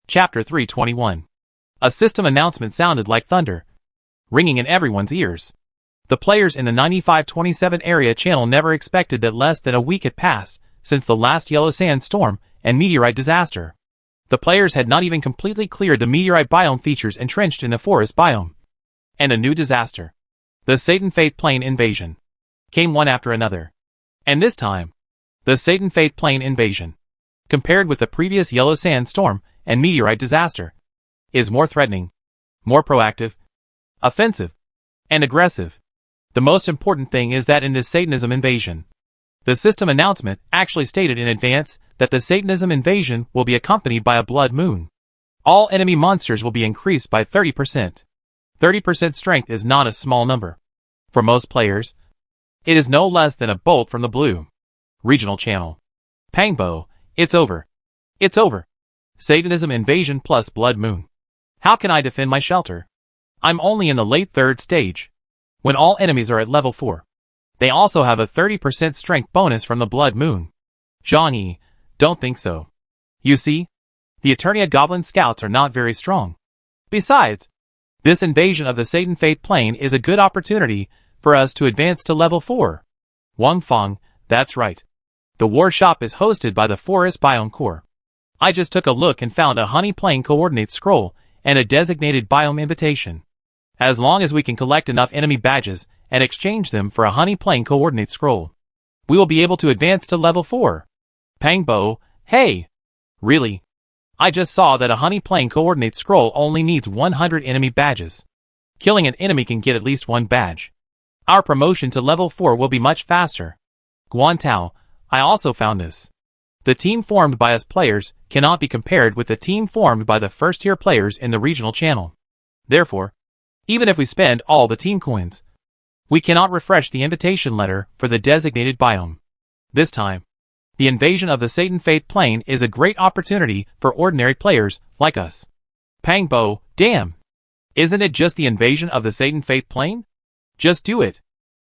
Chapter 321. A system announcement sounded like thunder, ringing in everyone's ears. The players in the 9527 area channel never expected that less than a week had passed since the last yellow sand storm and meteorite disaster. The players had not even completely cleared the meteorite biome features entrenched in the forest biome. And a new disaster. The Satan Faith Plane invasion. Came one after another. And this time, the Satan Faith Plane invasion, compared with the previous yellow sand storm and meteorite disaster, is more threatening, more proactive, offensive, and aggressive. The most important thing is that in this Satanism invasion, the system announcement actually stated in advance that the Satanism invasion will be accompanied by a blood moon. All enemy monsters will be increased by 30%. 30% strength is not a small number. For most players, it is no less than a bolt from the blue. Regional channel. Pangbo, it's over. It's over. Satanism invasion plus blood moon. How can I defend my shelter? I'm only in the late third stage, when all enemies are at level 4. They also have a 30% strength bonus from the blood moon. Johnny, don't think so. You see, the Eternia Goblin Scouts are not very strong. Besides, this invasion of the Satan Faith Plane is a good opportunity for us to advance to level 4. Wang Feng, that's right. The war shop is hosted by the Forest Biome Corps. I just took a look and found a Honey Plane coordinate scroll and a designated biome invitation. As long as we can collect enough enemy badges and exchange them for a Honey Plane coordinate scroll, we will be able to advance to level 4. Pangbo, hey! Really? I just saw that a Honey Plane coordinate scroll only needs 100 enemy badges. Killing an enemy can get at least 1 badge. Our promotion to level 4 will be much faster. Guantao, I also found this. The team formed by us players cannot be compared with the team formed by the first-tier players in the regional channel. Therefore, even if we spend all the team coins, we cannot refresh the invitation letter for the designated biome. This time, the invasion of the Satan Faith Plane is a great opportunity for ordinary players like us. Pangbo, damn! Isn't it just the invasion of the Satan Faith Plane? Just do it.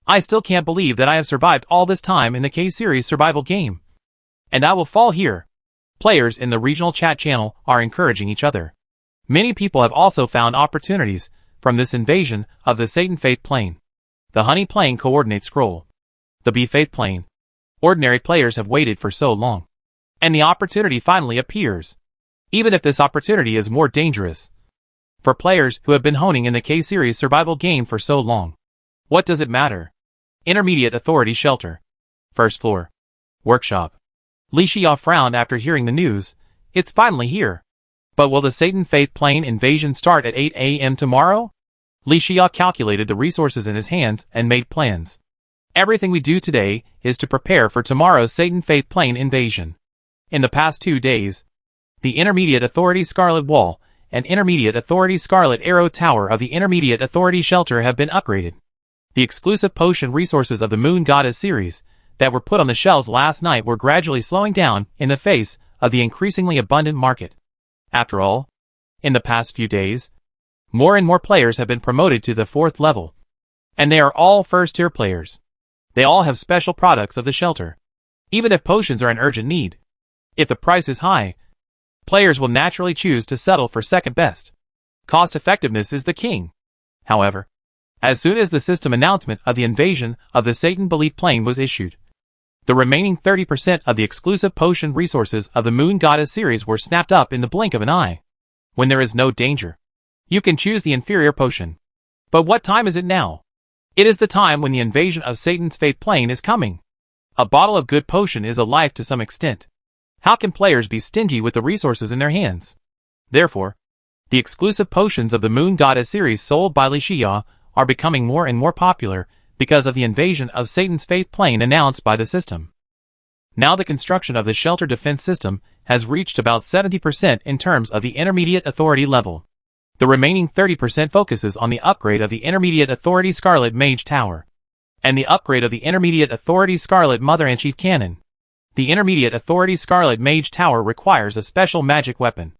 I still can't believe that I have survived all this time in the K-Series survival game. And I will fall here. Players in the regional chat channel are encouraging each other. Many people have also found opportunities from this invasion of the Satan Faith Plane. The Honey Plane coordinate scroll. The B Faith Plane. Ordinary players have waited for so long. And the opportunity finally appears. Even if this opportunity is more dangerous. For players who have been honing in the K-Series survival game for so long. What does it matter? Intermediate Authority Shelter. First floor. Workshop. Li Xia frowned after hearing the news. It's finally here. But will the Satan Faith Plane invasion start at 8 a.m. tomorrow? Li Xia calculated the resources in his hands and made plans. Everything we do today is to prepare for tomorrow's Satan Faith Plane invasion. In the past 2 days, the Intermediate Authority Scarlet Wall and Intermediate Authority Scarlet Arrow Tower of the Intermediate Authority Shelter have been upgraded. The exclusive potion resources of the Moon Goddess series that were put on the shelves last night were gradually slowing down in the face of the increasingly abundant market. After all, in the past few days, more and more players have been promoted to the 4th level. And they are all first-tier players. They all have special products of the shelter. Even if potions are in urgent need. If the price is high, players will naturally choose to settle for second best. Cost effectiveness is the king. However, as soon as the system announcement of the invasion of the Satan Belief Plane was issued, the remaining 30% of the exclusive potion resources of the Moon Goddess series were snapped up in the blink of an eye. When there is no danger, you can choose the inferior potion. But what time is it now? It is the time when the invasion of Satan's Faith Plane is coming. A bottle of good potion is a life to some extent. How can players be stingy with the resources in their hands? Therefore, the exclusive potions of the Moon Goddess series sold by Li Xia are becoming more and more popular because of the invasion of Satan's Faith Plane announced by the system. Now the construction of the shelter defense system has reached about 70% in terms of the Intermediate Authority level. The remaining 30% focuses on the upgrade of the Intermediate Authority Scarlet Mage Tower, and the upgrade of the Intermediate Authority Scarlet Mother-in-Chief Cannon. The Intermediate Authority Scarlet Mage Tower requires a special magic weapon,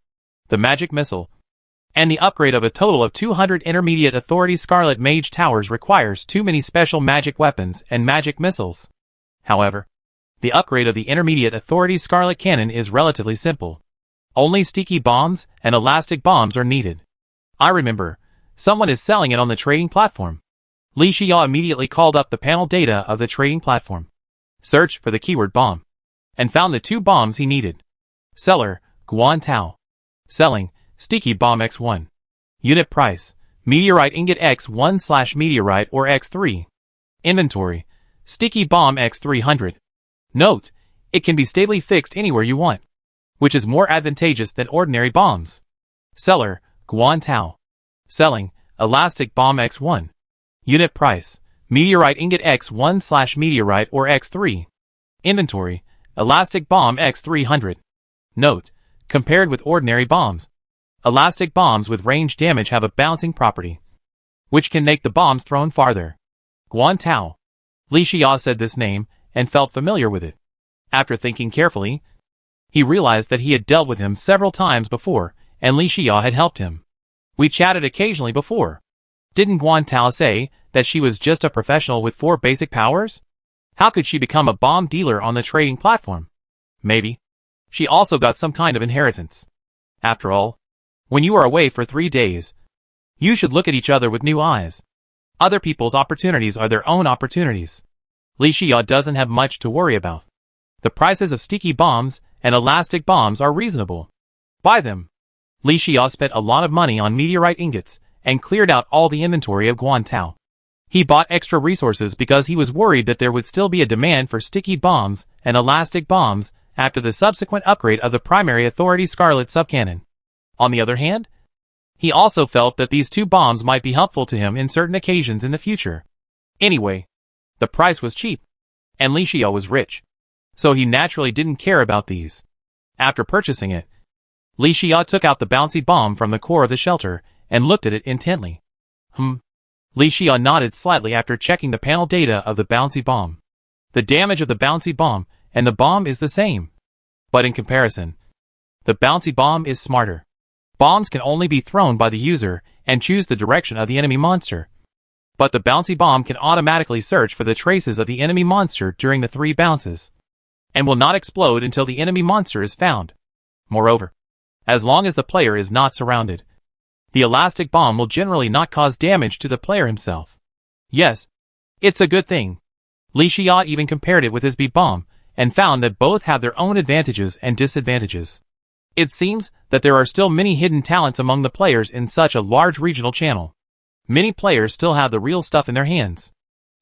the Magic Missile, and the upgrade of a total of 200 Intermediate Authority Scarlet Mage Towers requires too many special magic weapons and magic missiles. However, the upgrade of the Intermediate Authority Scarlet Cannon is relatively simple. Only sticky bombs and elastic bombs are needed. I remember. Someone is selling it on the trading platform. Li Xia immediately called up the panel data of the trading platform, searched for the keyword bomb, and found the 2 bombs he needed. Seller, Guan Tao. Selling, Sticky Bomb X1. Unit price, Meteorite Ingot X1/Meteorite or X3. Inventory, Sticky Bomb X300. Note, it can be stably fixed anywhere you want, which is more advantageous than ordinary bombs. Seller, Guan Tao. Selling, Elastic Bomb X1. Unit price, Meteorite Ingot X1/Meteorite or X3. Inventory, Elastic Bomb X300. Note, compared with ordinary bombs, elastic bombs with range damage have a bouncing property, which can make the bombs thrown farther. Guan Tao. Li Xia said this name and felt familiar with it. After thinking carefully, he realized that he had dealt with him several times before, and Li Xia had helped him. We chatted occasionally before. Didn't Guan Tao say that she was just a professional with 4 basic powers? How could she become a bomb dealer on the trading platform? Maybe she also got some kind of inheritance. After all, when you are away for 3 days, you should look at each other with new eyes. Other people's opportunities are their own opportunities. Li Xia doesn't have much to worry about. The prices of sticky bombs and elastic bombs are reasonable. Buy them. Li Xia spent a lot of money on meteorite ingots and cleared out all the inventory of Guan Tao. He bought extra resources because he was worried that there would still be a demand for sticky bombs and elastic bombs after the subsequent upgrade of the primary authority Scarlet subcannon. On the other hand, he also felt that these 2 bombs might be helpful to him in certain occasions in the future. Anyway, the price was cheap, and Li Xia was rich, so he naturally didn't care about these. After purchasing it, Li Xia took out the bouncy bomb from the core of the shelter and looked at it intently. Li Xia nodded slightly after checking the panel data of the bouncy bomb. The damage of the bouncy bomb and the bomb is the same. But in comparison, the bouncy bomb is smarter. Bombs can only be thrown by the user and choose the direction of the enemy monster. But the bouncy bomb can automatically search for the traces of the enemy monster during the 3 bounces, and will not explode until the enemy monster is found. Moreover, as long as the player is not surrounded, the elastic bomb will generally not cause damage to the player himself. Yes, it's a good thing. Li Xia even compared it with his B-bomb, and found that both have their own advantages and disadvantages. It seems that there are still many hidden talents among the players in such a large regional channel. Many players still have the real stuff in their hands.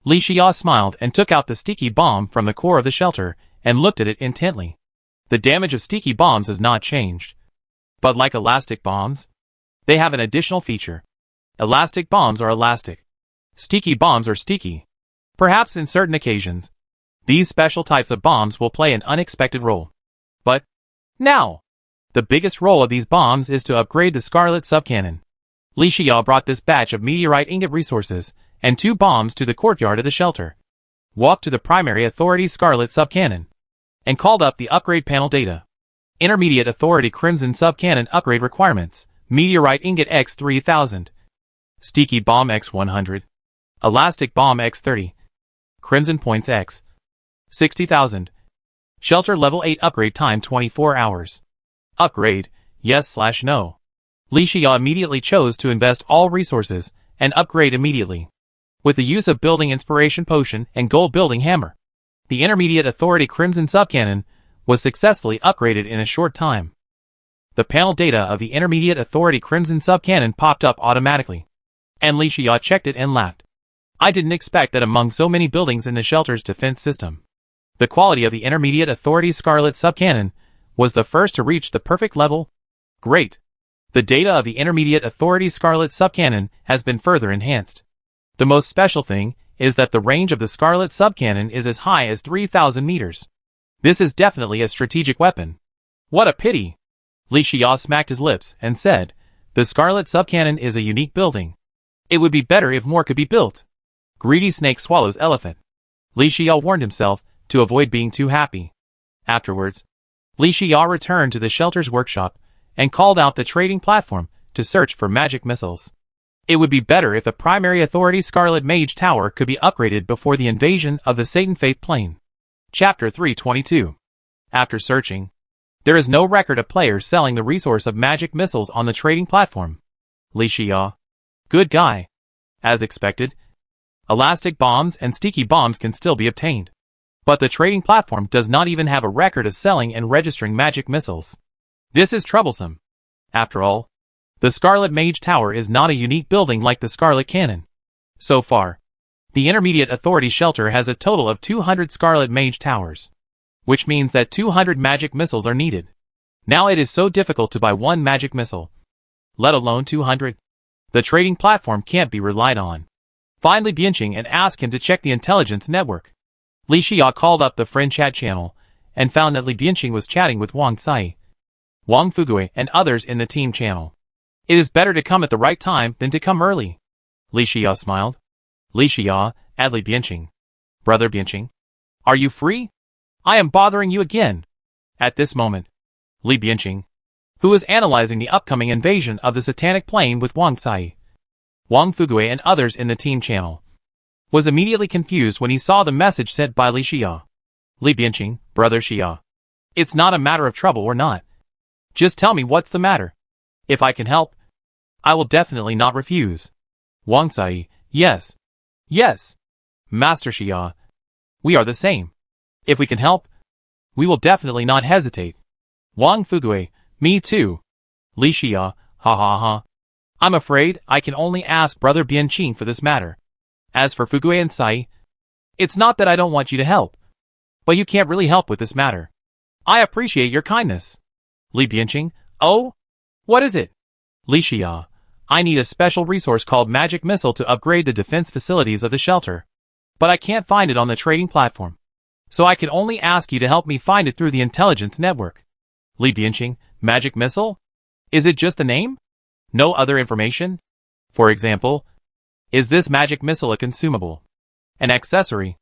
Li Xia smiled and took out the sticky bomb from the core of the shelter and looked at it intently. The damage of sticky bombs has not changed. But like elastic bombs, they have an additional feature. Elastic bombs are elastic. Sticky bombs are sticky. Perhaps in certain occasions, these special types of bombs will play an unexpected role. But now, the biggest role of these bombs is to upgrade the Scarlet subcannon. Li Xia brought this batch of meteorite ingot resources and 2 bombs to the courtyard of the shelter, walked to the primary authority Scarlet subcannon, and called up the upgrade panel data. Intermediate authority Crimson subcannon upgrade requirements: Meteorite Ingot X3000, Sticky Bomb X100, Elastic Bomb X30, Crimson Points X 60,000. Shelter Level 8 upgrade time 24 hours. Upgrade, yes/no. Li Xia immediately chose to invest all resources and upgrade immediately. With the use of Building Inspiration Potion and Gold Building Hammer, the Intermediate Authority Crimson subcannon was successfully upgraded in a short time. The panel data of the Intermediate Authority Crimson subcannon popped up automatically, and Li Xia checked it and laughed. I didn't expect that among so many buildings in the shelter's defense system, the quality of the Intermediate Authority Scarlet subcannon was the first to reach the perfect level. Great! The data of the Intermediate Authority Scarlet subcannon has been further enhanced. The most special thing is that the range of the Scarlet subcannon is as high as 3,000 meters. This is definitely a strategic weapon. What a pity! Li Xia smacked his lips and said, the Scarlet subcannon is a unique building. It would be better if more could be built. Greedy snake swallows elephant. Li Xia warned himself to avoid being too happy. Afterwards, Li Xia returned to the shelter's workshop and called out the trading platform to search for magic missiles. It would be better if the primary authority Scarlet Mage Tower could be upgraded before the invasion of the Satan Faith Plane. Chapter 322. After searching, There is no record of players selling the resource of magic missiles on the trading platform. Li Xia. Good guy. As expected, elastic bombs and sticky bombs can still be obtained. But the trading platform does not even have a record of selling and registering magic missiles. This is troublesome. After all, the Scarlet Mage Tower is not a unique building like the Scarlet Cannon. So far, the Intermediate Authority Shelter has a total of 200 Scarlet Mage Towers, which means that 200 magic missiles are needed. Now it is so difficult to buy one magic missile, let alone 200. The trading platform can't be relied on. Find Li Bianqing and ask him to check the intelligence network. Li Xia called up the friend chat channel and found that Li Bianqing was chatting with Wang Sai, Wang Fugui, and others in the team channel. It is better to come at the right time than to come early. Li Xia smiled. Li Xia, add Li Bianqing. Brother Bianqing, are you free? I am bothering you again. At this moment, Li Bianqing, who was analyzing the upcoming invasion of the Satanic Plane with Wang Sai, Wang Fugui, and others in the team channel, was immediately confused when he saw the message sent by Li Xia. Li Bianqing, brother Xia, it's not a matter of trouble or not. Just tell me what's the matter. If I can help, I will definitely not refuse. Wang Sai, yes. Yes. Master Xia, we are the same. If we can help, we will definitely not hesitate. Wang Fugui, me too. Li Xia, ha ha ha. I'm afraid I can only ask brother Bianqing for this matter. As for Fugui and Sai, it's not that I don't want you to help, but you can't really help with this matter. I appreciate your kindness. Li Bianqing, oh? What is it? Li Xia, I need a special resource called Magic Missile to upgrade the defense facilities of the shelter, but I can't find it on the trading platform, so I can only ask you to help me find it through the intelligence network. Li Bianqing, Magic Missile? Is it just the name? No other information? For example, is this magic missile a consumable, an accessory,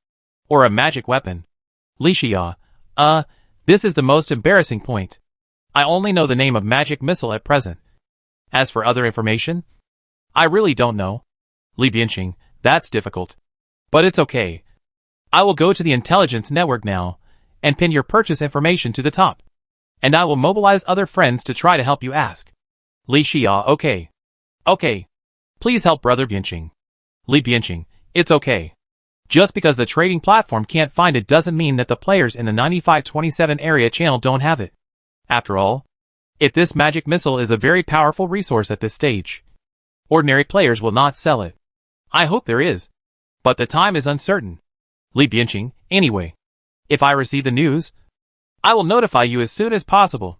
or a magic weapon? Li Xia, this is the most embarrassing point. I only know the name of magic missile at present. As for other information, I really don't know. Li Bianqing, that's difficult. But it's okay. I will go to the intelligence network now and pin your purchase information to the top. And I will mobilize other friends to try to help you ask. Li Xia, okay. Okay. Please help brother Bianqing. Li Bianqing, it's okay. Just because the trading platform can't find it doesn't mean that the players in the 9527 area channel don't have it. After all, if this magic missile is a very powerful resource at this stage, ordinary players will not sell it. I hope there is, but the time is uncertain. Li Bianqing, anyway, if I receive the news, I will notify you as soon as possible.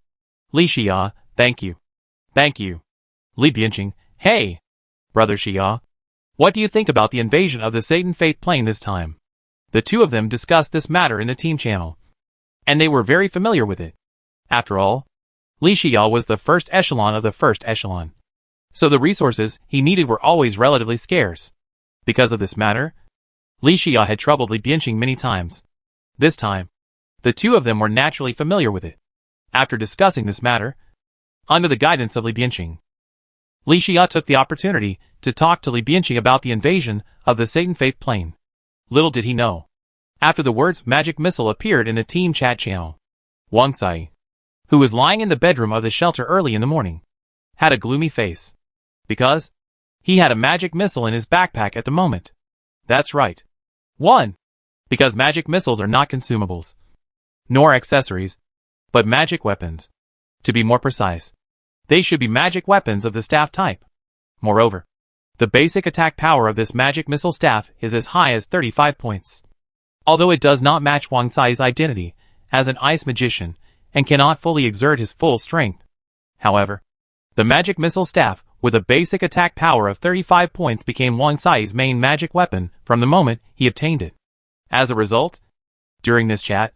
Li Xia, thank you. Thank you. Li Bianqing, hey, brother Xia, what do you think about the invasion of the Satan Faith Plane this time? The two of them discussed this matter in the team channel, and they were very familiar with it. After all, Li Xia was the first echelon of the first echelon, so the resources he needed were always relatively scarce. Because of this matter, Li Xia had troubled Li Bianqing many times. This time, the two of them were naturally familiar with it. After discussing this matter, under the guidance of Li Bianqing, Li Xia took the opportunity to talk to Li Bianqing about the invasion of the Satan Faith Plane. Little did he know, after the words magic missile appeared in the team chat channel, Wang Sai, who was lying in the bedroom of the shelter early in the morning, had a gloomy face, because he had a magic missile in his backpack at the moment. That's right. 1. Because magic missiles are not consumables, nor accessories, but magic weapons. To be more precise, they should be magic weapons of the staff type. Moreover, the basic attack power of this magic missile staff is as high as 35 points. Although it does not match Wang Sai's identity as an ice magician and cannot fully exert his full strength. However, the magic missile staff with a basic attack power of 35 points became Wang Sai's main magic weapon from the moment he obtained it. As a result, during this chat,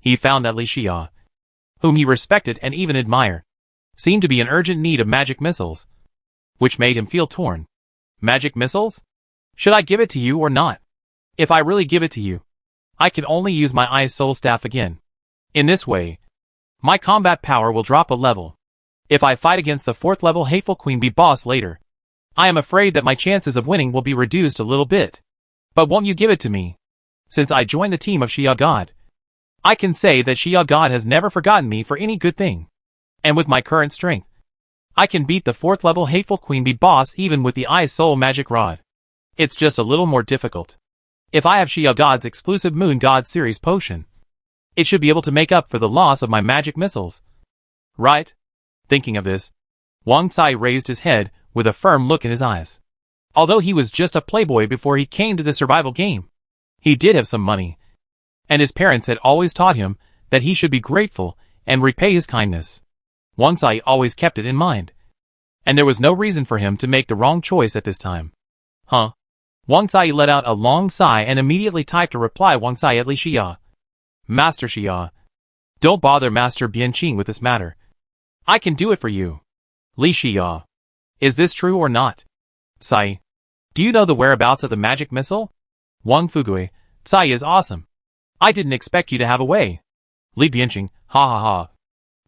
he found that Li Xia, whom he respected and even admired, seemed to be in urgent need of magic missiles, which made him feel torn. Magic missiles? Should I give it to you or not? If I really give it to you, I can only use my Ice Soul Staff again. In this way, my combat power will drop a level. If I fight against the 4th level Hateful Queen Bee boss later, I am afraid that my chances of winning will be reduced a little bit. But won't you give it to me? Since I joined the team of Xia God, I can say that Xia God has never forgotten me for any good thing. And with my current strength, I can beat the 4th level Hateful Queen Bee boss even with the Ice Soul Magic Rod. It's just a little more difficult. If I have Xia God's exclusive Moon God series potion, it should be able to make up for the loss of my magic missiles. Right? Thinking of this, Wang Tsai raised his head with a firm look in his eyes. Although he was just a playboy before he came to the survival game, he did have some money, and his parents had always taught him that he should be grateful and repay his kindness. Wang Tsai always kept it in mind, and there was no reason for him to make the wrong choice at this time. Huh? Wang Tsai let out a long sigh and immediately typed a reply Wang Tsai at Li Xia. Master Xia, don't bother Master Bianqing with this matter. I can do it for you. Li Xia, is this true or not? Tsai, do you know the whereabouts of the magic missile? Wang Fugui, Tsai is awesome. I didn't expect you to have a way. Li Bianqing, ha ha ha.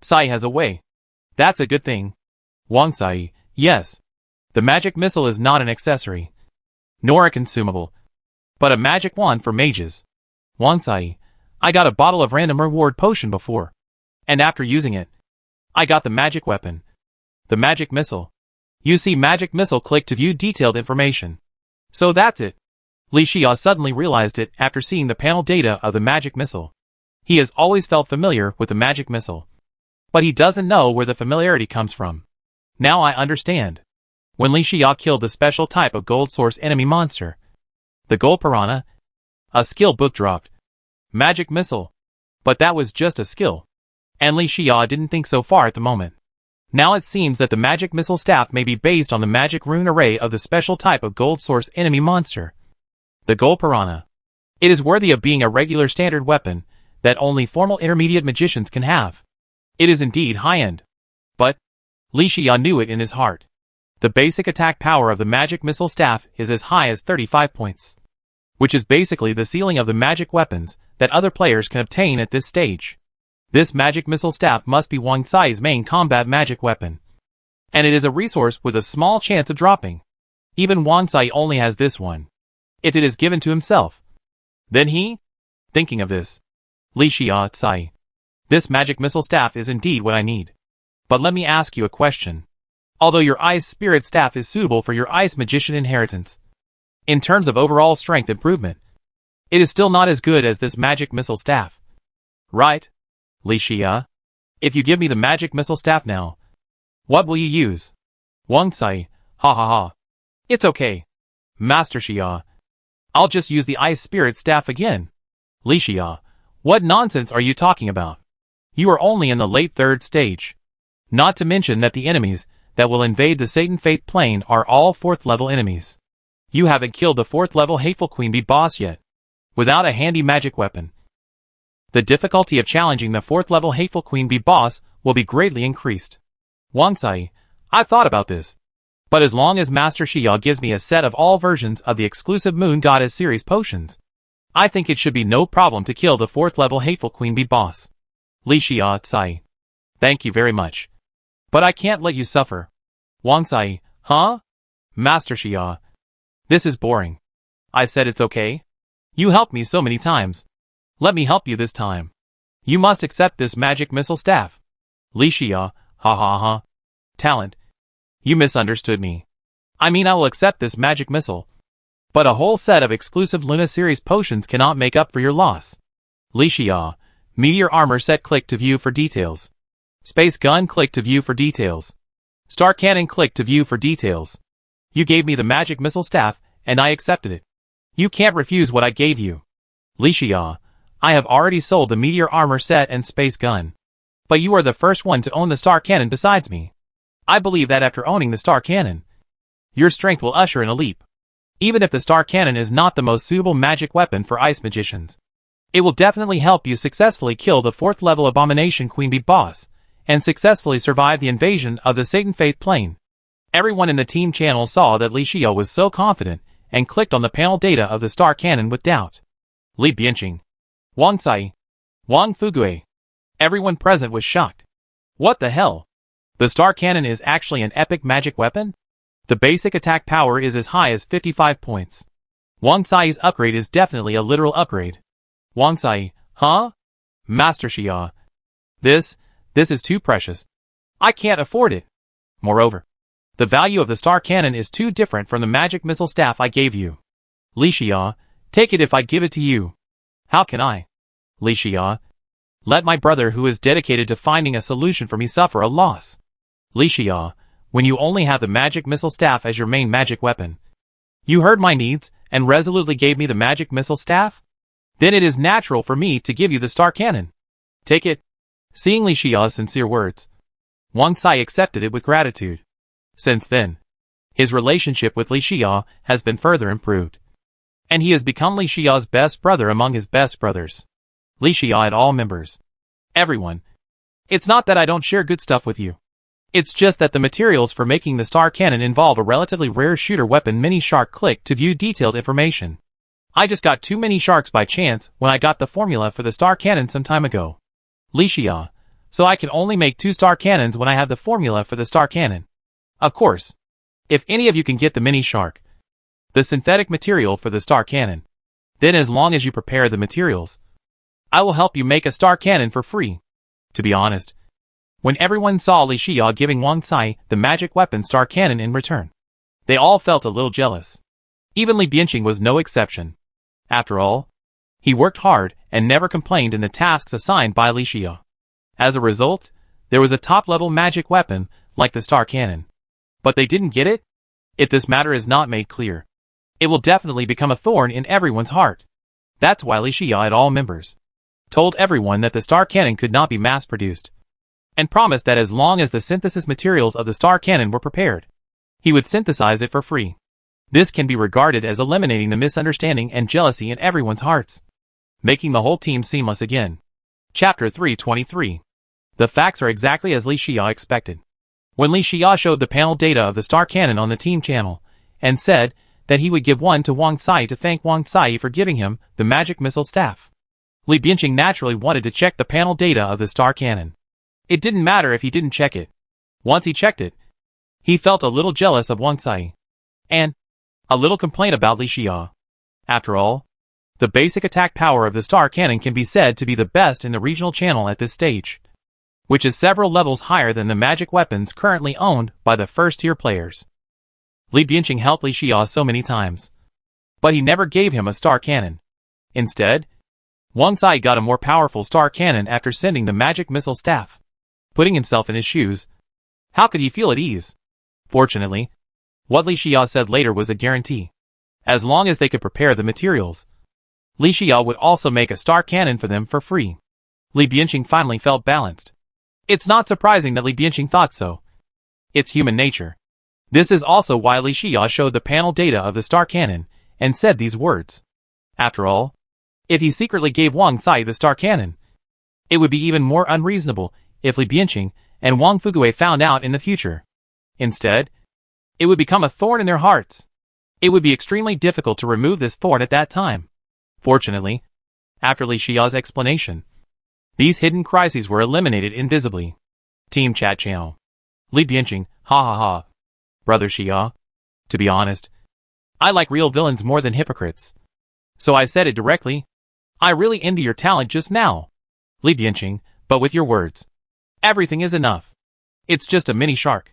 Tsai has a way. That's a good thing. Wang Tsai, yes. The magic missile is not an accessory, nor a consumable, but a magic wand for mages. Wang Tsai, I got a bottle of random reward potion before, and after using it, I got the magic weapon. The magic missile. You see magic missile, click to view detailed information. So that's it. Li Xia suddenly realized it after seeing the panel data of the magic missile. He has always felt familiar with the magic missile, but he doesn't know where the familiarity comes from. Now I understand. When Li Xia killed the special type of gold source enemy monster, the gold piranha, a skill book dropped. Magic missile. But that was just a skill, and Li Xia didn't think so far at the moment. Now it seems that the magic missile staff may be based on the magic rune array of the special type of gold source enemy monster, the gold piranha. It is worthy of being a regular standard weapon that only formal intermediate magicians can have. It is indeed high-end. But Li Xia knew it in his heart. The basic attack power of the magic missile staff is as high as 35 points, which is basically the ceiling of the magic weapons that other players can obtain at this stage. This magic missile staff must be Wang Tsai's main combat magic weapon, and it is a resource with a small chance of dropping. Even Wang Tsai only has this one. If it is given to himself, then he? Thinking of this, Li Xia, Tsai, this magic missile staff is indeed what I need. But let me ask you a question. Although your ice spirit staff is suitable for your ice magician inheritance, in terms of overall strength improvement, it is still not as good as this magic missile staff. Right? Li Xia? If you give me the magic missile staff now, what will you use? Wang Tsai, ha ha ha. It's okay. Master Xia, I'll just use the ice spirit staff again. Li Xia, what nonsense are you talking about? You are only in the late 3rd stage. Not to mention that the enemies that will invade the Satan Fate plane are all 4th level enemies. You haven't killed the 4th level Hateful Queen Bee boss yet. Without a handy magic weapon, the difficulty of challenging the 4th level Hateful Queen Bee boss will be greatly increased. Wang Tsai, I've thought about this, but as long as Master Xia gives me a set of all versions of the exclusive Moon Goddess series potions, I think it should be no problem to kill the 4th level Hateful Queen Bee boss. Li Xia, Tsai, thank you very much, but I can't let you suffer. Wang Tsai, huh? Master Xia, this is boring. I said it's okay. You helped me so many times. Let me help you this time. You must accept this magic missile staff. Li Xia, ha ha ha. Talent. You misunderstood me. I mean, I will accept this magic missile, but a whole set of exclusive Luna series potions cannot make up for your loss. Li Xia, Meteor Armor Set, click to view for details. Space Gun, click to view for details. Star Cannon, click to view for details. You gave me the magic missile staff, and I accepted it. You can't refuse what I gave you. Li Xia, I have already sold the Meteor Armor Set and Space Gun, but you are the first one to own the Star Cannon besides me. I believe that after owning the Star Cannon, your strength will usher in a leap. Even if the Star Cannon is not the most suitable magic weapon for ice magicians, it will definitely help you successfully kill the 4th level Abomination Queen Bee boss, and successfully survive the invasion of the Satan Fate plane. Everyone in the team channel saw that Li Xia was so confident, and clicked on the panel data of the Star Cannon with doubt. Li Bianqing, Wang Tsai, Wang Fugui. Everyone present was shocked. What the hell? The Star Cannon is actually an epic magic weapon? The basic attack power is as high as 55 points. Wang Tsai's upgrade is definitely a literal upgrade. Wang Tsai, huh? Master Xia. This is too precious. I can't afford it. Moreover, the value of the star cannon is too different from the magic missile staff I gave you. Li Xia, take it if I give it to you. How can I? Li Xia, let my brother who is dedicated to finding a solution for me suffer a loss. Li Xia, when you only have the magic missile staff as your main magic weapon. You heard my needs and resolutely gave me the magic missile staff? Then it is natural for me to give you the star cannon. Take it. Seeing Li Xia's sincere words, Wang Cai accepted it with gratitude. Since then, his relationship with Li Xia has been further improved. And he has become Li Xia's best brother among his best brothers. Li Xia and all members. Everyone. It's not that I don't share good stuff with you. It's just that the materials for making the star cannon involve a relatively rare shooter weapon mini shark. Click to view detailed information. I just got too many sharks by chance when I got the formula for the star cannon some time ago. Li Xia, so I can only make 2 star cannons when I have the formula for the star cannon. Of course, if any of you can get the mini shark, the synthetic material for the star cannon, then as long as you prepare the materials, I will help you make a star cannon for free. To be honest, when everyone saw Li Xia giving Wang Cai the magic weapon star cannon in return, they all felt a little jealous. Even Li Bianqing was no exception. After all, he worked hard and never complained in the tasks assigned by Li Xia. As a result, there was a top-level magic weapon like the star cannon. But they didn't get it? If this matter is not made clear, it will definitely become a thorn in everyone's heart. That's why Li Xia and all members told everyone that the star cannon could not be mass-produced, and promised that as long as the synthesis materials of the star cannon were prepared, he would synthesize it for free. This can be regarded as eliminating the misunderstanding and jealousy in everyone's hearts, making the whole team seamless again. Chapter 323. The facts are exactly as Li Xia expected. When Li Xia showed the panel data of the star cannon on the team channel, and said that he would give one to Wang Cai to thank Wang Cai for giving him the magic missile staff, Li Bianqing naturally wanted to check the panel data of the star cannon. It didn't matter if he didn't check it. Once he checked it, he felt a little jealous of Wang Cai, and a little complaint about Li Xia. After all, the basic attack power of the star cannon can be said to be the best in the regional channel at this stage, which is several levels higher than the magic weapons currently owned by the first-tier players. Li Bianqing helped Li Xia so many times, but he never gave him a star cannon. Instead, Wang Cai got a more powerful star cannon after sending the magic missile staff. Putting himself in his shoes, how could he feel at ease? Fortunately, what Li Xia said later was a guarantee. As long as they could prepare the materials, Li Xia would also make a star cannon for them for free. Li Bianqing finally felt balanced. It's not surprising that Li Bianqing thought so. It's human nature. This is also why Li Xia showed the panel data of the star cannon and said these words. After all, if he secretly gave Wang Cai the star cannon, it would be even more unreasonable if Li Bianqing and Wang Fugue found out in the future. Instead, it would become a thorn in their hearts. It would be extremely difficult to remove this thorn at that time. Fortunately, after Li Xia's explanation, these hidden crises were eliminated invisibly. Team Chat Channel. Li Bianqing, ha ha ha. Brother Xia. To be honest, I like real villains more than hypocrites. So I said it directly. I really envy your talent just now. Li Bianqing, but with your words, everything is enough. It's just a mini shark.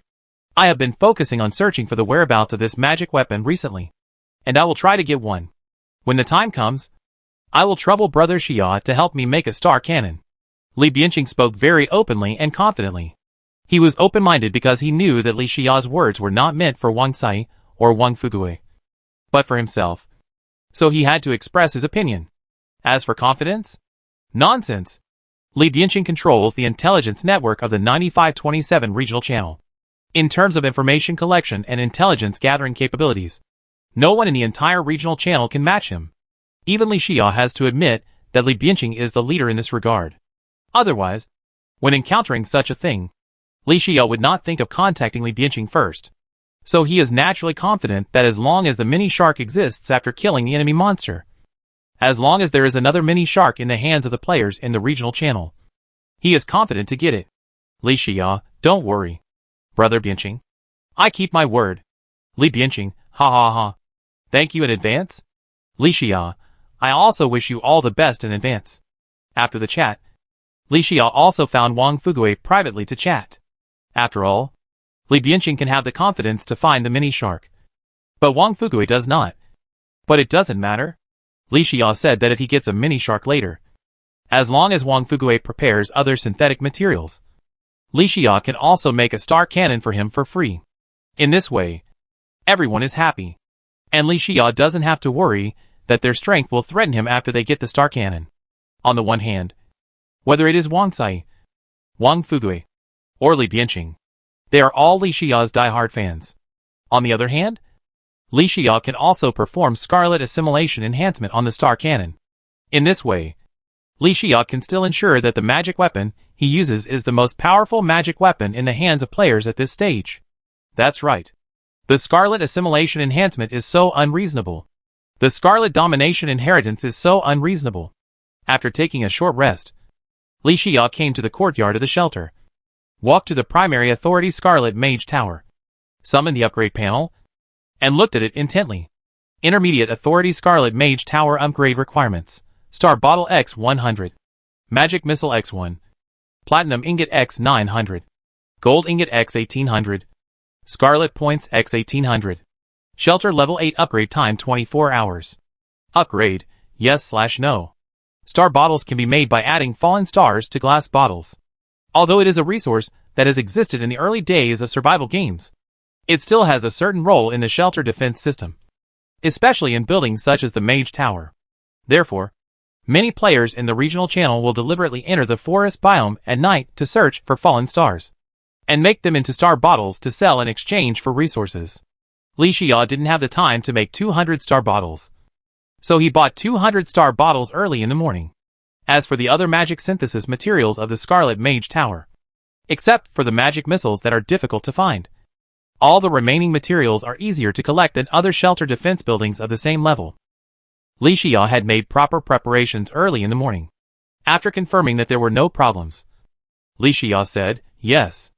I have been focusing on searching for the whereabouts of this magic weapon recently, and I will try to get one. When the time comes, I will trouble Brother Xia to help me make a star cannon. Li Bianqing spoke very openly and confidently. He was open-minded because he knew that Li Xia's words were not meant for Wang Cai or Wang Fugue, but for himself. So he had to express his opinion. As for confidence? Nonsense. Li Bianqing controls the intelligence network of the 9527 regional channel. In terms of information collection and intelligence gathering capabilities, no one in the entire regional channel can match him. Even Li Xia has to admit that Li Bianqing is the leader in this regard. Otherwise, when encountering such a thing, Li Xia would not think of contacting Li Bianqing first. So he is naturally confident that as long as the mini shark exists after killing the enemy monster, as long as there is another mini shark in the hands of the players in the regional channel, he is confident to get it. Li Xia, don't worry. Brother Bianqing, I keep my word. Li Bianqing, ha ha ha. Thank you in advance. Li Xia, I also wish you all the best in advance. After the chat, Li Xia also found Wang Fugue privately to chat. After all, Li Bianqing can have the confidence to find the mini shark. But Wang Fugue does not. But it doesn't matter. Li Xia said that if he gets a mini shark later, as long as Wang Fugue prepares other synthetic materials, Li Xia can also make a star cannon for him for free. In this way, everyone is happy. And Li Xia doesn't have to worry that their strength will threaten him after they get the star cannon. On the one hand, whether it is Wang Cai, Wang Fugue, or Li Bianqing, they are all Li Xia's diehard fans. On the other hand, Li Xia can also perform scarlet assimilation enhancement on the star cannon. In this way, Li Xia can still ensure that the magic weapon he uses is the most powerful magic weapon in the hands of players at this stage. That's right. The scarlet assimilation enhancement is so unreasonable. The scarlet domination inheritance is so unreasonable. After taking a short rest, Li Xia came to the courtyard of the shelter, walked to the primary authority Scarlet Mage Tower, summoned the upgrade panel, and looked at it intently. Intermediate Authority Scarlet Mage Tower Upgrade Requirements: Star Bottle X 100, Magic Missile X 1, Platinum Ingot X 900, Gold Ingot X 1800, Scarlet Points X 1800. Shelter Level 8 Upgrade Time 24 hours. Upgrade, yes/no. Star bottles can be made by adding fallen stars to glass bottles. Although it is a resource that has existed in the early days of survival games, it still has a certain role in the shelter defense system, especially in buildings such as the Mage Tower. Therefore, many players in the regional channel will deliberately enter the forest biome at night to search for fallen stars, and make them into star bottles to sell in exchange for resources. Li Xia didn't have the time to make 200 star bottles, so he bought 200 star bottles early in the morning. As for the other magic synthesis materials of the Scarlet Mage Tower, except for the magic missiles that are difficult to find, all the remaining materials are easier to collect than other shelter defense buildings of the same level. Li Xia had made proper preparations early in the morning. After confirming that there were no problems, Li Xia said, yes.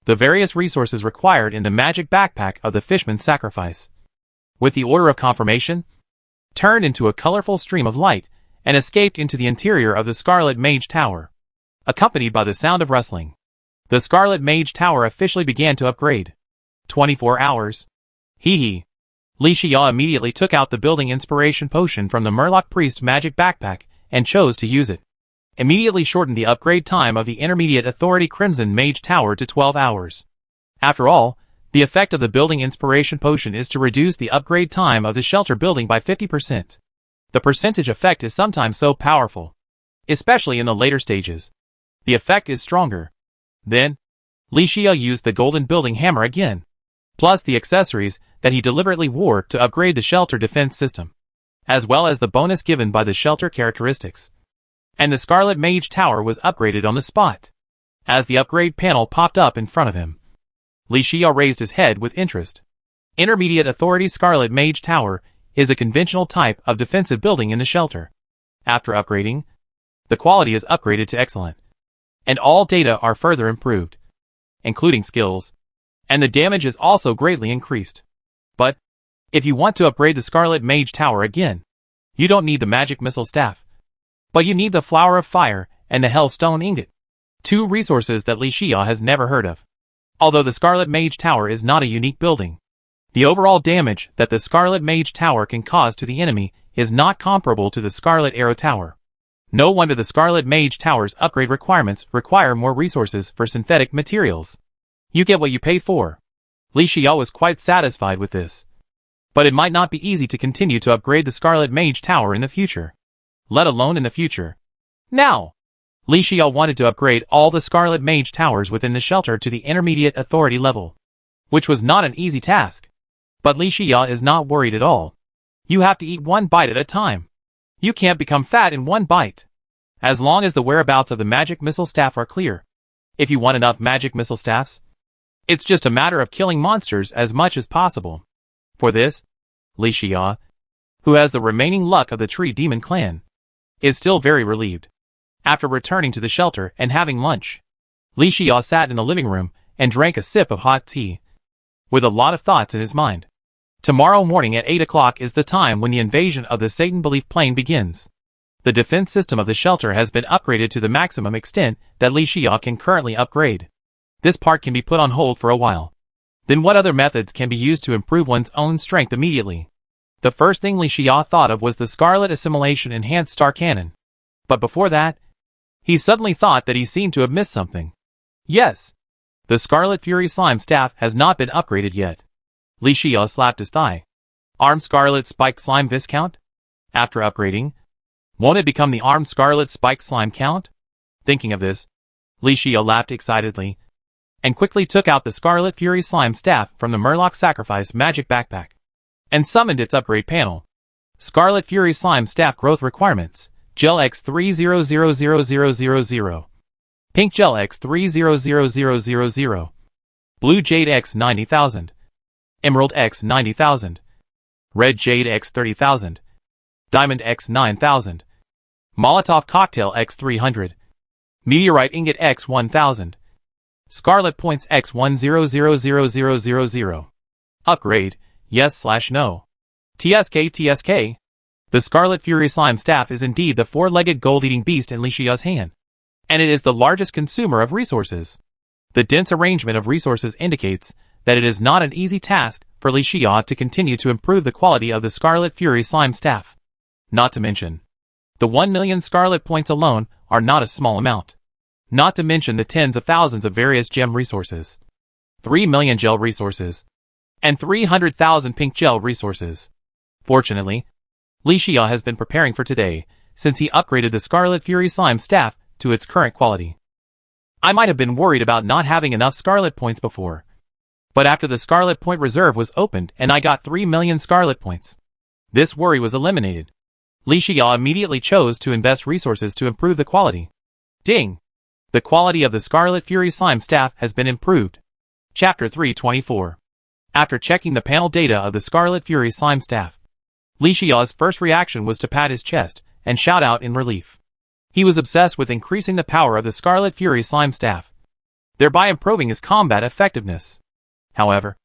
The various resources required in the magic backpack of the Fishman's Sacrifice, with the order of confirmation, turned into a colorful stream of light and escaped into the interior of the Scarlet Mage Tower, accompanied by the sound of rustling. The Scarlet Mage Tower officially began to upgrade. 24 hours. Hee. Li Xia immediately took out the building inspiration potion from the Murloc Priest magic backpack and chose to use it. Immediately shortened the upgrade time of the Intermediate Authority Crimson Mage Tower to 12 hours. After all, the effect of the building inspiration potion is to reduce the upgrade time of the shelter building by 50%. The percentage effect is sometimes so powerful, especially in the later stages. The effect is stronger. Then, Li Xia used the golden building hammer again, plus the accessories that he deliberately wore to upgrade the shelter defense system, as well as the bonus given by the shelter characteristics. And the Scarlet Mage Tower was upgraded on the spot. As the upgrade panel popped up in front of him, Li Xia raised his head with interest. Intermediate Authority Scarlet Mage Tower is a conventional type of defensive building in the shelter. After upgrading, the quality is upgraded to excellent, and all data are further improved, including skills, and the damage is also greatly increased. But, if you want to upgrade the Scarlet Mage Tower again, you don't need the Magic Missile Staff, but you need the Flower of Fire and the Hellstone Ingot, two resources that Li Xia has never heard of. Although the Scarlet Mage Tower is not a unique building, the overall damage that the Scarlet Mage Tower can cause to the enemy is not comparable to the Scarlet Arrow Tower. No wonder the Scarlet Mage Tower's upgrade requirements require more resources for synthetic materials. You get what you pay for. Li Xia was quite satisfied with this. But it might not be easy to continue to upgrade the Scarlet Mage Tower in the future, let alone in the future. Now, Li Xia wanted to upgrade all the Scarlet Mage Towers within the shelter to the Intermediate Authority level, which was not an easy task. But Li Xia is not worried at all. You have to eat one bite at a time. You can't become fat in one bite. As long as the whereabouts of the Magic Missile Staff are clear. If you want enough Magic Missile Staffs, it's just a matter of killing monsters as much as possible. For this, Li Xia, who has the remaining luck of the Tree Demon clan, is still very relieved. After returning to the shelter and having lunch, Li Xia sat in the living room and drank a sip of hot tea, with a lot of thoughts in his mind. Tomorrow morning at 8 o'clock is the time when the invasion of the Satan Belief Plane begins. The defense system of the shelter has been upgraded to the maximum extent that Li Xia can currently upgrade. This part can be put on hold for a while. Then what other methods can be used to improve one's own strength immediately? The first thing Li Xia thought of was the Scarlet Assimilation Enhanced Star Cannon. But before that, he suddenly thought that he seemed to have missed something. Yes, the Scarlet Fury Slime Staff has not been upgraded yet. Li Xia slapped his thigh. Armed Scarlet Spike Slime Viscount? After upgrading, won't it become the Armed Scarlet Spike Slime Count? Thinking of this, Li Xia laughed excitedly, and quickly took out the Scarlet Fury Slime Staff from the Murloc Sacrifice Magic Backpack, and summoned its upgrade panel. Scarlet Fury Slime Staff Growth Requirements: Gel X300000, Pink Gel X300000, Blue Jade X90,000, Emerald X90,000, Red Jade X30,000, Diamond X9000, Molotov Cocktail X300, Meteorite Ingot X1000, Scarlet Points X10000000. Upgrade, yes/no. TSK. The Scarlet Fury Slime Staff is indeed the four-legged gold-eating beast in Li Xia's hand, and it is the largest consumer of resources. The dense arrangement of resources indicates that it is not an easy task for Li Xia to continue to improve the quality of the Scarlet Fury Slime Staff. Not to mention, the 1 million Scarlet Points alone are not a small amount. Not to mention the tens of thousands of various gem resources, 3 million gel resources, and 300,000 pink gel resources. Fortunately, Li Xia has been preparing for today, since he upgraded the Scarlet Fury Slime Staff to its current quality. I might have been worried about not having enough Scarlet Points before, but after the Scarlet Point Reserve was opened and I got 3 million Scarlet Points, this worry was eliminated. Li Xia immediately chose to invest resources to improve the quality. Ding! The quality of the Scarlet Fury Slime Staff has been improved. Chapter 324. After checking the panel data of the Scarlet Fury Slime Staff, Li Xia's first reaction was to pat his chest and shout out in relief. He was obsessed with increasing the power of the Scarlet Fury Slime Staff, thereby improving his combat effectiveness. However,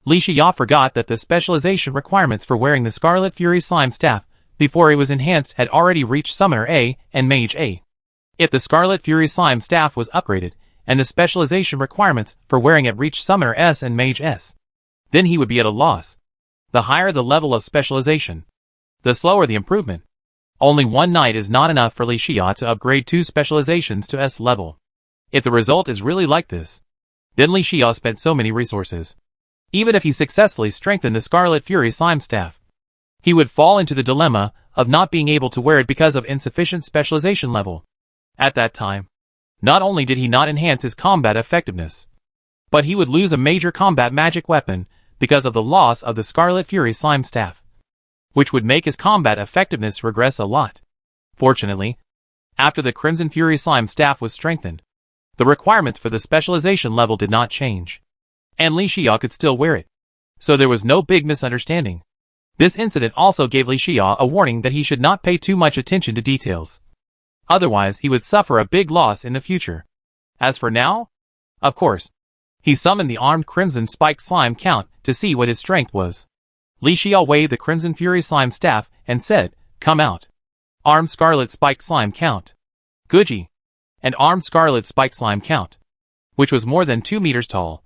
Li Xia forgot that the specialization requirements for wearing the Scarlet Fury Slime Staff before it was enhanced had already reached Summoner A and Mage A. If the Scarlet Fury Slime Staff was upgraded, and the specialization requirements for wearing it reached Summoner S and Mage S, then he would be at a loss. The higher the level of specialization, the slower the improvement. Only one night is not enough for Li Xia to upgrade 2 specializations to S level. If the result is really like this, then Li Xia spent so many resources. Even if he successfully strengthened the Scarlet Fury Slime Staff, he would fall into the dilemma of not being able to wear it because of insufficient specialization level. At that time, not only did he not enhance his combat effectiveness, but he would lose a major combat magic weapon because of the loss of the Scarlet Fury Slime Staff, which would make his combat effectiveness regress a lot. Fortunately, after the Crimson Fury Slime Staff was strengthened, the requirements for the specialization level did not change, and Li Xia could still wear it, so there was no big misunderstanding. This incident also gave Li Xia a warning that he should not pay too much attention to details. Otherwise, he would suffer a big loss in the future. As for now, of course, he summoned the armed Crimson Spike Slime Count to see what his strength was. Li Xia waved the Crimson Fury Slime Staff and said, "Come out. Armed Scarlet Spike Slime Count." Guji. And Armed Scarlet Spike Slime Count, which was more than 2 meters tall,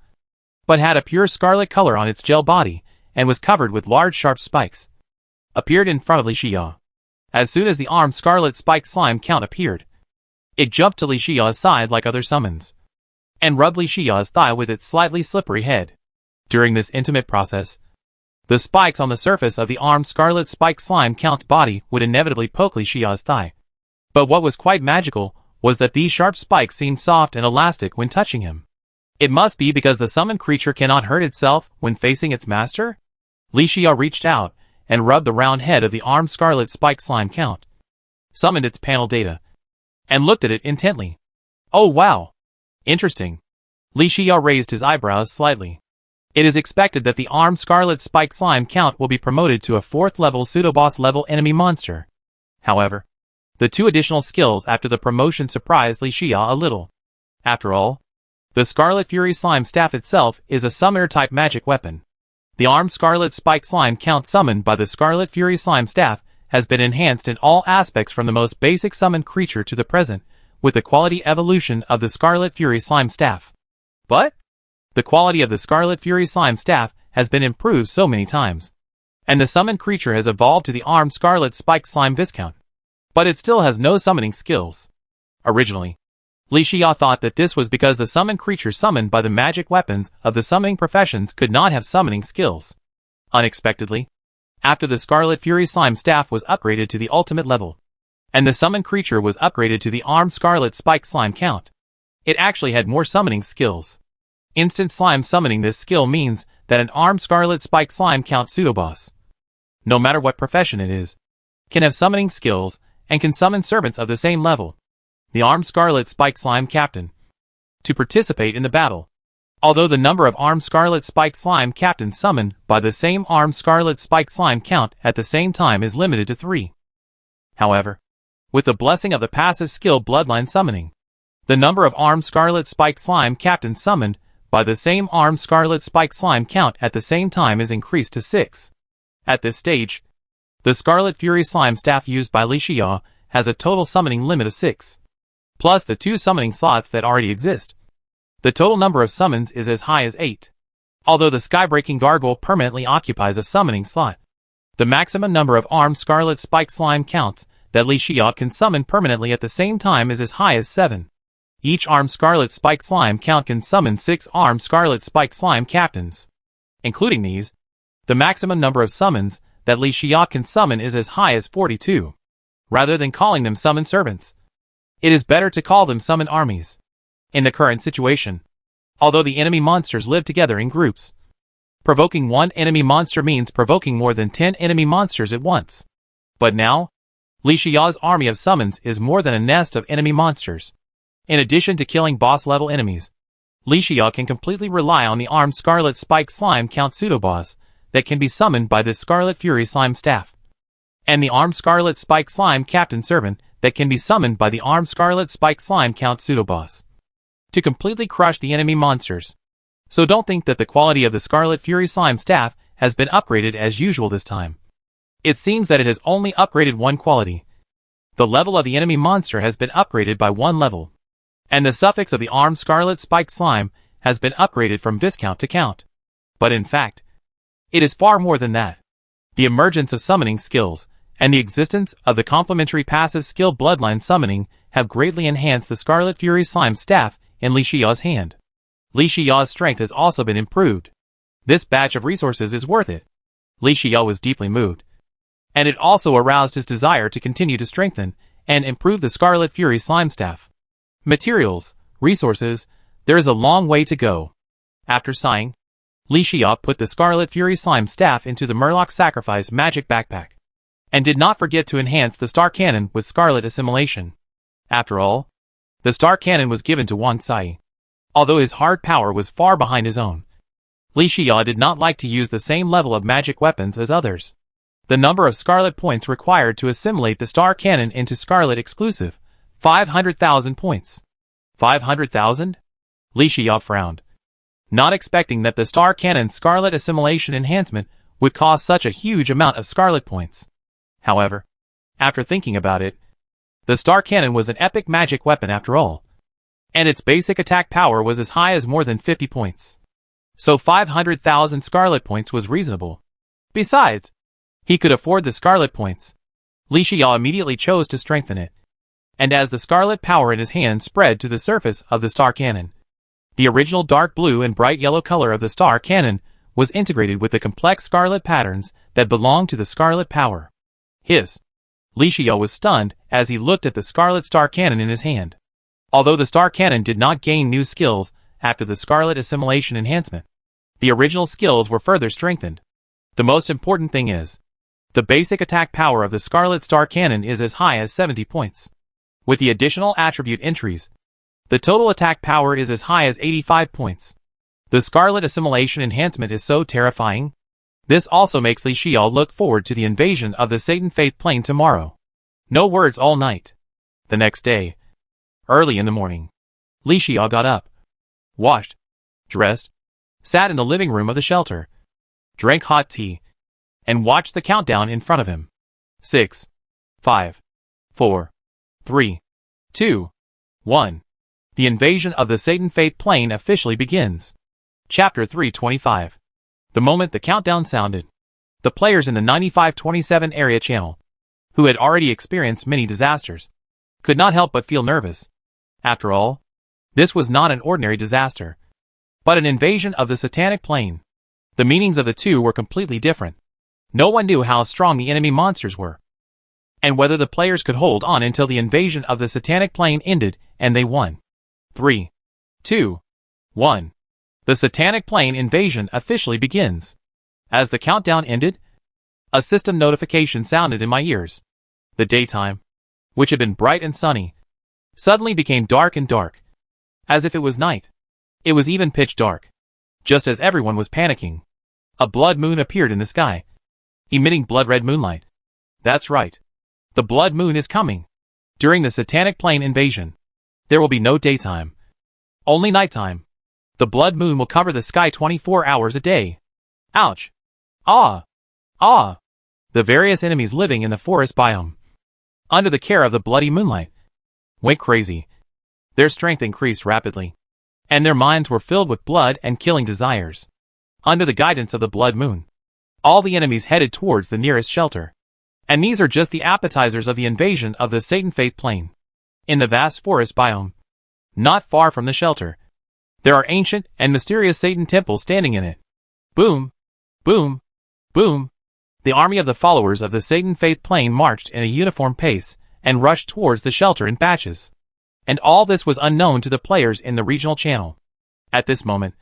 but had a pure scarlet color on its gel body and was covered with large sharp spikes, appeared in front of Li Xia. As soon as the Armed Scarlet Spike Slime Count appeared, it jumped to Li Xia's side like other summons, and rubbed Li Xia's thigh with its slightly slippery head. During this intimate process, the spikes on the surface of the Armed Scarlet Spike Slime Count's body would inevitably poke Li Xia's thigh. But what was quite magical was that these sharp spikes seemed soft and elastic when touching him. It must be because the summoned creature cannot hurt itself when facing its master? Li Xia reached out and rubbed the round head of the Armed Scarlet Spike Slime Count, summoned its panel data, and looked at it intently. Oh wow! Interesting. Li Xia raised his eyebrows slightly. It is expected that the Armed Scarlet Spike Slime Count will be promoted to a 4th level pseudo-boss level enemy monster. However, the 2 additional skills after the promotion surprised Li Xia a little. After all, the Scarlet Fury Slime Staff itself is a summoner-type magic weapon. The Armed Scarlet Spike Slime Count summoned by the Scarlet Fury Slime Staff has been enhanced in all aspects from the most basic summoned creature to the present, with the quality evolution of the Scarlet Fury Slime Staff. But the quality of the Scarlet Fury Slime Staff has been improved so many times, and the summoned creature has evolved to the armed Scarlet Spike Slime Viscount. But it still has no summoning skills. Originally, Li Xia thought that this was because the summoned creature summoned by the magic weapons of the summoning professions could not have summoning skills. Unexpectedly, after the Scarlet Fury Slime Staff was upgraded to the ultimate level, and the summoned creature was upgraded to the armed Scarlet Spike Slime Count, it actually had more summoning skills. Instant slime summoning. This skill means that an armed Scarlet Spike Slime Count pseudoboss, no matter what profession it is, can have summoning skills and can summon servants of the same level, the armed Scarlet Spike Slime Captain, to participate in the battle. Although the number of armed Scarlet Spike Slime Captains summoned by the same armed Scarlet Spike Slime Count at the same time is limited to 3. However, with the blessing of the passive skill Bloodline Summoning, the number of armed Scarlet Spike Slime Captains summoned by the same armed Scarlet Spike Slime Count at the same time is increased to 6. At this stage, the Scarlet Fury Slime Staff used by Li Xia has a total summoning limit of 6, plus the 2 summoning slots that already exist. The total number of summons is as high as 8. Although the Skybreaking Gargoyle permanently occupies a summoning slot, the maximum number of armed Scarlet Spike Slime Counts that Li Xia can summon permanently at the same time is as high as 7. Each armed Scarlet Spike Slime Count can summon 6 armed Scarlet Spike Slime Captains. Including these, the maximum number of summons that Li Xia can summon is as high as 42. Rather than calling them summon servants, it is better to call them summon armies. In the current situation, although the enemy monsters live together in groups, provoking one enemy monster means provoking more than 10 enemy monsters at once. But now, Li Xia's army of summons is more than a nest of enemy monsters. In addition to killing boss-level enemies, Li Xia can completely rely on the armed Scarlet Spike Slime Count pseudoboss that can be summoned by this Scarlet Fury Slime Staff, and the armed Scarlet Spike Slime Captain Servant that can be summoned by the armed Scarlet Spike Slime Count pseudoboss, to completely crush the enemy monsters. So don't think that the quality of the Scarlet Fury Slime Staff has been upgraded as usual this time. It seems that it has only upgraded one quality. The level of the enemy monster has been upgraded by 1 level, and the suffix of the armed Scarlet Spike Slime has been upgraded from Viscount to Count. But in fact, it is far more than that. The emergence of summoning skills and the existence of the complementary passive skill Bloodline Summoning have greatly enhanced the Scarlet Fury Slime Staff in Li Xia's hand. Li Xia's strength has also been improved. This batch of resources is worth it. Li Xia was deeply moved, and it also aroused his desire to continue to strengthen and improve the Scarlet Fury Slime Staff. Materials, resources, there is a long way to go. After sighing, Li Xia put the Scarlet Fury Slime Staff into the Murloc Sacrifice Magic Backpack, and did not forget to enhance the Star Cannon with Scarlet Assimilation. After all, the Star Cannon was given to Wang Sai. Although his hard power was far behind his own, Li Xia did not like to use the same level of magic weapons as others. The number of Scarlet points required to assimilate the Star Cannon into Scarlet exclusive, 500,000 points. 500,000? Li Xia frowned, not expecting that the Star Cannon's Scarlet Assimilation enhancement would cost such a huge amount of Scarlet points. However, after thinking about it, the Star Cannon was an epic magic weapon after all, and its basic attack power was as high as more than 50 points. So 500,000 Scarlet points was reasonable. Besides, he could afford the Scarlet points. Li Xia immediately chose to strengthen it, and as the Scarlet power in his hand spread to the surface of the Star Cannon, the original dark blue and bright yellow color of the Star Cannon was integrated with the complex Scarlet patterns that belonged to the Scarlet power. Li Xia was stunned as he looked at the Scarlet Star Cannon in his hand. Although the Star Cannon did not gain new skills after the Scarlet Assimilation enhancement, the original skills were further strengthened. The most important thing is, the basic attack power of the Scarlet Star Cannon is as high as 70 points. With the additional attribute entries, the total attack power is as high as 85 points. The Scarlet Assimilation enhancement is so terrifying. This also makes Li Xia look forward to the invasion of the Satan Faith Plane tomorrow. No words all night. The next day, early in the morning, Li Xia got up, washed, dressed, sat in the living room of the shelter, drank hot tea, and watched the countdown in front of him. 6, 5, 4, 3, 2, 1. The invasion of the Satan Faith Plane officially begins. Chapter 325. The moment the countdown sounded, the players in the 9527 area channel, who had already experienced many disasters, could not help but feel nervous. After all, this was not an ordinary disaster, but an invasion of the Satanic Plane. The meanings of the two were completely different. No one knew how strong the enemy monsters were, and whether the players could hold on until the invasion of the Satanic Plane ended and they won. 3, 2, 1. The Satanic Plane invasion officially begins. As the countdown ended, a system notification sounded in my ears. The daytime, which had been bright and sunny, suddenly became dark and dark, as if it was night. It was even pitch dark. Just as everyone was panicking, a blood moon appeared in the sky, emitting blood-red moonlight. That's right. The blood moon is coming. During the Satanic Plane invasion, there will be no daytime, only nighttime. The blood moon will cover the sky 24 hours a day. Ouch! Ah! Ah! The various enemies living in the forest biome, under the care of the bloody moonlight, went crazy. Their strength increased rapidly, and their minds were filled with blood and killing desires. Under the guidance of the blood moon, all the enemies headed towards the nearest shelter. And these are just the appetizers of the invasion of the Satan Faith Plane. In the vast forest biome, not far from the shelter, there are ancient and mysterious Satan temples standing in it. Boom! Boom! Boom! The army of the followers of the Satan Faith Plane marched in a uniform pace and rushed towards the shelter in batches. And all this was unknown to the players in the regional channel. At this moment,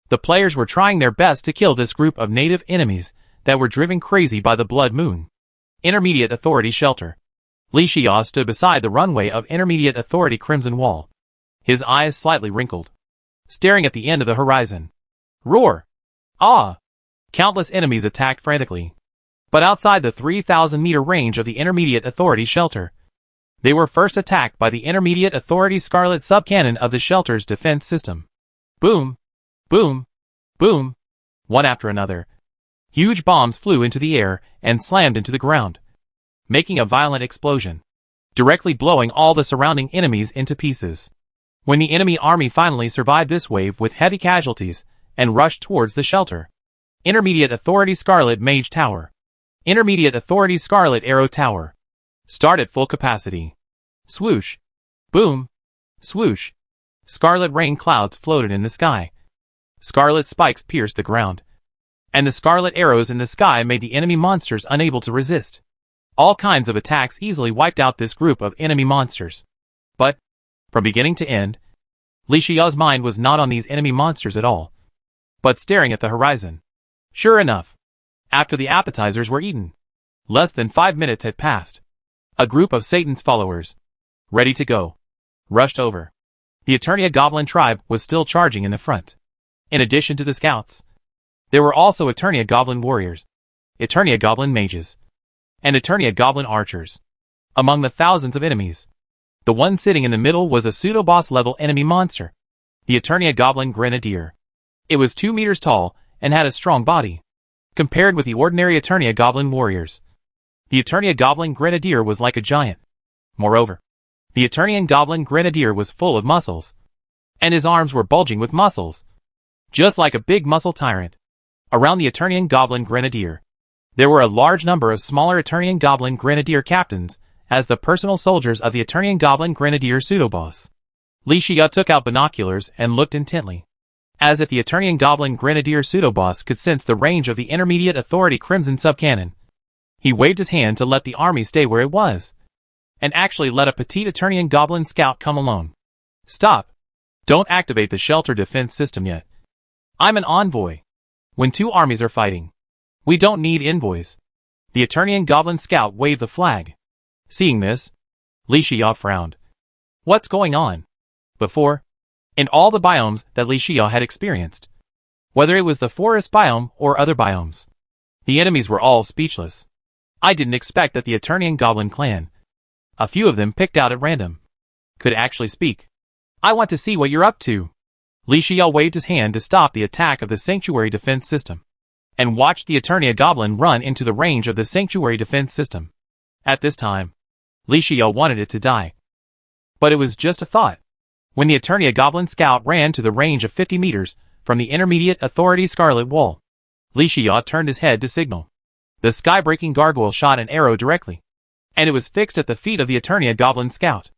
the players were trying their best to kill this group of native enemies that were driven crazy by the blood moon. Intermediate Authority Shelter. Li Xia stood beside the runway of Intermediate Authority Crimson Wall, his eyes slightly wrinkled, staring at the end of the horizon. Roar! Ah! Countless enemies attacked frantically, but outside the 3,000-meter range of the Intermediate Authority Shelter, they were first attacked by the Intermediate Authority Scarlet subcannon of the shelter's defense system. Boom! Boom! Boom! One after another, huge bombs flew into the air and slammed into the ground, making a violent explosion, directly blowing all the surrounding enemies into pieces. When the enemy army finally survived this wave with heavy casualties and rushed towards the shelter, Intermediate Authority Scarlet Mage Tower, Intermediate Authority Scarlet Arrow Tower, start at full capacity. Swoosh! Boom! Swoosh! Scarlet rain clouds floated in the sky. Scarlet spikes pierced the ground, and the scarlet arrows in the sky made the enemy monsters unable to resist. All kinds of attacks easily wiped out this group of enemy monsters. But, from beginning to end, Li Xiao's mind was not on these enemy monsters at all, but staring at the horizon. Sure enough, after the appetizers were eaten, less than 5 minutes had passed. A group of Satan's followers, ready to go, rushed over. The Eternia Goblin tribe was still charging in the front. In addition to the scouts, there were also Eternia Goblin warriors, Eternia Goblin mages, and Eternia Goblin archers. Among the thousands of enemies, the one sitting in the middle was a pseudo-boss level enemy monster, the Eternia Goblin Grenadier. It was 2 meters tall and had a strong body. Compared with the ordinary Eternia Goblin warriors, the Eternia Goblin Grenadier was like a giant. Moreover, the Eternian Goblin Grenadier was full of muscles, and his arms were bulging with muscles, just like a big muscle tyrant. Around the Eternian Goblin Grenadier, there were a large number of smaller Eternian Goblin Grenadier captains as the personal soldiers of the Eternian Goblin Grenadier pseudo-boss. Li Xia took out binoculars and looked intently, as if the Eternian Goblin Grenadier pseudo-boss could sense the range of the Intermediate Authority Crimson subcannon. He waved his hand to let the army stay where it was, and actually let a petite Eternian Goblin scout come alone. Stop! Don't activate the shelter defense system yet. I'm an envoy. When 2 armies are fighting, we don't need envoys. The Eternian Goblin scout waved the flag. Seeing this, Li Xia frowned. What's going on? Before, in all the biomes that Li Xia had experienced, whether it was the forest biome or other biomes, the enemies were all speechless. I didn't expect that the Eternian Goblin clan, a few of them picked out at random, could actually speak. I want to see what you're up to. Li Xia waved his hand to stop the attack of the Sanctuary Defense System, and watched the Eternia Goblin run into the range of the Sanctuary Defense System. At this time, Li Xiao wanted it to die. But it was just a thought. When the Eternia Goblin Scout ran to the range of 50 meters from the Intermediate Authority Scarlet Wall, Li Xiao turned his head to signal. The sky-breaking gargoyle shot an arrow directly, and it was fixed at the feet of the Eternia Goblin Scout.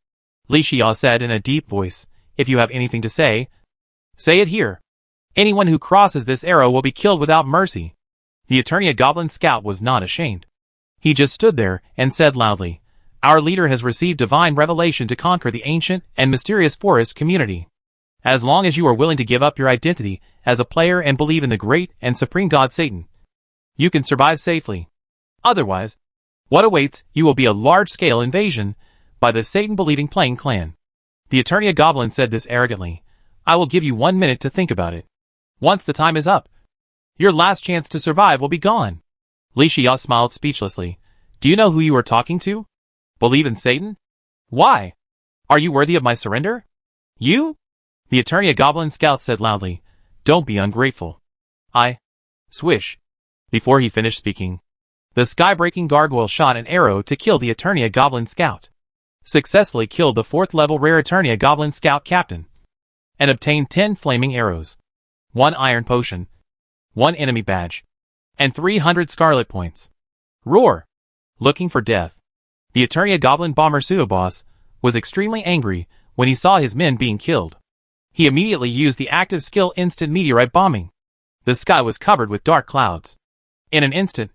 Li Xiao said in a deep voice, "If you have anything to say, say it here. Anyone who crosses this arrow will be killed without mercy." The Eternia Goblin Scout was not ashamed. He just stood there and said loudly, "Our leader has received divine revelation to conquer the ancient and mysterious forest community. As long as you are willing to give up your identity as a player and believe in the great and supreme god Satan, you can survive safely. Otherwise, what awaits you will be a large-scale invasion by the Satan-believing playing clan." The Eternia Goblin said this arrogantly. "I will give you 1 minute to think about it. Once the time is up, your last chance to survive will be gone." Li Xiao smiled speechlessly. "Do you know who you are talking to? Believe in Satan? Why? Are you worthy of my surrender? You?" The Eternia Goblin Scout said loudly, "Don't be ungrateful. Swish." Before he finished speaking, the sky-breaking gargoyle shot an arrow to kill the Eternia Goblin Scout, successfully killed the 4th-level rare Eternia Goblin Scout captain, and obtained 10 flaming arrows, 1 iron potion, 1 enemy badge, and 300 scarlet points. Roar! Looking for death. The Eternia Goblin Bomber Pseudoboss was extremely angry when he saw his men being killed. He immediately used the active skill Instant Meteorite Bombing. The sky was covered with dark clouds. In an instant,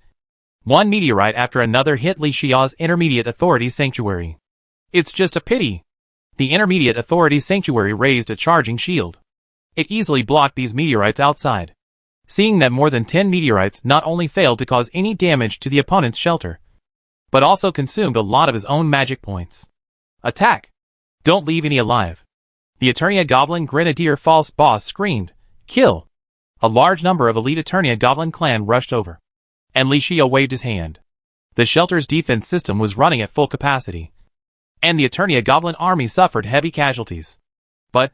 one meteorite after another hit Li Xiao's Intermediate Authority Sanctuary. It's just a pity. The Intermediate Authority Sanctuary raised a charging shield. It easily blocked these meteorites outside. Seeing that more than 10 meteorites not only failed to cause any damage to the opponent's shelter, but also consumed a lot of his own magic points. "Attack! Don't leave any alive." The Eternia Goblin Grenadier False Boss screamed, "Kill!" A large number of elite Eternia Goblin clan rushed over, and Li Xiao waved his hand. The shelter's defense system was running at full capacity, and the Eternia Goblin army suffered heavy casualties. But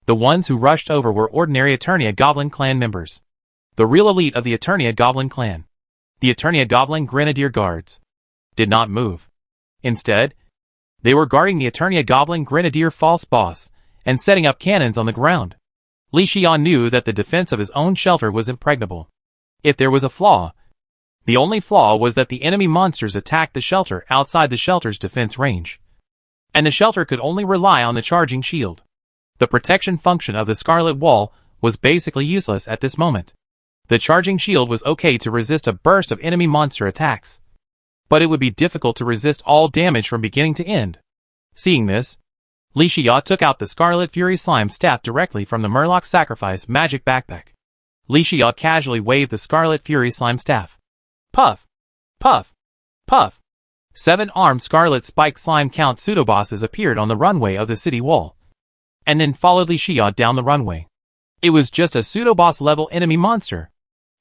the ones who rushed over were ordinary Eternia Goblin clan members, the real elite of the Eternia Goblin clan. The Eternia Goblin Grenadier Guards did not move. Instead, they were guarding the Eternia Goblin Grenadier False Boss and setting up cannons on the ground. Li Xiao knew that the defense of his own shelter was impregnable. If there was a flaw, the only flaw was that the enemy monsters attacked the shelter outside the shelter's defense range, and the shelter could only rely on the charging shield. The protection function of the Scarlet Wall was basically useless at this moment. The charging shield was okay to resist a burst of enemy monster attacks, but it would be difficult to resist all damage from beginning to end. Seeing this, Li Xiao took out the Scarlet Fury Slime Staff directly from the Murloc Sacrifice magic backpack. Li Xiao casually waved the Scarlet Fury Slime Staff. Puff! Puff! Puff! 7 armed Scarlet Spike Slime Count Pseudobosses appeared on the runway of the city wall, and then followed Li Xiao down the runway. It was just a Pseudoboss-level enemy monster.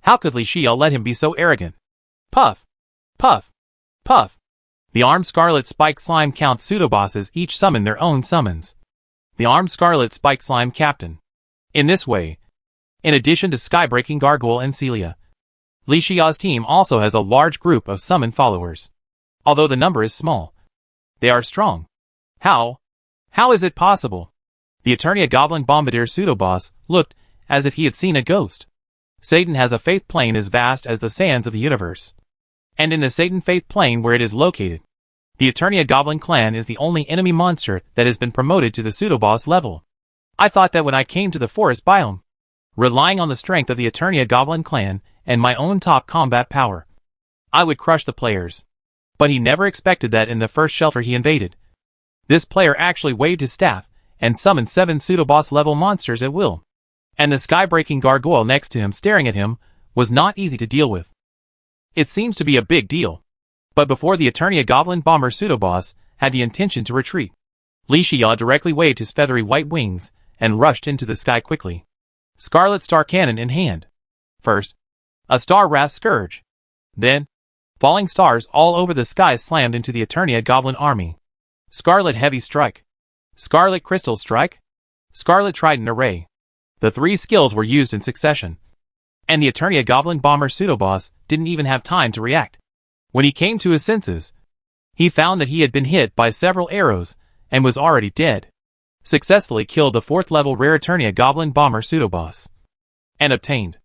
How could Li Xiao let him be so arrogant? Puff! Puff! Puff! The armed Scarlet Spike Slime Count Pseudobosses each summoned their own summons. The armed Scarlet Spike Slime Captain. In this way, in addition to Skybreaking Gargoyle and Celia, Li Xiao's team also has a large group of summoned followers. Although the number is small, they are strong. How? How is it possible? The Eternia Goblin Bombardier Pseudoboss looked as if he had seen a ghost. Satan has a faith plane as vast as the sands of the universe. And in the Satan faith plane where it is located, the Eternia Goblin clan is the only enemy monster that has been promoted to the Pseudoboss level. I thought that when I came to the forest biome, relying on the strength of the Eternia Goblin clan and my own top combat power, I would crush the players. But he never expected that in the first shelter he invaded, this player actually waved his staff and summoned 7 Pseudoboss level monsters at will. And the sky-breaking gargoyle next to him staring at him was not easy to deal with. It seems to be a big deal. But before the Eternia Goblin Bomber Pseudoboss had the intention to retreat, Li Xiao directly waved his feathery white wings and rushed into the sky quickly, Scarlet Star Cannon in hand. First, a Star Wrath Scourge. Then, falling stars all over the sky slammed into the Eternia Goblin army. Scarlet Heavy Strike, Scarlet Crystal Strike, Scarlet Trident Array. The 3 skills were used in succession, and the Eternia Goblin Bomber Pseudoboss didn't even have time to react. When he came to his senses, He found that he had been hit by several arrows and was already dead. Successfully killed the 4th level rare Eternia Goblin Bomber pseudoboss. And obtained.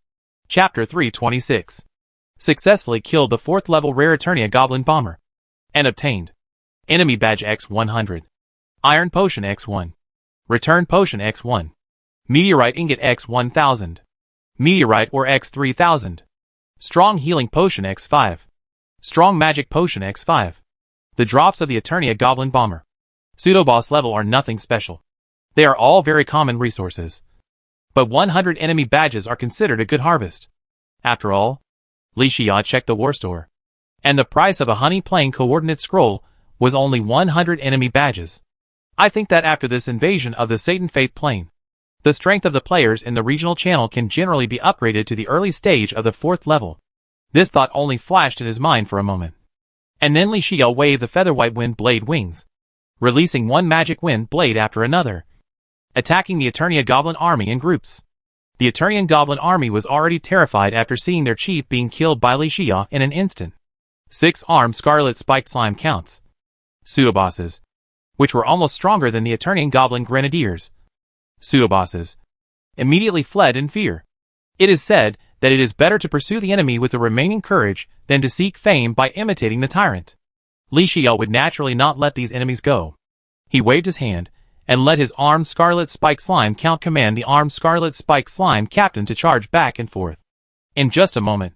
Chapter 326. Successfully killed the 4th level rare Eternia Goblin Bomber. And obtained. Enemy Badge X100. Iron Potion X1. Return Potion X1. Meteorite Ingot X1000. Meteorite Ore X3000. Strong Healing Potion X5. Strong Magic Potion X5. The drops of the Eternia Goblin Bomber pseudoboss level are nothing special. They are all very common resources. But 100 enemy badges are considered a good harvest. After all, Li Xia checked the war store, and the price of a honey plane coordinate scroll was only 100 enemy badges. I think that after this invasion of the Satan Faith plane, the strength of the players in the regional channel can generally be upgraded to the early stage of the 4th level. This thought only flashed in his mind for a moment. And then Li Xia waved the featherwhite wind blade wings, releasing one magic wind blade after another, attacking the Eternia Goblin army in groups. The Eternian Goblin army was already terrified after seeing their chief being killed by Li Xia in an instant. 6-armed Scarlet Spiked Slime counts. Pseudobosses, which were almost stronger than the Eternian Goblin Grenadiers. Pseudobosses immediately fled in fear. It is said that it is better to pursue the enemy with the remaining courage than to seek fame by imitating the tyrant. Li Xia would naturally not let these enemies go. He waved his hand and let his armed Scarlet Spike Slime count command the armed Scarlet Spike Slime captain to charge back and forth. In just a moment,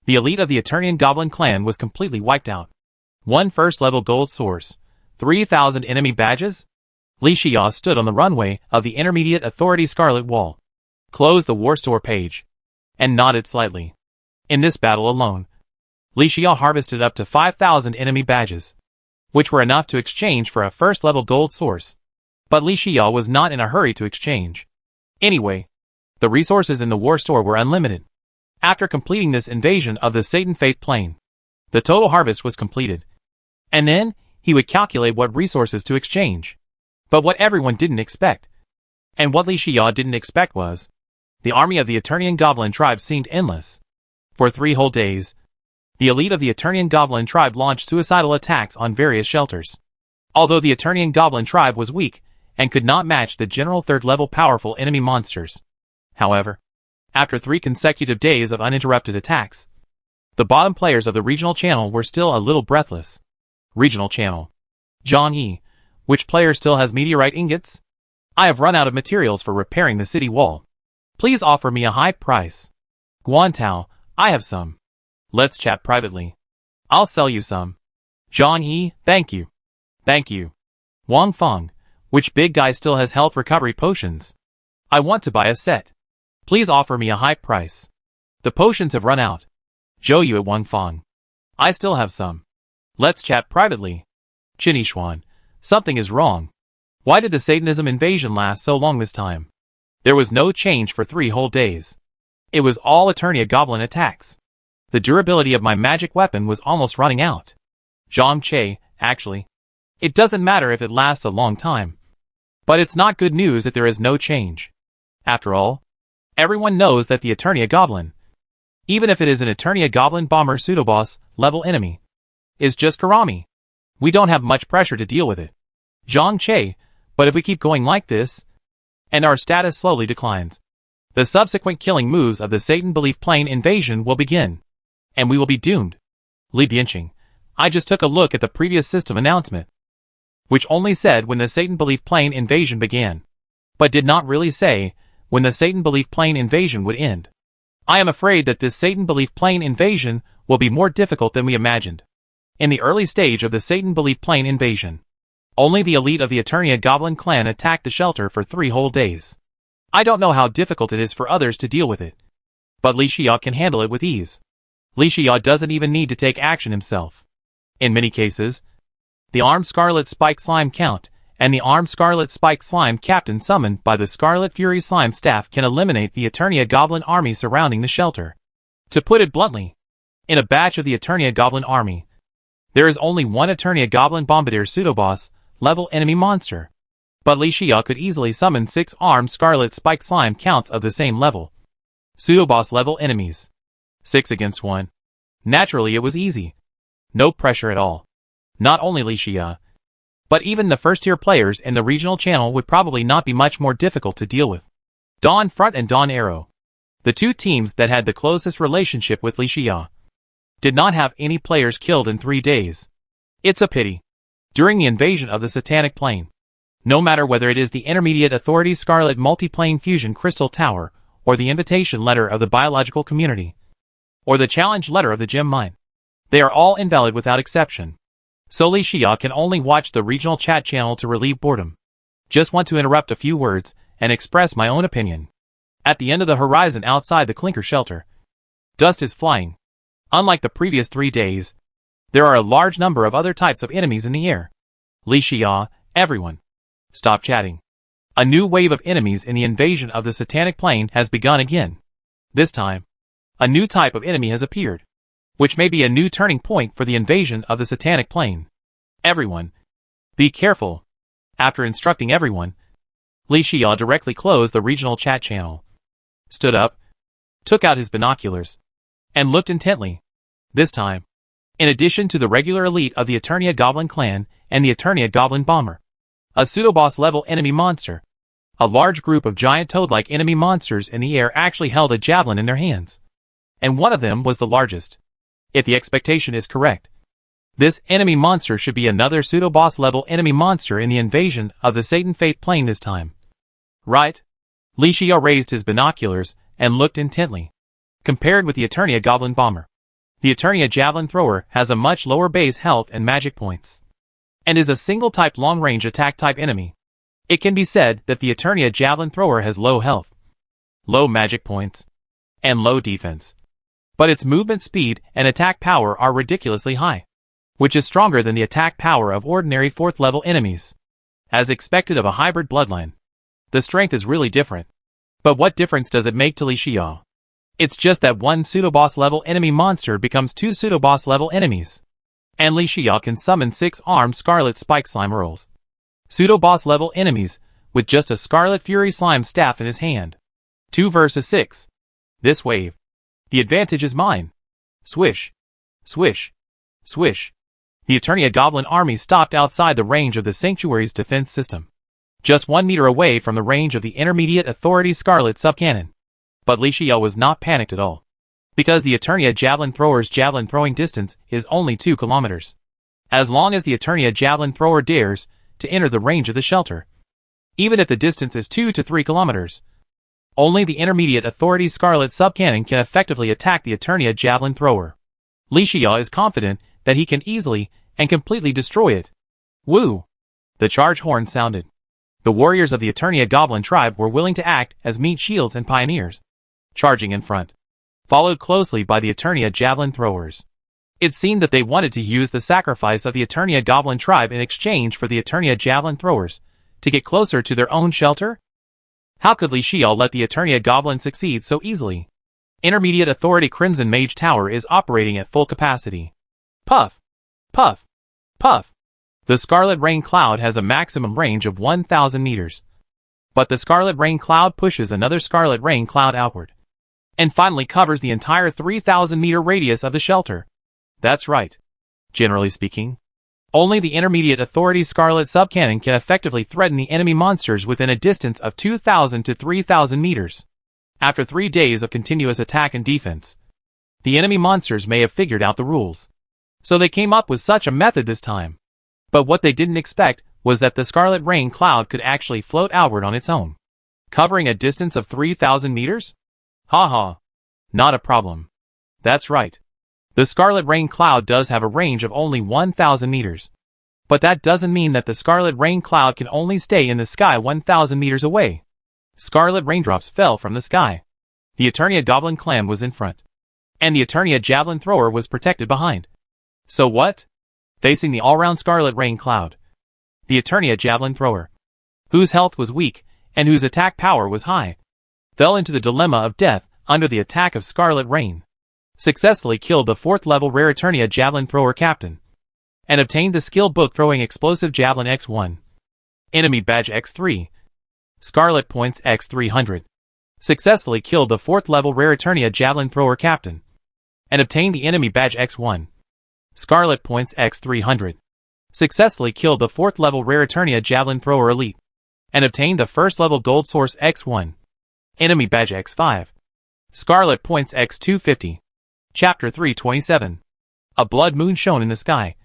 the elite of the Eternian Goblin clan was completely wiped out. 1 first-level gold source, 3,000 enemy badges? Li Xia stood on the runway of the Intermediate Authority Scarlet Wall, closed the war store page, and nodded slightly. In this battle alone, Li Xia harvested up to 5,000 enemy badges, which were enough to exchange for a first-level gold source. But Li Xia was not in a hurry to exchange. Anyway, the resources in the war store were unlimited. After completing this invasion of the Satan Faith plane, the total harvest was completed. And then, he would calculate what resources to exchange. But what everyone didn't expect, and what Li Xia didn't expect was, the army of the Eternian Goblin tribe seemed endless. For 3 whole days, the elite of the Eternian Goblin tribe launched suicidal attacks on various shelters. Although the Eternian Goblin tribe was weak, and could not match the general 3rd-level powerful enemy monsters. However, after 3 consecutive days of uninterrupted attacks, the bottom players of the regional channel were still a little breathless. Regional channel. Zhang Yi. Which player still has meteorite ingots? I have run out of materials for repairing the city wall. Please offer me a high price. Guantao, I have some. Let's chat privately. I'll sell you some. Zhang Yi, thank you. Thank you. Wang Feng, which big guy still has health recovery potions? I want to buy a set. Please offer me a high price. The potions have run out. Zhou Yu at Wang Feng. I still have some. Let's chat privately. Qinishhuan. Something is wrong. Why did the Satanism invasion last so long this time? There was no change for 3 whole days. It was all Eternia Goblin attacks. The durability of my magic weapon was almost running out. Zhang Che, actually. It doesn't matter if it lasts a long time. But it's not good news that there is no change. After all, everyone knows that the Eternia Goblin, even if it is an Eternia Goblin Bomber pseudoboss level enemy, is just Karami. We don't have much pressure to deal with it. Zhang Che, but if we keep going like this, and our status slowly declines, the subsequent killing moves of the Satan Belief Plane invasion will begin, and we will be doomed. Li Bianqing, I just took a look at the previous system announcement, which only said when the Satan Belief Plane invasion began, but did not really say when the Satan Belief Plane invasion would end. I am afraid that this Satan Belief Plane invasion will be more difficult than we imagined. In the early stage of the Satan Belief Plane invasion, only the elite of the Eternia Goblin clan attacked the shelter for 3 whole days. I don't know how difficult it is for others to deal with it, but Li Xia can handle it with ease. Li Xia doesn't even need to take action himself. In many cases, the armed Scarlet Spike Slime Count and the armed Scarlet Spike Slime Captain summoned by the Scarlet Fury Slime staff can eliminate the Eternia Goblin army surrounding the shelter. To put it bluntly, in a batch of the Eternia Goblin army, there is only one Eternia Goblin Bombardier pseudoboss level enemy monster, but Li Xia could easily summon 6 armed Scarlet Spike Slime Counts of the same level. Pseudoboss level enemies. 6 against 1. Naturally it was easy. No pressure at all. Not only Li Xia, but even the first-tier players in the regional channel would probably not be much more difficult to deal with. Dawn Front and Dawn Arrow, the two teams that had the closest relationship with Li Xia, did not have any players killed in 3 days. It's a pity. During the invasion of the Satanic Plane, no matter whether it is the Intermediate Authority's Scarlet Multiplane Fusion Crystal Tower, or the Invitation Letter of the Biological Community, or the Challenge Letter of the Gem Mine, they are all invalid without exception. So Li Xia can only watch the regional chat channel to relieve boredom. Just want to interrupt a few words and express my own opinion. At the end of the horizon outside the Clinker shelter, dust is flying. Unlike the previous 3 days, there are a large number of other types of enemies in the air. Li Xia, everyone, stop chatting. A new wave of enemies in the invasion of the Satanic Plane has begun again. This time, a new type of enemy has appeared, which may be a new turning point for the invasion of the Satanic Plane. Everyone, be careful. After instructing everyone, Li Xia directly closed the regional chat channel, stood up, took out his binoculars, and looked intently. This time, in addition to the regular elite of the Eternia Goblin Clan and the Eternia Goblin Bomber, a pseudo-boss level enemy monster, a large group of giant toad-like enemy monsters in the air actually held a javelin in their hands. And one of them was the largest. If the expectation is correct, this enemy monster should be another pseudo-boss level enemy monster in the invasion of the Satan Fate Plane this time. Right? Li Xia raised his binoculars and looked intently. Compared with the Eternia Goblin Bomber, the Eternia Javelin Thrower has a much lower base health and magic points, and is a single-type long-range attack-type enemy. It can be said that the Eternia Javelin Thrower has low health, low magic points, and low defense. But its movement speed and attack power are ridiculously high, which is stronger than the attack power of ordinary 4th-level enemies. As expected of a hybrid bloodline, the strength is really different. But what difference does it make to Li Xia? It's just that one pseudo-boss level enemy monster becomes 2 pseudo-boss level enemies, and Li Xia can summon 6-armed Scarlet Spike Slime Earls, pseudo-boss level enemies, with just a Scarlet Fury Slime staff in his hand. 2 versus 6. This wave. The advantage is mine. Swish. Swish. Swish. The Eternia Goblin army stopped outside the range of the Sanctuary's defense system, just 1 meter away from the range of the Intermediate Authority's Scarlet Subcannon. But Li Xia was not panicked at all, because the Eternia Javelin Thrower's javelin throwing distance is only 2 kilometers. As long as the Eternia Javelin Thrower dares to enter the range of the shelter, even if the distance is 2 to 3 kilometers, only the Intermediate Authority's Scarlet Subcannon can effectively attack the Eternia Javelin Thrower. Li Xia is confident that he can easily and completely destroy it. Woo! The charge horn sounded. The warriors of the Eternia Goblin tribe were willing to act as meat shields and pioneers, charging in front, followed closely by the Eternia Javelin Throwers. It seemed that they wanted to use the sacrifice of the Eternia Goblin tribe in exchange for the Eternia Javelin Throwers to get closer to their own shelter? How could Li Xia let the Eternia Goblin succeed so easily? Intermediate Authority Crimson Mage Tower is operating at full capacity. Puff! Puff! Puff! The Scarlet Rain Cloud has a maximum range of 1,000 meters. But the Scarlet Rain Cloud pushes another Scarlet Rain Cloud outward, and finally covers the entire 3,000-meter radius of the shelter. That's right. Generally speaking, only the Intermediate Authority's Scarlet Subcannon can effectively threaten the enemy monsters within a distance of 2,000 to 3,000 meters. After 3 days of continuous attack and defense, the enemy monsters may have figured out the rules, so they came up with such a method this time. But what they didn't expect was that the Scarlet Rain Cloud could actually float outward on its own, covering a distance of 3,000 meters? Haha. Not a problem. That's right. The Scarlet Rain Cloud does have a range of only 1,000 meters. But that doesn't mean that the Scarlet Rain Cloud can only stay in the sky 1,000 meters away. Scarlet raindrops fell from the sky. The Eternia Goblin Clan was in front, and the Eternia Javelin Thrower was protected behind. So what? Facing the all-round Scarlet Rain Cloud, the Eternia Javelin Thrower, whose health was weak and whose attack power was high, fell into the dilemma of death under the attack of Scarlet Rain, successfully killed the 4th-level Rare Eternia Javelin Thrower Captain, and obtained the skill book Throwing Explosive Javelin X1. Enemy Badge X3. Scarlet Points X300. Successfully killed the 4th-level Rare Eternia Javelin Thrower Captain, and obtained the Enemy Badge X1. Scarlet Points X300. successfully killed the 4th level Rare Eternia Javelin Thrower Elite, and obtained the 1st level Gold Source X1. Enemy Badge X5. Scarlet Points X250. Chapter 327. A blood moon shone in the sky,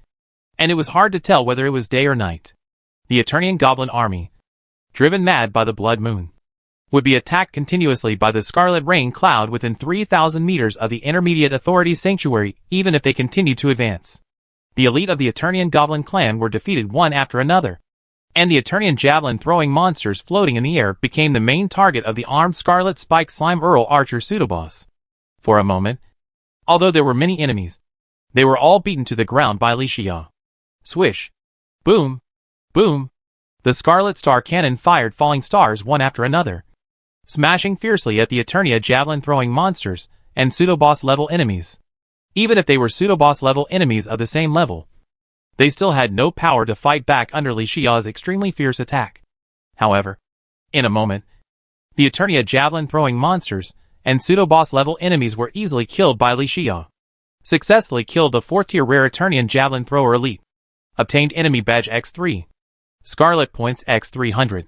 and it was hard to tell whether it was day or night. The Eternian Goblin army, driven mad by the blood moon, would be attacked continuously by the Scarlet Rain Cloud within 3,000 meters of the Intermediate Authority Sanctuary, even if they continued to advance. The elite of the Eternian Goblin clan were defeated one after another, and the Eternian javelin-throwing monsters floating in the air became the main target of the armed Scarlet Spike Slime Earl Archer pseudoboss. For a moment, although there were many enemies, they were all beaten to the ground by Li Xia. Swish! Boom! Boom! The Scarlet Star Cannon fired falling stars one after another, smashing fiercely at the Eternia javelin-throwing monsters and pseudoboss-level enemies. Even if they were pseudoboss-level enemies of the same level, they still had no power to fight back under Li Xia's extremely fierce attack. However, in a moment, the Eternia javelin-throwing monsters and pseudoboss-level enemies were easily killed by Li Xia. Successfully killed the 4th-tier Rare Eternian Javelin Thrower Elite. Obtained Enemy Badge X3. Scarlet Points X300.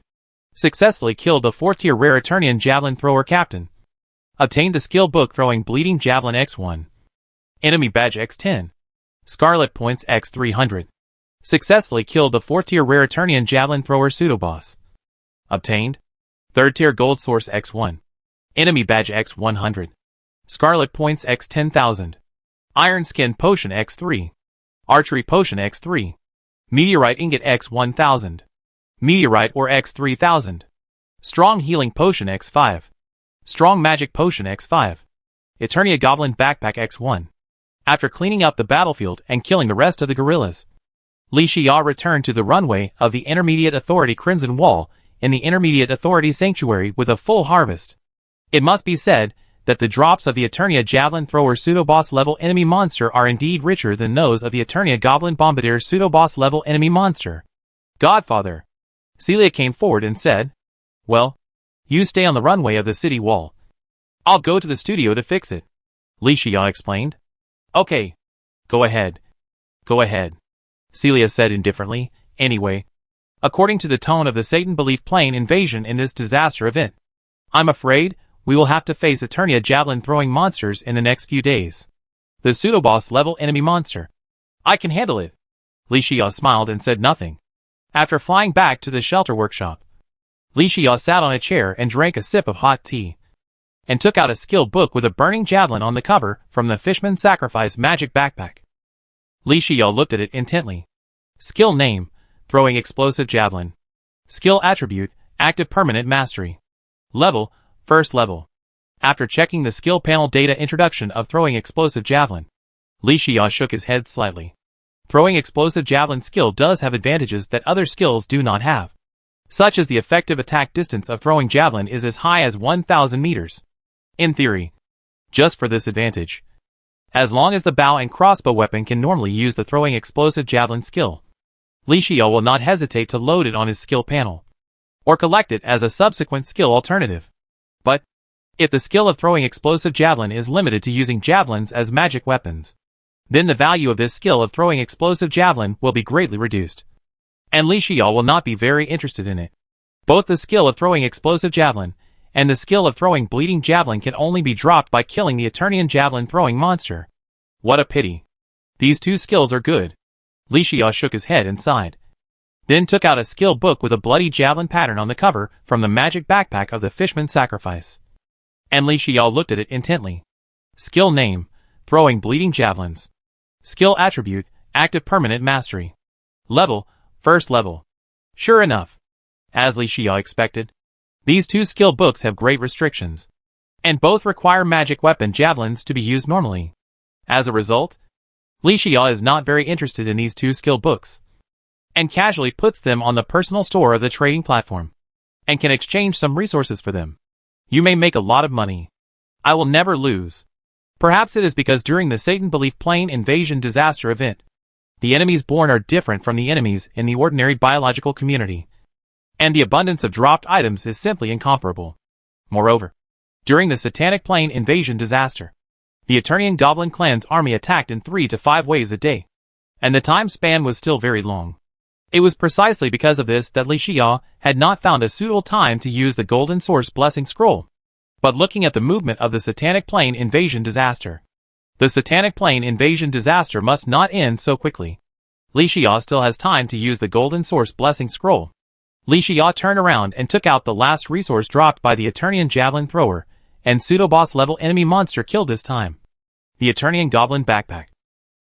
Successfully killed the 4th-tier Rare Eternian Javelin Thrower Captain. Obtained the Skill Book Throwing Bleeding Javelin X1. Enemy Badge X10. Scarlet Points X300. Successfully killed the 4th-tier Rare Eternian Javelin Thrower Pseudoboss. Obtained 3rd-tier Gold Source X1. Enemy Badge X100. Scarlet Points X10,000. Iron Skin Potion X3. Archery Potion X3. Meteorite Ingot X1000. Meteorite Ore X3000. Strong Healing Potion X5. Strong Magic Potion X5. Eternia Goblin Backpack X1. After cleaning up the battlefield and killing the rest of the guerrillas, Li Xia returned to the runway of the Intermediate Authority Crimson Wall in the Intermediate Authority Sanctuary with a full harvest. It must be said that the drops of the Eternia Javelin Thrower Pseudoboss level enemy monster are indeed richer than those of the Eternia Goblin Bombardier Pseudoboss level enemy monster. Godfather. Celia came forward and said, "Well, you stay on the runway of the city wall. I'll go to the studio to fix it," Li Xia explained. "Okay. Go ahead. Go ahead," Celia said indifferently. Anyway, according to the tone of the Satan Belief Plane invasion in this disaster event, I'm afraid we will have to face Eternia javelin-throwing monsters in the next few days. The pseudoboss-level enemy monster. I can handle it. Li Xia smiled and said nothing. After flying back to the shelter workshop, Li Xia sat on a chair and drank a sip of hot tea, and took out a skill book with a burning javelin on the cover from the Fishman Sacrifice Magic Backpack. Li Xia looked at it intently. Skill name, Throwing Explosive Javelin. Skill attribute, Active Permanent Mastery. Level, First level. After checking the skill panel data introduction of Throwing Explosive Javelin, Li Xia shook his head slightly. Throwing Explosive Javelin skill does have advantages that other skills do not have, such as the effective attack distance of throwing javelin is as high as 1,000 meters. In theory, just for this advantage, as long as the bow and crossbow weapon can normally use the Throwing Explosive Javelin skill, Li Xia will not hesitate to load it on his skill panel, or collect it as a subsequent skill alternative. But, if the skill of Throwing Explosive Javelin is limited to using javelins as magic weapons, then the value of this skill of Throwing Explosive Javelin will be greatly reduced, and Li Xia will not be very interested in it. Both the skill of Throwing Explosive Javelin and the skill of Throwing Bleeding Javelin can only be dropped by killing the Eternian javelin-throwing monster. What a pity. These two skills are good. Li Xia shook his head and sighed, then took out a skill book with a bloody javelin pattern on the cover from the magic backpack of the Fishman Sacrifice. And Li Xia looked at it intently. Skill name, Throwing Bleeding Javelins. Skill attribute, Active Permanent Mastery. Level, First level. Sure enough, as Li Xia expected, these two skill books have great restrictions, and both require magic weapon javelins to be used normally. As a result, Li Xia is not very interested in these two skill books, and casually puts them on the personal store of the trading platform, and can exchange some resources for them. You may make a lot of money. I will never lose. Perhaps it is because during the Satan Belief Plane invasion disaster event, the enemies born are different from the enemies in the ordinary biological community, and the abundance of dropped items is simply incomparable. Moreover, during the Satanic Plane invasion disaster, the Eternian Goblin clan's army attacked in 3 to 5 waves a day, and the time span was still very long. It was precisely because of this that Li Xia had not found a suitable time to use the Golden Source Blessing Scroll. But looking at the movement of the Satanic Plane invasion disaster, the Satanic Plane invasion disaster must not end so quickly. Li Xia still has time to use the Golden Source Blessing Scroll. Li Xia turned around and took out the last resource dropped by the Eternian Javelin Thrower, and pseudo-boss level enemy monster killed this time. The Eternian Goblin Backpack.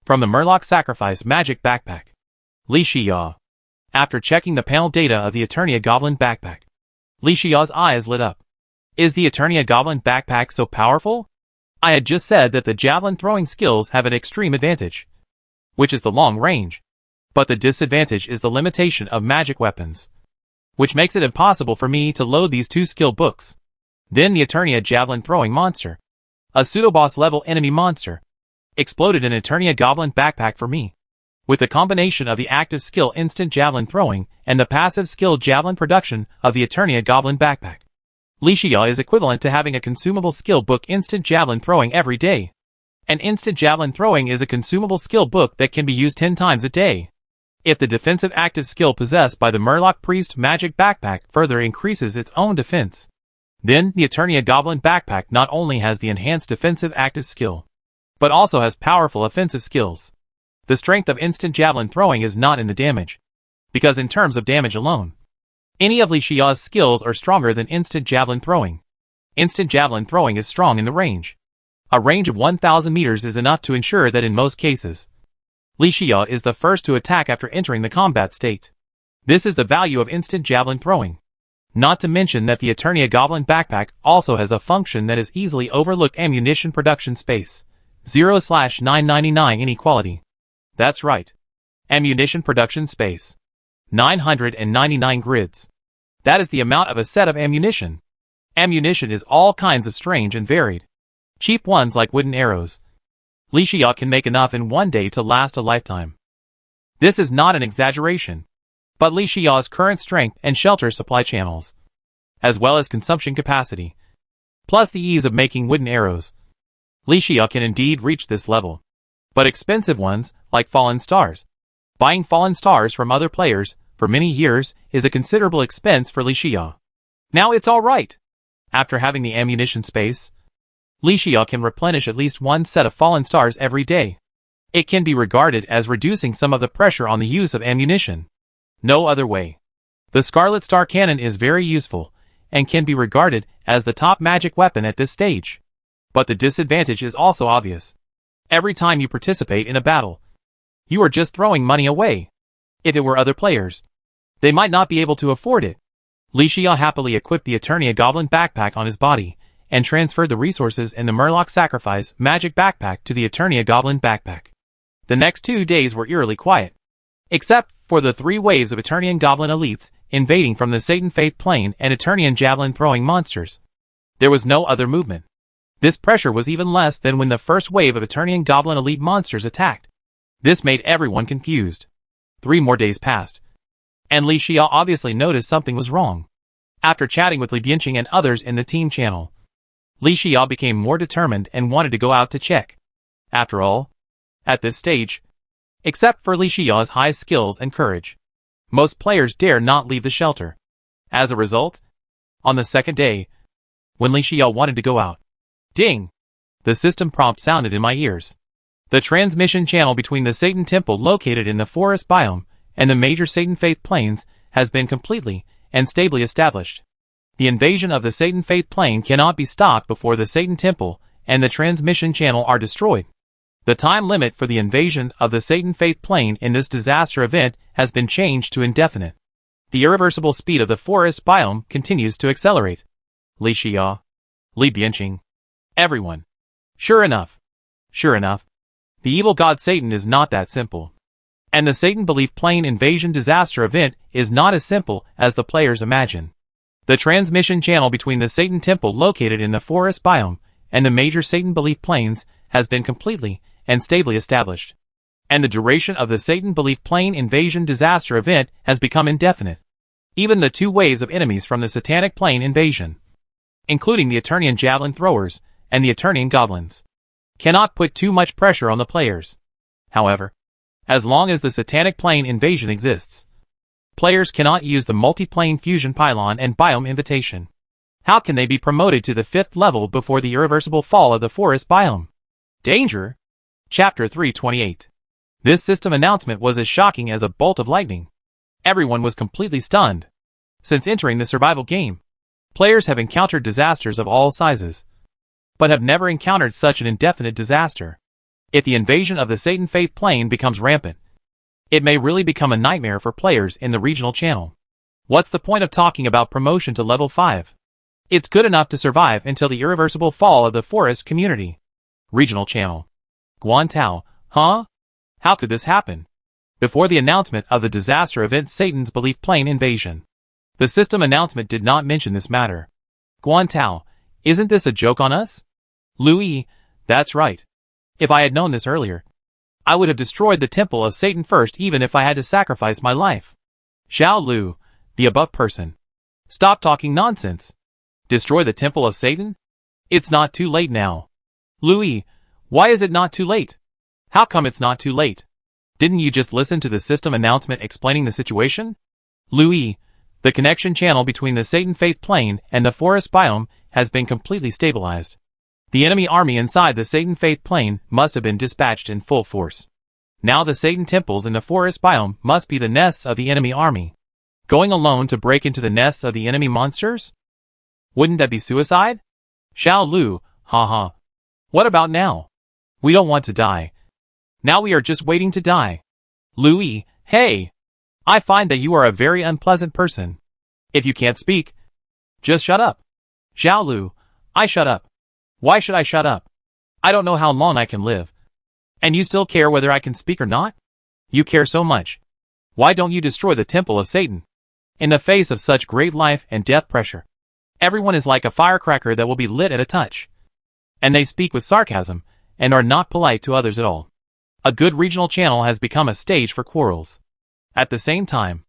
From the Murloc Sacrifice Magic Backpack. Li Xia. After checking the panel data of the Eternia Goblin Backpack, Li Xia's eyes lit up. Is the Eternia Goblin Backpack so powerful? I had just said that the javelin throwing skills have an extreme advantage, which is the long range. But the disadvantage is the limitation of magic weapons, which makes it impossible for me to load these two skill books. Then the Eternia Javelin Throwing Monster, a pseudo-boss level enemy monster, exploded an Eternia Goblin Backpack for me. With the combination of the active skill Instant Javelin Throwing and the passive skill Javelin Production of the Eternia Goblin Backpack, Li Xia is equivalent to having a consumable skill book Instant Javelin Throwing every day. An Instant Javelin Throwing is a consumable skill book that can be used 10 times a day. If the defensive active skill possessed by the Murloc Priest Magic Backpack further increases its own defense, then the Eternia Goblin Backpack not only has the enhanced defensive active skill, but also has powerful offensive skills. The strength of Instant Javelin Throwing is not in the damage, because in terms of damage alone, any of Li Xia's skills are stronger than Instant Javelin Throwing. Instant Javelin Throwing is strong in the range. A range of 1,000 meters is enough to ensure that in most cases, Li Xia is the first to attack after entering the combat state. This is the value of Instant Javelin Throwing. Not to mention that the Eternia Goblin Backpack also has a function that is easily overlooked: ammunition production space. 0/999 inequality. That's right. Ammunition production space. 999 grids. That is the amount of a set of ammunition. Ammunition is all kinds of strange and varied. Cheap ones like wooden arrows. Li Xia can make enough in one day to last a lifetime. This is not an exaggeration. But Li Xia's current strength and shelter supply channels, as well as consumption capacity, plus the ease of making wooden arrows, Li Xia can indeed reach this level. But expensive ones, like fallen stars. Buying fallen stars from other players, for many years, is a considerable expense for Li Xia. Now it's alright. After having the ammunition space, Li Xia can replenish at least one set of fallen stars every day. It can be regarded as reducing some of the pressure on the use of ammunition. No other way. The Scarlet Star Cannon is very useful, and can be regarded as the top magic weapon at this stage. But the disadvantage is also obvious. Every time you participate in a battle, you are just throwing money away. If it were other players, they might not be able to afford it. Li Xia happily equipped the Eternia Goblin Backpack on his body, and transferred the resources in the Murloc Sacrifice Magic Backpack to the Eternia Goblin Backpack. The next 2 days were eerily quiet, except for the 3 waves of Eternian Goblin elites invading from the Satan Faith Plane and Eternian Javelin throwing monsters. There was no other movement. This pressure was even less than when the first wave of Eternian Goblin elite monsters attacked. This made everyone confused. 3 more days passed, and Li Xia obviously noticed something was wrong. After chatting with Li Bianqing and others in the team channel, Li Xia became more determined and wanted to go out to check. After all, at this stage, except for Li Xia's high skills and courage, most players dare not leave the shelter. As a result, on the second day, when Li Xia wanted to go out, ding! The system prompt sounded in my ears. The transmission channel between the Satan Temple located in the forest biome and the major Satan Faith Plains has been completely and stably established. The invasion of the Satan Faith Plane cannot be stopped before the Satan Temple and the transmission channel are destroyed. The time limit for the invasion of the Satan Faith Plane in this disaster event has been changed to indefinite. The irreversible speed of the forest biome continues to accelerate. Li Xia, Li Bianqing, everyone. Sure enough, the evil god Satan is not that simple. And the Satan Belief Plane invasion disaster event is not as simple as the players imagine. The transmission channel between the Satan Temple located in the forest biome and the major Satan Belief Plains has been completely and stably established. And the duration of the Satan Belief Plane invasion disaster event has become indefinite. Even the 2 waves of enemies from the Satanic Plane invasion, including the Eternian Javelin Throwers and the Eternian Goblins, cannot put too much pressure on the players. However, As long as the satanic plane invasion exists, players cannot use the multi-plane fusion pylon and biome invitation. How can they be promoted to the 5th level before the irreversible fall of the forest biome? Danger? Chapter 328. This system announcement was as shocking as a bolt of lightning. Everyone was completely stunned. Since entering the survival game, players have encountered disasters of all sizes, but have never encountered such an indefinite disaster. If the invasion of the Satan Faith plane becomes rampant, it may really become a nightmare for players in the regional channel. What's the point of talking about promotion to level 5? It's good enough to survive until the irreversible fall of the forest community. Regional channel. Guantao, huh? How could this happen? Before the announcement of the disaster event Satan's belief plane invasion, the system announcement did not mention this matter. Guantao, isn't this a joke on us? Louis, that's right. If I had known this earlier, I would have destroyed the temple of Satan first, even if I had to sacrifice my life. Xiao Lu, the above person. Stop talking nonsense. Destroy the temple of Satan? It's not too late now. Louis, why is it not too late? How come it's not too late? Didn't you just listen to the system announcement explaining the situation? Louis, the connection channel between the Satan Faith plane and the forest biome has been completely stabilized. The enemy army inside the Satan Faith plane must have been dispatched in full force. Now the Satan temples in the forest biome must be the nests of the enemy army. Going alone to break into the nests of the enemy monsters? Wouldn't that be suicide? Xiao Lu, haha. What about now? We don't want to die. Now we are just waiting to die. Louis, hey! I find that you are a very unpleasant person. If you can't speak, just shut up. Xiao Lu, I shut up. Why should I shut up? I don't know how long I can live. And you still care whether I can speak or not? You care so much. Why don't you destroy the temple of Satan? In the face of such great life and death pressure, everyone is like a firecracker that will be lit at a touch. And they speak with sarcasm, and are not polite to others at all. A good regional channel has become a stage for quarrels. At the same time,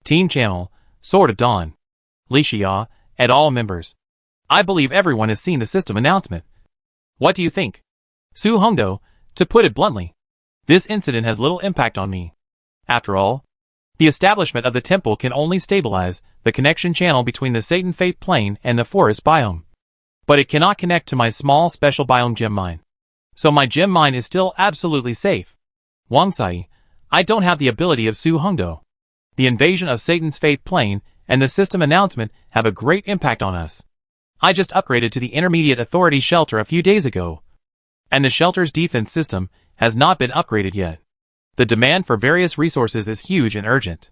Team Channel, Sword of Dawn, Li Xia, and all members. I believe everyone has seen the system announcement. What do you think? Su Hongdo, to put it bluntly, this incident has little impact on me. After all, the establishment of the temple can only stabilize the connection channel between the Satan Faith plane and the forest biome. But it cannot connect to my small special biome gem mine. So my gem mine is still absolutely safe. Wang Sai, I don't have the ability of Su Hongdo. The invasion of Satan's Faith plane and the system announcement have a great impact on us. I just upgraded to the Intermediate Authority shelter a few days ago, and the shelter's defense system has not been upgraded yet. The demand for various resources is huge and urgent.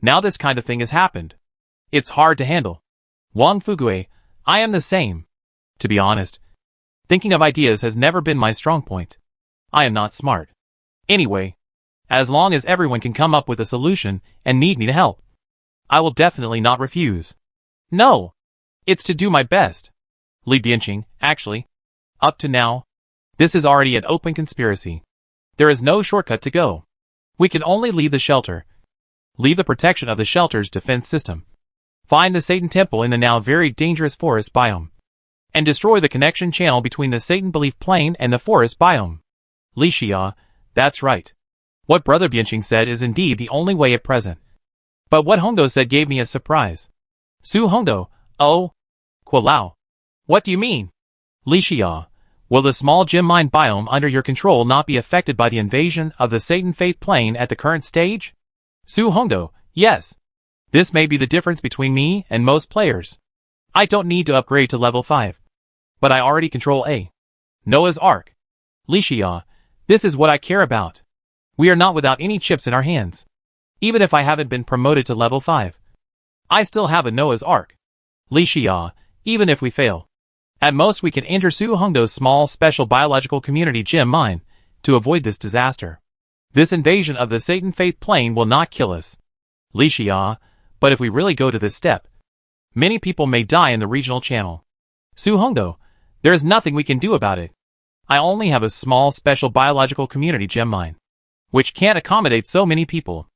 Now this kind of thing has happened. It's hard to handle. Wang Fugue, I am the same. To be honest, thinking of ideas has never been my strong point. I am not smart. Anyway, as long as everyone can come up with a solution and need me to help, I will definitely not refuse. No! It's to do my best. Li Bianqing, actually. Up to now, this is already an open conspiracy. There is no shortcut to go. We can only leave the shelter. Leave the protection of the shelter's defense system. Find the Satan temple in the now very dangerous forest biome. And destroy the connection channel between the Satan belief plane and the forest biome. Li Xia, that's right. What Brother Bianqing said is indeed the only way at present. But what Hongdo said gave me a surprise. Su Hongdo, oh, Kualao. What do you mean? Li Xia, will the small gem mine biome under your control not be affected by the invasion of the Satan Faith plane at the current stage? Su Hongdo, yes. This may be the difference between me and most players. I don't need to upgrade to level 5. But I already control A. Noah's Ark. Li Xia, this is what I care about. We are not without any chips in our hands. Even if I haven't been promoted to level 5. I still have a Noah's Ark. Li Xia, even if we fail. At most we can enter Su Hongdo's small special biological community gem mine to avoid this disaster. This invasion of the Satan Faith plane will not kill us. Li Xia, but if we really go to this step, many people may die in the regional channel. Su Hongdo, there is nothing we can do about it. I only have a small special biological community gem mine, which can't accommodate so many people.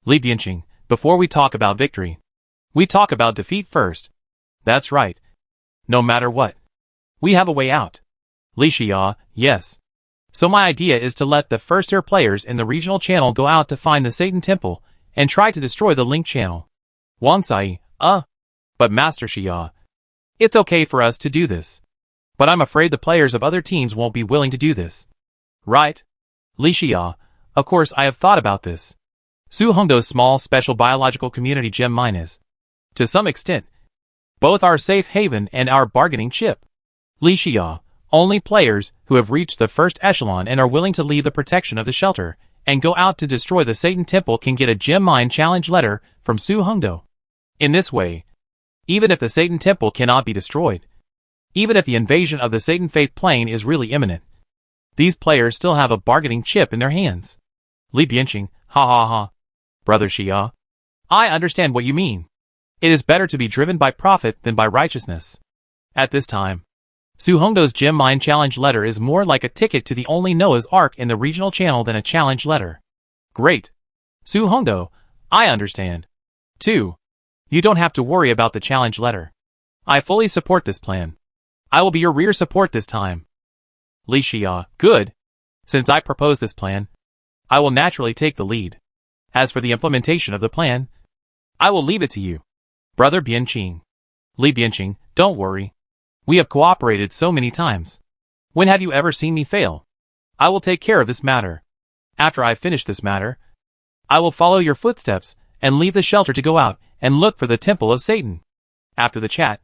Li Bianqing, before we talk about victory, we talk about defeat first. That's right. No matter what, we have a way out. Li Xia, yes. So my idea is to let the first-tier players in the regional channel go out to find the Satan Temple and try to destroy the link channel. Wang Sai, but Master Xia, it's okay for us to do this. But I'm afraid the players of other teams won't be willing to do this. Right? Li Xia, of course I have thought about this. Su Hongdo's small special biological community gem mine is, to some extent, both our safe haven and our bargaining chip. Li Xia, only players who have reached the first echelon and are willing to leave the protection of the shelter and go out to destroy the Satan Temple can get a gem mine challenge letter from Su Hongdo. In this way, even if the Satan Temple cannot be destroyed, even if the invasion of the Satan Faith Plane is really imminent, these players still have a bargaining chip in their hands. Li Bianqing, ha ha ha. Brother Xia, I understand what you mean. It is better to be driven by profit than by righteousness. At this time, Su Hongdo's gem mine challenge letter is more like a ticket to the only Noah's Ark in the regional channel than a challenge letter. Great. Su Hongdo, I understand. 2. You don't have to worry about the challenge letter. I fully support this plan. I will be your rear support this time. Li Xia, good. Since I propose this plan, I will naturally take the lead. As for the implementation of the plan, I will leave it to you. Brother Bianqing. Li Bianqing, don't worry. We have cooperated so many times. When have you ever seen me fail? I will take care of this matter. After I finish this matter, I will follow your footsteps and leave the shelter to go out and look for the Temple of Satan. After the chat,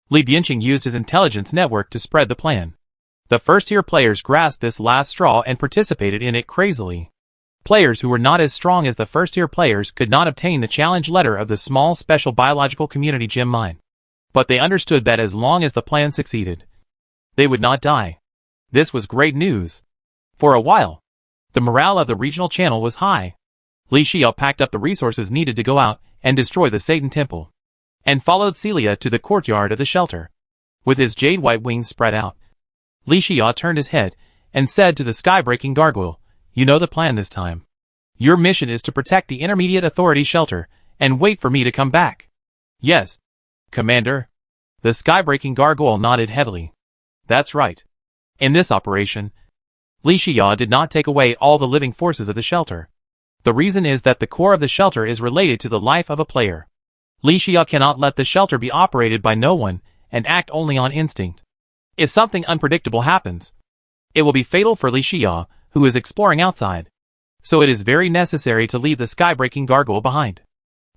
Li Bianqing used his intelligence network to spread the plan. The first-tier players grasped this last straw and participated in it crazily. Players who were not as strong as the first-tier players could not obtain the challenge letter of the small special biological community gem mine. But they understood that as long as the plan succeeded, they would not die. This was great news. For a while, the morale of the regional channel was high. Li Xia packed up the resources needed to go out and destroy the Satan Temple, and followed Celia to the courtyard of the shelter. With his jade white wings spread out, Li Xia turned his head and said to the sky-breaking gargoyle, you know the plan this time. Your mission is to protect the intermediate authority shelter and wait for me to come back. Yes, Commander. The sky-breaking gargoyle nodded heavily. That's right. In this operation, Li Xia did not take away all the living forces of the shelter. The reason is that the core of the shelter is related to the life of a player. Li Xia cannot let the shelter be operated by no one and act only on instinct. If something unpredictable happens, it will be fatal for Li Xia, who is exploring outside. So it is very necessary to leave the sky-breaking gargoyle behind.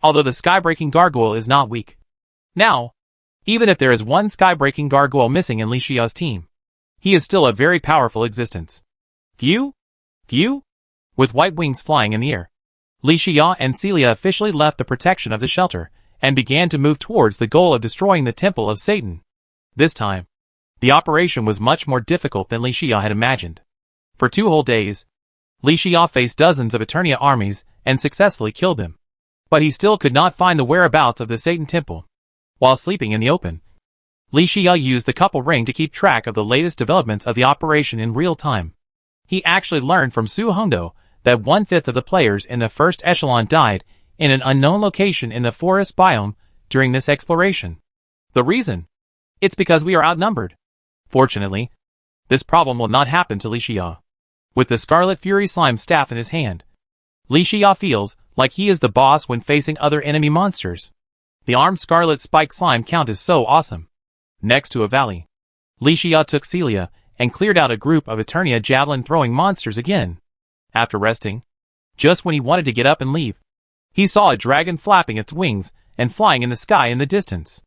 Although the sky-breaking gargoyle is not weak. Now, even if there is one sky-breaking gargoyle missing in Li Xia's team, he is still a very powerful existence. Phew? Phew? With white wings flying in the air, Li Xia and Celia officially left the protection of the shelter and began to move towards the goal of destroying the Temple of Satan. This time, the operation was much more difficult than Li Xia had imagined. For 2 whole days, Li Xia faced dozens of Eternia armies and successfully killed them. But he still could not find the whereabouts of the Satan Temple. While sleeping in the open, Li Xia used the couple ring to keep track of the latest developments of the operation in real time. He actually learned from Su Hongdo that 1/5 of the players in the first echelon died in an unknown location in the forest biome during this exploration. The reason? It's because we are outnumbered. Fortunately, this problem will not happen to Li Xia. With the Scarlet Fury Slime staff in his hand, Li Xia feels like he is the boss when facing other enemy monsters. The armed Scarlet Spike Slime count is so awesome. Next to a valley, Li Xia took Celia and cleared out a group of Eternia javelin-throwing monsters again. After resting, just when he wanted to get up and leave, he saw a dragon flapping its wings and flying in the sky in the distance.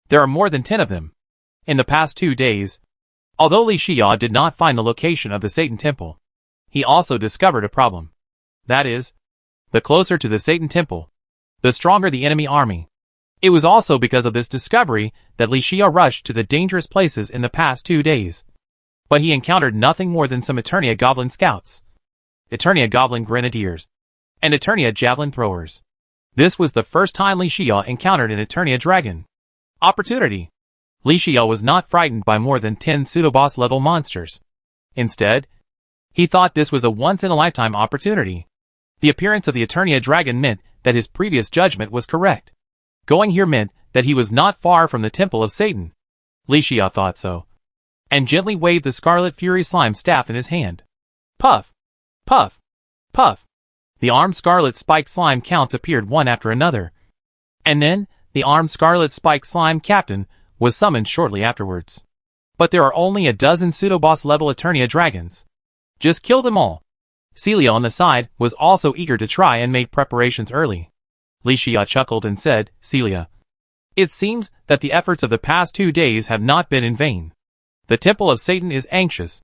There are more than 10 of them. In the past 2 days, although Li Xia did not find the location of the Satan Temple, he also discovered a problem. That is, the closer to the Satan Temple, the stronger the enemy army. It was also because of this discovery that Li Xia rushed to the dangerous places in the past 2 days. But he encountered nothing more than some Eternia Goblin Scouts, Eternia Goblin Grenadiers, and Eternia Javelin Throwers. This was the first time Li Xia encountered an Eternia Dragon. Opportunity. Li Xia was not frightened by more than 10 pseudo-boss level monsters. Instead, he thought this was a once-in-a-lifetime opportunity. The appearance of the Eternia Dragon meant that his previous judgment was correct. Going here meant that he was not far from the Temple of Satan. Li Xia thought so, and gently waved the Scarlet Fury Slime staff in his hand. Puff! Puff! Puff! The armed scarlet spiked slime counts appeared one after another. And then, the armed scarlet spiked slime captain was summoned shortly afterwards. But there are only a dozen pseudo-boss level Eternia dragons. Just kill them all. Celia on the side was also eager to try and made preparations early. Li Xia chuckled and said, Celia, it seems that the efforts of the past 2 days have not been in vain. The Temple of Satan is anxious.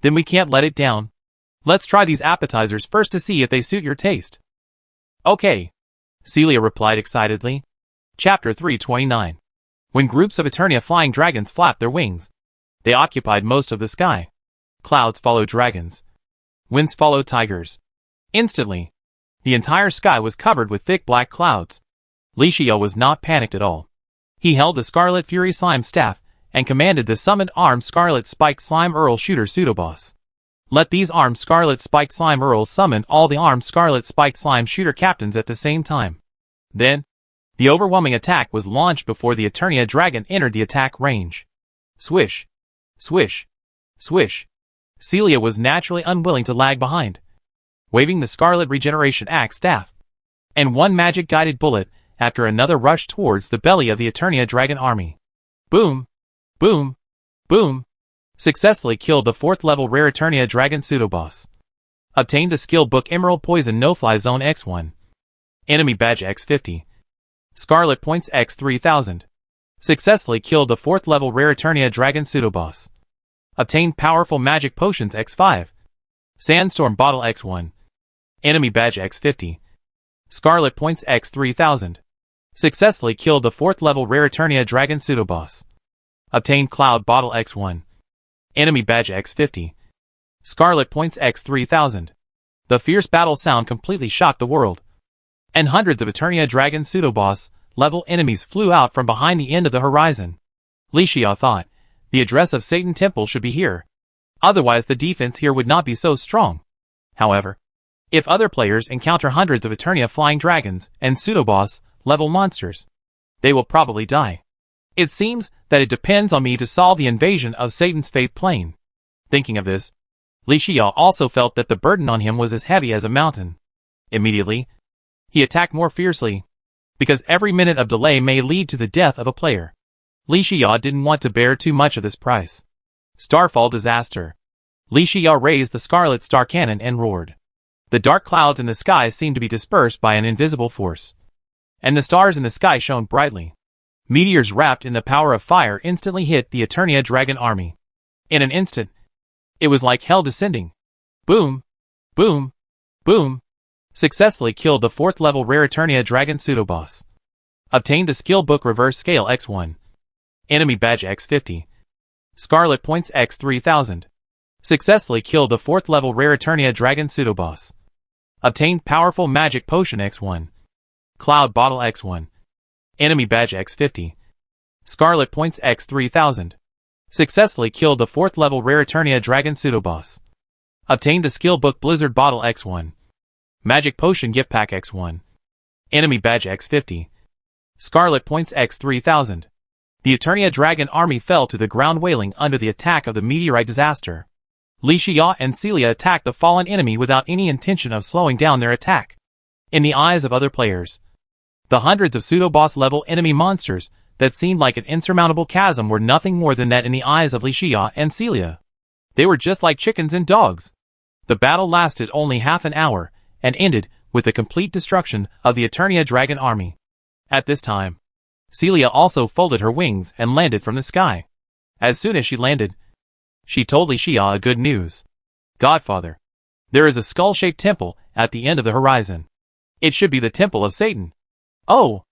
Then we can't let it down. Let's try these appetizers first to see if they suit your taste. Okay, Celia replied excitedly. Chapter 329. When groups of Eternia flying dragons flapped their wings, they occupied most of the sky. Clouds followed dragons. Winds followed tigers. Instantly, the entire sky was covered with thick black clouds. Li Xia was not panicked at all. He held the Scarlet Fury Slime staff and commanded the summoned armed Scarlet Spike Slime Earl Shooter Pseudoboss. Let these armed Scarlet Spike Slime Earls summon all the armed Scarlet Spike Slime Shooter captains at the same time. Then, the overwhelming attack was launched before the Eternia dragon entered the attack range. Swish! Swish! Swish! Celia was naturally unwilling to lag behind. Waving the Scarlet Regeneration Axe staff, and one magic-guided bullet after another rushed towards the belly of the Eternia dragon army. Boom! Boom! Boom! Successfully killed the 4th level rare Eternia dragon pseudoboss. Obtained the skill book Emerald Poison No-Fly Zone X1. Enemy badge X50. Scarlet points X3000. Successfully killed the 4th level rare Eternia dragon pseudoboss. Obtained powerful magic potions X5. Sandstorm bottle X1. Enemy badge X50. Scarlet points X3000. Successfully killed the 4th level rare Eternia dragon pseudoboss. Obtained cloud bottle X1. Enemy badge X50. Scarlet points X3000. The fierce battle sound completely shocked the world. And hundreds of Eternia dragon pseudoboss level enemies flew out from behind the end of the horizon. Li Xia thought, the address of Satan Temple should be here. Otherwise the defense here would not be so strong. However, if other players encounter hundreds of Eternia flying dragons and pseudoboss level monsters, they will probably die. It seems that it depends on me to solve the invasion of Satan's faith plane. Thinking of this, Li Xia also felt that the burden on him was as heavy as a mountain. Immediately, he attacked more fiercely, because every minute of delay may lead to the death of a player. Li Xia didn't want to bear too much of this price. Starfall disaster. Li Xia raised the Scarlet Star Cannon and roared. The dark clouds in the sky seemed to be dispersed by an invisible force, and the stars in the sky shone brightly. Meteors wrapped in the power of fire instantly hit the Eternia dragon army. In an instant, it was like hell descending. Boom! Boom! Boom! Successfully killed the 4th level rare Eternia dragon pseudoboss. Obtained the skill book Reverse Scale X1. Enemy badge X50. Scarlet points X3000. Successfully killed the 4th level rare Eternia dragon pseudoboss. Obtained powerful magic potion X1. Cloud bottle X1. Enemy badge X50. Scarlet points X3000. Successfully killed the 4th level rare Eternia dragon pseudoboss. Obtained the skill book Blizzard bottle X1. Magic potion gift pack X1. Enemy badge X50. Scarlet points X3000. The Eternia dragon army fell to the ground wailing under the attack of the meteorite disaster. Li Xia and Celia attacked the fallen enemy without any intention of slowing down their attack. In the eyes of other players, the hundreds of pseudo-boss level enemy monsters that seemed like an insurmountable chasm were nothing more than that in the eyes of Li Xia and Celia. They were just like chickens and dogs. The battle lasted only half an hour, and ended with the complete destruction of the Eternia dragon army. At this time, Celia also folded her wings and landed from the sky. As soon as she landed, she told Li Xia good news. Godfather, there is a skull-shaped temple at the end of the horizon. It should be the Temple of Satan. Oh!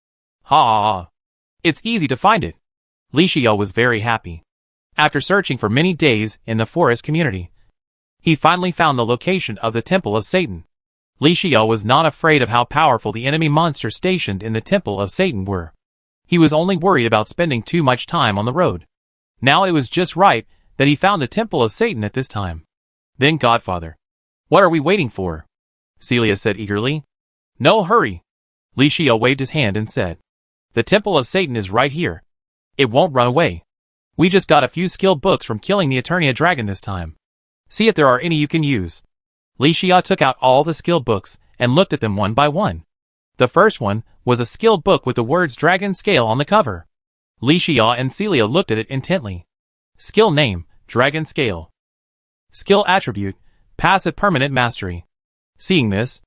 Ha! It's easy to find it. Li Xia was very happy. After searching for many days in the forest community, he finally found the location of the Temple of Satan. Li Xia was not afraid of how powerful the enemy monsters stationed in the Temple of Satan were. He was only worried about spending too much time on the road. Now it was just right that he found the Temple of Satan at this time. Then Godfather, what are we waiting for? Celia said eagerly. No hurry. Li Xia waved his hand and said, the Temple of Satan is right here. It won't run away. We just got a few skill books from killing the Eternia dragon this time. See if there are any you can use. Li Xia took out all the skill books and looked at them one by one. The first one was a skill book with the words Dragon Scale on the cover. Li Xia and Celia looked at it intently. Skill name, Dragon Scale. Skill attribute, Passive Permanent Mastery. Seeing this,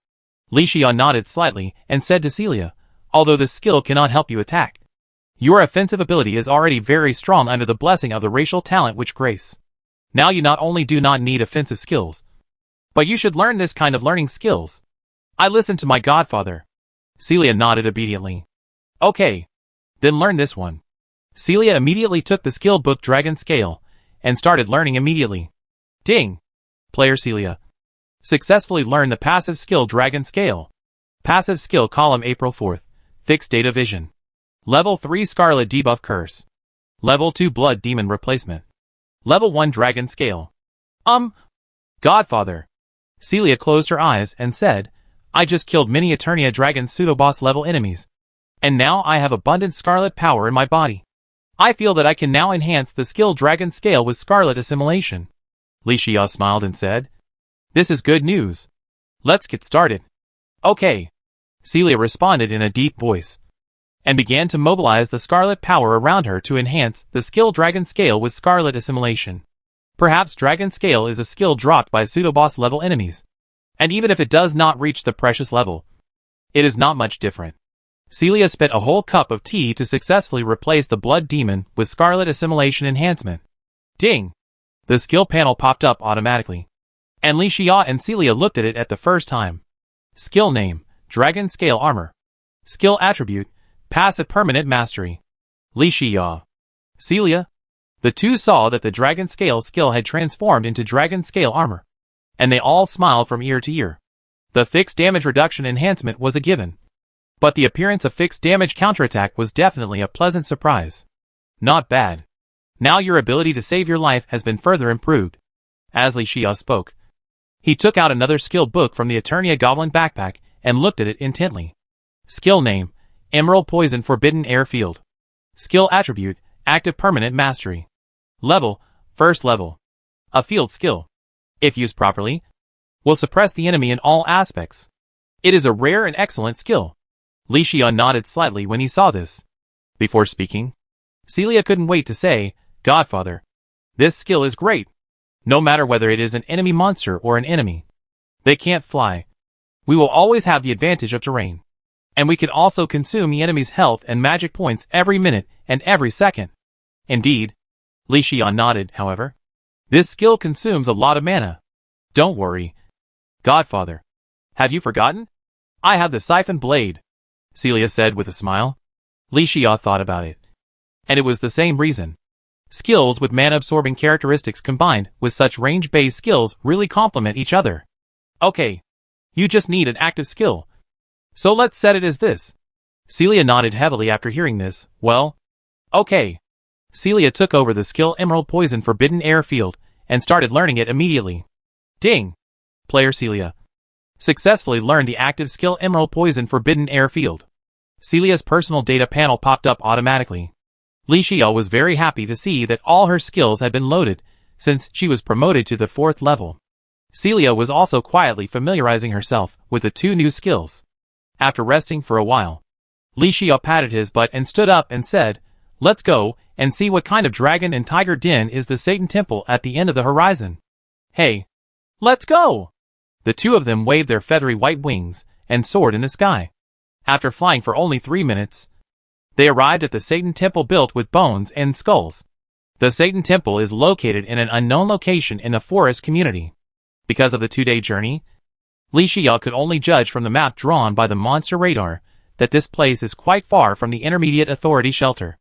Li Xia nodded slightly and said to Celia, although this skill cannot help you attack, your offensive ability is already very strong under the blessing of the racial talent which grace. Now you not only do not need offensive skills, but you should learn this kind of learning skills. I listened to my godfather. Celia nodded obediently. Okay. Then learn this one. Celia immediately took the skill book Dragon Scale and started learning immediately. Ding! Player Celia. Successfully learned the passive skill Dragon Scale. Passive skill column April 4th. Fixed data vision. Level 3 Scarlet Debuff Curse. Level 2 Blood Demon Replacement. Level 1 Dragon Scale. Godfather. Celia closed her eyes and said, I just killed many Eternia Dragon pseudo-boss level enemies. And now I have abundant scarlet power in my body. I feel that I can now enhance the skill Dragon Scale with Scarlet Assimilation. Li Xia smiled and said, This is good news. Let's get started. Okay. Celia responded in a deep voice, and began to mobilize the scarlet power around her to enhance the skill Dragon Scale with Scarlet Assimilation. Perhaps Dragon Scale is a skill dropped by pseudo-boss level enemies, and even if it does not reach the precious level, it is not much different. Celia spent a whole cup of tea to successfully replace the Blood Demon with Scarlet Assimilation Enhancement. Ding! The skill panel popped up automatically, and Li Xia and Celia looked at it at the first time. Skill name, Dragon Scale Armor. Skill attribute, Passive Permanent Mastery. Li Xia. Celia. The two saw that the Dragon Scale skill had transformed into Dragon Scale Armor, and they all smiled from ear to ear. The fixed damage reduction enhancement was a given, but the appearance of fixed damage counterattack was definitely a pleasant surprise. Not bad. Now your ability to save your life has been further improved. As Li Xia spoke, he took out another skill book from the Eternia Goblin backpack and looked at it intently. Skill name, Emerald Poison Forbidden Air Field. Skill attribute, Active Permanent Mastery. Level, First Level. A field skill, if used properly, will suppress the enemy in all aspects. It is a rare and excellent skill. Li Xia nodded slightly when he saw this. Before speaking, Celia couldn't wait to say, Godfather, this skill is great. No matter whether it is an enemy monster or an enemy, they can't fly. We will always have the advantage of terrain. And we can also consume the enemy's health and magic points every minute and every second. Indeed. Li Xia nodded, however. This skill consumes a lot of mana. Don't worry. Godfather. Have you forgotten? I have the Siphon Blade, Celia said with a smile. Li Xia thought about it. And it was the same reason. Skills with mana-absorbing characteristics combined with such range-based skills really complement each other. Okay. You just need an active skill. So let's set it as this. Celia nodded heavily after hearing this. Well, okay. Celia took over the skill Emerald Poison Forbidden Air Field and started learning it immediately. Ding! Player Celia. Successfully learned the active skill Emerald Poison Forbidden Air Field. Celia's personal data panel popped up automatically. Li Xia was very happy to see that all her skills had been loaded since she was promoted to the 4th level. Celia was also quietly familiarizing herself with the two new skills. After resting for a while, Li Xia patted his butt and stood up and said, Let's go and see what kind of dragon and tiger den is the Satan Temple at the end of the horizon. Hey, let's go! The two of them waved their feathery white wings and soared in the sky. After flying for only 3 minutes, they arrived at the Satan Temple built with bones and skulls. The Satan Temple is located in an unknown location in the forest community. Because of the 2-day journey, Li Xia could only judge from the map drawn by the monster radar that this place is quite far from the Intermediate Authority shelter.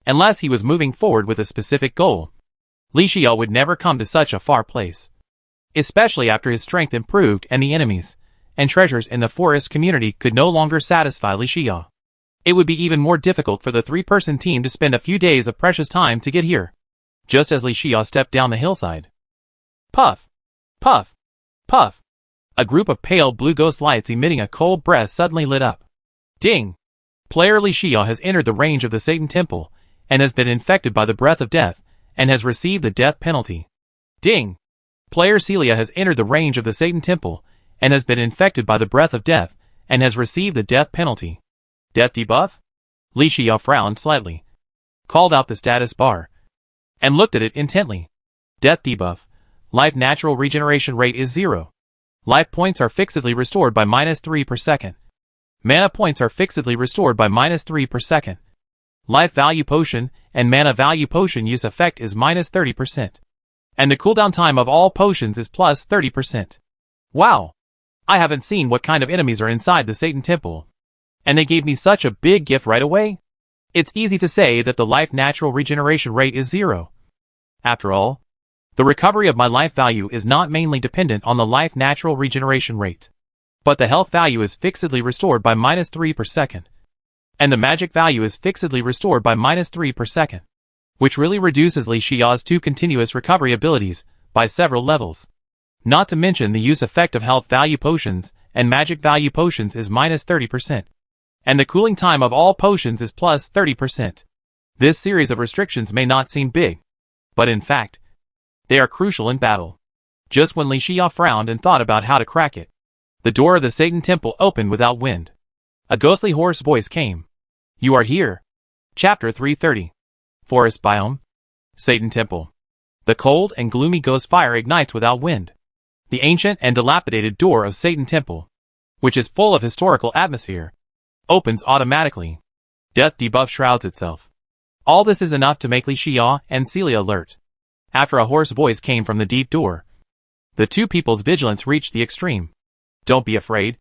Unless he was moving forward with a specific goal, Li Xia would never come to such a far place. Especially after his strength improved and the enemies and treasures in the forest community could no longer satisfy Li Xia. It would be even more difficult for the 3-person team to spend a few days of precious time to get here. Just as Li Xia stepped down the hillside. Puff! Puff! Puff! A group of pale blue ghost lights emitting a cold breath suddenly lit up. Ding! Player Li Xia has entered the range of the Satan Temple and has been infected by the breath of death and has received the death penalty. Ding! Player Celia has entered the range of the Satan Temple, and has been infected by the breath of death, and has received the death penalty. Death debuff? Li Xia frowned slightly, called out the status bar, and looked at it intently. Death debuff. Life natural regeneration rate is 0. Life points are fixedly restored by -3 per second. Mana points are fixedly restored by -3 per second. Life value potion and mana value potion use effect is -30%. And the cooldown time of all potions is +30%. Wow! I haven't seen what kind of enemies are inside the Satan Temple. And they gave me such a big gift right away? It's easy to say that the life natural regeneration rate is 0. After all, the recovery of my life value is not mainly dependent on the life natural regeneration rate, but the health value is fixedly restored by -3 per second, and the magic value is fixedly restored by -3 per second, which really reduces Li Xia's 2 continuous recovery abilities by several levels. Not to mention the use effect of health value potions and magic value potions is -30%, and the cooling time of all potions is +30%. This series of restrictions may not seem big, but in fact, they are crucial in battle. Just when Li Xia frowned and thought about how to crack it, the door of the Satan Temple opened without wind. A ghostly hoarse voice came. You are here. Chapter 330. Forest Biome. Satan Temple. The cold and gloomy ghost fire ignites without wind. The ancient and dilapidated door of Satan Temple, which is full of historical atmosphere, opens automatically. Death debuff shrouds itself. All this is enough to make Li Xia and Celia alert. After a hoarse voice came from the deep door, the two people's vigilance reached the extreme. Don't be afraid.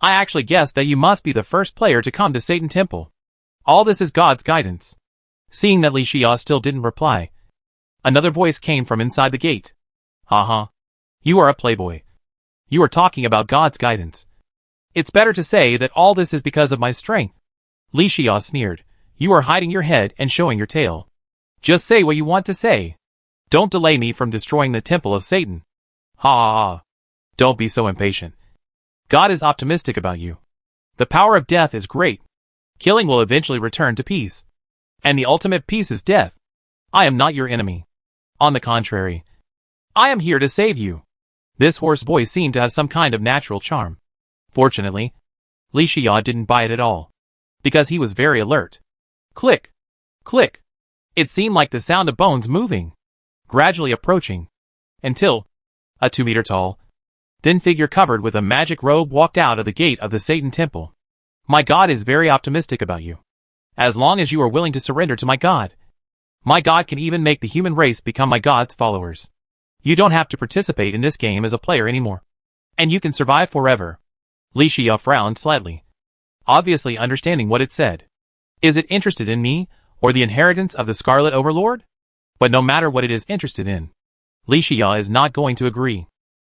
I actually guessed that you must be the first player to come to Satan Temple. All this is God's guidance. Seeing that Li Xia still didn't reply, another voice came from inside the gate. You are a playboy. You are talking about God's guidance. It's better to say that all this is because of my strength. Li Xia sneered. You are hiding your head and showing your tail. Just say what you want to say. Don't delay me from destroying the temple of Satan. Ha. Don't be so impatient. God is optimistic about you. The power of death is great. Killing will eventually return to peace. And the ultimate peace is death. I am not your enemy. On the contrary, I am here to save you. This hoarse voice seemed to have some kind of natural charm. Fortunately, Li Xia didn't buy it at all, because he was very alert. Click. Click. It seemed like the sound of bones moving, gradually approaching, until a 2-meter-tall, thin figure covered with a magic robe walked out of the gate of the Satan Temple. My God is very optimistic about you. As long as you are willing to surrender to my God can even make the human race become my God's followers. You don't have to participate in this game as a player anymore, and you can survive forever. Li Xia frowned slightly, obviously understanding what it said. Is it interested in me, or the inheritance of the Scarlet Overlord? But no matter what it is interested in, Li Xia is not going to agree.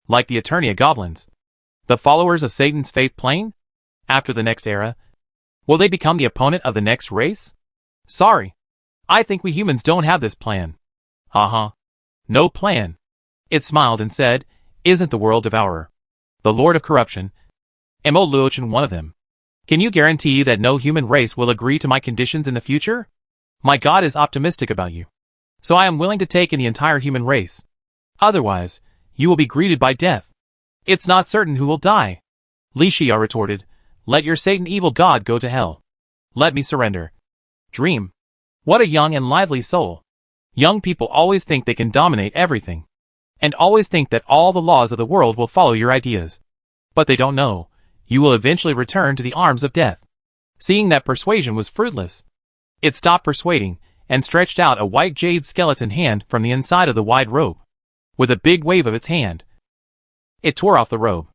Like the Eternia goblins, the followers of Satan's faith plane? After the next era, will they become the opponent of the next race? Sorry. I think we humans don't have this plan. No plan. It smiled and said, Isn't the world devourer, the Lord of corruption, Mo Luochen one of them? Can you guarantee that no human race will agree to my conditions in the future? My God is optimistic about you, so I am willing to take in the entire human race. Otherwise, you will be greeted by death. It's not certain who will die. Li Xia retorted, Let your Satan evil God go to hell. Let me surrender. Dream. What a young and lively soul. Young people always think they can dominate everything, and always think that all the laws of the world will follow your ideas. But they don't know, you will eventually return to the arms of death. Seeing that persuasion was fruitless, it stopped persuading, and stretched out a white jade skeleton hand from the inside of the wide robe. With a big wave of its hand, it tore off the robe.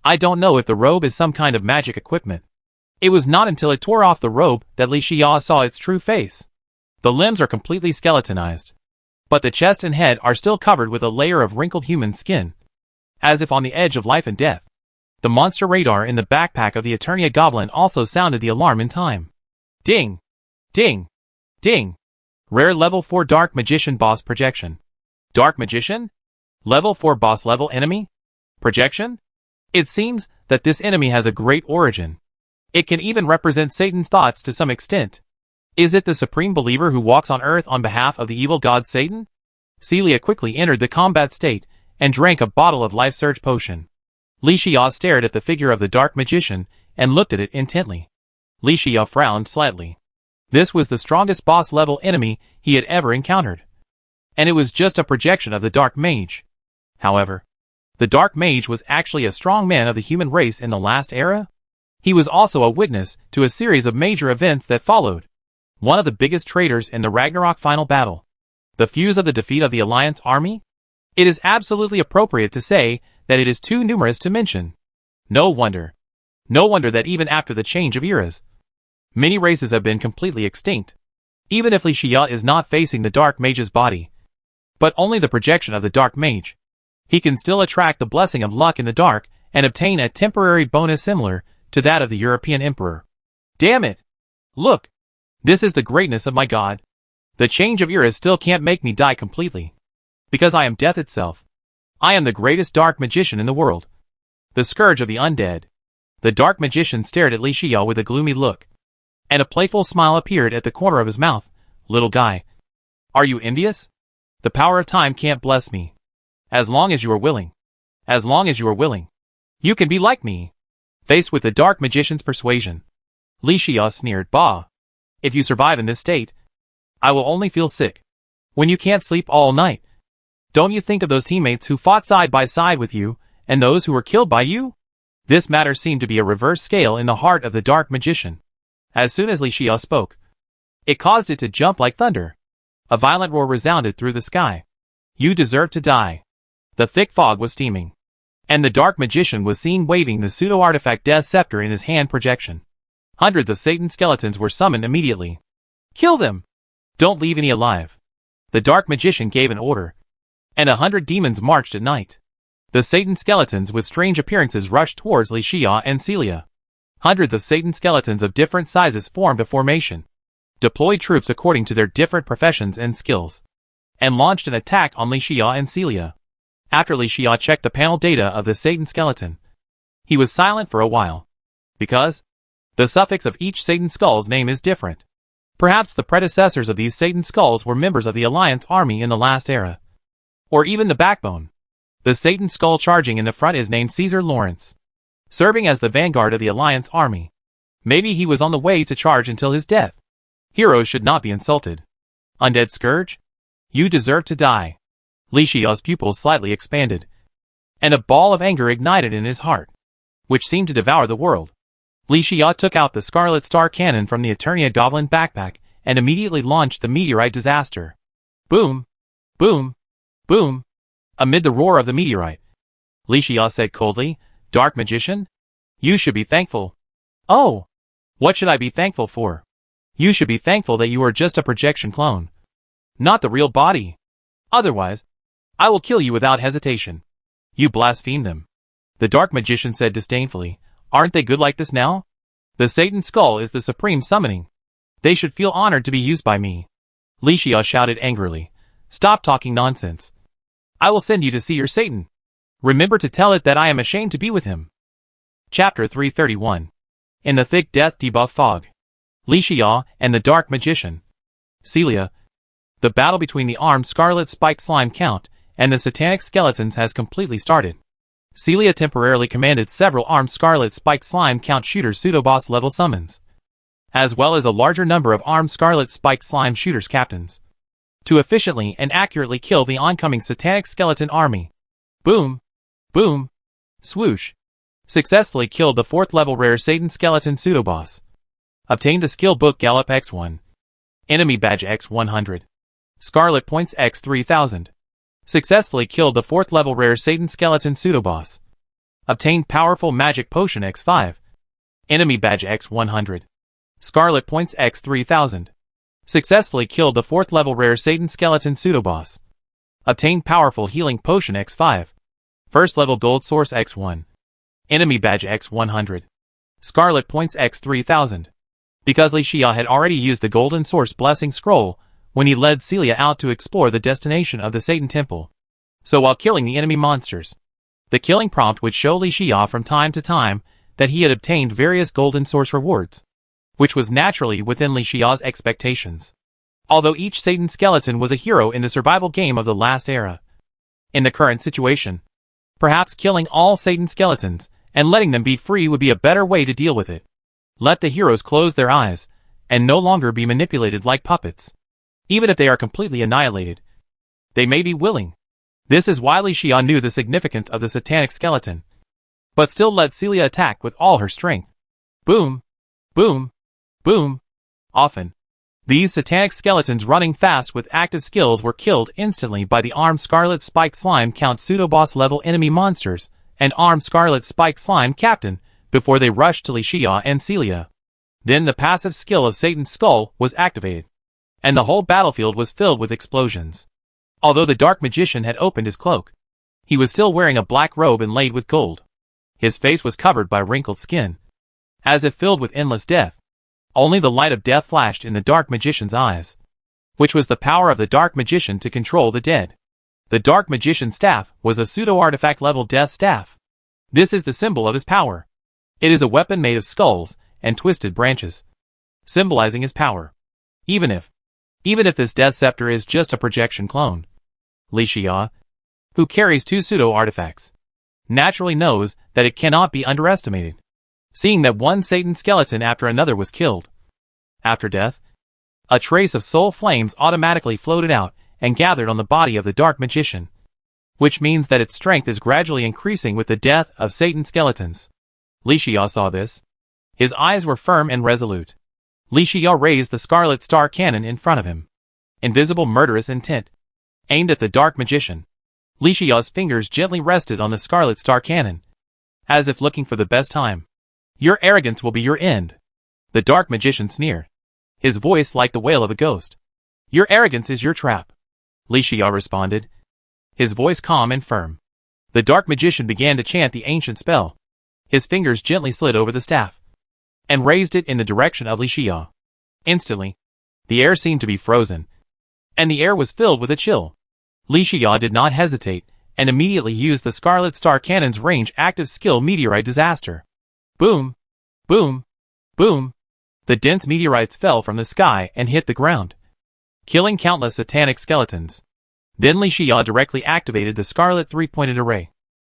I don't know if the robe is some kind of magic equipment. It was not until it tore off the robe that Li Xia saw its true face. The limbs are completely skeletonized, but the chest and head are still covered with a layer of wrinkled human skin, as if on the edge of life and death. The monster radar in the backpack of the Eternia goblin also sounded the alarm in time. Ding! Ding! Ding! Rare level 4 Dark Magician boss projection. Dark Magician? Level 4 boss level enemy? Projection? It seems that this enemy has a great origin. It can even represent Satan's thoughts to some extent. Is it the supreme believer who walks on earth on behalf of the evil god Satan? Celia quickly entered the combat state and drank a bottle of life surge potion. Li Xia stared at the figure of the dark magician and looked at it intently. Li Xia frowned slightly. This was the strongest boss-level enemy he had ever encountered. And it was just a projection of the dark mage. However, the dark mage was actually a strong man of the human race in the last era. He was also a witness to a series of major events that followed. One of the biggest traitors in the Ragnarok final battle. The fuse of the defeat of the Alliance army? It is absolutely appropriate to say that it is too numerous to mention. No wonder. No wonder that even after the change of eras, many races have been completely extinct. Even if Li Xia is not facing the dark mage's body, but only the projection of the dark mage, he can still attract the blessing of luck in the dark and obtain a temporary bonus similar to that of the European Emperor. Damn it! Look! This is the greatness of my god. The change of eras still can't make me die completely. Because I am death itself. I am the greatest dark magician in the world. The scourge of the undead. The dark magician stared at Li Xia with a gloomy look. And a playful smile appeared at the corner of his mouth. Little guy. Are you envious? The power of time can't bless me. As long as you are willing. As long as you are willing. You can be like me. Faced with the dark magician's persuasion, Li Xia sneered, bah. If you survive in this state, I will only feel sick. When you can't sleep all night. Don't you think of those teammates who fought side by side with you, and those who were killed by you? This matter seemed to be a reverse scale in the heart of the dark magician. As soon as Li Xia spoke, it caused it to jump like thunder. A violent roar resounded through the sky. You deserve to die. The thick fog was steaming. And the dark magician was seen waving the pseudo-artifact Death Scepter in his hand projection. Hundreds of Satan skeletons were summoned immediately. Kill them! Don't leave any alive. The dark magician gave an order. And 100 demons marched at night. The Satan skeletons with strange appearances rushed towards Li Xia and Celia. Hundreds of Satan skeletons of different sizes formed a formation, deployed troops according to their different professions and skills, and launched an attack on Li Xia and Celia. After Li Xia checked the panel data of the Satan skeleton, he was silent for a while. Because the suffix of each Satan skull's name is different. Perhaps the predecessors of these Satan skulls were members of the Alliance army in the last era. Or even the backbone. The Satan skull charging in the front is named Caesar Lawrence, serving as the vanguard of the Alliance army. Maybe he was on the way to charge until his death. Heroes should not be insulted. Undead Scourge? You deserve to die. Li Xia's pupils slightly expanded, and a ball of anger ignited in his heart, which seemed to devour the world. Li Xia took out the Scarlet Star Cannon from the Eternia Goblin backpack and immediately launched the meteorite disaster. Boom! Boom! Boom! Amid the roar of the meteorite, Li Xia said coldly, Dark Magician? You should be thankful. Oh! What should I be thankful for? You should be thankful that you are just a projection clone. Not the real body. Otherwise, I will kill you without hesitation. You blaspheme them. The Dark Magician said disdainfully, aren't they good like this now? The Satan Skull is the supreme summoning. They should feel honored to be used by me. Li Xia shouted angrily, stop talking nonsense. I will send you to see your Satan. Remember to tell it that I am ashamed to be with him. Chapter 331. In the thick death debuff fog. Li Xia and the Dark Magician. Celia. The battle between the armed Scarlet Spike Slime Count and the Satanic Skeletons has completely started. Celia temporarily commanded several armed Scarlet Spike Slime Count Shooters pseudo-boss level summons, as well as a larger number of armed Scarlet Spike Slime Shooters captains, to efficiently and accurately kill the oncoming Satanic Skeleton army. Boom! Boom! Swoosh! Successfully killed the 4th level rare Satan Skeleton pseudo-boss. Obtained a skill book Gallop X1. Enemy badge X100. Scarlet points X3000. Successfully killed the 4th level rare Satan Skeleton pseudo-boss. Obtained powerful magic potion X5. Enemy badge X100. Scarlet points X3000. Successfully killed the 4th level rare Satan Skeleton pseudo-boss. Obtained powerful healing potion X5. 1st level gold source X1. Enemy badge X100. Scarlet points X3000. Because Li Xia had already used the golden source blessing scroll when he led Celia out to explore the destination of the Satan Temple. So while killing the enemy monsters, the killing prompt would show Li Xia from time to time that he had obtained various golden source rewards, which was naturally within Li Xia's expectations. Although each Satan skeleton was a hero in the survival game of the last era, In the current situation, perhaps killing all Satan's skeletons and letting them be free would be a better way to deal with it. Let the heroes close their eyes and no longer be manipulated like puppets. Even if they are completely annihilated, they may be willing. This is why Li Xia knew the significance of the satanic skeleton, but still let Celia attack with all her strength. Boom, boom, boom. Often, these satanic skeletons running fast with active skills were killed instantly by the armed Scarlet Spike Slime Count pseudo-boss level enemy monsters and armed Scarlet Spike Slime Captain before they rushed to Li Xia and Celia. Then the passive skill of Satan's Skull was activated, and the whole battlefield was filled with explosions. Although the Dark Magician had opened his cloak, he was still wearing a black robe inlaid with gold. His face was covered by wrinkled skin, as if filled with endless death. Only the light of death flashed in the Dark Magician's eyes, which was the power of the Dark Magician to control the dead. The Dark Magician's staff was a pseudo-artifact level death staff. This is the symbol of his power. It is a weapon made of skulls and twisted branches, symbolizing his power. Even if this death scepter is just a projection clone, Li Xia, who carries two pseudo-artifacts, naturally knows that it cannot be underestimated. Seeing that one Satan skeleton after another was killed. After death, a trace of soul flames automatically floated out and gathered on the body of the Dark Magician, which means that its strength is gradually increasing with the death of Satan skeletons. Li Xia saw this. His eyes were firm and resolute. Li Xia raised the Scarlet Star Cannon in front of him. Invisible murderous intent, aimed at the Dark Magician. Li Xia's fingers gently rested on the Scarlet Star Cannon, as if looking for the best time. Your arrogance will be your end. The Dark Magician sneered, his voice like the wail of a ghost. Your arrogance is your trap, Li Xia responded, his voice calm and firm. The Dark Magician began to chant the ancient spell. His fingers gently slid over the staff and raised it in the direction of Li Xia. Instantly, the air seemed to be frozen, and the air was filled with a chill. Li Xia did not hesitate and immediately used the Scarlet Star Cannon's range active skill Meteorite Disaster. Boom, boom, boom. The dense meteorites fell from the sky and hit the ground, killing countless satanic skeletons. Then Li Xia directly activated the Scarlet three-pointed array,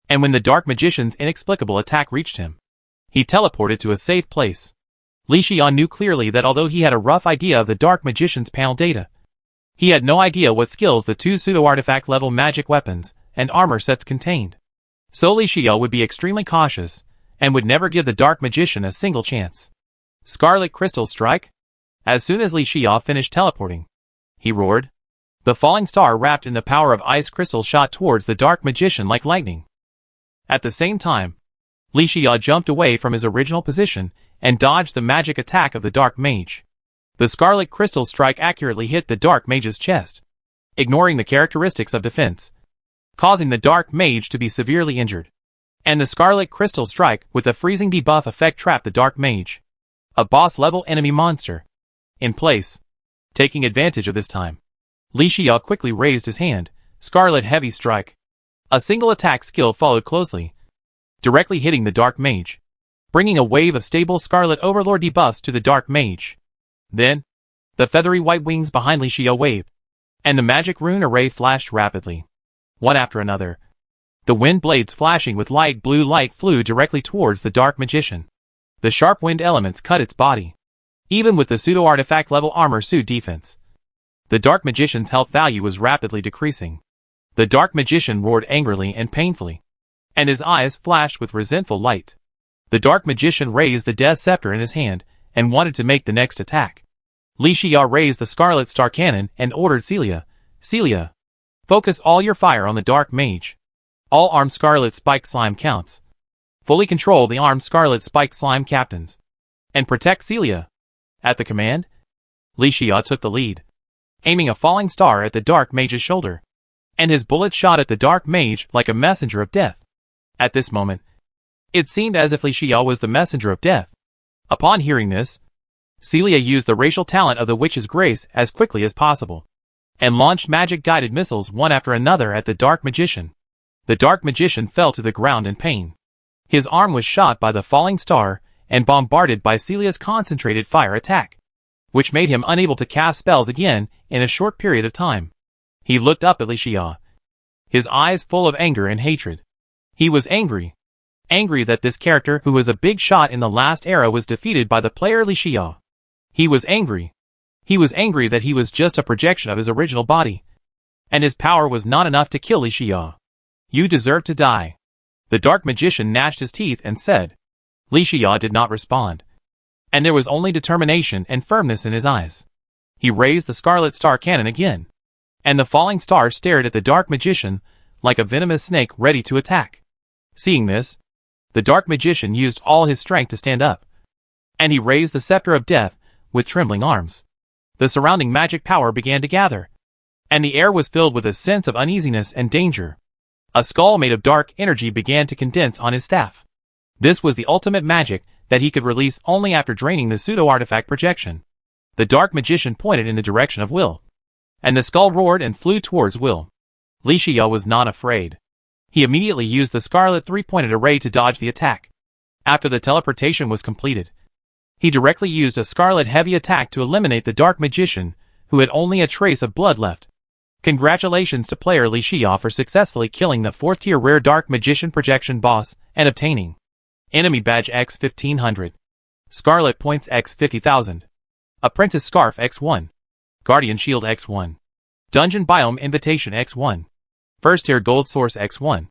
and when the Dark Magician's inexplicable attack reached him, he teleported to a safe place. Li Xia knew clearly that although he had a rough idea of the Dark Magician's panel data, he had no idea what skills the two pseudo-artifact level magic weapons and armor sets contained. So Li Xia would be extremely cautious and would never give the Dark Magician a single chance. Scarlet Crystal Strike? As soon as Li Xia finished teleporting, he roared. The falling star wrapped in the power of ice crystal shot towards the Dark Magician like lightning. At the same time, Li Xia jumped away from his original position and dodged the magic attack of the Dark Mage. The Scarlet Crystal Strike accurately hit the Dark Mage's chest, ignoring the characteristics of defense, causing the Dark Mage to be severely injured. And the Scarlet Crystal Strike with a freezing debuff effect trapped the Dark Mage, a boss-level enemy monster, in place. Taking advantage of this time, Li Xia quickly raised his hand, Scarlet Heavy Strike. A single attack skill followed closely, directly hitting the Dark Mage, bringing a wave of stable Scarlet Overlord debuffs to the Dark Mage. Then, the feathery white wings behind Li Xia waved, and the magic rune array flashed rapidly, one after another. The wind blades flashing with light blue light flew directly towards the Dark Magician. The sharp wind elements cut its body, even with the pseudo-artifact level armor suit defense. The Dark Magician's health value was rapidly decreasing. The Dark Magician roared angrily and painfully, and his eyes flashed with resentful light. The Dark Magician raised the Death Scepter in his hand and wanted to make the next attack. Li Xia raised the Scarlet Star Cannon and ordered Celia, focus all your fire on the Dark Mage. All armed Scarlet Spike Slime counts. Fully control the armed Scarlet Spike Slime captains, and protect Celia. At the command, Li Xia took the lead, aiming a falling star at the Dark Mage's shoulder, and his bullet shot at the Dark Mage like a messenger of death. At this moment, it seemed as if Li Xia was the messenger of death. Upon hearing this, Celia used the racial talent of the Witch's Grace as quickly as possible, and launched magic-guided missiles one after another at the Dark Magician. The Dark Magician fell to the ground in pain. His arm was shot by the falling star and bombarded by Celia's concentrated fire attack, which made him unable to cast spells again in a short period of time. He looked up at Li Xia, his eyes full of anger and hatred. He was angry. Angry that this character who was a big shot in the last era was defeated by the player Li Xia. He was angry. He was angry that he was just a projection of his original body, and his power was not enough to kill Li Xia. You deserve to die. The dark magician gnashed his teeth and said. Li Xia did not respond, and there was only determination and firmness in his eyes. He raised the Scarlet Star Cannon again, and the falling star stared at the dark magician like a venomous snake ready to attack. Seeing this, the dark magician used all his strength to stand up, and he raised the scepter of death with trembling arms. The surrounding magic power began to gather, and the air was filled with a sense of uneasiness and danger. A skull made of dark energy began to condense on his staff. This was the ultimate magic that he could release only after draining the pseudo-artifact projection. The dark magician pointed in the direction of Will, and the skull roared and flew towards Will. Li Xia was not afraid. He immediately used the Scarlet three-pointed array to dodge the attack. After the teleportation was completed, he directly used a Scarlet heavy attack to eliminate the dark magician, who had only a trace of blood left. Congratulations to player Li Xia for successfully killing the 4th tier rare dark magician projection boss and obtaining Enemy Badge X 1500, Scarlet Points X 50,000, Apprentice Scarf X1, Guardian Shield X1, Dungeon Biome Invitation X1, 1st tier Gold Source X1,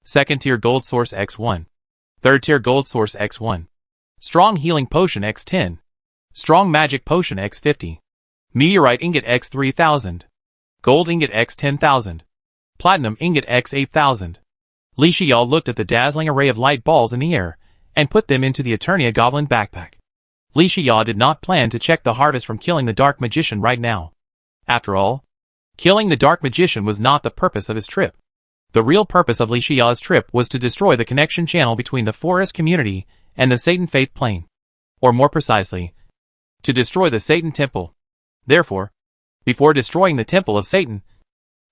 2nd tier Gold Source X1, 3rd tier Gold Source X1, Strong Healing Potion X10, Strong Magic Potion X50, Meteorite Ingot X 3000, Gold Ingot X 10,000, Platinum Ingot X 8,000. Li Xia looked at the dazzling array of light balls in the air and put them into the Eternia Goblin backpack. Li Xia did not plan to check the harvest from killing the Dark Magician right now. After all, killing the Dark Magician was not the purpose of his trip. The real purpose of Li Xia's trip was to destroy the connection channel between the forest community and the Satan Faith Plane. Or more precisely, to destroy the Satan Temple. Therefore, before destroying the Temple of Satan,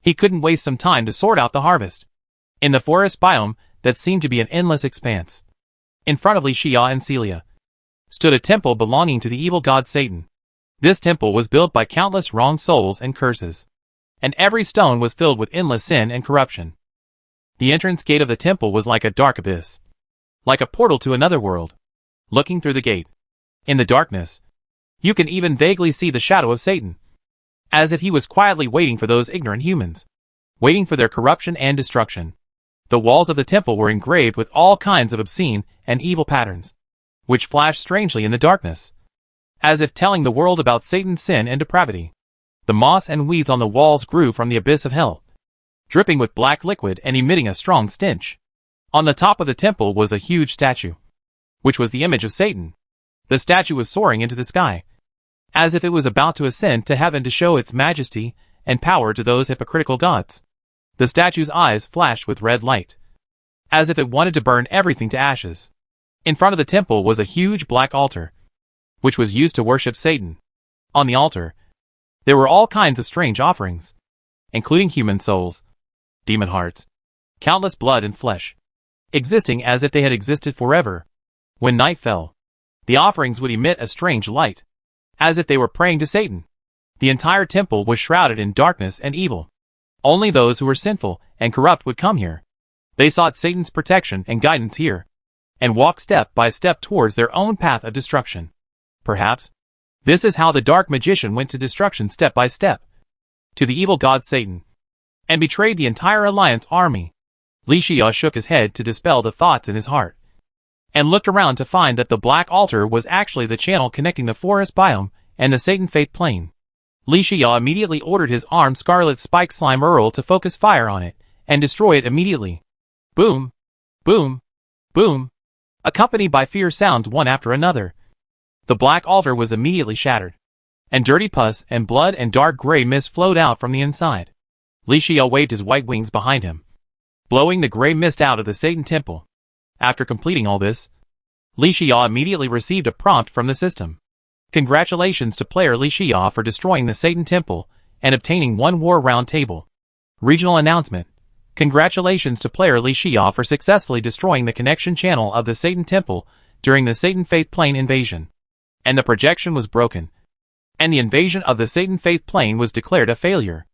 he couldn't waste some time to sort out the harvest. In the forest biome that seemed to be an endless expanse, in front of Li Xia and Celia, stood a temple belonging to the evil god Satan. This temple was built by countless wrong souls and curses, and every stone was filled with endless sin and corruption. The entrance gate of the temple was like a dark abyss, like a portal to another world. Looking through the gate, in the darkness, you can even vaguely see the shadow of Satan, as if he was quietly waiting for those ignorant humans, waiting for their corruption and destruction. The walls of the temple were engraved with all kinds of obscene and evil patterns, which flashed strangely in the darkness, as if telling the world about Satan's sin and depravity. The moss and weeds on the walls grew from the abyss of hell, dripping with black liquid and emitting a strong stench. On the top of the temple was a huge statue, which was the image of Satan. The statue was soaring into the sky, as if it was about to ascend to heaven to show its majesty and power to those hypocritical gods. The statue's eyes flashed with red light, as if it wanted to burn everything to ashes. In front of the temple was a huge black altar, which was used to worship Satan. On the altar, there were all kinds of strange offerings, including human souls, demon hearts, countless blood and flesh, existing as if they had existed forever. When night fell, the offerings would emit a strange light, as if they were praying to Satan. The entire temple was shrouded in darkness and evil. Only those who were sinful and corrupt would come here. They sought Satan's protection and guidance here, and walked step by step towards their own path of destruction. Perhaps, this is how the dark magician went to destruction step by step, to the evil god Satan, and betrayed the entire Alliance army. Li Xia shook his head to dispel the thoughts in his heart, and looked around to find that the black altar was actually the channel connecting the forest biome and the Satan Faith Plane. Li Xia immediately ordered his armed Scarlet Spike Slime Earl to focus fire on it, and destroy it immediately. Boom! Boom! Boom! Accompanied by fierce sounds one after another. The black altar was immediately shattered, and dirty pus and blood and dark gray mist flowed out from the inside. Li Xia waved his white wings behind him, blowing the gray mist out of the Satan Temple. After completing all this, Li Xia immediately received a prompt from the system. Congratulations to player Li Xia for destroying the Satan Temple and obtaining 1 war round table. Regional announcement. Congratulations to player Li Xia for successfully destroying the connection channel of the Satan Temple during the Satan Faith Plane invasion. And the projection was broken, and the invasion of the Satan Faith Plane was declared a failure.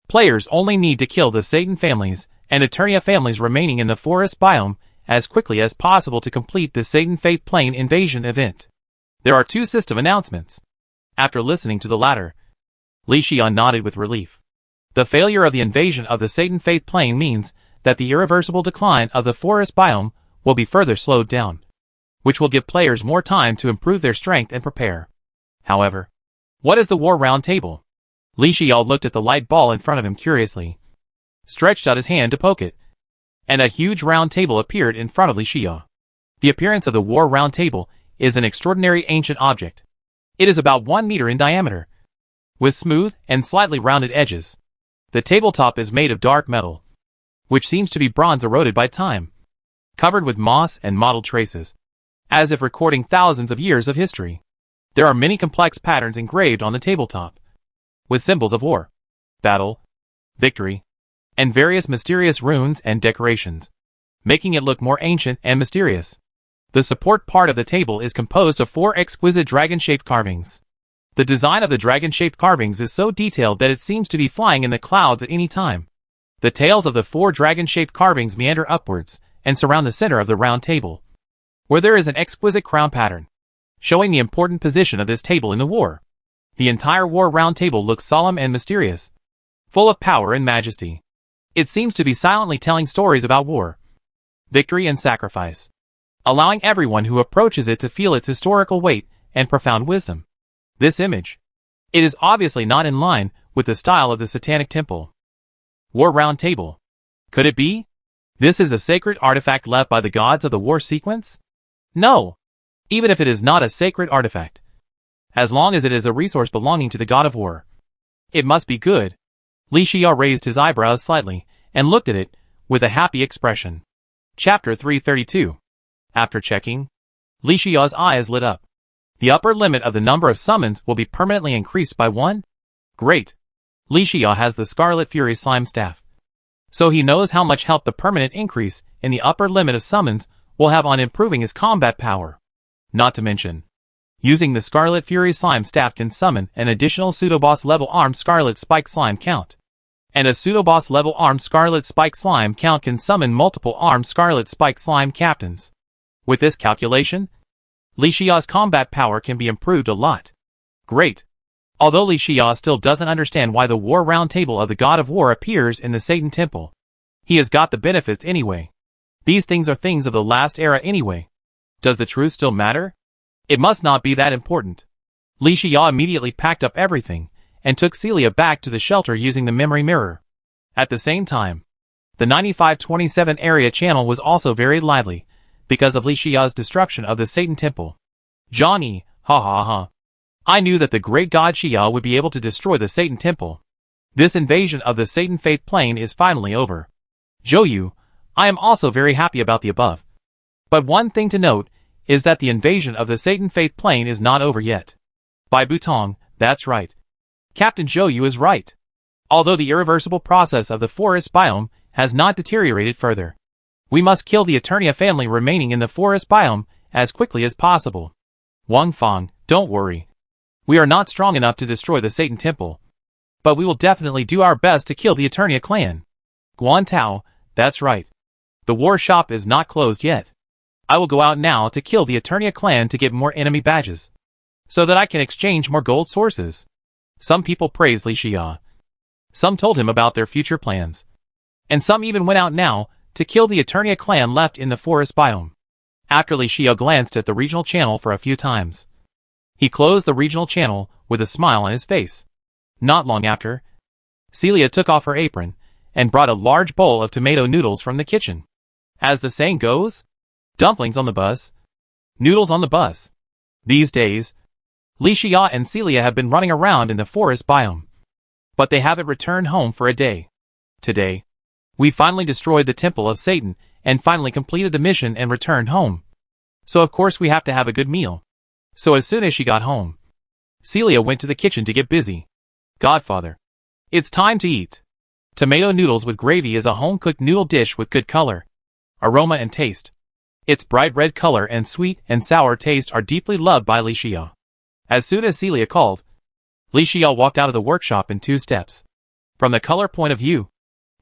Players only need to kill the Satan families and Eternia families remaining in the forest biome as quickly as possible to complete the Satan Faith Plane invasion event. There are 2 system announcements. After listening to the latter, Li Xian nodded with relief. The failure of the invasion of the Satan Faith Plane means that the irreversible decline of the forest biome will be further slowed down, which will give players more time to improve their strength and prepare. However, what is the War Round Table? Li Xiao looked at the light ball in front of him curiously, stretched out his hand to poke it, and a huge round table appeared in front of Li Xiao. The appearance of the War Round Table is an extraordinary ancient object. It is about 1 meter in diameter, with smooth and slightly rounded edges. The tabletop is made of dark metal, which seems to be bronze eroded by time, covered with moss and mottled traces, as if recording thousands of years of history. There are many complex patterns engraved on the tabletop, with symbols of war, battle, victory, and various mysterious runes and decorations, making it look more ancient and mysterious. The support part of the table is composed of 4 exquisite dragon-shaped carvings. The design of the dragon-shaped carvings is so detailed that it seems to be flying in the clouds at any time. The tails of the 4 dragon-shaped carvings meander upwards and surround the center of the round table, where there is an exquisite crown pattern, showing the important position of this table in the war. The entire War Round Table looks solemn and mysterious, full of power and majesty. It seems to be silently telling stories about war, victory and sacrifice, allowing everyone who approaches it to feel its historical weight and profound wisdom. This image, it is obviously not in line with the style of the Satanic Temple. War Round Table. Could it be? This is a sacred artifact left by the gods of the war sequence? No! Even if it is not a sacred artifact, as long as it is a resource belonging to the god of war, it must be good. Li Xiao raised his eyebrows slightly and looked at it with a happy expression. Chapter 332. After checking, Li Xiao's eyes lit up. The upper limit of the number of summons will be permanently increased by 1? Great! Li Xiao has the Scarlet Fury Slime Staff, so he knows how much help the permanent increase in the upper limit of summons will have on improving his combat power. Not to mention, using the Scarlet Fury Slime Staff can summon an additional pseudo-boss level armed Scarlet Spike Slime count. And a pseudo-boss level armed Scarlet Spike Slime count can summon multiple armed Scarlet Spike Slime captains. With this calculation, Li Xiao's combat power can be improved a lot. Great! Although Li Xiao still doesn't understand why the War Round Table of the God of War appears in the Satan Temple, he has got the benefits anyway. These things are things of the last era anyway. Does the truth still matter? It must not be that important. Li Xiao immediately packed up everything and took Celia back to the shelter using the memory mirror. At the same time, the 9527 area channel was also very lively because of Li Xiao's destruction of the Satan Temple. Johnny, ha ha ha. I knew that the great god Xiao would be able to destroy the Satan Temple. This invasion of the Satan Faith Plane is finally over. Zhou, I am also very happy about the above. But one thing to note is that the invasion of the Satan Faith Plane is not over yet. Bai Butong, that's right. Captain Zhou is right. Although the irreversible process of the forest biome has not deteriorated further, we must kill the Eternia family remaining in the forest biome as quickly as possible. Wang Fang, don't worry. We are not strong enough to destroy the Satan Temple, but we will definitely do our best to kill the Eternia clan. Guan Tao, that's right. The war shop is not closed yet. I will go out now to kill the Eternia clan to get more enemy badges, so that I can exchange more gold sources. Some people praised Li Xiao. Some told him about their future plans. And some even went out now to kill the Eternia clan left in the forest biome. After Li Xiao glanced at the regional channel for a few times, he closed the regional channel with a smile on his face. Not long after, Celia took off her apron and brought a large bowl of tomato noodles from the kitchen. As the saying goes, dumplings on the bus, noodles on the bus. These days, Li Xiao and Celia have been running around in the forest biome, but they haven't returned home for a day. Today, we finally destroyed the Temple of Satan and finally completed the mission and returned home. So of course we have to have a good meal. So as soon as she got home, Celia went to the kitchen to get busy. Godfather, it's time to eat. Tomato noodles with gravy is a home-cooked noodle dish with good color, aroma and taste. Its bright red color and sweet and sour taste are deeply loved by Li Xiao. As soon as Celia called, Li Xiao walked out of the workshop in 2 steps. From the color point of view,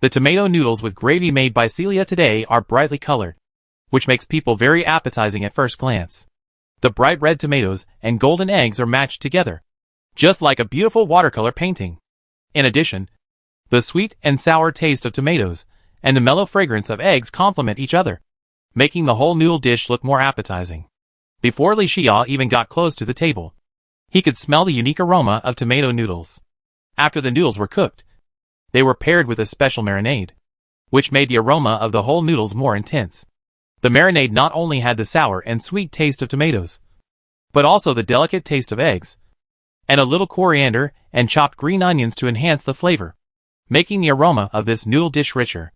The tomato noodles with gravy made by Celia today are brightly colored, which makes people very appetizing at first glance. The bright red tomatoes and golden eggs are matched together, just like a beautiful watercolor painting. In addition, the sweet and sour taste of tomatoes and the mellow fragrance of eggs complement each other, making the whole noodle dish look more appetizing. Before Li Xia even got close to the table, he could smell the unique aroma of tomato noodles. After the noodles were cooked, they were paired with a special marinade, which made the aroma of the whole noodles more intense. The marinade not only had the sour and sweet taste of tomatoes, but also the delicate taste of eggs, and a little coriander and chopped green onions to enhance the flavor, making the aroma of this noodle dish richer.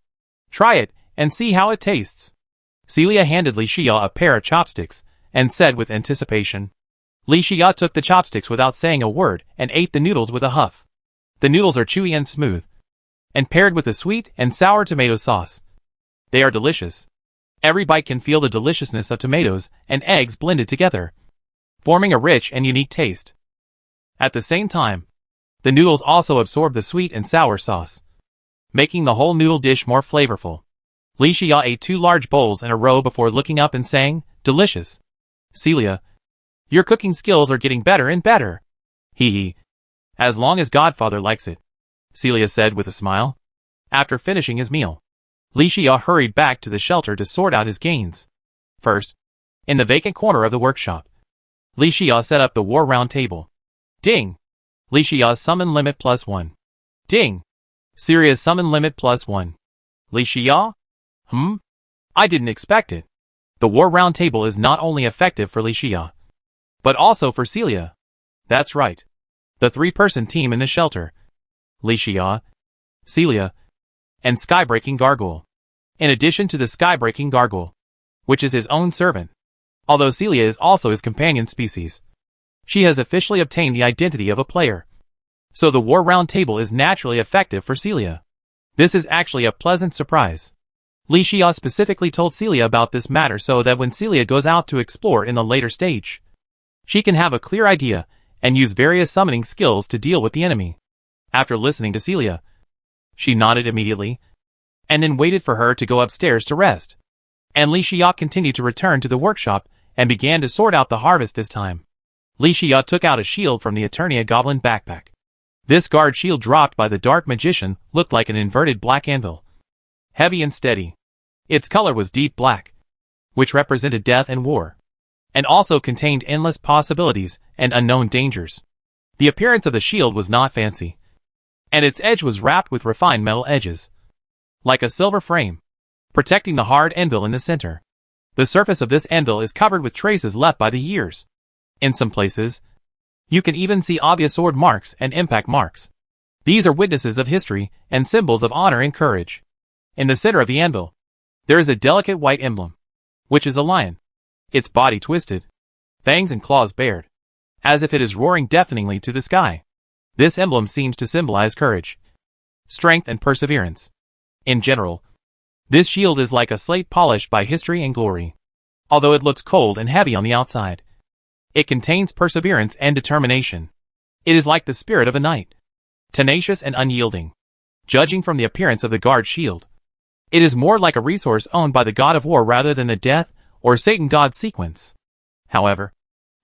Try it and see how it tastes. Celia handed Li Xia a pair of chopsticks and said with anticipation. Li Xia took the chopsticks without saying a word and ate the noodles with a huff. The noodles are chewy and smooth, and paired with the sweet and sour tomato sauce, they are delicious. Every bite can feel the deliciousness of tomatoes and eggs blended together, forming a rich and unique taste. At the same time, the noodles also absorb the sweet and sour sauce, making the whole noodle dish more flavorful. Li Xia ate 2 large bowls in a row before looking up and saying, "Delicious. Celia, your cooking skills are getting better and better." Hee hee. As long as Godfather likes it, Celia said with a smile. After finishing his meal, Li Xia hurried back to the shelter to sort out his gains. First, in the vacant corner of the workshop, Li Xia set up the war round table. Ding! Li Xia's summon limit +1. Ding! Celia's summon limit +1. Li Xia? I didn't expect it. The war round table is not only effective for Li Xia, but also for Celia. That's right. The 3-person team in the shelter. Li Xia, Celia, and Skybreaking Gargoyle. In addition to the Skybreaking Gargoyle, which is his own servant, although Celia is also his companion species, she has officially obtained the identity of a player. So the war round table is naturally effective for Celia. This is actually a pleasant surprise. Li Xia specifically told Celia about this matter so that when Celia goes out to explore in the later stage, she can have a clear idea and use various summoning skills to deal with the enemy. After listening to Celia, she nodded immediately, and then waited for her to go upstairs to rest. And Li Xia continued to return to the workshop and began to sort out the harvest this time. Li Xia took out a shield from the Eternia Goblin backpack. This guard shield dropped by the Dark Magician looked like an inverted black anvil, heavy and steady. Its color was deep black, which represented death and war, and also contained endless possibilities and unknown dangers. The appearance of the shield was not fancy, and its edge was wrapped with refined metal edges, like a silver frame, protecting the hard anvil in the center. The surface of this anvil is covered with traces left by the years. In some places, you can even see obvious sword marks and impact marks. These are witnesses of history and symbols of honor and courage. In the center of the anvil, there is a delicate white emblem, which is a lion, its body twisted, fangs and claws bared, as if it is roaring deafeningly to the sky. This emblem seems to symbolize courage, strength and perseverance. In general, this shield is like a slate polished by history and glory. Although it looks cold and heavy on the outside, it contains perseverance and determination. It is like the spirit of a knight, tenacious and unyielding. Judging from the appearance of the guard shield, it is more like a resource owned by the god of war rather than the death or Satan god sequence. However,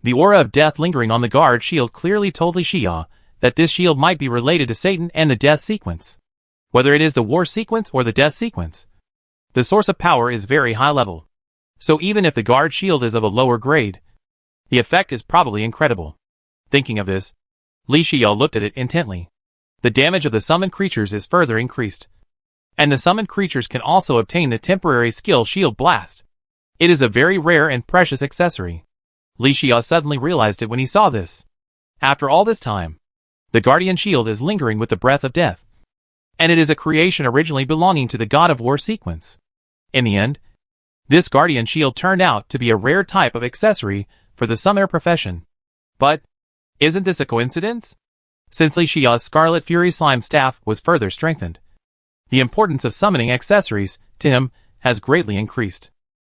the aura of death lingering on the guard shield clearly told Li Xia that this shield might be related to Satan and the death sequence. Whether it is the war sequence or the death sequence, the source of power is very high level. So even if the guard shield is of a lower grade, the effect is probably incredible. Thinking of this, Li Xia looked at it intently. The damage of the summoned creatures is further increased, and the summoned creatures can also obtain the temporary skill Shield Blast. It is a very rare and precious accessory. Li Xia suddenly realized it when he saw this. After all this time, the Guardian Shield is lingering with the breath of death, and it is a creation originally belonging to the God of War sequence. In the end, this Guardian Shield turned out to be a rare type of accessory for the summoner profession. But, isn't this a coincidence? Since Li Xia's Scarlet Fury Slime Staff was further strengthened, the importance of summoning accessories to him has greatly increased.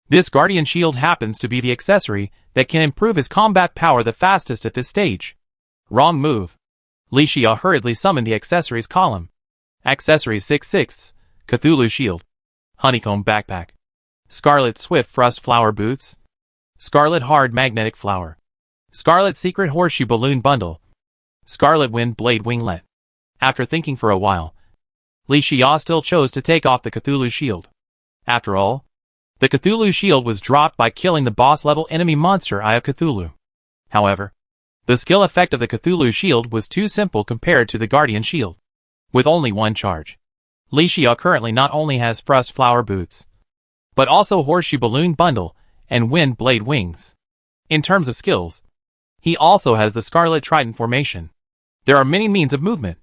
This Guardian Shield happens to be the accessory that can improve his combat power the fastest at this stage. Wrong move. Li Xia hurriedly summoned the accessories column. Accessories 6/6, Cthulhu Shield, Honeycomb Backpack, Scarlet Swift Frost Flower Boots, Scarlet Hard Magnetic Flower, Scarlet Secret Horseshoe Balloon Bundle, Scarlet Wind Blade Winglet. After thinking for a while, Li Xia still chose to take off the Cthulhu Shield. After all, the Cthulhu Shield was dropped by killing the boss-level enemy monster Eye of Cthulhu. However, the skill effect of the Cthulhu Shield was too simple compared to the Guardian Shield. With only one charge, Li Xia currently not only has Frost Flower Boots, but also Horseshoe Balloon Bundle and Wind Blade Wings. In terms of skills, he also has the Scarlet Trident formation. There are many means of movement,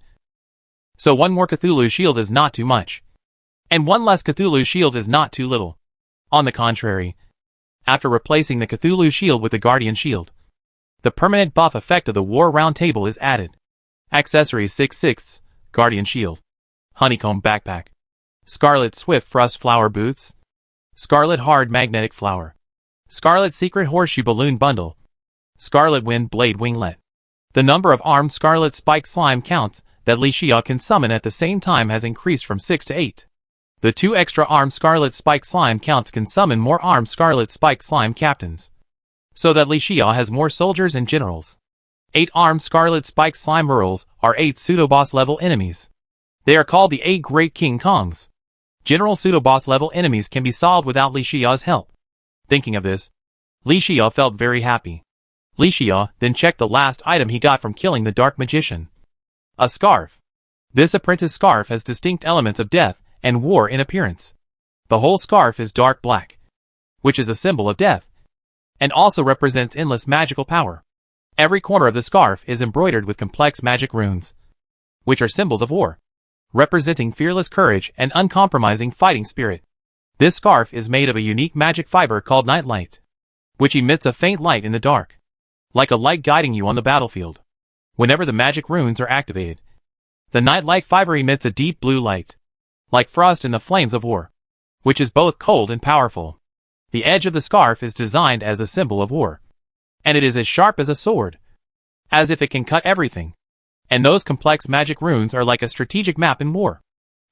so one more Cthulhu Shield is not too much, and one less Cthulhu Shield is not too little. On the contrary, after replacing the Cthulhu Shield with the Guardian Shield, the permanent buff effect of the War Round Table is added. Accessories 6/6, Guardian Shield, Honeycomb Backpack, Scarlet Swift Frost Flower Boots, Scarlet Hard Magnetic Flower, Scarlet Secret Horseshoe Balloon Bundle, Scarlet Wind Blade Winglet. The number of armed Scarlet Spike Slime counts that Li Xia can summon at the same time has increased from 6 to 8. The 2 extra armed Scarlet Spike Slime counts can summon more armed Scarlet Spike Slime captains, so that Li Xia has more soldiers and generals. 8 armed Scarlet Spike Slime Earls are 8 pseudo-boss level enemies. They are called the 8 Great King Kongs. General pseudo-boss level enemies can be solved without Li Xia's help. Thinking of this, Li Xia felt very happy. Li Xia then checked the last item he got from killing the Dark Magician. A scarf. This apprentice scarf has distinct elements of death and war in appearance. The whole scarf is dark black, which is a symbol of death, and also represents endless magical power. Every corner of the scarf is embroidered with complex magic runes, which are symbols of war, representing fearless courage and uncompromising fighting spirit. This scarf is made of a unique magic fiber called Nightlight, which emits a faint light in the dark, like a light guiding you on the battlefield. Whenever the magic runes are activated, the Nightlight fiber emits a deep blue light, like frost in the flames of war, which is both cold and powerful. The edge of the scarf is designed as a symbol of war, and it is as sharp as a sword, as if it can cut everything. And those complex magic runes are like a strategic map in war,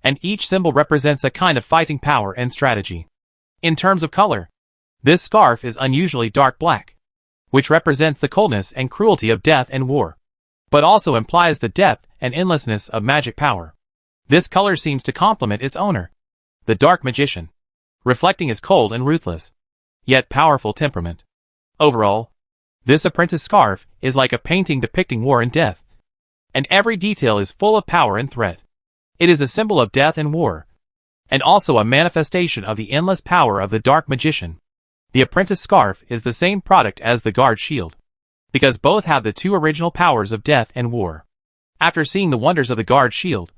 and each symbol represents a kind of fighting power and strategy. In terms of color, this scarf is unusually dark black, which represents the coldness and cruelty of death and war, but also implies the depth and endlessness of magic power. This color seems to complement its owner, the Dark Magician, reflecting his cold and ruthless, yet powerful temperament. Overall, this apprentice scarf is like a painting depicting war and death, and every detail is full of power and threat. It is a symbol of death and war, and also a manifestation of the endless power of the Dark Magician. The apprentice scarf is the same product as the Guard Shield, because both have the 2 original powers of death and war. After seeing the wonders of the Guard Shield,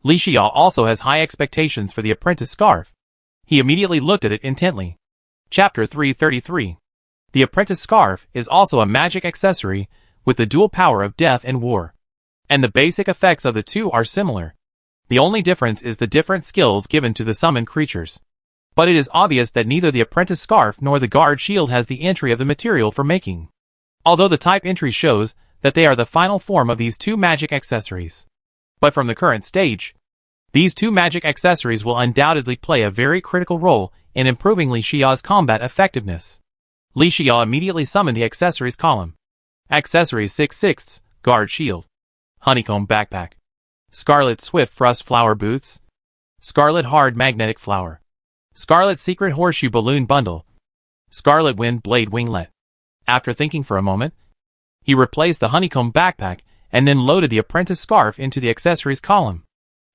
Li Xia also has high expectations for the apprentice scarf. He immediately looked at it intently. Chapter 333. The apprentice scarf is also a magic accessory with the dual power of death and war, and the basic effects of the 2 are similar. The only difference is the different skills given to the summoned creatures. But it is obvious that neither the apprentice scarf nor the Guard Shield has the entry of the material for making, although the type entry shows that they are the final form of these 2 magic accessories. But from the current stage, these 2 magic accessories will undoubtedly play a very critical role in improving Li Xia's combat effectiveness. Li Xia immediately summoned the accessories column. Accessories 6/6, Guard Shield, Honeycomb Backpack, Scarlet Swift Frost Flower Boots, Scarlet Hard Magnetic Flower, Scarlet Secret Horseshoe Balloon Bundle, Scarlet Wind Blade Winglet. After thinking for a moment, he replaced the Honeycomb Backpack and then loaded the apprentice scarf into the accessories column.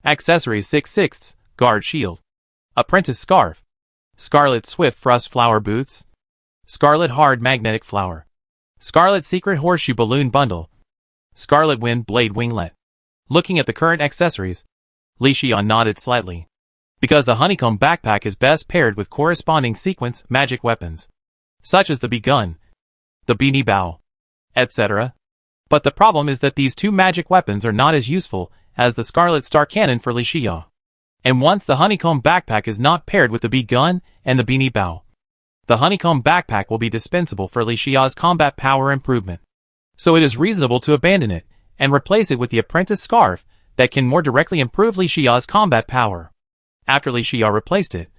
Accessories 6/6, Guard Shield, Apprentice Scarf, Scarlet Swift Frost Flower Boots, Scarlet Hard Magnetic Flower, Scarlet Secret Horseshoe Balloon Bundle, Scarlet Wind Blade Winglet. Looking at the current accessories, Li Xia nodded slightly, because the Honeycomb Backpack is best paired with corresponding sequence magic weapons, such as the Bee Gun, the Beanie Bow, etc. But the problem is that these 2 magic weapons are not as useful as the Scarlet Star Cannon for Li Xia. And once the Honeycomb Backpack is not paired with the Bee Gun and the Beanie Bow, the Honeycomb Backpack will be dispensable for Li Xia's combat power improvement. So it is reasonable to abandon it and replace it with the Apprentice Scarf that can more directly improve Li Xia's combat power. After Li Xia replaced it,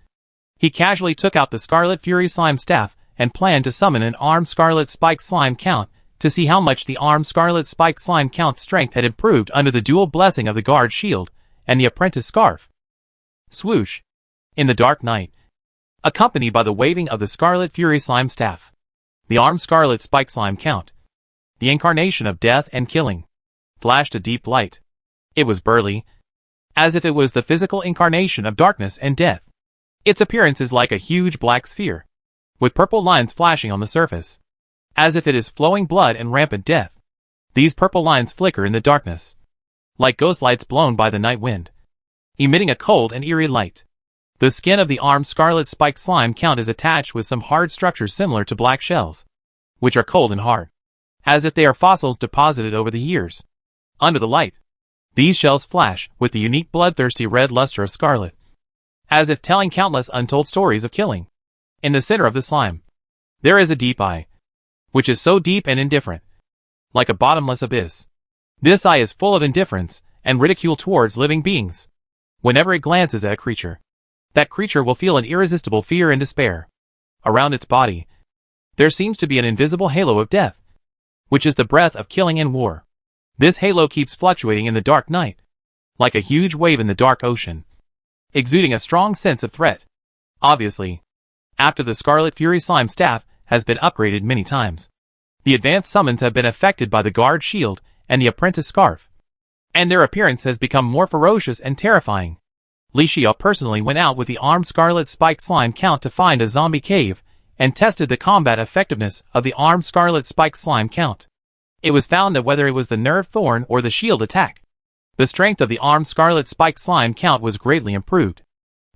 he casually took out the Scarlet Fury Slime staff and planned to summon an armed Scarlet Spike Slime Count to see how much the armed Scarlet Spike Slime Count's strength had improved under the dual blessing of the Guard Shield and the Apprentice Scarf. Swoosh! In the dark night, accompanied by the waving of the Scarlet Fury Slime staff, the armed Scarlet Spike Slime Count, the incarnation of death and killing, flashed a deep light. It was burly, as if it was the physical incarnation of darkness and death. Its appearance is like a huge black sphere, with purple lines flashing on the surface, as if it is flowing blood and rampant death. These purple lines flicker in the darkness, like ghost lights blown by the night wind, emitting a cold and eerie light. The skin of the armed Scarlet Spike Slime Count is attached with some hard structures similar to black shells, which are cold and hard, as if they are fossils deposited over the years. Under the light, these shells flash with the unique bloodthirsty red luster of scarlet, as if telling countless untold stories of killing. In the center of the slime, there is a deep eye, which is so deep and indifferent, like a bottomless abyss. This eye is full of indifference and ridicule towards living beings. Whenever it glances at a creature, that creature will feel an irresistible fear and despair. Around its body, there seems to be an invisible halo of death, which is the breath of killing and war. This halo keeps fluctuating in the dark night, like a huge wave in the dark ocean, exuding a strong sense of threat. Obviously, after the Scarlet Fury Slime staff has been upgraded many times, the advanced summons have been affected by the Guard Shield and the Apprentice Scarf, and their appearance has become more ferocious and terrifying. Li Xia personally went out with the armed Scarlet Spike Slime Count to find a zombie cave and tested the combat effectiveness of the armed Scarlet Spike Slime Count. It was found that whether it was the nerve thorn or the shield attack, the strength of the armed Scarlet Spike Slime Count was greatly improved.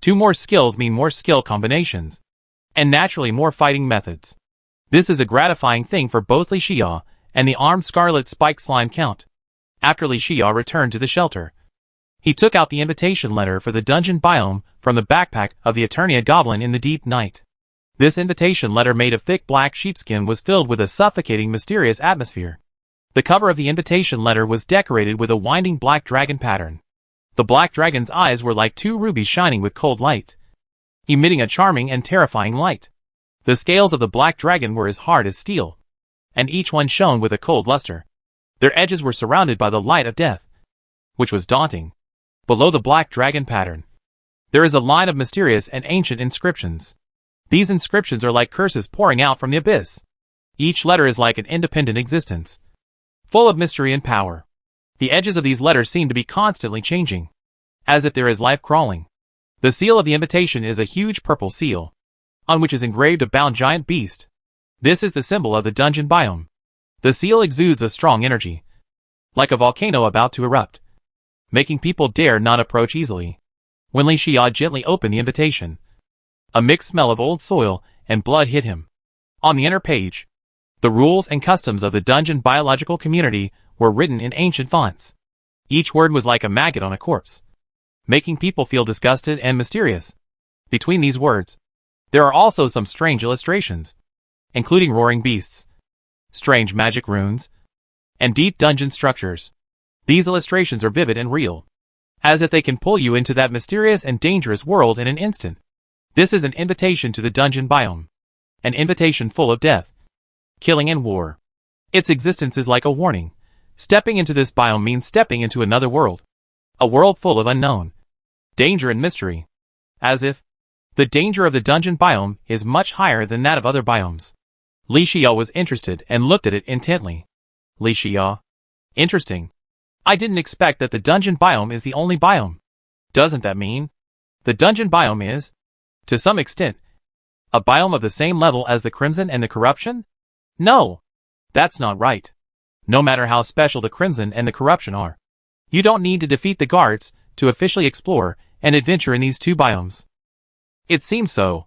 2 more skills mean more skill combinations, and naturally more fighting methods. This is a gratifying thing for both Li Xia and the armed Scarlet Spike Slime Count. After Li Xia returned to the shelter, he took out the invitation letter for the dungeon biome from the backpack of the Eternia Goblin in the deep night. This invitation letter made of thick black sheepskin was filled with a suffocating mysterious atmosphere. The cover of the invitation letter was decorated with a winding black dragon pattern. The black dragon's eyes were like 2 rubies shining with cold light, emitting a charming and terrifying light. The scales of the black dragon were as hard as steel, and each one shone with a cold luster. Their edges were surrounded by the light of death, which was daunting. Below the black dragon pattern, there is a line of mysterious and ancient inscriptions. These inscriptions are like curses pouring out from the abyss. Each letter is like an independent existence, full of mystery and power. The edges of these letters seem to be constantly changing, as if there is life crawling. The seal of the invitation is a huge purple seal, on which is engraved a bound giant beast. This is the symbol of the dungeon biome. The seal exudes a strong energy, like a volcano about to erupt, making people dare not approach easily. When Li Xia gently opened the invitation, a mixed smell of old soil and blood hit him. On the inner page, the rules and customs of the dungeon biological community were written in ancient fonts. Each word was like a maggot on a corpse, making people feel disgusted and mysterious. Between these words, there are also some strange illustrations, including roaring beasts, strange magic runes, and deep dungeon structures. These illustrations are vivid and real, as if they can pull you into that mysterious and dangerous world in an instant. This is an invitation to the dungeon biome, an invitation full of death, killing and war. Its existence is like a warning. Stepping into this biome means stepping into another world, a world full of unknown danger and mystery, as if the danger of the dungeon biome is much higher than that of other biomes. Li Xia was interested and looked at it intently. Li Xia. Interesting. I didn't expect that the dungeon biome is the only biome. Doesn't that mean the dungeon biome is, to some extent, a biome of the same level as the Crimson and the Corruption? No, that's not right. No matter how special the Crimson and the Corruption are, you don't need to defeat the guards to officially explore and adventure in these 2 biomes. It seems so.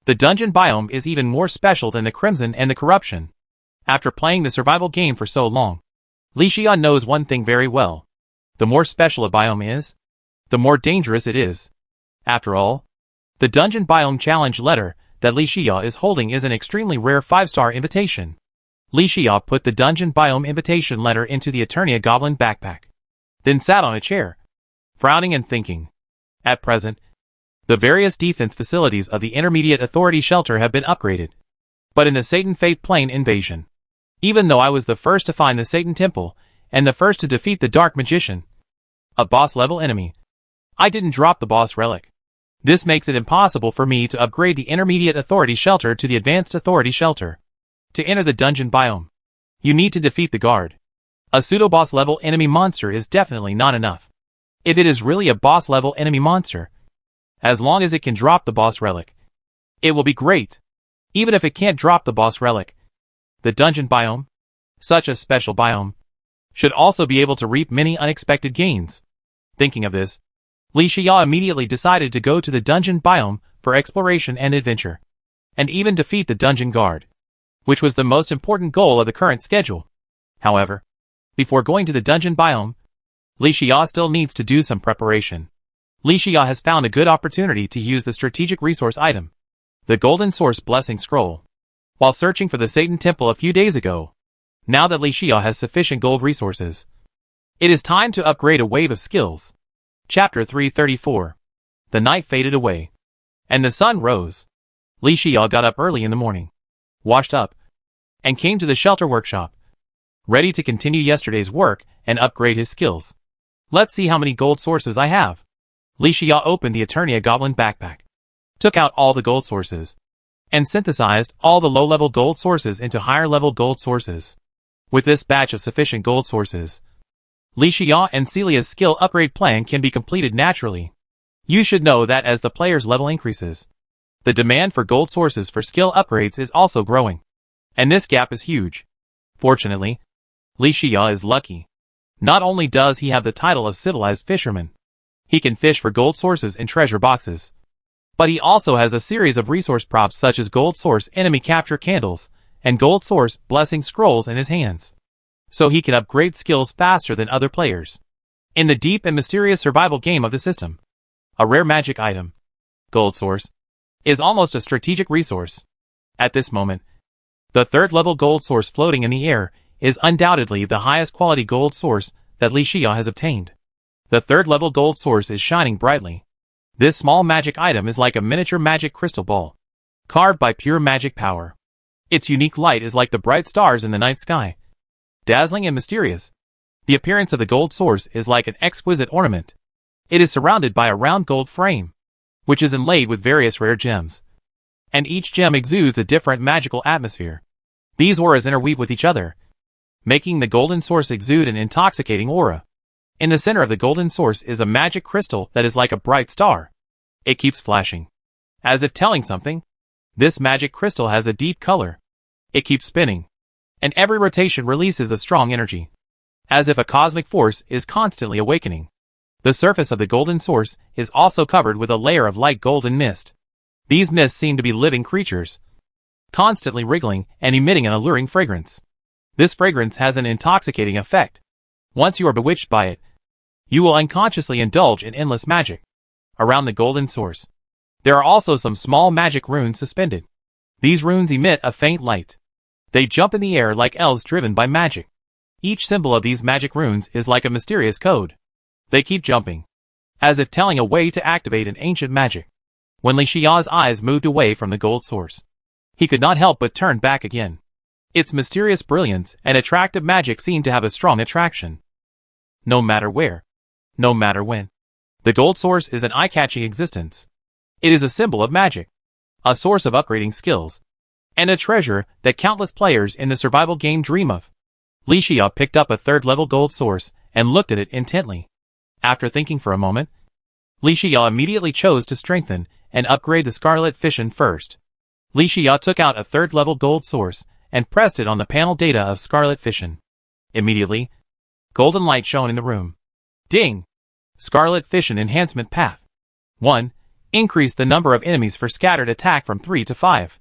The dungeon biome is even more special than the Crimson and the Corruption. After playing the survival game for so long, Li Xia knows one thing very well. The more special a biome is, the more dangerous it is. After all, the dungeon biome challenge letter that Li Xia is holding is an extremely rare 5-star invitation. Li Xia put the dungeon biome invitation letter into the Eternia Goblin backpack, then sat on a chair, frowning and thinking. At present, The various defense facilities of the Intermediate Authority Shelter have been upgraded. But in the Satan Faith Plane invasion, even though I was the first to find the Satan Temple, and the first to defeat the Dark Magician, a boss-level enemy, I didn't drop the boss relic. This makes it impossible for me to upgrade the Intermediate Authority Shelter to the Advanced Authority Shelter. To enter the dungeon biome, you need to defeat the guard. A pseudo-boss level enemy monster is definitely not enough. If it is really a boss level enemy monster, as long as it can drop the boss relic, it will be great. Even if it can't drop the boss relic, the dungeon biome, such a special biome, should also be able to reap many unexpected gains. Thinking of this, Li Xia immediately decided to go to the dungeon biome for exploration and adventure, and even defeat the dungeon guard, which was the most important goal of the current schedule. However, before going to the dungeon biome, Li Xia still needs to do some preparation. Li Xia has found a good opportunity to use the strategic resource item, the Golden Source Blessing Scroll, while searching for the Satan Temple a few days ago. Now that Li Xia has sufficient gold resources, it is time to upgrade a wave of skills. Chapter 334. The night faded away, and the sun rose. Li Xia got up early in the morning, washed up, and came to the shelter workshop, ready to continue yesterday's work and upgrade his skills. Let's see how many gold sources I have. Li Xia opened the Eternia Goblin backpack, took out all the gold sources, and synthesized all the low-level gold sources into higher-level gold sources. With this batch of sufficient gold sources, Li Xia and Celia's skill upgrade plan can be completed naturally. You should know that as the player's level increases, the demand for gold sources for skill upgrades is also growing, and this gap is huge. Fortunately, Li Xia is lucky. Not only does he have the title of civilized fisherman, he can fish for gold sources in treasure boxes, but he also has a series of resource props such as gold source enemy capture candles and gold source blessing scrolls in his hands, so he can upgrade skills faster than other players. In the deep and mysterious survival game of the system, a rare magic item, gold source, is almost a strategic resource. At this moment, the third level gold source floating in the air is undoubtedly the highest quality gold source that Li Xia has obtained. The third level gold source is shining brightly. This small magic item is like a miniature magic crystal ball, carved by pure magic power. Its unique light is like the bright stars in the night sky, dazzling and mysterious. The appearance of the gold source is like an exquisite ornament. It is surrounded by a round gold frame, which is inlaid with various rare gems, and each gem exudes a different magical atmosphere. These auras interweave with each other, making the golden source exude an intoxicating aura. In the center of the golden source is a magic crystal that is like a bright star. It keeps flashing, as if telling something. This magic crystal has a deep color. It keeps spinning, and every rotation releases a strong energy, as if a cosmic force is constantly awakening. The surface of the golden source is also covered with a layer of light golden mist. These mists seem to be living creatures, constantly wriggling and emitting an alluring fragrance. This fragrance has an intoxicating effect. Once you are bewitched by it, you will unconsciously indulge in endless magic. Around the golden source, there are also some small magic runes suspended. These runes emit a faint light. They jump in the air like elves driven by magic. Each symbol of these magic runes is like a mysterious code. They keep jumping, as if telling a way to activate an ancient magic. When Li Xia's eyes moved away from the gold source, he could not help but turn back again. Its mysterious brilliance and attractive magic seemed to have a strong attraction. No matter where, no matter when, the gold source is an eye-catching existence. It is a symbol of magic, a source of upgrading skills, and a treasure that countless players in the survival game dream of. Li Xia picked up a third-level gold source and looked at it intently. After thinking for a moment, Li Xia immediately chose to strengthen and upgrade the Scarlet Fission first. Li Xia took out a third-level gold source and pressed it on the panel data of Scarlet Fission. Immediately, golden light shone in the room. Ding! Scarlet Fission Enhancement Path. 1. Increase the number of enemies for scattered attack from 3 to 5.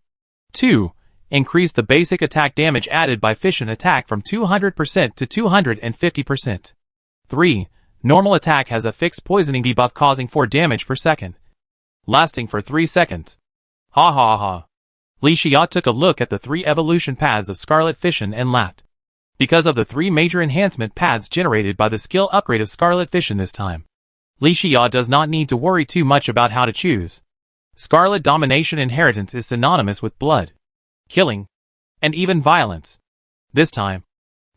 2. Increase the basic attack damage added by fission attack from 200% to 250%. 3. Normal attack has a fixed poisoning debuff causing 4 damage per second, lasting for 3 seconds. Ha ha ha. Li Xia took a look at the 3 evolution paths of Scarlet Fission and laughed. Because of the 3 major enhancement paths generated by the skill upgrade of Scarlet Fission this time, Li Xia does not need to worry too much about how to choose. Scarlet Domination Inheritance is synonymous with blood, killing, and even violence. This time,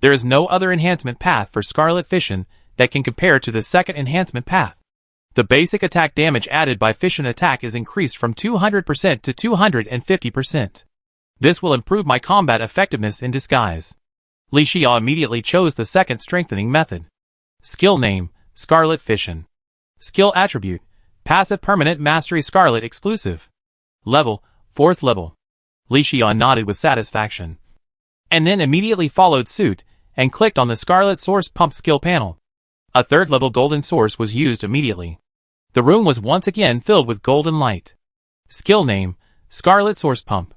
there is no other enhancement path for Scarlet Fission that can compare to the second enhancement path. The basic attack damage added by Fission attack is increased from 200% to 250%. This will improve my combat effectiveness in disguise. Li Xia immediately chose the second strengthening method. Skill name, Scarlet Fission. Skill attribute, Passive Permanent Mastery Scarlet Exclusive. Level, 4th level. Li Xia nodded with satisfaction, and then immediately followed suit and clicked on the Scarlet Source Pump skill panel. A 3rd level golden source was used immediately. The room was once again filled with golden light. Skill name, Scarlet Source Pump.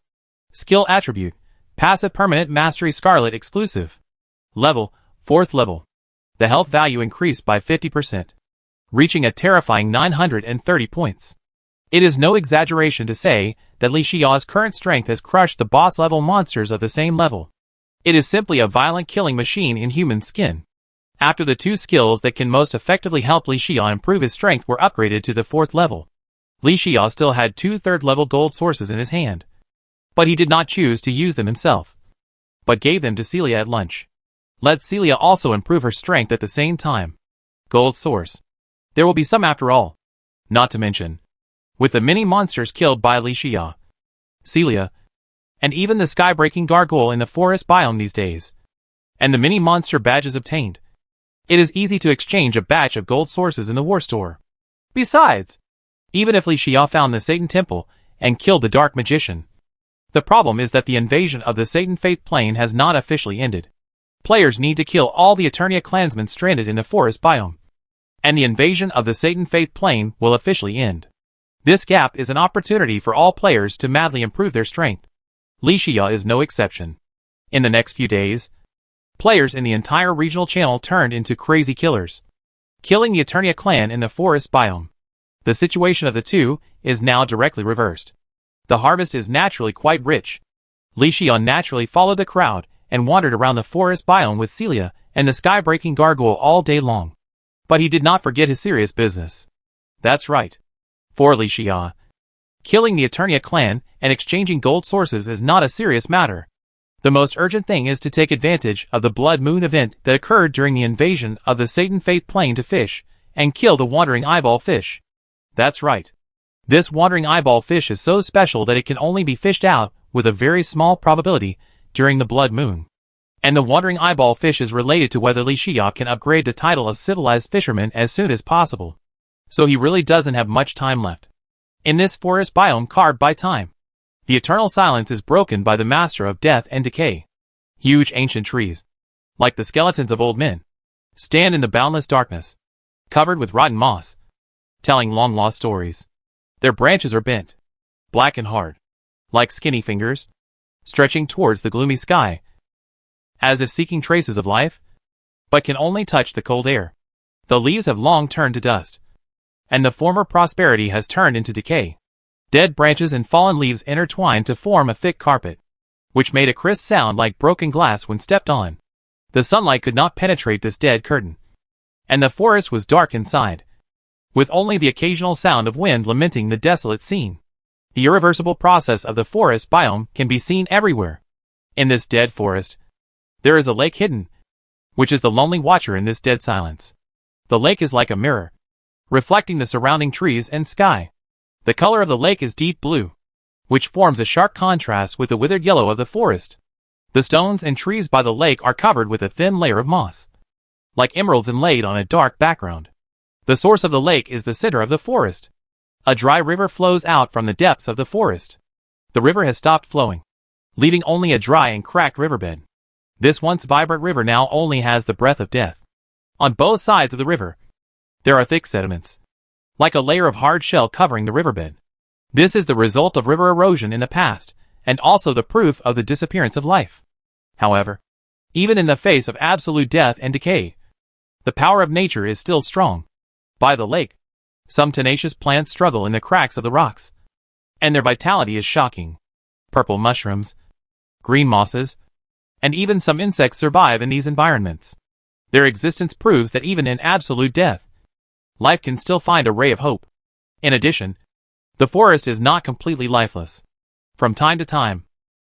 Skill attribute, Passive Permanent Mastery Scarlet Exclusive. Level, 4th level. The health value increased by 50%, reaching a terrifying 930 points. It is no exaggeration to say that Li Xia's current strength has crushed the boss-level monsters of the same level. It is simply a violent killing machine in human skin. After the 2 skills that can most effectively help Li Xia improve his strength were upgraded to the 4th level, Li Xia still had 2 3rd-level gold sources in his hand. But he did not choose to use them himself, but gave them to Celia at lunch. Let Celia also improve her strength at the same time. Gold source. There will be some after all. Not to mention, with the mini monsters killed by Li Xia, Celia, and even the sky-breaking gargoyle in the forest biome these days, and the mini monster badges obtained, it is easy to exchange a batch of gold sources in the war store. Besides, even if Li Xia found the Satan Temple and killed the Dark Magician, the problem is that the invasion of the Satan Faith Plane has not officially ended. Players need to kill all the Eternia clansmen stranded in the forest biome, and the invasion of the Satan Faith Plane will officially end. This gap is an opportunity for all players to madly improve their strength. Li Xia is no exception. In the next few days, players in the entire regional channel turned into crazy killers, killing the Eternia clan in the forest biome. The situation of the two is now directly reversed. The harvest is naturally quite rich. Li Xia naturally followed the crowd and wandered around the forest biome with Celia and the sky-breaking gargoyle all day long. But he did not forget his serious business. That's right. For Li Xia, killing the Eternia clan and exchanging gold sources is not a serious matter. The most urgent thing is to take advantage of the Blood Moon event that occurred during the invasion of the Satan Faith Plane to fish, and kill the Wandering Eyeball Fish. That's right. This Wandering Eyeball Fish is so special that it can only be fished out with a very small probability during the Blood Moon. And the Wandering Eyeball Fish is related to whether Li Xia can upgrade the title of Civilized Fisherman as soon as possible. So he really doesn't have much time left. In this forest biome carved by time, the eternal silence is broken by the master of death and decay. Huge ancient trees, like the skeletons of old men, stand in the boundless darkness, covered with rotten moss, telling long-lost stories. Their branches are bent, black and hard, like skinny fingers, stretching towards the gloomy sky, as if seeking traces of life, but can only touch the cold air. The leaves have long turned to dust, and the former prosperity has turned into decay. Dead branches and fallen leaves intertwined to form a thick carpet, which made a crisp sound like broken glass when stepped on. The sunlight could not penetrate this dead curtain, and the forest was dark inside, with only the occasional sound of wind lamenting the desolate scene. The irreversible process of the forest biome can be seen everywhere. In this dead forest, there is a lake hidden, which is the lonely watcher in this dead silence. The lake is like a mirror, reflecting the surrounding trees and sky. The color of the lake is deep blue, which forms a sharp contrast with the withered yellow of the forest. The stones and trees by the lake are covered with a thin layer of moss, like emeralds inlaid on a dark background. The source of the lake is the center of the forest. A dry river flows out from the depths of the forest. The river has stopped flowing, leaving only a dry and cracked riverbed. This once vibrant river now only has the breath of death. On both sides of the river, there are thick sediments, like a layer of hard shell covering the riverbed. This is the result of river erosion in the past, and also the proof of the disappearance of life. However, even in the face of absolute death and decay, the power of nature is still strong. By the lake, some tenacious plants struggle in the cracks of the rocks, and their vitality is shocking. Purple mushrooms, green mosses, and even some insects survive in these environments. Their existence proves that even in absolute death, life can still find a ray of hope. In addition, the forest is not completely lifeless. From time to time,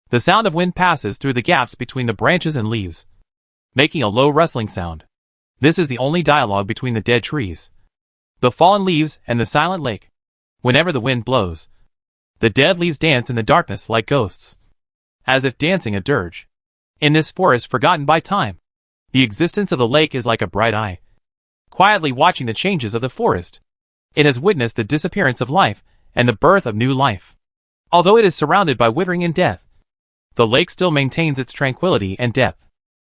the sound of wind passes through the gaps between the branches and leaves, making a low rustling sound. This is the only dialogue between the dead trees, the fallen leaves, and the silent lake. Whenever the wind blows, the dead leaves dance in the darkness like ghosts, as if dancing a dirge. In this forest forgotten by time, the existence of the lake is like a bright eye, quietly watching the changes of the forest. It has witnessed the disappearance of life and the birth of new life. Although it is surrounded by withering and death, the lake still maintains its tranquility and depth.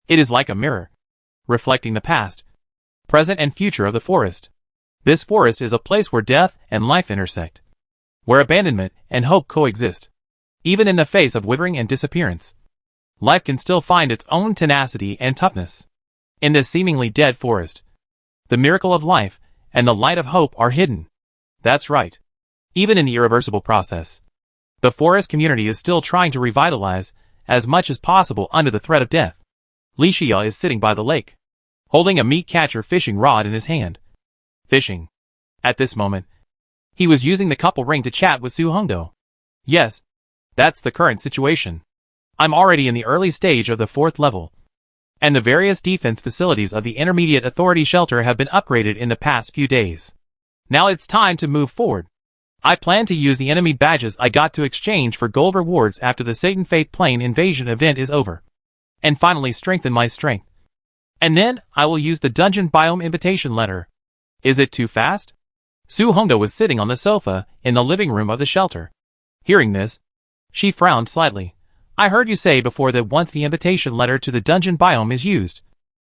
It is like a mirror, reflecting the past, present, and future of the forest. This forest is a place where death and life intersect, where abandonment and hope coexist. Even in the face of withering and disappearance, life can still find its own tenacity and toughness. In this seemingly dead forest, the miracle of life and the light of hope are hidden. That's right. Even in the irreversible process, the forest community is still trying to revitalize as much as possible under the threat of death. Li Xia is sitting by the lake, holding a meat catcher fishing rod in his hand. Fishing. At this moment, he was using the couple ring to chat with Su Hongdo. Yes, that's the current situation. I'm already in the early stage of the 4th level, and the various defense facilities of the Intermediate Authority Shelter have been upgraded in the past few days. Now it's time to move forward. I plan to use the enemy badges I got to exchange for gold rewards after the Satan Faith Plane invasion event is over, and finally strengthen my strength. And then, I will use the Dungeon Biome invitation letter. Is it too fast? Su Hongdo was sitting on the sofa in the living room of the shelter. Hearing this, she frowned slightly. I heard you say before that once the invitation letter to the Dungeon Biome is used,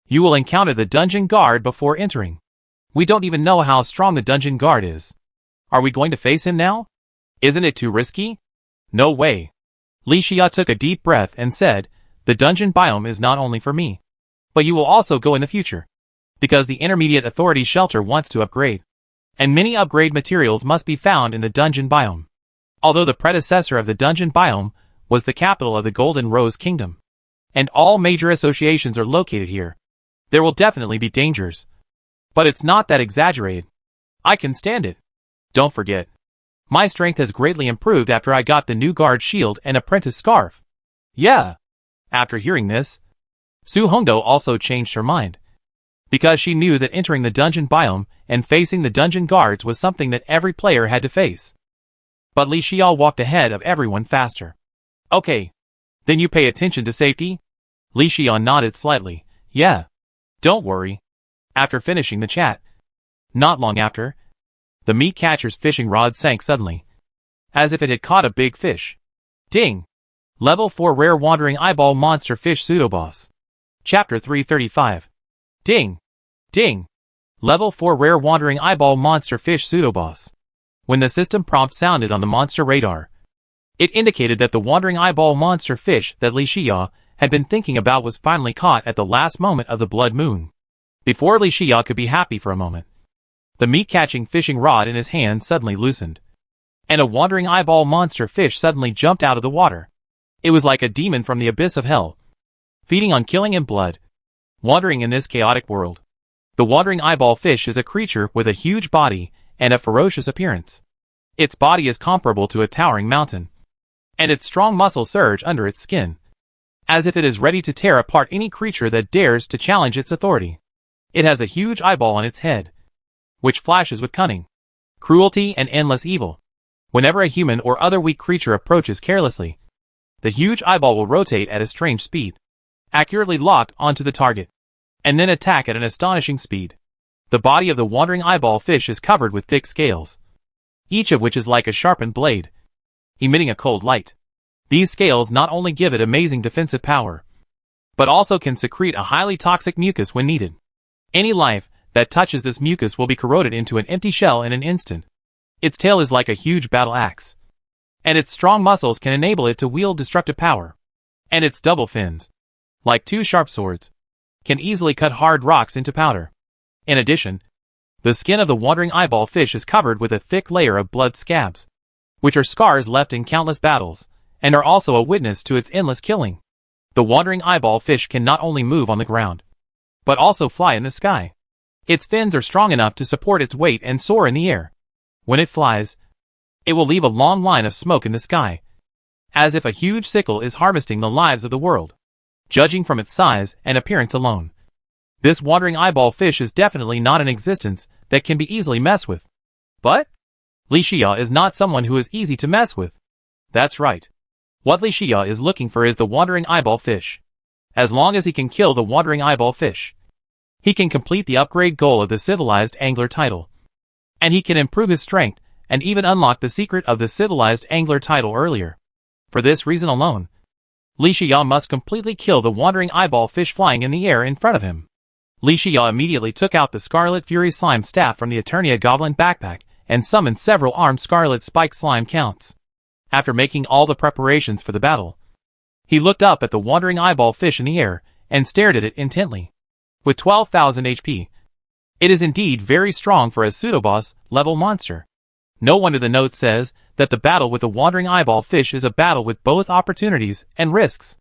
you will encounter the Dungeon Guard before entering. We don't even know how strong the Dungeon Guard is. Are we going to face him now? Isn't it too risky? No way. Li Xia took a deep breath and said, the Dungeon Biome is not only for me, but you will also go in the future, because the Intermediate Authority Shelter wants to upgrade, and many upgrade materials must be found in the Dungeon Biome. Although the predecessor of the Dungeon Biome was the capital of the Golden Rose Kingdom, and all major associations are located here, there will definitely be dangers. But it's not that exaggerated. I can stand it. Don't forget, my strength has greatly improved after I got the new guard shield and apprentice scarf. Yeah. After hearing this, Su Hongdo also changed her mind, because she knew that entering the Dungeon Biome and facing the dungeon guards was something that every player had to face. But Li Xia walked ahead of everyone faster. Okay. Then you pay attention to safety? Li Xia nodded slightly. Yeah. Don't worry. After finishing the chat, not long after, the meat catcher's fishing rod sank suddenly, as if it had caught a big fish. Ding! Level 4 Rare Wandering Eyeball Monster Fish Pseudoboss. Chapter 335. Ding! Ding! Level 4 Rare Wandering Eyeball Monster Fish Pseudoboss. When the system prompt sounded on the monster radar, it indicated that the wandering eyeball monster fish that Li Xia had been thinking about was finally caught at the last moment of the blood moon. Before Li Xia could be happy for a moment, the meat-catching fishing rod in his hand suddenly loosened, and a wandering eyeball monster fish suddenly jumped out of the water. It was like a demon from the abyss of hell, feeding on killing and blood, wandering in this chaotic world. The wandering eyeball fish is a creature with a huge body and a ferocious appearance. Its body is comparable to a towering mountain, and its strong muscles surge under its skin, as if it is ready to tear apart any creature that dares to challenge its authority. It has a huge eyeball on its head, which flashes with cunning, cruelty, and endless evil. Whenever a human or other weak creature approaches carelessly, the huge eyeball will rotate at a strange speed, accurately lock onto the target, and then attack at an astonishing speed. The body of the wandering eyeball fish is covered with thick scales, each of which is like a sharpened blade, emitting a cold light. These scales not only give it amazing defensive power, but also can secrete a highly toxic mucus when needed. Any life that touches this mucus will be corroded into an empty shell in an instant. Its tail is like a huge battle axe, and its strong muscles can enable it to wield destructive power. And its double fins, like two sharp swords, can easily cut hard rocks into powder. In addition, the skin of the wandering eyeball fish is covered with a thick layer of blood scabs, which are scars left in countless battles, and are also a witness to its endless killing. The wandering eyeball fish can not only move on the ground, but also fly in the sky. Its fins are strong enough to support its weight and soar in the air. When it flies, it will leave a long line of smoke in the sky, as if a huge sickle is harvesting the lives of the world. Judging from its size and appearance alone, this wandering eyeball fish is definitely not an existence that can be easily messed with. But Li Xia is not someone who is easy to mess with. That's right. What Li Xia is looking for is the wandering eyeball fish. As long as he can kill the wandering eyeball fish, he can complete the upgrade goal of the civilized angler title. And he can improve his strength and even unlock the secret of the civilized angler title earlier. For this reason alone, Li Xia must completely kill the wandering eyeball fish flying in the air in front of him. Li Xia immediately took out the Scarlet Fury Slime staff from the Eternia Goblin backpack and summoned several armed Scarlet Spike Slime counts. After making all the preparations for the battle, he looked up at the wandering eyeball fish in the air and stared at it intently. With 12,000 HP, it is indeed very strong for a pseudoboss level monster. No wonder the note says that the battle with the wandering eyeball fish is a battle with both opportunities and risks.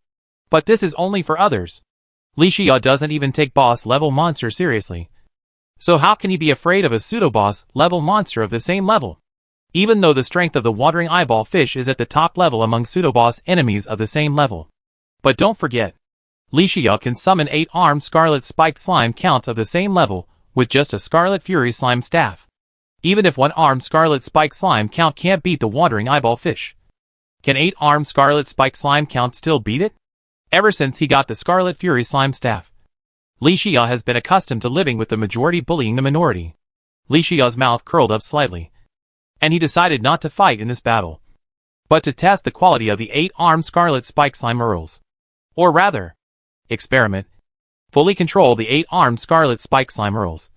But this is only for others. Li Xia doesn't even take boss level monster seriously. So how can he be afraid of a pseudo-boss level monster of the same level? Even though the strength of the wandering eyeball fish is at the top level among pseudo-boss enemies of the same level. But don't forget, Li Xia can summon 8 armed Scarlet Spike Slime counts of the same level with just a Scarlet Fury Slime staff. Even if one armed Scarlet Spike Slime count can't beat the wandering eyeball fish, can 8 armed Scarlet Spike Slime counts still beat it? Ever since he got the Scarlet Fury Slime staff, Li Xia has been accustomed to living with the majority bullying the minority. Li Xia's mouth curled up slightly, and he decided not to fight in this battle, but to test the quality of the 8 armed Scarlet Spike Slime Earls. Or rather, experiment, fully control the 8 armed Scarlet Spike Slime Earls,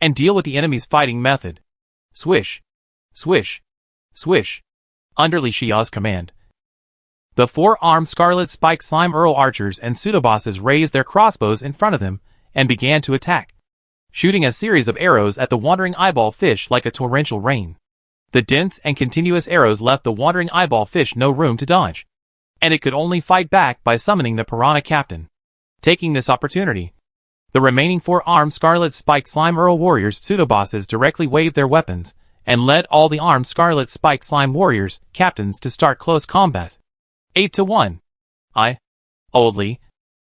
and deal with the enemy's fighting method. Swish, swish, swish, under Li Xia's command. The 4 armed Scarlet Spike Slime Earl archers and pseudobosses raised their crossbows in front of them and began to attack, shooting a series of arrows at the wandering eyeball fish like a torrential rain. The dense and continuous arrows left the wandering eyeball fish no room to dodge, and it could only fight back by summoning the Piranha Captain. Taking this opportunity, the remaining 4 armed Scarlet Spike Slime Earl warriors pseudobosses directly waved their weapons and led all the armed Scarlet Spike Slime warriors captains to start close combat. 8-1. I, oldly,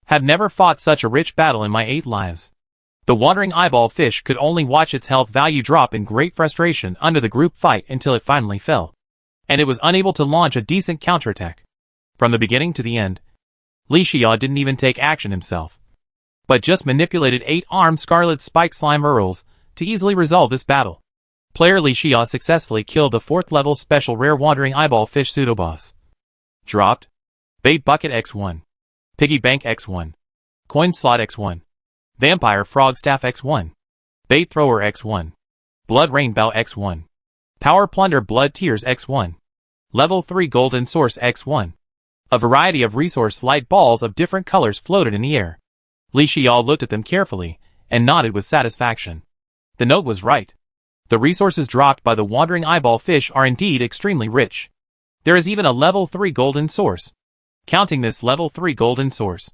have never fought such a rich battle in my 8 lives. The wandering eyeball fish could only watch its health value drop in great frustration under the group fight until it finally fell, and it was unable to launch a decent counterattack. From the beginning to the end, Li Xia didn't even take action himself, but just manipulated 8 armed Scarlet Spike Slime Earls to easily resolve this battle. Player Li Xia successfully killed the 4th level special rare wandering eyeball fish pseudoboss. Dropped. Bait Bucket X1. Piggy Bank X1. Coin Slot X1. Vampire Frog Staff X1. Bait Thrower X1. Blood Rainbow X1. Power Plunder Blood Tears X1. Level 3 Golden Source X1. A variety of resource light balls of different colors floated in the air. Li Xia looked at them carefully and nodded with satisfaction. The note was right. The resources dropped by the wandering eyeball fish are indeed extremely rich. There is even a level 3 golden source. Counting this level 3 golden source,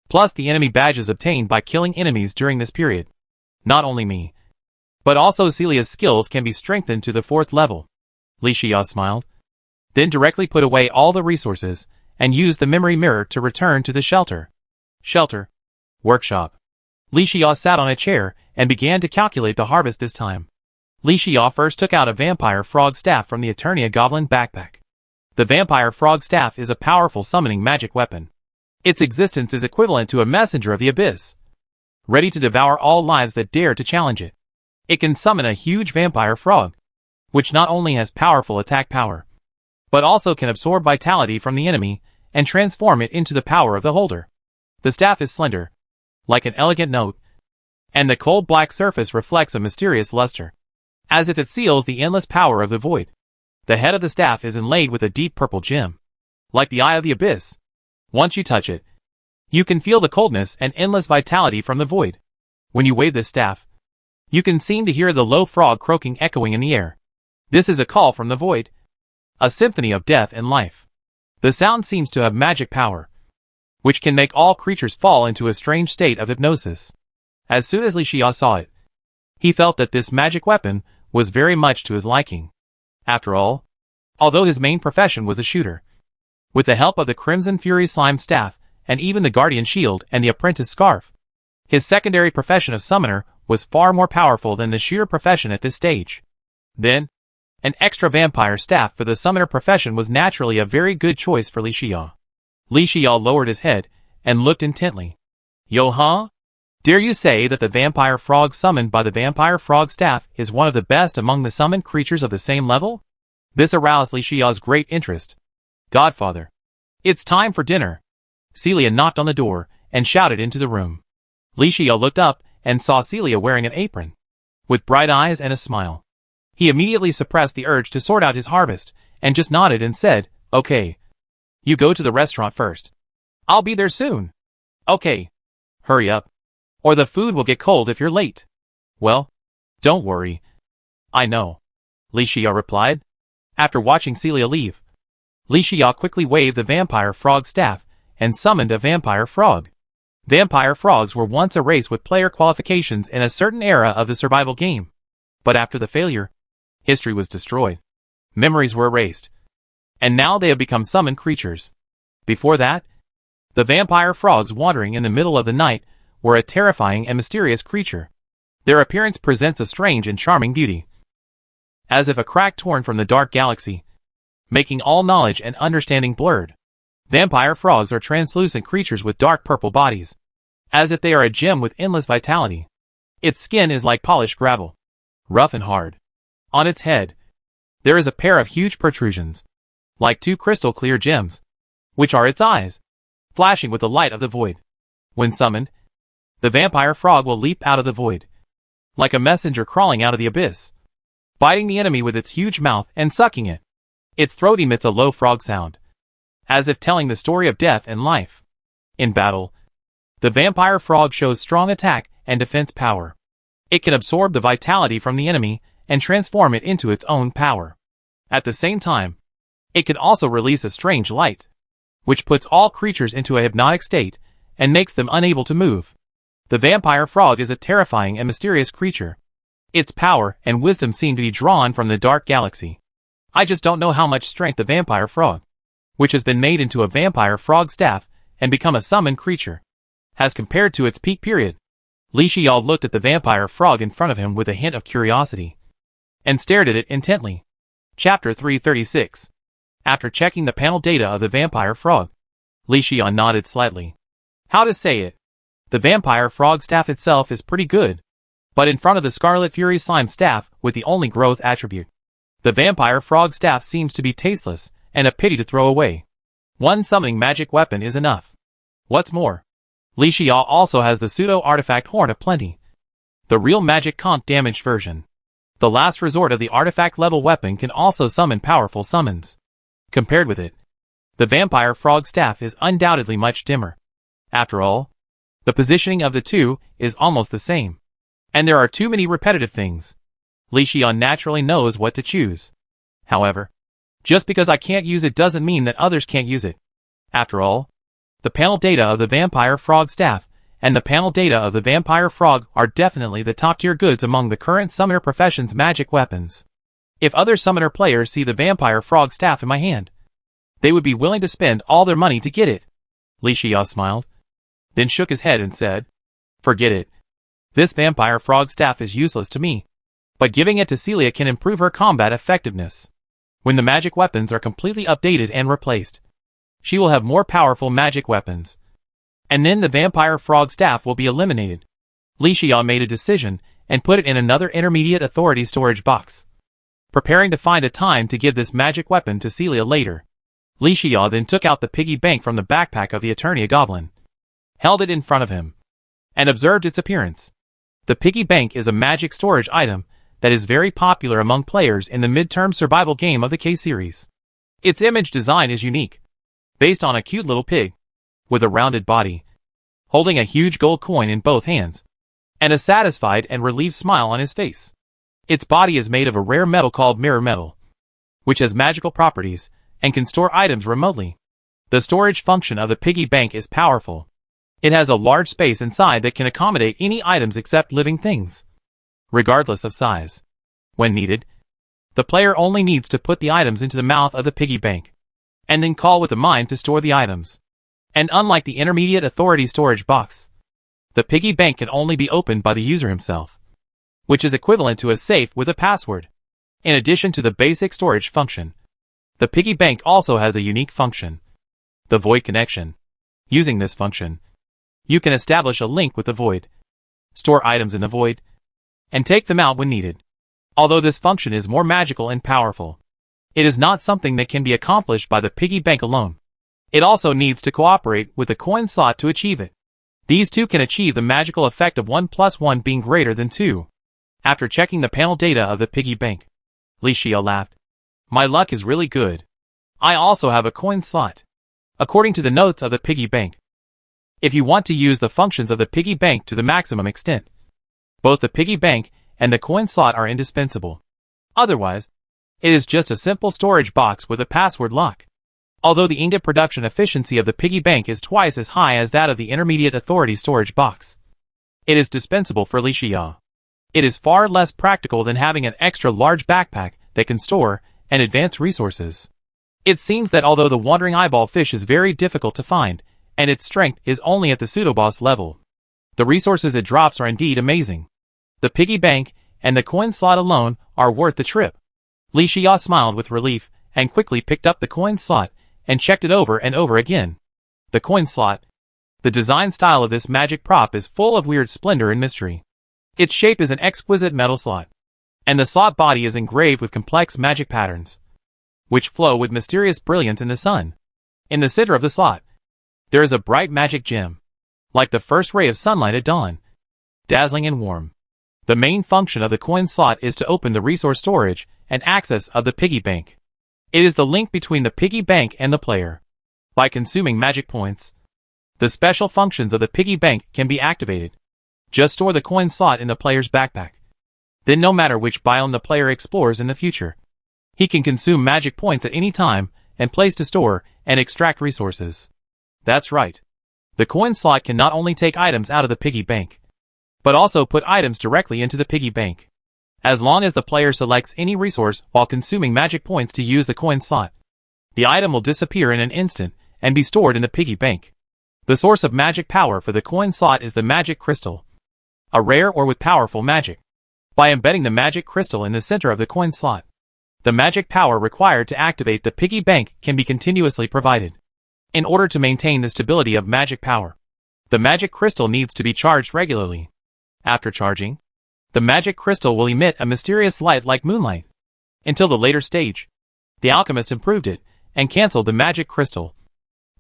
plus the enemy badges obtained by killing enemies during this period. Not only me, but also Celia's skills can be strengthened to the 4th level. Li Xia smiled, then directly put away all the resources and used the memory mirror to return to the shelter. Workshop. Li Xia sat on a chair and began to calculate the harvest this time. Li Xia first took out a vampire frog staff from the Eternia Goblin backpack. The vampire frog staff is a powerful summoning magic weapon. Its existence is equivalent to a messenger of the abyss, ready to devour all lives that dare to challenge it. It can summon a huge vampire frog, which not only has powerful attack power, but also can absorb vitality from the enemy and transform it into the power of the holder. The staff is slender, like an elegant note, and the cold black surface reflects a mysterious luster, as if it seals the endless power of the void. The head of the staff is inlaid with a deep purple gem, like the eye of the abyss. Once you touch it, you can feel the coldness and endless vitality from the void. When you wave this staff, you can seem to hear the low frog croaking echoing in the air. This is a call from the void, a symphony of death and life. The sound seems to have magic power, which can make all creatures fall into a strange state of hypnosis. As soon as Li Xia saw it, He felt that this magic weapon was very much to his liking. After all, although his main profession was a shooter, with the help of the Crimson Fury Slime Staff, and even the Guardian Shield and the Apprentice Scarf, his secondary profession of summoner was far more powerful than the shooter profession at this stage. Then, an extra vampire staff for the summoner profession was naturally a very good choice for Li Xiao. Li Xiao lowered his head and looked intently. Yo huh? Dare you say that the vampire frog summoned by the vampire frog staff is one of the best among the summoned creatures of the same level? This aroused Li Xiao's great interest. Godfather, it's time for dinner. Celia knocked on the door and shouted into the room. Li Xiao looked up and saw Celia wearing an apron, with bright eyes and a smile. He immediately suppressed the urge to sort out his harvest and just nodded and said, "Okay. You go to the restaurant first. I'll be there soon." "Okay. Hurry up, or the food will get cold if you're late." "Well, don't worry. I know," Li Xiao replied. After watching Celia leave, Li Xiao quickly waved the vampire frog staff and summoned a vampire frog. Vampire frogs were once a race with player qualifications in a certain era of the survival game. But after the failure, history was destroyed. Memories were erased. And now they have become summoned creatures. Before that, the vampire frogs wandering in the middle of the night were a terrifying and mysterious creature. Their appearance presents a strange and charming beauty, as if a crack torn from the dark galaxy, making all knowledge and understanding blurred. Vampire frogs are translucent creatures with dark purple bodies, as if they are a gem with endless vitality. Its skin is like polished gravel, rough and hard. On its head, there is a pair of huge protrusions, like two crystal clear gems, which are its eyes, flashing with the light of the void. When summoned, the vampire frog will leap out of the void, like a messenger crawling out of the abyss, biting the enemy with its huge mouth and sucking it. Its throat emits a low frog sound, as if telling the story of death and life. In battle, the vampire frog shows strong attack and defense power. It can absorb the vitality from the enemy and transform it into its own power. At the same time, it can also release a strange light, which puts all creatures into a hypnotic state and makes them unable to move. The vampire frog is a terrifying and mysterious creature. Its power and wisdom seem to be drawn from the dark galaxy. I just don't know how much strength the vampire frog, which has been made into a vampire frog staff and become a summoned creature, has compared to its peak period. Li Xiao looked at the vampire frog in front of him with a hint of curiosity, and stared at it intently. Chapter 336. After checking the panel data of the vampire frog, Li Xiao nodded slightly. How to say it? The vampire frog staff itself is pretty good, but in front of the Scarlet Fury Slime staff with the only growth attribute, the vampire frog staff seems to be tasteless and a pity to throw away. One summoning magic weapon is enough. What's more, Li Xiao also has the pseudo-artifact Horn of Plenty, the real magic comp damaged version. The last resort of the artifact level weapon can also summon powerful summons. Compared with it, the vampire frog staff is undoubtedly much dimmer. After all, the positioning of the two is almost the same, and there are too many repetitive things. Li Xiao naturally knows what to choose. However, just because I can't use it doesn't mean that others can't use it. After all, the panel data of the vampire frog staff and the panel data of the vampire frog are definitely the top-tier goods among the current summoner profession's magic weapons. If other summoner players see the vampire frog staff in my hand, they would be willing to spend all their money to get it. Li Xiao smiled, then shook his head and said, "Forget it. This vampire frog staff is useless to me, but giving it to Celia can improve her combat effectiveness. When the magic weapons are completely updated and replaced, she will have more powerful magic weapons, and then the vampire frog staff will be eliminated." Li Xiao made a decision and put it in another intermediate authority storage box, preparing to find a time to give this magic weapon to Celia later. Li Xiao then took out the piggy bank from the backpack of the Eternia Goblin, held it in front of him, and observed its appearance. The piggy bank is a magic storage item that is very popular among players in the mid-term survival game of the K-series. Its image design is unique, based on a cute little pig, with a rounded body, holding a huge gold coin in both hands, and a satisfied and relieved smile on his face. Its body is made of a rare metal called mirror metal, which has magical properties and can store items remotely. The storage function of the piggy bank is powerful. It has a large space inside that can accommodate any items except living things. regardless of size. When needed, the player only needs to put the items into the mouth of the piggy bank, and then call with the mine to store the items. And unlike the Intermediate Authority storage box, the piggy bank can only be opened by the user himself, which is equivalent to a safe with a password. In addition to the basic storage function, the piggy bank also has a unique function, the void connection. Using this function, you can establish a link with the void, store items in the void, and take them out when needed. Although this function is more magical and powerful, it is not something that can be accomplished by the piggy bank alone. It also needs to cooperate with the coin slot to achieve it. These two can achieve the magical effect of 1 + 1 being greater than 2. After checking the panel data of the piggy bank, Li Xia laughed. My luck is really good. I also have a coin slot. According to the notes of the piggy bank, if you want to use the functions of the piggy bank to the maximum extent, both the piggy bank and the coin slot are indispensable. Otherwise, it is just a simple storage box with a password lock. Although the ingot production efficiency of the piggy bank is twice as high as that of the Intermediate Authority storage box, it is dispensable for Li Xia. It is far less practical than having an extra large backpack that can store and advance resources. It seems that although the wandering eyeball fish is very difficult to find, and its strength is only at the pseudo-boss level, the resources it drops are indeed amazing. The piggy bank and the coin slot alone are worth the trip. Li Xia smiled with relief and quickly picked up the coin slot and checked it over and over again. The coin slot. The design style of this magic prop is full of weird splendor and mystery. Its shape is an exquisite metal slot, and the slot body is engraved with complex magic patterns, which flow with mysterious brilliance in the sun. In the center of the slot, there is a bright magic gem, like the first ray of sunlight at dawn, dazzling and warm. The main function of the coin slot is to open the resource storage and access of the piggy bank. It is the link between the piggy bank and the player. By consuming magic points, the special functions of the piggy bank can be activated. Just store the coin slot in the player's backpack. Then no matter which biome the player explores in the future, he can consume magic points at any time and place to store and extract resources. That's right. The coin slot can not only take items out of the piggy bank, but also put items directly into the piggy bank. As long as the player selects any resource while consuming magic points to use the coin slot, the item will disappear in an instant and be stored in the piggy bank. The source of magic power for the coin slot is the magic crystal, a rare ore with powerful magic. By embedding the magic crystal in the center of the coin slot, the magic power required to activate the piggy bank can be continuously provided. In order to maintain the stability of magic power, the magic crystal needs to be charged regularly. After charging, the magic crystal will emit a mysterious light like moonlight. Until the later stage, the alchemist improved it and cancelled the magic crystal,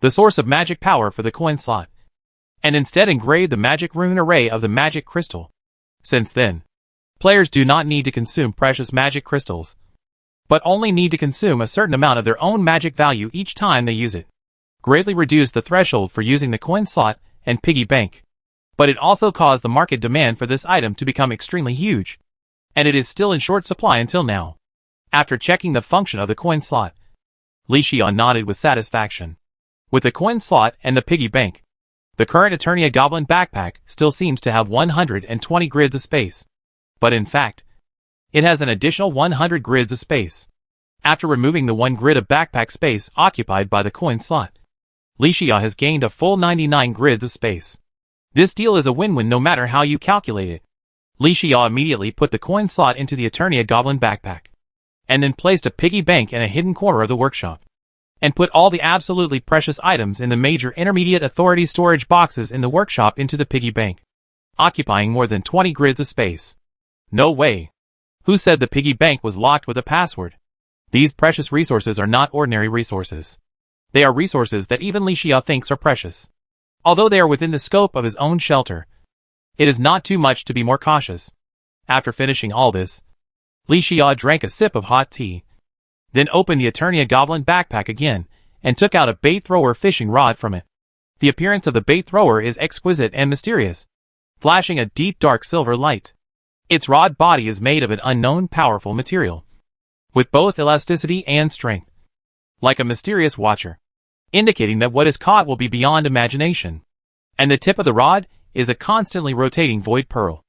the source of magic power for the coin slot, and instead engraved the magic rune array of the magic crystal. Since then, players do not need to consume precious magic crystals, but only need to consume a certain amount of their own magic value each time they use it. Greatly reduced the threshold for using the coin slot and piggy bank, but it also caused the market demand for this item to become extremely huge, and it is still in short supply until now. After checking the function of the coin slot, Li Xia nodded with satisfaction. With the coin slot and the piggy bank, the current Eternia Goblin backpack still seems to have 120 grids of space, but in fact, it has an additional 100 grids of space. After removing the 1 grid of backpack space occupied by the coin slot, Li Xia has gained a full 99 grids of space. This deal is a win-win no matter how you calculate it. Li Xia immediately put the coin slot into the Eternia Goblin backpack, and then placed a piggy bank in a hidden corner of the workshop, and put all the absolutely precious items in the major Intermediate Authority storage boxes in the workshop into the piggy bank, occupying more than 20 grids of space. No way. Who said the piggy bank was locked with a password? These precious resources are not ordinary resources. They are resources that even Li Xia thinks are precious. Although they are within the scope of his own shelter, it is not too much to be more cautious. After finishing all this, Li Xia drank a sip of hot tea, then opened the Eternia Goblin backpack again, and took out a bait thrower fishing rod from it. The appearance of the bait thrower is exquisite and mysterious, flashing a deep dark silver light. Its rod body is made of an unknown powerful material, with both elasticity and strength, like a mysterious watcher, indicating that what is caught will be beyond imagination. And the tip of the rod is a constantly rotating void pearl,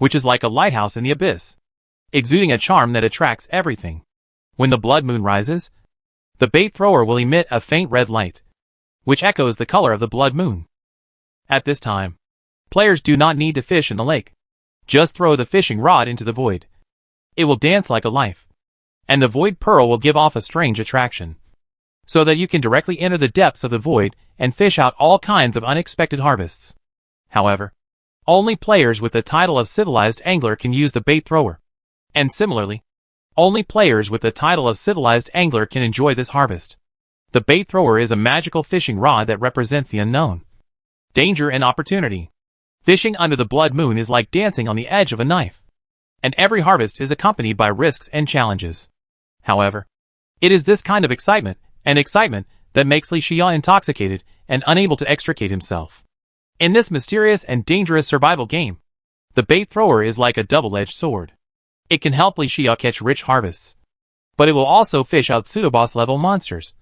which is like a lighthouse in the abyss, exuding a charm that attracts everything. When the blood moon rises, the bait thrower will emit a faint red light, which echoes the color of the blood moon. At this time, players do not need to fish in the lake. Just throw the fishing rod into the void. It will dance like a life, and the void pearl will give off a strange attraction, so that you can directly enter the depths of the void and fish out all kinds of unexpected harvests. However, only players with the title of civilized angler can use the bait thrower. And similarly, only players with the title of civilized angler can enjoy this harvest. The bait thrower is a magical fishing rod that represents the unknown, danger and opportunity. Fishing under the blood moon is like dancing on the edge of a knife, and every harvest is accompanied by risks and challenges. However, it is this kind of excitement that makes Li Xia intoxicated and unable to extricate himself. In this mysterious and dangerous survival game, the bait thrower is like a double-edged sword. It can help Li Xia catch rich harvests, but it will also fish out pseudo-boss level monsters,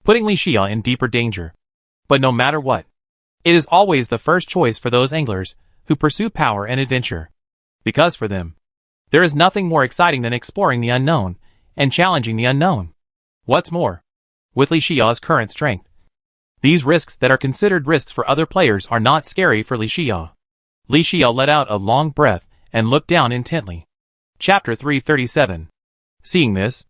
putting Li Xia in deeper danger. But no matter what, it is always the first choice for those anglers who pursue power and adventure. Because for them, there is nothing more exciting than exploring the unknown and challenging the unknown. What's more, with Li Xia's current strength, these risks that are considered risks for other players are not scary for Li Xia. Li Xia let out a long breath and looked down intently. Chapter 337. Seeing this,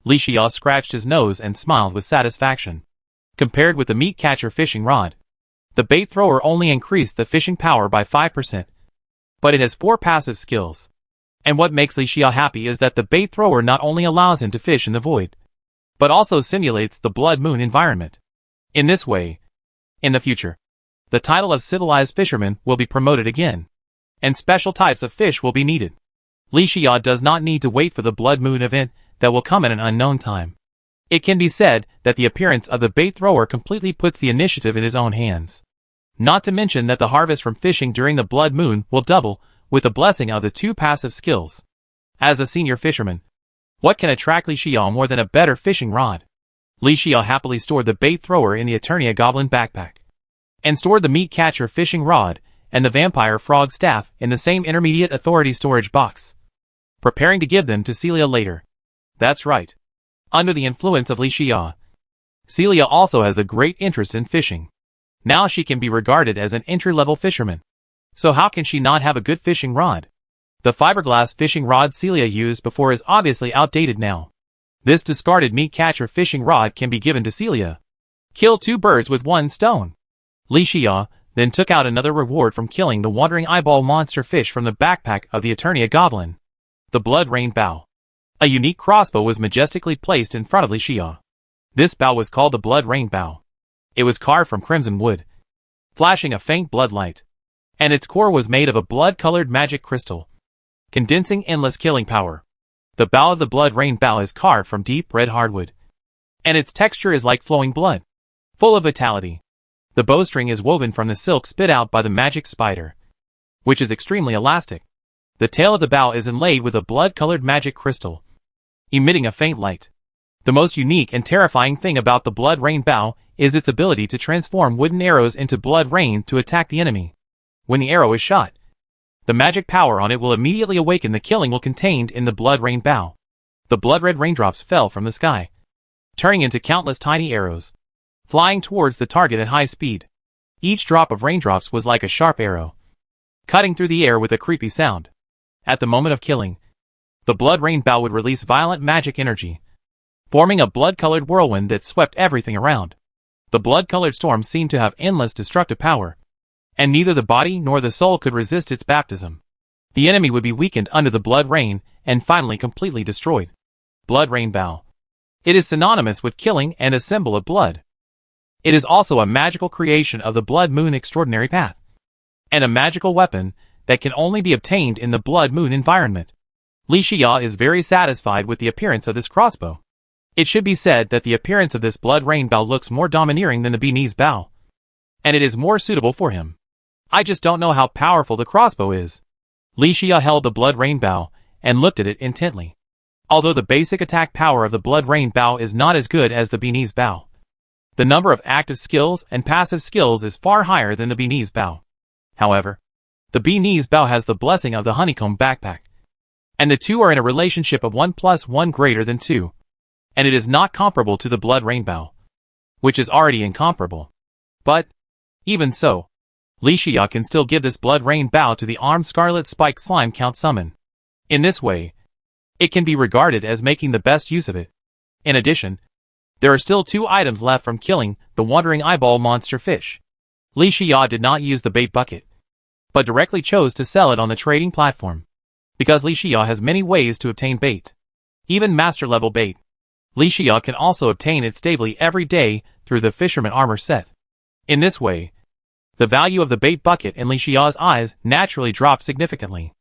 Li Xia scratched his nose and smiled with satisfaction. Compared with the meat catcher fishing rod, the bait thrower only increased the fishing power by 5%, but it has 4 passive skills. And what makes Li Xia happy is that the bait thrower not only allows him to fish in the void, but also simulates the blood moon environment. In this way, in the future, the title of civilized fisherman will be promoted again, and special types of fish will be needed. Li Xia does not need to wait for the blood moon event that will come at an unknown time. It can be said that the appearance of the bait thrower completely puts the initiative in his own hands. Not to mention that the harvest from fishing during the blood moon will double with the blessing of the 2 passive skills. As a senior fisherman, what can attract Li Xia more than a better fishing rod? Li Xia happily stored the bait thrower in the Eternia Goblin backpack, and stored the meat catcher fishing rod and the vampire frog staff in the same intermediate authority storage box, preparing to give them to Celia later. That's right. Under the influence of Li Xia, Celia also has a great interest in fishing. Now she can be regarded as an entry-level fisherman. So how can she not have a good fishing rod? The fiberglass fishing rod Celia used before is obviously outdated now. This discarded meat catcher fishing rod can be given to Celia. Kill 2 birds with 1 stone. Li Xia then took out another reward from killing the wandering eyeball monster fish from the backpack of the Eternia Goblin. The blood rain bow. A unique crossbow was majestically placed in front of Li Xia. This bow was called the blood rain bow. It was carved from crimson wood, flashing a faint blood light, and its core was made of a blood-colored magic crystal, condensing endless killing power. The bow of the blood rain bow is carved from deep red hardwood, and its texture is like flowing blood, full of vitality. The bowstring is woven from the silk spit out by the magic spider, which is extremely elastic. The tail of the bow is inlaid with a blood-colored magic crystal, emitting a faint light. The most unique and terrifying thing about the blood rain bow is its ability to transform wooden arrows into blood rain to attack the enemy. When the arrow is shot, the magic power on it will immediately awaken the killing will contained in the blood rain bow. The blood-red raindrops fell from the sky, turning into countless tiny arrows, flying towards the target at high speed. Each drop of raindrops was like a sharp arrow, cutting through the air with a creepy sound. At the moment of killing, the blood rain bow would release violent magic energy, forming a blood-colored whirlwind that swept everything around. The blood-colored storm seemed to have endless destructive power, and neither the body nor the soul could resist its baptism. The enemy would be weakened under the blood rain and finally completely destroyed. Blood rain bow. It is synonymous with killing and a symbol of blood. It is also a magical creation of the blood moon extraordinary path, and a magical weapon that can only be obtained in the blood moon environment. Li Xia is very satisfied with the appearance of this crossbow. It should be said that the appearance of this blood rain bow looks more domineering than the bee's bow, and it is more suitable for him. I just don't know how powerful the crossbow is. Li Xia held the blood rain bow and looked at it intently. Although the basic attack power of the blood rain bow is not as good as the bee's bow, the number of active skills and passive skills is far higher than the bee's bow. However, The bee's bow has the blessing of the honeycomb backpack. And the two are in a relationship of 1 + 1 greater than 2. And it is not comparable to the blood rainbow, which is already incomparable. But, even so, Li Xia can still give this blood rain bow to the armed scarlet spike slime count summon. In this way, it can be regarded as making the best use of it. In addition, there are still 2 items left from killing the wandering eyeball monster fish. Li Xia did not use the bait bucket, but directly chose to sell it on the trading platform. Because Li Xia has many ways to obtain bait, even master level bait, Li Xia can also obtain it stably every day through the fisherman armor set. In this way, the value of the bait bucket in Li Xia's eyes naturally drops significantly.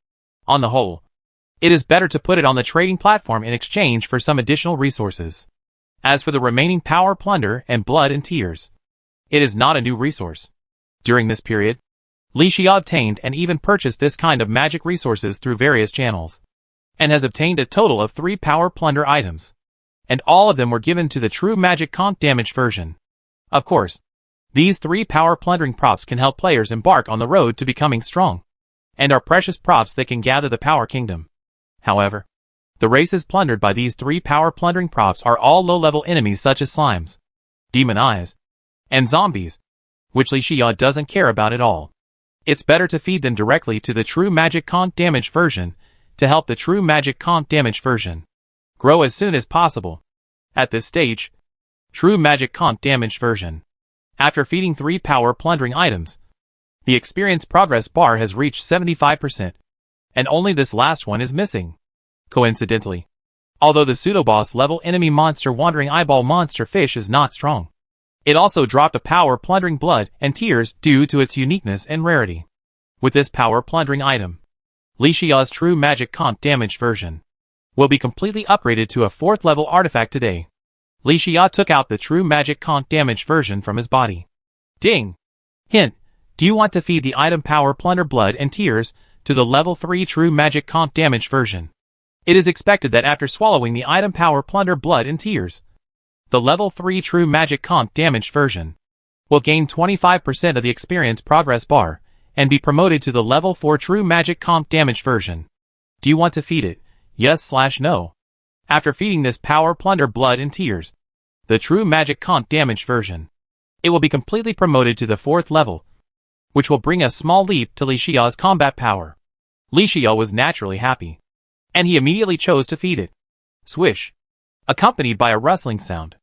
On the whole, it is better to put it on the trading platform in exchange for some additional resources. As for the remaining power plunder and blood and tears, it is not a new resource. During this period, Li Xia obtained and even purchased this kind of magic resources through various channels, and has obtained a total of 3 power plunder items, and all of them were given to the true magic comp damage version. Of course, these 3 power plundering props can help players embark on the road to becoming strong, and are precious props that can gather the power kingdom. However, the races plundered by these 3 power plundering props are all low-level enemies such as slimes, demon eyes, and zombies, which Li Xia doesn't care about at all. It's better to feed them directly to the true magic comp damage version to help the true magic comp damage version grow as soon as possible. At this stage, true magic comp damage version. After feeding 3 power plundering items, the experience progress bar has reached 75%, and only this last one is missing. Coincidentally, although the pseudo-boss level enemy monster wandering eyeball monster fish is not strong, it also dropped a power plundering blood and tears due to its uniqueness and rarity. With this power plundering item, Li Xia's true magic comp damage version will be completely upgraded to a 4th level artifact today. Li Xia took out the true magic comp damage version from his body. Ding! Hint, do you want to feed the item power plunder blood and tears to the level 3 true magic comp damage version? It is expected that after swallowing the item power plunder blood and tears, the level 3 true magic comp damage version will gain 25% of the experience progress bar and be promoted to the level 4 true magic comp damage version. Do you want to feed it? Yes/no. After feeding this power plunder blood and tears, the true magic comp damage version, it will be completely promoted to the 4th level, which will bring a small leap to Li Xia's combat power. Li Xia was naturally happy, and he immediately chose to feed it. Swish! Accompanied by a rustling sound,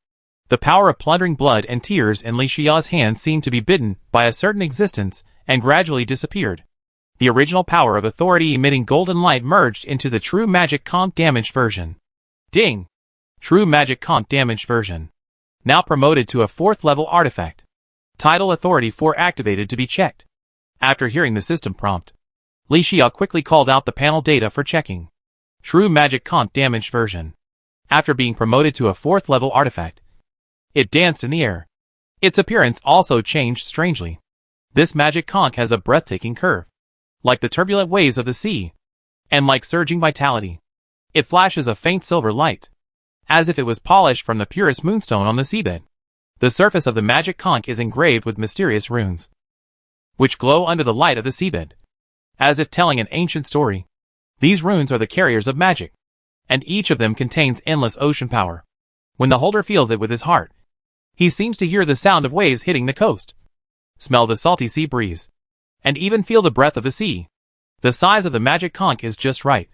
the power of plundering blood and tears in Li Xia's hands seemed to be bitten by a certain existence and gradually disappeared. The original power of authority emitting golden light merged into the true magic comp damage version. Ding! True magic comp damage version. Now promoted to a 4th level artifact. Title Authority 4 activated to be checked. After hearing the system prompt, Li Xia quickly called out the panel data for checking. True magic comp damage version. After being promoted to a 4th level artifact, it danced in the air. Its appearance also changed strangely. This magic conch has a breathtaking curve, like the turbulent waves of the sea, and like surging vitality. It flashes a faint silver light, as if it was polished from the purest moonstone on the seabed. The surface of the magic conch is engraved with mysterious runes, which glow under the light of the seabed, as if telling an ancient story. These runes are the carriers of magic, and each of them contains endless ocean power. When the holder feels it with his heart, he seems to hear the sound of waves hitting the coast, smell the salty sea breeze, and even feel the breath of the sea. The size of the magic conch is just right.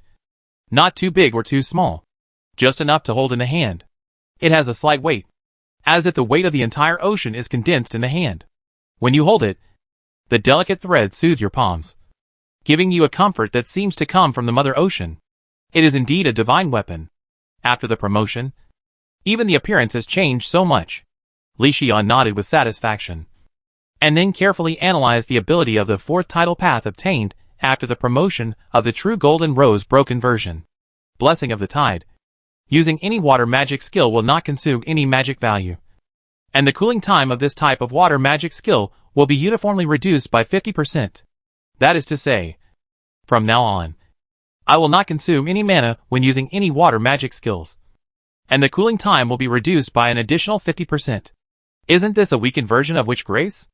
Not too big or too small, just enough to hold in the hand. It has a slight weight, as if the weight of the entire ocean is condensed in the hand. When you hold it, the delicate threads soothe your palms, giving you a comfort that seems to come from the Mother Ocean. It is indeed a divine weapon. After the promotion, even the appearance has changed so much. Li Xia nodded with satisfaction, and then carefully analyzed the ability of the 4th title path obtained after the promotion of the true Golden Rose broken version. Blessing of the Tide. Using any water magic skill will not consume any magic value, and the cooling time of this type of water magic skill will be uniformly reduced by 50%. That is to say, from now on, I will not consume any mana when using any water magic skills, and the cooling time will be reduced by an additional 50%. Isn't this a weakened version of Witch Grace?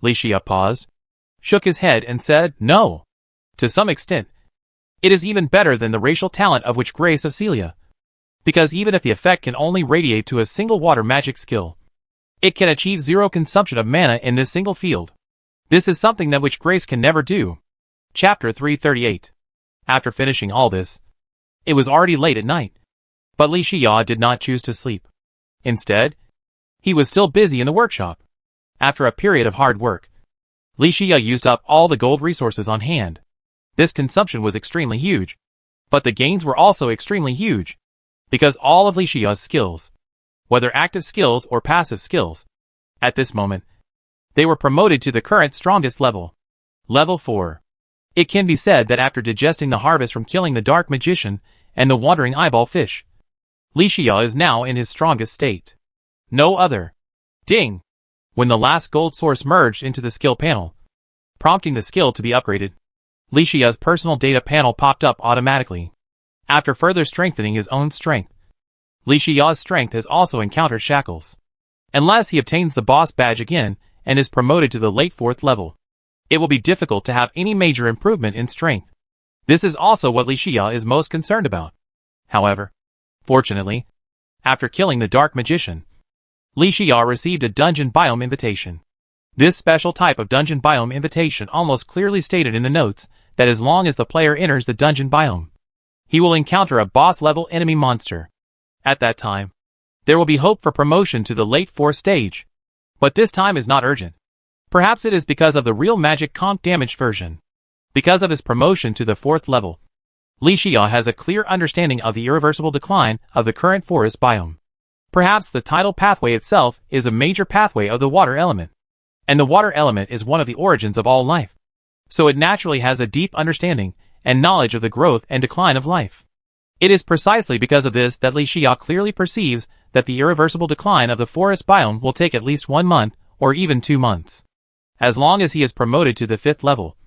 Li Xia paused, shook his head and said, No. To some extent, it is even better than the racial talent of which Grace of Celia. Because even if the effect can only radiate to a single water magic skill, it can achieve zero consumption of mana in this single field. This is something that which Grace can never do. Chapter 338. After finishing all this, it was already late at night. But Li Xia did not choose to sleep. Instead, he was still busy in the workshop. After a period of hard work, Li Xia used up all the gold resources on hand. This consumption was extremely huge. But the gains were also extremely huge. Because all of Li Xia's skills, whether active skills or passive skills, at this moment, they were promoted to the current strongest level. Level 4. It can be said that after digesting the harvest from killing the Dark Magician and the Wandering Eyeball Fish, Li Xia is now in his strongest state. No other. Ding! When the last gold source merged into the skill panel, prompting the skill to be upgraded, Li Xia's personal data panel popped up automatically. After further strengthening his own strength, Li Xia's strength has also encountered shackles. Unless he obtains the boss badge again and is promoted to the late 4th level, it will be difficult to have any major improvement in strength. This is also what Li Xia is most concerned about. However, fortunately, after killing the Dark Magician, Li Xia received a dungeon biome invitation. This special type of dungeon biome invitation almost clearly stated in the notes that as long as the player enters the dungeon biome, he will encounter a boss-level enemy monster. At that time, there will be hope for promotion to the late 4th stage. But this time is not urgent. Perhaps it is because of the real magic comp damage version. Because of his promotion to the 4th level, Li Xia has a clear understanding of the irreversible decline of the current forest biome. Perhaps the tidal pathway itself is a major pathway of the water element. And the water element is one of the origins of all life. So it naturally has a deep understanding and knowledge of the growth and decline of life. It is precisely because of this that Li Xia clearly perceives that the irreversible decline of the forest biome will take at least 1 month or even 2 months. As long as he is promoted to the 5th level,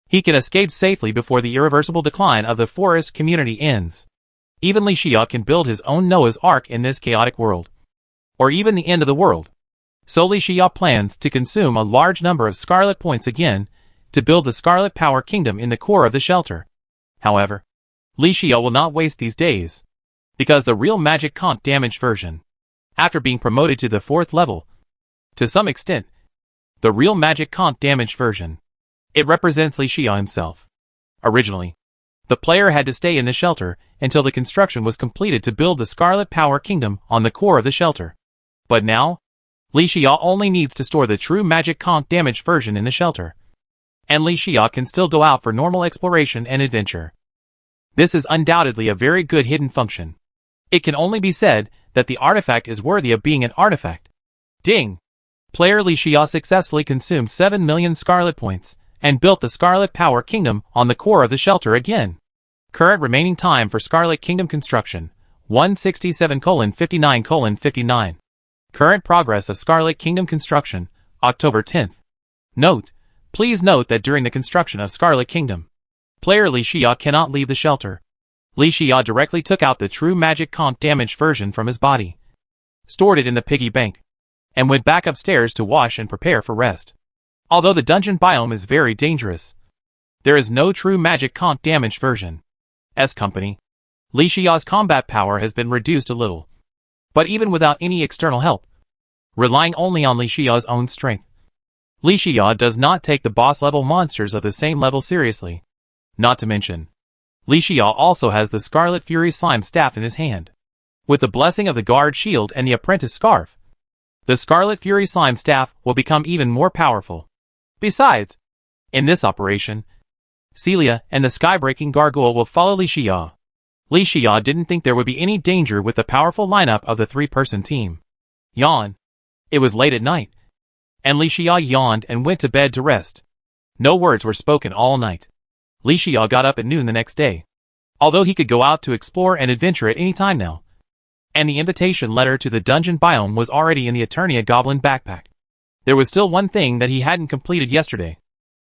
he can escape safely before the irreversible decline of the forest community ends. Even Li Xia can build his own Noah's Ark in this chaotic world. Or even the end of the world. So Li Xia plans to consume a large number of Scarlet Points again to build the Scarlet Power Kingdom in the core of the shelter. However, Li Xia will not waste these days. Because the real magic comp damage version, after being promoted to the 4th level, to some extent, the real magic comp damage version, it represents Li Xia himself. Originally, the player had to stay in the shelter until the construction was completed to build the Scarlet Power Kingdom on the core of the shelter. But now, Li Xia only needs to store the true magic comp damage version in the shelter. And Li Xia can still go out for normal exploration and adventure. This is undoubtedly a very good hidden function. It can only be said that the artifact is worthy of being an artifact. Ding! Player Li Xia successfully consumed 7 million Scarlet Points and built the Scarlet Power Kingdom on the core of the shelter again. Current remaining time for Scarlet Kingdom construction, 167:59:59. Current progress of Scarlet Kingdom construction, October 10th. Note: please note that during the construction of Scarlet Kingdom, player Li Xia cannot leave the shelter. Li Xia directly took out the true magic comp damage version from his body, stored it in the piggy bank, and went back upstairs to wash and prepare for rest. Although the dungeon biome is very dangerous, there is no true magic comp damage version. As company, Li Xia's combat power has been reduced a little. But even without any external help, relying only on Li Xia's own strength, Li Xia does not take the boss-level monsters of the same level seriously. Not to mention, Li Xia also has the Scarlet Fury Slime Staff in his hand. With the blessing of the Guard Shield and the Apprentice Scarf, the Scarlet Fury Slime Staff will become even more powerful. Besides, in this operation, Celia and the Skybreaking Gargoyle will follow Li Xia. Li Xia didn't think there would be any danger with the powerful lineup of the 3-person team. Yawn. It was late at night, and Li Xia yawned and went to bed to rest. No words were spoken all night. Li Xia got up at noon the next day, although he could go out to explore and adventure at any time now. And the invitation letter to the dungeon biome was already in the Eternia Goblin backpack. There was still one thing that he hadn't completed yesterday.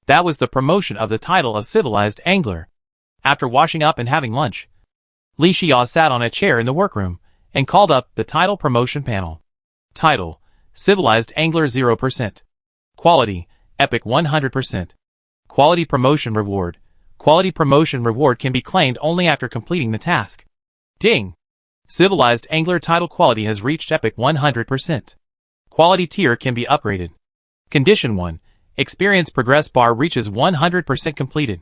That was the promotion of the title of Civilized Angler. After washing up and having lunch, Li Xia sat on a chair in the workroom and called up the title promotion panel. Title: Civilized Angler 0%. Quality: Epic 100%. Quality promotion reward: Quality promotion reward can be claimed only after completing the task. Ding! Civilized Angler title quality has reached epic 100%. Quality tier can be upgraded. Condition 1. Experience progress bar reaches 100% completed.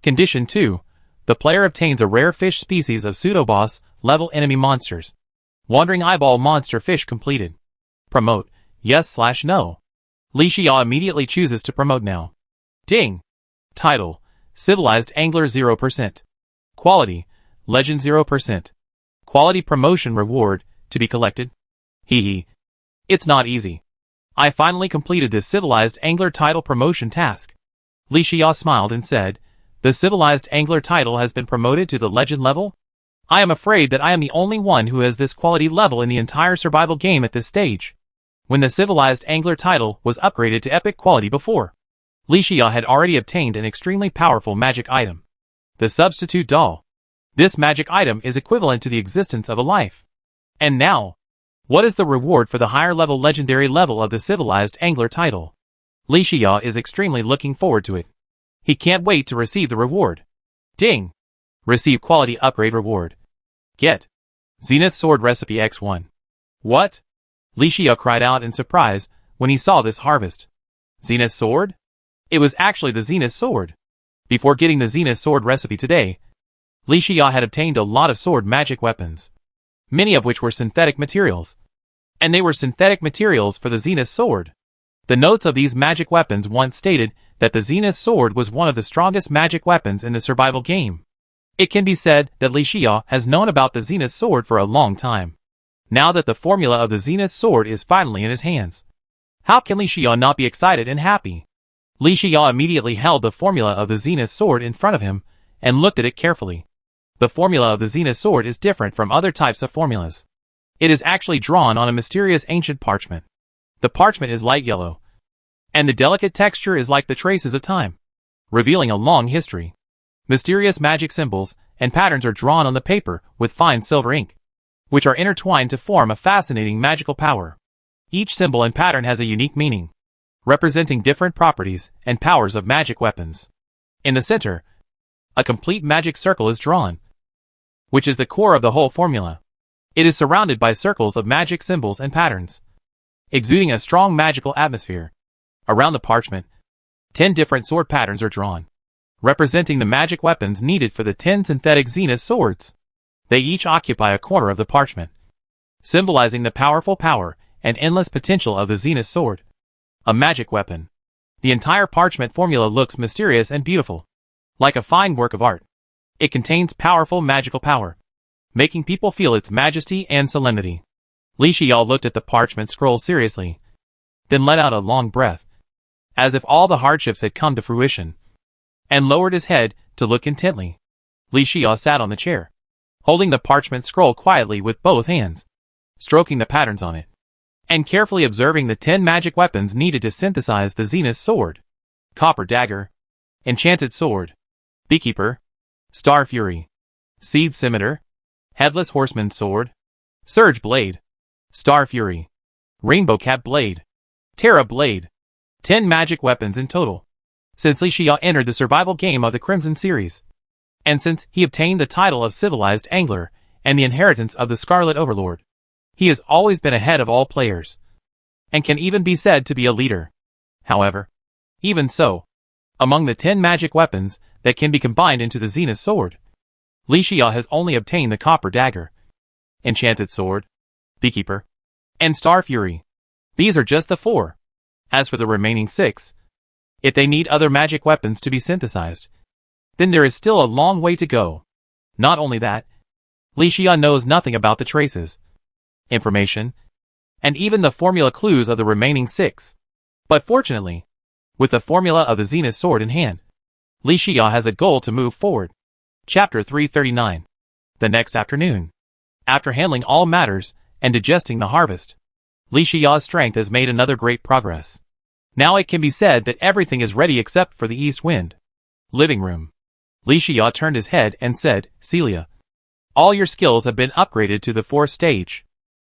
Condition 2. The player obtains a rare fish species of pseudo-boss level enemy monsters. Wandering eyeball monster fish completed. Promote, yes/no. Li Xia immediately chooses to promote now. Ding! Title, Civilized Angler 0%. Quality, Legend 0%. Quality promotion reward, to be collected. Hee. It's not easy. I finally completed this Civilized Angler title promotion task. Li Xia smiled and said, the Civilized Angler title has been promoted to the Legend level? I am afraid that I am the only one who has this quality level in the entire survival game at this stage. When the Civilized Angler title was upgraded to epic quality before, Li Xia had already obtained an extremely powerful magic item. The Substitute Doll. This magic item is equivalent to the existence of a life. And now, what is the reward for the higher level legendary level of the Civilized Angler title? Li Xia is extremely looking forward to it. He can't wait to receive the reward. Ding! Receive quality upgrade reward. Get Zenith Sword Recipe X1. What? Li Xia cried out in surprise when he saw this harvest. Zenith Sword? It was actually the Zenith Sword. Before getting the Zenith Sword recipe today, Li Xia had obtained a lot of sword magic weapons, many of which were synthetic materials. And they were synthetic materials for the Zenith Sword. The notes of these magic weapons once stated that the Zenith Sword was one of the strongest magic weapons in the survival game. It can be said that Li Xia has known about the Zenith Sword for a long time. Now that the formula of the Zenith Sword is finally in his hands, how can Li Xia not be excited and happy? Li Xia immediately held the formula of the Zenith Sword in front of him and looked at it carefully. The formula of the Zenith Sword is different from other types of formulas. It is actually drawn on a mysterious ancient parchment. The parchment is light yellow, and the delicate texture is like the traces of time, revealing a long history. Mysterious magic symbols and patterns are drawn on the paper with fine silver ink, which are intertwined to form a fascinating magical power. Each symbol and pattern has a unique meaning, representing different properties and powers of magic weapons. In the center, a complete magic circle is drawn, which is the core of the whole formula. It is surrounded by circles of magic symbols and patterns, exuding a strong magical atmosphere. Around the parchment, 10 different sword patterns are drawn, representing the magic weapons needed for the 10 synthetic Zenith swords. They each occupy a corner of the parchment, symbolizing the powerful power and endless potential of the Zenith sword. A magic weapon. The entire parchment formula looks mysterious and beautiful, like a fine work of art. It contains powerful magical power, making people feel its majesty and solemnity. Li Xia looked at the parchment scroll seriously, then let out a long breath, as if all the hardships had come to fruition, and lowered his head to look intently. Li Xia sat on the chair, holding the parchment scroll quietly with both hands, stroking the patterns on it, and carefully observing the 10 magic weapons needed to synthesize the Zenith Sword. Copper Dagger, Enchanted Sword, Beekeeper, Star Fury, Seed Scimitar, Headless Horseman Sword, Surge Blade, Star Fury, Rainbow Cat Blade, Terra Blade. 10 magic weapons in total. Since Li Xia entered the survival game of the Crimson series, and since he obtained the title of Civilized Angler and the inheritance of the Scarlet Overlord, he has always been ahead of all players, and can even be said to be a leader. However, even so, among the 10 magic weapons that can be combined into the Zenith Sword, Li Xia has only obtained the Copper Dagger, Enchanted Sword, Beekeeper, and Star Fury. These are just the 4. As for the remaining 6, if they need other magic weapons to be synthesized, then there is still a long way to go. Not only that, Li Xia knows nothing about the traces, information, and even the formula clues of the remaining 6. But fortunately, with the formula of the Zenith Sword in hand, Li Xia has a goal to move forward. Chapter 339. The next afternoon. After handling all matters and digesting the harvest, Li Xia's strength has made another great progress. Now it can be said that everything is ready except for the east wind. Living room. Li Xia turned his head and said, Celia, all your skills have been upgraded to the 4th stage.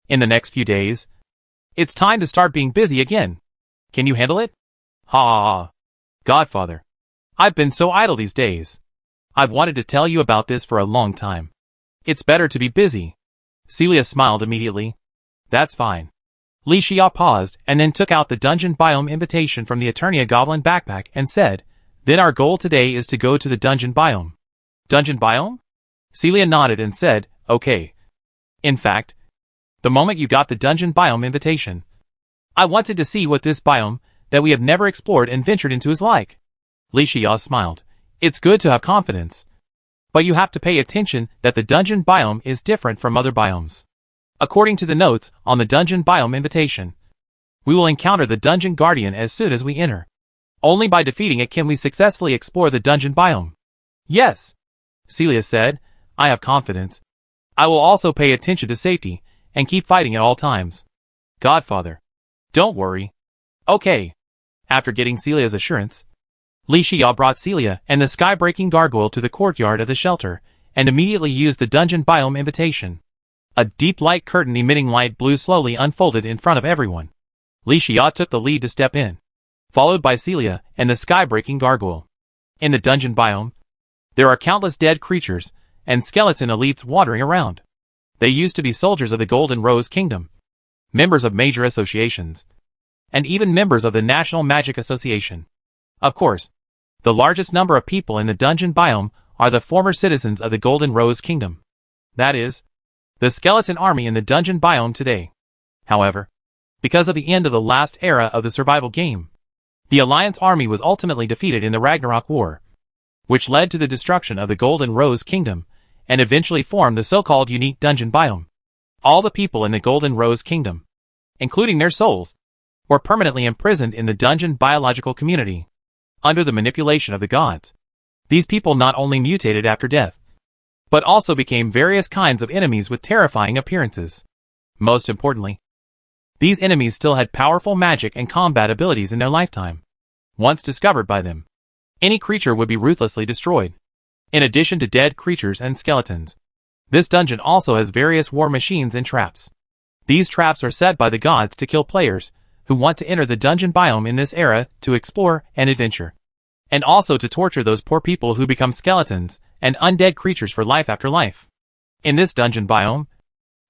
In the next few days, it's time to start being busy again. Can you handle it? Ha ha ha. Godfather, I've been so idle these days. I've wanted to tell you about this for a long time. It's better to be busy. Celia smiled immediately. That's fine. Li Xia paused and then took out the dungeon biome invitation from the Eternia Goblin backpack and said, then our goal today is to go to the dungeon biome. Dungeon biome? Celia nodded and said, okay. In fact, the moment you got the dungeon biome invitation, I wanted to see what this biome that we have never explored and ventured into is like. Li Xia smiled. It's good to have confidence. But you have to pay attention that the dungeon biome is different from other biomes. According to the notes on the dungeon biome invitation, we will encounter the dungeon guardian as soon as we enter. Only by defeating it can we successfully explore the dungeon biome. Yes, Celia said, I have confidence. I will also pay attention to safety and keep fighting at all times. Godfather, don't worry. Okay. After getting Celia's assurance, Li Xia brought Celia and the sky-breaking gargoyle to the courtyard of the shelter and immediately used the dungeon biome invitation. A deep light curtain emitting light blue slowly unfolded in front of everyone. Li Xia took the lead to step in, followed by Celia and the sky-breaking gargoyle. In the dungeon biome, there are countless dead creatures and skeleton elites wandering around. They used to be soldiers of the Golden Rose Kingdom, members of major associations, and even members of the National Magic Association. Of course, the largest number of people in the dungeon biome are the former citizens of the Golden Rose Kingdom. That is, the skeleton army in the dungeon biome today. However, because of the end of the last era of the survival game, the Alliance army was ultimately defeated in the Ragnarok War, which led to the destruction of the Golden Rose Kingdom and eventually formed the so-called unique dungeon biome. All the people in the Golden Rose Kingdom, including their souls, were permanently imprisoned in the dungeon biological community, under the manipulation of the gods. These people not only mutated after death, but also became various kinds of enemies with terrifying appearances. Most importantly, these enemies still had powerful magic and combat abilities in their lifetime. Once discovered by them, any creature would be ruthlessly destroyed. In addition to dead creatures and skeletons, this dungeon also has various war machines and traps. These traps are set by the gods to kill players who want to enter the dungeon biome in this era to explore and adventure, and also to torture those poor people who become skeletons and undead creatures for life after life. In this dungeon biome,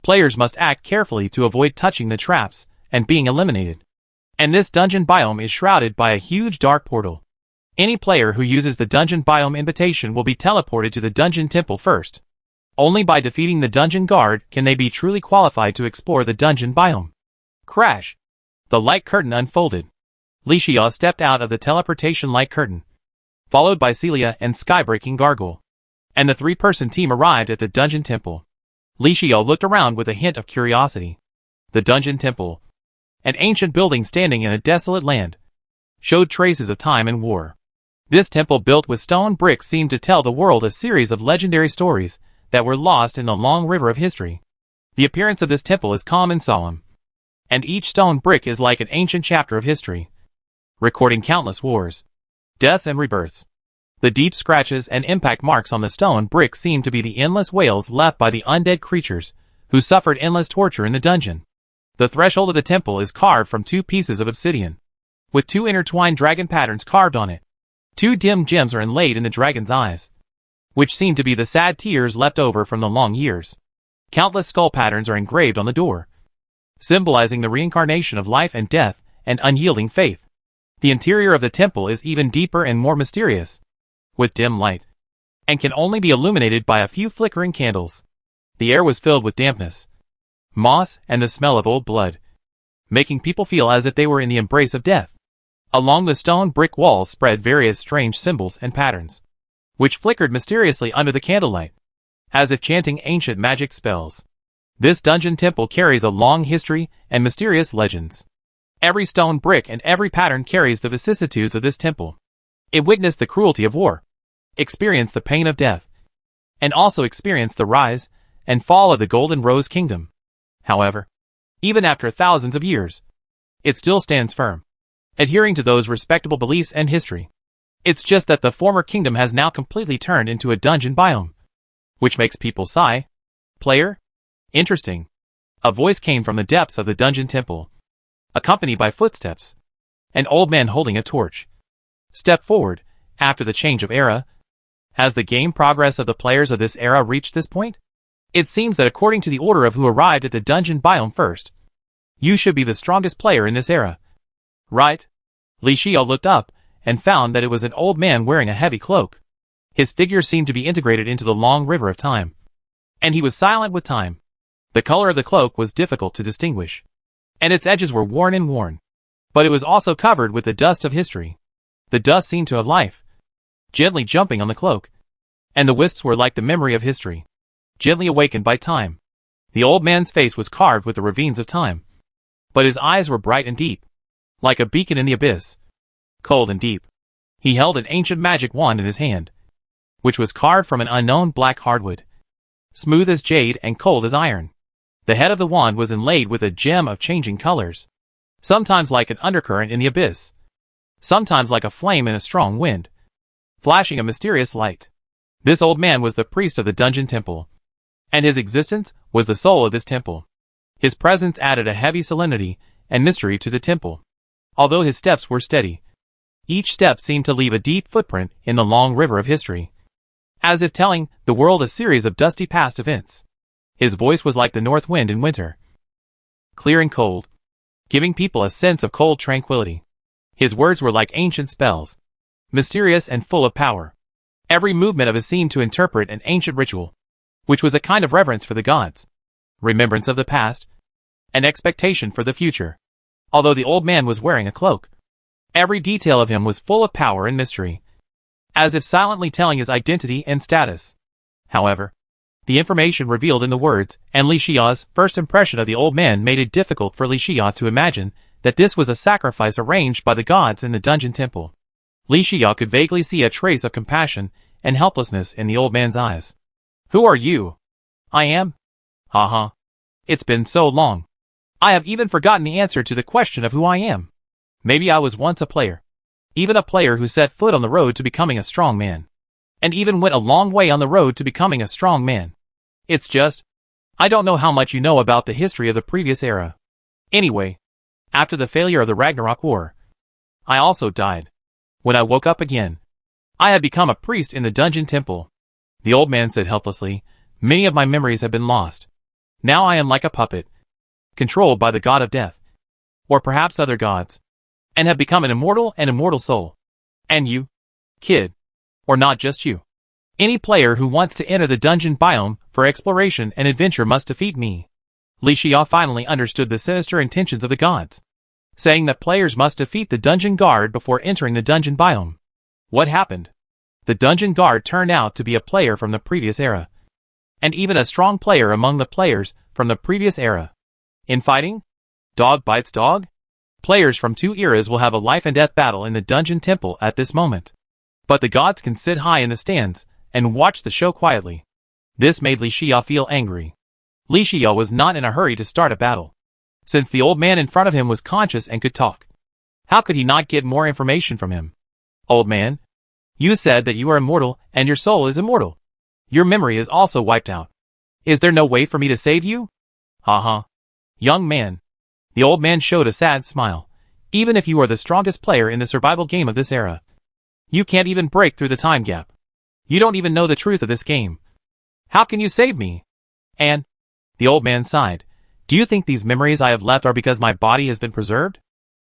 players must act carefully to avoid touching the traps and being eliminated. And this dungeon biome is shrouded by a huge dark portal. Any player who uses the dungeon biome invitation will be teleported to the dungeon temple first. Only by defeating the dungeon guard can they be truly qualified to explore the dungeon biome. Crash! The light curtain unfolded. Li Xia stepped out of the teleportation light curtain, followed by Celia and Skybreaking Gargoyle, and the three-person team arrived at the dungeon temple. Li Xia looked around with a hint of curiosity. The dungeon temple, an ancient building standing in a desolate land, showed traces of time and war. This temple built with stone bricks seemed to tell the world a series of legendary stories that were lost in the long river of history. The appearance of this temple is calm and solemn, and each stone brick is like an ancient chapter of history, recording countless wars, deaths and rebirths. The deep scratches and impact marks on the stone brick seem to be the endless wails left by the undead creatures who suffered endless torture in the dungeon. The threshold of the temple is carved from 2 pieces of obsidian, with 2 intertwined dragon patterns carved on it. 2 dim gems are inlaid in the dragon's eyes, which seem to be the sad tears left over from the long years. Countless skull patterns are engraved on the door, symbolizing the reincarnation of life and death and unyielding faith. The interior of the temple is even deeper and more mysterious, with dim light, and can only be illuminated by a few flickering candles. The air was filled with dampness, moss, and the smell of old blood, making people feel as if they were in the embrace of death. Along the stone brick walls spread various strange symbols and patterns, which flickered mysteriously under the candlelight, as if chanting ancient magic spells. This dungeon temple carries a long history and mysterious legends. Every stone brick and every pattern carries the vicissitudes of this temple. It witnessed the cruelty of war, experienced the pain of death, and also experienced the rise and fall of the Golden Rose Kingdom. However, even after thousands of years, it still stands firm, adhering to those respectable beliefs and history. It's just that the former kingdom has now completely turned into a dungeon biome, which makes people sigh. Player? Interesting. A voice came from the depths of the dungeon temple, accompanied by footsteps. An old man holding a torch stepped forward. After the change of era, Has the game progress of the players of this era reached this point? It seems that according to the order of who arrived at the dungeon biome first, you should be the strongest player in this era. Right? Li Xiao looked up and found that it was an old man wearing a heavy cloak. His figure seemed to be integrated into the long river of time. And he was silent with time. The color of the cloak was difficult to distinguish, and its edges were worn and worn. But it was also covered with the dust of history. The dust seemed to have life, gently jumping on the cloak. And the wisps were like the memory of history, gently awakened by time. The old man's face was carved with the ravines of time. But his eyes were bright and deep, like a beacon in the abyss. Cold and deep. He held an ancient magic wand in his hand, which was carved from an unknown black hardwood, smooth as jade and cold as iron. The head of the wand was inlaid with a gem of changing colors, sometimes like an undercurrent in the abyss, sometimes like a flame in a strong wind, flashing a mysterious light. This old man was the priest of the dungeon temple, and his existence was the soul of this temple. His presence added a heavy solemnity and mystery to the temple. Although his steps were steady, each step seemed to leave a deep footprint in the long river of history, as if telling the world a series of dusty past events. His voice was like the north wind in winter, clear and cold, giving people a sense of cold tranquility. His words were like ancient spells, mysterious and full of power. Every movement of it seemed to interpret an ancient ritual, which was a kind of reverence for the gods, remembrance of the past, and expectation for the future. Although the old man was wearing a cloak, every detail of him was full of power and mystery, as if silently telling his identity and status. However, the information revealed in the words and Li Xiao's first impression of the old man made it difficult for Li Xiao to imagine that this was a sacrifice arranged by the gods in the dungeon temple. Li Xiao could vaguely see a trace of compassion and helplessness in the old man's eyes. Who are you? I am? Haha. It's been so long. I have even forgotten the answer to the question of who I am. Maybe I was once a player. Even a player who set foot on the road to becoming a strong man. And even went a long way on the road to becoming a strong man. It's just, I don't know how much you know about the history of the previous era. Anyway, after the failure of the Ragnarok War, I also died. When I woke up again, I had become a priest in the dungeon temple. The old man said helplessly, many of my memories have been lost. Now I am like a puppet, controlled by the god of death, or perhaps other gods, and have become an immortal soul. And you, kid, or not just you. Any player who wants to enter the dungeon biome for exploration and adventure must defeat me. Li Xiao finally understood the sinister intentions of the gods, saying that players must defeat the dungeon guard before entering the dungeon biome. What happened? The dungeon guard turned out to be a player from the previous era, and even a strong player among the players from the previous era. In fighting, dog bites dog? Players from two eras will have a life and death battle in the dungeon temple at this moment. But the gods can sit high in the stands and watch the show quietly. This made Li Xiao feel angry. Li Xiao was not in a hurry to start a battle, since the old man in front of him was conscious and could talk. How could he not get more information from him? Old man, you said that you are immortal and your soul is immortal. Your memory is also wiped out. Is there no way for me to save you? Haha. Young man. The old man showed a sad smile. Even if you are the strongest player in the survival game of this era, you can't even break through the time gap. You don't even know the truth of this game. How can you save me? And, the old man sighed, do you think these memories I have left are because my body has been preserved?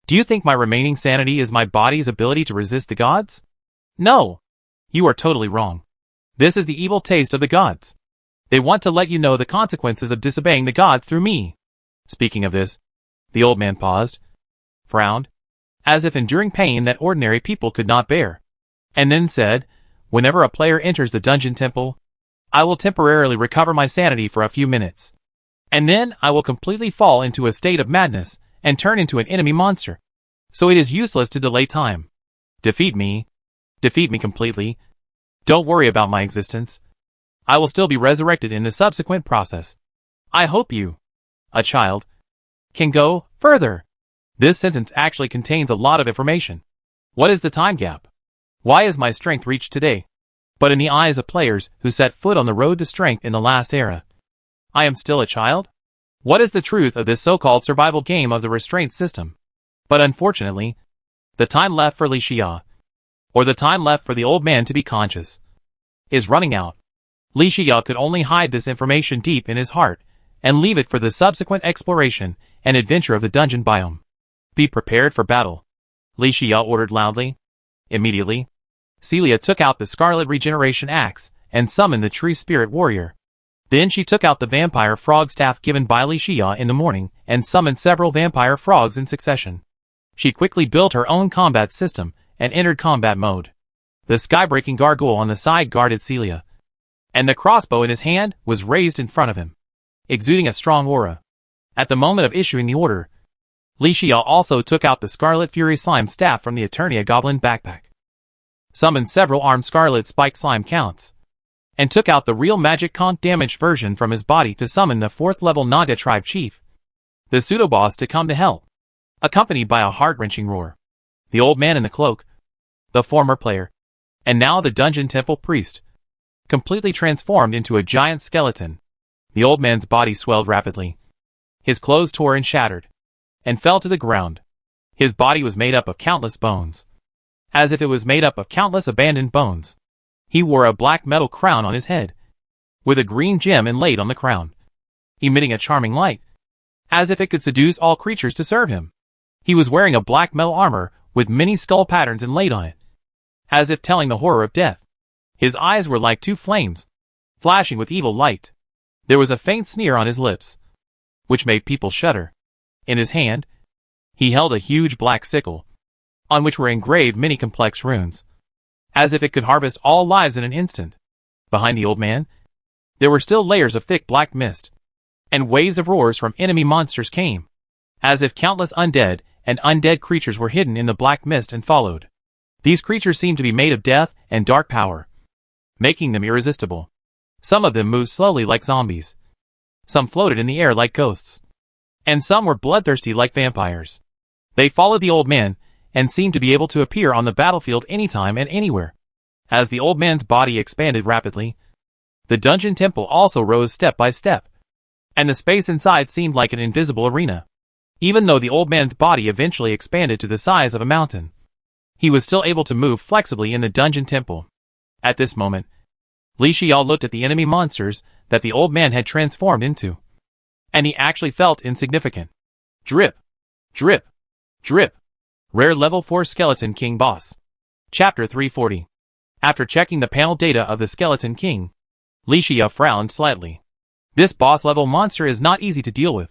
Do you think my remaining sanity is my body's ability to resist the gods? No. You are totally wrong. This is the evil taste of the gods. They want to let you know the consequences of disobeying the gods through me. Speaking of this, the old man paused, frowned, as if enduring pain that ordinary people could not bear, and then said, whenever a player enters the dungeon temple, I will temporarily recover my sanity for a few minutes. And then I will completely fall into a state of madness and turn into an enemy monster. So it is useless to delay time. Defeat me. Defeat me completely. Don't worry about my existence. I will still be resurrected in the subsequent process. I hope you, a child, can go further. This sentence actually contains a lot of information. What is the time gap? Why is my strength reached today? But in the eyes of players who set foot on the road to strength in the last era, I am still a child? What is the truth of this so-called survival game of the restraint system? But unfortunately, the time left for Li Xiao, or the time left for the old man to be conscious, is running out. Li Shiyao could only hide this information deep in his heart, and leave it for the subsequent exploration and adventure of the dungeon biome. Be prepared for battle, Li Shiyao ordered loudly. Immediately, Celia took out the Scarlet Regeneration Axe and summoned the True Spirit Warrior. Then she took out the Vampire Frog Staff given by Li Shiyao in the morning and summoned several vampire frogs in succession. She quickly built her own combat system and entered combat mode. The sky-breaking gargoyle on the side guarded Celia, and the crossbow in his hand was raised in front of him, exuding a strong aura. At the moment of issuing the order, Li Shiyao also took out the Scarlet Fury Slime Staff from the Eternia Goblin backpack, summoned several armed Scarlet Spike Slime Counts, and took out the real Magic Conch damaged version from his body to summon the 4th level Naga Tribe Chief, the pseudo-boss, to come to help, accompanied by a heart-wrenching roar. The old man in the cloak, the former player, and now the Dungeon Temple Priest, completely transformed into a giant skeleton. The old man's body swelled rapidly. His clothes tore and shattered, and fell to the ground. His body was made up of countless bones, as if it was made up of countless abandoned bones. He wore a black metal crown on his head, with a green gem inlaid on the crown, emitting a charming light, as if it could seduce all creatures to serve him. He was wearing a black metal armor with many skull patterns inlaid on it, as if telling the horror of death. His eyes were like two flames, flashing with evil light. There was a faint sneer on his lips, which made people shudder. In his hand, he held a huge black sickle, on which were engraved many complex runes, as if it could harvest all lives in an instant. Behind the old man, there were still layers of thick black mist, and waves of roars from enemy monsters came, as if countless undead and undead creatures were hidden in the black mist and followed. These creatures seemed to be made of death and dark power, making them irresistible. Some of them moved slowly like zombies, some floated in the air like ghosts, and some were bloodthirsty like vampires. They followed the old man, and seemed to be able to appear on the battlefield anytime and anywhere. As the old man's body expanded rapidly, the dungeon temple also rose step by step, and the space inside seemed like an invisible arena. Even though the old man's body eventually expanded to the size of a mountain, he was still able to move flexibly in the dungeon temple. At this moment, Li Shiyao looked at the enemy monsters that the old man had transformed into, and he actually felt insignificant. Drip, drip, drip. Rare Level 4 Skeleton King Boss. Chapter 340. After checking the panel data of the Skeleton King, Li Shiyao frowned slightly. This boss level monster is not easy to deal with.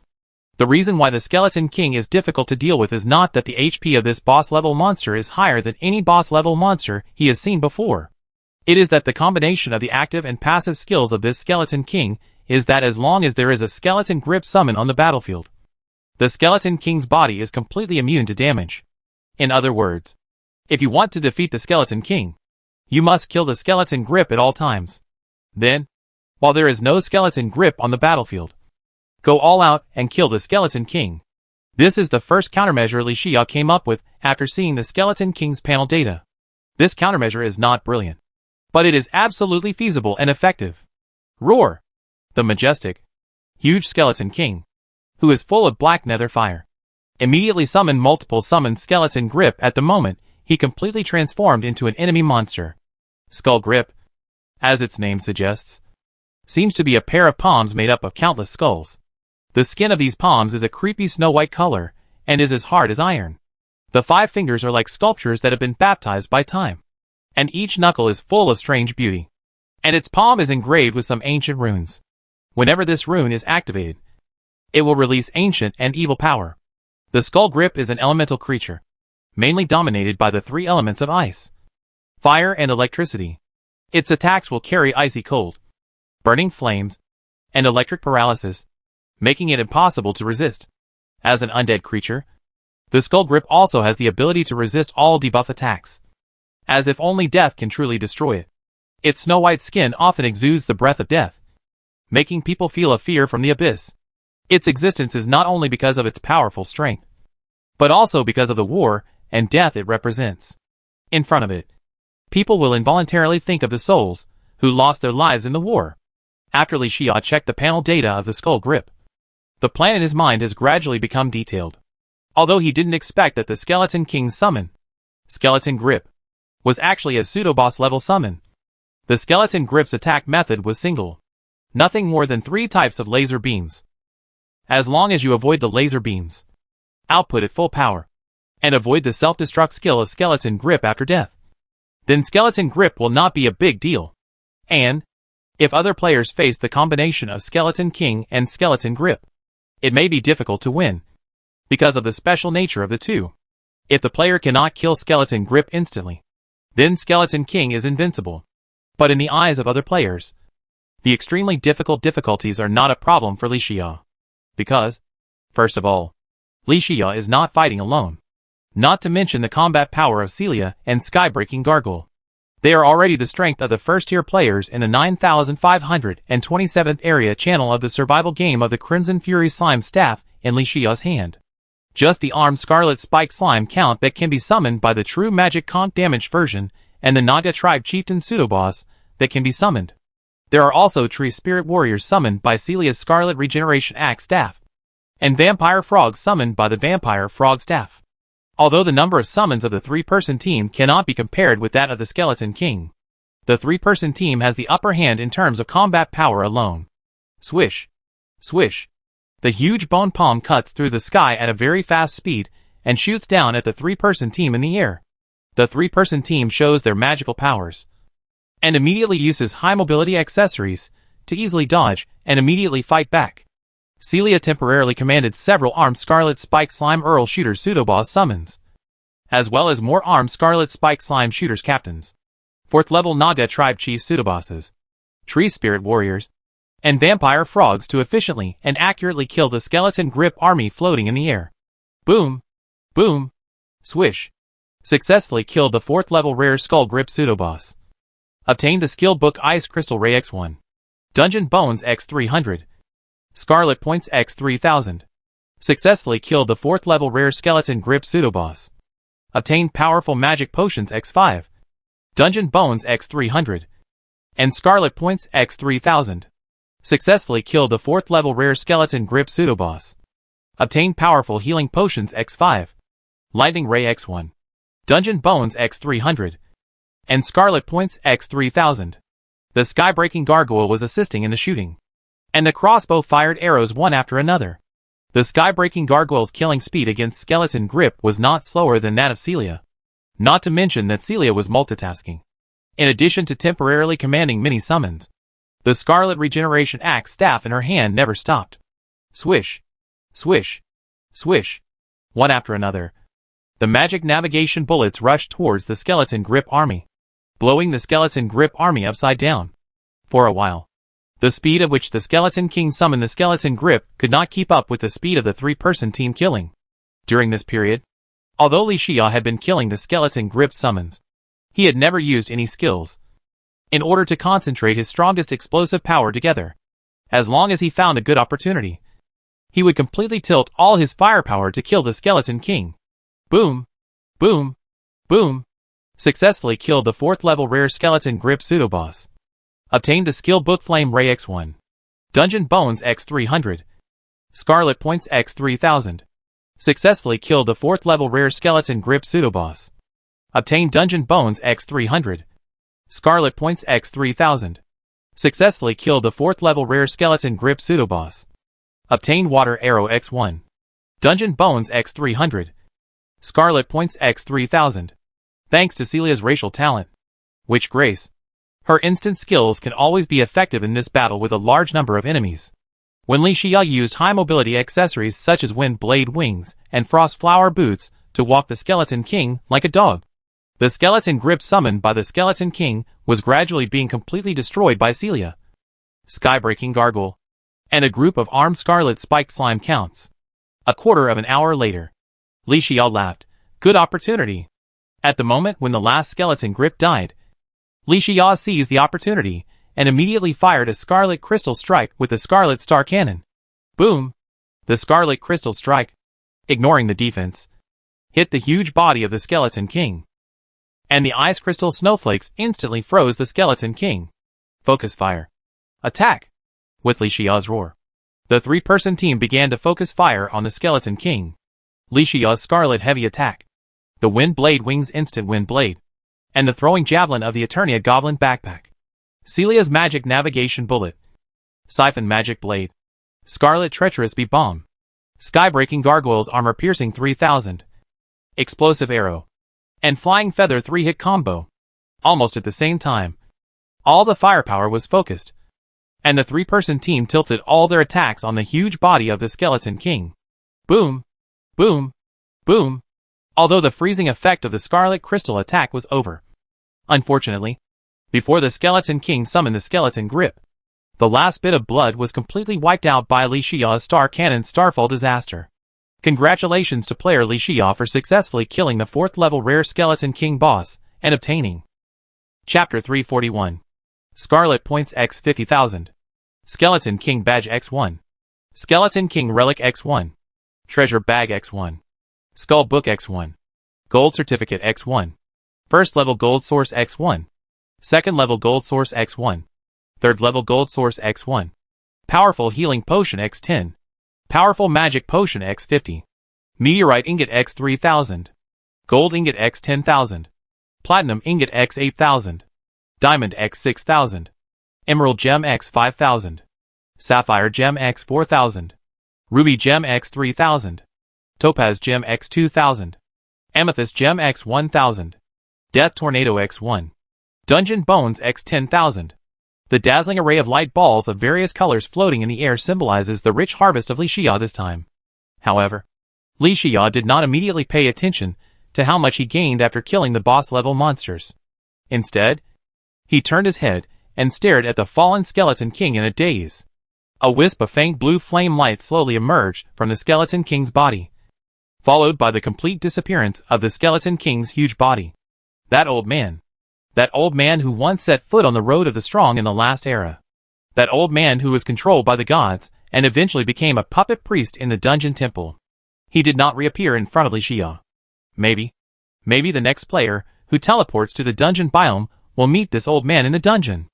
The reason why the Skeleton King is difficult to deal with is not that the HP of this boss level monster is higher than any boss level monster he has seen before. It is that the combination of the active and passive skills of this Skeleton King is that as long as there is a Skeleton Grip summon on the battlefield, the Skeleton King's body is completely immune to damage. In other words, if you want to defeat the Skeleton King, you must kill the Skeleton Grip at all times. Then, while there is no Skeleton Grip on the battlefield, go all out and kill the Skeleton King. This is the first countermeasure Li Shiyao came up with after seeing the Skeleton King's panel data. This countermeasure is not brilliant, but it is absolutely feasible and effective. Roar! The majestic, huge Skeleton King, who is full of black nether fire, immediately summoned multiple summoned Skeleton Grip. At the moment, he completely transformed into an enemy monster. Skull Grip, as its name suggests, seems to be a pair of palms made up of countless skulls. The skin of these palms is a creepy snow-white color, and is as hard as iron. The 5 fingers are like sculptures that have been baptized by time, and each knuckle is full of strange beauty, and its palm is engraved with some ancient runes. Whenever this rune is activated, it will release ancient and evil power. The Skull Grip is an elemental creature, mainly dominated by the 3 elements of ice, fire and electricity. Its attacks will carry icy cold, burning flames, and electric paralysis, making it impossible to resist. As an undead creature, the Skull Grip also has the ability to resist all debuff attacks, as if only death can truly destroy it. Its snow-white skin often exudes the breath of death, making people feel a fear from the abyss. Its existence is not only because of its powerful strength, but also because of the war and death it represents. In front of it, people will involuntarily think of the souls who lost their lives in the war. After Li Shiyao checked the panel data of the Skull Grip, the plan in his mind has gradually become detailed. Although he didn't expect that the Skeleton King's summon, Skeleton Grip, was actually a pseudo-boss level summon. The skeleton grip's attack method was single. Nothing more than 3 types of laser beams. As long as you avoid the laser beams, output at full power, and avoid the self-destruct skill of skeleton grip after death, then skeleton grip will not be a big deal. And if other players face the combination of skeleton king and skeleton grip, it may be difficult to win because of the special nature of the two. If the player cannot kill skeleton grip instantly, then skeleton king is invincible. But in the eyes of other players, the extremely difficulties are not a problem for Li Xia. Because, first of all, Li Xia is not fighting alone. Not to mention the combat power of Celia and Skybreaking Gargoyle. They are already the strength of the first-tier players in the 9527th area channel of the survival game of the Crimson Fury Slime staff in Li Xia's hand. Just the armed Scarlet Spike Slime count that can be summoned by the True Magic Conk Damage version, and the Naga Tribe Chieftain Pseudoboss that can be summoned. There are also Tree Spirit Warriors summoned by Celia's Scarlet Regeneration Axe staff, and Vampire Frogs summoned by the Vampire Frog staff. Although the number of summons of the 3-person team cannot be compared with that of the Skeleton King, the 3-person team has the upper hand in terms of combat power alone. Swish! Swish! The huge bone palm cuts through the sky at a very fast speed and shoots down at the 3-person team in the air. The 3-person team shows their magical powers and immediately uses high mobility accessories to easily dodge and immediately fight back. Celia temporarily commanded several armed Scarlet Spike Slime Earl Shooter Pseudoboss summons, as well as more armed Scarlet Spike Slime Shooters captains, 4th level Naga Tribe Chief Pseudobosses, Tree Spirit Warriors, and Vampire Frogs to efficiently and accurately kill the Skeleton Grip army floating in the air. Boom! Boom! Swish! Successfully killed the 4th level Rare Skull Grip Pseudoboss. Obtained the Skill Book Ice Crystal Ray X1. Dungeon Bones X300. Scarlet Points X3000. Successfully killed the 4th level Rare Skeleton Grip Pseudoboss. Obtained Powerful Magic Potions X5. Dungeon Bones X300. And Scarlet Points X3000. Successfully killed the 4th level Rare Skeleton Grip Pseudoboss. Obtained Powerful Healing Potions X5. Lightning Ray X1. Dungeon Bones X300. And Scarlet Points X3000. The Skybreaking Gargoyle was assisting in the shooting, and the crossbow fired arrows one after another. The Skybreaking Gargoyle's killing speed against Skeleton Grip was not slower than that of Celia. Not to mention that Celia was multitasking. In addition to temporarily commanding many summons, the Scarlet Regeneration Axe staff in her hand never stopped. Swish! Swish! Swish! One after another, the magic navigation bullets rushed towards the Skeleton Grip army, blowing the Skeleton Grip army upside down. For a while, the speed at which the Skeleton King summoned the Skeleton Grip could not keep up with the speed of the 3-person team killing. During this period, although Li Xia had been killing the Skeleton Grip summons, he had never used any skills in order to concentrate his strongest explosive power together. As long as he found a good opportunity, he would completely tilt all his firepower to kill the Skeleton King. Boom! Boom! Boom! Successfully killed the 4th level Rare Skeleton Grip Pseudoboss. Obtained the Skill Book Flame Ray X1. Dungeon Bones X300. Scarlet Points X3000. Successfully killed the 4th level Rare Skeleton Grip Pseudoboss. Obtained Dungeon Bones X300. Scarlet Points X3000. Successfully killed the 4th level Rare Skeleton Grip Pseudoboss. Obtained Water Arrow X1. Dungeon Bones X300. Scarlet Points X3000. Thanks to Celia's racial talent, Witch Grace, her instant skills can always be effective in this battle with a large number of enemies. When Li Xia used high mobility accessories such as Wind Blade Wings and Frost Flower Boots to walk the Skeleton King like a dog, the Skeleton Grip summoned by the Skeleton King was gradually being completely destroyed by Celia, Skybreaking Gargoyle, and a group of armed Scarlet Spike Slime counts. A quarter of an hour later, Li Xia laughed. Good opportunity. At the moment when the last Skeleton Grip died, Li Xia seized the opportunity and immediately fired a Scarlet Crystal Strike with the Scarlet Star Cannon. Boom! The Scarlet Crystal Strike, ignoring the defense, hit the huge body of the Skeleton King, and the Ice Crystal Snowflakes instantly froze the Skeleton King. Focus fire. Attack! With Li Xia's roar, the 3-person team began to focus fire on the Skeleton King. Li Xia's Scarlet Heavy Attack, the Wind Blade Wings Instant Wind Blade, and the Throwing Javelin of the Eternia Goblin Backpack. Celia's Magic Navigation Bullet, Siphon Magic Blade, Scarlet Treacherous Bee Bomb, Skybreaking Gargoyles Armor Piercing 3000, Explosive Arrow, and Flying Feather 3-hit combo. Almost at the same time, all the firepower was focused, and the three-person team tilted all their attacks on the huge body of the Skeleton King. Boom! Boom! Boom! Although the freezing effect of the Scarlet Crystal attack was over. Unfortunately, before the Skeleton King summoned the Skeleton Grip, the last bit of blood was completely wiped out by Li Xiao's Star Cannon Starfall disaster. Congratulations to player Li Xiao for successfully killing the 4th level rare Skeleton King boss and obtaining Chapter 341 Scarlet Points X 50,000, Skeleton King Badge X1, Skeleton King Relic X1, Treasure Bag X1, Skull Book X1, Gold Certificate X1, 1st level Gold Source X1, 2nd level Gold Source X1, 3rd level Gold Source X1, Powerful Healing Potion X10, Powerful Magic Potion X50, Meteorite Ingot X3000, Gold Ingot X10,000, Platinum Ingot X8000, Diamond X6000, Emerald Gem X5000, Sapphire Gem X4000, Ruby Gem X3000, Topaz Gem X2000, Amethyst Gem X1000, Death Tornado X1, Dungeon Bones X10,000. The dazzling array of light balls of various colors floating in the air symbolizes the rich harvest of Li Xia this time. However, Li Xia did not immediately pay attention to how much he gained after killing the boss-level monsters. Instead, he turned his head and stared at the fallen Skeleton King in a daze. A wisp of faint blue flame light slowly emerged from the Skeleton King's body, followed by the complete disappearance of the Skeleton King's huge body. That old man who once set foot on the road of the strong in the last era. That old man who was controlled by the gods and eventually became a puppet priest in the dungeon temple. He did not reappear in front of Li Xia. Maybe the next player who teleports to the dungeon biome will meet this old man in the dungeon.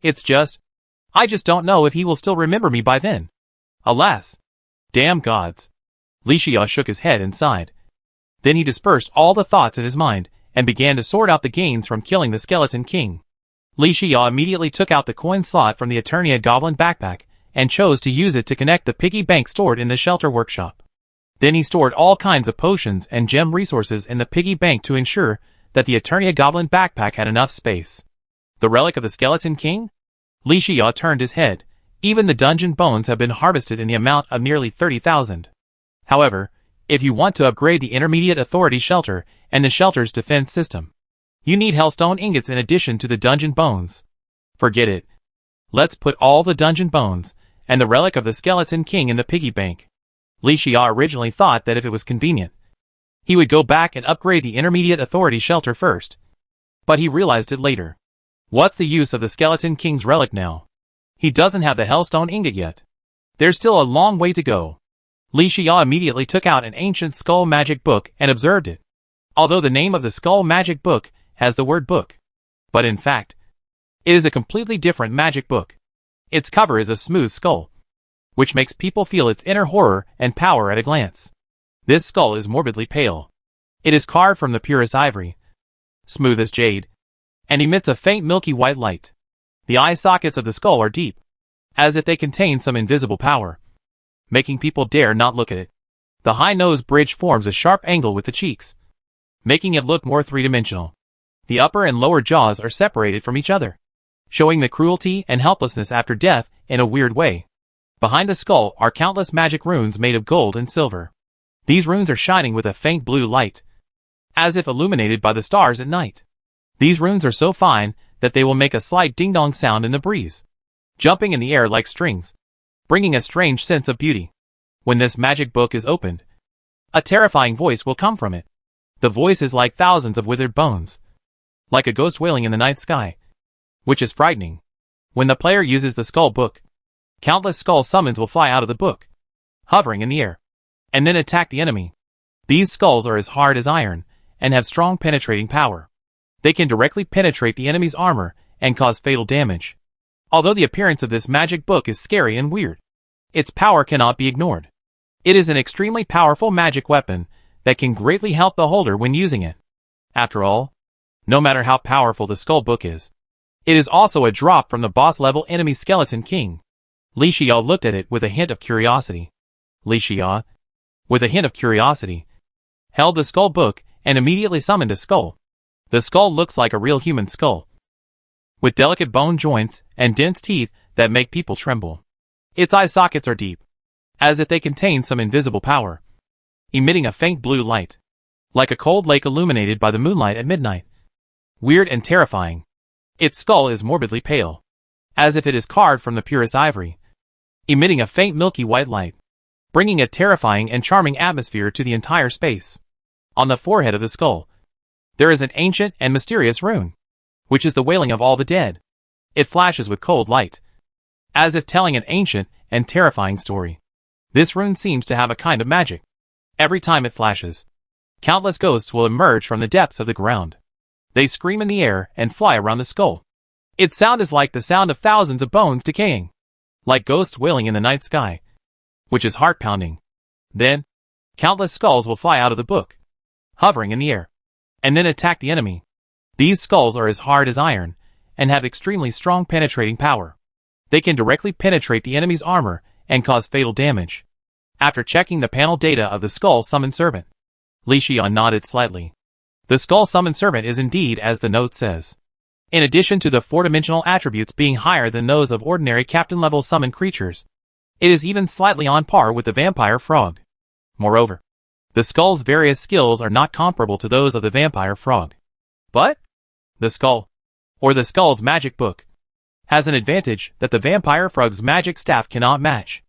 I just don't know if he will still remember me by then. Alas. Damn gods. Li Xia shook his head and sighed. Then he dispersed all the thoughts in his mind and began to sort out the gains from killing the Skeleton King. Li Xia immediately took out the coin slot from the Eternia Goblin backpack and chose to use it to connect the piggy bank stored in the shelter workshop. Then he stored all kinds of potions and gem resources in the piggy bank to ensure that the Eternia Goblin backpack had enough space. The relic of the Skeleton King? Li Xia turned his head. Even the dungeon bones have been harvested in the amount of nearly 30,000. However, if you want to upgrade the Intermediate Authority Shelter and the shelter's defense system, you need Hellstone Ingots in addition to the dungeon bones. Forget it. Let's put all the dungeon bones and the relic of the Skeleton King in the piggy bank. Li Xia originally thought that if it was convenient, he would go back and upgrade the Intermediate Authority Shelter first. But he realized it later. What's the use of the Skeleton King's relic now? He doesn't have the Hellstone Ingot yet. There's still a long way to go. Li Xia immediately took out an ancient skull magic book and observed it. Although the name of the skull magic book has the word book, but in fact, it is a completely different magic book. Its cover is a smooth skull, which makes people feel its inner horror and power at a glance. This skull is morbidly pale. It is carved from the purest ivory, smooth as jade, and emits a faint milky white light. The eye sockets of the skull are deep, as if they contain some invisible power, making people dare not look at it. The high nose bridge forms a sharp angle with the cheeks, making it look more three-dimensional. The upper and lower jaws are separated from each other, showing the cruelty and helplessness after death in a weird way. Behind the skull are countless magic runes made of gold and silver. These runes are shining with a faint blue light, as if illuminated by the stars at night. These runes are so fine that they will make a slight ding-dong sound in the breeze, jumping in the air like strings, bringing a strange sense of beauty. When this magic book is opened, a terrifying voice will come from it. The voice is like thousands of withered bones, like a ghost wailing in the night sky, which is frightening. When the player uses the skull book, countless skull summons will fly out of the book, hovering in the air, and then attack the enemy. These skulls are as hard as iron, and have strong penetrating power. They can directly penetrate the enemy's armor and cause fatal damage. Although the appearance of this magic book is scary and weird, its power cannot be ignored. It is an extremely powerful magic weapon that can greatly help the holder when using it. After all, no matter how powerful the skull book is, It is also a drop from the boss-level enemy Skeleton King. Li Xiao looked at it with a hint of curiosity. Li Xiao, with a hint of curiosity, held the skull book and immediately summoned a skull. The skull looks like a real human skull, with delicate bone joints and dense teeth that make people tremble. Its eye sockets are deep, as if they contain some invisible power, emitting a faint blue light, like a cold lake illuminated by the moonlight at midnight. Weird and terrifying. Its skull is morbidly pale, as if it is carved from the purest ivory, emitting a faint milky white light, bringing a terrifying and charming atmosphere to the entire space. On the forehead of the skull, there is an ancient and mysterious rune, which is the wailing of all the dead. It flashes with cold light, as if telling an ancient and terrifying story. This rune seems to have a kind of magic. Every time it flashes, countless ghosts will emerge from the depths of the ground. They scream in the air and fly around the skull. Its sound is like the sound of thousands of bones decaying, like ghosts wailing in the night sky, which is heart-pounding. Then, countless skulls will fly out of the book, hovering in the air, and then attack the enemy. These skulls are as hard as iron, and have extremely strong penetrating power. They can directly penetrate the enemy's armor and cause fatal damage. After checking the panel data of the Skull Summon Servant, Li Xian nodded slightly. The Skull Summon Servant is indeed as the note says. In addition to the four-dimensional attributes being higher than those of ordinary captain-level summon creatures, it is even slightly on par with the vampire frog. Moreover, the skull's various skills are not comparable to those of the vampire frog. But the skull, or the skull's magic book, has an advantage that the vampire frog's magic staff cannot match.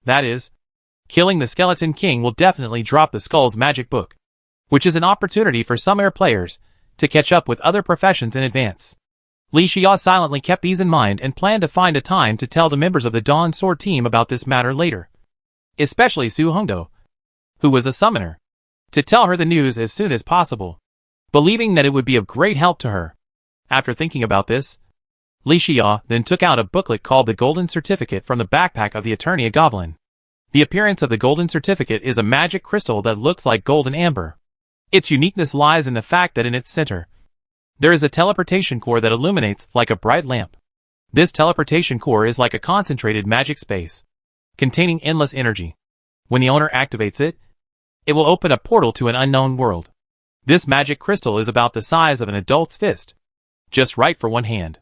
That is, killing the Skeleton King will definitely drop the skull's magic book, which is an opportunity for some air players to catch up with other professions in advance. Li Xiao silently kept these in mind and planned to find a time to tell the members of the Dawn Sword team about this matter later, especially Su Hongdo, who was a summoner, to tell her the news as soon as possible, believing that it would be of great help to her. After thinking about this, Li Xiao then took out a booklet called the Golden Certificate from the backpack of the Eternia Goblin. The appearance of the Golden Certificate is a magic crystal that looks like golden amber. Its uniqueness lies in the fact that in its center, there is a teleportation core that illuminates like a bright lamp. This teleportation core is like a concentrated magic space, containing endless energy. When the owner activates it, it will open a portal to an unknown world. This magic crystal is about the size of an adult's fist, just right for one hand.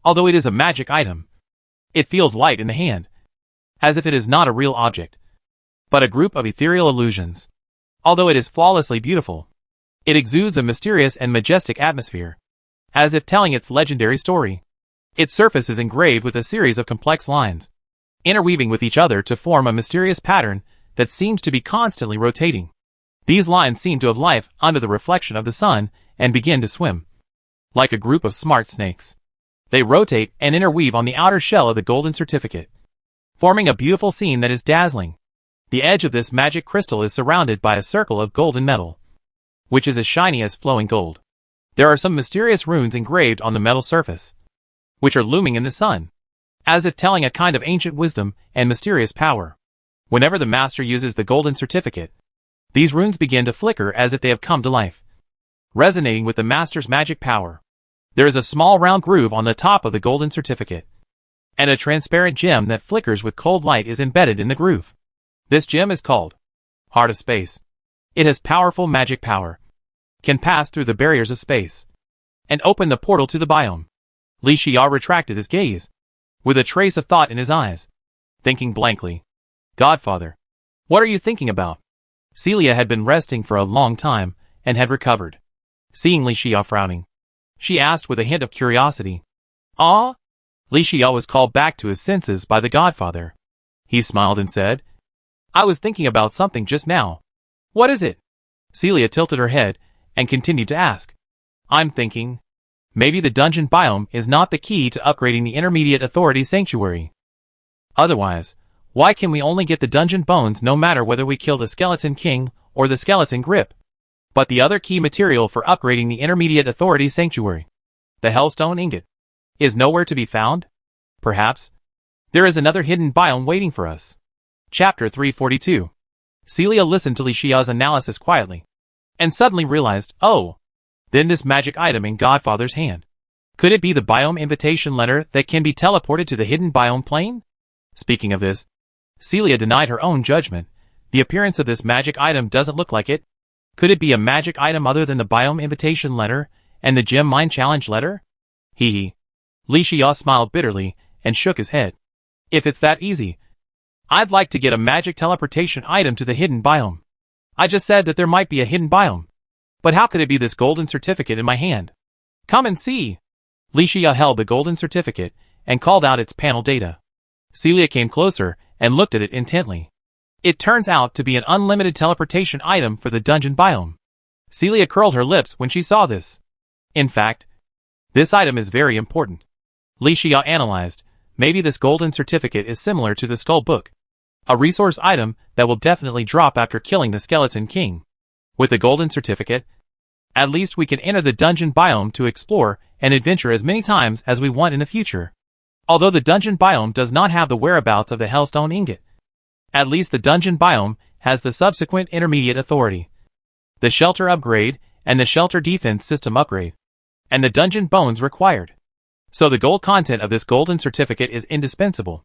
Although it is a magic item, it feels light in the hand, as if it is not a real object, but a group of ethereal illusions. Although it is flawlessly beautiful, it exudes a mysterious and majestic atmosphere, as if telling its legendary story. Its surface is engraved with a series of complex lines, interweaving with each other to form a mysterious pattern that seems to be constantly rotating. These lines seem to have life under the reflection of the sun and begin to swim, like a group of smart snakes. They rotate and interweave on the outer shell of the Golden Certificate, forming a beautiful scene that is dazzling. The edge of this magic crystal is surrounded by a circle of golden metal, which is as shiny as flowing gold. There are some mysterious runes engraved on the metal surface, which are looming in the sun, as if telling a kind of ancient wisdom and mysterious power. Whenever the master uses the Golden Certificate, these runes begin to flicker as if they have come to life, resonating with the master's magic power. There is a small round groove on the top of the Golden Certificate, and a transparent gem that flickers with cold light is embedded in the groove. This gem is called Heart of Space. It has powerful magic power, can pass through the barriers of space, and open the portal to the biome. Li Xiao retracted his gaze, with a trace of thought in his eyes, thinking blankly. Godfather, what are you thinking about? Celia had been resting for a long time, and had recovered. Seeing Li Xiao frowning, she asked with a hint of curiosity. Ah? Li Xiao was called back to his senses by the Godfather. He smiled and said, I was thinking about something just now. What is it? Celia tilted her head and continued to ask. I'm thinking, maybe the dungeon biome is not the key to upgrading the Intermediate Authority Sanctuary. Otherwise, why can we only get the dungeon bones no matter whether we kill the Skeleton King or the Skeleton Grip? But the other key material for upgrading the Intermediate Authority Sanctuary, the Hellstone Ingot, is nowhere to be found? Perhaps there is another hidden biome waiting for us. Chapter 342. Celia listened to Li Xiao's analysis quietly, and suddenly realized, oh, then this magic item in Godfather's hand. Could it be the biome invitation letter that can be teleported to the hidden biome plane? Speaking of this, Celia denied her own judgment. The appearance of this magic item doesn't look like it. Could it be a magic item other than the biome invitation letter and the gem mine challenge letter? Hee hee. Li Xia smiled bitterly and shook his head. If it's that easy, I'd like to get a magic teleportation item to the hidden biome. I just said that there might be a hidden biome. But how could it be this golden certificate in my hand? Come and see. Li Xia held the golden certificate and called out its panel data. Celia came closer and looked at it intently. It turns out to be an unlimited teleportation item for the dungeon biome. Celia curled her lips when she saw this. In fact, this item is very important. Li Xia analyzed. Maybe this golden certificate is similar to the skull book. A resource item that will definitely drop after killing the Skeleton King. With the golden certificate, at least we can enter the dungeon biome to explore and adventure as many times as we want in the future. Although the dungeon biome does not have the whereabouts of the Hellstone Ingot, at least the dungeon biome has the subsequent intermediate authority, the shelter upgrade and the shelter defense system upgrade, and the dungeon bones required. So the gold content of this golden certificate is indispensable.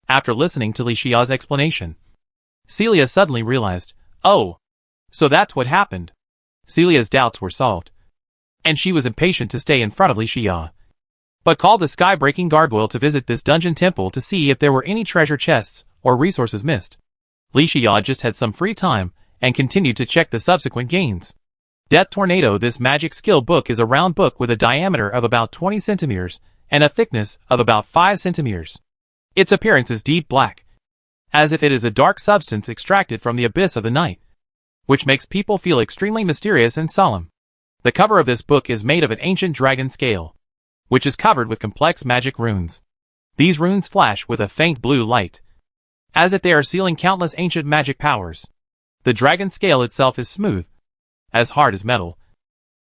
After listening to Li Xia's explanation, Celia suddenly realized, oh, so that's what happened. Celia's doubts were solved, and she was impatient to stay in front of Li Xia, but called the sky-breaking gargoyle to visit this dungeon temple to see if there were any treasure chests or resources missed. Li Xia just had some free time and continued to check the subsequent gains. Death Tornado. This magic skill book is a round book with a diameter of about 20 centimeters and a thickness of about 5 centimeters. Its appearance is deep black, as if it is a dark substance extracted from the abyss of the night, which makes people feel extremely mysterious and solemn. The cover of this book is made of an ancient dragon scale, which is covered with complex magic runes. These runes flash with a faint blue light, as if they are sealing countless ancient magic powers. The dragon scale itself is smooth, as hard as metal,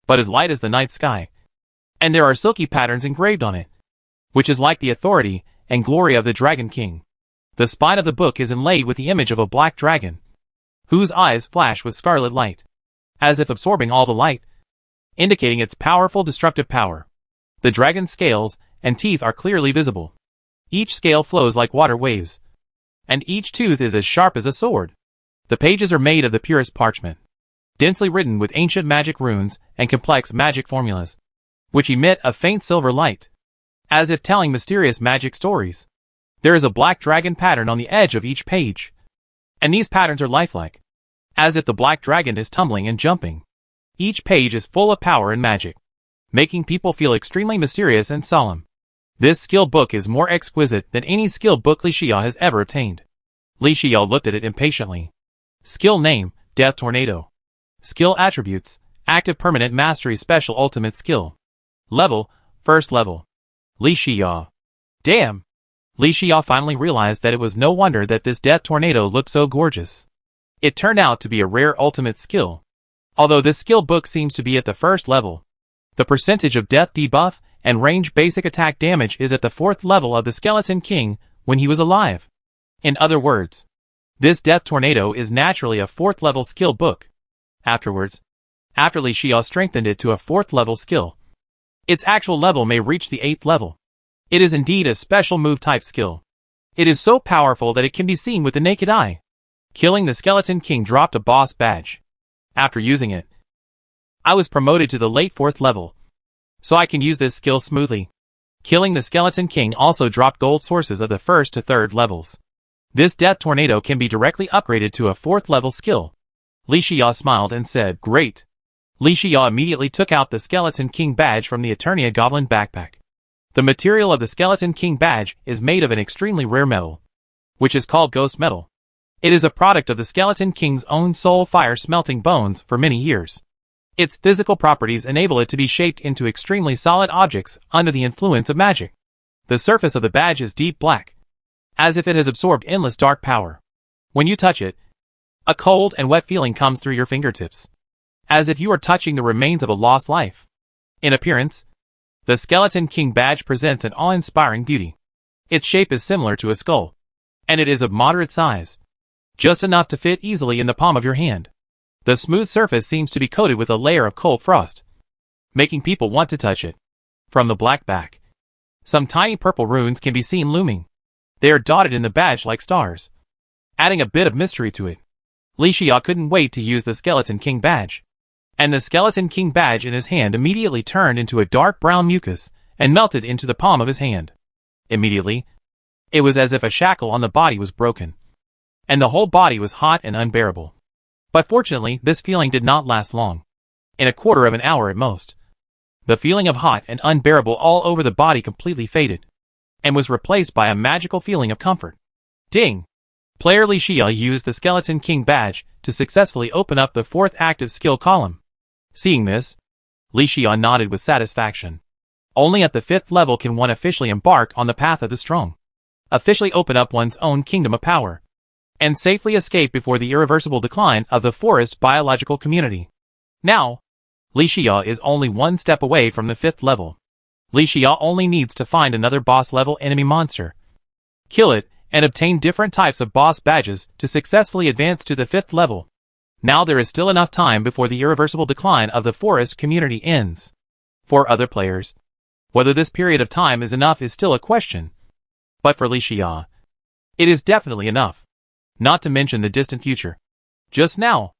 but as light as the night sky, and there are silky patterns engraved on it, which is like the authority and glory of the Dragon King. The spine of the book is inlaid with the image of a black dragon, whose eyes flash with scarlet light, as if absorbing all the light, indicating its powerful destructive power. The dragon's scales and teeth are clearly visible. Each scale flows like water waves, and each tooth is as sharp as a sword. The pages are made of the purest parchment, densely written with ancient magic runes and complex magic formulas, which emit a faint silver light, as if telling mysterious magic stories. There is a black dragon pattern on the edge of each page, and these patterns are lifelike, as if the black dragon is tumbling and jumping. Each page is full of power and magic, making people feel extremely mysterious and solemn. This skill book is more exquisite than any skill book Li Xia has ever obtained. Li Xia looked at it impatiently. Skill name, Death Tornado. Skill attributes, active permanent mastery special ultimate skill. Level, first level. Li Xia. Damn! Li Xia finally realized that it was no wonder that this Death Tornado looked so gorgeous. It turned out to be a rare ultimate skill. Although this skill book seems to be at the first level, the percentage of death debuff and range basic attack damage is at the 4th level of the Skeleton King when he was alive. In other words, this Death Tornado is naturally a 4th level skill book. After Li Xia strengthened it to a 4th level skill, its actual level may reach the 8th level. It is indeed a special move type skill. It is so powerful that it can be seen with the naked eye. Killing the Skeleton King dropped a boss badge. After using it, I was promoted to the late 4th level, so I can use this skill smoothly. Killing the Skeleton King also dropped gold sources of the 1st to 3rd levels. This Death Tornado can be directly upgraded to a 4th level skill. Li Xia smiled and said, great. Li Xia immediately took out the Skeleton King badge from the Eternia Goblin backpack. The material of the Skeleton King badge is made of an extremely rare metal, which is called ghost metal. It is a product of the Skeleton King's own soul fire smelting bones for many years. Its physical properties enable it to be shaped into extremely solid objects under the influence of magic. The surface of the badge is deep black, as if it has absorbed endless dark power. When you touch it, a cold and wet feeling comes through your fingertips, as if you are touching the remains of a lost life. In appearance, the Skeleton King badge presents an awe-inspiring beauty. Its shape is similar to a skull, and it is of moderate size, just enough to fit easily in the palm of your hand. The smooth surface seems to be coated with a layer of cold frost, making people want to touch it. From the black back, some tiny purple runes can be seen looming. They are dotted in the badge like stars, adding a bit of mystery to it. Li Xia couldn't wait to use the Skeleton King badge. And the Skeleton King badge in his hand immediately turned into a dark brown mucus and melted into the palm of his hand. Immediately, it was as if a shackle on the body was broken, and the whole body was hot and unbearable. But fortunately, this feeling did not last long. In a quarter of an hour at most, the feeling of hot and unbearable all over the body completely faded, and was replaced by a magical feeling of comfort. Ding! Player Li Xia used the Skeleton King badge to successfully open up the 4th active skill column. Seeing this, Li Xia nodded with satisfaction. Only at the 5th level can one officially embark on the path of the strong, officially open up one's own kingdom of power, and safely escape before the irreversible decline of the forest biological community. Now, Li Xia is only one step away from the 5th level. Li Xia only needs to find another boss-level enemy monster, kill it, and obtain different types of boss badges to successfully advance to the 5th level. Now there is still enough time before the irreversible decline of the forest community ends. For other players, whether this period of time is enough is still a question. But for Li Xia, it is definitely enough. Not to mention the distant future. Just now,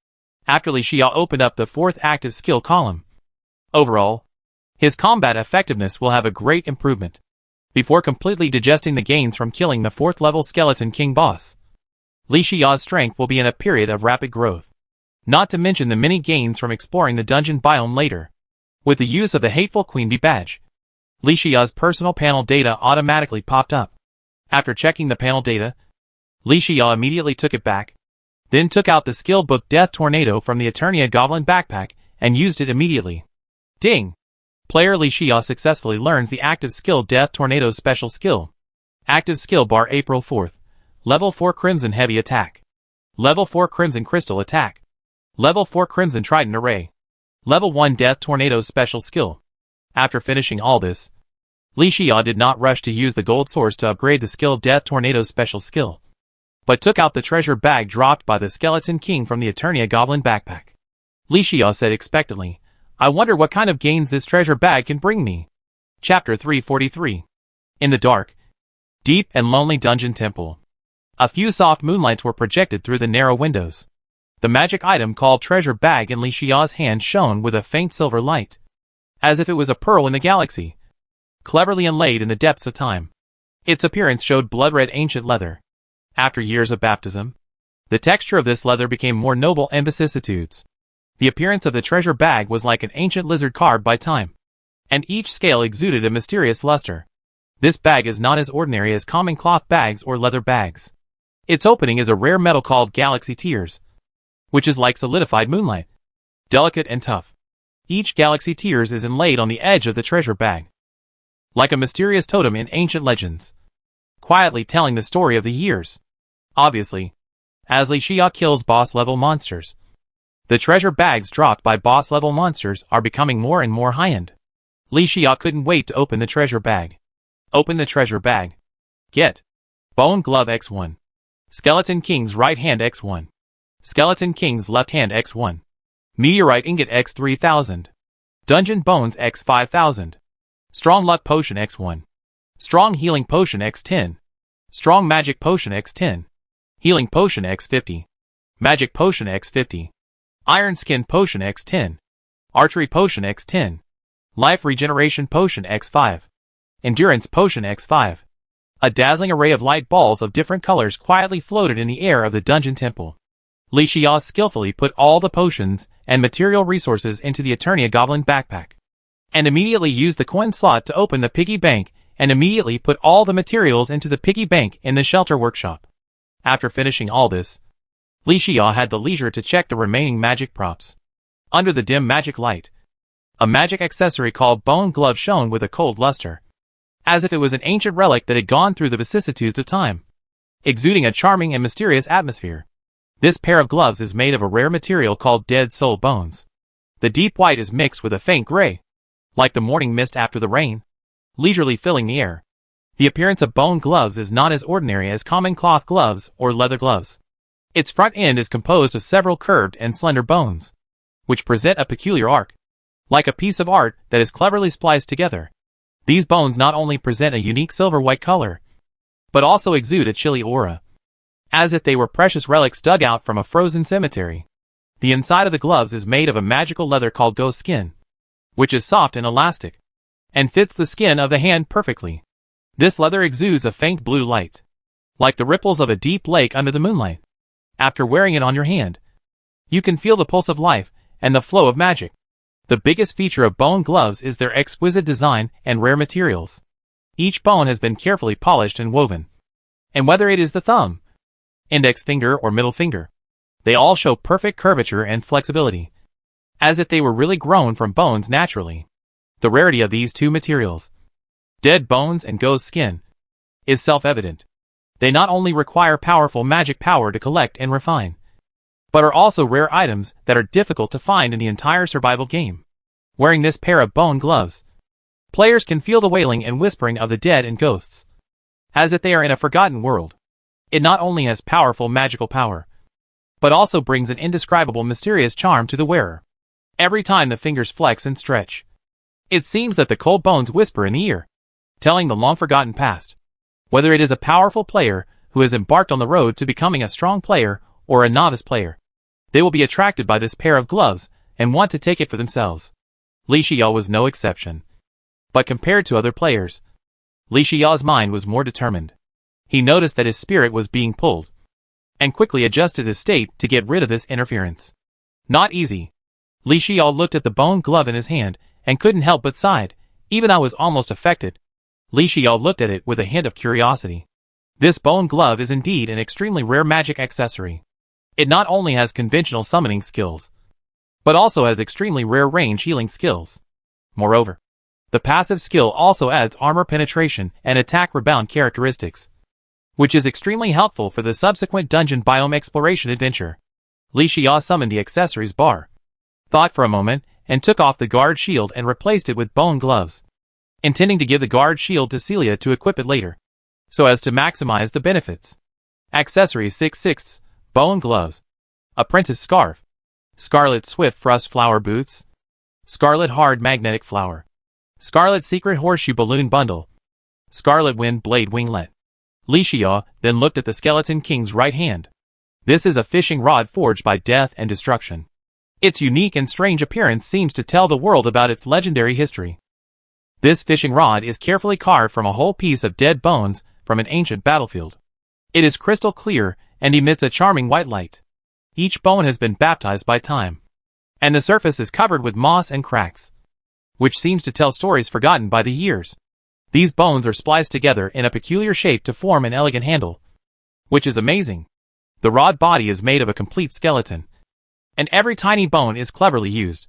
after Li Xia opened up the 4th active skill column, overall, his combat effectiveness will have a great improvement. Before completely digesting the gains from killing the 4th level Skeleton King boss, Li Xia's strength will be in a period of rapid growth. Not to mention the many gains from exploring the dungeon biome later. With the use of the Hateful Queen Bee badge, Li Xia's personal panel data automatically popped up. After checking the panel data, Li Xia immediately took it back, then took out the skill book Death Tornado from the Eternia Goblin backpack and used it immediately. Ding! Player Li Xia successfully learns the active skill Death Tornado's special skill. Active skill bar April 4th. Level 4 Crimson Heavy Attack. Level 4 Crimson Crystal Attack. Level 4 Crimson Trident Array. Level 1 Death Tornado's special skill. After finishing all this, Li Xia did not rush to use the gold source to upgrade the skill Death Tornado's special skill, but took out the treasure bag dropped by the Skeleton King from the Eternia Goblin backpack. Li Xia said expectantly, "I wonder what kind of gains this treasure bag can bring me." Chapter 343. In the dark, deep and lonely dungeon temple. A few soft moonlights were projected through the narrow windows. The magic item called treasure bag in Li Xia's hand shone with a faint silver light, as if it was a pearl in the galaxy, cleverly inlaid in the depths of time. Its appearance showed blood-red ancient leather. After years of baptism, the texture of this leather became more noble and vicissitudes. The appearance of the treasure bag was like an ancient lizard carved by time, and each scale exuded a mysterious luster. This bag is not as ordinary as common cloth bags or leather bags. Its opening is a rare metal called galaxy tears, which is like solidified moonlight, delicate and tough. Each galaxy tears is inlaid on the edge of the treasure bag, like a mysterious totem in ancient legends, quietly telling the story of the years. Obviously, as Li Xia kills boss-level monsters, the treasure bags dropped by boss-level monsters are becoming more and more high-end. Li Xia couldn't wait to open the treasure bag. Open the treasure bag. Get Bone Glove X1. Skeleton King's right hand X1. Skeleton King's left hand X1. Meteorite Ingot X3000. Dungeon Bones X5000. Strong Luck Potion X1. Strong Healing Potion X10. Strong Magic Potion X10. Healing Potion X50. Magic Potion X50. Iron Skin Potion X10. Archery Potion X10. Life Regeneration Potion X5. Endurance Potion X5. A dazzling array of light balls of different colors quietly floated in the air of the dungeon temple. Li Xia skillfully put all the potions and material resources into the Eternia Goblin backpack, and immediately used the coin slot to open the piggy bank, and immediately put all the materials into the piggy bank in the shelter workshop. After finishing all this, Li Xia had the leisure to check the remaining magic props. Under the dim magic light, a magic accessory called Bone Glove shone with a cold luster, as if it was an ancient relic that had gone through the vicissitudes of time, exuding a charming and mysterious atmosphere. This pair of gloves is made of a rare material called dead soul bones. The deep white is mixed with a faint gray, like the morning mist after the rain, leisurely filling the air. The appearance of bone gloves is not as ordinary as common cloth gloves or leather gloves. Its front end is composed of several curved and slender bones, which present a peculiar arc, like a piece of art that is cleverly spliced together. These bones not only present a unique silver-white color, but also exude a chilly aura, as if they were precious relics dug out from a frozen cemetery. The inside of the gloves is made of a magical leather called ghost skin, which is soft and elastic, and fits the skin of the hand perfectly. This leather exudes a faint blue light, like the ripples of a deep lake under the moonlight. After wearing it on your hand, you can feel the pulse of life and the flow of magic. The biggest feature of bone gloves is their exquisite design and rare materials. Each bone has been carefully polished and woven, and whether it is the thumb, index finger, or middle finger, they all show perfect curvature and flexibility, as if they were really grown from bones naturally. The rarity of these two materials, dead bones and ghost skin, is self-evident. They not only require powerful magic power to collect and refine, but are also rare items that are difficult to find in the entire survival game. Wearing this pair of bone gloves, players can feel the wailing and whispering of the dead and ghosts, as if they are in a forgotten world. It not only has powerful magical power, but also brings an indescribable mysterious charm to the wearer. Every time the fingers flex and stretch, it seems that the cold bones whisper in the ear, telling the long-forgotten past. Whether it is a powerful player who has embarked on the road to becoming a strong player or a novice player, they will be attracted by this pair of gloves and want to take it for themselves. Li Xiao was no exception. But compared to other players, Li Xiao's mind was more determined. He noticed that his spirit was being pulled, and quickly adjusted his state to get rid of this interference. Not easy. Li Xiao looked at the bone glove in his hand and couldn't help but sighed. Even I was almost affected. Li Xiao looked at it with a hint of curiosity. This bone glove is indeed an extremely rare magic accessory. It not only has conventional summoning skills, but also has extremely rare range healing skills. Moreover, the passive skill also adds armor penetration and attack rebound characteristics, which is extremely helpful for the subsequent dungeon biome exploration adventure. Li Xiao summoned the accessories bar, thought for a moment, and took off the guard shield and replaced it with bone gloves, intending to give the guard shield to Celia to equip it later, so as to maximize the benefits. Accessories 6/6, bone gloves, apprentice scarf, scarlet swift frost flower boots, scarlet hard magnetic flower, scarlet secret horseshoe balloon bundle, scarlet wind blade winglet. Li Xiao then looked at the Skeleton King's right hand. This is a fishing rod forged by death and destruction. Its unique and strange appearance seems to tell the world about its legendary history. This fishing rod is carefully carved from a whole piece of dead bones from an ancient battlefield. It is crystal clear and emits a charming white light. Each bone has been baptized by time, and the surface is covered with moss and cracks, which seems to tell stories forgotten by the years. These bones are spliced together in a peculiar shape to form an elegant handle, which is amazing. The rod body is made of a complete skeleton, and every tiny bone is cleverly used,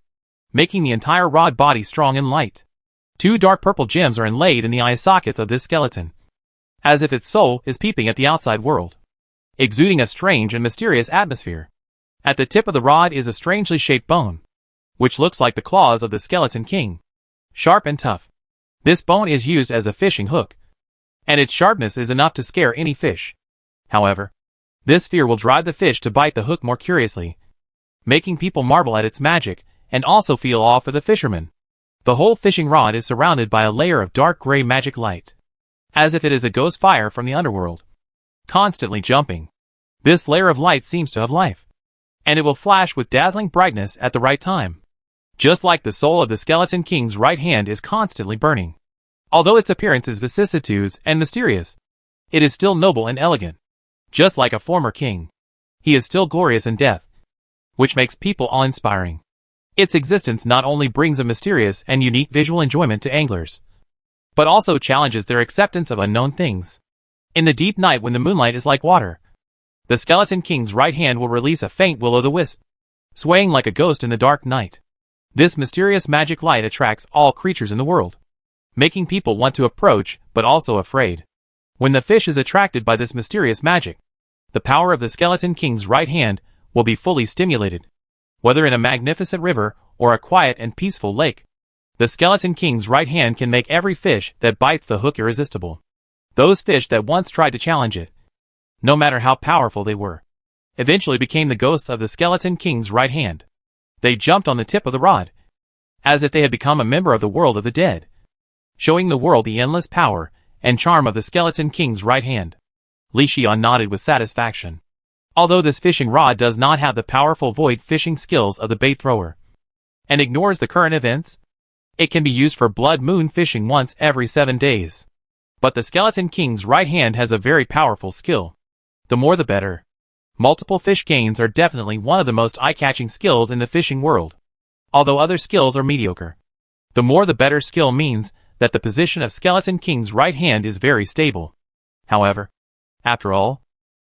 making the entire rod body strong and light. 2 dark purple gems are inlaid in the eye sockets of this skeleton, as if its soul is peeping at the outside world, exuding a strange and mysterious atmosphere. At the tip of the rod is a strangely shaped bone, which looks like the claws of the Skeleton King, sharp and tough. This bone is used as a fishing hook, and its sharpness is enough to scare any fish. However, this fear will drive the fish to bite the hook more curiously, making people marvel at its magic and also feel awe for the fisherman. The whole fishing rod is surrounded by a layer of dark gray magic light, as if it is a ghost fire from the underworld, constantly jumping. This layer of light seems to have life, and it will flash with dazzling brightness at the right time, just like the soul of the Skeleton King's right hand is constantly burning. Although its appearance is vicissitudes and mysterious, it is still noble and elegant. Just like a former king, he is still glorious in death, which makes people awe-inspiring. Its existence not only brings a mysterious and unique visual enjoyment to anglers, but also challenges their acceptance of unknown things. In the deep night when the moonlight is like water, the Skeleton King's right hand will release a faint will-o'-the-wisp, swaying like a ghost in the dark night. This mysterious magic light attracts all creatures in the world, making people want to approach but also afraid. When the fish is attracted by this mysterious magic, the power of the Skeleton King's right hand will be fully stimulated. Whether in a magnificent river or a quiet and peaceful lake, the Skeleton King's right hand can make every fish that bites the hook irresistible. Those fish that once tried to challenge it, no matter how powerful they were, eventually became the ghosts of the Skeleton King's right hand. They jumped on the tip of the rod, as if they had become a member of the world of the dead. showing the world the endless power and charm of the Skeleton King's right hand. Li Xian nodded with satisfaction. Although this fishing rod does not have the powerful void fishing skills of the bait thrower, and ignores the current events, it can be used for blood moon fishing once every 7 days. But the Skeleton King's right hand has a very powerful skill. The more the better. Multiple fish gains are definitely one of the most eye-catching skills in the fishing world. Although other skills are mediocre, the more the better skill means that the position of Skeleton King's right hand is very stable. However, after all,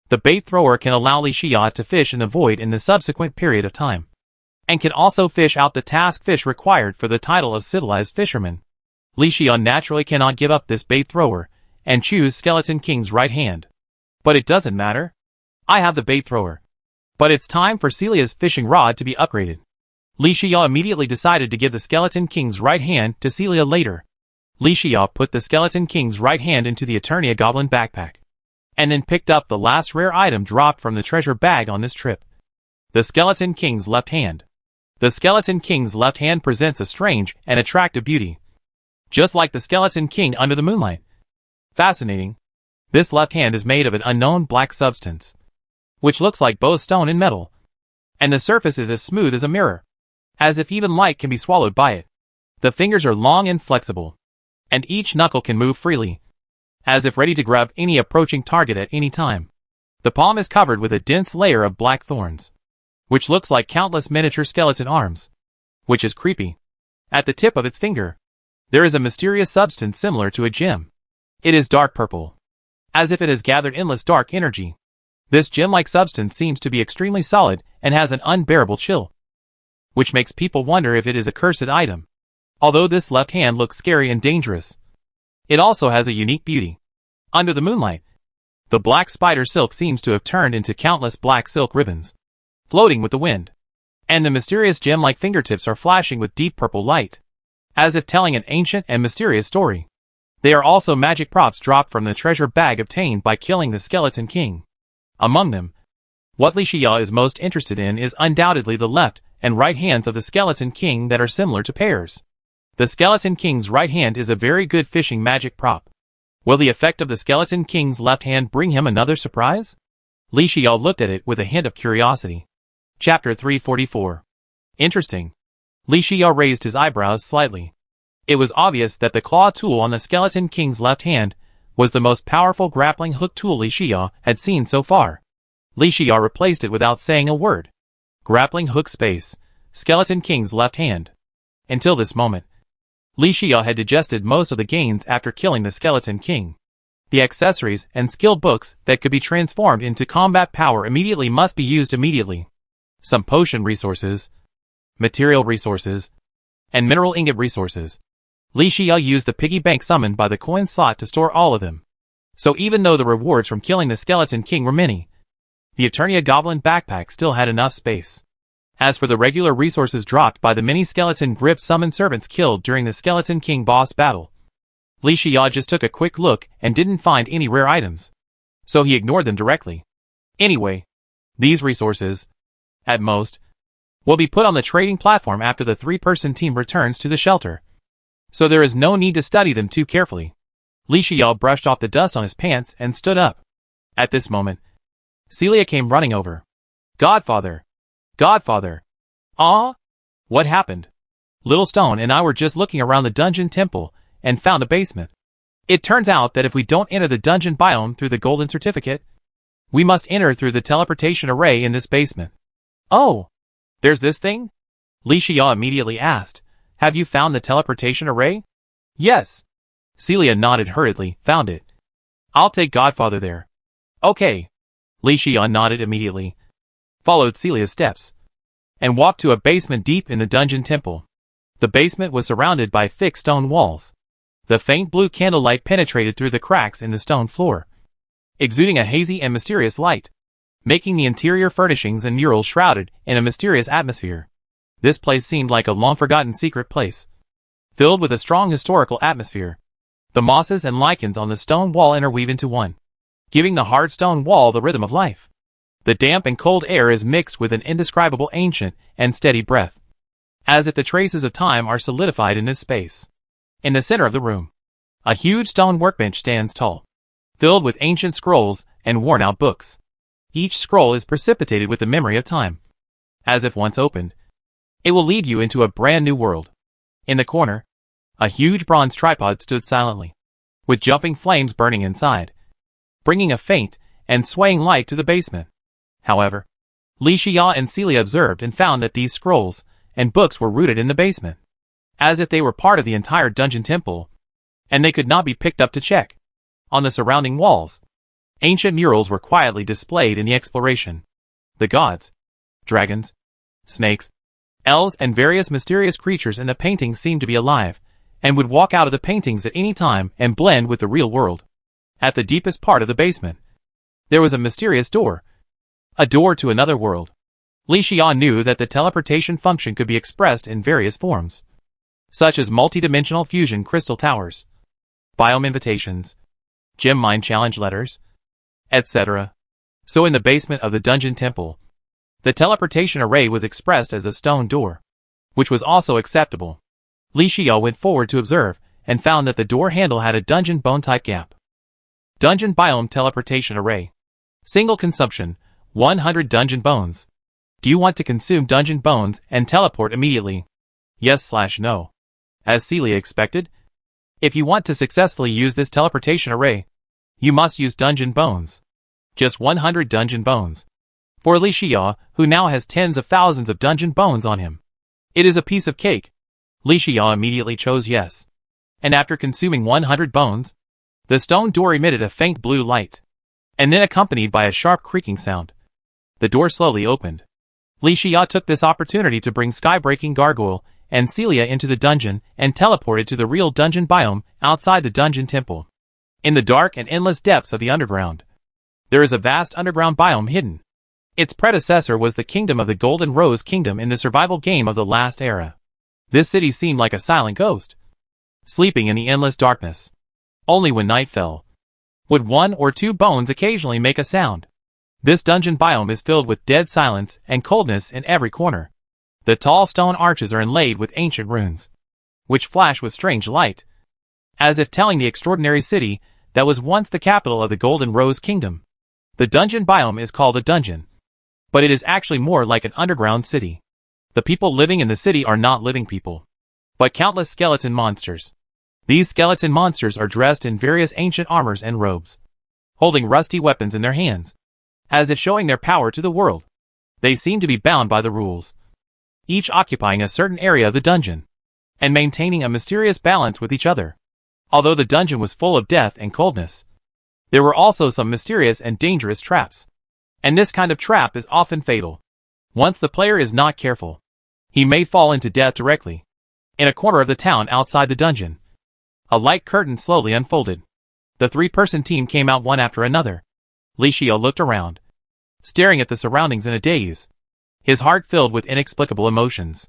the bait thrower can allow Li Xian to fish in the void in the subsequent period of time, and can also fish out the task fish required for the title of civilized fisherman. Li Xian naturally cannot give up this bait thrower and choose Skeleton King's right hand. But it doesn't matter. I have the bait thrower. But it's time for Celia's fishing rod to be upgraded. Li Xian immediately decided to give the Skeleton King's right hand to Celia later. Li Xian put the Skeleton King's right hand into the Eternia Goblin backpack, and then picked up the last rare item dropped from the treasure bag on this trip. The Skeleton King's left hand. The Skeleton King's left hand presents a strange and attractive beauty, just like the Skeleton King under the moonlight. Fascinating. This left hand is made of an unknown black substance, which looks like both stone and metal, and the surface is as smooth as a mirror, as if even light can be swallowed by it. The fingers are long and flexible, and each knuckle can move freely, as if ready to grab any approaching target at any time. The palm is covered with a dense layer of black thorns, which looks like countless miniature skeleton arms, which is creepy. At the tip of its finger, there is a mysterious substance similar to a gem. It is dark purple, as if it has gathered endless dark energy. This gem-like substance seems to be extremely solid and has an unbearable chill, which makes people wonder if it is a cursed item. Although this left hand looks scary and dangerous, it also has a unique beauty. Under the moonlight, the black spider silk seems to have turned into countless black silk ribbons, floating with the wind, and the mysterious gem-like fingertips are flashing with deep purple light, as if telling an ancient and mysterious story. They are also magic props dropped from the treasure bag obtained by killing the Skeleton King. Among them, what Li Xian is most interested in is undoubtedly the left and right hands of the Skeleton King that are similar to pairs. The Skeleton King's right hand is a very good fishing magic prop. Will the effect of the Skeleton King's left hand bring him another surprise? Li Xian looked at it with a hint of curiosity. Chapter 344. Interesting. Li Xian raised his eyebrows slightly. It was obvious that the claw tool on the Skeleton King's left hand was the most powerful grappling hook tool Li Xian had seen so far. Li Xian replaced it without saying a word. Grappling hook space, Skeleton King's left hand. Until this moment, Li Xian had digested most of the gains after killing the Skeleton King. The accessories and skill books that could be transformed into combat power immediately must be used immediately. Some potion resources, material resources, and mineral ingot resources. Li Xian used the piggy bank summoned by the coin slot to store all of them. So even though the rewards from killing the Skeleton King were many, the Eternia Goblin backpack still had enough space. As for the regular resources dropped by the mini skeleton grip summoned servants killed during the Skeleton King boss battle, Li Xian just took a quick look and didn't find any rare items, so he ignored them directly. Anyway, these resources, at most, will be put on the trading platform after the 3-person team returns to the shelter, so there is no need to study them too carefully. Li Xian brushed off the dust on his pants and stood up. At this moment, Celia came running over. Godfather! Godfather! Ah? What happened? Little Stone and I were just looking around the dungeon temple and found a basement. It turns out that if we don't enter the dungeon biome through the golden certificate, we must enter through the teleportation array in this basement. Oh! There's this thing? Li Xian immediately asked. Have you found the teleportation array? Yes. Celia nodded hurriedly. Found it. I'll take Godfather there. Okay. Li Xian nodded immediately, followed Celia's steps, and walked to a basement deep in the dungeon temple. The basement was surrounded by thick stone walls. The faint blue candlelight penetrated through the cracks in the stone floor, exuding a hazy and mysterious light, making the interior furnishings and murals shrouded in a mysterious atmosphere. This place seemed like a long-forgotten secret place, filled with a strong historical atmosphere. The mosses and lichens on the stone wall interweave into one, giving the hard stone wall the rhythm of life. The damp and cold air is mixed with an indescribable ancient and steady breath, as if the traces of time are solidified in this space. In the center of the room, A huge stone workbench stands tall, filled with ancient scrolls and worn-out books. Each scroll is precipitated with the memory of time. As if once opened, it will lead you into a brand new world. In the corner, a huge bronze tripod stood silently, with jumping flames burning inside, bringing a faint and swaying light to the basement. However, Li Xia and Celia observed and found that these scrolls and books were rooted in the basement, as if they were part of the entire dungeon temple, and they could not be picked up to check. On the surrounding walls, ancient murals were quietly displayed in the exploration. The gods, dragons, snakes, elves, and various mysterious creatures in the paintings seemed to be alive, and would walk out of the paintings at any time and blend with the real world. At the deepest part of the basement, there was a mysterious door. A door to another world. Li Xia knew that the teleportation function could be expressed in various forms, such as multi-dimensional fusion crystal towers, biome invitations, gem mine challenge letters, etc. So in the basement of the dungeon temple, the teleportation array was expressed as a stone door, which was also acceptable. Li Xia went forward to observe, and found that the door handle had a dungeon bone-type gap. Dungeon biome teleportation array. Single consumption, 100 dungeon bones. Do you want to consume dungeon bones and teleport immediately? Yes/no. As Celia expected, if you want to successfully use this teleportation array, you must use dungeon bones. Just 100 dungeon bones. For Li Xia, who now has tens of thousands of dungeon bones on him, it is a piece of cake. Li Xia immediately chose yes. And after consuming 100 bones, the stone door emitted a faint blue light, and then accompanied by a sharp creaking sound. The door slowly opened. Li Xia took this opportunity to bring Skybreaking Gargoyle and Celia into the dungeon and teleported to the real dungeon biome outside the dungeon temple. In the dark and endless depths of the underground, there is a vast underground biome hidden. Its predecessor was the kingdom of the Golden Rose Kingdom in the survival game of the last era. This city seemed like a silent ghost, sleeping in the endless darkness. Only when night fell would one or two bones occasionally make a sound. This dungeon biome is filled with dead silence and coldness in every corner. The tall stone arches are inlaid with ancient runes, which flash with strange light, as if telling the extraordinary city that was once the capital of the Golden Rose Kingdom. The dungeon biome is called a dungeon, but it is actually more like an underground city. The people living in the city are not living people, but countless skeleton monsters. These skeleton monsters are dressed in various ancient armors and robes, holding rusty weapons in their hands, as if showing their power to the world. They seem to be bound by the rules, each occupying a certain area of the dungeon, and maintaining a mysterious balance with each other. Although the dungeon was full of death and coldness, there were also some mysterious and dangerous traps. And this kind of trap is often fatal. Once the player is not careful, he may fall into death directly. In a corner of the town outside the dungeon, a light curtain slowly unfolded. The three-person team came out one after another. Li Xia looked around, staring at the surroundings in a daze, his heart filled with inexplicable emotions.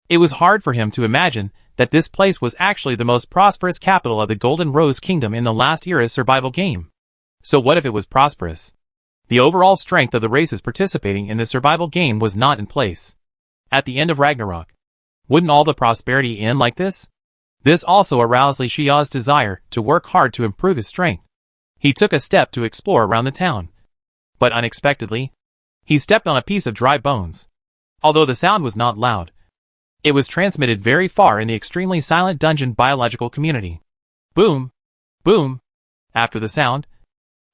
It was hard for him to imagine that this place was actually the most prosperous capital of the Golden Rose Kingdom in the last era's survival game. So what if it was prosperous? The overall strength of the races participating in the survival game was not in place. At the end of Ragnarok, wouldn't all the prosperity end like this? This also aroused Li Xia's desire to work hard to improve his strength. He took a step to explore around the town, but unexpectedly, he stepped on a piece of dry bones. Although the sound was not loud, it was transmitted very far in the extremely silent dungeon biological community. Boom! Boom! After the sound,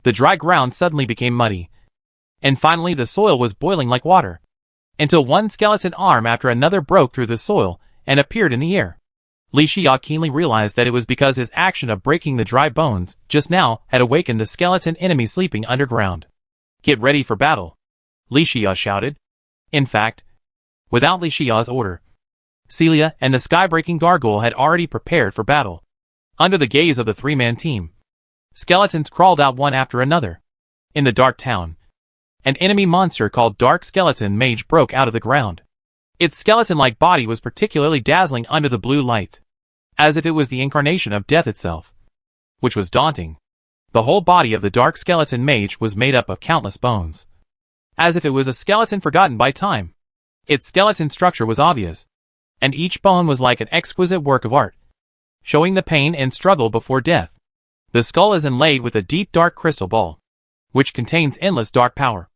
the dry ground suddenly became muddy, and finally the soil was boiling like water, until one skeleton arm after another broke through the soil and appeared in the air. Li Xia keenly realized that it was because his action of breaking the dry bones just now had awakened the skeleton enemy sleeping underground. Get ready for battle, Li Xia shouted. In fact, without Li Xia's order, Celia and the Skybreaking Gargoyle had already prepared for battle. Under the gaze of the three-man team, skeletons crawled out one after another. In the dark town, an enemy monster called Dark Skeleton Mage broke out of the ground. Its skeleton-like body was particularly dazzling under the blue light, as if it was the incarnation of death itself, which was daunting. The whole body of the Dark Skeleton Mage was made up of countless bones, as if it was a skeleton forgotten by time. Its skeleton structure was obvious, and each bone was like an exquisite work of art. showing the pain and struggle before death. The skull is inlaid with a deep dark crystal ball, which contains endless dark power,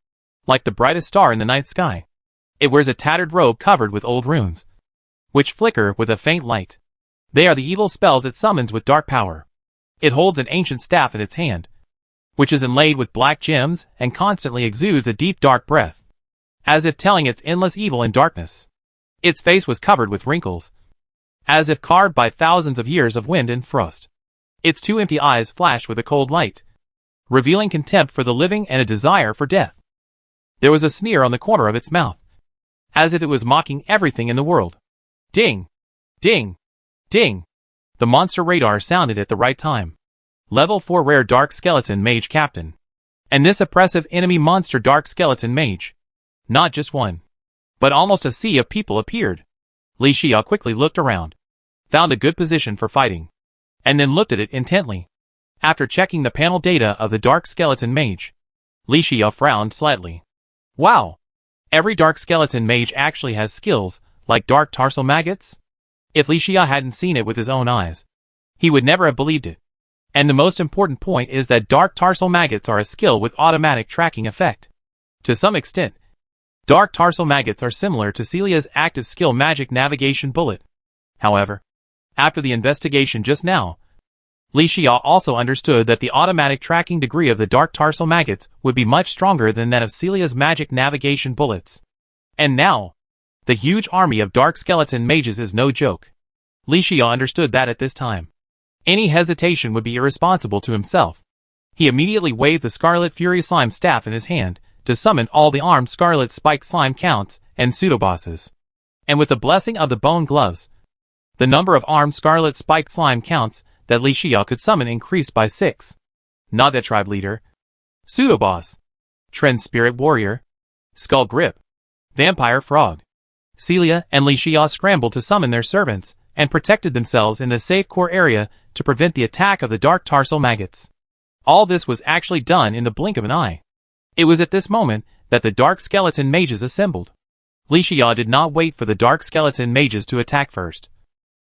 like the brightest star in the night sky. It wears a tattered robe covered with old runes, which flicker with a faint light. They are the evil spells it summons with dark power. It holds an ancient staff in its hand, which is inlaid with black gems and constantly exudes a deep dark breath, as if telling its endless evil and darkness. Its face was covered with wrinkles, as if carved by thousands of years of wind and frost. Its two empty eyes flashed with a cold light, revealing contempt for the living and a desire for death. There was a sneer on the corner of its mouth, as if it was mocking everything in the world. Ding! Ding! Ding! The monster radar sounded at the right time. Level 4 Rare Dark Skeleton Mage Captain. And this oppressive enemy monster Dark Skeleton Mage. Not just one, but almost a sea of people appeared. Li Xia quickly looked around, found a good position for fighting, and then looked at it intently. After checking the panel data of the Dark Skeleton Mage, Li Xia frowned slightly. Wow! Every Dark Skeleton Mage actually has skills, like Dark Tarsal Maggots? If Li Xia hadn't seen it with his own eyes, he would never have believed it. And the most important point is that Dark Tarsal Maggots are a skill with automatic tracking effect. To some extent, Dark Tarsal Maggots are similar to Celia's active skill Magic Navigation Bullet. However, after the investigation just now, Li Xia also understood that the automatic tracking degree of the Dark Tarsal Maggots would be much stronger than that of Celia's Magic Navigation Bullets. And now, the huge army of Dark Skeleton Mages is no joke. Li Xia understood that at this time, any hesitation would be irresponsible to himself. He immediately waved the Scarlet Fury Slime staff in his hand to summon all the armed Scarlet Spike Slime counts and pseudobosses. And with the blessing of the Bone Gloves, the number of armed Scarlet Spike Slime counts that Li Xia could summon increased by 6. Naga Tribe Leader, Pseudoboss, Trend Spirit Warrior, Skull Grip, Vampire Frog. Celia and Li Xia scrambled to summon their servants and protected themselves in the safe core area to prevent the attack of the Dark Tarsal Maggots. All this was actually done in the blink of an eye. It was at this moment that the Dark Skeleton Mages assembled. Li Xia did not wait for the Dark Skeleton Mages to attack first,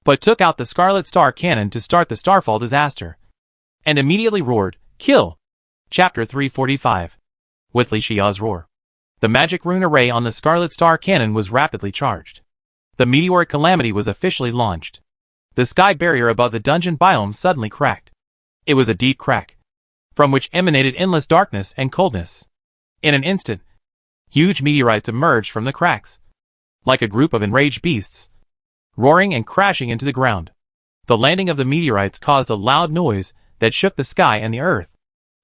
but took out the Scarlet Star Cannon to start the Starfall disaster, and immediately roared, "Kill!" Chapter 345. With Li Xia's roar, the magic rune array on the Scarlet Star Cannon was rapidly charged. The meteoric calamity was officially launched. The sky barrier above the dungeon biome suddenly cracked. It was a deep crack, from which emanated endless darkness and coldness. In an instant, huge meteorites emerged from the cracks, like a group of enraged beasts, roaring and crashing into the ground. The landing of the meteorites caused a loud noise that shook the sky and the earth.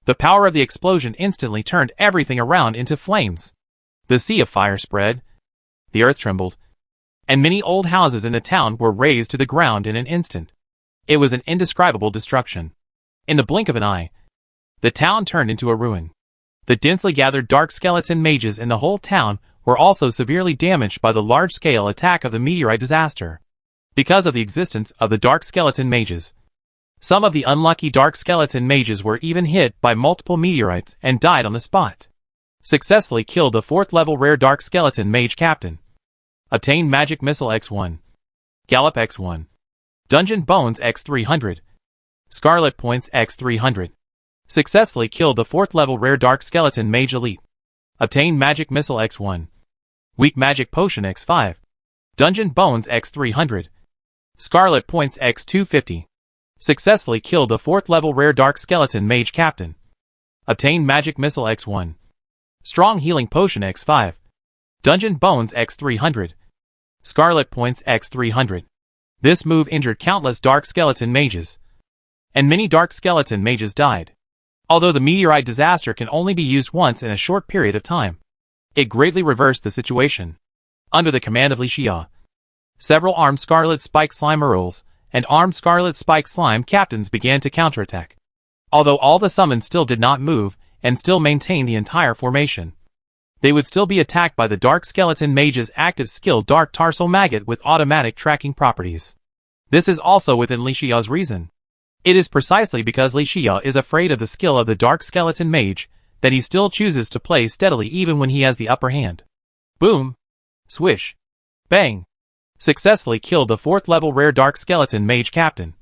The power of the explosion instantly turned everything around into flames. The sea of fire spread, the earth trembled, and many old houses in the town were razed to the ground in an instant. It was an indescribable destruction. In the blink of an eye, the town turned into a ruin. The densely gathered Dark Skeleton Mages in the whole town were also severely damaged by the large-scale attack of the meteorite disaster. Because of the existence of the Dark Skeleton Mages, some of the unlucky Dark Skeleton Mages were even hit by multiple meteorites and died on the spot. Successfully killed the 4th level Rare Dark Skeleton Mage Captain. Obtained Magic Missile X1, Gallop X1, Dungeon Bones X300, Scarlet Points X300. Successfully killed the 4th level Rare Dark Skeleton Mage Elite. Obtained Magic Missile X1, Weak Magic Potion X5, Dungeon Bones X300, Scarlet Points X250. Successfully killed the 4th level Rare Dark Skeleton Mage Captain. Obtained Magic Missile X1, Strong Healing Potion X5, Dungeon Bones X300, Scarlet Points X300. This move injured countless Dark Skeleton Mages, and many Dark Skeleton Mages died. Although the meteorite disaster can only be used once in a short period of time, it greatly reversed the situation. Under the command of Li Xia, several armed Scarlet Spike Slime Earls and armed Scarlet Spike Slime Captains began to counterattack. Although all the summons still did not move and still maintained the entire formation, they would still be attacked by the Dark Skeleton Mage's active skill Dark Tarsal Maggot with automatic tracking properties. This is also within Li Xia's reason. It is precisely because Li Xia is afraid of the skill of the Dark Skeleton Mage that he still chooses to play steadily even when he has the upper hand. Boom! Swish! Bang! Successfully killed the 4th level Rare Dark Skeleton Mage Captain.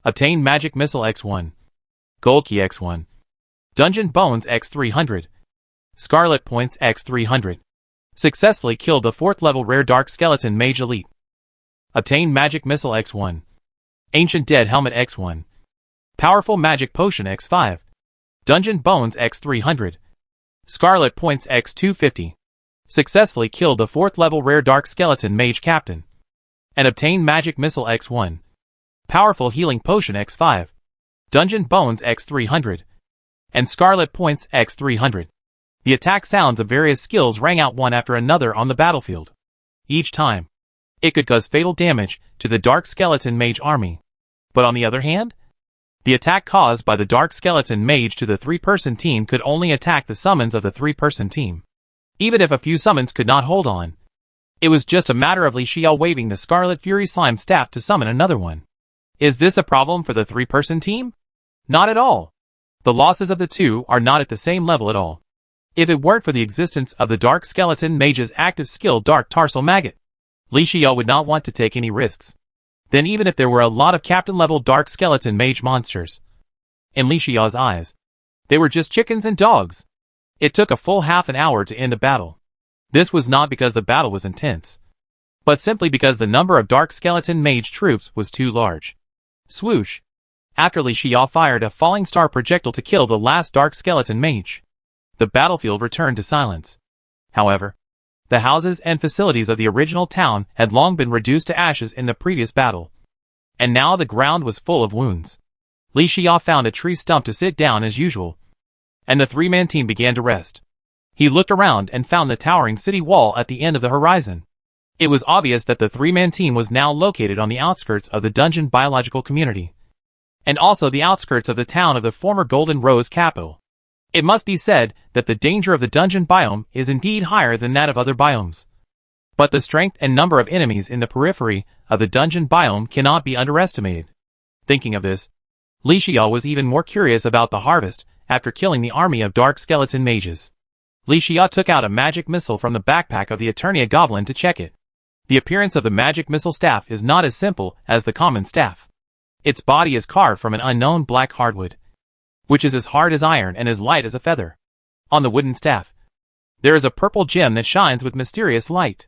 Obtain Magic Missile X1. Gold Key X1. Dungeon Bones X300. Scarlet Points X300. Successfully killed the 4th level rare Dark Skeleton Mage Elite. Obtain Magic Missile X1. Ancient Dead Helmet X1. Powerful Magic Potion X5. Dungeon Bones X300. Scarlet Points X250. Successfully killed the 4th level rare Dark Skeleton Mage Captain. And obtain Magic Missile X1. Powerful Healing Potion X5. Dungeon Bones X300. And Scarlet Points X300. The attack sounds of various skills rang out one after another on the battlefield. Each time, it could cause fatal damage to the Dark Skeleton Mage army. But on the other hand, the attack caused by the Dark Skeleton Mage to the 3-person team could only attack the summons of the 3-person team. Even if a few summons could not hold on, it was just a matter of Li Xiao waving the Scarlet Fury Slime staff to summon another one. Is this a problem for the 3-person team? Not at all. The losses of the two are not at the same level at all. If it weren't for the existence of the Dark Skeleton Mage's active skill Dark Tarsal Maggot, Li Xiao would not want to take any risks. Then even if there were a lot of captain-level Dark Skeleton Mage monsters, in Li Xiao's eyes, they were just chickens and dogs. It took a full half an hour to end the battle. This was not because the battle was intense, but simply because the number of Dark Skeleton Mage troops was too large. Swoosh! After Li Xiao fired a falling star projectile to kill the last Dark Skeleton Mage, the battlefield returned to silence. However, the houses and facilities of the original town had long been reduced to ashes in the previous battle, and now the ground was full of wounds. Li Xiao found a tree stump to sit down as usual, and the 3-man team began to rest. He looked around and found the towering city wall at the end of the horizon. It was obvious that the 3-man team was now located on the outskirts of the dungeon biological community, and also the outskirts of the town of the former Golden Rose capital. It must be said that the danger of the dungeon biome is indeed higher than that of other biomes. But the strength and number of enemies in the periphery of the dungeon biome cannot be underestimated. Thinking of this, Li Xiao was even more curious about the harvest after killing the army of Dark Skeleton Mages. Li Xiao took out a magic missile from the backpack of the Eternia Goblin to check it. The appearance of the magic missile staff is not as simple as the common staff. Its body is carved from an unknown black hardwood, which is as hard as iron and as light as a feather. On the wooden staff, there is a purple gem that shines with mysterious light.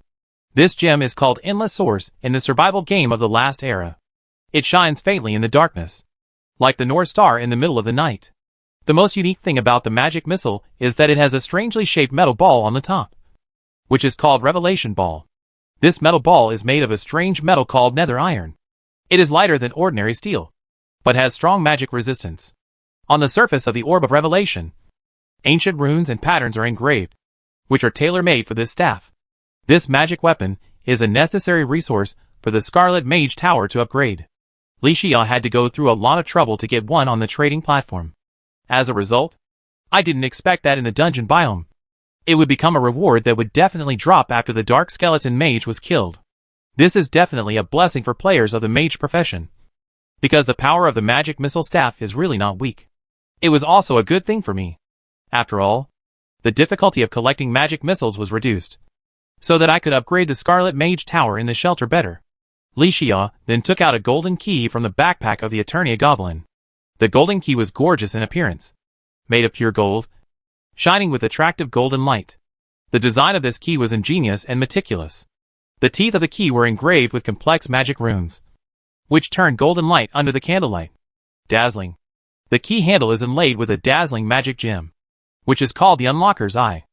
This gem is called Endless Source in the survival game of the last era. It shines faintly in the darkness, like the North Star in the middle of the night. The most unique thing about the magic missile is that it has a strangely shaped metal ball on the top, which is called Revelation Ball. This metal ball is made of a strange metal called nether iron. It is lighter than ordinary steel, but has strong magic resistance. On the surface of the Orb of Revelation, ancient runes and patterns are engraved, which are tailor-made for this staff. This magic weapon is a necessary resource for the Scarlet Mage Tower to upgrade. Li Xiao had to go through a lot of trouble to get one on the trading platform. As a result, I didn't expect that in the dungeon biome, it would become a reward that would definitely drop after the Dark Skeleton Mage was killed. This is definitely a blessing for players of the mage profession, because the power of the magic missile staff is really not weak. It was also a good thing for me. After all, the difficulty of collecting magic missiles was reduced, so that I could upgrade the Scarlet Mage Tower in the shelter better. Li Xiao then took out a golden key from the backpack of the Eternia Goblin. The golden key was gorgeous in appearance, made of pure gold, shining with attractive golden light. The design of this key was ingenious and meticulous. The teeth of the key were engraved with complex magic runes, which turned golden light under the candlelight. Dazzling. The key handle is inlaid with a dazzling magic gem, which is called the Unlocker's Eye.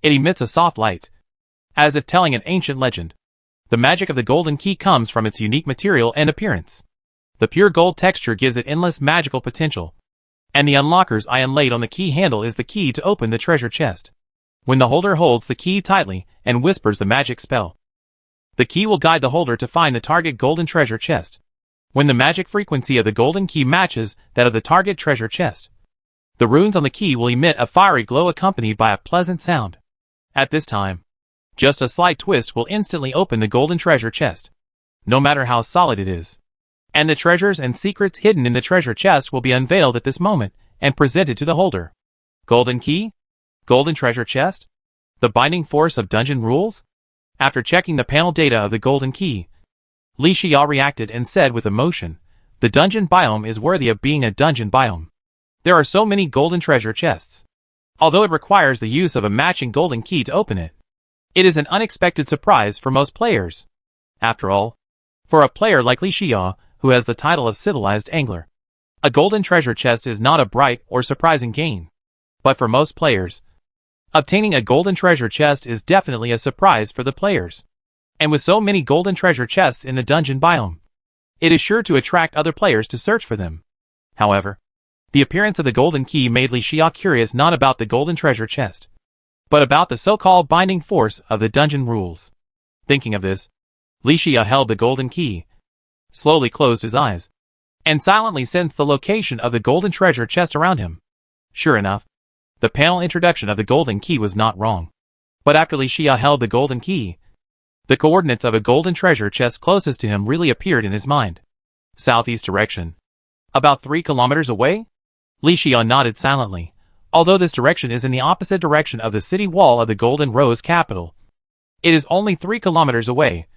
It emits a soft light, as if telling an ancient legend. The magic of the golden key comes from its unique material and appearance. The pure gold texture gives it endless magical potential, and the Unlocker's Eye inlaid on the key handle is the key to open the treasure chest. When the holder holds the key tightly and whispers the magic spell, the key will guide the holder to find the target golden treasure chest. When the magic frequency of the golden key matches that of the target treasure chest, the runes on the key will emit a fiery glow accompanied by a pleasant sound. At this time, just a slight twist will instantly open the golden treasure chest, no matter how solid it is. And the treasures and secrets hidden in the treasure chest will be unveiled at this moment and presented to the holder. Golden key? Golden treasure chest? The binding force of dungeon rules? After checking the panel data of the golden key, Li Xiao reacted and said with emotion, The dungeon biome is worthy of being a dungeon biome. There are so many golden treasure chests. Although it requires the use of a matching golden key to open it, it is an unexpected surprise for most players. After all, for a player like Li Xia, who has the title of civilized angler, a golden treasure chest is not a bright or surprising gain. But for most players, obtaining a golden treasure chest is definitely a surprise for the players. And with so many golden treasure chests in the dungeon biome, it is sure to attract other players to search for them. However, the appearance of the golden key made Li Xia curious not about the golden treasure chest, but about the so-called binding force of the dungeon rules. Thinking of this, Li Xia held the golden key, slowly closed his eyes, and silently sensed the location of the golden treasure chest around him. Sure enough, the panel introduction of the golden key was not wrong. But after Li Xia held the golden key, the coordinates of a golden treasure chest closest to him really appeared in his mind. Southeast direction. About 3 kilometers away? Li Xia nodded silently, although this direction is in the opposite direction of the city wall of the Golden Rose capital. It is only 3 kilometers away.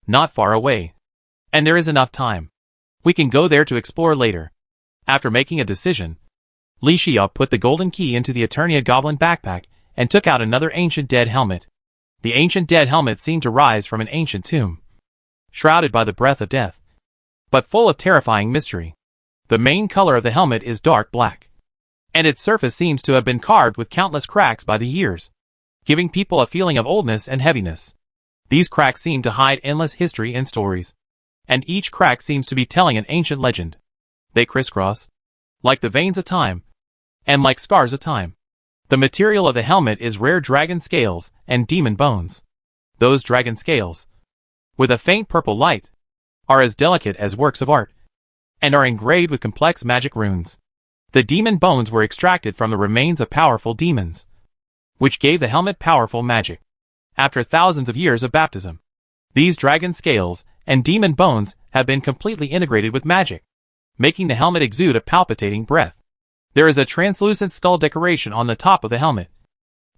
Not far away. And there is enough time. We can go there to explore later. After making a decision, Li Xia put the golden key into the Eternia Goblin backpack and took out another ancient dead helmet. The ancient dead helmet seemed to rise from an ancient tomb, shrouded by the breath of death, but full of terrifying mystery. The main color of the helmet is dark black, and its surface seems to have been carved with countless cracks by the years, giving people a feeling of oldness and heaviness. These cracks seem to hide endless history and stories, and each crack seems to be telling an ancient legend. They crisscross, like the veins of time, and like scars of time. The material of the helmet is rare dragon scales and demon bones. Those dragon scales, with a faint purple light, are as delicate as works of art, and are engraved with complex magic runes. The demon bones were extracted from the remains of powerful demons, which gave the helmet powerful magic. After thousands of years of baptism, these dragon scales and demon bones have been completely integrated with magic, making the helmet exude a palpitating breath. There is a translucent skull decoration on the top of the helmet,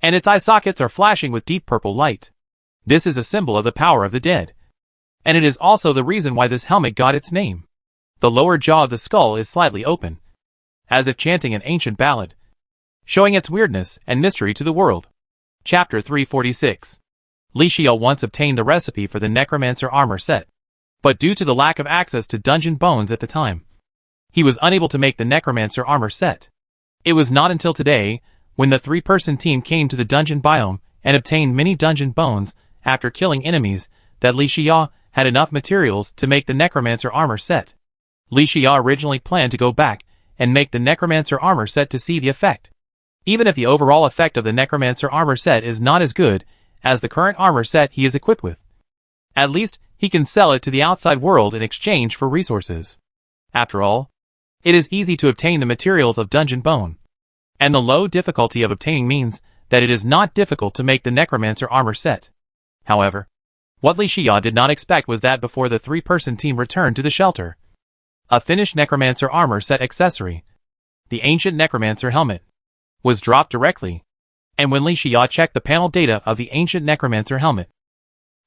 and its eye sockets are flashing with deep purple light. This is a symbol of the power of the dead, and it is also the reason why this helmet got its name. The lower jaw of the skull is slightly open, as if chanting an ancient ballad, showing its weirdness and mystery to the world. Chapter 346. Li Xia once obtained the recipe for the Necromancer armor set, but due to the lack of access to dungeon bones at the time, he was unable to make the Necromancer armor set. It was not until today, when the 3-person team came to the dungeon biome and obtained many dungeon bones after killing enemies, that Li Xia had enough materials to make the Necromancer armor set. Li Xia originally planned to go back and make the Necromancer armor set to see the effect. Even if the overall effect of the Necromancer armor set is not as good as the current armor set he is equipped with, at least he can sell it to the outside world in exchange for resources. After all, it is easy to obtain the materials of dungeon bone, and the low difficulty of obtaining means that it is not difficult to make the Necromancer armor set. However, what Li Xia did not expect was that before the 3-person team returned to the shelter, a finished Necromancer armor set accessory, the ancient Necromancer helmet, was dropped directly, and when Li Xia checked the panel data of the ancient Necromancer helmet,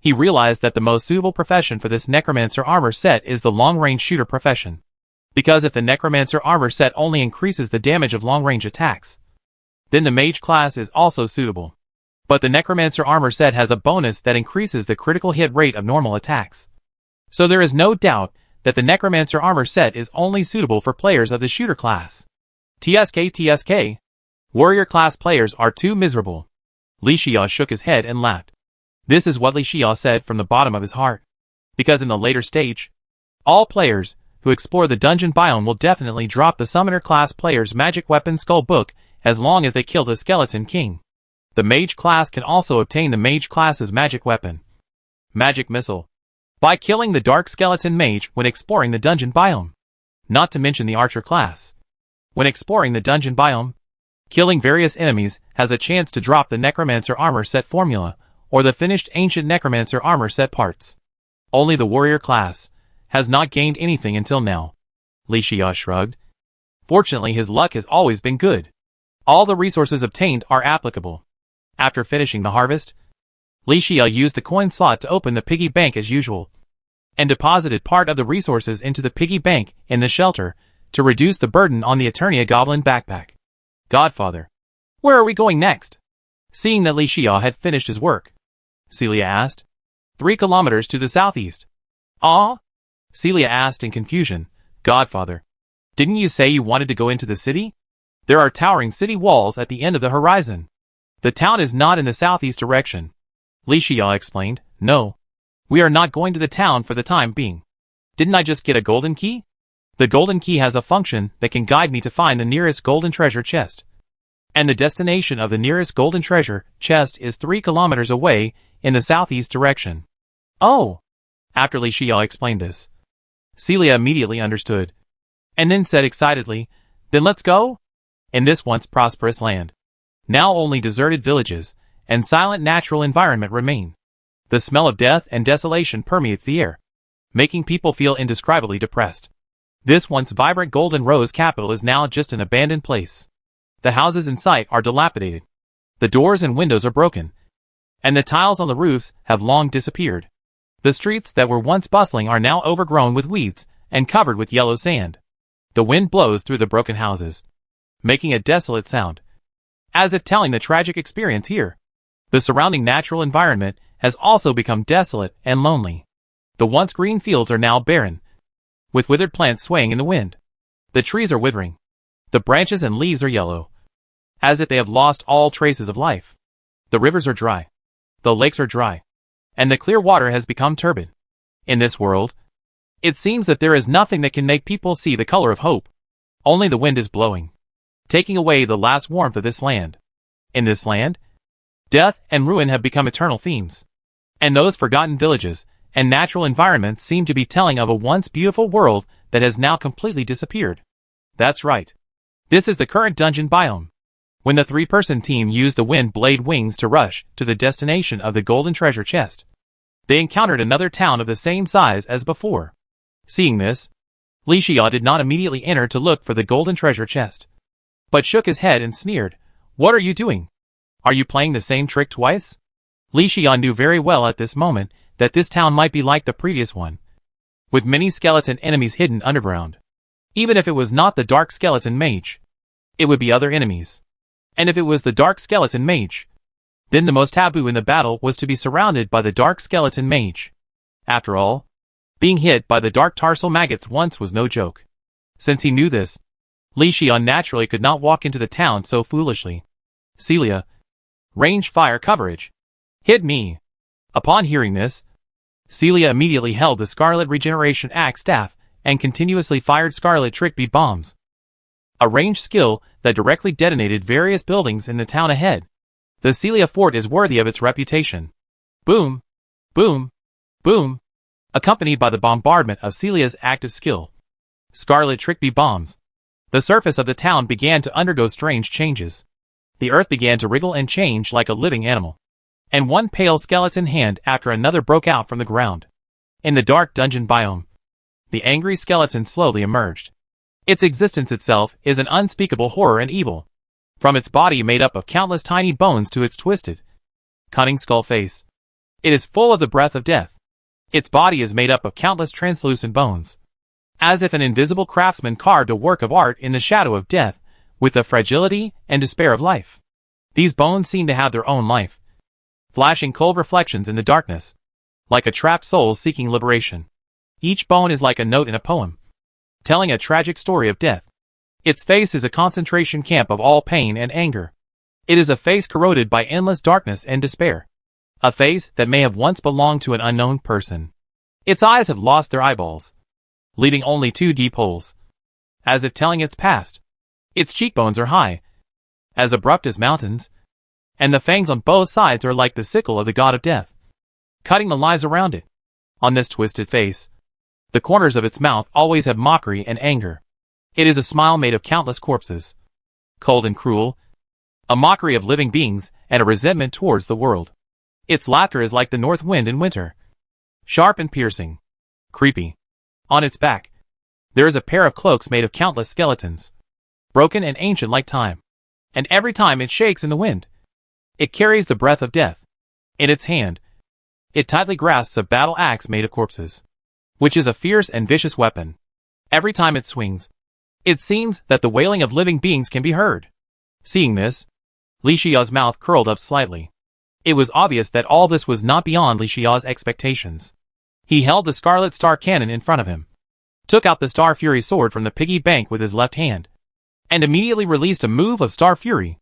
he realized that the most suitable profession for this Necromancer armor set is the long-range shooter profession. Because if the Necromancer armor set only increases the damage of long-range attacks, then the mage class is also suitable. But the Necromancer armor set has a bonus that increases the critical hit rate of normal attacks. So there is no doubt that the Necromancer armor set is only suitable for players of the shooter class. TSK. Warrior class players are too miserable. Li Xia shook his head and laughed. This is what Li Xia said from the bottom of his heart. Because in the later stage, all players who explore the dungeon biome will definitely drop the summoner class player's magic weapon skull book as long as they kill the skeleton king. The mage class can also obtain the mage class's magic weapon, magic missile, by killing the dark skeleton mage when exploring the dungeon biome. Not to mention the archer class. When exploring the dungeon biome, killing various enemies has a chance to drop the Necromancer armor set formula or the finished ancient Necromancer armor set parts. Only the warrior class has not gained anything until now. Li Xia shrugged. Fortunately, his luck has always been good. All the resources obtained are applicable. After finishing the harvest, Li Xia used the coin slot to open the piggy bank as usual. and deposited part of the resources into the piggy bank in the shelter to reduce the burden on the Eternia Goblin backpack. Godfather, where are we going next? Seeing that Li Xia had finished his work, Celia asked. 3 kilometers to the southeast. Ah? Celia asked in confusion. Godfather, didn't you say you wanted to go into the city? There are towering city walls at the end of the horizon. The town is not in the southeast direction. Li Xia explained. No. We are not going to the town for the time being. Didn't I just get a golden key? The golden key has a function that can guide me to find the nearest golden treasure chest. And the destination of the nearest golden treasure chest is 3 kilometers away in the southeast direction. Oh! After Li Xia explained this, Celia immediately understood, and then said excitedly, Then let's go? In this once prosperous land, now only deserted villages and silent natural environment remain. The smell of death and desolation permeates the air, making people feel indescribably depressed. This once vibrant golden rose capital is now just an abandoned place. The houses in sight are dilapidated. The doors and windows are broken, and the tiles on the roofs have long disappeared. The streets that were once bustling are now overgrown with weeds and covered with yellow sand. The wind blows through the broken houses, making a desolate sound, as if telling the tragic experience here. The surrounding natural environment has also become desolate and lonely. The once green fields are now barren, with withered plants swaying in the wind. The trees are withering. The branches and leaves are yellow, as if they have lost all traces of life. The rivers are dry. The lakes are dry, and the clear water has become turbid. In this world, it seems that there is nothing that can make people see the color of hope. Only the wind is blowing, taking away the last warmth of this land. In this land, death and ruin have become eternal themes, and those forgotten villages and natural environments seem to be telling of a once beautiful world that has now completely disappeared. That's right. This is the current dungeon biome. When the 3-person team used the wind blade wings to rush to the destination of the golden treasure chest, they encountered another town of the same size as before. Seeing this, Li Xia did not immediately enter to look for the golden treasure chest, but shook his head and sneered. What are you doing? Are you playing the same trick twice? Li Xia knew very well at this moment that this town might be like the previous one, with many skeleton enemies hidden underground. Even if it was not the dark skeleton mage, it would be other enemies. And if it was the dark skeleton mage, then the most taboo in the battle was to be surrounded by the dark skeleton mage. After all, being hit by the dark tarsal maggots once was no joke. Since he knew this, Li Xia naturally could not walk into the town so foolishly. Celia, range fire coverage. Hit me. Upon hearing this, Celia immediately held the Scarlet Regeneration Axe staff and continuously fired Scarlet Trick Bead bombs, a ranged skill that directly detonated various buildings in the town ahead. The Celia fort is worthy of its reputation. Boom, boom, boom, accompanied by the bombardment of Celia's active skill, Scarlet Trick Bead bombs. The surface of the town began to undergo strange changes. The earth began to wriggle and change like a living animal, and one pale skeleton hand after another broke out from the ground. In the dark dungeon biome, the angry skeleton slowly emerged. Its existence itself is an unspeakable horror and evil. From its body made up of countless tiny bones to its twisted, cunning skull face, it is full of the breath of death. Its body is made up of countless translucent bones, as if an invisible craftsman carved a work of art in the shadow of death, with the fragility and despair of life. These bones seem to have their own life, flashing cold reflections in the darkness, like a trapped soul seeking liberation. Each bone is like a note in a poem, telling a tragic story of death. Its face is a concentration camp of all pain and anger. It is a face corroded by endless darkness and despair. A face that may have once belonged to an unknown person. Its eyes have lost their eyeballs, leaving only 2 deep holes, as if telling its past. Its cheekbones are high, as abrupt as mountains, and the fangs on both sides are like the sickle of the god of death, cutting the lives around it. On this twisted face, the corners of its mouth always have mockery and anger. It is a smile made of countless corpses, cold and cruel, a mockery of living beings and a resentment towards the world. Its laughter is like the north wind in winter, sharp and piercing, creepy. On its back, there is a pair of cloaks made of countless skeletons, broken and ancient like time, and every time it shakes in the wind, it carries the breath of death. In its hand, it tightly grasps a battle axe made of corpses. which is a fierce and vicious weapon. Every time it swings, it seems that the wailing of living beings can be heard. Seeing this, Li Xiao's mouth curled up slightly. It was obvious that all this was not beyond Li Xiao's expectations. He held the Scarlet Star Cannon in front of him, took out the Star Fury sword from the piggy bank with his left hand, and immediately released a move of Star Fury.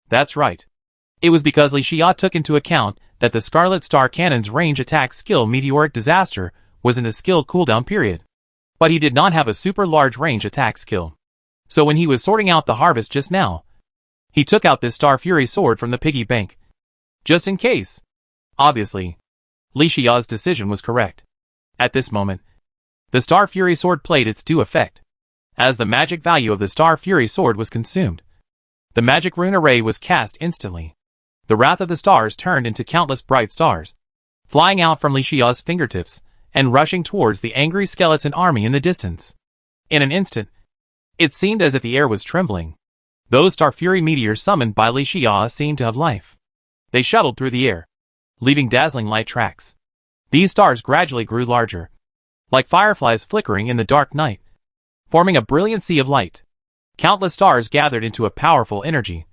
That's right. It was because Li Xia took into account that the Scarlet Star Cannon's range attack skill Meteoric Disaster was in the skill cooldown period. But he did not have a super large range attack skill. So when he was sorting out the harvest just now, he took out this Star Fury sword from the piggy bank. Just in case. Obviously, Li Xiao's decision was correct. At this moment, the Star Fury sword played its due effect. As the magic value of the Star Fury sword was consumed, the magic rune array was cast instantly. The wrath of the stars turned into countless bright stars, flying out from Li Xiao's fingertips and rushing towards the angry skeleton army in the distance. In an instant, it seemed as if the air was trembling. Those Star Fury meteors summoned by Li Xia seemed to have life. They shuttled through the air, leaving dazzling light tracks. These stars gradually grew larger, like fireflies flickering in the dark night, forming a brilliant sea of light. Countless stars gathered into a powerful energy,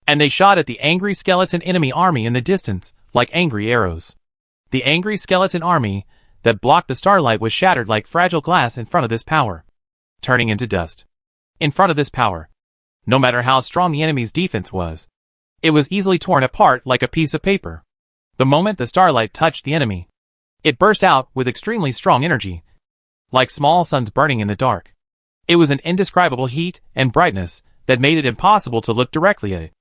and they shot at the angry skeleton enemy army in the distance like angry arrows. The angry skeleton army that blocked the starlight was shattered like fragile glass in front of this power, turning into dust. In front of this power, no matter how strong the enemy's defense was, it was easily torn apart like a piece of paper. The moment the starlight touched the enemy, it burst out with extremely strong energy, like small suns burning in the dark. It was an indescribable heat and brightness that made it impossible to look directly at it.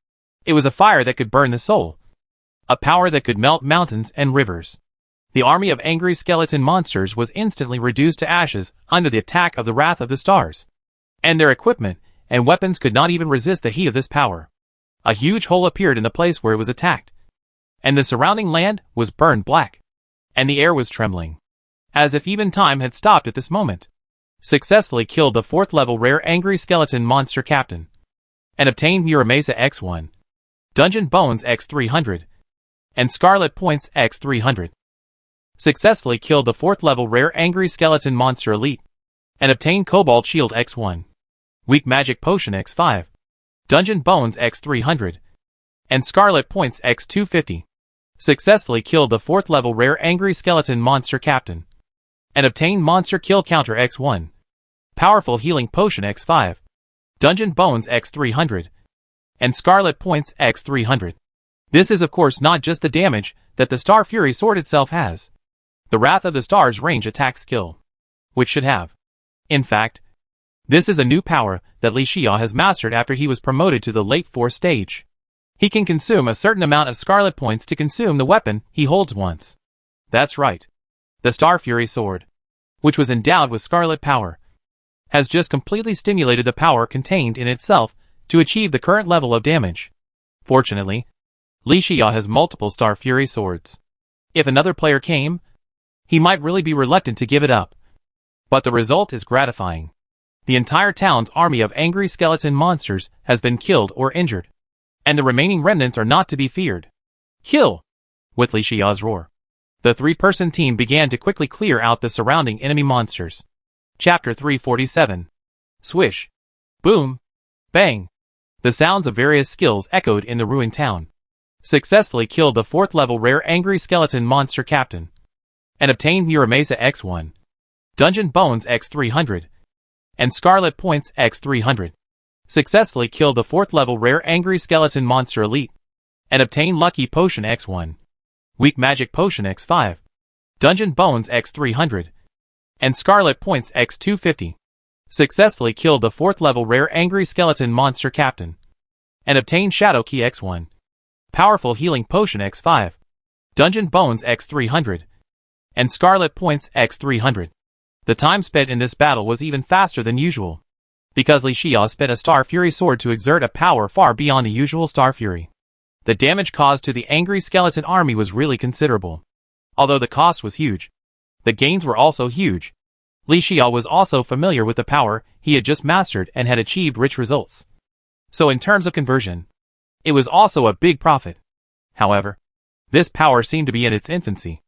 It was a fire that could burn the soul, a power that could melt mountains and rivers. The army of angry skeleton monsters was instantly reduced to ashes under the attack of the wrath of the stars, and their equipment and weapons could not even resist the heat of this power. A huge hole appeared in the place where it was attacked, and the surrounding land was burned black, and the air was trembling, as if even time had stopped at this moment. Successfully killed the 4th level rare angry skeleton monster captain, and obtained Muramasa X1, Dungeon Bones X300, and Scarlet Points X300. Successfully killed the 4th level rare angry skeleton monster elite, and obtained Cobalt Shield X1, Weak Magic Potion X5, Dungeon Bones X300, and Scarlet Points X250. Successfully killed the 4th level rare angry skeleton monster captain, and obtained Monster Kill Counter X1, Powerful Healing Potion X5, Dungeon Bones X300, and Scarlet Points X300. This is of course not just the damage that the Star Fury sword itself has. The Wrath of the Stars range attack skill, which should have. In fact, this is a new power that Li Xia has mastered after he was promoted to the late 4th stage. He can consume a certain amount of Scarlet Points to consume the weapon he holds once. That's right. The Star Fury sword, which was endowed with Scarlet power, has just completely stimulated the power contained in itself to achieve the current level of damage. Fortunately, Li Xia has multiple Star Fury swords. If another player came, he might really be reluctant to give it up. But the result is gratifying. The entire town's army of angry skeleton monsters has been killed or injured, and the remaining remnants are not to be feared. Kill! With Li Xia's roar, the 3-person team began to quickly clear out the surrounding enemy monsters. Chapter 347. Swish. Boom. Bang. The sounds of various skills echoed in the ruined town. Successfully killed the 4th level rare angry skeleton monster captain, and obtained Muramasa X1, Dungeon Bones X300, and Scarlet Points X300. Successfully killed the 4th level rare angry skeleton monster elite, and obtained Lucky Potion X1, Weak Magic Potion X5, Dungeon Bones X300, and Scarlet Points X250. Successfully killed the 4th level rare angry skeleton monster captain, and obtained Shadow Key X1, Powerful Healing Potion X5, Dungeon Bones X300, and Scarlet Points X300. The time spent in this battle was even faster than usual, because Li Xia spent a Star Fury sword to exert a power far beyond the usual Star Fury. The damage caused to the angry skeleton army was really considerable. Although the cost was huge, the gains were also huge. Li Xia was also familiar with the power he had just mastered and had achieved rich results. So in terms of conversion, it was also a big profit. However, this power seemed to be in its infancy.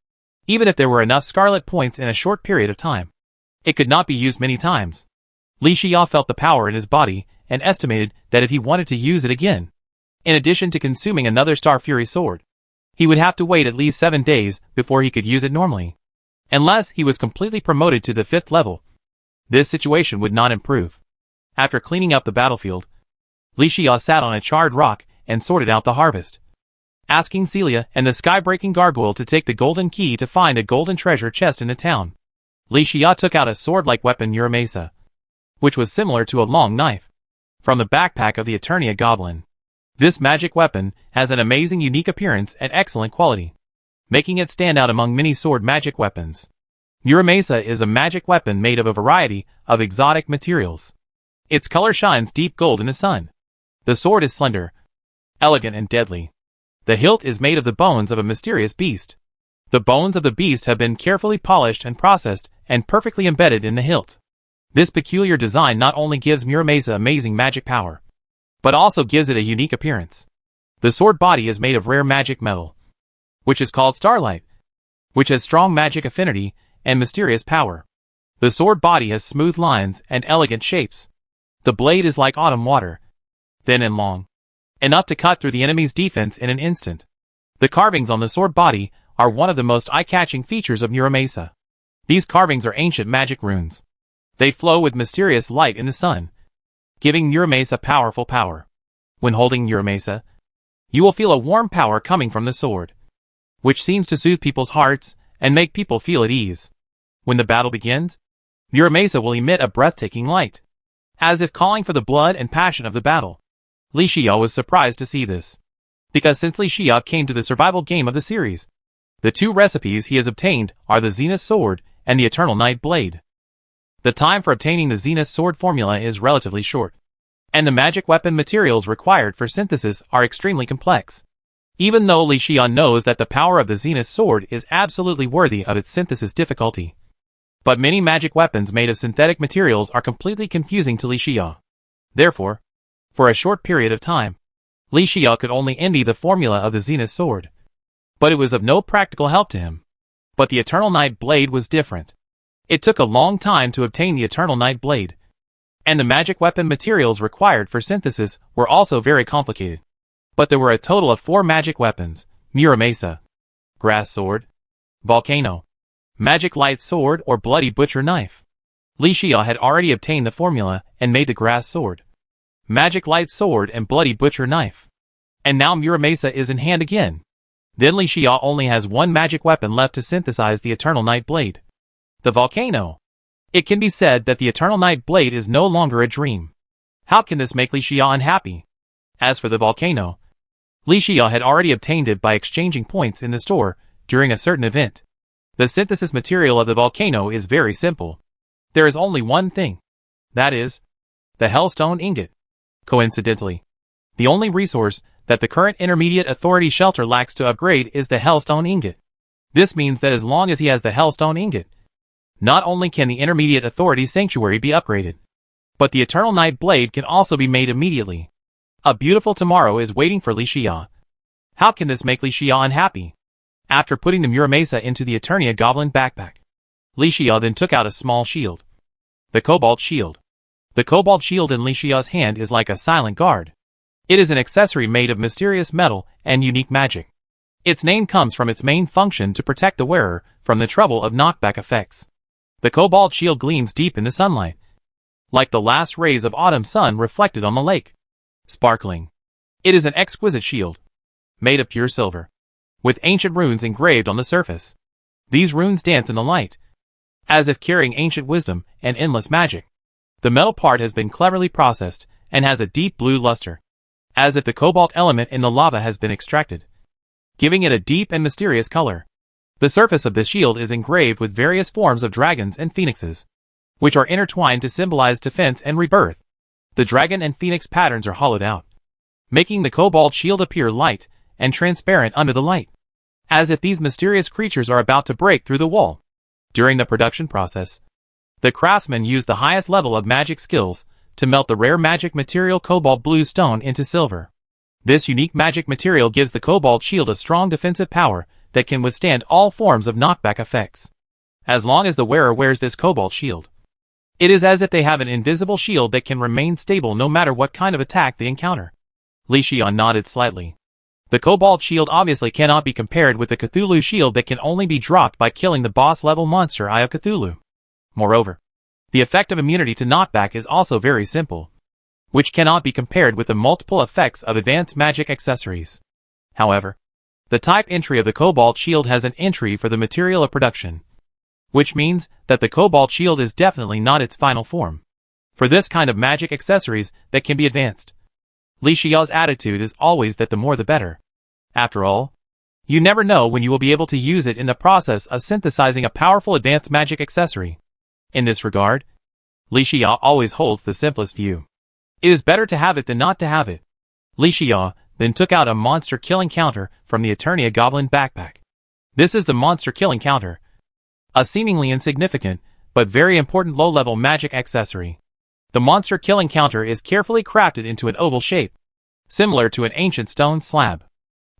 even if there were enough scarlet points in a short period of time. It could not be used many times. Li Xia felt the power in his body and estimated that if he wanted to use it again, in addition to consuming another Star Fury sword, he would have to wait at least 7 days before he could use it normally. Unless he was completely promoted to the 5th level, this situation would not improve. After cleaning up the battlefield, Li Xia sat on a charred rock and sorted out the harvest, asking Celia and the sky-breaking gargoyle to take the golden key to find a golden treasure chest in the town. Li Xia took out a sword-like weapon Muramesa, which was similar to a long knife, from the backpack of the Eternia goblin. This magic weapon has an amazing unique appearance and excellent quality, making it stand out among many sword magic weapons. Muramesa is a magic weapon made of a variety of exotic materials. Its color shines deep gold in the sun. The sword is slender, elegant and deadly. The hilt is made of the bones of a mysterious beast. The bones of the beast have been carefully polished and processed and perfectly embedded in the hilt. This peculiar design not only gives Muramesa amazing magic power, but also gives it a unique appearance. The sword body is made of rare magic metal, which is called starlight, which has strong magic affinity and mysterious power. The sword body has smooth lines and elegant shapes. The blade is like autumn water, thin and long, enough to cut through the enemy's defense in an instant. The carvings on the sword body are one of the most eye-catching features of Muramesa. These carvings are ancient magic runes. They flow with mysterious light in the sun, giving Muramesa powerful power. When holding Muramesa, you will feel a warm power coming from the sword, which seems to soothe people's hearts and make people feel at ease. When the battle begins, Muramesa will emit a breathtaking light, as if calling for the blood and passion of the battle. Li Xia was surprised to see this, because since Li Xia came to the survival game of the series, the 2 recipes he has obtained are the Zenith Sword and the Eternal Night Blade. The time for obtaining the Zenith Sword formula is relatively short, and the magic weapon materials required for synthesis are extremely complex. Even though Li Xia knows that the power of the Zenith Sword is absolutely worthy of its synthesis difficulty, but many magic weapons made of synthetic materials are completely confusing to Li Xia. Therefore, for a short period of time, Li Xia could only envy the formula of the Zenith Sword, but it was of no practical help to him. But the Eternal Night Blade was different. It took a long time to obtain the Eternal Night Blade, and the magic weapon materials required for synthesis were also very complicated. But there were a total of 4 magic weapons: Muramesa, Grass Sword, Volcano, Magic Light Sword or Bloody Butcher Knife. Li Xia had already obtained the formula and made the Grass Sword, Magic Light Sword and Bloody Butcher Knife. And now Muramesa is in hand again. Then Li Xia only has 1 magic weapon left to synthesize the Eternal Night Blade, the Volcano. It can be said that the Eternal Night Blade is no longer a dream. How can this make Li Xia unhappy? As for the Volcano, Li Xia had already obtained it by exchanging points in the store during a certain event. The synthesis material of the Volcano is very simple. There is only one thing. That is, the Hellstone Ingot. Coincidentally, the only resource that the current Intermediate Authority Shelter lacks to upgrade is the Hellstone Ingot. This means that as long as he has the Hellstone Ingot, not only can the Intermediate Authority Sanctuary be upgraded, but the Eternal Night Blade can also be made immediately. A beautiful tomorrow is waiting for Li Xia. How can this make Li Xia unhappy? After putting the Muramesa into the Eternia Goblin backpack, Li Xia then took out a small shield, the Cobalt Shield. The Cobalt Shield in Li Xia's hand is like a silent guard. It is an accessory made of mysterious metal and unique magic. Its name comes from its main function to protect the wearer from the trouble of knockback effects. The Cobalt Shield gleams deep in the sunlight, like the last rays of autumn sun reflected on the lake, sparkling. It is an exquisite shield, made of pure silver, with ancient runes engraved on the surface. These runes dance in the light, as if carrying ancient wisdom and endless magic. The metal part has been cleverly processed and has a deep blue luster, as if the cobalt element in the lava has been extracted, giving it a deep and mysterious color. The surface of this shield is engraved with various forms of dragons and phoenixes, which are intertwined to symbolize defense and rebirth. The dragon and phoenix patterns are hollowed out, making the cobalt shield appear light and transparent under the light, as if these mysterious creatures are about to break through the wall. During the production process, the craftsman used the highest level of magic skills to melt the rare magic material cobalt blue stone into silver. This unique magic material gives the cobalt shield a strong defensive power that can withstand all forms of knockback effects. As long as the wearer wears this cobalt shield, it is as if they have an invisible shield that can remain stable no matter what kind of attack they encounter. Li Xian nodded slightly. The cobalt shield obviously cannot be compared with the Cthulhu shield that can only be dropped by killing the boss-level monster Eye of Cthulhu. Moreover, the effect of immunity to knockback is also very simple, which cannot be compared with the multiple effects of advanced magic accessories. However, the type entry of the cobalt shield has an entry for the material of production, which means that the cobalt shield is definitely not its final form. For this kind of magic accessories that can be advanced, Li Xiao's attitude is always that the more the better. After all, you never know when you will be able to use it in the process of synthesizing a powerful advanced magic accessory. In this regard, Li Xiao always holds the simplest view. It is better to have it than not to have it. Li Xiao then took out a monster killing counter from the Eternia Goblin backpack. This is the monster killing counter, a seemingly insignificant, but very important low-level magic accessory. The monster killing counter is carefully crafted into an oval shape, similar to an ancient stone slab.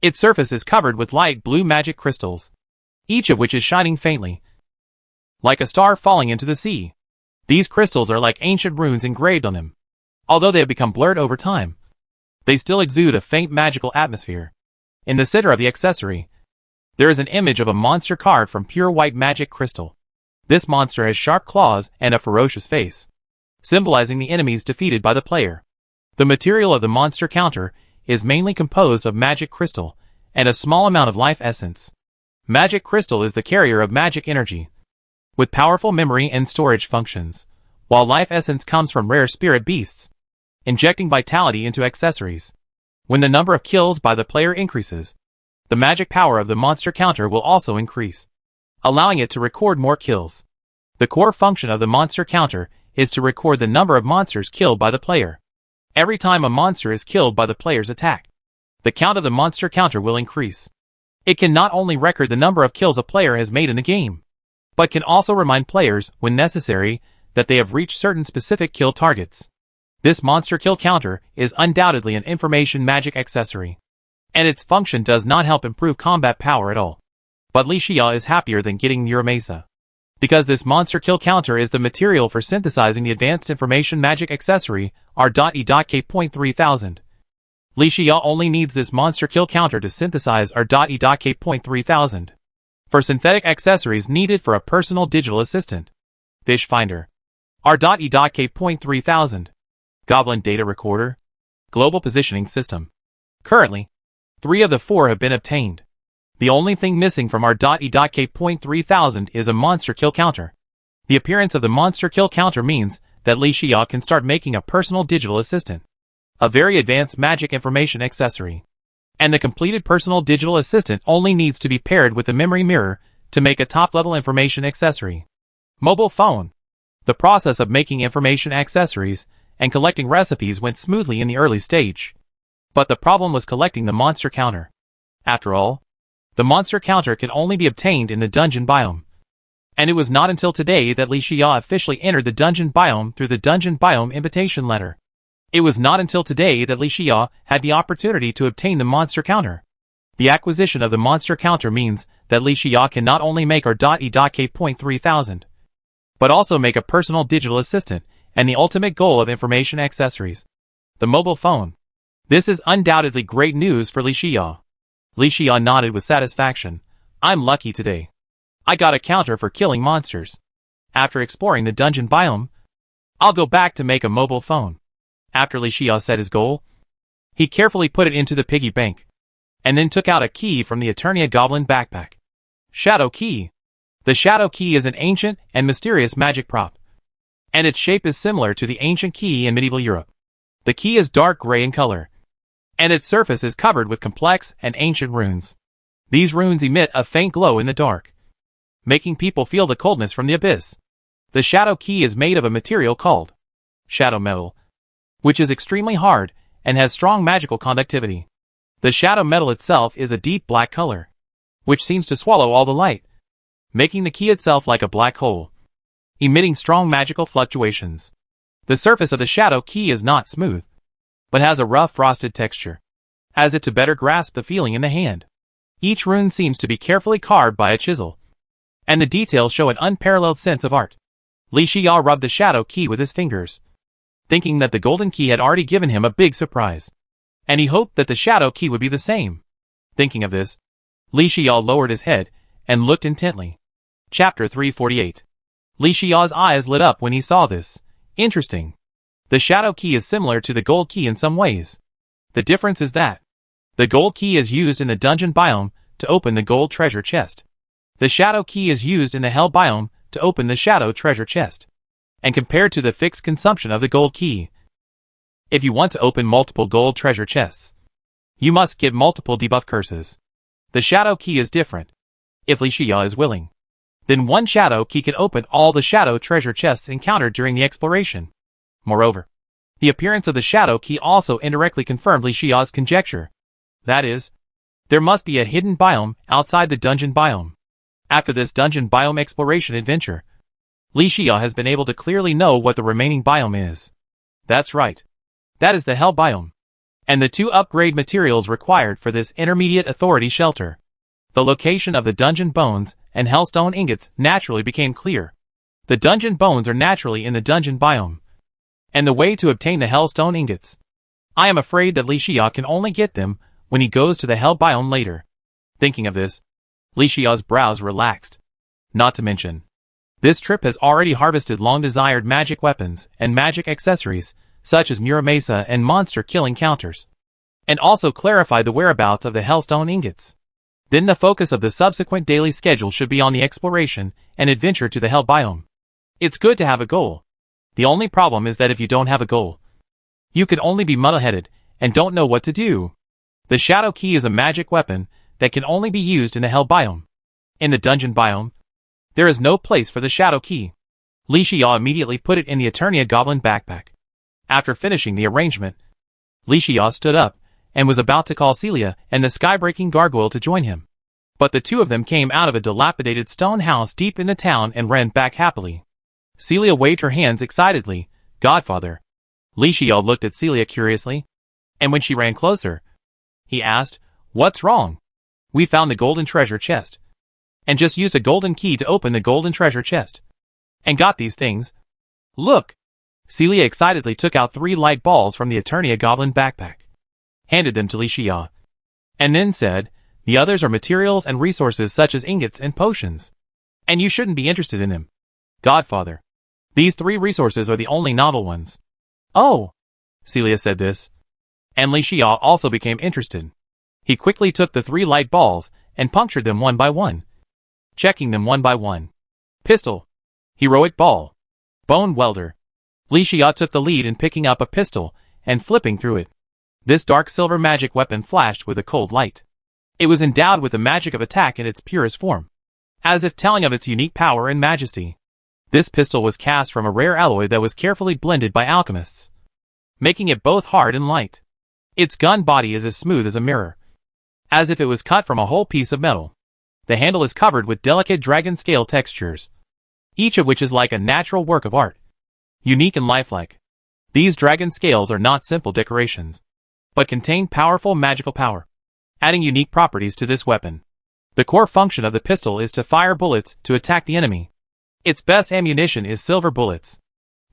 Its surface is covered with light blue magic crystals, each of which is shining faintly, like a star falling into the sea. These crystals are like ancient runes engraved on them. Although they have become blurred over time, they still exude a faint magical atmosphere. In the center of the accessory, there is an image of a monster carved from pure white magic crystal. This monster has sharp claws and a ferocious face, symbolizing the enemies defeated by the player. The material of the monster counter is mainly composed of magic crystal and a small amount of life essence. Magic crystal is the carrier of magic energy, with powerful memory and storage functions, while life essence comes from rare spirit beasts, injecting vitality into accessories. When the number of kills by the player increases, the magic power of the monster counter will also increase, allowing it to record more kills. The core function of the monster counter is to record the number of monsters killed by the player. Every time a monster is killed by the player's attack, the count of the monster counter will increase. It can not only record the number of kills a player has made in the game, but can also remind players, when necessary, that they have reached certain specific kill targets. This monster kill counter is undoubtedly an information magic accessory, and its function does not help improve combat power at all. But Li Xia is happier than getting Muramasa, because this monster kill counter is the material for synthesizing the advanced information magic accessory R.E.K.3000. Li Xia only needs this monster kill counter to synthesize R.E.K.3000 for synthetic accessories needed for a personal digital assistant. Fish Finder, R.E.K.3000, Goblin Data Recorder, Global Positioning System. Currently, 3 of the 4 have been obtained. The only thing missing from R.E.K.3000 is a monster kill counter. The appearance of the monster kill counter means that Li Xia can start making a personal digital assistant, a very advanced magic information accessory. And the completed personal digital assistant only needs to be paired with a memory mirror to make a top-level information accessory. Mobile phone. The process of making information accessories and collecting recipes went smoothly in the early stage, but the problem was collecting the monster counter. After all, the monster counter can only be obtained in the dungeon biome, and it was not until today that Li Xia officially entered the dungeon biome through the dungeon biome invitation letter. It was not until today that Li Xia had the opportunity to obtain the monster counter. The acquisition of the monster counter means that Li Xia can not only make R.E.K.3000, but also make a personal digital assistant and the ultimate goal of information accessories, the mobile phone. This is undoubtedly great news for Li Xia. Li Xia nodded with satisfaction. I'm lucky today. I got a counter for killing monsters. After exploring the dungeon biome, I'll go back to make a mobile phone. After Li Xia set his goal, he carefully put it into the piggy bank, and then took out a key from the Eternia Goblin backpack. Shadow Key. The Shadow Key is an ancient and mysterious magic prop, and its shape is similar to the ancient key in medieval Europe. The key is dark gray in color, and its surface is covered with complex and ancient runes. These runes emit a faint glow in the dark, making people feel the coldness from the abyss. The Shadow Key is made of a material called shadow metal, which is extremely hard and has strong magical conductivity. The shadow metal itself is a deep black color, which seems to swallow all the light, making the key itself like a black hole, emitting strong magical fluctuations. The surface of the Shadow Key is not smooth, but has a rough frosted texture, as if to better grasp the feeling in the hand. Each rune seems to be carefully carved by a chisel, and the details show an unparalleled sense of art. Li Xia rubbed the shadow key with his fingers, thinking that the golden key had already given him a big surprise, and he hoped that the shadow key would be the same. Thinking of this, Li Xia lowered his head and looked intently. Chapter 348. Li Xia's eyes lit up when he saw this. Interesting. The shadow key is similar to the gold key in some ways. The difference is that the gold key is used in the dungeon biome to open the gold treasure chest. The shadow key is used in the hell biome to open the shadow treasure chest. And compared to the fixed consumption of the gold key, if you want to open multiple gold treasure chests, you must give multiple debuff curses. The shadow key is different. If Li Xia is willing, then one shadow key can open all the shadow treasure chests encountered during the exploration. Moreover, the appearance of the shadow key also indirectly confirmed Li Xia's conjecture. That is, there must be a hidden biome outside the dungeon biome. After this dungeon biome exploration adventure, Li Xia has been able to clearly know what the remaining biome is. That's right. That is the hell biome, and the 2 upgrade materials required for this intermediate authority shelter. The location of the dungeon bones and hellstone ingots naturally became clear. The dungeon bones are naturally in the dungeon biome, and the way to obtain the hellstone ingots. I am afraid that Li Xia can only get them when he goes to the hell biome later. Thinking of this, Li Xia's brows relaxed. Not to mention, this trip has already harvested long-desired magic weapons and magic accessories, such as Muramasa and monster-killing counters, and also clarified the whereabouts of the hellstone ingots. Then the focus of the subsequent daily schedule should be on the exploration and adventure to the hell biome. It's good to have a goal. The only problem is that if you don't have a goal, you could only be muddle-headed and don't know what to do. The shadow key is a magic weapon that can only be used in the hell biome. In the dungeon biome, there is no place for the shadow key. Li Xia immediately put it in the Eternia goblin backpack. After finishing the arrangement, Li Xia stood up and was about to call Celia and the sky-breaking gargoyle to join him. But the 2 of them came out of a dilapidated stone house deep in the town and ran back happily. Celia waved her hands excitedly. Godfather. Li Xia looked at Celia curiously, and when she ran closer, he asked, "What's wrong?" "We found the golden treasure chest, and just used a golden key to open the golden treasure chest, and got these things. Look." Celia excitedly took out 3 light balls from the Eternia goblin backpack, handed them to Li Xia, and then said, "The others are materials and resources such as ingots and potions, and you shouldn't be interested in them. Godfather, these 3 resources are the only novel ones." "Oh." Celia said this, and Li Xia also became interested. He quickly took the 3 light balls and punctured them one by one, checking them one by one. Pistol. Heroic ball. Bone welder. Li Xia took the lead in picking up a pistol and flipping through it. This dark silver magic weapon flashed with a cold light. It was endowed with the magic of attack in its purest form, as if telling of its unique power and majesty. This pistol was cast from a rare alloy that was carefully blended by alchemists, making it both hard and light. Its gun body is as smooth as a mirror, as if it was cut from a whole piece of metal. The handle is covered with delicate dragon scale textures, each of which is like a natural work of art, unique and lifelike. These dragon scales are not simple decorations, but contain powerful magical power, adding unique properties to this weapon. The core function of the pistol is to fire bullets to attack the enemy. Its best ammunition is silver bullets.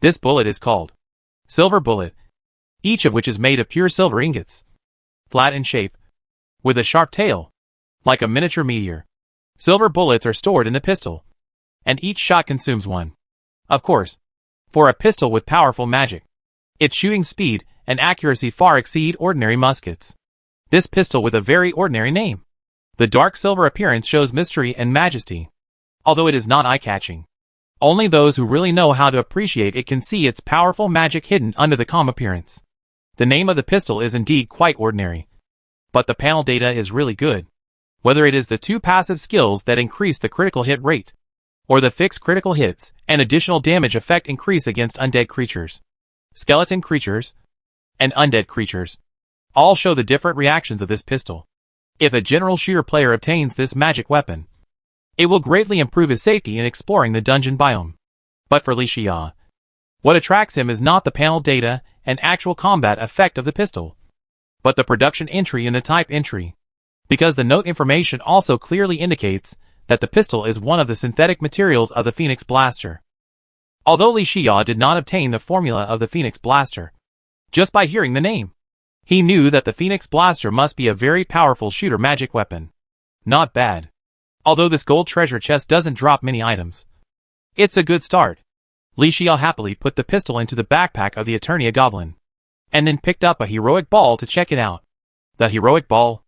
This bullet is called Silver Bullet, each of which is made of pure silver ingots, flat in shape, with a sharp tail, like a miniature meteor. Silver bullets are stored in the pistol, and each shot consumes 1. Of course, for a pistol with powerful magic, its shooting speed and accuracy far exceed ordinary muskets. This pistol with a very ordinary name. The dark silver appearance shows mystery and majesty, although it is not eye-catching. Only those who really know how to appreciate it can see its powerful magic hidden under the calm appearance. The name of the pistol is indeed quite ordinary, but the panel data is really good. Whether it is the 2 passive skills that increase the critical hit rate, or the fixed critical hits and additional damage effect increase against undead creatures, skeleton creatures, and undead creatures, all show the different reactions of this pistol. If a general shooter player obtains this magic weapon, it will greatly improve his safety in exploring the dungeon biome. But for Li Xia, what attracts him is not the panel data and actual combat effect of the pistol, but the production entry and the type entry. because the note information also clearly indicates that the pistol is one of the synthetic materials of the Phoenix Blaster. Although Li Xia did not obtain the formula of the Phoenix Blaster, just by hearing the name, he knew that the Phoenix Blaster must be a very powerful shooter magic weapon. Not bad. Although this gold treasure chest doesn't drop many items, it's a good start. Li Xia happily put the pistol into the backpack of the Eternia Goblin, and then picked up a heroic ball to check it out. The heroic ball,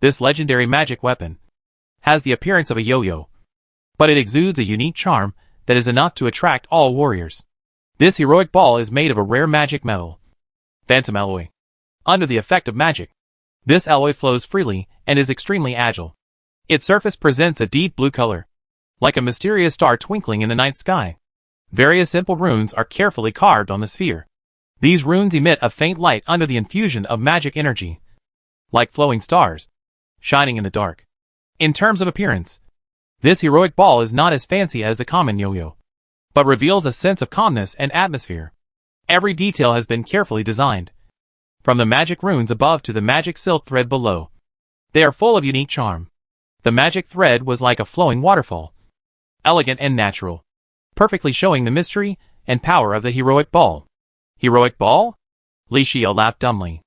this legendary magic weapon, has the appearance of a yo-yo, but it exudes a unique charm that is enough to attract all warriors. This heroic ball is made of a rare magic metal, phantom alloy. Under the effect of magic, this alloy flows freely and is extremely agile. Its surface presents a deep blue color, like a mysterious star twinkling in the night sky. Various simple runes are carefully carved on the sphere. These runes emit a faint light under the infusion of magic energy, like flowing stars, shining in the dark. In terms of appearance, this heroic ball is not as fancy as the common yo-yo, but reveals a sense of calmness and atmosphere. Every detail has been carefully designed, from the magic runes above to the magic silk thread below. They are full of unique charm. The magic thread was like a flowing waterfall, elegant and natural, perfectly showing the mystery and power of the heroic ball. Heroic ball? Li Xia laughed dumbly.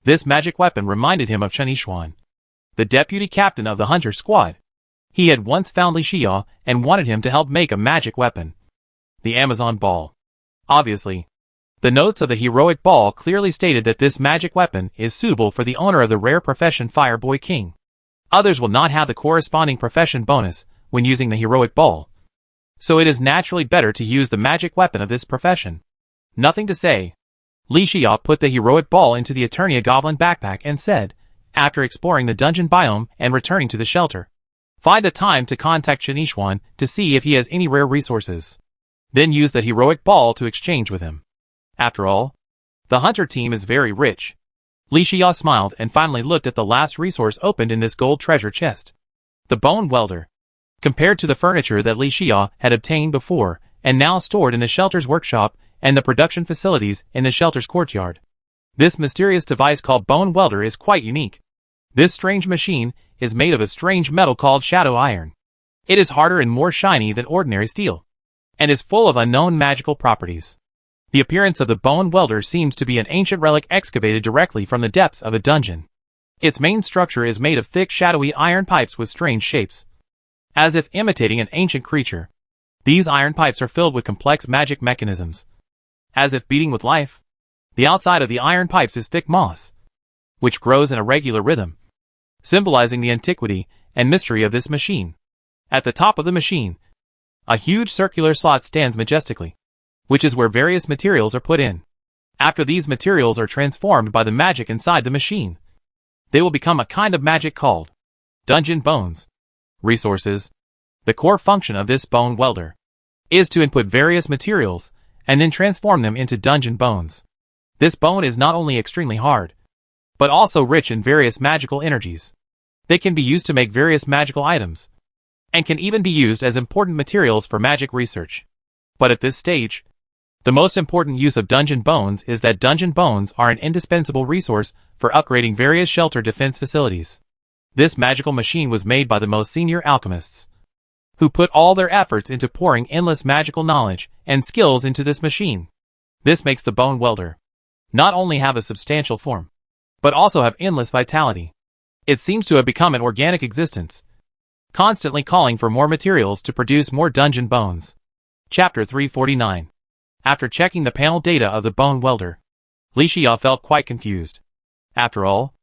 This magic weapon reminded him of Chen Yishuan, the deputy captain of the hunter squad. He had once found Li Xia and wanted him to help make a magic weapon, the Amazon ball. Obviously, the notes of the heroic ball clearly stated that this magic weapon is suitable for the owner of the rare profession Fireboy King. Others will not have the corresponding profession bonus when using the heroic ball, so it is naturally better to use the magic weapon of this profession. Nothing to say. Li Xia put the heroic ball into the Eternia Goblin backpack and said, after exploring the dungeon biome and returning to the shelter, find a time to contact Chen Yishuan to see if he has any rare resources. Then use the heroic ball to exchange with him. After all, the hunter team is very rich. Li Xia smiled and finally looked at the last resource opened in this gold treasure chest. The bone welder. Compared to the furniture that Li Xia had obtained before and now stored in the shelter's workshop and the production facilities in the shelter's courtyard, this mysterious device called bone welder is quite unique. This strange machine is made of a strange metal called shadow iron. It is harder and more shiny than ordinary steel, and is full of unknown magical properties. The appearance of the bone welder seems to be an ancient relic excavated directly from the depths of a dungeon. Its main structure is made of thick shadowy iron pipes with strange shapes, as if imitating an ancient creature. These iron pipes are filled with complex magic mechanisms, as if beating with life. The outside of the iron pipes is thick moss, which grows in a regular rhythm, symbolizing the antiquity and mystery of this machine. At the top of the machine, a huge circular slot stands majestically, which is where various materials are put in. After these materials are transformed by the magic inside the machine, they will become a kind of magic called dungeon bones. Resources. The core function of this bone welder is to input various materials and then transform them into dungeon bones. This bone is not only extremely hard, but also rich in various magical energies. They can be used to make various magical items, and can even be used as important materials for magic research. But at this stage, the most important use of dungeon bones is that dungeon bones are an indispensable resource for upgrading various shelter defense facilities. This magical machine was made by the most senior alchemists, who put all their efforts into pouring endless magical knowledge and skills into this machine. This makes the bone welder not only have a substantial form, but also have endless vitality. It seems to have become an organic existence, constantly calling for more materials to produce more dungeon bones. Chapter 349. After checking the panel data of the bone welder, Li Xia felt quite confused. After all,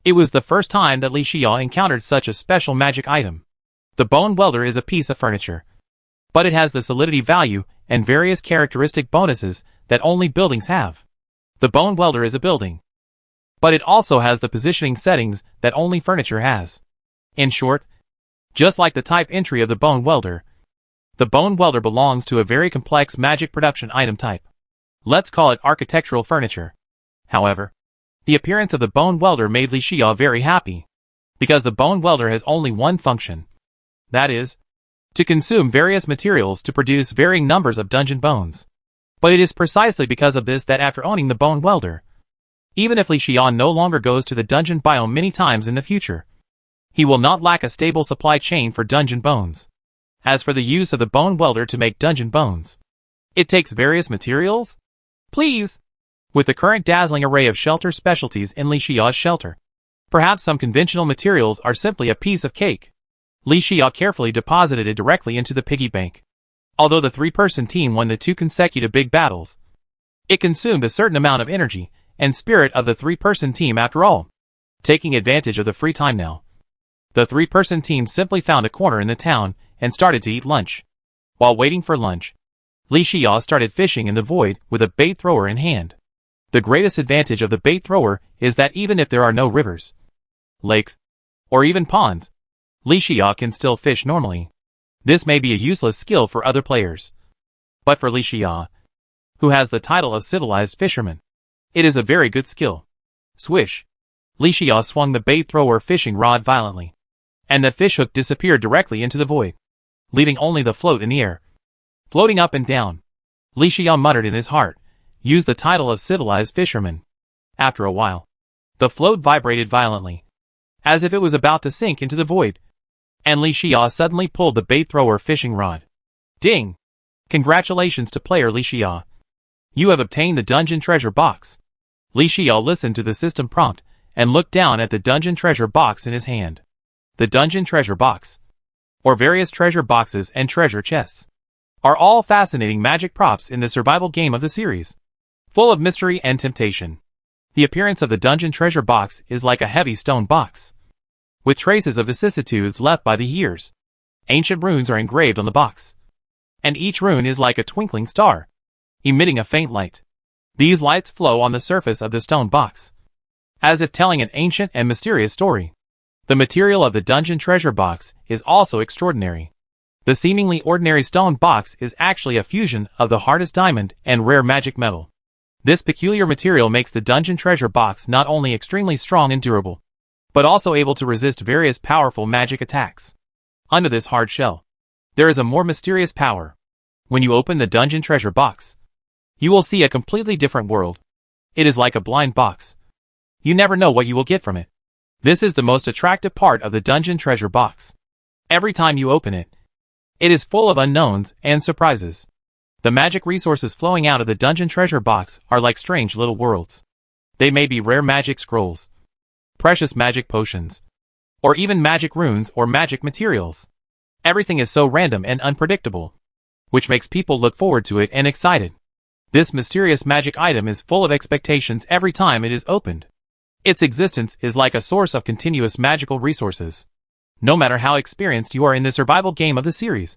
it was the first time that Li Xia encountered such a special magic item. The bone welder is a piece of furniture, but it has the solidity value and various characteristic bonuses that only buildings have. The bone welder is a building, but it also has the positioning settings that only furniture has. In short, just like the type entry of the bone welder, the bone welder belongs to a very complex magic production item type. Let's call it architectural furniture. However, the appearance of the bone welder made Li Xia very happy, because the bone welder has only one function. That is, to consume various materials to produce varying numbers of dungeon bones. But it is precisely because of this that after owning the bone welder, even if Li Xia no longer goes to the dungeon biome many times in the future, He will not lack a stable supply chain for dungeon bones. As for the use of the bone welder to make dungeon bones, it takes various materials. Please. With the current dazzling array of shelter specialties in Li Xiao's shelter, perhaps some conventional materials are simply a piece of cake. Li Xiao carefully deposited it directly into the piggy bank. Although the three-person team won the 2 consecutive big battles, it consumed a certain amount of energy and spirit of the three-person team after all. Taking advantage of the free time now, the three-person team simply found a corner in the town and started to eat lunch. While waiting for lunch, Li Xiao started fishing in the void with a bait thrower in hand. The greatest advantage of the bait thrower is that even if there are no rivers, lakes, or even ponds, Li Xiao can still fish normally. This may be a useless skill for other players, but for Li Xiao, who has the title of civilized fisherman, it is a very good skill. Swish! Li Xiao swung the bait thrower fishing rod violently, and the fish hook disappeared directly into the void, leaving only the float in the air. Floating up and down, Li Xiao muttered in his heart, "Use the title of civilized fisherman." After a while, the float vibrated violently, as if it was about to sink into the void, and Li Xiao suddenly pulled the bait thrower fishing rod. Ding! Congratulations to player Li Xiao. You have obtained the dungeon treasure box. Li Xiao listened to the system prompt and looked down at the dungeon treasure box in his hand. The dungeon treasure box, or various treasure boxes and treasure chests, are all fascinating magic props in the survival game of the series, full of mystery and temptation. The appearance of the dungeon treasure box is like a heavy stone box, with traces of vicissitudes left by the years. Ancient runes are engraved on the box, and each rune is like a twinkling star, emitting a faint light. These lights flow on the surface of the stone box, as if telling an ancient and mysterious story. The material of the dungeon treasure box is also extraordinary. The seemingly ordinary stone box is actually a fusion of the hardest diamond and rare magic metal. This peculiar material makes the dungeon treasure box not only extremely strong and durable, but also able to resist various powerful magic attacks. Under this hard shell, there is a more mysterious power. When you open the dungeon treasure box, you will see a completely different world. It is like a blind box. You never know what you will get from it. This is the most attractive part of the dungeon treasure box. Every time you open it, it is full of unknowns and surprises. The magic resources flowing out of the dungeon treasure box are like strange little worlds. They may be rare magic scrolls, precious magic potions, or even magic runes or magic materials. Everything is so random and unpredictable, which makes people look forward to it and excited. This mysterious magic item is full of expectations every time it is opened. Its existence is like a source of continuous magical resources. No matter how experienced you are in the survival game of the series,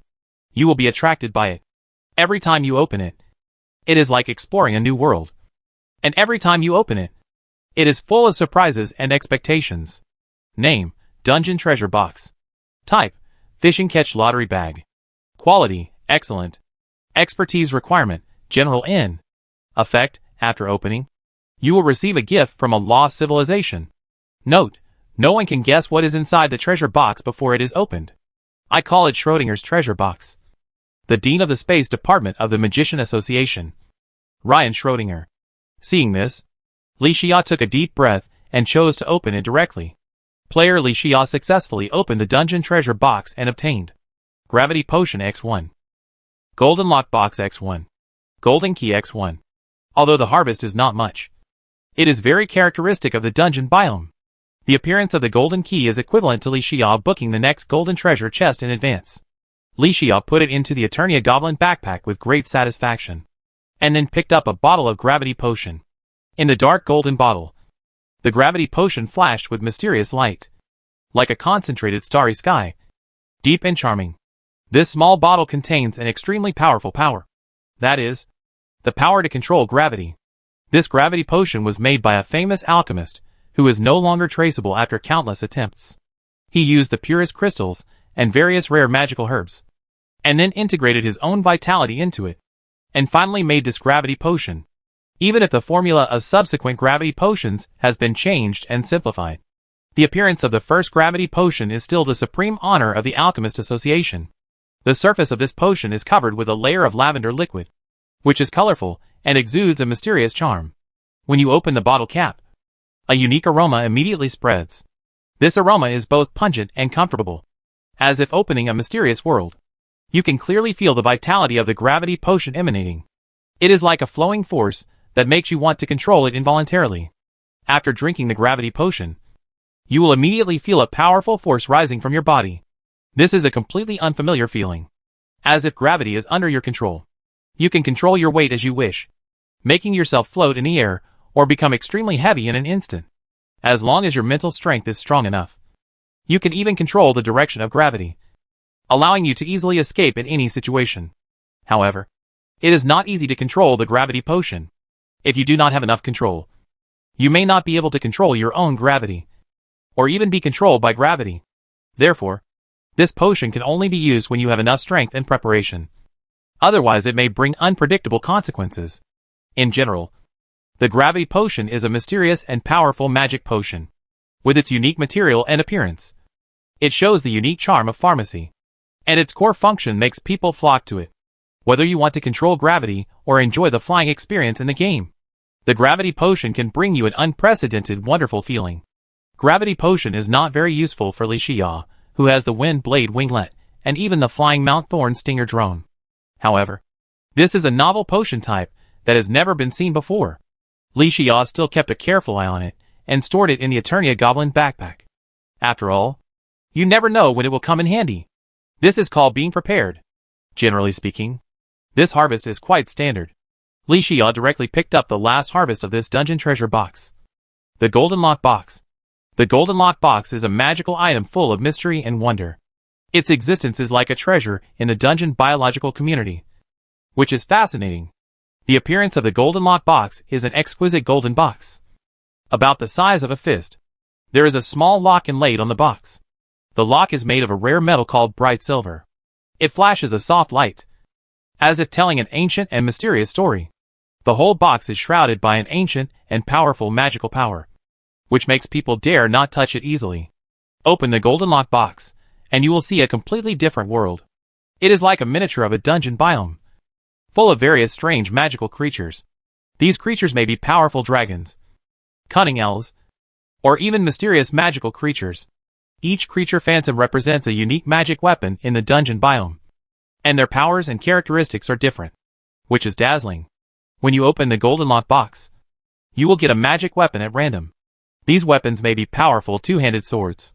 you will be attracted by it. Every time you open it, it is like exploring a new world. And every time you open it, it is full of surprises and expectations. Name: Dungeon Treasure Box. Type: Fishing Catch Lottery Bag. Quality: Excellent. Expertise requirement: General N. Effect: After opening, you will receive a gift from a lost civilization. Note: no one can guess what is inside the treasure box before it is opened. I call it Schrodinger's treasure box. The Dean of the Space Department of the Magician Association, Ryan Schrodinger. Seeing this, Li Xiao took a deep breath and chose to open it directly. Player Li Xiao successfully opened the dungeon treasure box and obtained Gravity Potion X1, Golden Lock Box X1, Golden Key X1. Although the harvest is not much, it is very characteristic of the dungeon biome. The appearance of the golden key is equivalent to Li Xiao booking the next golden treasure chest in advance. Li Xiao put it into the Eternia Goblin backpack with great satisfaction, and then picked up a bottle of gravity potion. In the dark golden bottle, the gravity potion flashed with mysterious light, like a concentrated starry sky, deep and charming. This small bottle contains an extremely powerful power. That is, the power to control gravity. This gravity potion was made by a famous alchemist, who is no longer traceable after countless attempts. He used the purest crystals and various rare magical herbs, and then integrated his own vitality into it, and finally made this gravity potion, even if the formula of subsequent gravity potions has been changed and simplified. The appearance of the first gravity potion is still the supreme honor of the Alchemist Association. The surface of this potion is covered with a layer of lavender liquid, which is colorful and exudes a mysterious charm. When you open the bottle cap, a unique aroma immediately spreads. This aroma is both pungent and comfortable, as if opening a mysterious world. You can clearly feel the vitality of the gravity potion emanating. It is like a flowing force that makes you want to control it involuntarily. After drinking the gravity potion, you will immediately feel a powerful force rising from your body. This is a completely unfamiliar feeling, as if gravity is under your control. You can control your weight as you wish, making yourself float in the air or become extremely heavy in an instant. As long as your mental strength is strong enough, you can even control the direction of gravity, allowing you to easily escape in any situation. However, it is not easy to control the gravity potion. If you do not have enough control, you may not be able to control your own gravity, or even be controlled by gravity. Therefore, this potion can only be used when you have enough strength and preparation. Otherwise, it may bring unpredictable consequences. In general, the gravity potion is a mysterious and powerful magic potion, with its unique material and appearance. It shows the unique charm of pharmacy, and its core function makes people flock to it. Whether you want to control gravity or enjoy the flying experience in the game, the gravity potion can bring you an unprecedented, wonderful feeling. Gravity potion is not very useful for Li Xia, who has the Wind Blade Winglet and even the Flying Mount Thorn Stinger drone. However, this is a novel potion type that has never been seen before. Li Xia still kept a careful eye on it and stored it in the Eternia Goblin backpack. After all, you never know when it will come in handy. This is called being prepared. Generally speaking, this harvest is quite standard. Li Xia directly picked up the last harvest of this dungeon treasure box. The Golden Lock Box. The Golden Lock Box is a magical item full of mystery and wonder. Its existence is like a treasure in the dungeon biological community, which is fascinating. The appearance of the Golden Lock Box is an exquisite golden box, about the size of a fist. There is a small lock inlaid on the box. The lock is made of a rare metal called bright silver. It flashes a soft light, as if telling an ancient and mysterious story. The whole box is shrouded by an ancient and powerful magical power, which makes people dare not touch it easily. Open the Golden Lock Box, and you will see a completely different world. It is like a miniature of a dungeon biome, full of various strange magical creatures. These creatures may be powerful dragons, cunning elves, or even mysterious magical creatures. Each creature phantom represents a unique magic weapon in the dungeon biome, and their powers and characteristics are different, which is dazzling. When you open the Golden Lock Box, you will get a magic weapon at random. These weapons may be powerful two-handed swords,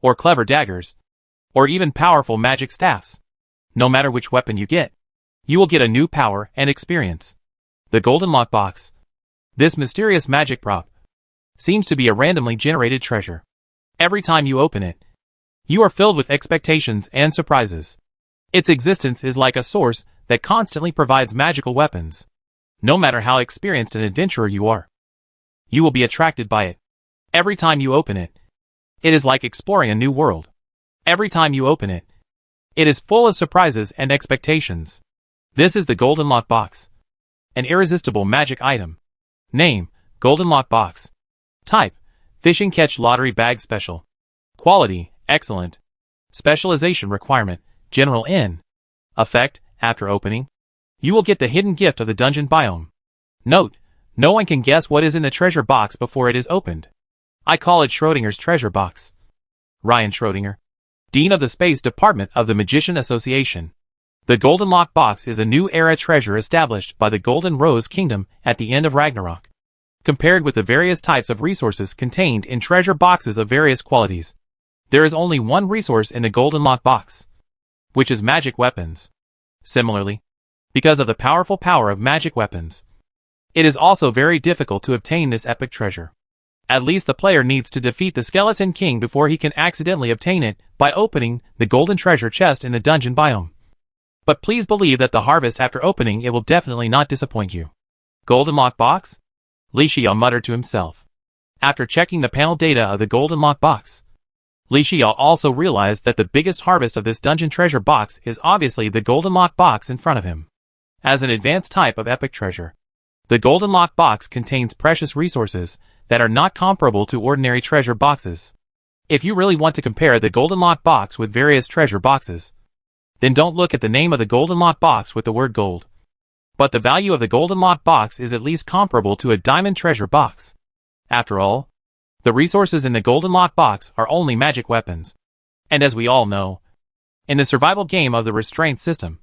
or clever daggers, or even powerful magic staffs. No matter which weapon you get, you will get a new power and experience. The Golden Lock Box. This mysterious magic prop seems to be a randomly generated treasure. Every time you open it, you are filled with expectations and surprises. Its existence is like a source that constantly provides magical weapons. No matter how experienced an adventurer you are, you will be attracted by it. Every time you open it, it is like exploring a new world. Every time you open it, it is full of surprises and expectations. This is the Golden Lock Box, an irresistible magic item. Name: Golden Lock Box. Type: Fishing Catch Lottery Bag Special. Quality: Excellent. Specialization requirement: General N. Effect: After opening, you will get the hidden gift of the dungeon biome. Note: no one can guess what is in the treasure box before it is opened. I call it Schrodinger's treasure box. Ryan Schrodinger, Dean of the Space Department of the Magician Association. The Golden Lock Box is a new era treasure established by the Golden Rose Kingdom at the end of Ragnarok. Compared with the various types of resources contained in treasure boxes of various qualities, there is only one resource in the Golden Lock Box, which is magic weapons. Similarly, because of the powerful power of magic weapons, it is also very difficult to obtain this epic treasure. At least the player needs to defeat the Skeleton King before he can accidentally obtain it by opening the golden treasure chest in the dungeon biome. But please believe that the harvest after opening it will definitely not disappoint you. Golden Lock Box? Li Xia muttered to himself. After checking the panel data of the Golden Lock Box, Li Xia also realized that the biggest harvest of this dungeon treasure box is obviously the Golden Lock Box in front of him. As an advanced type of epic treasure, the Golden Lock Box contains precious resources that are not comparable to ordinary treasure boxes. If you really want to compare the Golden Lock Box with various treasure boxes, then don't look at the name of the Golden Lock Box with the word gold. But the value of the Golden Lock Box is at least comparable to a diamond treasure box. After all, The resources in the golden lockbox are only magic weapons. And as we all know, in the survival game of the restraint system,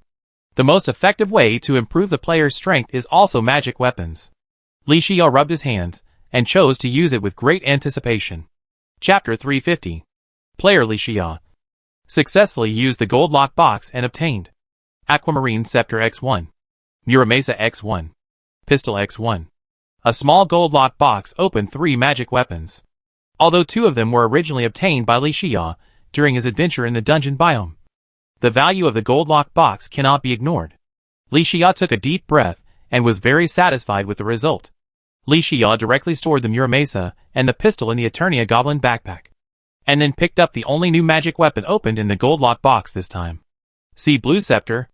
the most effective way to improve the player's strength is also magic weapons. Li Xiao rubbed his hands and chose to use it with great anticipation. Chapter 350. Player Li Xiao successfully used the gold lockbox and obtained Aquamarine Scepter X1, Muramesa X1, Pistol X1. A small gold lockbox opened 3 magic weapons, although 2 of them were originally obtained by Li Xiao during his adventure in the dungeon biome. The value of the gold lockbox cannot be ignored. Li Xiao took a deep breath and was very satisfied with the result. Li Xiao directly stored the Muramesa and the pistol in the Eternia Goblin backpack, and then picked up the only new magic weapon opened in the gold lockbox this time. Sea Blue Scepter.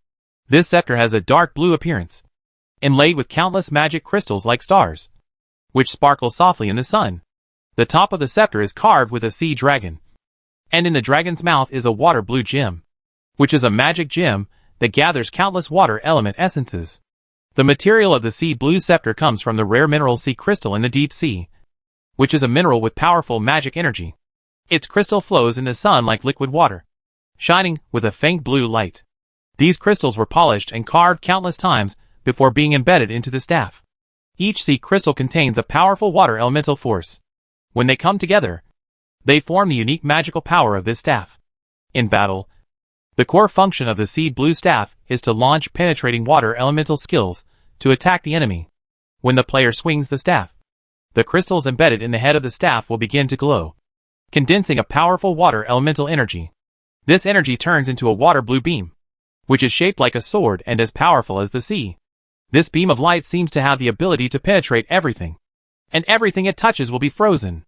This scepter has a dark blue appearance, inlaid with countless magic crystals like stars, which sparkle softly in the sun. The top of the scepter is carved with a sea dragon, and in the dragon's mouth is a water blue gem, which is a magic gem that gathers countless water element essences. The material of the sea blue scepter comes from the rare mineral sea crystal in the deep sea, which is a mineral with powerful magic energy. Its crystal flows in the sun like liquid water, shining with a faint blue light. These crystals were polished and carved countless times before being embedded into the staff. Each sea crystal contains a powerful water elemental force. When they come together, they form the unique magical power of this staff. In battle, the core function of the sea blue staff is to launch penetrating water elemental skills to attack the enemy. When the player swings the staff, the crystals embedded in the head of the staff will begin to glow, condensing a powerful water elemental energy. This energy turns into a water blue beam, which is shaped like a sword and as powerful as the sea. This beam of light seems to have the ability to penetrate everything, and everything it touches will be frozen.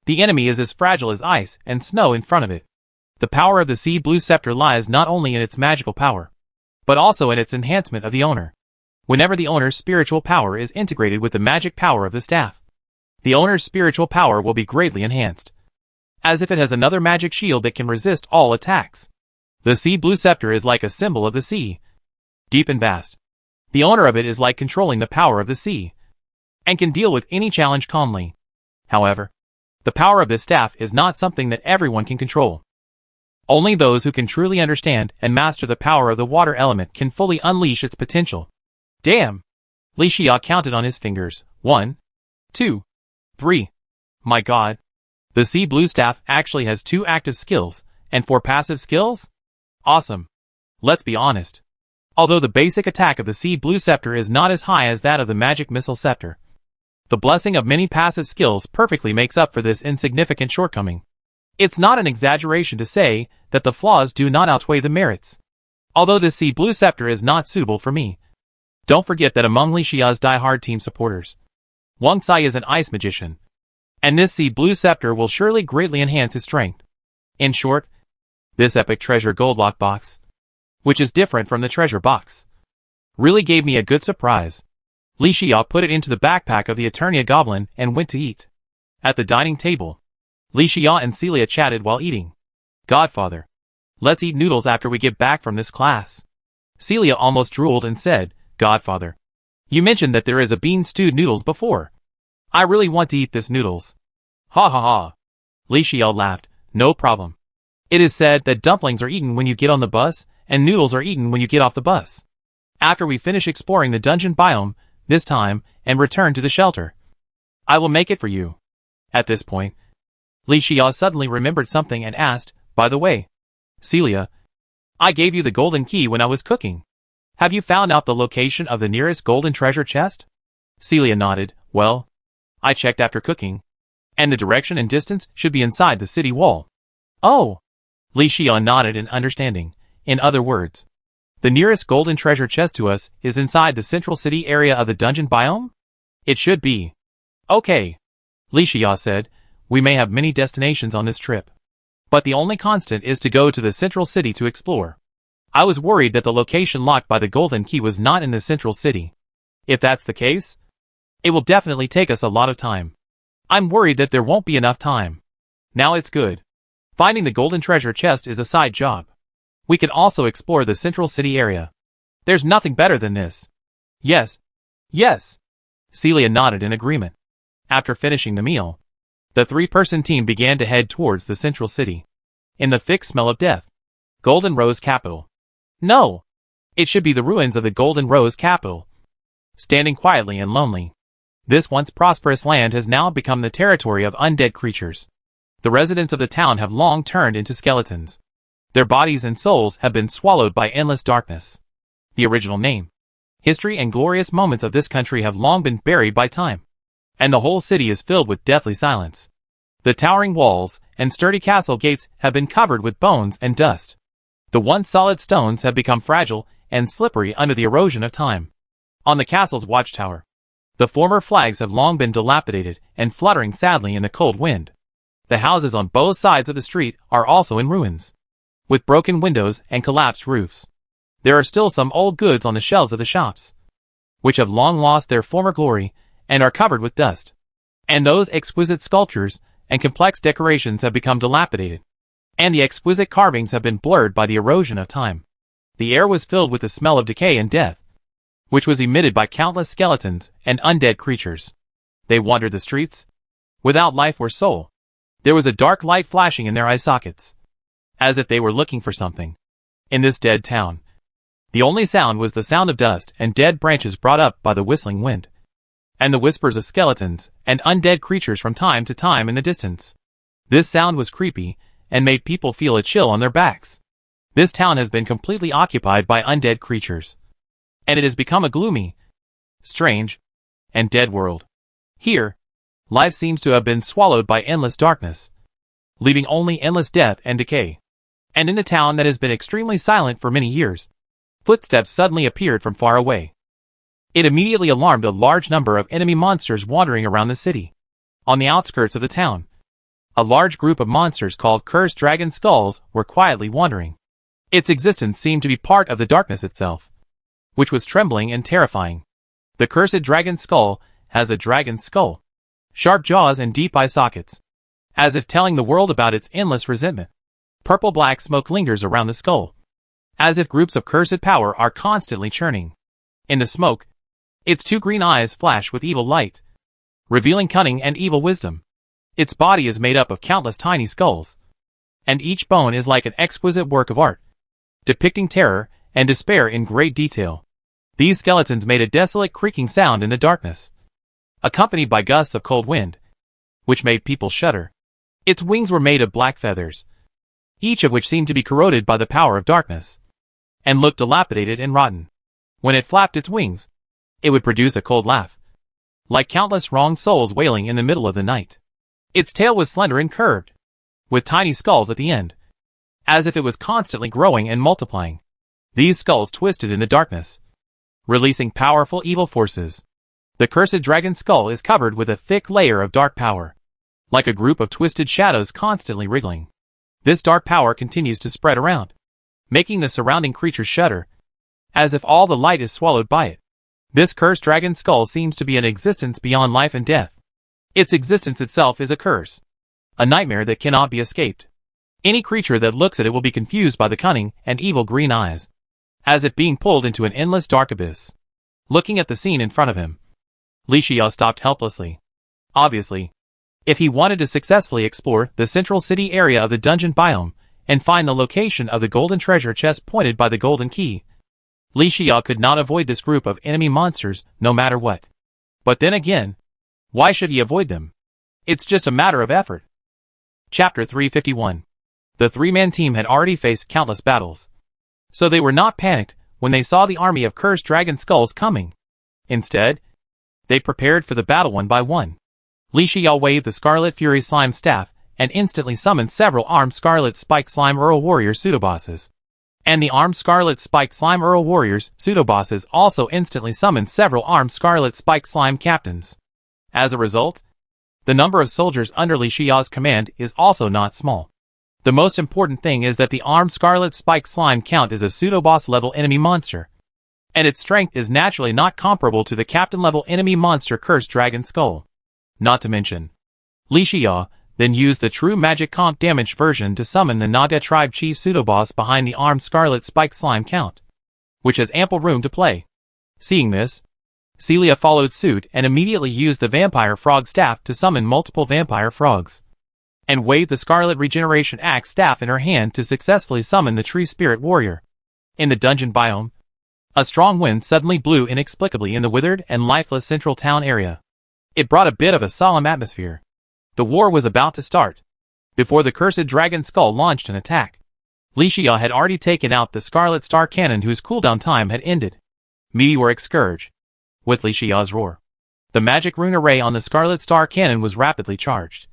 The enemy is as fragile as ice and snow in front of it. The power of the sea blue scepter lies not only in its magical power, but also in its enhancement of the owner. Whenever the owner's spiritual power is integrated with the magic power of the staff, the owner's spiritual power will be greatly enhanced, as if it has another magic shield that can resist all attacks. The sea blue scepter is like a symbol of the sea, deep and vast. The owner of it is like controlling the power of the sea, and can deal with any challenge calmly. However, the power of this staff is not something that everyone can control. Only those who can truly understand and master the power of the water element can fully unleash its potential. Damn! Li Xiao counted on his fingers. 1, 2, 3. My god. The sea blue staff actually has 2 active skills and 4 passive skills? Awesome. Let's be honest. Although the basic attack of the sea blue scepter is not as high as that of the magic missile scepter, the blessing of many passive skills perfectly makes up for this insignificant shortcoming. It's not an exaggeration to say that the flaws do not outweigh the merits. Although this sea blue scepter is not suitable for me, don't forget that among Li Xiao's die-hard team supporters, Wang Sai is an ice magician, and this sea blue scepter will surely greatly enhance his strength. In short, this epic treasure gold lockbox, which is different from the treasure box, really gave me a good surprise. Li Xiao put it into the backpack of the Eternia Goblin and went to eat. At the dining table, Li Xiao and Celia chatted while eating. Godfather, let's eat noodles after we get back from this class. Celia almost drooled and said, Godfather, you mentioned that there is a bean stewed noodles before. I really want to eat this noodles. Ha ha ha. Li Xiao laughed. No problem. It is said that dumplings are eaten when you get on the bus, and noodles are eaten when you get off the bus. After we finish exploring the dungeon biome, this time, and return to the shelter, I will make it for you. At this point, Li Xiao suddenly remembered something and asked, by the way, Celia, I gave you the golden key when I was cooking. Have you found out the location of the nearest golden treasure chest? Celia nodded. Well, I checked after cooking, and the direction and distance should be inside the city wall. Oh! Li Xiao nodded in understanding. In other words, the nearest golden treasure chest to us is inside the central city area of the dungeon biome? It should be. Okay. Li Xiao said, we may have many destinations on this trip, but the only constant is to go to the central city to explore. I was worried that the location locked by the golden key was not in the central city. If that's the case, it will definitely take us a lot of time. I'm worried that there won't be enough time. Now it's good. Finding the golden treasure chest is a side job. We can also explore the central city area. There's nothing better than this. Yes. Yes. Celia nodded in agreement. After finishing the meal, The three-person team began to head towards the central city. In the thick smell of death. Golden Rose Capital. No! It should be the ruins of the Golden Rose Capital. Standing quietly and lonely. This once prosperous land has now become the territory of undead creatures. The residents of the town have long turned into skeletons. Their bodies and souls have been swallowed by endless darkness. The original name, history and glorious moments of this country have long been buried by time. And the whole city is filled with deathly silence. The towering walls and sturdy castle gates have been covered with bones and dust. The once solid stones have become fragile and slippery under the erosion of time. On the castle's watchtower, the former flags have long been dilapidated and fluttering sadly in the cold wind. The houses on both sides of the street are also in ruins, with broken windows and collapsed roofs. There are still some old goods on the shelves of the shops, which have long lost their former glory and are covered with dust. And those exquisite sculptures and complex decorations have become dilapidated, and the exquisite carvings have been blurred by the erosion of time. The air was filled with the smell of decay and death, which was emitted by countless skeletons and undead creatures. They wandered the streets, without life or soul. There was a dark light flashing in their eye sockets, as if they were looking for something. In this dead town, the only sound was the sound of dust and dead branches brought up by the whistling wind, and the whispers of skeletons and undead creatures from time to time in the distance. This sound was creepy and made people feel a chill on their backs. This town has been completely occupied by undead creatures, and it has become a gloomy, strange, and dead world. Here, life seems to have been swallowed by endless darkness, leaving only endless death and decay. And in a town that has been extremely silent for many years, footsteps suddenly appeared from far away. It immediately alarmed a large number of enemy monsters wandering around the city. On the outskirts of the town, a large group of monsters called cursed dragon skulls were quietly wandering. Its existence seemed to be part of the darkness itself, which was trembling and terrifying. The cursed dragon skull has a dragon's skull, sharp jaws and deep eye sockets, as if telling the world about its endless resentment. Purple-black smoke lingers around the skull, as if groups of cursed power are constantly churning. In the smoke, its two green eyes flash with evil light, revealing cunning and evil wisdom. Its body is made up of countless tiny skulls, and each bone is like an exquisite work of art, depicting terror and despair in great detail. These skeletons made a desolate creaking sound in the darkness, accompanied by gusts of cold wind, which made people shudder. Its wings were made of black feathers, each of which seemed to be corroded by the power of darkness, and looked dilapidated and rotten. When it flapped its wings, it would produce a cold laugh, like countless wronged souls wailing in the middle of the night. Its tail was slender and curved, with tiny skulls at the end, as if it was constantly growing and multiplying. These skulls twisted in the darkness, releasing powerful evil forces. The cursed dragon skull is covered with a thick layer of dark power, like a group of twisted shadows constantly wriggling. This dark power continues to spread around, making the surrounding creatures shudder, as if all the light is swallowed by it. This cursed dragon skull seems to be an existence beyond life and death. Its existence itself is a curse, a nightmare that cannot be escaped. Any creature that looks at it will be confused by the cunning and evil green eyes, as if being pulled into an endless dark abyss. Looking at the scene in front of him, Li Xiao stopped helplessly. Obviously, if he wanted to successfully explore the central city area of the dungeon biome and find the location of the golden treasure chest pointed by the golden key, Li Xiao could not avoid this group of enemy monsters no matter what. But then again, why should he avoid them? It's just a matter of effort. Chapter 351. The three-man team had already faced countless battles, so they were not panicked when they saw the army of cursed dragon skulls coming. Instead, they prepared for the battle one by one. Li Xiao waved the Scarlet Fury Slime Staff and instantly summoned several armed Scarlet Spike Slime Earl Warrior pseudobosses. And the armed Scarlet Spike Slime Earl Warriors pseudobosses also instantly summoned several armed Scarlet Spike Slime Captains. As a result, the number of soldiers under Li Xiao's command is also not small. The most important thing is that the armed Scarlet Spike Slime Count is a pseudo-boss level enemy monster, and its strength is naturally not comparable to the captain level enemy monster Cursed Dragon Skull. Not to mention, Li Xiao then used the true magic comp damage version to summon the Naga tribe chief pseudo-boss behind the armed Scarlet Spike Slime Count, which has ample room to play. Seeing this, Celia followed suit and immediately used the vampire frog staff to summon multiple vampire frogs, and waved the Scarlet Regeneration Axe staff in her hand to successfully summon the Tree Spirit Warrior. In the dungeon biome, a strong wind suddenly blew inexplicably in the withered and lifeless central town area. It brought a bit of a solemn atmosphere. The war was about to start. Before the cursed dragon skull launched an attack, Li Xia had already taken out the Scarlet Star Cannon whose cooldown time had ended. Meteoric Scourge. With Li Xia's roar, the magic rune array on the Scarlet Star Cannon was rapidly charged,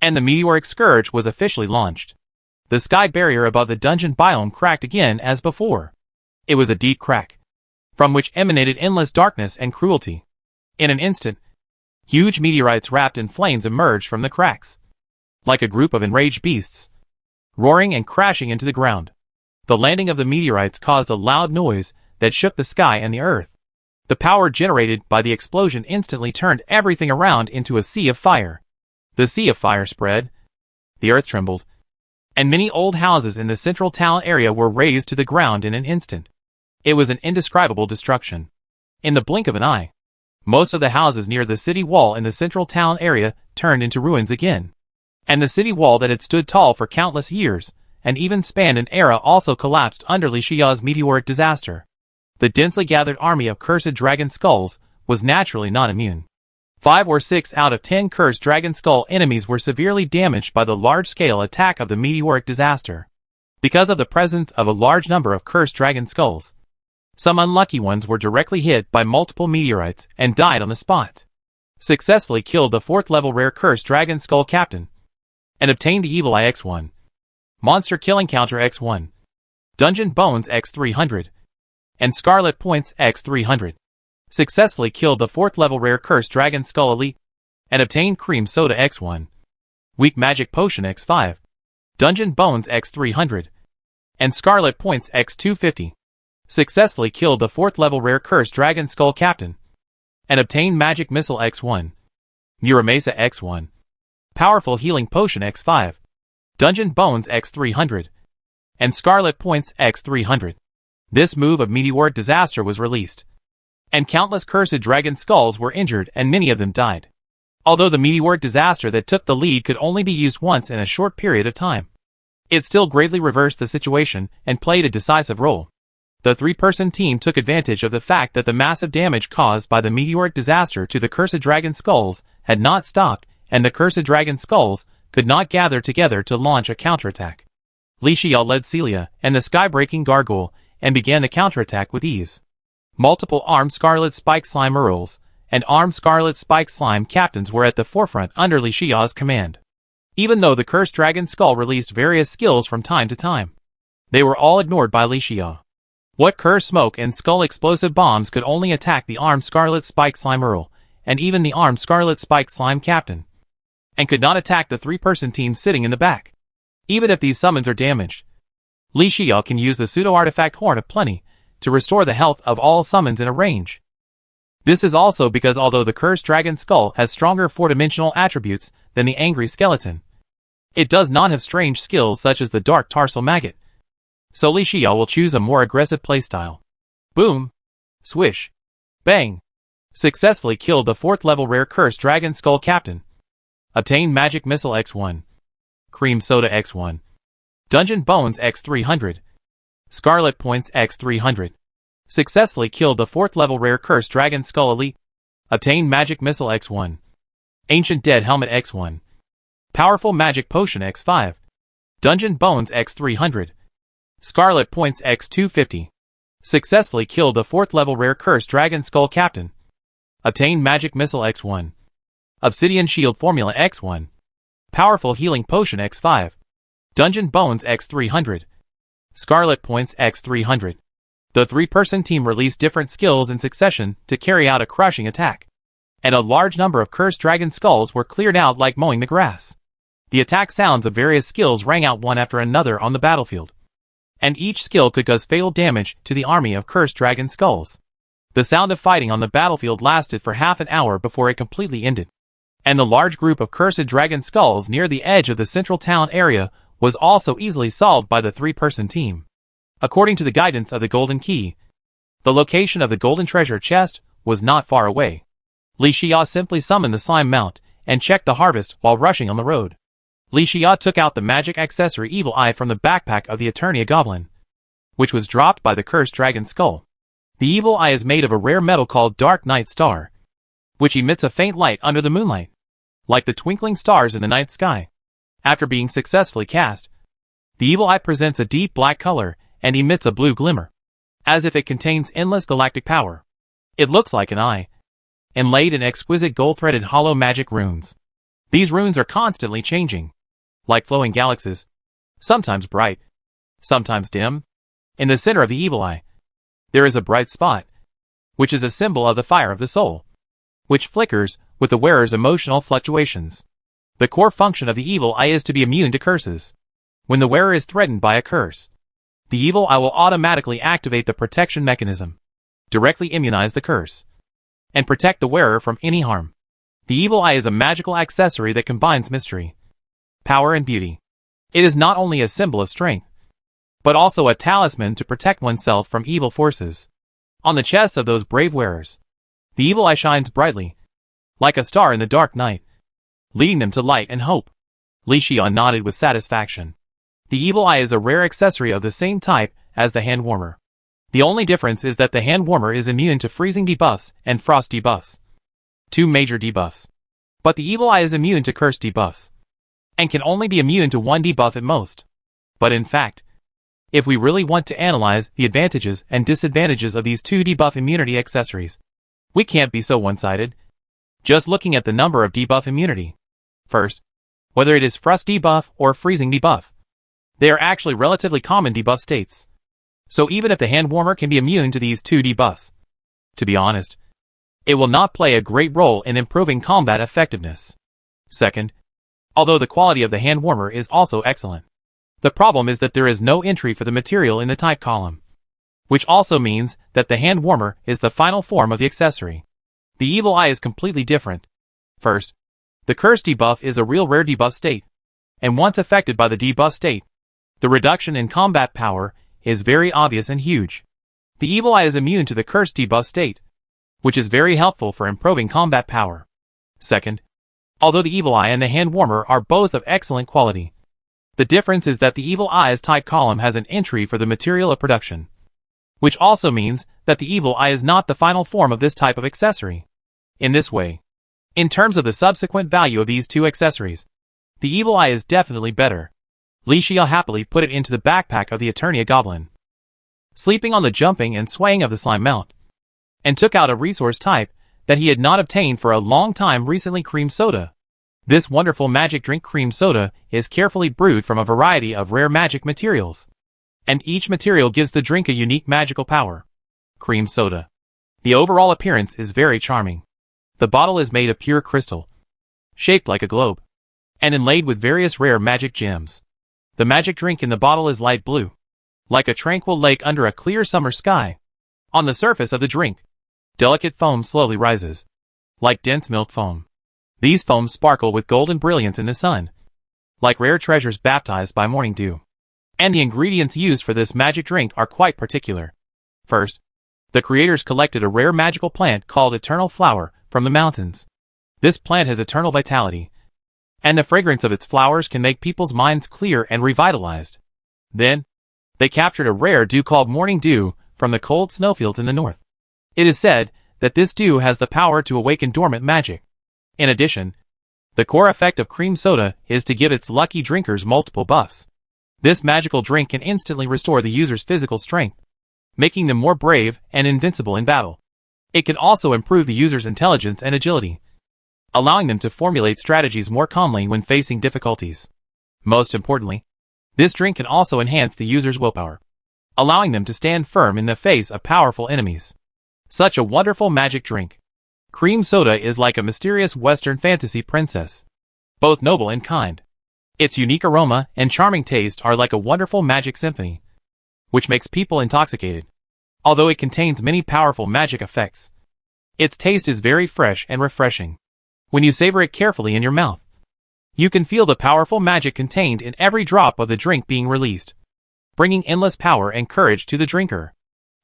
and the Meteoric Scourge was officially launched. The sky barrier above the dungeon biome cracked again as before. It was a deep crack, from which emanated endless darkness and cruelty. In an instant, huge meteorites wrapped in flames emerged from the cracks, like a group of enraged beasts, roaring and crashing into the ground. The landing of the meteorites caused a loud noise that shook the sky and the earth. The power generated by the explosion instantly turned everything around into a sea of fire. The sea of fire spread, the earth trembled, and many old houses in the central town area were razed to the ground in an instant. It was an indescribable destruction. In the blink of an eye, most of the houses near the city wall in the central town area turned into ruins again. And the city wall that had stood tall for countless years, and even spanned an era, also collapsed under Li Xia's meteoric disaster. The densely gathered army of cursed dragon skulls was naturally not immune. 5 or 6 out of 10 cursed dragon skull enemies were severely damaged by the large-scale attack of the meteoric disaster. Because of the presence of a large number of cursed dragon skulls, some unlucky ones were directly hit by multiple meteorites and died on the spot. Successfully killed the 4th level rare cursed dragon skull captain, and obtained the Evil Eye X1, Monster Killing Counter X1, Dungeon Bones X300, and Scarlet Points X300. Successfully killed the 4th level rare cursed dragon skull elite, and obtained Cream Soda X1, Weak Magic Potion X5, Dungeon Bones X300, and Scarlet Points X250. Successfully killed the 4th level rare cursed dragon skull captain, and obtained Magic Missile X1, Muramesa X1, Powerful Healing Potion X5, Dungeon Bones X300, and Scarlet Points X300. This move of meteoric disaster was released, and countless cursed dragon skulls were injured and many of them died. Although the meteoric disaster that took the lead could only be used once in a short period of time, it still greatly reversed the situation and played a decisive role. The 3-person team took advantage of the fact that the massive damage caused by the meteoric disaster to the cursed dragon skulls had not stopped, and the cursed dragon skulls could not gather together to launch a counterattack. Li Xia led Celia and the sky-breaking gargoyle and began the counterattack with ease. Multiple armed Scarlet Spike Slime Earls and armed Scarlet Spike Slime captains were at the forefront under Li Xia's command. Even though the cursed dragon skull released various skills from time to time, they were all ignored by Li Xia. What cursed smoke and skull explosive bombs could only attack the armed Scarlet Spike Slime Earl and even the armed Scarlet Spike Slime captain, and could not attack the 3-person team sitting in the back. Even if these summons are damaged, Li Xia can use the pseudo-artifact Horn of Plenty to restore the health of all summons in a range. This is also because although the cursed dragon skull has stronger 4-dimensional attributes than the angry skeleton, it does not have strange skills such as the dark tarsal maggot. So Li Xia will choose a more aggressive playstyle. Boom! Swish! Bang! Successfully killed the 4th level rare cursed dragon skull captain. Obtained Magic Missile X1, Cream Soda X1, Dungeon Bones X300, Scarlet Points X300. Successfully killed the 4th level rare cursed dragon skull elite. Obtained Magic Missile X1, Ancient Dead Helmet X1, Powerful Magic Potion X5, Dungeon Bones X300, Scarlet Points X250. Successfully killed the 4th level rare cursed dragon skull captain. Obtained Magic Missile X1, Obsidian Shield Formula X1, Powerful Healing Potion X5, Dungeon Bones X300, Scarlet Points X300. The 3-person team released different skills in succession to carry out a crushing attack, and a large number of cursed dragon skulls were cleared out like mowing the grass. The attack sounds of various skills rang out one after another on the battlefield, and each skill could cause fatal damage to the army of cursed dragon skulls. The sound of fighting on the battlefield lasted for half an hour before it completely ended, and the large group of cursed dragon skulls near the edge of the central town area was also easily solved by the 3-person team. According to the guidance of the Golden Key, the location of the Golden Treasure Chest was not far away. Li Xia simply summoned the slime mount and checked the harvest while rushing on the road. Li Xia took out the magic accessory Evil Eye from the backpack of the Eternia Goblin, which was dropped by the cursed dragon skull. The Evil Eye is made of a rare metal called Dark Night Star, which emits a faint light under the moonlight, like the twinkling stars in the night sky. After being successfully cast, the Evil Eye presents a deep black color and emits a blue glimmer, as if it contains endless galactic power. It looks like an eye, inlaid in exquisite gold-threaded hollow magic runes. These runes are constantly changing, like flowing galaxies, sometimes bright, sometimes dim. In the center of the Evil Eye, there is a bright spot, which is a symbol of the fire of the soul, which flickers with the wearer's emotional fluctuations. The core function of the Evil Eye is to be immune to curses. When the wearer is threatened by a curse, the Evil Eye will automatically activate the protection mechanism, directly immunize the curse, and protect the wearer from any harm. The Evil Eye is a magical accessory that combines mystery, power, and beauty. It is not only a symbol of strength, but also a talisman to protect oneself from evil forces. On the chests of those brave wearers, the Evil Eye shines brightly, like a star in the dark night, leading them to light and hope. Li Xia nodded with satisfaction. The Evil Eye is a rare accessory of the same type as the hand warmer. The only difference is that the hand warmer is immune to freezing debuffs and frost debuffs, two major debuffs. But the Evil Eye is immune to curse debuffs, and can only be immune to one debuff at most. But in fact, if we really want to analyze the advantages and disadvantages of these two debuff immunity accessories, we can't be so one-sided, just looking at the number of debuff immunity. First, whether it is frost debuff or freezing debuff, they are actually relatively common debuff states. So even if the hand warmer can be immune to these two debuffs, to be honest, it will not play a great role in improving combat effectiveness. Second, although the quality of the hand warmer is also excellent, the problem is that there is no entry for the material in the type column, which also means that the hand warmer is the final form of the accessory. The Evil Eye is completely different. First, the curse debuff is a real rare debuff state, and once affected by the debuff state, the reduction in combat power is very obvious and huge. The Evil Eye is immune to the curse debuff state, which is very helpful for improving combat power. Second, although the Evil Eye and the hand warmer are both of excellent quality, the difference is that the Evil Eye's type column has an entry for the material of production, which also means that the Evil Eye is not the final form of this type of accessory. In this way, in terms of the subsequent value of these two accessories, the Evil Eye is definitely better. Li Xia happily put it into the backpack of the Eternia Goblin, sleeping on the jumping and swaying of the slime mount, and took out a resource type that he had not obtained for a long time recently: cream soda. This wonderful magic drink cream soda is carefully brewed from a variety of rare magic materials, and each material gives the drink a unique magical power. Cream soda. The overall appearance is very charming. The bottle is made of pure crystal, shaped like a globe, and inlaid with various rare magic gems. The magic drink in the bottle is light blue, like a tranquil lake under a clear summer sky. On the surface of the drink, delicate foam slowly rises, like dense milk foam. These foams sparkle with golden brilliance in the sun, like rare treasures baptized by morning dew. And the ingredients used for this magic drink are quite particular. First, the creators collected a rare magical plant called Eternal Flower from the mountains. This plant has eternal vitality, and the fragrance of its flowers can make people's minds clear and revitalized. Then, they captured a rare dew called morning dew from the cold snowfields in the north. It is said that this dew has the power to awaken dormant magic. In addition, the core effect of cream soda is to give its lucky drinkers multiple buffs. This magical drink can instantly restore the user's physical strength, making them more brave and invincible in battle. It can also improve the user's intelligence and agility, allowing them to formulate strategies more calmly when facing difficulties. Most importantly, this drink can also enhance the user's willpower, allowing them to stand firm in the face of powerful enemies. Such a wonderful magic drink. Cream soda is like a mysterious Western fantasy princess, both noble and kind. Its unique aroma and charming taste are like a wonderful magic symphony, which makes people intoxicated. Although it contains many powerful magic effects, its taste is very fresh and refreshing. When you savor it carefully in your mouth, you can feel the powerful magic contained in every drop of the drink being released, bringing endless power and courage to the drinker.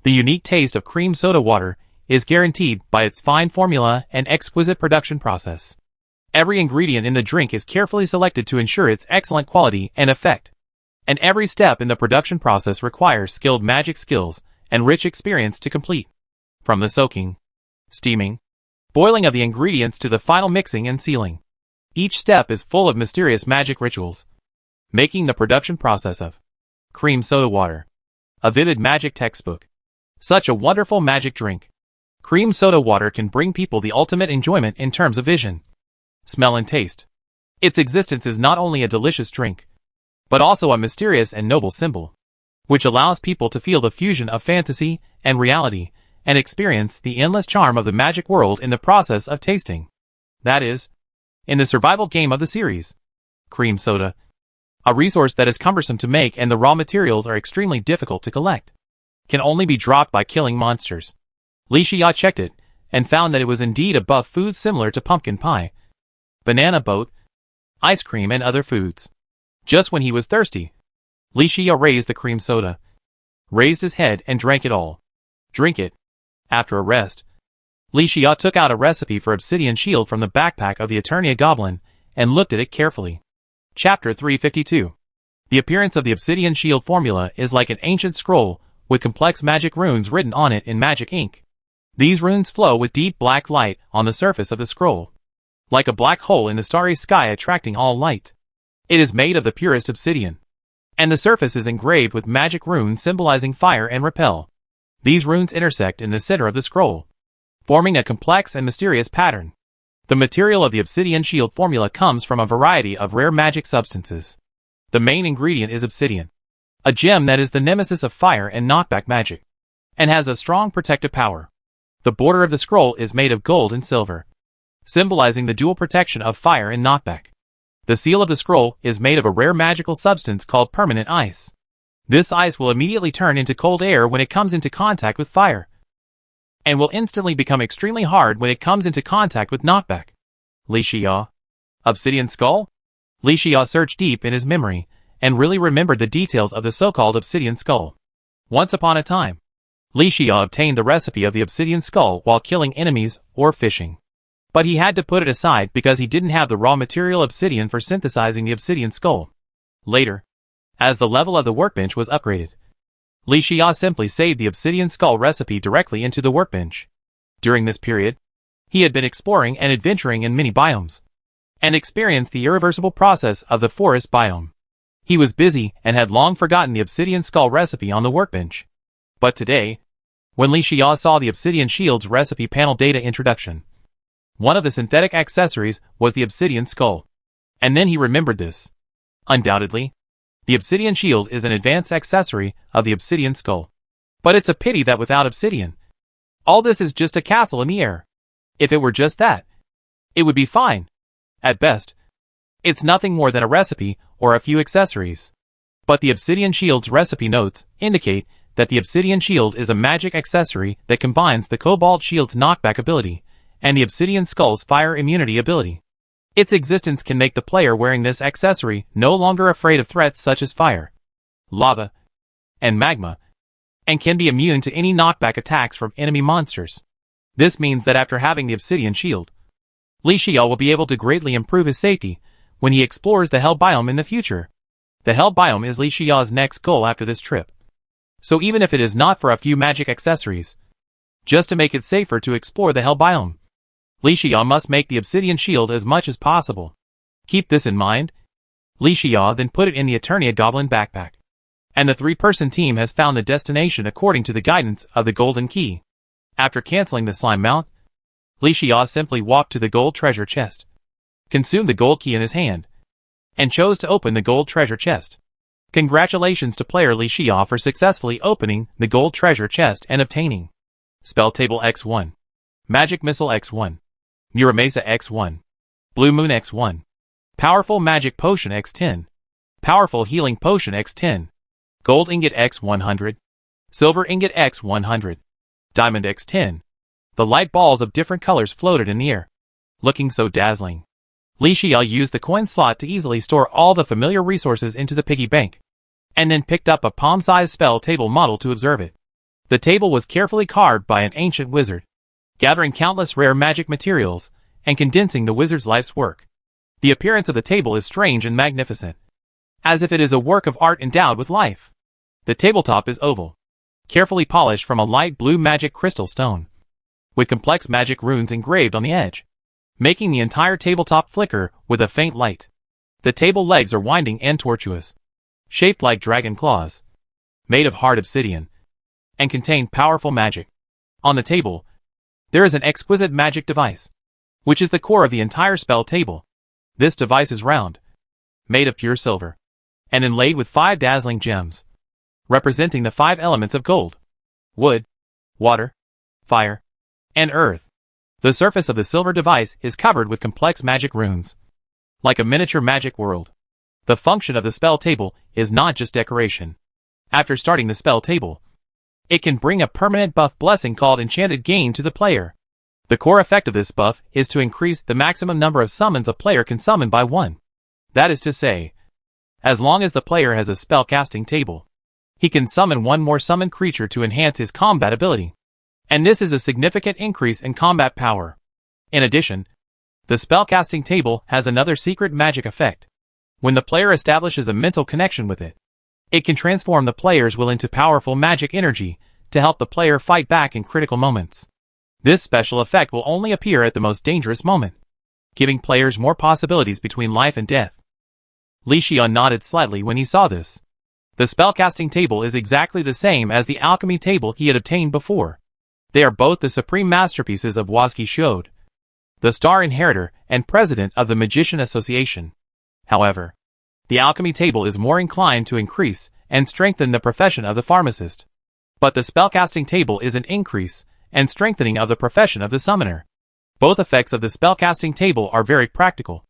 The unique taste of cream soda water is guaranteed by its fine formula and exquisite production process. Every ingredient in the drink is carefully selected to ensure its excellent quality and effect. And every step in the production process requires skilled magic skills and rich experience to complete. From the soaking, steaming, boiling of the ingredients to the final mixing and sealing. Each step is full of mysterious magic rituals, making the production process of cream soda water a vivid magic textbook. Such a wonderful magic drink. Cream soda water can bring people the ultimate enjoyment in terms of vision, smell and taste. Its existence is not only a delicious drink, but also a mysterious and noble symbol, which allows people to feel the fusion of fantasy and reality and experience the endless charm of the magic world in the process of tasting. That is, in the survival game of the series, cream soda, a resource that is cumbersome to make and the raw materials are extremely difficult to collect, can only be dropped by killing monsters. Li Xia checked it and found that it was indeed a buff food similar to pumpkin pie, banana boat, ice cream and other foods. Just when he was thirsty, Li Xia raised the cream soda, raised his head and drank it all. Drink it. After a rest, Li Xia took out a recipe for obsidian shield from the backpack of the Eternia goblin and looked at it carefully. Chapter 352. The appearance of the obsidian shield formula is like an ancient scroll with complex magic runes written on it in magic ink. These runes flow with deep black light on the surface of the scroll, like a black hole in the starry sky attracting all light. It is made of the purest obsidian, and the surface is engraved with magic runes symbolizing fire and repel. These runes intersect in the center of the scroll, forming a complex and mysterious pattern. The material of the obsidian shield formula comes from a variety of rare magic substances. The main ingredient is obsidian, a gem that is the nemesis of fire and knockback magic, and has a strong protective power. The border of the scroll is made of gold and silver, symbolizing the dual protection of fire and knockback. The seal of the scroll is made of a rare magical substance called permanent ice. This ice will immediately turn into cold air when it comes into contact with fire, and will instantly become extremely hard when it comes into contact with knockback. Li Xia. Obsidian skull? Li Xia searched deep in his memory and really remembered the details of the so-called obsidian skull. Once upon a time, Li Xia obtained the recipe of the obsidian skull while killing enemies or fishing. But he had to put it aside because he didn't have the raw material obsidian for synthesizing the obsidian skull. Later, as the level of the workbench was upgraded, Li Xia simply saved the obsidian skull recipe directly into the workbench. During this period, he had been exploring and adventuring in many biomes, and experienced the irreversible process of the forest biome. He was busy and had long forgotten the obsidian skull recipe on the workbench. But today, when Li Xia saw the obsidian shield's recipe panel data introduction, one of the synthetic accessories was the obsidian skull. And then he remembered this. Undoubtedly, the obsidian shield is an advanced accessory of the obsidian skull. But it's a pity that without obsidian, all this is just a castle in the air. If it were just that, it would be fine. At best, it's nothing more than a recipe or a few accessories. But the obsidian shield's recipe notes indicate that the obsidian shield is a magic accessory that combines the cobalt shield's knockback ability and the obsidian skull's fire immunity ability. Its existence can make the player wearing this accessory no longer afraid of threats such as fire, lava, and magma, and can be immune to any knockback attacks from enemy monsters. This means that after having the obsidian shield, Li Xia will be able to greatly improve his safety when he explores the Hell biome in the future. The Hell biome is Li Xia's next goal after this trip. So even if it is not for a few magic accessories, just to make it safer to explore the Hell biome, Li Xia must make the obsidian shield as much as possible. Keep this in mind. Li Xia then put it in the Eternia goblin backpack, and the three-person team has found the destination according to the guidance of the golden key. After canceling the slime mount, Li Xia simply walked to the gold treasure chest, consumed the gold key in his hand, and chose to open the gold treasure chest. Congratulations to player Li Xia for successfully opening the gold treasure chest and obtaining Spell Table X1, Magic Missile X1, Muramesa X1, Blue Moon X1, Powerful Magic Potion X10, Powerful Healing Potion X10, Gold Ingot X100, Silver Ingot X100, Diamond X10. The light balls of different colors floated in the air, looking so dazzling. Li Xia used the coin slot to easily store all the familiar resources into the piggy bank, and then picked up a palm-sized spell table model to observe it. The table was carefully carved by an ancient wizard, gathering countless rare magic materials and condensing the wizard's life's work. The appearance of the table is strange and magnificent, as if it is a work of art endowed with life. The tabletop is oval, carefully polished from a light blue magic crystal stone, with complex magic runes engraved on the edge, making the entire tabletop flicker with a faint light. The table legs are winding and tortuous, shaped like dragon claws, made of hard obsidian, and contain powerful magic. On the table, there is an exquisite magic device, which is the core of the entire spell table. This device is round, made of pure silver, and inlaid with 5 dazzling gems, representing the 5 elements of gold, wood, water, fire, and earth. The surface of the silver device is covered with complex magic runes, like a miniature magic world. The function of the spell table is not just decoration. After starting the spell table, it can bring a permanent buff blessing called Enchanted Gain to the player. The core effect of this buff is to increase the maximum number of summons a player can summon by 1. That is to say, as long as the player has a spell casting table, he can summon 1 more summoned creature to enhance his combat ability. And this is a significant increase in combat power. In addition, the spellcasting table has another secret magic effect. When the player establishes a mental connection with it, it can transform the player's will into powerful magic energy to help the player fight back in critical moments. This special effect will only appear at the most dangerous moment, giving players more possibilities between life and death. Li Xian nodded slightly when he saw this. The spellcasting table is exactly the same as the alchemy table he had obtained before. They are both the supreme masterpieces of Huazqi Shode, the Star Inheritor and President of the Magician Association. However, the alchemy table is more inclined to increase and strengthen the profession of the pharmacist. But the spellcasting table is an increase and strengthening of the profession of the summoner. Both effects of the spellcasting table are very practical.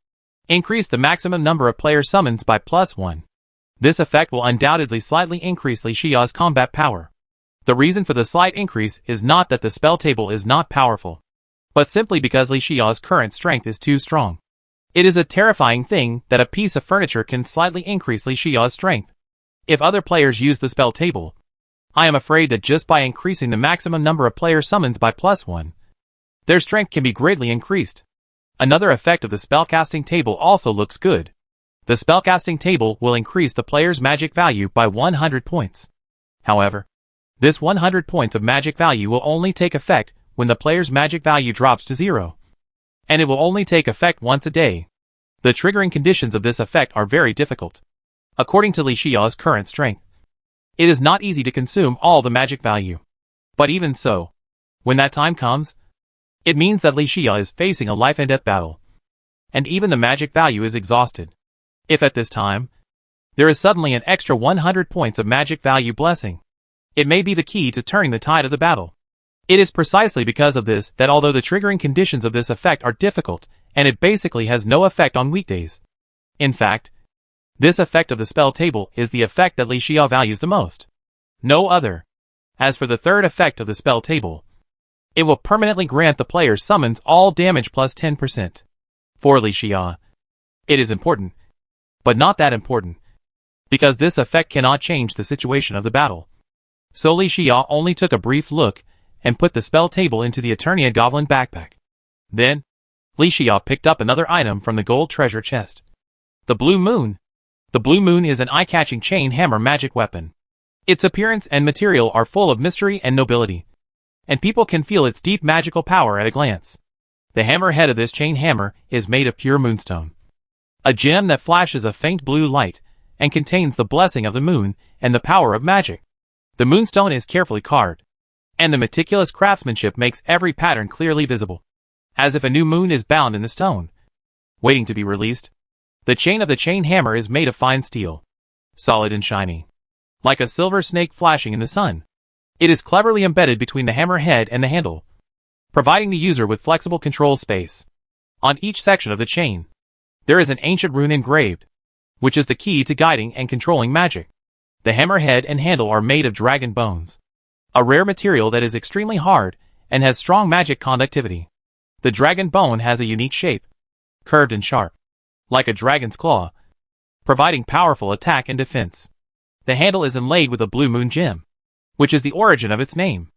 Increase the maximum number of player summons by +1. This effect will undoubtedly slightly increase Li Xiao's combat power. The reason for the slight increase is not that the spell table is not powerful, but simply because Li Xiao's current strength is too strong. It is a terrifying thing that a piece of furniture can slightly increase Li Xiao's strength. If other players use the spell table, I am afraid that just by increasing the maximum number of player summons by +1, their strength can be greatly increased. Another effect of the spellcasting table also looks good. The spellcasting table will increase the player's magic value by 100 points. However, this 100 points of magic value will only take effect when the player's magic value drops to 0. And it will only take effect once a day. The triggering conditions of this effect are very difficult. According to Li Xiao's current strength, it is not easy to consume all the magic value. But even so, when that time comes, it means that Li Xiao is facing a life and death battle, and even the magic value is exhausted. If at this time, there is suddenly an extra 100 points of magic value blessing, it may be the key to turning the tide of the battle. It is precisely because of this that although the triggering conditions of this effect are difficult, and it basically has no effect on weekdays. In fact, this effect of the spell table is the effect that Li Xiao values the most. No other. As for the third effect of the spell table, it will permanently grant the player's summons all damage plus 10%. For Li Xiao, it is important, but not that important, because this effect cannot change the situation of the battle. So Li Xiao only took a brief look and put the spell table into the Eternia Goblin backpack. Then, Li Xiao picked up another item from the gold treasure chest. The Blue Moon. The Blue Moon is an eye-catching chain hammer magic weapon. Its appearance and material are full of mystery and nobility, and people can feel its deep magical power at a glance. The hammer head of this chain hammer is made of pure moonstone, a gem that flashes a faint blue light and contains the blessing of the moon and the power of magic. The moonstone is carefully carved, and the meticulous craftsmanship makes every pattern clearly visible, as if a new moon is bound in the stone, waiting to be released. The chain of the chain hammer is made of fine steel, solid and shiny, like a silver snake flashing in the sun. It is cleverly embedded between the hammer head and the handle, providing the user with flexible control space. On each section of the chain, there is an ancient rune engraved, which is the key to guiding and controlling magic. The hammer head and handle are made of dragon bones, a rare material that is extremely hard and has strong magic conductivity. The dragon bone has a unique shape, curved and sharp, like a dragon's claw, providing powerful attack and defense. The handle is inlaid with a blue moon gem, which is the origin of its name.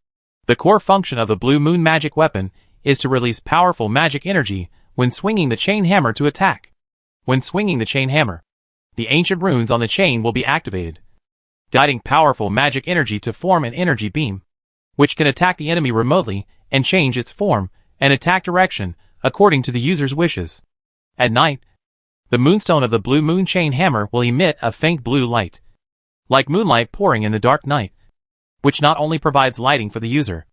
The core function of the Blue Moon magic weapon is to release powerful magic energy when swinging the chain hammer to attack. When swinging the chain hammer, the ancient runes on the chain will be activated, guiding powerful magic energy to form an energy beam, which can attack the enemy remotely and change its form and attack direction according to the user's wishes. At night, the moonstone of the Blue Moon chain hammer will emit a faint blue light, like moonlight pouring in the dark night, which not only provides lighting for the user,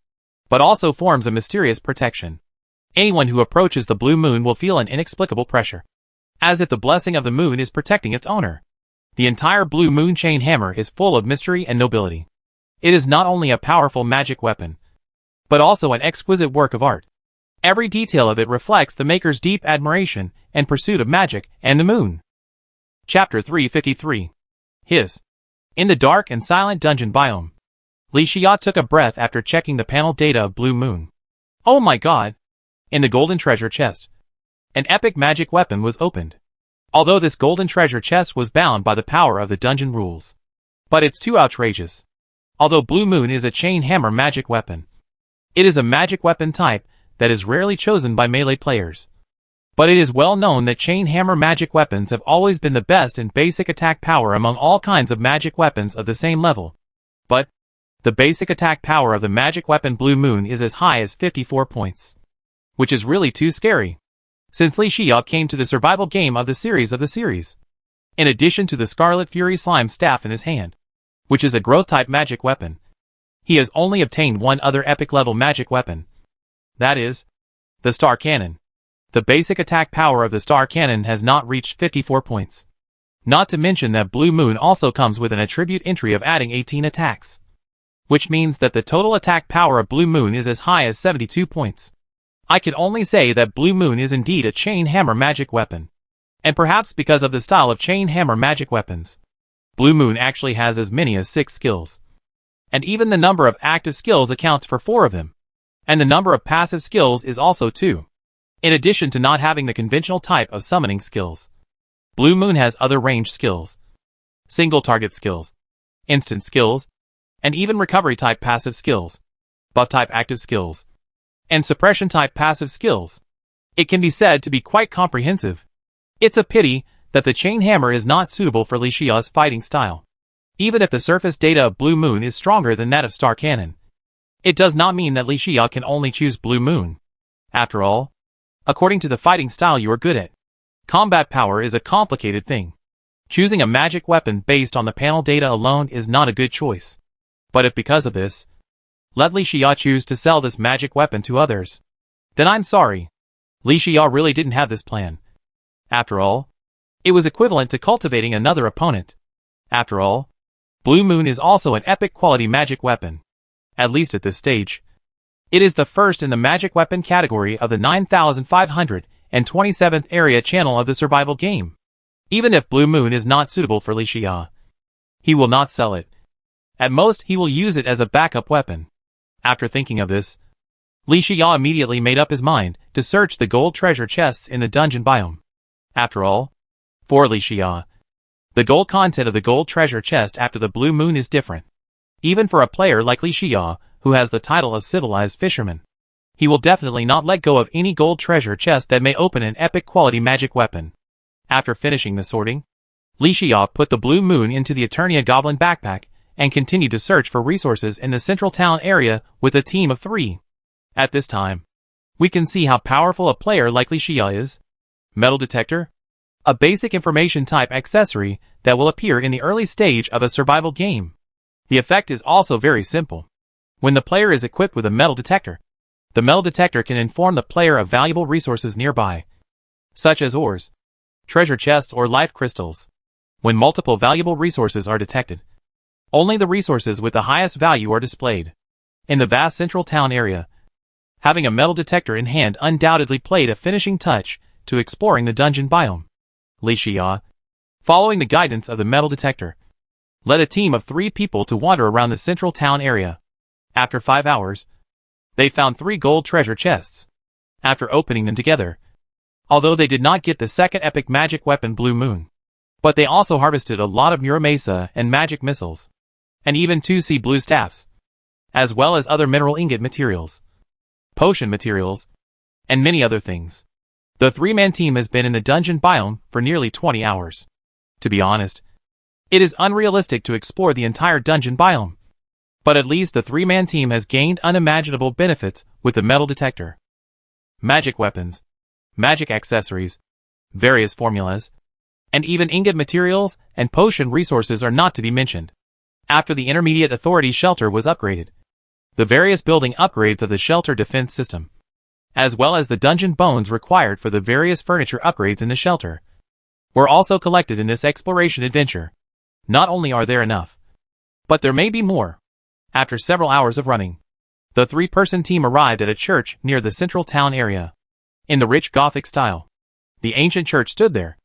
but also forms a mysterious protection. Anyone who approaches the blue moon will feel an inexplicable pressure, as if the blessing of the moon is protecting its owner. The entire Blue Moon chain hammer is full of mystery and nobility. It is not only a powerful magic weapon, but also an exquisite work of art. Every detail of it reflects the maker's deep admiration and pursuit of magic and the moon. Chapter 353. In the dark and silent dungeon biome, Li Xia took a breath after checking the panel data of Blue Moon. Oh my god! In the golden treasure chest, an epic magic weapon was opened. Although this golden treasure chest was bound by the power of the dungeon rules. But it's too outrageous. Although Blue Moon is a chain hammer magic weapon, it is a magic weapon type that is rarely chosen by melee players. But it is well known that chain hammer magic weapons have always been the best in basic attack power among all kinds of magic weapons of the same level. But the basic attack power of the magic weapon Blue Moon is as high as 54 points. Which is really too scary, since Li Xia came to the survival game of the series. In addition to the Scarlet Fury Slime Staff in his hand, which is a growth-type magic weapon, he has only obtained one other epic-level magic weapon. That is, the Star Cannon. The basic attack power of the Star Cannon has not reached 54 points. Not to mention that Blue Moon also comes with an attribute entry of adding 18 attacks, which means that the total attack power of Blue Moon is as high as 72 points. I can only say that Blue Moon is indeed a chain hammer magic weapon. And perhaps because of the style of chain hammer magic weapons, Blue Moon actually has as many as 6 skills. And even the number of active skills accounts for 4 of them. And the number of passive skills is also 2. In addition to not having the conventional type of summoning skills, Blue Moon has other range skills, single target skills, instant skills, and even recovery type passive skills, buff type active skills, and suppression type passive skills. It can be said to be quite comprehensive. It's a pity that the chain hammer is not suitable for Li Xia's fighting style. Even if the surface data of Blue Moon is stronger than that of Star Cannon, it does not mean that Li Xia can only choose Blue Moon. After all, according to the fighting style you are good at, combat power is a complicated thing. Choosing a magic weapon based on the panel data alone is not a good choice. But if because of this, let Li Xia choose to sell this magic weapon to others, then I'm sorry. Li Xia really didn't have this plan. After all, it was equivalent to cultivating another opponent. After all, Blue Moon is also an epic quality magic weapon. At least at this stage. It is the first in the magic weapon category of the 9527th area channel of the survival game. Even if Blue Moon is not suitable for Li Xia, he will not sell it. At most, he will use it as a backup weapon. After thinking of this, Li Xia immediately made up his mind to search the gold treasure chests in the dungeon biome. After all, for Li Xia, the gold content of the gold treasure chest after the Blue Moon is different. Even for a player like Li Xia, who has the title of civilized fisherman, he will definitely not let go of any gold treasure chest that may open an epic quality magic weapon. After finishing the sorting, Li Xia put the Blue Moon into the Eternia Goblin backpack and continued to search for resources in the central town area with a team of 3. At this time, we can see how powerful a player like Li Xia is. Metal detector, a basic information type accessory that will appear in the early stage of a survival game. The effect is also very simple. When the player is equipped with a metal detector, the metal detector can inform the player of valuable resources nearby, such as ores, treasure chests, or life crystals. When multiple valuable resources are detected, only the resources with the highest value are displayed. In the vast central town area, having a metal detector in hand undoubtedly played a finishing touch to exploring the dungeon biome. Li Xia, following the guidance of the metal detector, led a team of 3 people to wander around the central town area. After 5 hours, they found 3 gold treasure chests. After opening them together, although they did not get the second epic magic weapon Blue Moon, but they also harvested a lot of Muramesa and magic missiles, and even 2 sea blue staffs. as well as other mineral ingot materials, potion materials, and many other things. The three-man team has been in the dungeon biome for nearly 20 hours. To be honest, it is unrealistic to explore the entire dungeon biome. But at least the three-man team has gained unimaginable benefits with the metal detector. Magic weapons, magic accessories, various formulas, and even ingot materials and potion resources are not to be mentioned. After the Intermediate Authority shelter was upgraded, the various building upgrades of the shelter defense system, as well as the dungeon bones required for the various furniture upgrades in the shelter, were also collected in this exploration adventure. Not only are there enough, but there may be more. After several hours of running, the three-person team arrived at a church near the central town area. In the rich Gothic style, the ancient church stood there,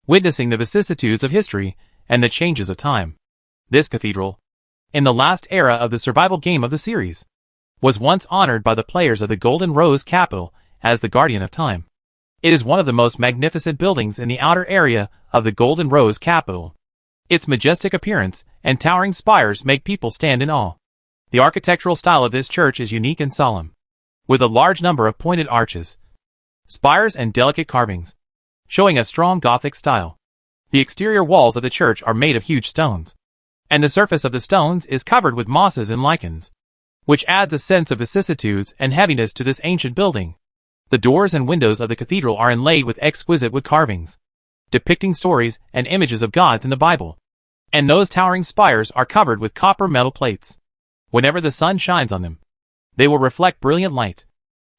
witnessing the vicissitudes of history and the changes of time. This cathedral, in the last era of the survival game of the series, was once honored by the players of the Golden Rose Capital as the guardian of time. It is one of the most magnificent buildings in the outer area of the Golden Rose Capital. Its majestic appearance and towering spires make people stand in awe. The architectural style of this church is unique and solemn, with a large number of pointed arches, spires and delicate carvings, showing a strong Gothic style. The exterior walls of the church are made of huge stones, and the surface of the stones is covered with mosses and lichens, which adds a sense of vicissitudes and heaviness to this ancient building. The doors and windows of the cathedral are inlaid with exquisite wood carvings, depicting stories and images of gods in the Bible, and those towering spires are covered with copper metal plates. Whenever the sun shines on them, they will reflect brilliant light,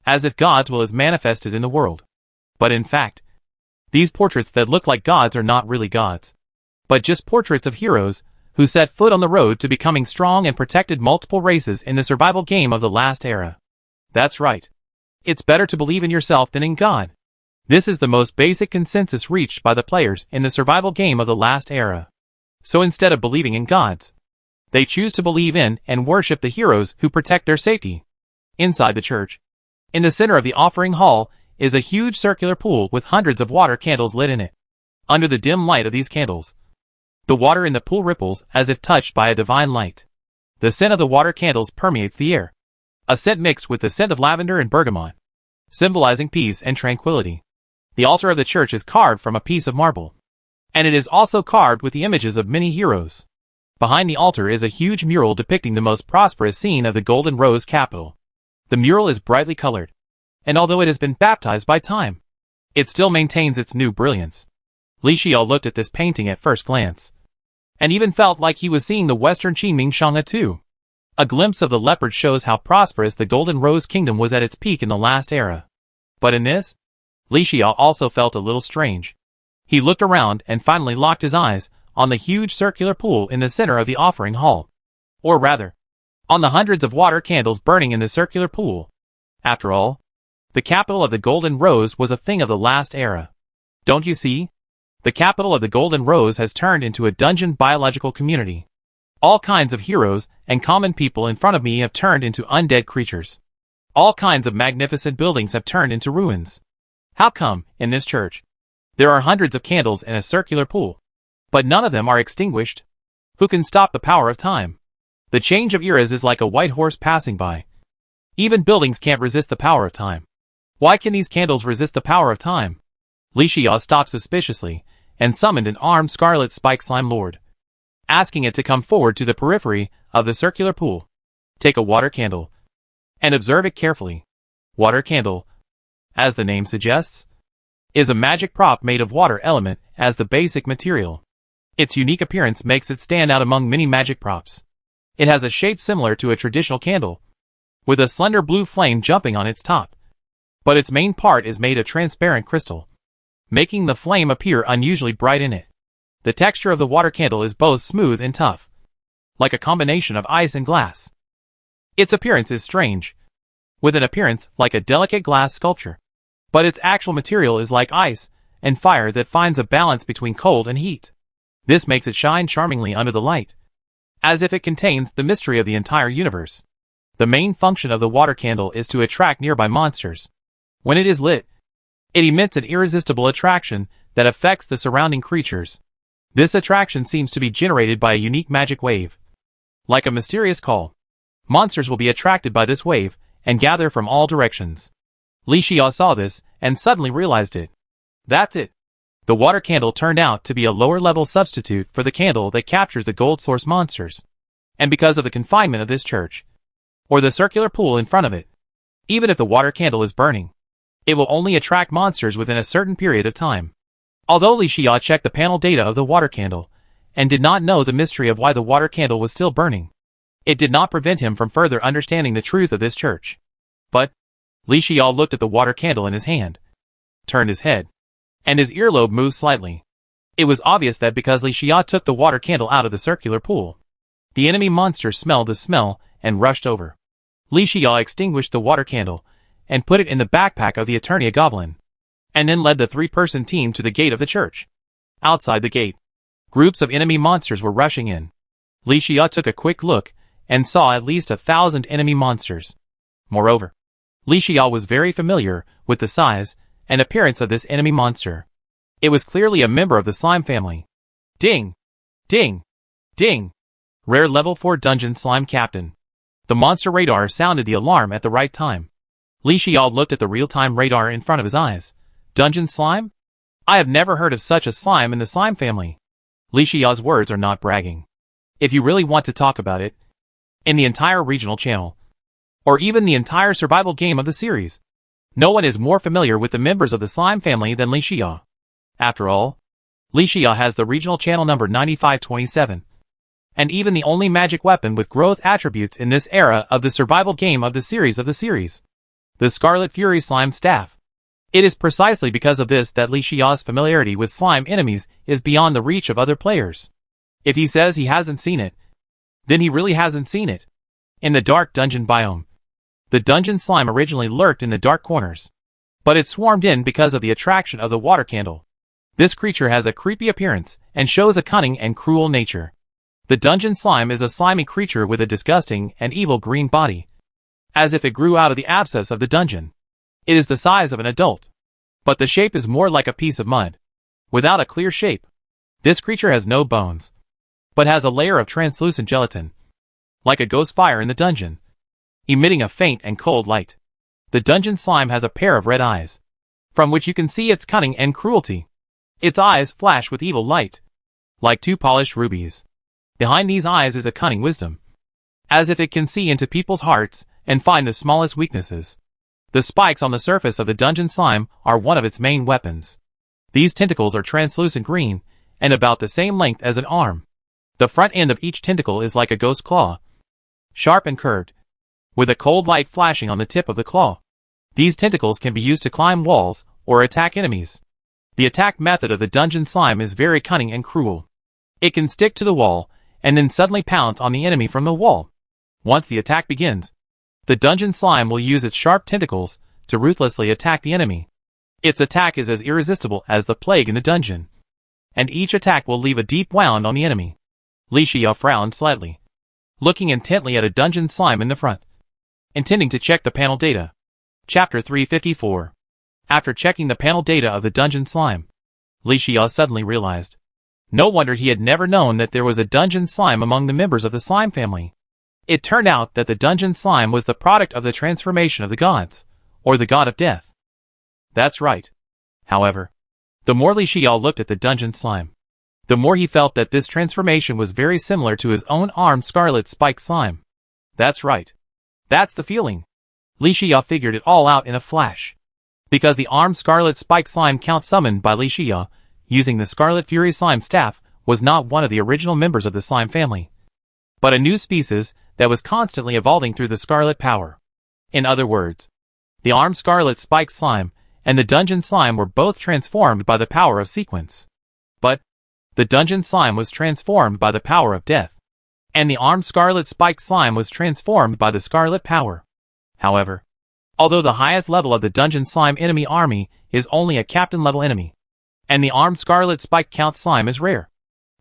as if God's will is manifested in the world. But in fact, these portraits that look like gods are not really gods, but just portraits of heroes who set foot on the road to becoming strong and protected multiple races in the survival game of the last era. That's right. It's better to believe in yourself than in God. This is the most basic consensus reached by the players in the survival game of the last era. So instead of believing in gods, they choose to believe in and worship the heroes who protect their safety. Inside the church, in the center of the offering hall, is a huge circular pool with hundreds of water candles lit in it. Under the dim light of these candles, the water in the pool ripples as if touched by a divine light. The scent of the water candles permeates the air, a scent mixed with the scent of lavender and bergamot, symbolizing peace and tranquility. The altar of the church is carved from a piece of marble, and it is also carved with the images of many heroes. Behind the altar is a huge mural depicting the most prosperous scene of the Golden Rose Capital. The mural is brightly colored, and although it has been baptized by time, it still maintains its new brilliance. Li Xiao looked at this painting at first glance, and even felt like he was seeing the Western Qingming Shangha too. A glimpse of the leopard shows how prosperous the Golden Rose Kingdom was at its peak in the last era. But in this, Li Xiao also felt a little strange. He looked around and finally locked his eyes on the huge circular pool in the center of the offering hall. Or rather, on the hundreds of water candles burning in the circular pool. After all, the capital of the Golden Rose was a thing of the last era. Don't you see? The capital of the Golden Rose has turned into a dungeon biological community. All kinds of heroes and common people in front of me have turned into undead creatures. All kinds of magnificent buildings have turned into ruins. How come, in this church, there are hundreds of candles in a circular pool, but none of them are extinguished? Who can stop the power of time? The change of eras is like a white horse passing by. Even buildings can't resist the power of time. Why can these candles resist the power of time? Li Xiao stopped suspiciously and summoned an armed scarlet spike slime lord, asking it to come forward to the periphery of the circular pool. Take a water candle and observe it carefully. Water candle, as the name suggests, is a magic prop made of water element as the basic material. Its unique appearance makes it stand out among many magic props. It has a shape similar to a traditional candle, with a slender blue flame jumping on its top. But its main part is made of transparent crystal, making the flame appear unusually bright in it. The texture of the water candle is both smooth and tough, like a combination of ice and glass. Its appearance is strange, with an appearance like a delicate glass sculpture. But its actual material is like ice and fire that finds a balance between cold and heat. This makes it shine charmingly under the light, as if it contains the mystery of the entire universe. The main function of the water candle is to attract nearby monsters. When it is lit, it emits an irresistible attraction that affects the surrounding creatures. This attraction seems to be generated by a unique magic wave, like a mysterious call. Monsters will be attracted by this wave and gather from all directions. Li Xia saw this and suddenly realized it. That's it. The water candle turned out to be a lower-level substitute for the candle that captures the gold source monsters. And because of the confinement of this church, or the circular pool in front of it, even if the water candle is burning, it will only attract monsters within a certain period of time. Although Li Xia checked the panel data of the water candle, and did not know the mystery of why the water candle was still burning, it did not prevent him from further understanding the truth of this church. But Li Xia looked at the water candle in his hand, turned his head, and his earlobe moved slightly. It was obvious that because Li Xia took the water candle out of the circular pool, the enemy monster smelled the smell and rushed over. Li Xia extinguished the water candle and put it in the backpack of the Eternia Goblin, and then led the three-person team to the gate of the church. Outside the gate, groups of enemy monsters were rushing in. Li Xia took a quick look and saw at least 1,000 enemy monsters. Moreover, Li Xia was very familiar with the size and appearance of this enemy monster. It was clearly a member of the slime family. Ding! Ding! Ding! Rare level 4 dungeon slime captain. The monster radar sounded the alarm at the right time. Li Xia looked at the real-time radar in front of his eyes. Dungeon slime? I have never heard of such a slime in the slime family. Li Xia's words are not bragging. If you really want to talk about it, in the entire regional channel, or even the entire survival game of the series, no one is more familiar with the members of the slime family than Li Xia. After all, Li Xia has the regional channel number 9527, and even the only magic weapon with growth attributes in this era of the survival game of the series the Scarlet Fury Slime Staff. It is precisely because of this that Li Xia's familiarity with slime enemies is beyond the reach of other players. If he says he hasn't seen it, then he really hasn't seen it. In the dark dungeon biome, the dungeon slime originally lurked in the dark corners, but it swarmed in because of the attraction of the water candle. This creature has a creepy appearance and shows a cunning and cruel nature. The dungeon slime is a slimy creature with a disgusting and evil green body, as if it grew out of the abscess of the dungeon. It is the size of an adult, but the shape is more like a piece of mud, without a clear shape. This creature has no bones, but has a layer of translucent gelatin, like a ghost fire in the dungeon, emitting a faint and cold light. The dungeon slime has a pair of red eyes, from which you can see its cunning and cruelty. Its eyes flash with evil light, like two polished rubies. Behind these eyes is a cunning wisdom, as if it can see into people's hearts and find the smallest weaknesses. The spikes on the surface of the dungeon slime are one of its main weapons. These tentacles are translucent green and about the same length as an arm. The front end of each tentacle is like a ghost claw, sharp and curved, with a cold light flashing on the tip of the claw. These tentacles can be used to climb walls or attack enemies. The attack method of the dungeon slime is very cunning and cruel. It can stick to the wall and then suddenly pounce on the enemy from the wall. Once the attack begins, the dungeon slime will use its sharp tentacles to ruthlessly attack the enemy. Its attack is as irresistible as the plague in the dungeon, and each attack will leave a deep wound on the enemy. Li Xia frowned slightly, looking intently at a dungeon slime in the front, intending to check the panel data. Chapter 354. After checking the panel data of the dungeon slime, Li Xia suddenly realized. No wonder he had never known that there was a dungeon slime among the members of the slime family. It turned out that the dungeon slime was the product of the transformation of the gods, or the god of death. That's right. However, the more Li Xia looked at the dungeon slime, the more he felt that this transformation was very similar to his own armed scarlet spike slime. That's right. That's the feeling. Li Xia figured it all out in a flash. Because the armed scarlet spike slime count summoned by Li Xia, using the Scarlet Fury Slime Staff, was not one of the original members of the slime family, but a new species that was constantly evolving through the scarlet power. In other words, the armed scarlet spike slime and the dungeon slime were both transformed by the power of sequence. But the dungeon slime was transformed by the power of death, and the armed scarlet spike slime was transformed by the scarlet power. However, although the highest level of the dungeon slime enemy army is only a captain level enemy, and the armed scarlet spike count slime is rare,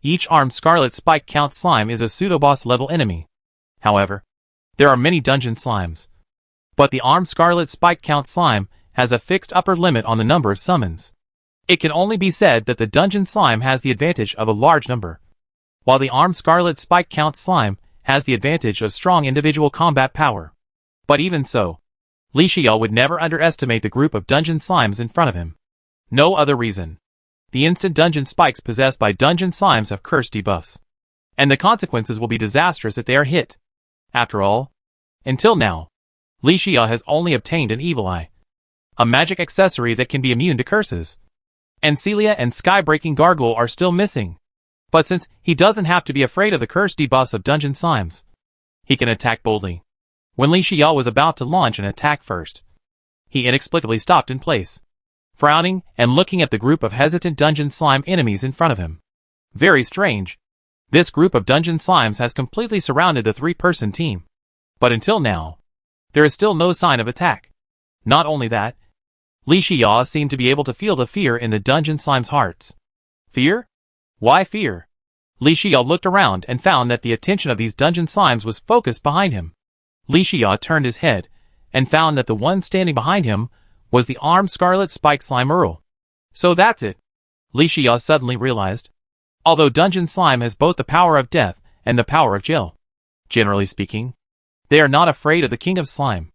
each armed scarlet spike count slime is a pseudo-boss level enemy. However, there are many dungeon slimes, but the armed scarlet spike count slime has a fixed upper limit on the number of summons. It can only be said that the dungeon slime has the advantage of a large number, while the armed scarlet spike count slime has the advantage of strong individual combat power. But even so, Li Xiao would never underestimate the group of dungeon slimes in front of him. No other reason. The instant dungeon spikes possessed by dungeon slimes have curse debuffs, and the consequences will be disastrous if they are hit. After all, until now, Li Xiao has only obtained an evil eye, a magic accessory that can be immune to curses. And Celia and Sky-Breaking Gargoyle are still missing. But since he doesn't have to be afraid of the curse debuffs of dungeon slimes, he can attack boldly. When Li Xiao was about to launch an attack first, he inexplicably stopped in place, frowning and looking at the group of hesitant dungeon slime enemies in front of him. Very strange. This group of dungeon slimes has completely surrounded the three-person team. But until now, there is still no sign of attack. Not only that, Li Xiao seemed to be able to feel the fear in the dungeon slimes' hearts. Fear? Why fear? Li Xiao looked around and found that the attention of these dungeon slimes was focused behind him. Li Xiao turned his head and found that the one standing behind him was the armed scarlet spike slime Earl. So that's it, Li Xiao suddenly realized. Although dungeon slime has both the power of death and the power of jail, generally speaking, they are not afraid of the king of slime.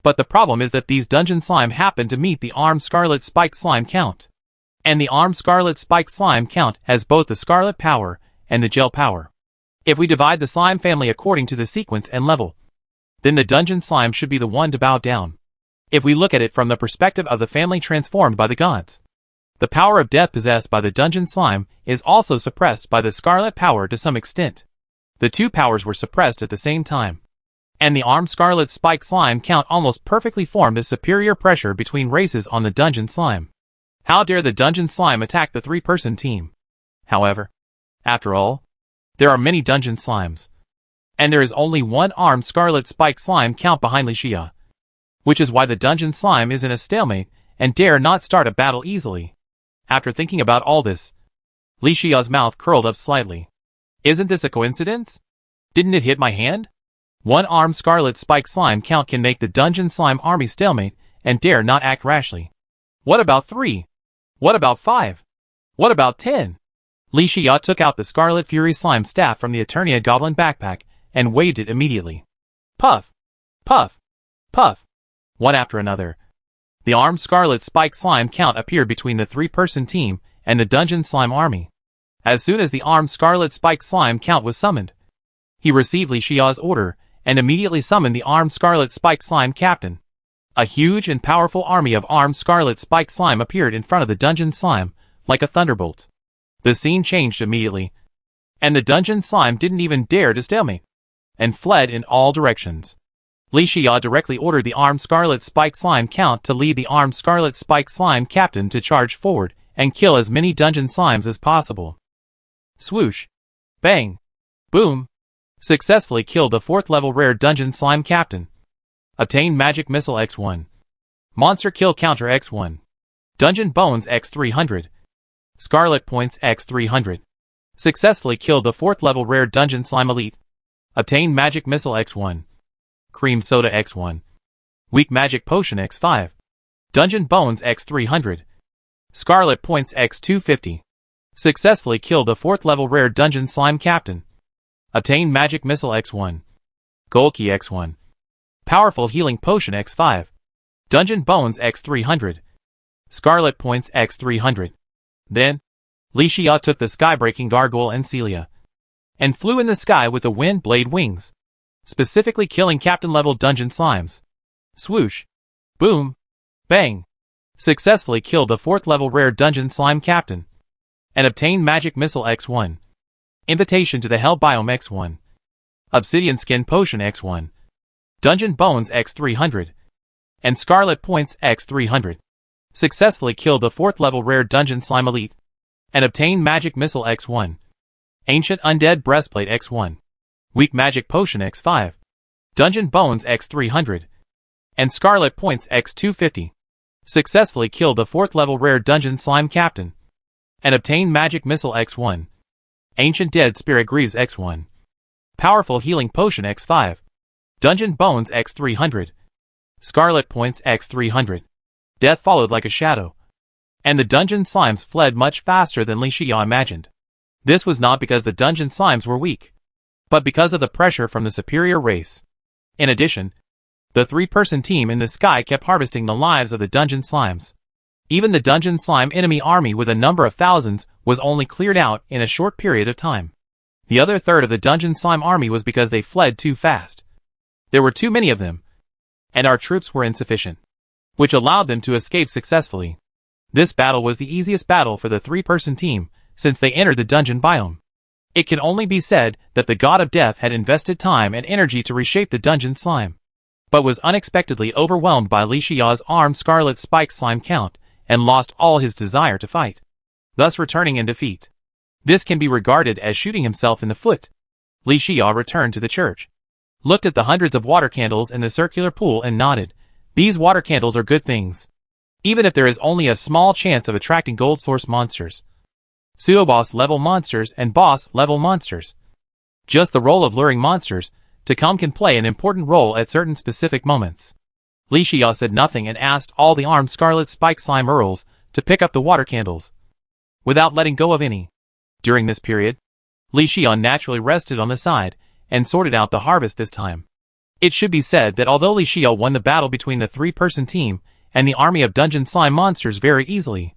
But the problem is that these dungeon slime happen to meet the armed scarlet spike slime count. And the armed scarlet spike slime count has both the scarlet power and the gel power. If we divide the slime family according to the sequence and level, then the dungeon slime should be the one to bow down. If we look at it from the perspective of the family transformed by the gods, the power of death possessed by the dungeon slime is also suppressed by the scarlet power to some extent. The two powers were suppressed at the same time, and the armed scarlet spike slime count almost perfectly formed a superior pressure between races on the dungeon slime. How dare the dungeon slime attack the three-person team? However, after all, there are many dungeon slimes, and there is only one armed scarlet spike slime count behind Li Xiao, which is why the dungeon slime is in a stalemate and dare not start a battle easily. After thinking about all this, Li Xiao's mouth curled up slightly. Isn't this a coincidence? Didn't it hit my hand? One armed scarlet spike slime count can make the dungeon slime army stalemate and dare not act rashly. What about 3? What about 5? What about 10? Li Xiao took out the Scarlet Fury slime staff from the Eternia goblin backpack and waved it immediately. Puff! Puff! Puff! One after another, the armed scarlet spike slime count appeared between the three-person team and the dungeon slime army. As soon as the armed scarlet spike slime count was summoned, he received Li Xiao's order and immediately summoned the armed scarlet spike slime captain. A huge and powerful army of armed scarlet spike slime appeared in front of the dungeon slime, like a thunderbolt. The scene changed immediately, and the dungeon slime didn't even dare to stalemate, and fled in all directions. Li Xiao directly ordered the armed scarlet spike slime count to lead the armed scarlet spike slime captain to charge forward and kill as many dungeon slimes as possible. Swoosh! Bang! Boom! Successfully killed the 4th level rare dungeon slime captain. Obtained magic missile X1. Monster kill counter X1. Dungeon bones X300. Scarlet points X300. Successfully killed the 4th level rare dungeon slime elite. Obtained magic missile X1. Cream soda X1. Weak magic potion X5. Dungeon bones X300. Scarlet points X250. Successfully killed the 4th level rare dungeon slime captain. Obtained magic missile X1. Gold key X1. Powerful healing potion X5. Dungeon bones X300. Scarlet points X300. Then, Li Xiao took the Sky-Breaking Gargoyle and Celia, and flew in the sky with the wind blade wings, specifically killing captain-level dungeon slimes. Swoosh! Boom! Bang! Successfully killed the 4th level rare dungeon slime captain, and obtained magic missile X1. Invitation to the Hell Biome X1. Obsidian Skin Potion X1. Dungeon Bones X300. And Scarlet Points X300. Successfully killed the 4th level rare dungeon slime elite, and obtained magic missile X1. Ancient Undead Breastplate X1. Weak Magic Potion X5. Dungeon Bones X300. And Scarlet Points X250. Successfully killed the 4th level rare dungeon slime captain, and obtained magic missile X1. Ancient Dead Spirit Greaves X1. Powerful Healing Potion X5. Dungeon Bones X300. Scarlet Points X300. Death followed like a shadow, and the dungeon slimes fled much faster than Li Xiao imagined. This was not because the dungeon slimes were weak, but because of the pressure from the superior race. In addition, the three-person team in the sky kept harvesting the lives of the dungeon slimes. Even the dungeon slime enemy army with a number of thousands was only cleared out in a short period of time. The other third of the dungeon slime army was because they fled too fast. There were too many of them, and our troops were insufficient, which allowed them to escape successfully. This battle was the easiest battle for the three-person team, since they entered the dungeon biome. It can only be said that the god of death had invested time and energy to reshape the dungeon slime, but was unexpectedly overwhelmed by Li Xiao's armed scarlet spike slime count, and lost all his desire to fight, thus returning in defeat. This can be regarded as shooting himself in the foot. Li Xiao returned to the church, looked at the hundreds of water candles in the circular pool and nodded. These water candles are good things, even if there is only a small chance of attracting gold source monsters, pseudo-boss level monsters and boss level monsters. Just the role of luring monsters to come can play an important role at certain specific moments. Li Xiao said nothing and asked all the armed scarlet spike slime earls to pick up the water candles, without letting go of any. During this period, Li Xiao naturally rested on the side and sorted out the harvest this time. It should be said that although Li Xiao won the battle between the three-person team and the army of dungeon slime monsters very easily,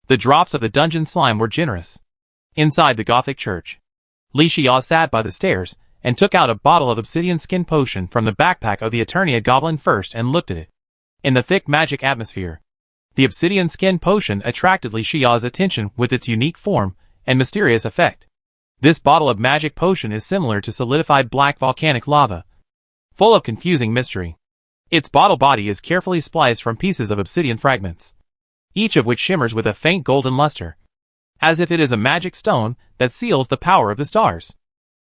the drops of the dungeon slime were generous. Inside the Gothic church, Li Xiao sat by the stairs and took out a bottle of obsidian skin potion from the backpack of the Eternia goblin first and looked at it. In the thick magic atmosphere, the obsidian skin potion attracted Li Xiao's attention with its unique form and mysterious effect. This bottle of magic potion is similar to solidified black volcanic lava, full of confusing mystery. Its bottle body is carefully spliced from pieces of obsidian fragments, each of which shimmers with a faint golden luster, as if it is a magic stone that seals the power of the stars.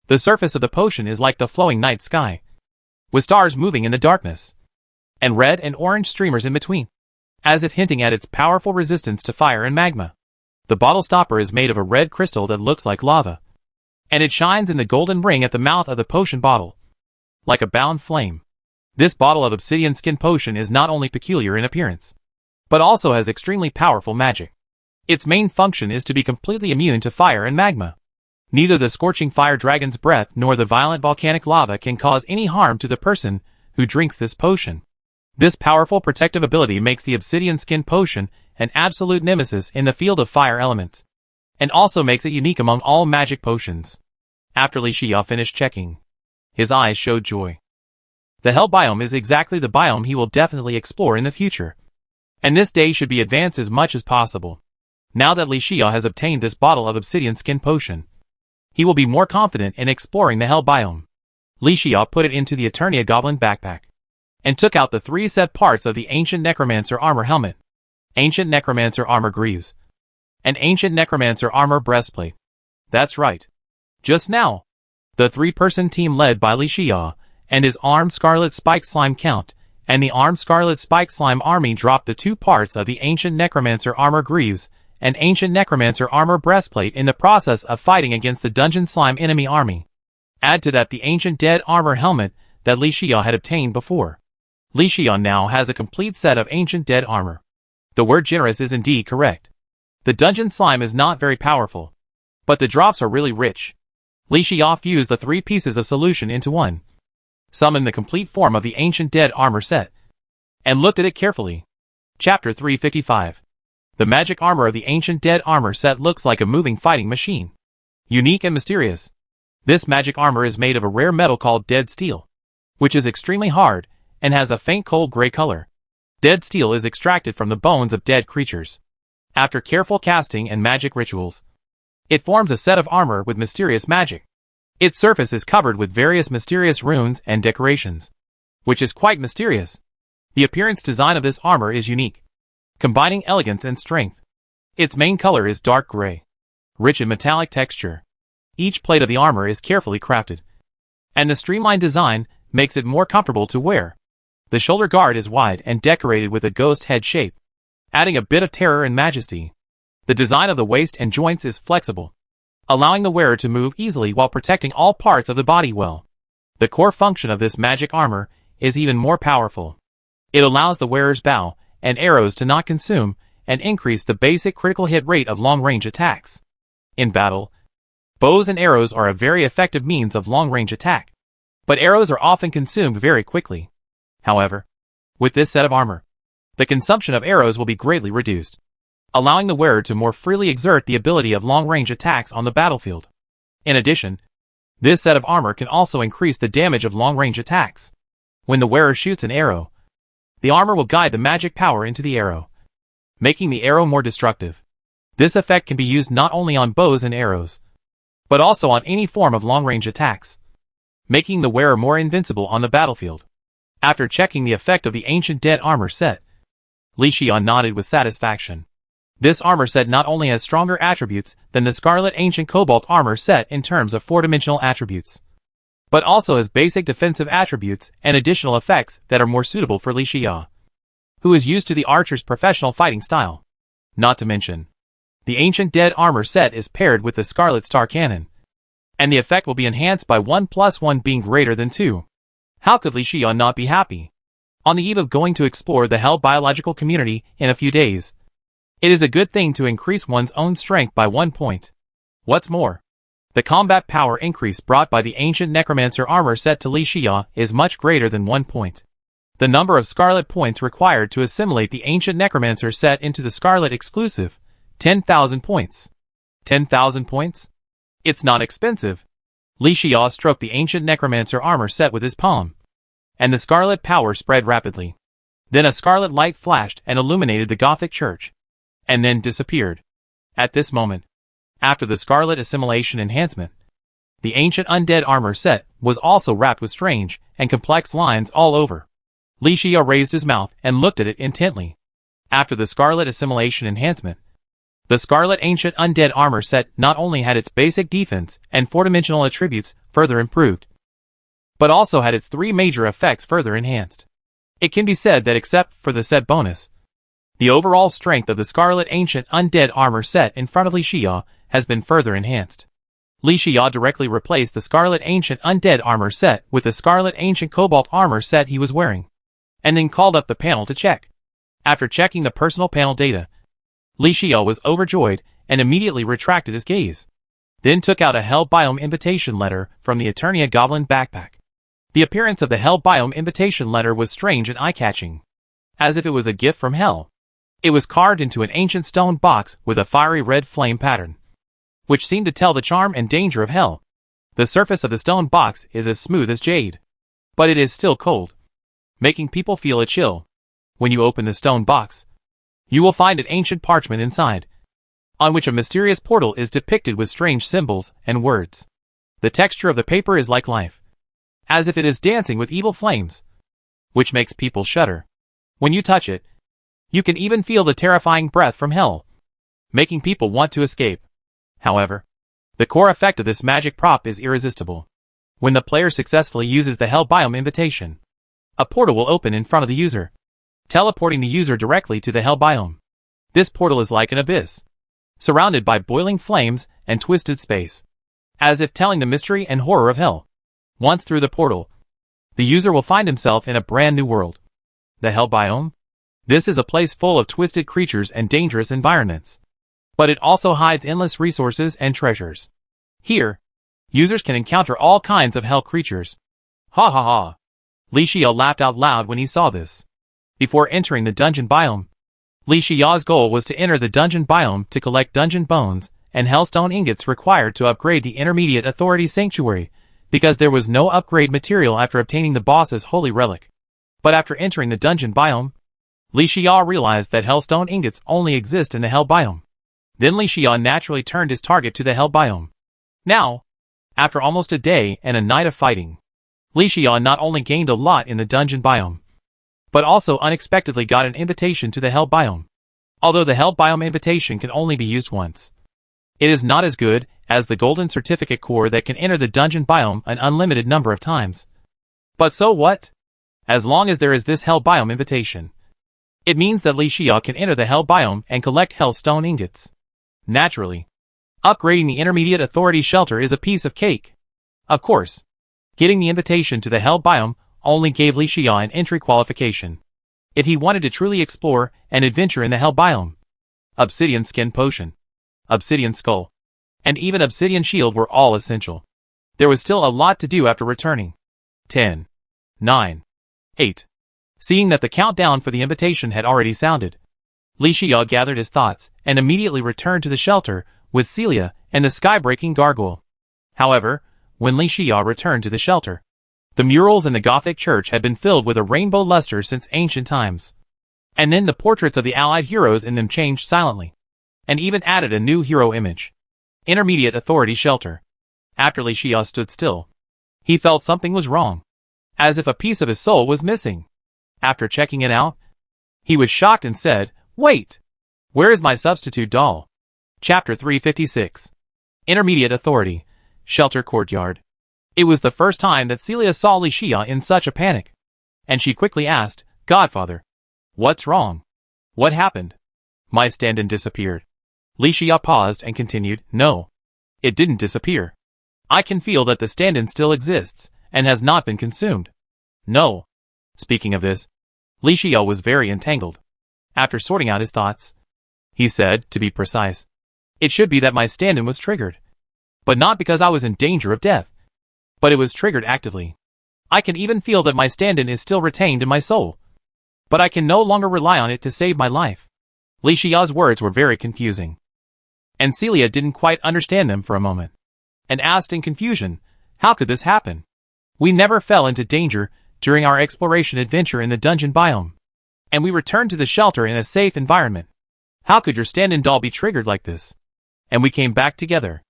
The surface of the potion is like the flowing night sky, with stars moving in the darkness, and red and orange streamers in between, as if hinting at its powerful resistance to fire and magma. The bottle stopper is made of a red crystal that looks like lava, and it shines in the golden ring at the mouth of the potion bottle, like a bound flame. This bottle of obsidian skin potion is not only peculiar in appearance, but also has extremely powerful magic. Its main function is to be completely immune to fire and magma. Neither the scorching fire dragon's breath nor the violent volcanic lava can cause any harm to the person who drinks this potion. This powerful protective ability makes the obsidian skin potion an absolute nemesis in the field of fire elements, and also makes it unique among all magic potions. After Li Xiao finished checking, his eyes showed joy. The Hell biome is exactly the biome he will definitely explore in the future, and this day should be advanced as much as possible. Now that Li Xiao has obtained this bottle of obsidian skin potion, he will be more confident in exploring the Hell biome. Li Xiao put it into the Eternia goblin backpack, and took out the 3 set parts of the Ancient Necromancer armor helmet, Ancient Necromancer armor greaves, and Ancient Necromancer armor breastplate. That's right. Just now, the 3-person team led by Li Xiao and his armed scarlet spike slime count, and the armed scarlet spike slime army dropped the 2 parts of the Ancient Necromancer armor greaves and Ancient Necromancer armor breastplate in the process of fighting against the dungeon slime enemy army. Add to that the Ancient Dead armor helmet that Li Xiao had obtained before. Li Xiao now has a complete set of Ancient Dead armor. The word generous is indeed correct. The dungeon slime is not very powerful, but the drops are really rich. Li Xiao fused the 3 pieces of solution into one, summoned the complete form of the Ancient Dead armor set, and looked at it carefully. Chapter 355. The magic armor of the Ancient Dead armor set looks like a moving fighting machine, unique and mysterious. This magic armor is made of a rare metal called dead steel, which is extremely hard and has a faint cold gray color. Dead steel is extracted from the bones of dead creatures. After careful casting and magic rituals, it forms a set of armor with mysterious magic. Its surface is covered with various mysterious runes and decorations, which is quite mysterious. The appearance design of this armor is unique, combining elegance and strength. Its main color is dark gray, rich in metallic texture. Each plate of the armor is carefully crafted, and the streamlined design makes it more comfortable to wear. The shoulder guard is wide and decorated with a ghost head shape, adding a bit of terror and majesty. The design of the waist and joints is flexible, allowing the wearer to move easily while protecting all parts of the body well. The core function of this magic armor is even more powerful. It allows the wearer's bow and arrows to not consume and increase the basic critical hit rate of long-range attacks. In battle, Bows and arrows are a very effective means of long-range attack, but arrows are often consumed very quickly. However, with this set of armor, the consumption of arrows will be greatly reduced, allowing the wearer to more freely exert the ability of long-range attacks on the battlefield. In addition, this set of armor can also increase the damage of long-range attacks. When the wearer shoots an arrow, the armor will guide the magic power into the arrow, making the arrow more destructive. This effect can be used not only on bows and arrows, but also on any form of long-range attacks, making the wearer more invincible on the battlefield. After checking the effect of the Ancient Dead armor set, Li Xian nodded with satisfaction. This armor set not only has stronger attributes than the Scarlet Ancient Cobalt armor set in terms of 4-dimensional attributes, but also has basic defensive attributes and additional effects that are more suitable for Li Xian, who is used to the archer's professional fighting style. Not to mention, the Ancient Dead armor set is paired with the Scarlet Star Cannon, and the effect will be enhanced by 1+1 being greater than 2. How could Li Xian not be happy? On the eve of going to explore the Hell biological community in a few days, it is a good thing to increase one's own strength by 1 point. What's more, the combat power increase brought by the Ancient Necromancer armor set to Li Xian is much greater than 1 point. The number of Scarlet points required to assimilate the Ancient Necromancer set into the Scarlet exclusive, 10,000 points. 10,000 points? It's not expensive. Li Xian stroked the Ancient Necromancer armor set with his palm, and the scarlet power spread rapidly. Then a scarlet light flashed and illuminated the Gothic church, and then disappeared. At this moment, after the scarlet assimilation enhancement, the Ancient Undead armor set was also wrapped with strange and complex lines all over. Li Xian raised his mouth and looked at it intently. After the scarlet assimilation enhancement, the Scarlet Ancient Undead armor set not only had its basic defense and 4-dimensional attributes further improved, but also had its 3 major effects further enhanced. It can be said that except for the set bonus, the overall strength of the Scarlet Ancient Undead armor set in front of Li Xian has been further enhanced. Li Xian directly replaced the Scarlet Ancient Undead armor set with the Scarlet Ancient Cobalt armor set he was wearing, and then called up the panel to check. After checking the personal panel data, Li Xian was overjoyed and immediately retracted his gaze, then took out a Hell Biome invitation letter from the Eternia Goblin backpack. The appearance of the Hell Biome invitation letter was strange and eye-catching, as if it was a gift from Hell. It was carved into an ancient stone box with a fiery red flame pattern, which seemed to tell the charm and danger of Hell. The surface of the stone box is as smooth as jade, but it is still cold, making people feel a chill. When you open the stone box, you will find an ancient parchment inside, on which a mysterious portal is depicted with strange symbols and words. The texture of the paper is like life, as if it is dancing with evil flames, which makes people shudder. When you touch it, you can even feel the terrifying breath from Hell, making people want to escape. However, the core effect of this magic prop is irresistible. When the player successfully uses the Hell Biome invitation, a portal will open in front of the user, teleporting the user directly to the Hell Biome. This portal is like an abyss, surrounded by boiling flames and twisted space, as if telling the mystery and horror of Hell. Once through the portal, the user will find himself in a brand new world. The Hell Biome? This is a place full of twisted creatures and dangerous environments, but it also hides endless resources and treasures. Here, users can encounter all kinds of hell creatures. Ha ha ha! Li Xian laughed out loud when he saw this. Before entering the dungeon biome, Li Xian's goal was to enter the dungeon biome to collect dungeon bones and hellstone ingots required to upgrade the Intermediate Authority Sanctuary, because there was no upgrade material after obtaining the boss's holy relic. But after entering the dungeon biome, Li Xian realized that hellstone ingots only exist in the Hell Biome. Then Li Xian naturally turned his target to the Hell Biome. Now, after almost a day and a night of fighting, Li Xian not only gained a lot in the dungeon biome, but also unexpectedly got an invitation to the Hell Biome. Although the Hell Biome invitation can only be used once, it is not as good as the golden certificate core that can enter the dungeon biome an unlimited number of times. But so what? As long as there is this Hell Biome invitation, it means that Li Xian can enter the Hell Biome and collect hellstone ingots. Naturally, upgrading the Intermediate Authority Shelter is a piece of cake. Of course, getting the invitation to the Hell Biome only gave Li Xian an entry qualification if he wanted to truly explore and adventure in the Hell Biome. Obsidian Skin Potion, Obsidian Skull. and even obsidian shield were all essential. There was still a lot to do after returning. 10, 9, 8. Seeing that the countdown for the invitation had already sounded, Li Xia gathered his thoughts and immediately returned to the shelter with Celia and the sky-breaking gargoyle. However, when Li Xia returned to the shelter, the murals in the Gothic church had been filled with a rainbow luster since ancient times. And then the portraits of the allied heroes in them changed silently, and even added a new hero image. Intermediate Authority Shelter. After Li Xia stood still, he felt something was wrong, as if a piece of his soul was missing. After checking it out, he was shocked and said, "Wait! Where is my substitute doll?" Chapter 356. Intermediate Authority Shelter Courtyard. It was the first time that Celia saw Li Xia in such a panic, and she quickly asked, "Godfather, what's wrong? What happened?" "My stand-in disappeared." Li Xia paused and continued, "No, it didn't disappear. I can feel that the stand-in still exists, and has not been consumed." "No." Speaking of this, Li Xia was very entangled. After sorting out his thoughts, he said, to be precise, "It should be that my stand-in was triggered. But not because I was in danger of death. But it was triggered actively. I can even feel that my stand-in is still retained in my soul. But I can no longer rely on it to save my life." Li Xia's words were very confusing, and Celia didn't quite understand them for a moment, and asked in confusion, "How could this happen? We never fell into danger during our exploration adventure in the dungeon biome, and we returned to the shelter in a safe environment. How could your stand-in doll be triggered like this? And we came back together.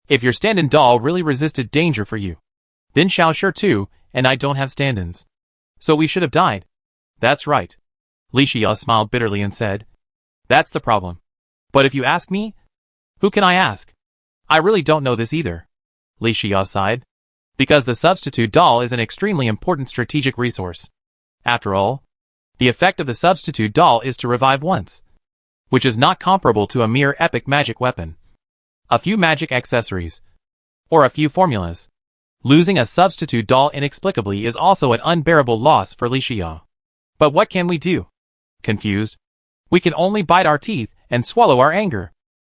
If your stand-in doll really resisted danger for you, then Xiao Shi too, and I don't have stand-ins. So we should have died." "That's right." Li Xia smiled bitterly and said, "That's the problem. But if you ask me, who can I ask? I really don't know this either." Li Xia sighed. "Because the substitute doll is an extremely important strategic resource. After all, the effect of the substitute doll is to revive once, which is not comparable to a mere epic magic weapon, a few magic accessories, or a few formulas. Losing a substitute doll inexplicably is also an unbearable loss for Li Xia. But what can we do?" Confused, "We can only bite our teeth and swallow our anger."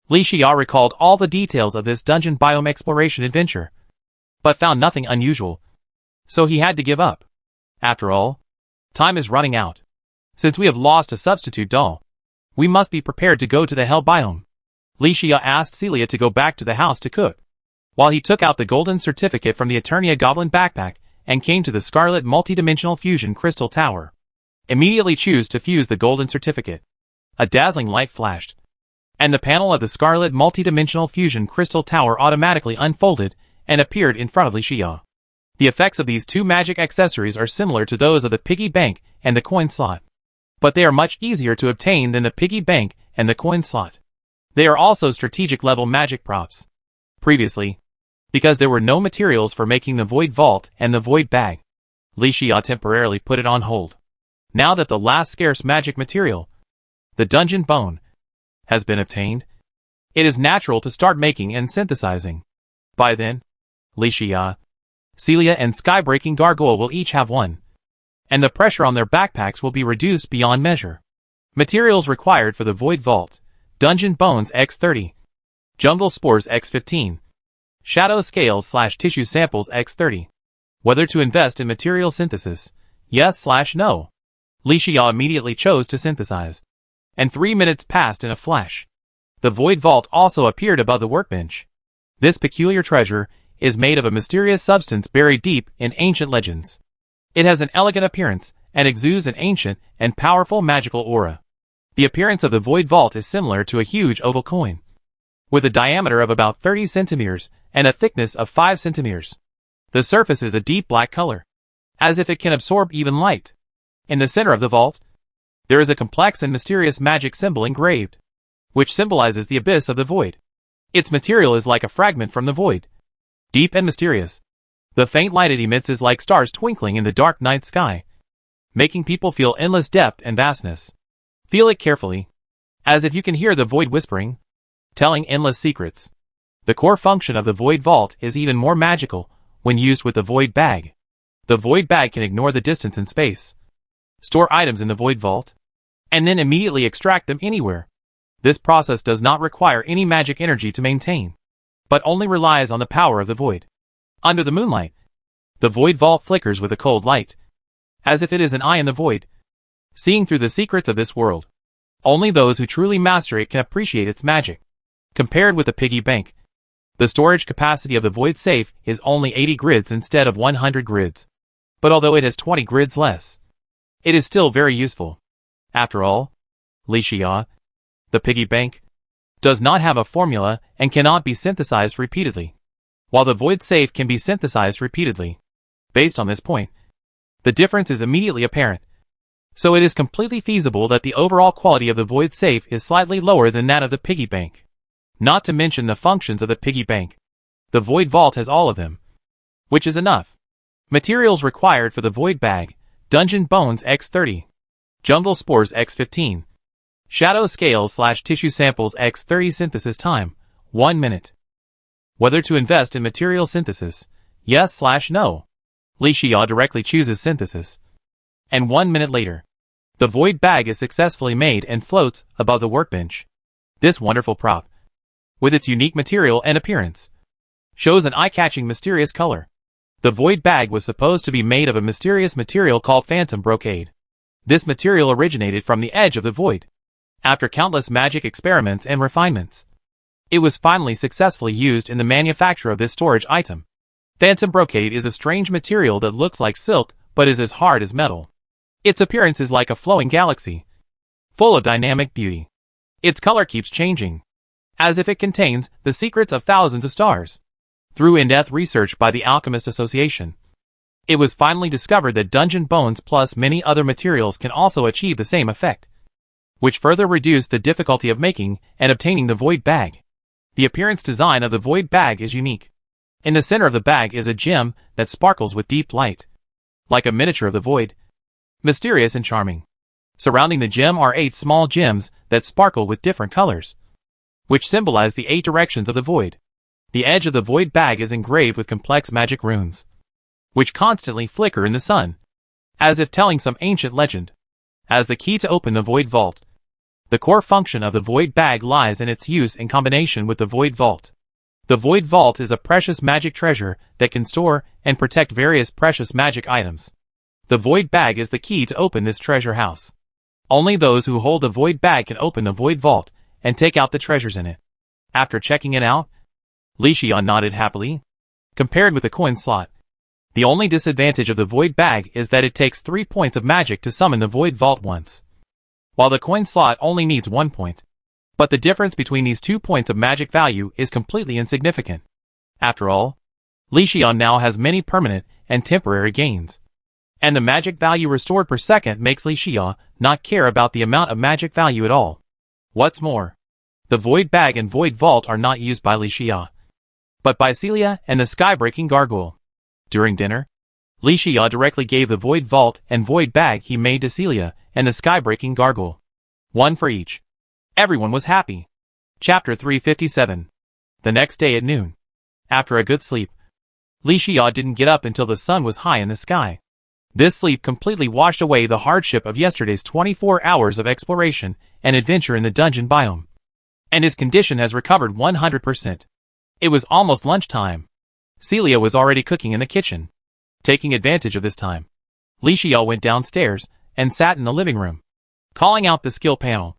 Li Xia recalled all the details of this dungeon biome exploration adventure, but found nothing unusual. So he had to give up. After all, time is running out. Since we have lost a substitute doll, we must be prepared to go to the Hell biome. Li Xia asked Celia to go back to the house to cook, while he took out the golden certificate from the Eternia Goblin backpack and came to the Scarlet Multidimensional Fusion Crystal Tower. Immediately choose to fuse the golden certificate. A dazzling light flashed, and the panel of the Scarlet Multidimensional Fusion Crystal Tower automatically unfolded and appeared in front of Li Xia. The effects of these two magic accessories are similar to those of the piggy bank and the coin slot, but they are much easier to obtain than the piggy bank and the coin slot. They are also strategic level magic props. Previously, because there were no materials for making the Void Vault and the Void Bag, Li Xia temporarily put it on hold. Now that the last scarce magic material, the Dungeon Bone, has been obtained, it is natural to start making and synthesizing. By then, Li Xia, Celia and Skybreaking Gargoyle will each have one, and the pressure on their backpacks will be reduced beyond measure. Materials required for the Void Vault: Dungeon Bones X30, Jungle Spores X15, Shadow Scales/Tissue Samples X30. Whether to invest in material synthesis, yes/no. Li Xia immediately chose to synthesize, and 3 minutes passed in a flash. The Void Vault also appeared above the workbench. This peculiar treasure is made of a mysterious substance buried deep in ancient legends. It has an elegant appearance and exudes an ancient and powerful magical aura. The appearance of the Void Vault is similar to a huge oval coin, with a diameter of about 30 centimeters and a thickness of 5 centimeters. The surface is a deep black color, as if it can absorb even light. In the center of the vault, there is a complex and mysterious magic symbol engraved, which symbolizes the abyss of the void. Its material is like a fragment from the void, deep and mysterious. The faint light it emits is like stars twinkling in the dark night sky, making people feel endless depth and vastness. Feel it carefully, as if you can hear the void whispering, telling endless secrets. The core function of the Void Vault is even more magical when used with the Void Bag. The Void Bag can ignore the distance and space, store items in the Void Vault, and then immediately extract them anywhere. This process does not require any magic energy to maintain. but only relies on the power of the void. Under the moonlight, the void vault flickers with a cold light, as if it is an eye in the void, seeing through the secrets of this world. Only those who truly master it can appreciate its magic. Compared with the piggy bank, the storage capacity of the void safe is only 80 grids instead of 100 grids. But although it has 20 grids less, it is still very useful. After all, Li Xia, the piggy bank, does not have a formula and cannot be synthesized repeatedly, while the void safe can be synthesized repeatedly. Based on this point, the difference is immediately apparent. So it is completely feasible that the overall quality of the void safe is slightly lower than that of the piggy bank. Not to mention the functions of the piggy bank. The void vault has all of them, which is enough. Materials required for the void bag: Dungeon Bones X30, Jungle Spores X15, Shadow Scales / Tissue Samples X30. Synthesis time: 1 minute. Whether to invest in material synthesis, yes / no. Li Xia directly chooses synthesis. And 1 minute later, the void bag is successfully made and floats above the workbench. This wonderful prop, with its unique material and appearance, shows an eye-catching mysterious color. The void bag was supposed to be made of a mysterious material called phantom brocade. This material originated from the edge of the void. After countless magic experiments and refinements, it was finally successfully used in the manufacture of this storage item. Phantom brocade is a strange material that looks like silk but is as hard as metal. Its appearance is like a flowing galaxy, full of dynamic beauty. Its color keeps changing, as if it contains the secrets of thousands of stars. Through in-depth research by the Alchemist Association, it was finally discovered that dungeon bones plus many other materials can also achieve the same effect, which further reduced the difficulty of making and obtaining the void bag. The appearance design of the void bag is unique. In the center of the bag is a gem that sparkles with deep light, like a miniature of the void, mysterious and charming. Surrounding the gem are 8 small gems that sparkle with different colors, which symbolize the 8 directions of the void. The edge of the void bag is engraved with complex magic runes, which constantly flicker in the sun, as if telling some ancient legend. As the key to open the void vault, the core function of the void bag lies in its use in combination with the void vault. The void vault is a precious magic treasure that can store and protect various precious magic items. The void bag is the key to open this treasure house. Only those who hold the void bag can open the void vault and take out the treasures in it. After checking it out, Li Xia nodded happily. Compared with the coin slot, the only disadvantage of the void bag is that it takes 3 points of magic to summon the void vault once, while the coin slot only needs 1 point. But the difference between these 2 points of magic value is completely insignificant. After all, Li Xia now has many permanent and temporary gains, and the magic value restored per second makes Li Xia not care about the amount of magic value at all. What's more, the void bag and void vault are not used by Li Xia, but by Celia and the sky-breaking gargoyle. During dinner, Li Xia directly gave the void vault and void bag he made to Celia and the sky-breaking gargoyle, 1 for each. Everyone was happy. Chapter 357. The next day at noon, after a good sleep, Li Xia didn't get up until the sun was high in the sky. This sleep completely washed away the hardship of yesterday's 24 hours of exploration and adventure in the dungeon biome, and his condition has recovered 100%. It was almost lunchtime. Celia was already cooking in the kitchen. Taking advantage of this time, Li Xia went downstairs and sat in the living room, calling out the skill panel.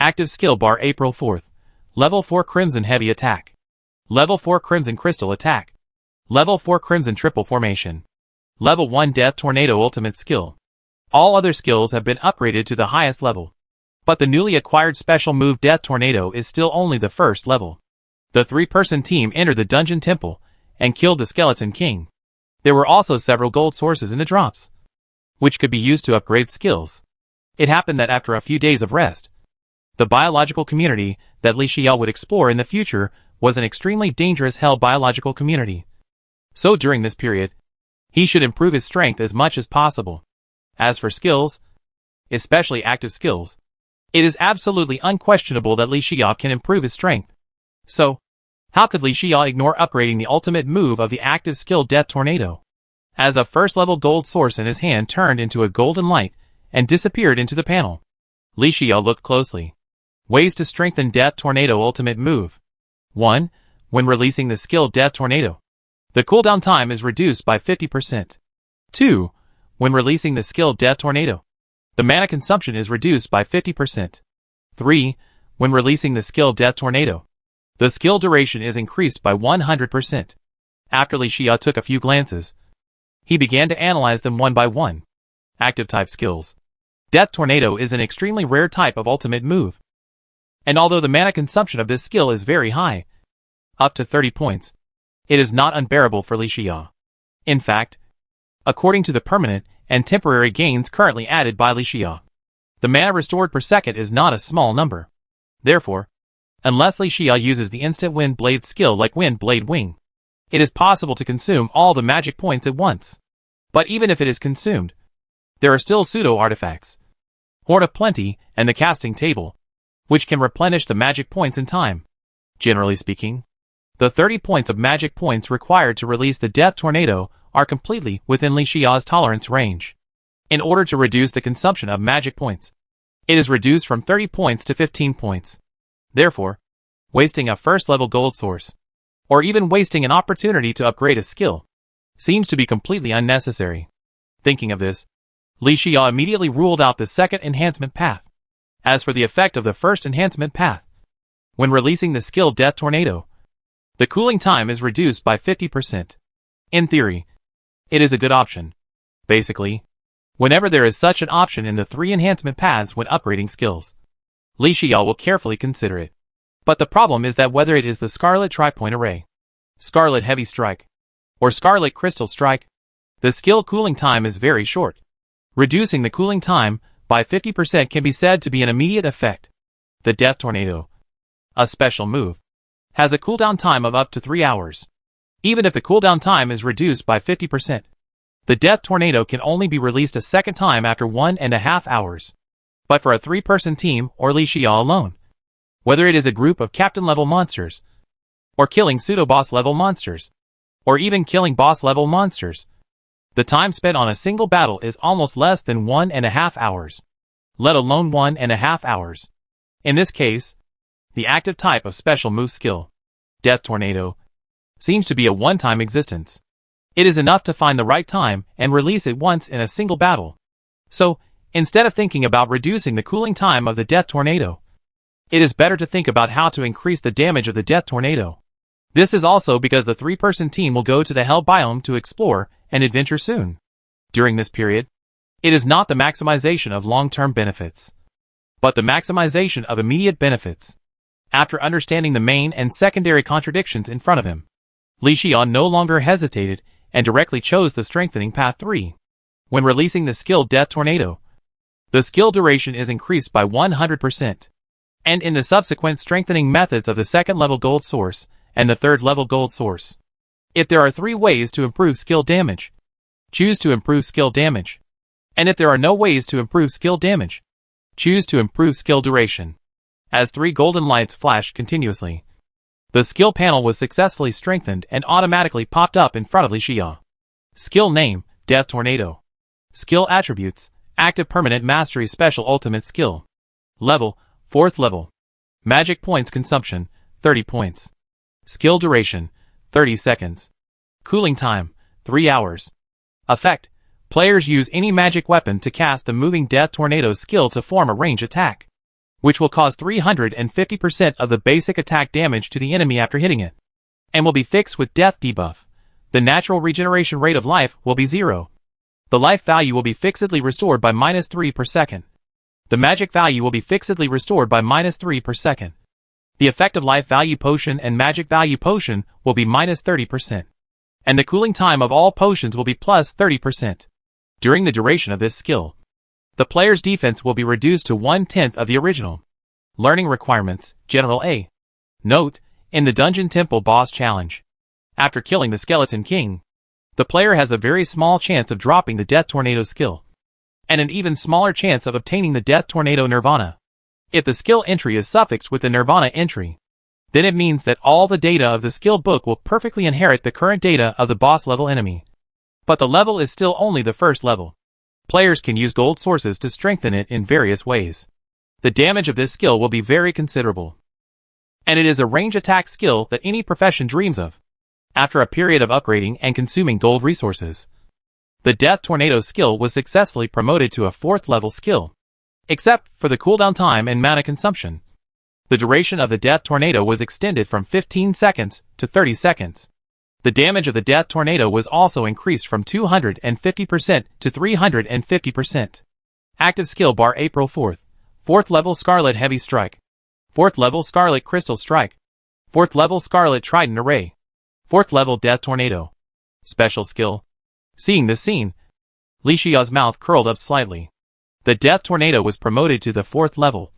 Active skill bar: April 4th. Level 4 Crimson Heavy Attack. Level 4 Crimson Crystal Attack. Level 4 Crimson Triple Formation. Level 1 Death Tornado Ultimate Skill. All other skills have been upgraded to the highest level, but the newly acquired special move Death Tornado is still only the first level. The 3-person team entered the dungeon temple and killed the Skeleton King. There were also several gold sources in the drops, which could be used to upgrade skills. It happened that after a few days of rest, the biological community that Li Xia would explore in the future was an extremely dangerous hell biological community. So during this period, he should improve his strength as much as possible. As for skills, especially active skills, it is absolutely unquestionable that Li Xia can improve his strength. So, how could Li Xia ignore upgrading the ultimate move of the active skill Death Tornado? As a first-level gold source in his hand turned into a golden light and disappeared into the panel, Li Xia looked closely. Ways to strengthen Death Tornado ultimate move. 1. When releasing the skill Death Tornado, the cooldown time is reduced by 50%. 2. When releasing the skill Death Tornado, the mana consumption is reduced by 50%. 3. When releasing the skill Death Tornado, the skill duration is increased by 100%. After Li Xia took a few glances, he began to analyze them one by one. Active type skills. Death Tornado is an extremely rare type of ultimate move. And although the mana consumption of this skill is very high, up to 30 points, it is not unbearable for Li Xia. In fact, according to the permanent and temporary gains currently added by Li Xia, the mana restored per second is not a small number. Therefore, unless Li Xia uses the instant Wind Blade skill like Wind Blade Wing, it is possible to consume all the magic points at once. But even if it is consumed, there are still pseudo-artifacts, Horn of Plenty, and the casting table, which can replenish the magic points in time. Generally speaking, the 30 points of magic points required to release the Death Tornado are completely within Li Xia's tolerance range. In order to reduce the consumption of magic points, it is reduced from 30 points to 15 points. Therefore, wasting a first-level gold source, or even wasting an opportunity to upgrade a skill, seems to be completely unnecessary. Thinking of this, Li Xia immediately ruled out the second enhancement path. As for the effect of the first enhancement path, when releasing the skill Death Tornado, the cooling time is reduced by 50%. In theory, it is a good option. Basically, whenever there is such an option in the 3 enhancement paths when upgrading skills, Li Xia will carefully consider it. But the problem is that whether it is the Scarlet Tri-Point Array, Scarlet Heavy Strike, or Scarlet Crystal Strike, the skill cooling time is very short. Reducing the cooling time by 50% can be said to be an immediate effect. The Death Tornado, a special move, has a cooldown time of up to 3 hours. Even if the cooldown time is reduced by 50%, the Death Tornado can only be released a second time after 1.5 hours. But for a 3-person team or Li Xia alone, whether it is a group of captain-level monsters, or killing pseudo-boss-level monsters, or even killing boss-level monsters, the time spent on a single battle is almost less than 1.5 hours, let alone 1.5 hours. In this case, the active type of special move skill, Death Tornado, seems to be a one-time existence. It is enough to find the right time and release it once in a single battle. So, instead of thinking about reducing the cooling time of the Death Tornado, it is better to think about how to increase the damage of the Death Tornado. This is also because the 3-person team will go to the Hell Biome to explore and adventure soon. During this period, it is not the maximization of long-term benefits, but the maximization of immediate benefits. After understanding the main and secondary contradictions in front of him, Li Xia no longer hesitated and directly chose the strengthening path 3. When releasing the skill Death Tornado, the skill duration is increased by 100%. And in the subsequent strengthening methods of the 2nd-level gold source and the 3rd-level gold source, if there are 3 ways to improve skill damage, choose to improve skill damage. And if there are no ways to improve skill damage, choose to improve skill duration. As 3 golden lights flashed continuously, the skill panel was successfully strengthened and automatically popped up in front of Li Xia. Skill name, Death Tornado. Skill attributes, active permanent mastery special ultimate skill. Level, 4th level. Magic points consumption, 30 points. Skill duration, 30 seconds. Cooling time, 3 hours. Effect, players use any magic weapon to cast the moving Death Tornado skill to form a range attack, which will cause 350% of the basic attack damage to the enemy after hitting it, and will be fixed with death debuff. The natural regeneration rate of life will be 0. The life value will be fixedly restored by -3 per second. The magic value will be fixedly restored by -3 per second. The effective life value potion and magic value potion will be -30%. And the cooling time of all potions will be +30%. During the duration of this skill, the player's defense will be reduced to 1/10 of the original. Learning requirements, General A. Note, in the Dungeon Temple boss challenge, after killing the Skeleton King, the player has a very small chance of dropping the Death Tornado skill, and an even smaller chance of obtaining the Death Tornado Nirvana. If the skill entry is suffixed with the Nirvana entry, then it means that all the data of the skill book will perfectly inherit the current data of the boss level enemy. But the level is still only the 1st level. Players can use gold sources to strengthen it in various ways. The damage of this skill will be very considerable. and it is a range attack skill that any profession dreams of. After a period of upgrading and consuming gold resources, the Death Tornado skill was successfully promoted to a 4th level skill. Except for the cooldown time and mana consumption, the duration of the Death Tornado was extended from 15 seconds to 30 seconds. The damage of the Death Tornado was also increased from 250% to 350%. Active skill bar April 4th. 4th level Scarlet Heavy Strike. 4th level Scarlet Crystal Strike. 4th level Scarlet Trident Array. 4th level Death Tornado. Special skill. Seeing this scene, Li Xiao's mouth curled up slightly. The Death Tornado was promoted to the 4th level,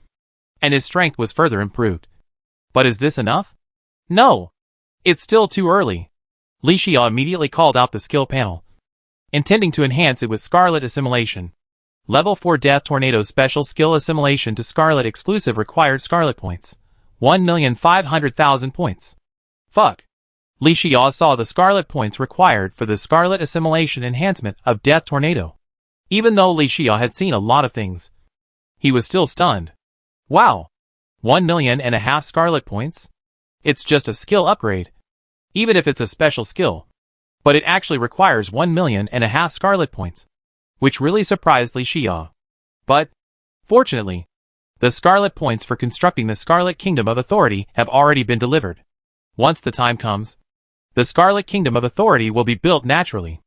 and his strength was further improved. But is this enough? No! It's still too early. Li Xiao immediately called out the skill panel, intending to enhance it with Scarlet Assimilation. Level 4 Death Tornado Special Skill Assimilation to Scarlet Exclusive required Scarlet points. 1,500,000 points. Fuck. Li Xiao saw the Scarlet points required for the Scarlet Assimilation enhancement of Death Tornado. Even though Li Xiao had seen a lot of things, he was still stunned. Wow! 1.5 million Scarlet points? It's just a skill upgrade, even if it's a special skill. But it actually requires 1.5 million Scarlet points, which really surprised Li Xiao. But, fortunately, the Scarlet points for constructing the Scarlet Kingdom of Authority have already been delivered. Once the time comes, the Scarlet Kingdom of Authority will be built naturally.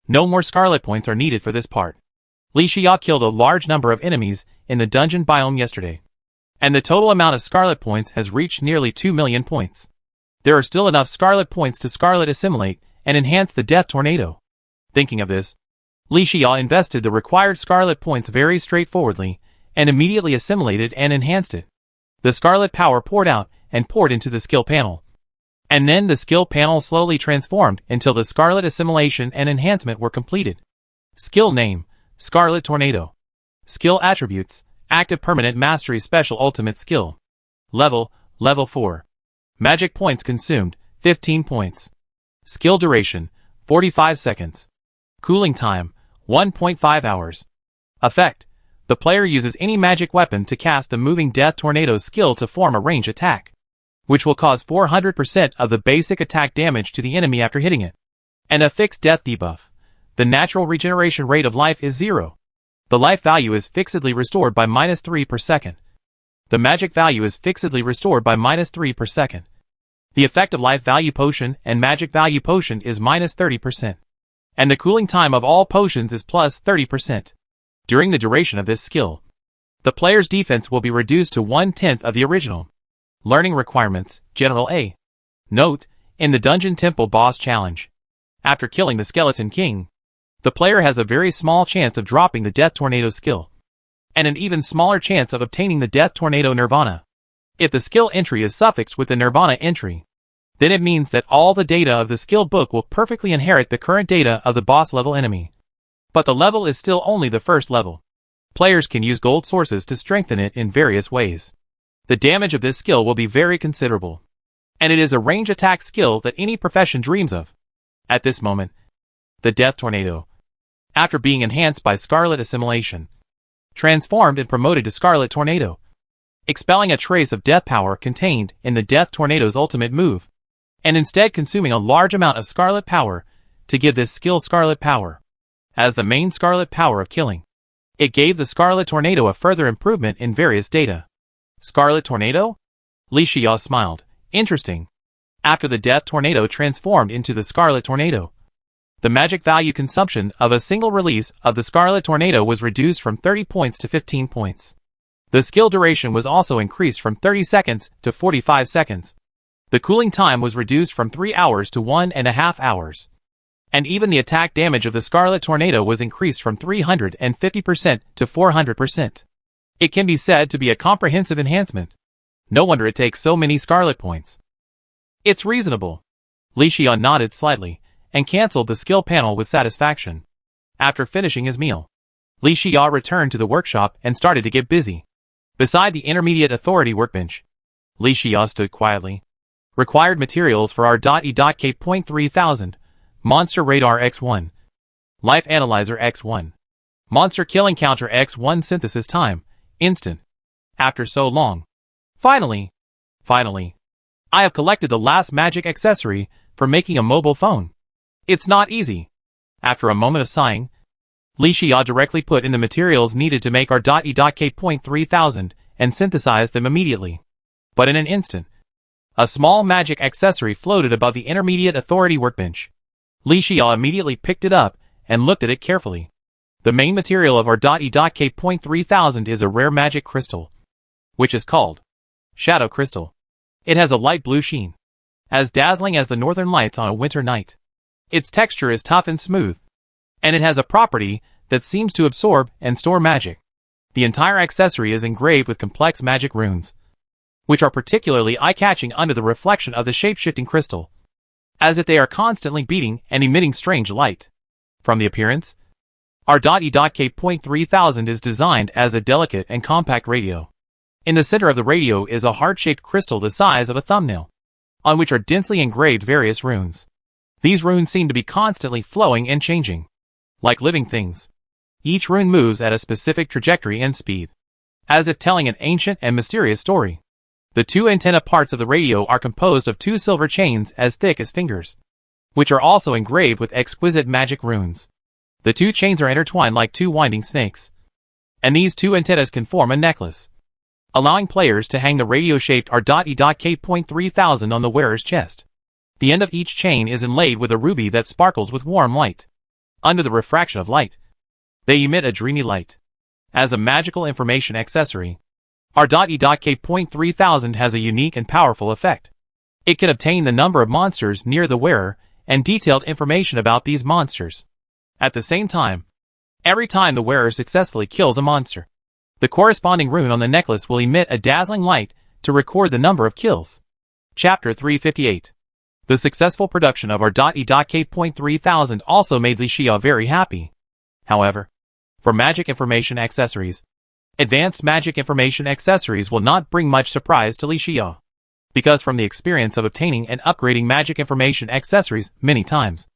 No more Scarlet points are needed for this part. Li Xiao killed a large number of enemies in the dungeon biome yesterday, and the total amount of Scarlet points has reached nearly 2 million points. There are still enough Scarlet points to Scarlet Assimilate and enhance the Death Tornado. Thinking of this, Li Xiao invested the required Scarlet points very straightforwardly and immediately assimilated and enhanced it. The Scarlet power poured out and poured into the skill panel. And then the skill panel slowly transformed until the Scarlet Assimilation and enhancement were completed. Skill name: Scarlet Tornado. Skill attributes: Active Permanent Mastery Special Ultimate Skill. Level: Level 4. Magic points consumed: 15 points. Skill duration: 45 seconds. Cooling time: 1.5 hours. Effect: the player uses any magic weapon to cast the Moving Death Tornado skill to form a range attack, which will cause 400% of the basic attack damage to the enemy after hitting it. And a fixed death debuff. The natural regeneration rate of life is 0. The life value is fixedly restored by -3 per second. The magic value is fixedly restored by -3 per second. The effect of life value potion and magic value potion is -30%. And the cooling time of all potions is +30%. During the duration of this skill, the player's defense will be reduced to 1/10 of the original. Learning requirements: General A. Note: in the Dungeon Temple Boss Challenge, after killing the Skeleton King, the player has a very small chance of dropping the Death Tornado skill, and an even smaller chance of obtaining the Death Tornado Nirvana. If the skill entry is suffixed with the Nirvana entry, then it means that all the data of the skill book will perfectly inherit the current data of the boss level enemy. But the level is still only the first level. Players can use gold sources to strengthen it in various ways. The damage of this skill will be very considerable, and it is a range attack skill that any profession dreams of. At this moment, the Death Tornado, after being enhanced by Scarlet Assimilation, transformed and promoted to Scarlet Tornado, expelling a trace of death power contained in the Death Tornado's ultimate move, and instead consuming a large amount of Scarlet power to give this skill Scarlet Power. As the main Scarlet power of killing, it gave the Scarlet Tornado a further improvement in various data. Scarlet Tornado? Li Xiao smiled. Interesting. After the Death Tornado transformed into the Scarlet Tornado, the magic value consumption of a single release of the Scarlet Tornado was reduced from 30 points to 15 points. The skill duration was also increased from 30 seconds to 45 seconds. The cooling time was reduced from 3 hours to 1.5 hours. And even the attack damage of the Scarlet Tornado was increased from 350% to 400%. It can be said to be a comprehensive enhancement. No wonder it takes so many Scarlet points. It's reasonable. Li Xiao nodded slightly and cancelled the skill panel with satisfaction. After finishing his meal, Li Xiao returned to the workshop and started to get busy. Beside the Intermediate Authority workbench, Li Xiao stood quietly. Required materials for R.E.K.3000. Monster Radar X1. Life Analyzer X1. Monster Killing Counter X1. Synthesis time: instant. After so long. Finally, I have collected the last magic accessory for making a mobile phone. It's not easy. After a moment of sighing, Li Xia directly put in the materials needed to make R.E.K.3000 and synthesized them immediately. But in an instant, a small magic accessory floated above the intermediate authority workbench. Li Xia immediately picked it up and looked at it carefully. The main material of R.E.K.3000 is a rare magic crystal, which is called Shadow Crystal. It has a light blue sheen, as dazzling as the northern lights on a winter night. Its texture is tough and smooth, and it has a property that seems to absorb and store magic. The entire accessory is engraved with complex magic runes, which are particularly eye-catching under the reflection of the shape-shifting crystal, as if they are constantly beating and emitting strange light. From the appearance, R.E.K.3000 is designed as a delicate and compact radio. In the center of the radio is a heart-shaped crystal the size of a thumbnail, on which are densely engraved various runes. These runes seem to be constantly flowing and changing, like living things. Each rune moves at a specific trajectory and speed, as if telling an ancient and mysterious story. The two antenna parts of the radio are composed of two silver chains as thick as fingers, which are also engraved with exquisite magic runes. The two chains are intertwined like two winding snakes, and these two antennas can form a necklace, allowing players to hang the radio-shaped R.E.K.3000 on the wearer's chest. The end of each chain is inlaid with a ruby that sparkles with warm light. Under the refraction of light, they emit a dreamy light. As a magical information accessory, R.E.K.3000 has a unique and powerful effect. It can obtain the number of monsters near the wearer and detailed information about these monsters. At the same time, every time the wearer successfully kills a monster, the corresponding rune on the necklace will emit a dazzling light to record the number of kills. Chapter 358. The successful production of R.E.K.3000 also made Li Xia very happy. However, for magic information accessories, advanced magic information accessories will not bring much surprise to Li Xia, because from the experience of obtaining and upgrading magic information accessories many times,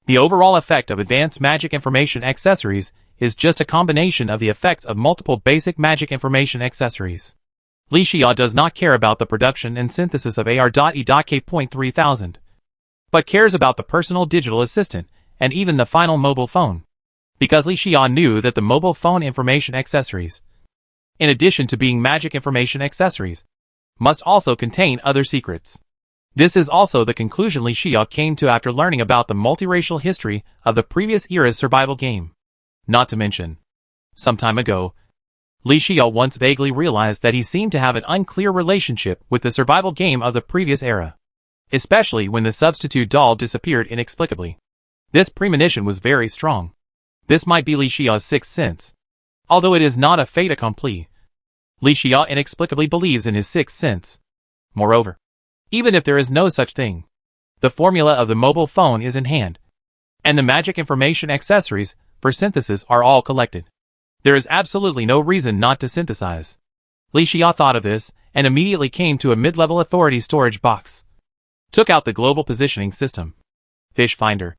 the overall effect of advanced magic information accessories is just a combination of the effects of multiple basic magic information accessories. Li Xia does not care about the production and synthesis of R.E.K.3000, but cares about the personal digital assistant and even the final mobile phone, because Li Xia knew that the mobile phone information accessories, in addition to being magic information accessories, must also contain other secrets. This is also the conclusion Li Xia came to after learning about the multiracial history of the previous era's survival game. Not to mention, some time ago, Li Xia once vaguely realized that he seemed to have an unclear relationship with the survival game of the previous era, especially when the substitute doll disappeared inexplicably. This premonition was very strong. This might be Li Xia's sixth sense. Although it is not a fait accompli, Li Xia inexplicably believes in his sixth sense. Moreover, even if there is no such thing, the formula of the mobile phone is in hand, and the magic information accessories for synthesis are all collected. There is absolutely no reason not to synthesize. Li Xia thought of this and immediately came to a mid-level authority storage box, took out the global positioning system, fish finder,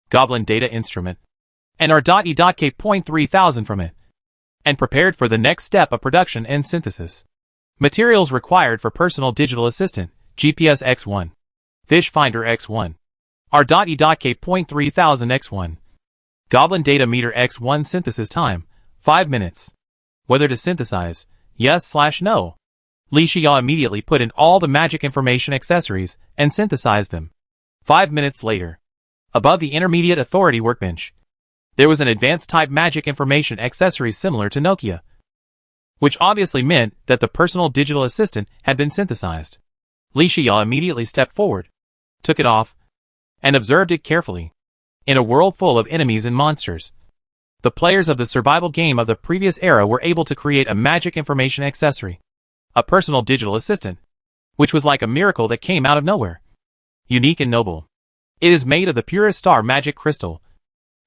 goblin data instrument, and R.E.K.3000 from it, and prepared for the next step of production and synthesis. Materials required for personal digital assistant, GPS X1, Fish Finder X1, R.E.K.3000 X1, Goblin Data Meter X1 synthesis time, 5 minutes. Whether to synthesize, yes/no. Li Xia immediately put in all the magic information accessories and synthesized them. 5 minutes later, above the intermediate authority workbench, there was an advanced type magic information accessory similar to Nokia, which obviously meant that the personal digital assistant had been synthesized. Li Xia immediately stepped forward, took it off, and observed it carefully. In a world full of enemies and monsters, the players of the survival game of the previous era were able to create a magic information accessory, a personal digital assistant, which was like a miracle that came out of nowhere. Unique and noble. It is made of the purest star magic crystal,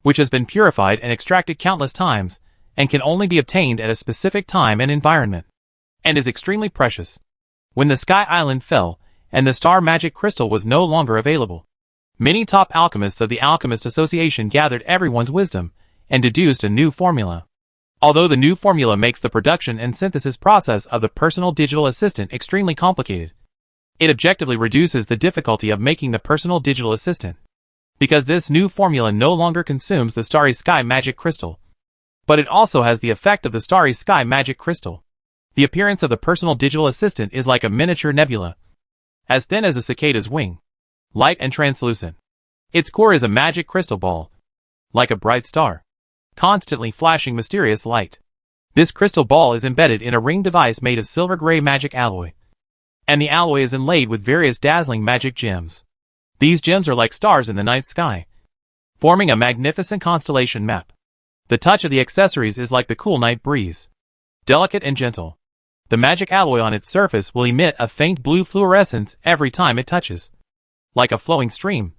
which has been purified and extracted countless times, and can only be obtained at a specific time and environment, and is extremely precious. When the Sky Island fell, and the star magic crystal was no longer available, many top alchemists of the Alchemist Association gathered everyone's wisdom, and deduced a new formula. Although the new formula makes the production and synthesis process of the personal digital assistant extremely complicated, It objectively reduces the difficulty of making the personal digital assistant, because this new formula no longer consumes the Starry Sky Magic Crystal, but it also has the effect of the Starry Sky Magic Crystal. The appearance of the personal digital assistant is like a miniature nebula, as thin as a cicada's wing, light and translucent. Its core is a magic crystal ball, like a bright star, constantly flashing mysterious light. This crystal ball is embedded in a ring device made of silver-gray magic alloy, and the alloy is inlaid with various dazzling magic gems. These gems are like stars in the night sky, forming a magnificent constellation map. The touch of the accessories is like the cool night breeze, delicate and gentle. The magic alloy on its surface will emit a faint blue fluorescence every time it touches, like a flowing stream,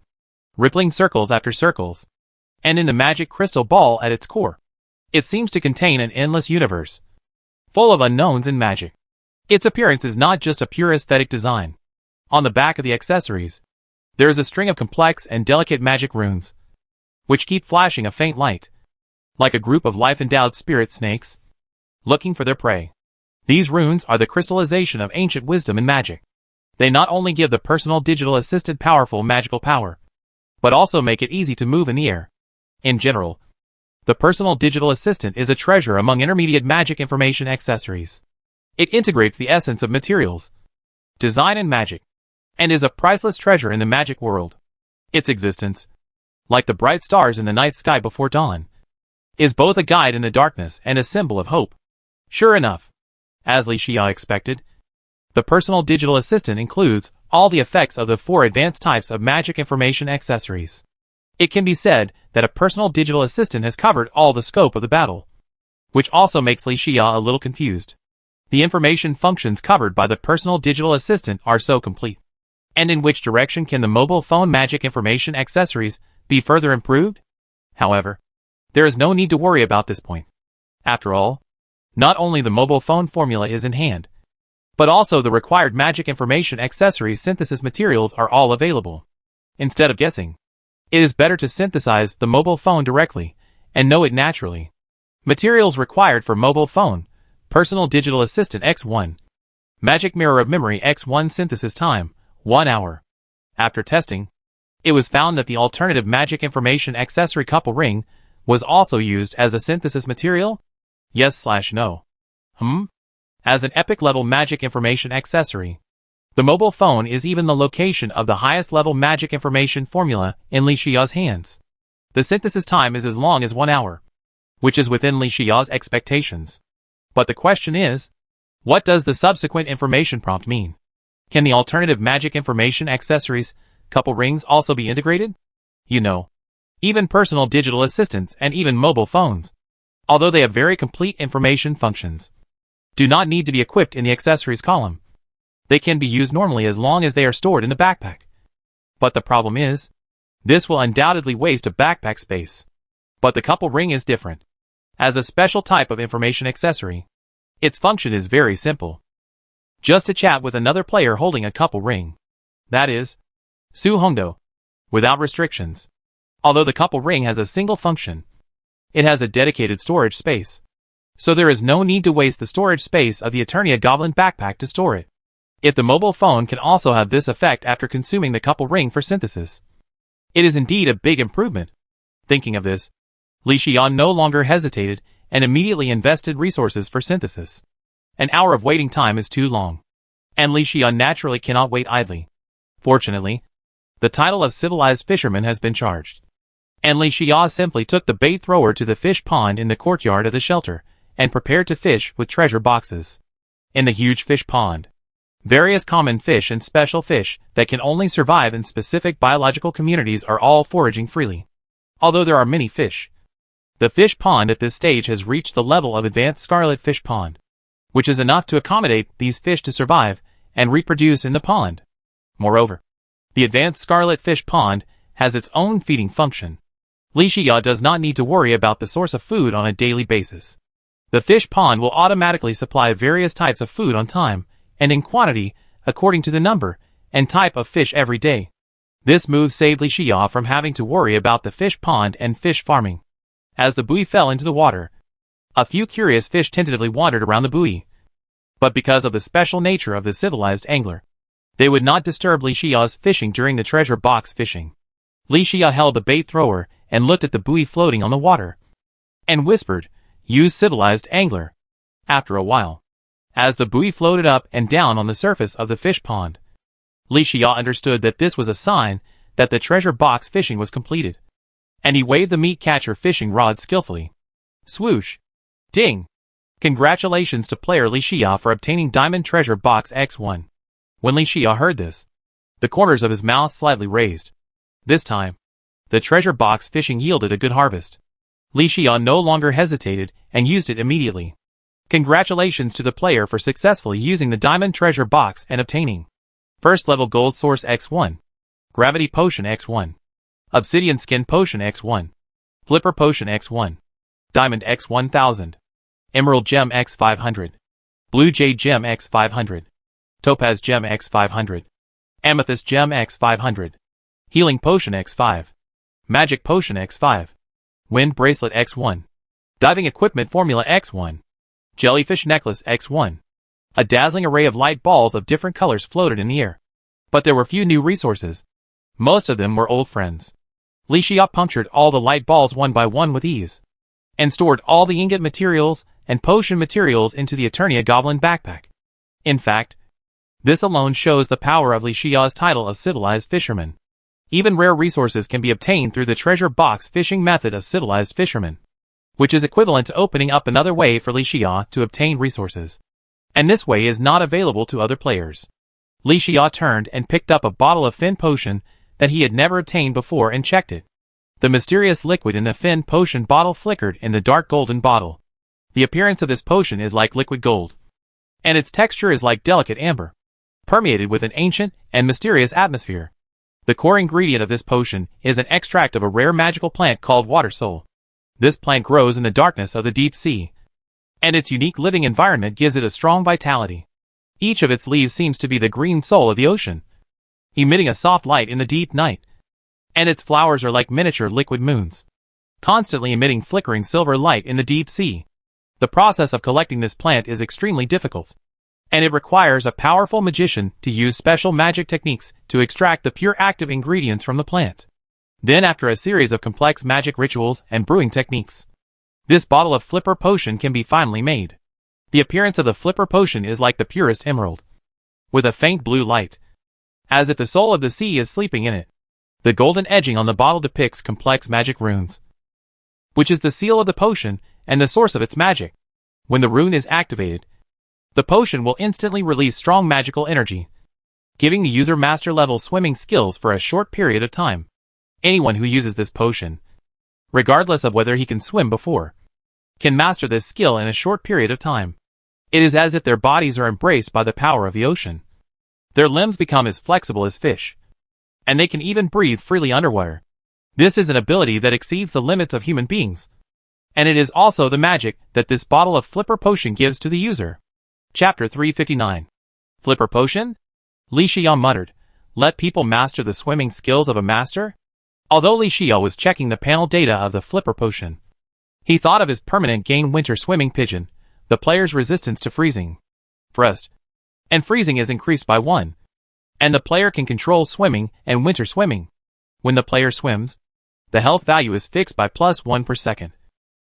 rippling circles after circles. And in the magic crystal ball at its core, it seems to contain an endless universe, full of unknowns and magic. Its appearance is not just a pure aesthetic design. On the back of the accessories, there is a string of complex and delicate magic runes, which keep flashing a faint light, like a group of life-endowed spirit snakes, looking for their prey. These runes are the crystallization of ancient wisdom and magic. They not only give the personal digital assistant powerful magical power, but also make it easy to move in the air. In general, the personal digital assistant is a treasure among intermediate magic information accessories. It integrates the essence of materials, design and magic, and is a priceless treasure in the magic world. Its existence, like the bright stars in the night sky before dawn, is both a guide in the darkness and a symbol of hope. Sure enough, as Li Xia expected, the personal digital assistant includes all the effects of the 4 advanced types of magic information accessories. It can be said that a personal digital assistant has covered all the scope of the battle, which also makes Li Xia a little confused. The information functions covered by the personal digital assistant are so complete. And in which direction can the mobile phone magic information accessories be further improved? However, there is no need to worry about this point. After all, not only the mobile phone formula is in hand, but also the required magic information accessory synthesis materials are all available. Instead of guessing, it is better to synthesize the mobile phone directly and know it naturally. Materials required for mobile phone, personal digital assistant X1, magic mirror of memory X1 synthesis time, 1 hour. After testing, it was found that the alternative magic information accessory couple ring was also used as a synthesis material? Yes/no. As an epic level magic information accessory. The mobile phone is even the location of the highest level magic information formula in Li Xia's hands. The synthesis time is as long as 1 hour, which is within Li Xia's expectations. But the question is, what does the subsequent information prompt mean? Can the alternative magic information accessories, couple rings also be integrated? You know, even personal digital assistants and even mobile phones, although they have very complete information functions, do not need to be equipped in the accessories column. They can be used normally as long as they are stored in the backpack. But the problem is, this will undoubtedly waste a backpack space. But the couple ring is different. As a special type of information accessory, its function is very simple. Just to chat with another player holding a couple ring. That is, Su Hongdo, without restrictions. Although the couple ring has a single function, it has a dedicated storage space. So there is no need to waste the storage space of the Eternia Goblin backpack to store it. If the mobile phone can also have this effect after consuming the couple ring for synthesis, it is indeed a big improvement. Thinking of this, Li Xia no longer hesitated and immediately invested resources for synthesis. An hour of waiting time is too long, and Li Xia naturally cannot wait idly. Fortunately, the title of civilized fisherman has been charged, and Li Xia simply took the bait thrower to the fish pond in the courtyard of the shelter and prepared to fish with treasure boxes. In the huge fish pond, various common fish and special fish that can only survive in specific biological communities are all foraging freely. Although there are many fish, the fish pond at this stage has reached the level of advanced scarlet fish pond, which is enough to accommodate these fish to survive and reproduce in the pond. Moreover, the advanced scarlet fish pond has its own feeding function. Li Xia does not need to worry about the source of food on a daily basis. The fish pond will automatically supply various types of food on time and in quantity according to the number and type of fish every day. This move saved Li Xia from having to worry about the fish pond and fish farming. As the buoy fell into the water, a few curious fish tentatively wandered around the buoy. But because of the special nature of the civilized angler, They would not disturb Li Xiao's fishing during the treasure box fishing. Li Xia held the bait thrower and looked at the buoy floating on the water, and whispered, "Use civilized angler." After a while, as the buoy floated up and down on the surface of the fish pond, Li Xia understood that this was a sign that the treasure box fishing was completed, and he waved the meat catcher fishing rod skillfully. Swoosh! Ding! Congratulations to player Li Xia for obtaining Diamond Treasure Box X1. When Li Xia heard this, the corners of his mouth slightly raised. This time, the treasure box fishing yielded a good harvest. Li Xia no longer hesitated and used it immediately. Congratulations to the player for successfully using the Diamond Treasure Box and obtaining First Level Gold Source X1, Gravity Potion X1, Obsidian Skin Potion X1, Flipper Potion X1, Diamond X1000, Emerald Gem X500, Blue Jade Gem X500, Topaz Gem X500, Amethyst Gem X500, Healing Potion X5, Magic Potion X5, Wind Bracelet X1, Diving Equipment Formula X1, Jellyfish Necklace X1. A dazzling array of light balls of different colors floated in the air. But there were few new resources. Most of them were old friends. Li Xia punctured all the light balls one by one with ease, and stored all the ingot materials and potion materials into the Eternia Goblin backpack. In fact, this alone shows the power of Li Xia's title of Civilized Fisherman. Even rare resources can be obtained through the treasure box fishing method of Civilized Fisherman, which is equivalent to opening up another way for Li Xia to obtain resources. And this way is not available to other players. Li Xia turned and picked up a bottle of fin potion that he had never obtained before and checked it. The mysterious liquid in the fin potion bottle flickered in the dark golden bottle. The appearance of this potion is like liquid gold, and its texture is like delicate amber, permeated with an ancient and mysterious atmosphere. The core ingredient of this potion is an extract of a rare magical plant called water soul. This plant grows in the darkness of the deep sea, and its unique living environment gives it a strong vitality. Each of its leaves seems to be the green soul of the ocean, emitting a soft light in the deep night. And its flowers are like miniature liquid moons, constantly emitting flickering silver light in the deep sea. The process of collecting this plant is extremely difficult, and it requires a powerful magician to use special magic techniques to extract the pure active ingredients from the plant. Then after a series of complex magic rituals and brewing techniques, this bottle of Flipper Potion can be finally made. The appearance of the Flipper Potion is like the purest emerald, with a faint blue light, as if the soul of the sea is sleeping in it. The golden edging on the bottle depicts complex magic runes, which is the seal of the potion and the source of its magic. When the rune is activated, the potion will instantly release strong magical energy, giving the user master level swimming skills for a short period of time. Anyone who uses this potion, regardless of whether he can swim before, can master this skill in a short period of time. It is as if their bodies are embraced by the power of the ocean. Their limbs become as flexible as fish, and they can even breathe freely underwater. This is an ability that exceeds the limits of human beings, and it is also the magic that this bottle of Flipper Potion gives to the user. Chapter 359. Flipper Potion? Li Xia muttered, "Let people master the swimming skills of a master?" Although Li Xia was checking the panel data of the Flipper Potion, he thought of his permanent gain winter swimming pigeon, the player's resistance to freezing, frost, and freezing is increased by 1, and the player can control swimming and winter swimming. When the player swims, the health value is fixed by +1 per second,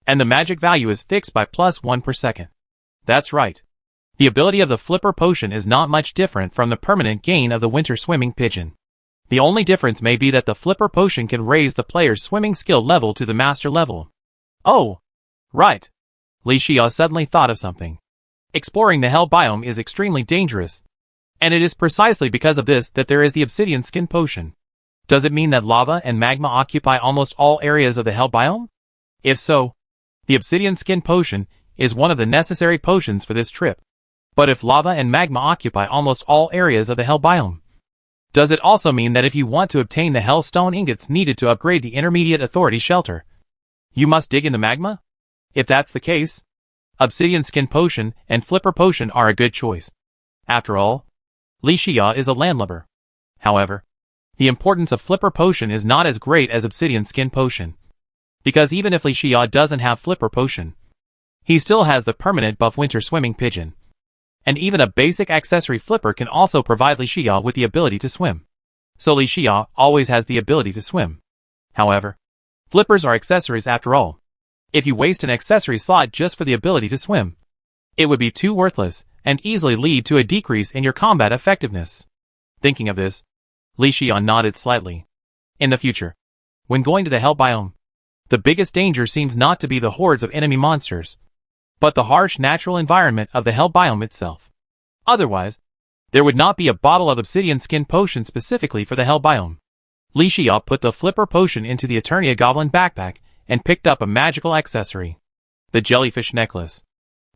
and the magic value is fixed by +1 per second. That's right. The ability of the Flipper Potion is not much different from the permanent gain of the winter swimming pigeon. The only difference may be that the Flipper Potion can raise the player's swimming skill level to the master level. Oh, right. Li Xia suddenly thought of something. Exploring the Hell biome is extremely dangerous, and it is precisely because of this that there is the Obsidian Skin Potion. Does it mean that lava and magma occupy almost all areas of the Hell biome? If so, the Obsidian Skin Potion is one of the necessary potions for this trip. But if lava and magma occupy almost all areas of the Hell biome, does it also mean that if you want to obtain the Hell Stone ingots needed to upgrade the Intermediate Authority shelter, you must dig in the magma? If that's the case, Obsidian Skin Potion and Flipper Potion are a good choice. After all, Li Xia is a landlubber. However, the importance of Flipper Potion is not as great as Obsidian Skin Potion, because even if Li Xia doesn't have Flipper Potion, he still has the permanent buff winter swimming pigeon, And even a basic accessory flipper can also provide Li Xia with the ability to swim. So Li Xia always has the ability to swim. However, flippers are accessories after all. If you waste an accessory slot just for the ability to swim, it would be too worthless and easily lead to a decrease in your combat effectiveness. Thinking of this, Li Xia nodded slightly. In the future, when going to the Hell biome, the biggest danger seems not to be the hordes of enemy monsters, but the harsh natural environment of the Hell biome itself. Otherwise, there would not be a bottle of obsidian skin potion specifically for the Hell biome. Li Xia put the flipper potion into the Eternia Goblin backpack and picked up a magical accessory. The jellyfish necklace.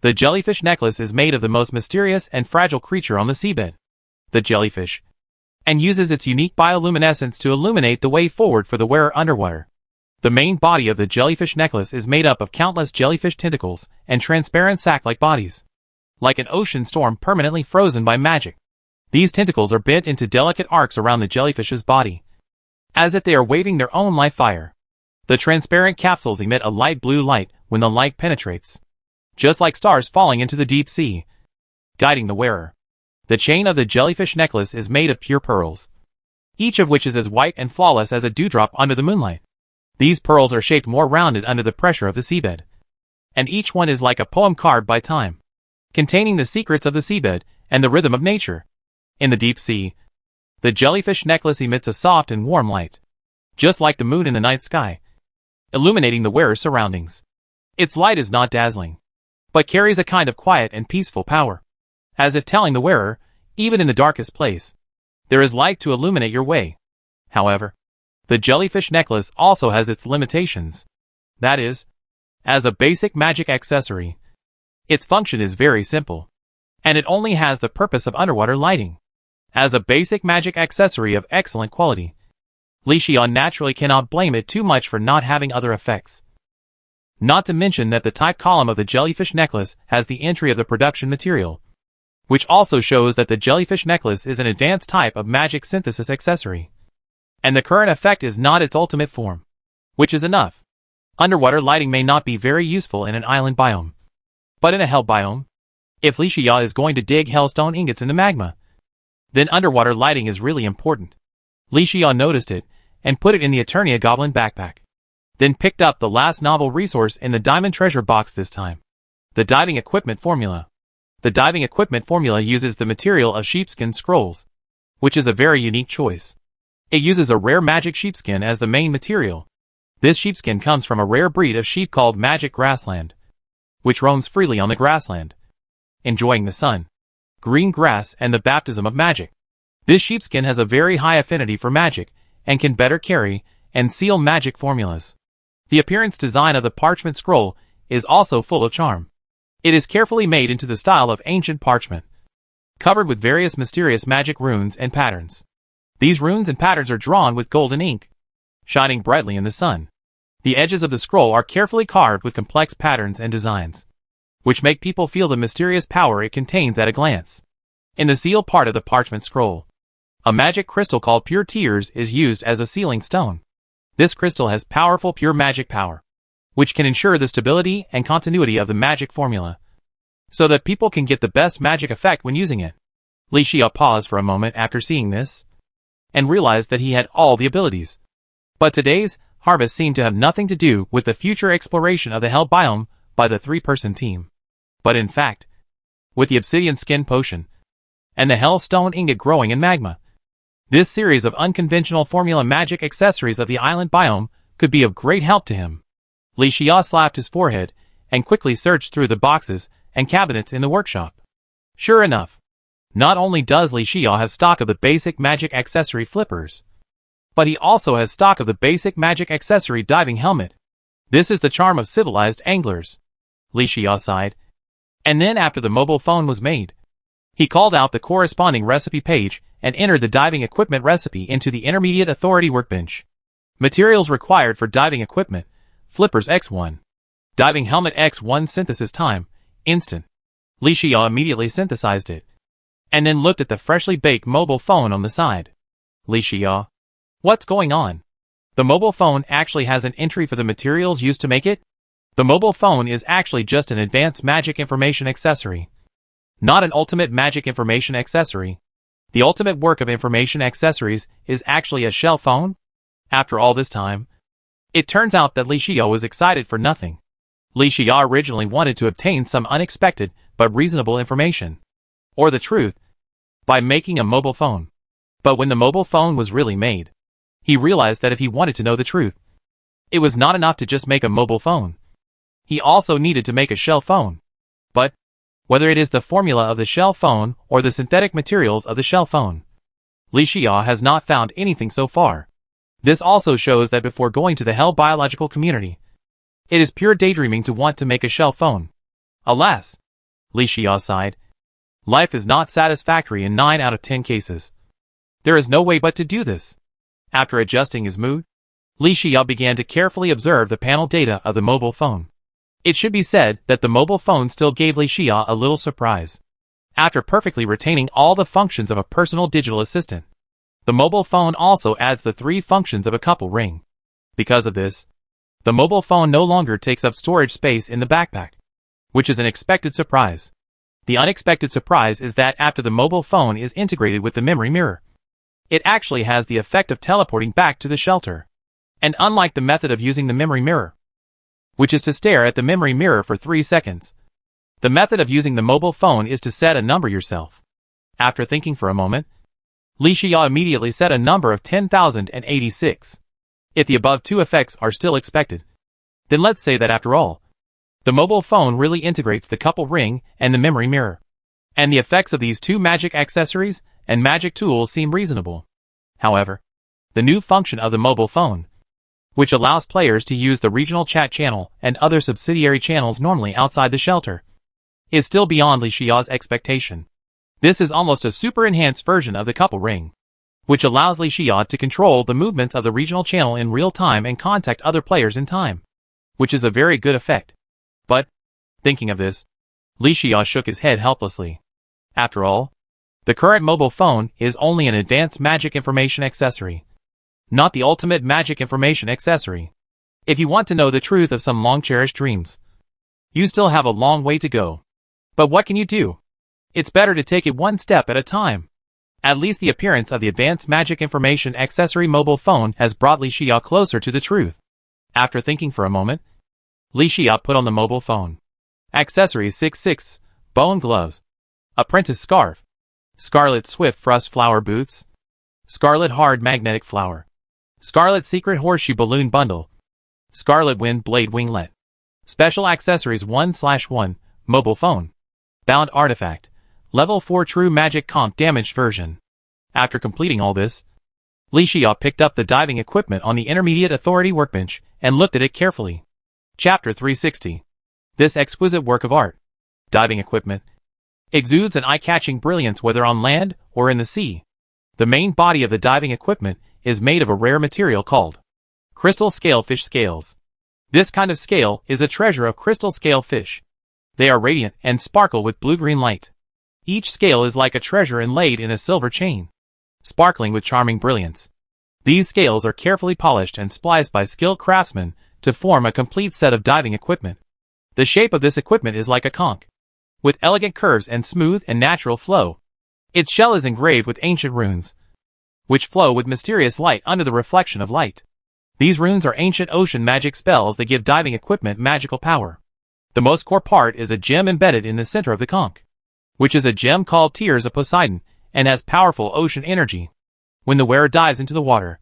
The jellyfish necklace is made of the most mysterious and fragile creature on the seabed, the jellyfish, and uses its unique bioluminescence to illuminate the way forward for the wearer underwater. The main body of the jellyfish necklace is made up of countless jellyfish tentacles and transparent sac-like bodies, like an ocean storm permanently frozen by magic. These tentacles are bent into delicate arcs around the jellyfish's body, as if they are waving their own life fire. The transparent capsules emit a light blue light when the light penetrates, just like stars falling into the deep sea, guiding the wearer. The chain of the jellyfish necklace is made of pure pearls, each of which is as white and flawless as a dewdrop under the moonlight. These pearls are shaped more rounded under the pressure of the seabed, and each one is like a poem carved by time, containing the secrets of the seabed and the rhythm of nature. In the deep sea, the jellyfish necklace emits a soft and warm light, just like the moon in the night sky, illuminating the wearer's surroundings. Its light is not dazzling, but carries a kind of quiet and peaceful power, as if telling the wearer, even in the darkest place, there is light to illuminate your way. However, the jellyfish necklace also has its limitations. That is, as a basic magic accessory, its function is very simple, and it only has the purpose of underwater lighting. As a basic magic accessory of excellent quality, Li Xia naturally cannot blame it too much for not having other effects. Not to mention that the type column of the jellyfish necklace has the entry of the production material, which also shows that the jellyfish necklace is an advanced type of magic synthesis accessory. And the current effect is not its ultimate form, which is enough. Underwater lighting may not be very useful in an island biome, but in a Hell biome, if Li Xia is going to dig hellstone ingots in the magma, then underwater lighting is really important. Li Xia noticed it and put it in the Eternia Goblin backpack, then picked up the last novel resource in the diamond treasure box this time, the diving equipment formula. The diving equipment formula uses the material of sheepskin scrolls, which is a very unique choice. It uses a rare magic sheepskin as the main material. This sheepskin comes from a rare breed of sheep called magic grassland, which roams freely on the grassland, enjoying the sun, green grass and the baptism of magic. This sheepskin has a very high affinity for magic and can better carry and seal magic formulas. The appearance design of the parchment scroll is also full of charm. It is carefully made into the style of ancient parchment, covered with various mysterious magic runes and patterns. These runes and patterns are drawn with golden ink, shining brightly in the sun. The edges of the scroll are carefully carved with complex patterns and designs, which make people feel the mysterious power it contains at a glance. In the seal part of the parchment scroll, a magic crystal called pure tears is used as a sealing stone. This crystal has powerful pure magic power, which can ensure the stability and continuity of the magic formula, so that people can get the best magic effect when using it. Li Xia paused for a moment after seeing this, and realized that he had all the abilities. But today's harvest seemed to have nothing to do with the future exploration of the Hell biome by the three-person team, but in fact, with the obsidian skin potion, and the hell stone ingot growing in magma. This series of unconventional formula magic accessories of the island biome could be of great help to him. Li Xia slapped his forehead and quickly searched through the boxes and cabinets in the workshop. Sure enough, not only does Li Xia have stock of the basic magic accessory flippers, but he also has stock of the basic magic accessory diving helmet. This is the charm of civilized anglers. Li Xia sighed, and then after the mobile phone was made, he called out the corresponding recipe page and entered the diving equipment recipe into the Intermediate Authority workbench. Materials required for diving equipment: flippers X1. Diving helmet X1. Synthesis time: instant. Li Xia immediately synthesized it, and then looked at the freshly baked mobile phone on the side. Li Xia, what's going on? The mobile phone actually has an entry for the materials used to make it? The mobile phone is actually just an advanced magic information accessory, not an ultimate magic information accessory. The ultimate work of information accessories is actually a shell phone? After all this time, it turns out that Li Xiao was excited for nothing. Li Xiao originally wanted to obtain some unexpected but reasonable information, or the truth, by making a mobile phone. But when the mobile phone was really made, he realized that if he wanted to know the truth, it was not enough to just make a mobile phone. He also needed to make a shell phone. But whether it is the formula of the shell phone or the synthetic materials of the shell phone, Li Xiao has not found anything so far. This also shows that before going to the hell biological community, it is pure daydreaming to want to make a shell phone. Alas, Li Xiao sighed, life is not satisfactory in 9 out of 10 cases. There is no way but to do this. After adjusting his mood, Li Xiao began to carefully observe the panel data of the mobile phone. It should be said that the mobile phone still gave Li Xiao a little surprise. After perfectly retaining all the functions of a personal digital assistant, the mobile phone also adds the 3 functions of a couple ring. Because of this, the mobile phone no longer takes up storage space in the backpack, which is an expected surprise. The unexpected surprise is that after the mobile phone is integrated with the memory mirror, it actually has the effect of teleporting back to the shelter. And unlike the method of using the memory mirror, which is to stare at the memory mirror for 3 seconds, the method of using the mobile phone is to set a number yourself. After thinking for a moment, Li Xiao immediately set a number of 10,086. If the above 2 effects are still expected, then let's say that after all, the mobile phone really integrates the couple ring and the memory mirror, and the effects of these 2 magic accessories and magic tools seem reasonable. However, the new function of the mobile phone, which allows players to use the regional chat channel and other subsidiary channels normally outside the shelter, is still beyond Li Xiao's expectation. This is almost a super enhanced version of the couple ring, which allows Li Xiao to control the movements of the regional channel in real time and contact other players in time, which is a very good effect. But, thinking of this, Li Xiao shook his head helplessly. After all, the current mobile phone is only an advanced magic information accessory, not the ultimate magic information accessory. If you want to know the truth of some long-cherished dreams, you still have a long way to go. But what can you do? It's better to take it one step at a time. At least the appearance of the advanced magic information accessory mobile phone has brought Li Xiao closer to the truth. After thinking for a moment, Li Xiao put on the mobile phone. Accessories 66, bone gloves, apprentice scarf, scarlet swift frost flower boots, scarlet hard magnetic flower, scarlet secret horseshoe balloon bundle, scarlet wind blade winglet, special accessories 1/1, mobile phone, bound artifact, level 4 true magic comp damaged version. After completing all this, Li Xiao picked up the diving equipment on the intermediate authority workbench and looked at it carefully. Chapter 360. This exquisite work of art, diving equipment, exudes an eye-catching brilliance whether on land or in the sea. The main body of the diving equipment is made of a rare material called crystal scale fish scales. This kind of scale is a treasure of crystal scale fish. They are radiant and sparkle with blue-green light. Each scale is like a treasure inlaid in a silver chain, sparkling with charming brilliance. These scales are carefully polished and spliced by skilled craftsmen to form a complete set of diving equipment. The shape of this equipment is like a conch, with elegant curves and smooth and natural flow. Its shell is engraved with ancient runes, which flow with mysterious light under the reflection of light. These runes are ancient ocean magic spells that give diving equipment magical power. The most core part is a gem embedded in the center of the conch, which is a gem called Tears of Poseidon and has powerful ocean energy. When the wearer dives into the water,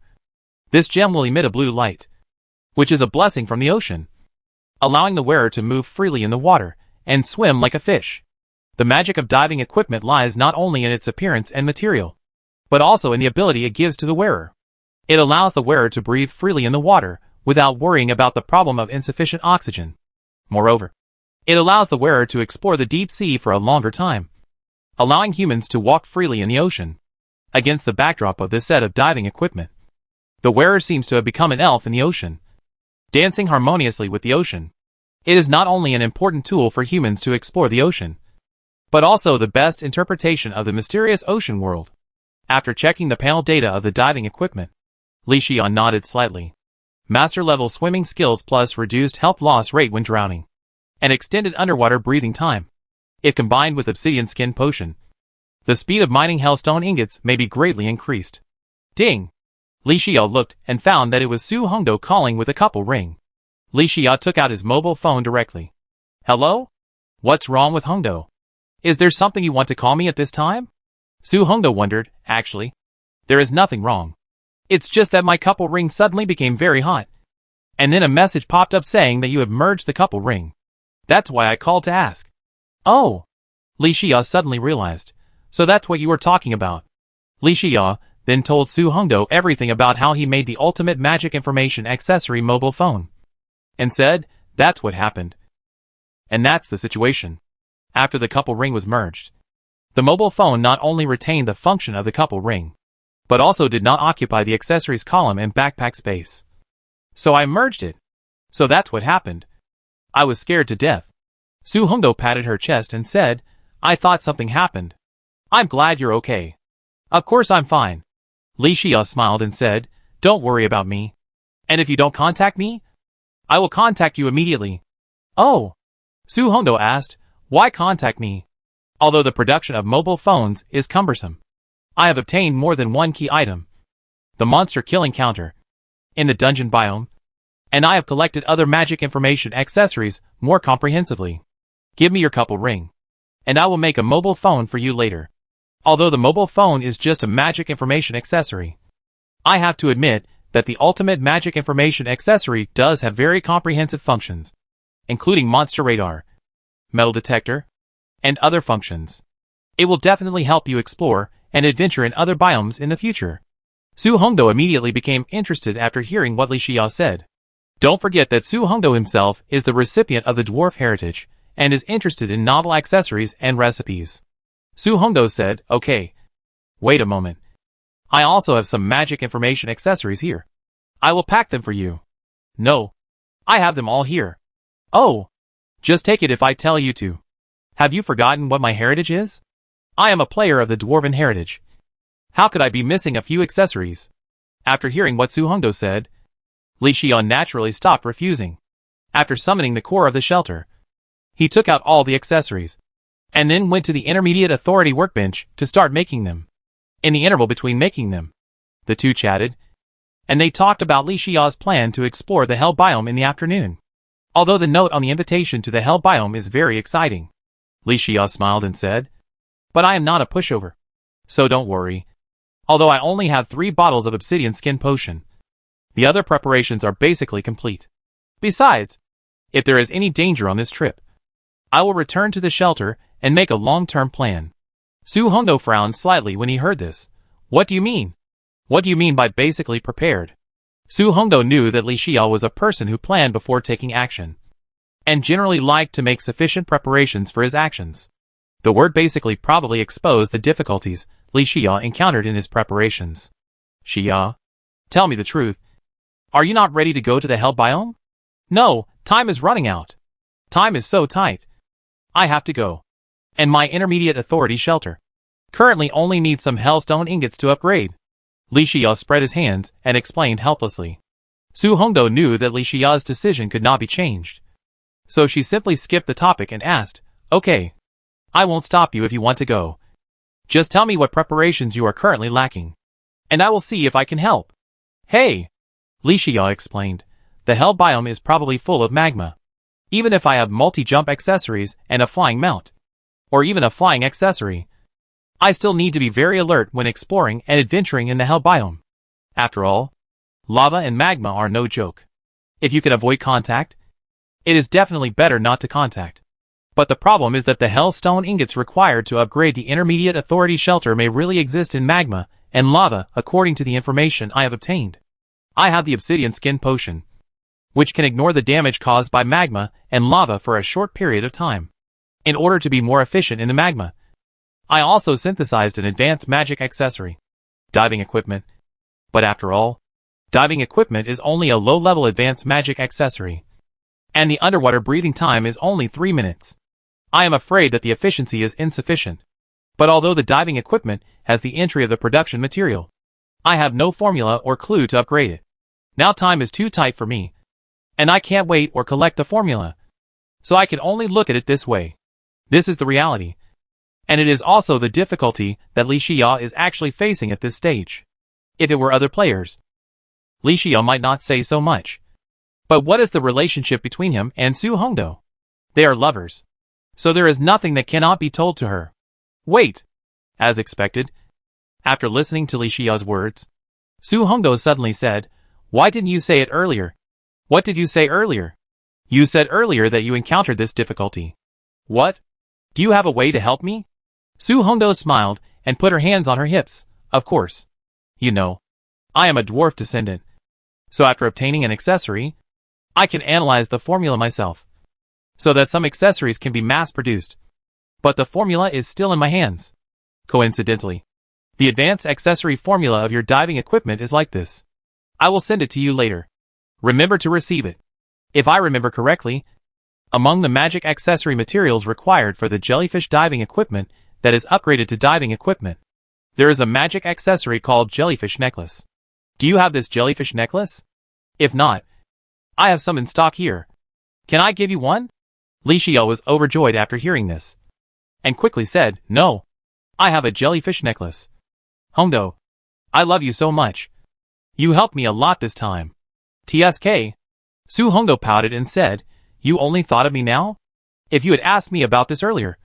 this gem will emit a blue light, which is a blessing from the ocean, allowing the wearer to move freely in the water and swim like a fish. The magic of diving equipment lies not only in its appearance and material, but also in the ability it gives to the wearer. It allows the wearer to breathe freely in the water without worrying about the problem of insufficient oxygen. Moreover, it allows the wearer to explore the deep sea for a longer time, allowing humans to walk freely in the ocean. Against the backdrop of this set of diving equipment, the wearer seems to have become an elf in the ocean, dancing harmoniously with the ocean. It is not only an important tool for humans to explore the ocean, but also the best interpretation of the mysterious ocean world. After checking the panel data of the diving equipment, Li Xiao nodded slightly. Master level swimming skills plus reduced health loss rate when drowning, and extended underwater breathing time. If combined with Obsidian Skin Potion, the speed of mining Hellstone ingots may be greatly increased. Ding! Li Xia looked and found that it was Su Hongdo calling with a couple ring. Li Xia took out his mobile phone directly. Hello? What's wrong with Hongdo? Is there something you want to call me at this time? Su Hongdo wondered. Actually, there is nothing wrong. It's just that my couple ring suddenly became very hot. And then a message popped up saying that you have merged the couple ring. That's why I called to ask. Oh! Li Xia suddenly realized. So that's what you were talking about. Li Xia then told Su Hongdo everything about how he made the ultimate magic information accessory mobile phone. And said, that's what happened. And that's the situation. After the couple ring was merged, the mobile phone not only retained the function of the couple ring, but also did not occupy the accessories column and backpack space. So I merged it. So that's what happened. I was scared to death. Su Hongdo patted her chest and said, I thought something happened. I'm glad you're okay. Of course I'm fine. Li Xia smiled and said, don't worry about me. And if you don't contact me, I will contact you immediately. Oh! Su Hongdo asked, why contact me? Although the production of mobile phones is cumbersome, I have obtained more than one key item. The monster killing counter in the dungeon biome, and I have collected other magic information accessories more comprehensively. Give me your couple ring, and I will make a mobile phone for you later. Although the mobile phone is just a magic information accessory, I have to admit that the ultimate magic information accessory does have very comprehensive functions, including monster radar, metal detector, and other functions. It will definitely help you explore and adventure in other biomes in the future. Su Hongdo immediately became interested after hearing what Li Xia said. Don't forget that Su Hongdo himself is the recipient of the dwarf heritage and is interested in novel accessories and recipes. Su Hongdo said, okay. Wait a moment. I also have some magic information accessories here. I will pack them for you. No. I have them all here. Oh. Just take it if I tell you to. Have you forgotten what my heritage is? I am a player of the Dwarven heritage. How could I be missing a few accessories? After hearing what Su Hongdo said, Li Xia naturally stopped refusing. After summoning the core of the shelter, he took out all the accessories, and then went to the Intermediate Authority workbench to start making them. In the interval between making them, the two chatted, and they talked about Li Xia's plan to explore the Hell biome in the afternoon. Although the note on the invitation to the Hell biome is very exciting, Li Xia smiled and said, but I am not a pushover. So don't worry. Although I only have 3 bottles of Obsidian Skin Potion, the other preparations are basically complete. Besides, if there is any danger on this trip, I will return to the shelter and make a long-term plan. Su Hongdo frowned slightly when he heard this. What do you mean? What do you mean by basically prepared? Su Hongdo knew that Li Xia was a person who planned before taking action, and generally liked to make sufficient preparations for his actions. The word basically probably exposed the difficulties Li Xia encountered in his preparations. Xia, tell me the truth. Are you not ready to go to the Hell biome? No, time is running out. Time is so tight. I have to go. And my Intermediate Authority shelter currently only needs some Hellstone ingots to upgrade. Li Xia spread his hands and explained helplessly. Su Hongdo knew that Li Xia's decision could not be changed, so she simply skipped the topic and asked, okay, I won't stop you if you want to go. Just tell me what preparations you are currently lacking, and I will see if I can help. Hey! Li Xia explained, the Hell biome is probably full of magma. Even if I have multi-jump accessories and a flying mount, or even a flying accessory, I still need to be very alert when exploring and adventuring in the Hell biome. After all, lava and magma are no joke. If you can avoid contact, it is definitely better not to contact. But the problem is that the Hellstone ingots required to upgrade the Intermediate Authority shelter may really exist in magma and lava according to the information I have obtained. I have the Obsidian Skin Potion, which can ignore the damage caused by magma and lava for a short period of time. In order to be more efficient in the magma, I also synthesized an advanced magic accessory, diving equipment. But after all, diving equipment is only a low-level advanced magic accessory, and the underwater breathing time is only 3 minutes. I am afraid that the efficiency is insufficient. But although the diving equipment has the entry of the production material, I have no formula or clue to upgrade it. Now time is too tight for me, and I can't wait or collect the formula, so I can only look at it this way. This is the reality. And it is also the difficulty that Li Xia is actually facing at this stage. If it were other players, Li Xia might not say so much. But what is the relationship between him and Su Hongdou? They are lovers. So there is nothing that cannot be told to her. Wait! As expected, after listening to Li Xia's words, Su Hongdou suddenly said, "Why didn't you say it earlier?" "What did you say earlier?" "You said earlier that you encountered this difficulty." "What? Do you have a way to help me?" Su Hongdou smiled and put her hands on her hips. "Of course. You know, I am a dwarf descendant. So after obtaining an accessory, I can analyze the formula myself, so that some accessories can be mass-produced. But the formula is still in my hands. Coincidentally, the advanced accessory formula of your diving equipment is like this. I will send it to you later. Remember to receive it. If I remember correctly, among the magic accessory materials required for the jellyfish diving equipment that is upgraded to diving equipment, there is a magic accessory called jellyfish necklace. Do you have this jellyfish necklace? If not, I have some in stock here. Can I give you one?" Li Xia was overjoyed after hearing this, and quickly said, "No, I have a jellyfish necklace. Hongdou, I love you so much. You helped me a lot this time." "TSK." Su Hongdou pouted and said, "You only thought of me now? If you had asked me about this earlier,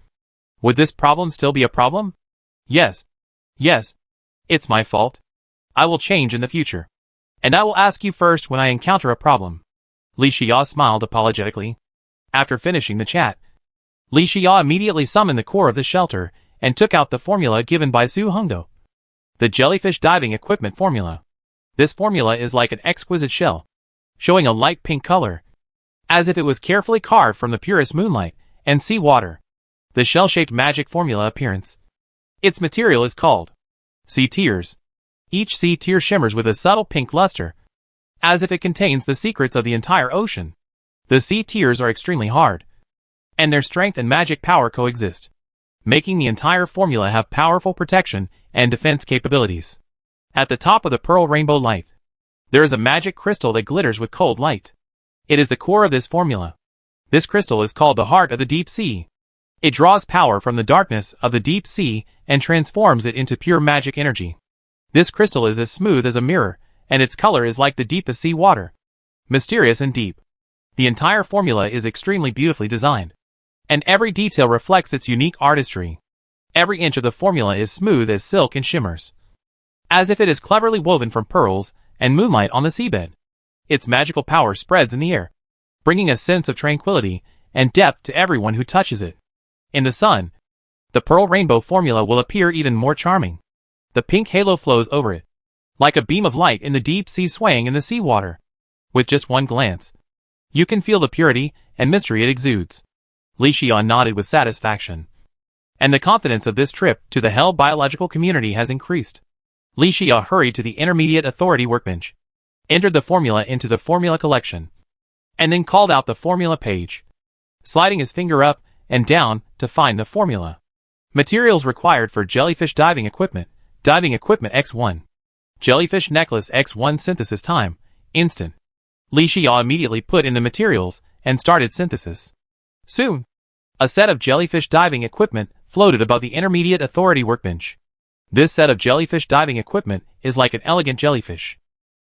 would this problem still be a problem?" Yes. It's my fault. I will change in the future. And I will ask you first when I encounter a problem." Li Xia smiled apologetically. After finishing the chat, Li Xia immediately summoned the core of the shelter and took out the formula given by Su Hongdou. The jellyfish diving equipment formula. This formula is like an exquisite shell, showing a light pink color, as if it was carefully carved from the purest moonlight and sea water. The shell-shaped magic formula appearance. Its material is called sea tears. Each sea tear shimmers with a subtle pink luster, as if it contains the secrets of the entire ocean. The sea tears are extremely hard, and their strength and magic power coexist, making the entire formula have powerful protection and defense capabilities. At the top of the pearl rainbow light, there is a magic crystal that glitters with cold light. It is the core of this formula. This crystal is called the heart of the deep sea. It draws power from the darkness of the deep sea and transforms it into pure magic energy. This crystal is as smooth as a mirror, and its color is like the deepest sea water, mysterious and deep. The entire formula is extremely beautifully designed, and every detail reflects its unique artistry. Every inch of the formula is smooth as silk and shimmers, as if it is cleverly woven from pearls and moonlight on the seabed. Its magical power spreads in the air, bringing a sense of tranquility and depth to everyone who touches it. In the sun, the pearl rainbow formula will appear even more charming. The pink halo flows over it, like a beam of light in the deep sea swaying in the seawater. With just one glance, you can feel the purity and mystery it exudes. Li Xia nodded with satisfaction, and the confidence of this trip to the Hell biological community has increased. Li Xia hurried to the intermediate authority workbench, entered the formula into the formula collection, and then called out the formula page, sliding his finger up and down to find the formula. Materials required for jellyfish diving equipment X1. Jellyfish necklace X1 synthesis time, instant. Li Xia immediately put in the materials and started synthesis. Soon, a set of jellyfish diving equipment floated above the intermediate authority workbench. This set of jellyfish diving equipment is like an elegant jellyfish,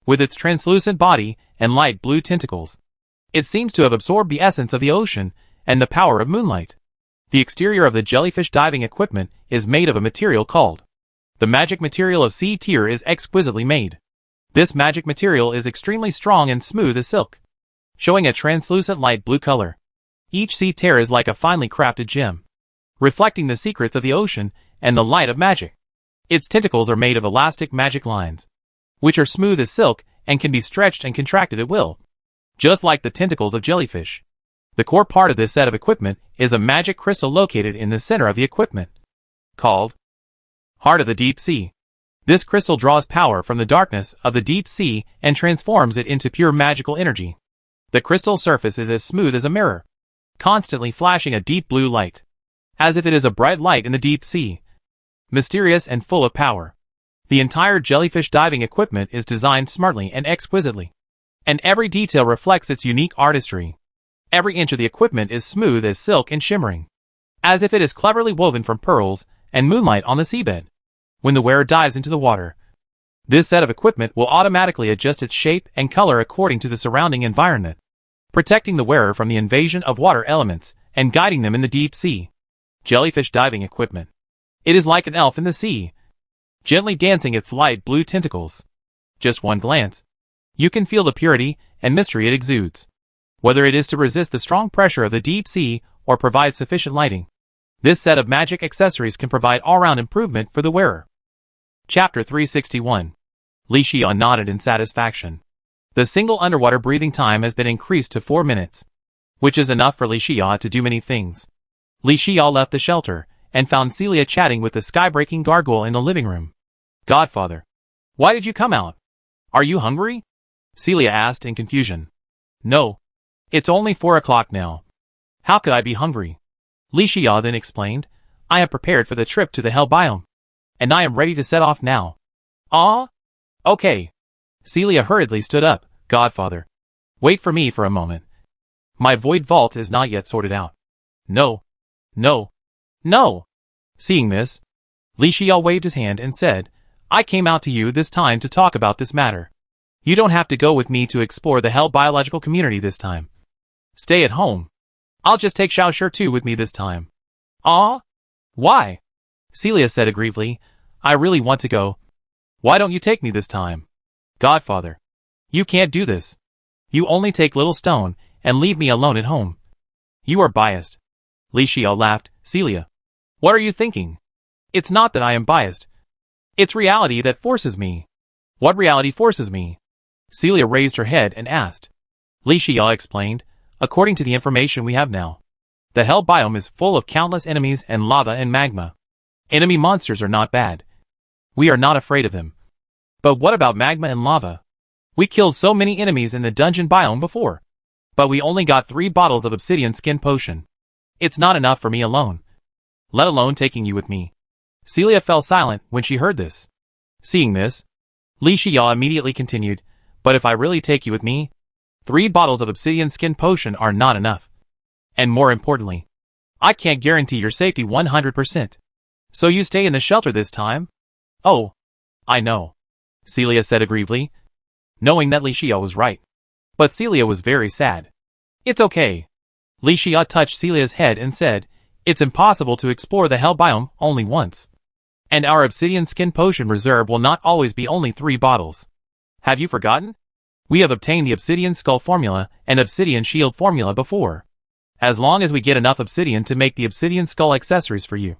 with its translucent body and light blue tentacles. It seems to have absorbed the essence of the ocean and the power of moonlight. The exterior of the jellyfish diving equipment is made of a material called the magic material of sea tear is exquisitely made. This magic material is extremely strong and smooth as silk, showing a translucent light blue color. Each sea tear is like a finely crafted gem, reflecting the secrets of the ocean and the light of magic. Its tentacles are made of elastic magic lines, which are smooth as silk and can be stretched and contracted at will, just like the tentacles of jellyfish. The core part of this set of equipment is a magic crystal located in the center of the equipment, called Heart of the Deep Sea. This crystal draws power from the darkness of the deep sea and transforms it into pure magical energy. The crystal surface is as smooth as a mirror, constantly flashing a deep blue light, as if it is a bright light in the deep sea, mysterious and full of power. The entire jellyfish diving equipment is designed smartly and exquisitely, and every detail reflects its unique artistry. Every inch of the equipment is smooth as silk and shimmering, as if it is cleverly woven from pearls and moonlight on the seabed. When the wearer dives into the water, this set of equipment will automatically adjust its shape and color according to the surrounding environment, protecting the wearer from the invasion of water elements and guiding them in the deep sea. Jellyfish diving equipment. It is like an elf in the sea, gently dancing its light blue tentacles. Just one glance, you can feel the purity and mystery it exudes. Whether it is to resist the strong pressure of the deep sea or provide sufficient lighting, this set of magic accessories can provide all-round improvement for the wearer. Chapter 361. Li Xia nodded in satisfaction. The single underwater breathing time has been increased to 4 minutes, which is enough for Li Xia to do many things. Li Xia left the shelter and found Celia chatting with the sky-breaking gargoyle in the living room. "Godfather, why did you come out? Are you hungry?" Celia asked in confusion. "No. It's only 4 o'clock now. How could I be hungry?" Li Xia then explained, "I am prepared for the trip to the Hell Biome, and I am ready to set off now." "Ah? Okay." Celia hurriedly stood up. "Godfather, wait for me for a moment. My void vault is not yet sorted out." "No. No. No." Seeing this, Li Xia waved his hand and said, "I came out to you this time to talk about this matter. You don't have to go with me to explore the Hell biological community this time. Stay at home. I'll just take Xiaoshi too with me this time." "Ah? Why?" Celia said aggrievedly, "I really want to go. Why don't you take me this time?" "Godfather, you can't do this. You only take Little Stone and leave me alone at home. You are biased." Li Xia laughed. "Celia, what are you thinking? It's not that I am biased. It's reality that forces me." "What reality forces me?" Celia raised her head and asked. Li Xia explained, "According to the information we have now, the Hell Biome is full of countless enemies and lava and magma. Enemy monsters are not bad. We are not afraid of them. But what about magma and lava? We killed so many enemies in the dungeon biome before, but we only got 3 bottles of obsidian skin potion. It's not enough for me alone, let alone taking you with me." Celia fell silent when she heard this. Seeing this, Li Xia immediately continued, "But if I really take you with me, 3 bottles of obsidian skin potion are not enough. And more importantly, I can't guarantee your safety 100%. So you stay in the shelter this time?" "Oh, I know," Celia said aggrievedly, knowing that Li Xia was right. But Celia was very sad. "It's okay." Li Xia touched Celia's head and said, "It's impossible to explore the Hell Biome only once. And our obsidian skin potion reserve will not always be only 3 bottles. Have you forgotten? We have obtained the obsidian skull formula and obsidian shield formula before. As long as we get enough obsidian to make the obsidian skull accessories for you.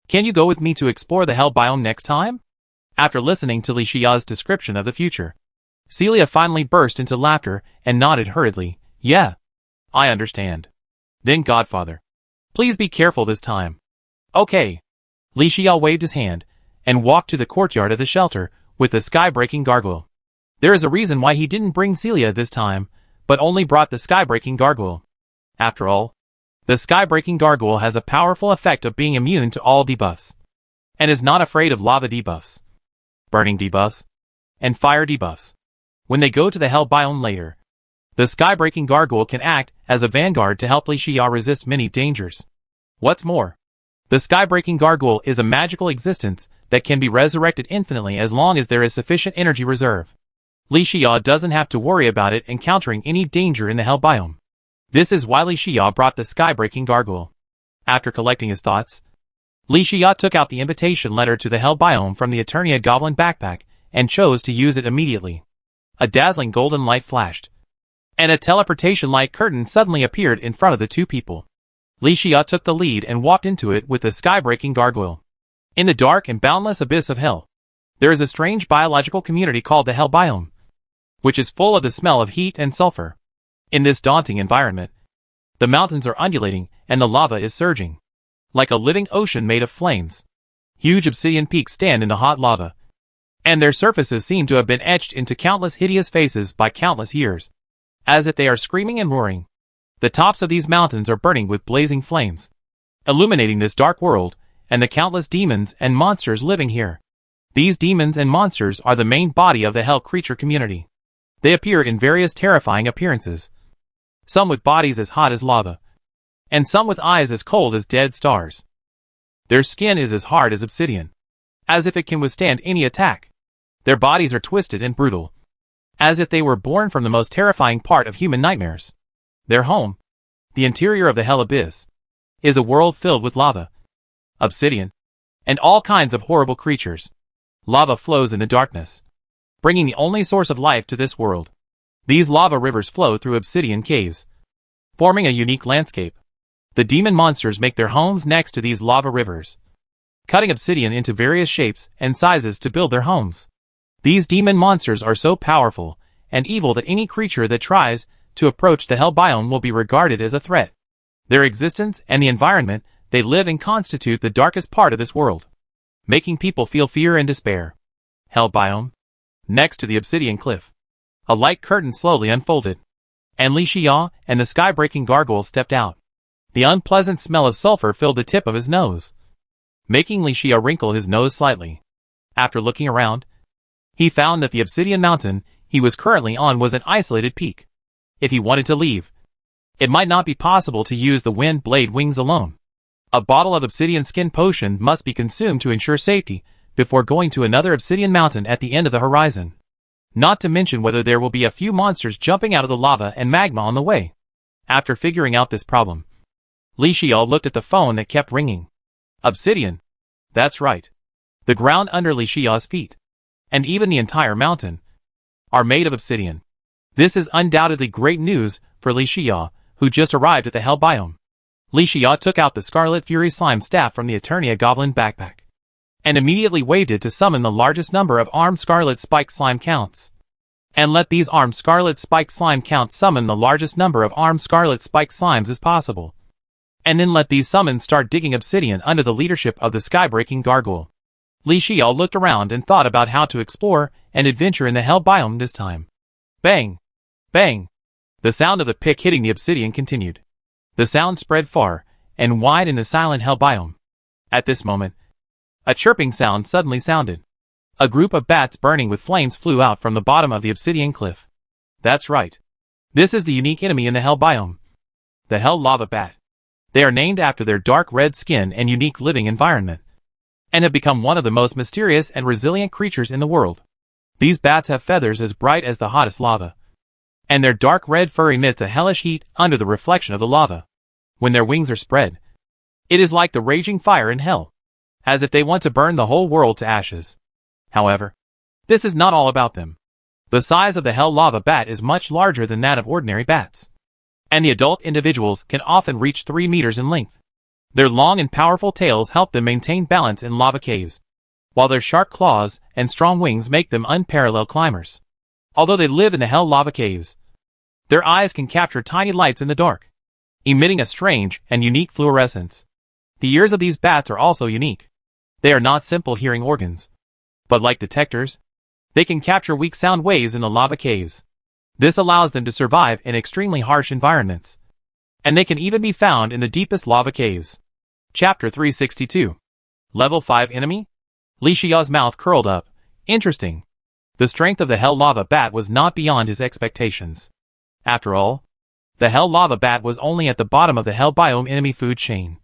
Can you go with me to explore the Hell Biome next time?" After listening to Li Xia's description of the future, Celia finally burst into laughter and nodded hurriedly. "Yeah, I understand. Then Godfather, please be careful this time." "Okay." Li Xia waved his hand and walked to the courtyard of the shelter with the sky-breaking gargoyle. There is a reason why he didn't bring Celia this time, but only brought the sky-breaking gargoyle. After all, the sky-breaking gargoyle has a powerful effect of being immune to all debuffs, and is not afraid of lava debuffs, burning debuffs, and fire debuffs. When they go to the Hell Biome later, the sky-breaking gargoyle can act as a vanguard to help Li Xia resist many dangers. What's more, the sky-breaking gargoyle is a magical existence that can be resurrected infinitely as long as there is sufficient energy reserve. Li Xia doesn't have to worry about it encountering any danger in the Hell Biome. This is why Li Xia brought the sky-breaking gargoyle. After collecting his thoughts, Li Xia took out the invitation letter to the Hell Biome from the Eternia Goblin backpack and chose to use it immediately. A dazzling golden light flashed, and a teleportation light curtain suddenly appeared in front of the 2 people. Li Xia took the lead and walked into it with the sky-breaking gargoyle. In the dark and boundless abyss of hell, there is a strange biological community called the Hell Biome, which is full of the smell of heat and sulfur. In this daunting environment, the mountains are undulating and the lava is surging, like a living ocean made of flames. Huge obsidian peaks stand in the hot lava, and their surfaces seem to have been etched into countless hideous faces by countless years, as if they are screaming and roaring. The tops of these mountains are burning with blazing flames, illuminating this dark world and the countless demons and monsters living here. These demons and monsters are the main body of the hell creature community. They appear in various terrifying appearances, some with bodies as hot as lava, and some with eyes as cold as dead stars. Their skin is as hard as obsidian, as if it can withstand any attack. Their bodies are twisted and brutal, as if they were born from the most terrifying part of human nightmares. Their home, the interior of the Hell Abyss, is a world filled with lava, obsidian, and all kinds of horrible creatures. Lava flows in the darkness, bringing the only source of life to this world. These lava rivers flow through obsidian caves, forming a unique landscape. The demon monsters make their homes next to these lava rivers, cutting obsidian into various shapes and sizes to build their homes. These demon monsters are so powerful and evil that any creature that tries to approach the Hell biome will be regarded as a threat. Their existence and the environment they live in constitute the darkest part of this world, making people feel fear and despair. Hell biome. Next to the obsidian cliff, a light curtain slowly unfolded, and Li Xia and the sky-breaking gargoyle stepped out. The unpleasant smell of sulfur filled the tip of his nose, making Li Xia wrinkle his nose slightly. After looking around, he found that the obsidian mountain he was currently on was an isolated peak. If he wanted to leave, it might not be possible to use the wind blade wings alone. A bottle of obsidian skin potion must be consumed to ensure safety before going to another obsidian mountain at the end of the horizon. Not to mention whether there will be a few monsters jumping out of the lava and magma on the way. After figuring out this problem, Li Xia looked at the phone that kept ringing. Obsidian. That's right. The ground under Li Xia's feet, and even the entire mountain, are made of obsidian. This is undoubtedly great news for Li Xia, who just arrived at the Hell biome. Li Xia took out the Scarlet Fury Slime Staff from the Eternia Goblin backpack, and immediately waved it to summon the largest number of armed Scarlet Spike Slime counts. And let these armed Scarlet Spike Slime counts summon the largest number of armed Scarlet Spike Slimes as possible. And then let these summons start digging obsidian under the leadership of the sky-breaking gargoyle. Li Xia looked around and thought about how to explore and adventure in the Hell biome this time. Bang! Bang! The sound of the pick hitting the obsidian continued. The sound spread far and wide in the silent Hell biome. At this moment, a chirping sound suddenly sounded. A group of bats burning with flames flew out from the bottom of the obsidian cliff. That's right. This is the unique enemy in the Hell biome, the Hell Lava Bat. They are named after their dark red skin and unique living environment, and have become one of the most mysterious and resilient creatures in the world. These bats have feathers as bright as the hottest lava, and their dark red fur emits a hellish heat under the reflection of the lava. When their wings are spread, it is like the raging fire in hell, as if they want to burn the whole world to ashes. However, this is not all about them. The size of the Hell Lava Bat is much larger than that of ordinary bats, and the adult individuals can often reach 3 meters in length. Their long and powerful tails help them maintain balance in lava caves, while their sharp claws and strong wings make them unparalleled climbers. Although they live in the Hell Lava Caves, their eyes can capture tiny lights in the dark, emitting a strange and unique fluorescence. The ears of these bats are also unique. They are not simple hearing organs, but like detectors, they can capture weak sound waves in the lava caves. This allows them to survive in extremely harsh environments, and they can even be found in the deepest lava caves. Chapter 362. Level 5 Enemy? Li Xia's mouth curled up. Interesting. The strength of the Hell Lava Bat was not beyond his expectations. After all, the Hell Lava Bat was only at the bottom of the Hell biome enemy food chain.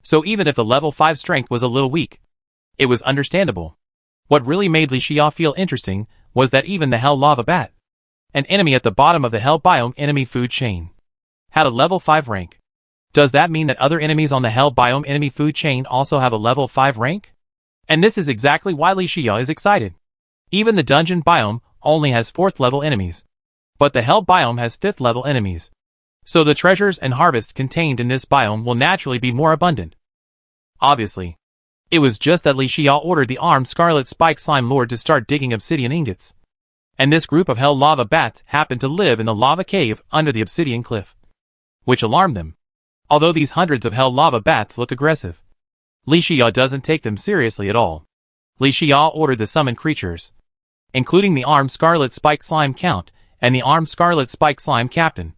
So even if the level 5 strength was a little weak, it was understandable. What really made Li Xia feel interesting was that even the Hell Lava Bat, an enemy at the bottom of the Hell biome enemy food chain, had a level 5 rank. Does that mean that other enemies on the Hell biome enemy food chain also have a level 5 rank? And this is exactly why Li Xia is excited. Even the dungeon biome only has 4th level enemies, but the Hell biome has 5th level enemies. So the treasures and harvests contained in this biome will naturally be more abundant. Obviously, it was just that Li Xia ordered the armed Scarlet Spike Slime Lord to start digging obsidian ingots, and this group of Hell Lava Bats happened to live in the lava cave under the obsidian cliff, which alarmed them. Although these hundreds of Hell Lava Bats look aggressive, Li Xia doesn't take them seriously at all. Li Xia ordered the summoned creatures, including the armed Scarlet Spike Slime Count and the armed Scarlet Spike Slime Captain,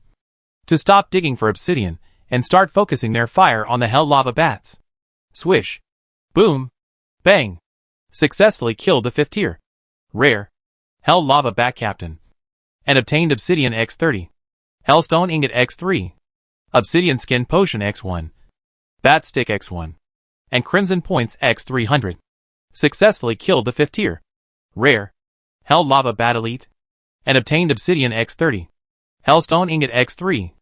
to stop digging for obsidian and start focusing their fire on the Hell Lava Bats. Swish. Boom. Bang. Successfully killed the 5th tier, rare, Hell Lava Bat Captain, and obtained Obsidian X30, Hellstone Ingot X3, Obsidian Skin Potion X1, Bat Stick X1, and Crimson Points X300. Successfully killed the 5th tier, rare, Hell Lava Bat Elite, and obtained Obsidian X30, Hellstone Ingot X3,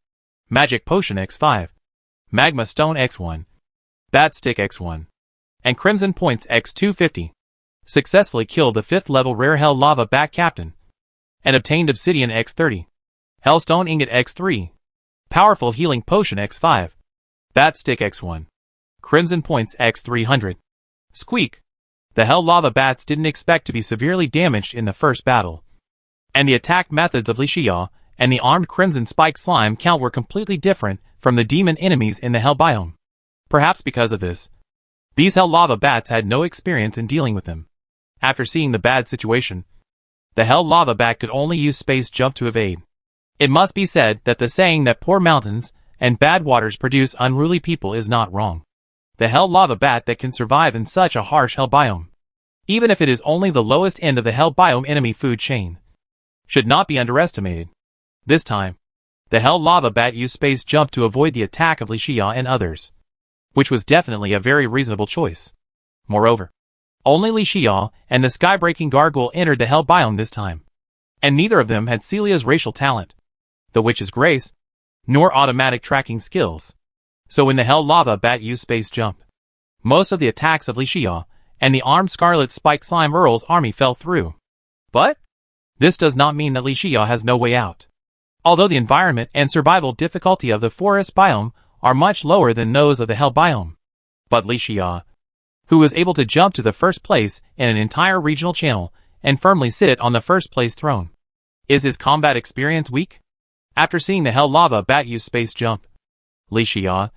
Magic Potion X5, Magma Stone X1, Bat Stick X1, and Crimson Points X250. Successfully killed the 5th level rare Hell Lava Bat Captain, and obtained Obsidian X30, Hellstone Ingot X3, Powerful Healing Potion X5, Bat Stick X1, Crimson Points X300. Squeak. The Hell Lava Bats didn't expect to be severely damaged in the first battle, and the attack methods of Li Xia and the armed Crimson Spike Slime Count were completely different from the demon enemies in the Hell biome. Perhaps because of this, these Hell Lava Bats had no experience in dealing with them. After seeing the bad situation, the Hell Lava Bat could only use space jump to evade. It must be said that the saying that poor mountains and bad waters produce unruly people is not wrong. The Hell Lava Bat that can survive in such a harsh Hell biome, even if it is only the lowest end of the Hell biome enemy food chain, should not be underestimated. This time, the Hell Lava Bat used space jump to avoid the attack of Li Xia and others, which was definitely a very reasonable choice. Moreover, only Li Xia and the Skybreaking Gargoyle entered the Hell biome this time, and neither of them had Celia's racial talent, the Witch's Grace, nor automatic tracking skills. So when the Hell Lava Bat used space jump, most of the attacks of Li Xia and the armed Scarlet Spike Slime Earl's army fell through. But this does not mean that Li Xia has no way out. Although the environment and survival difficulty of the forest biome are much lower than those of the Hell biome, but Li Xia, who was able to jump to the first place in an entire regional channel and firmly sit on the first place throne, is his combat experience weak? After seeing the Hell Lava Bat use space jump, Li Xia,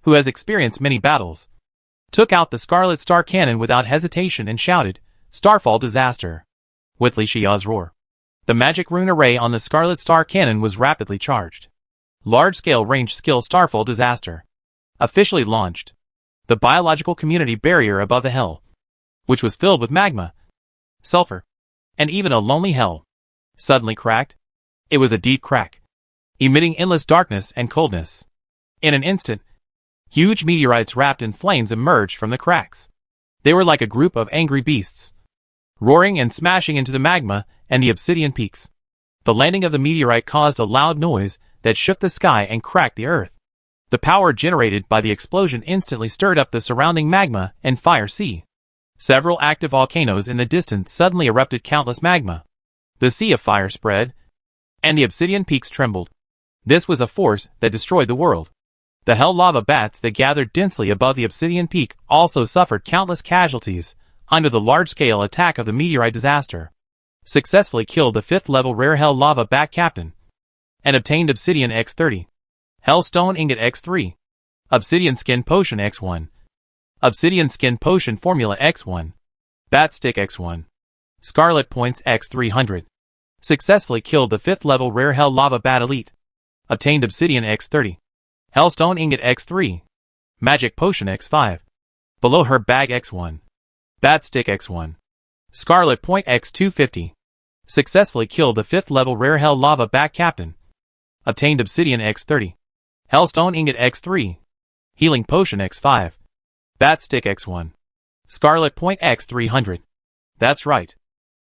who has experienced many battles, took out the Scarlet Star Cannon without hesitation and shouted, "Starfall Disaster!" With Li Xia's roar, the magic rune array on the Scarlet Star Cannon was rapidly charged. Large-scale range skill Starfall Disaster officially launched. The biological community barrier above the Hell, which was filled with magma, sulfur, and even a lonely Hell, suddenly cracked. It was a deep crack, emitting endless darkness and coldness. In an instant, huge meteorites wrapped in flames emerged from the cracks. They were like a group of angry beasts, roaring and smashing into the magma and the obsidian peaks. The landing of the meteorite caused a loud noise that shook the sky and cracked the earth. The power generated by the explosion instantly stirred up the surrounding magma and fire sea. Several active volcanoes in the distance suddenly erupted countless magma. The sea of fire spread, and the obsidian peaks trembled. This was a force that destroyed the world. The Hell Lava Bats that gathered densely above the obsidian peak also suffered countless casualties under the large-scale attack of the meteorite disaster. Successfully killed the 5th level rare Hell Lava Bat Captain, and obtained Obsidian X30, Hellstone Ingot X3, Obsidian Skin Potion X1, Obsidian Skin Potion Formula X1, Bat Stick X1, Scarlet Points X300. Successfully killed the 5th level rare Hell Lava Bat Elite, obtained Obsidian X30, Hellstone Ingot X3, Magic Potion X5, Below Her Bag X1, Bat Stick X1, Scarlet Point X250. Successfully killed the 5th level rare Hell Lava Bat Captain, obtained Obsidian X30, Hellstone Ingot X3, Healing Potion X5, Bat Stick X1, Scarlet Point X300. That's right.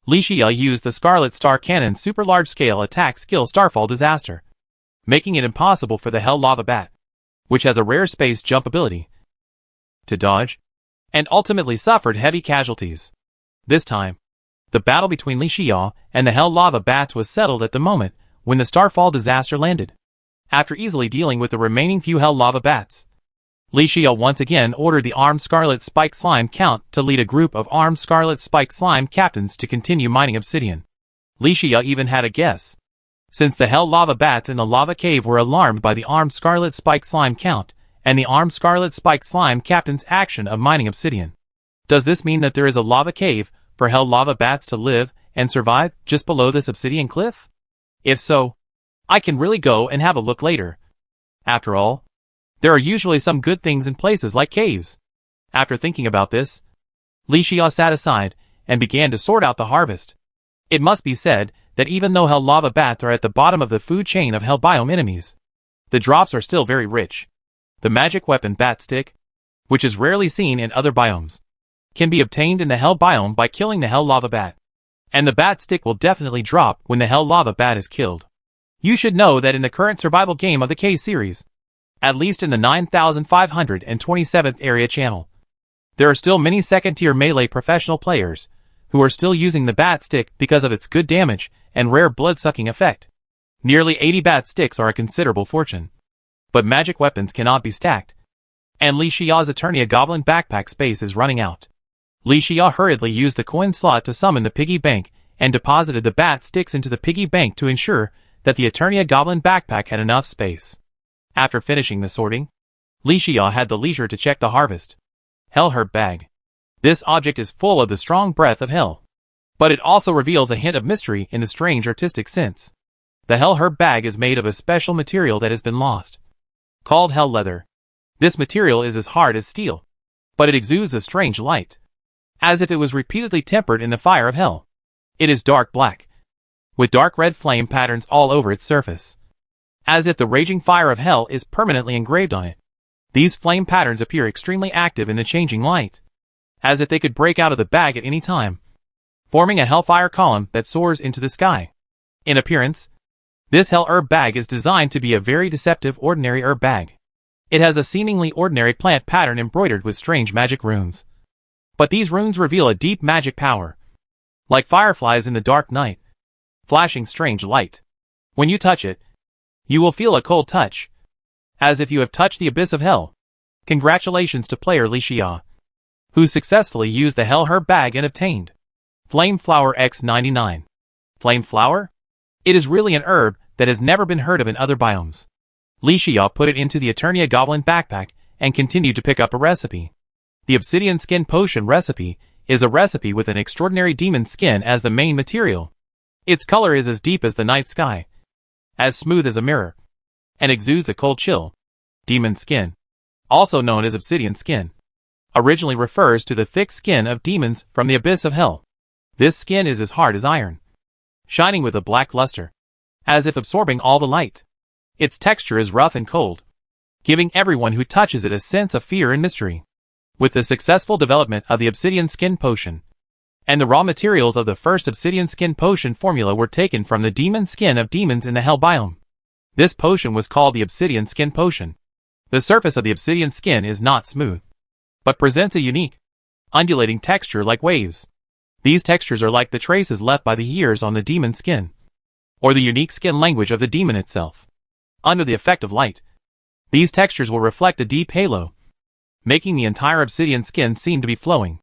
Li Xia used the Scarlet Star Cannon super large-scale attack skill Starfall Disaster, making it impossible for the Hell Lava Bat, which has a rare space jump ability, to dodge, and ultimately suffered heavy casualties. This time, the battle between Li Xia and the Hell Lava Bats was settled at the moment when the Starfall Disaster landed. After easily dealing with the remaining few Hell Lava Bats, Li Xia once again ordered the armed Scarlet Spike Slime Count to lead a group of armed Scarlet Spike Slime captains to continue mining obsidian. Li Xia even had a guess. Since the Hell Lava Bats in the lava cave were alarmed by the armed Scarlet Spike Slime Count and the armed Scarlet Spike Slime captain's action of mining obsidian, does this mean that there is a lava cave for Hell Lava Bats to live and survive just below this obsidian cliff? If so, I can really go and have a look later. After all, there are usually some good things in places like caves. After thinking about this, Li Xia sat aside and began to sort out the harvest. It must be said that even though Hell Lava Bats are at the bottom of the food chain of Hell biome enemies, the drops are still very rich. The magic weapon Bat Stick, which is rarely seen in other biomes, can be obtained in the Hell biome by killing the Hell Lava Bat. And the Bat Stick will definitely drop when the Hell Lava Bat is killed. You should know that in the current survival game of the K series, at least in the 9527th area channel, there are still many second-tier melee professional players who are still using the Bat Stick because of its good damage and rare blood-sucking effect. Nearly 80 Bat Sticks are a considerable fortune. But magic weapons cannot be stacked, and Li Xiao's Eternia Goblin backpack space is running out. Li Xia hurriedly used the coin slot to summon the piggy bank and deposited the Bat Sticks into the piggy bank to ensure that the Eternia Goblin backpack had enough space. After finishing the sorting, Li Xia had the leisure to check the harvest. Hell Herb Bag. This object is full of the strong breath of hell, but it also reveals a hint of mystery in the strange artistic sense. The Hell Herb Bag is made of a special material that has been lost, called Hell Leather. This material is as hard as steel, but it exudes a strange light, as if it was repeatedly tempered in the fire of hell. It is dark black, with dark red flame patterns all over its surface, as if the raging fire of hell is permanently engraved on it. These flame patterns appear extremely active in the changing light, as if they could break out of the bag at any time, forming a hellfire column that soars into the sky. In appearance, this Hell Herb Bag is designed to be a very deceptive ordinary herb bag. It has a seemingly ordinary plant pattern embroidered with strange magic runes. But these runes reveal a deep magic power, like fireflies in the dark night, flashing strange light. When you touch it, you will feel a cold touch, as if you have touched the abyss of hell. Congratulations to player Li Xia, who successfully used the Hell Herb Bag and obtained Flame Flower X99. Flame Flower? It is really an herb that has never been heard of in other biomes. Li Xia put it into the Eternia Goblin backpack and continued to pick up a recipe. The Obsidian Skin Potion recipe is a recipe with an extraordinary demon skin as the main material. Its color is as deep as the night sky, as smooth as a mirror, and exudes a cold chill. Demon skin, also known as obsidian skin, originally refers to the thick skin of demons from the abyss of hell. This skin is as hard as iron, shining with a black luster, as if absorbing all the light. Its texture is rough and cold, giving everyone who touches it a sense of fear and mystery. With the successful development of the Obsidian Skin Potion, and the raw materials of the first Obsidian Skin Potion formula were taken from the demon skin of demons in the Hell biome. This potion was called the Obsidian Skin Potion. The surface of the obsidian skin is not smooth, but presents a unique, undulating texture like waves. These textures are like the traces left by the years on the demon skin, or the unique skin language of the demon itself. Under the effect of light, these textures will reflect a deep halo, making the entire obsidian skin seem to be flowing.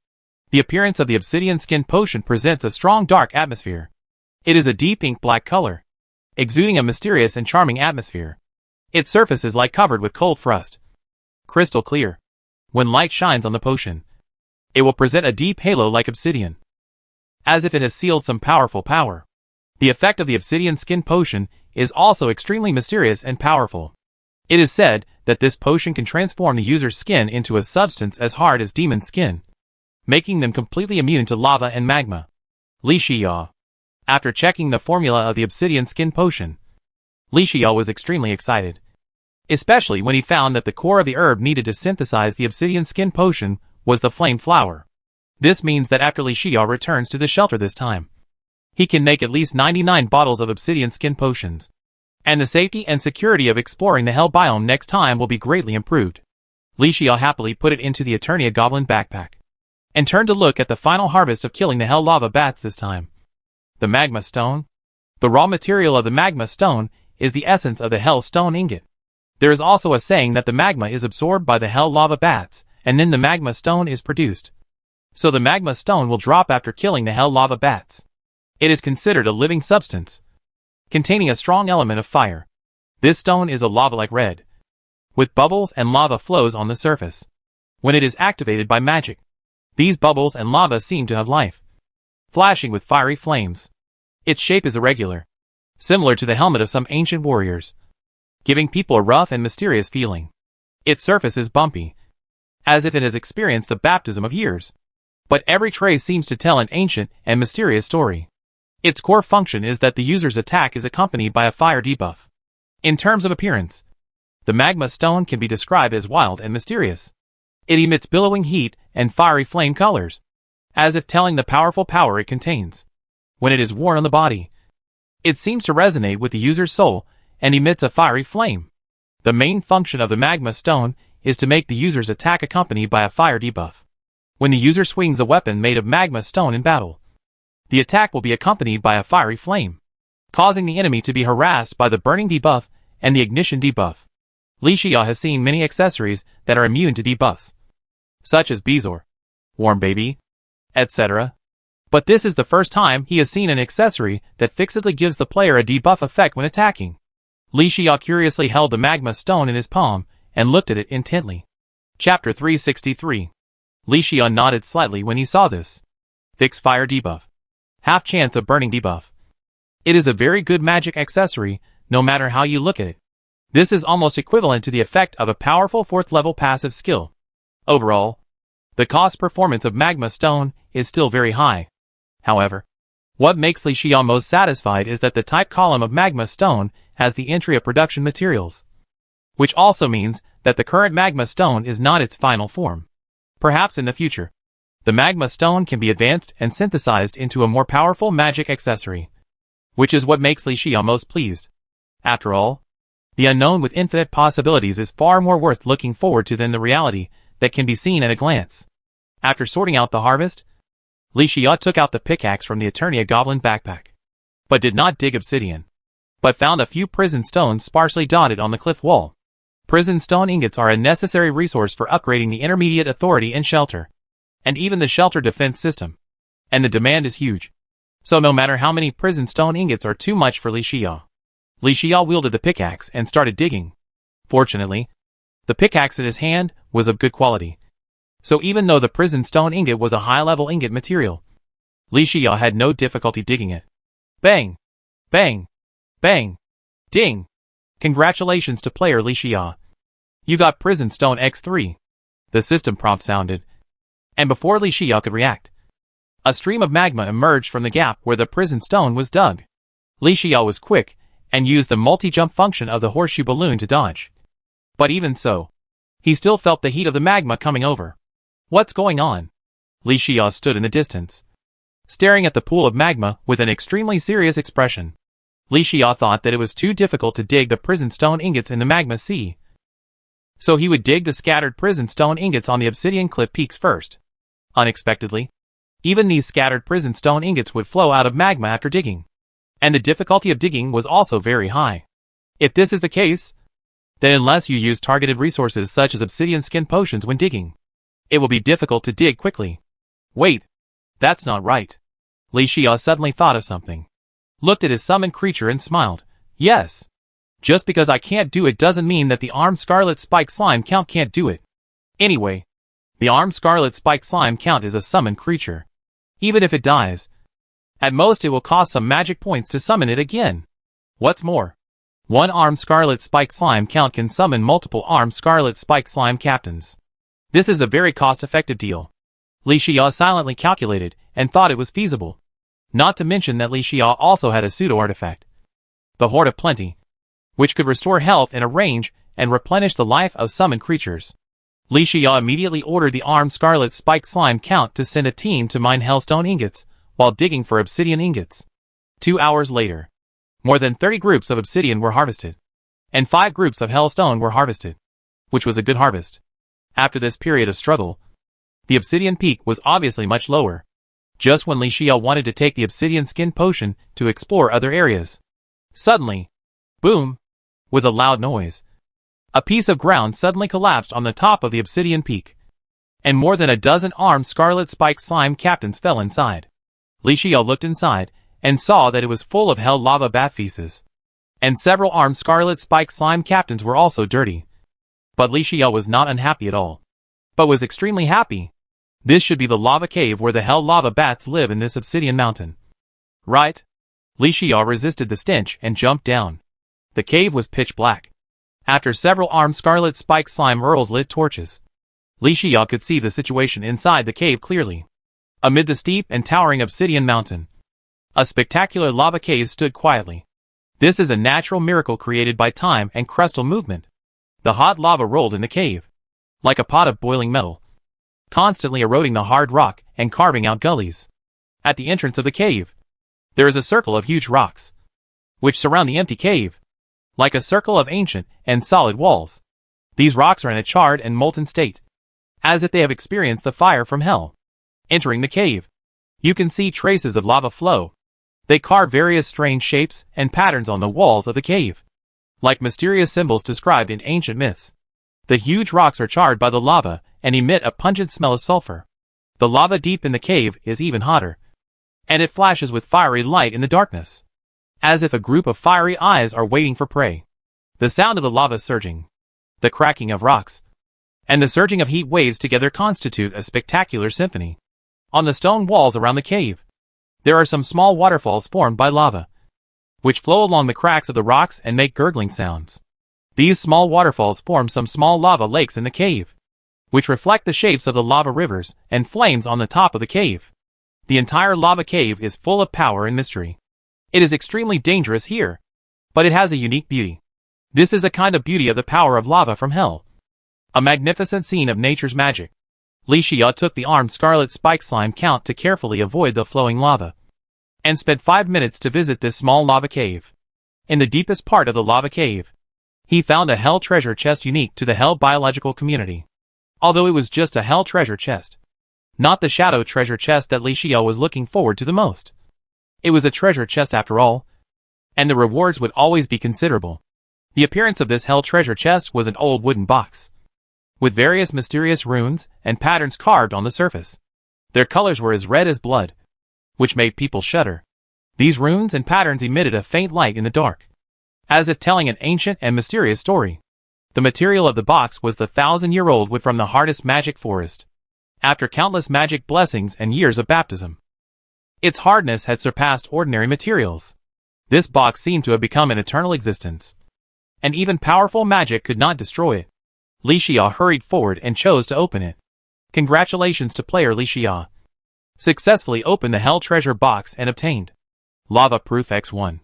The appearance of the Obsidian Skin Potion presents a strong dark atmosphere. It is a deep ink black color, exuding a mysterious and charming atmosphere. Its surface is like covered with cold frost, crystal clear. When light shines on the potion, it will present a deep halo like obsidian, as if it has sealed some powerful power. The effect of the Obsidian Skin Potion is also extremely mysterious and powerful. It is said that this potion can transform the user's skin into a substance as hard as demon skin, making them completely immune to lava and magma. Li Xia. After checking the formula of the Obsidian Skin Potion, Li Xia was extremely excited, especially when he found that the core of the herb needed to synthesize the Obsidian Skin Potion was the Flame Flower. This means that after Li Xia returns to the shelter this time, he can make at least 99 bottles of Obsidian Skin Potions, and the safety and security of exploring the Hell biome next time will be greatly improved. Li Xia happily put it into the Eternia Goblin backpack, and turned to look at the final harvest of killing the Hell Lava Bats this time. The Magma Stone. The raw material of the Magma Stone is the essence of the Hell Stone ingot. There is also a saying that the magma is absorbed by the Hell Lava Bats, and then the Magma Stone is produced. So the Magma Stone will drop after killing the Hell Lava Bats. It is considered a living substance, containing a strong element of fire. This stone is a lava-like red, with bubbles and lava flows on the surface. When it is activated by magic, these bubbles and lava seem to have life, flashing with fiery flames. Its shape is irregular, similar to the helmet of some ancient warriors, giving people a rough and mysterious feeling. Its surface is bumpy, as if it has experienced the baptism of years. But every trace seems to tell an ancient and mysterious story. Its core function is that the user's attack is accompanied by a fire debuff. In terms of appearance, The magma stone can be described as wild and mysterious. It emits billowing heat and fiery flame colors, as if telling the powerful power it contains. When it is worn on the body, it seems to resonate with the user's soul and emits a fiery flame. The main function of the magma stone is to make the user's attack accompanied by a fire debuff. When the user swings a weapon made of magma stone in battle, the attack will be accompanied by a fiery flame, causing the enemy to be harassed by the burning debuff and the ignition debuff. Li Xia has seen many accessories that are immune to debuffs, such as Bezor, Warm Baby, etc. But this is the first time he has seen an accessory that fixedly gives the player a debuff effect when attacking. Li Xia curiously held the magma stone in his palm and looked at it intently. Chapter 363. Li Xia nodded slightly when he saw this. Fixed fire debuff. Half chance of burning debuff. It is a very good magic accessory, no matter how you look at it. This is almost equivalent to the effect of a powerful 4th level passive skill. Overall, the cost performance of magma stone is still very high. However, what makes Li Xia most satisfied is that the type column of magma stone has the entry of production materials, which also means that the current magma stone is not its final form. Perhaps in the future, the magma stone can be advanced and synthesized into a more powerful magic accessory, which is what makes Li Xia most pleased. After all, the unknown with infinite possibilities is far more worth looking forward to than the reality that can be seen at a glance. After sorting out the harvest, Li Xia took out the pickaxe from the Eternia Goblin backpack, but did not dig obsidian, but found a few prison stones sparsely dotted on the cliff wall. Prison stone ingots are a necessary resource for upgrading the intermediate authority and shelter, and even the shelter defense system, and the demand is huge. So no matter how many prison stone ingots are too much for Li Xia. Li Xia wielded the pickaxe and started digging. Fortunately, the pickaxe in his hand was of good quality. So even though the prison stone ingot was a high-level ingot material, Li Xia had no difficulty digging it. Bang! Bang! Bang! Ding! Congratulations to player Li Xia. You got prison stone X3. The system prompt sounded, and before Li Xia could react, a stream of magma emerged from the gap where the prison stone was dug. Li Xia was quick and used the multi-jump function of the horseshoe balloon to dodge. But even so, he still felt the heat of the magma coming over. What's going on? Li Xia stood in the distance, staring at the pool of magma with an extremely serious expression. Li Xia thought that it was too difficult to dig the prison stone ingots in the magma sea, so he would dig the scattered prison stone ingots on the obsidian cliff peaks first. Unexpectedly, even these scattered prison stone ingots would flow out of magma after digging, and the difficulty of digging was also very high. If this is the case, then unless you use targeted resources such as obsidian skin potions when digging, it will be difficult to dig quickly. Wait, that's not right. Li Xia suddenly thought of something, looked at his summoned creature and smiled. Yes. Just because I can't do it doesn't mean that the armed scarlet spike slime count can't do it. Anyway, the armed scarlet spike slime count is a summoned creature. Even if it dies, at most it will cost some magic points to summon it again. What's more, one armed scarlet spike slime count can summon multiple armed scarlet spike slime captains. This is a very cost-effective deal. Li Xia silently calculated and thought it was feasible. Not to mention that Li Xia also had a pseudo-artifact, the Horde of Plenty, which could restore health in a range and replenish the life of summoned creatures. Li Xia immediately ordered the armed scarlet spike slime count to send a team to mine hellstone ingots while digging for obsidian ingots. 2 hours later, more than 30 groups of obsidian were harvested, and 5 groups of hellstone were harvested, which was a good harvest. After this period of struggle, the obsidian peak was obviously much lower, just when Li Xia wanted to take the obsidian skin potion to explore other areas. Suddenly, boom, with a loud noise, a piece of ground suddenly collapsed on the top of the obsidian peak, and more than a dozen armed scarlet spike slime captains fell inside. Li Xia looked inside and saw that it was full of hell lava bat feces, and several armed scarlet spike slime captains were also dirty. But Li Xia was not unhappy at all, but was extremely happy. This should be the lava cave where the hell lava bats live in this obsidian mountain. Right? Li Xia resisted the stench and jumped down. The cave was pitch black. After several armed scarlet spike slime earls lit torches, Li Xia could see the situation inside the cave clearly. Amid the steep and towering obsidian mountain, a spectacular lava cave stood quietly. This is a natural miracle created by time and crustal movement. The hot lava rolled in the cave, like a pot of boiling metal, constantly eroding the hard rock and carving out gullies. At the entrance of the cave, there is a circle of huge rocks, which surround the empty cave, like a circle of ancient and solid walls. These rocks are in a charred and molten state, as if they have experienced the fire from hell. Entering the cave, you can see traces of lava flow. They carve various strange shapes and patterns on the walls of the cave, like mysterious symbols described in ancient myths. The huge rocks are charred by the lava and emit a pungent smell of sulfur. The lava deep in the cave is even hotter, and it flashes with fiery light in the darkness, as if a group of fiery eyes are waiting for prey. The sound of the lava surging, the cracking of rocks, and the surging of heat waves together constitute a spectacular symphony. On the stone walls around the cave, there are some small waterfalls formed by lava, which flow along the cracks of the rocks and make gurgling sounds. These small waterfalls form some small lava lakes in the cave, which reflect the shapes of the lava rivers and flames on the top of the cave. The entire lava cave is full of power and mystery. It is extremely dangerous here, but it has a unique beauty. This is a kind of beauty of the power of lava from hell. A magnificent scene of nature's magic. Li Xia took the armed scarlet spike slime count to carefully avoid the flowing lava, and spent 5 minutes to visit this small lava cave. In the deepest part of the lava cave, he found a hell treasure chest unique to the hell biological community. Although it was just a hell treasure chest, not the shadow treasure chest that Li Xia was looking forward to the most. It was a treasure chest after all, and the rewards would always be considerable. The appearance of this hell treasure chest was an old wooden box, with various mysterious runes and patterns carved on the surface. Their colors were as red as blood, which made people shudder. These runes and patterns emitted a faint light in the dark, as if telling an ancient and mysterious story. The material of the box was the 1,000-year-old wood from the hardest magic forest, after countless magic blessings and years of baptism. Its hardness had surpassed ordinary materials. This box seemed to have become an eternal existence, and even powerful magic could not destroy it. Li Xia hurried forward and chose to open it. Congratulations to player Li Xia. Successfully opened the Hell Treasure box and obtained Lava Proof X1,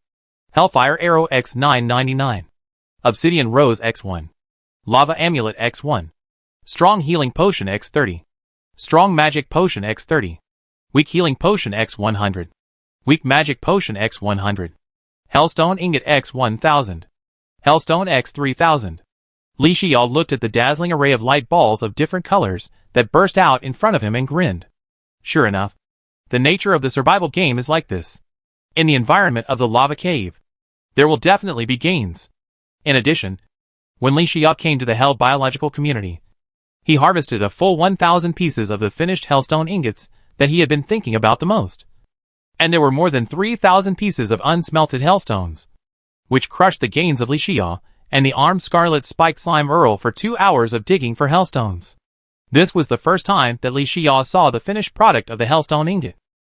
Hellfire Arrow X999, Obsidian Rose X1, Lava Amulet X1, Strong Healing Potion X30, Strong Magic Potion X30, Weak Healing Potion X100, Weak Magic Potion X100, Hellstone Ingot X1000, Hellstone X3000. Li Xia looked at the dazzling array of light balls of different colors that burst out in front of him and grinned. Sure enough, the nature of the survival game is like this. In the environment of the lava cave, there will definitely be gains. In addition, when Li Xia came to the Hell biological community, he harvested a full 1,000 pieces of the finished Hellstone ingots that he had been thinking about the most. And there were more than 3,000 pieces of unsmelted Hellstones, which crushed the gains of Li Xia and the armed scarlet spike slime Earl for 2 hours of digging for Hellstones. This was the first time that Li Xia saw the finished product of the Hellstone ingot.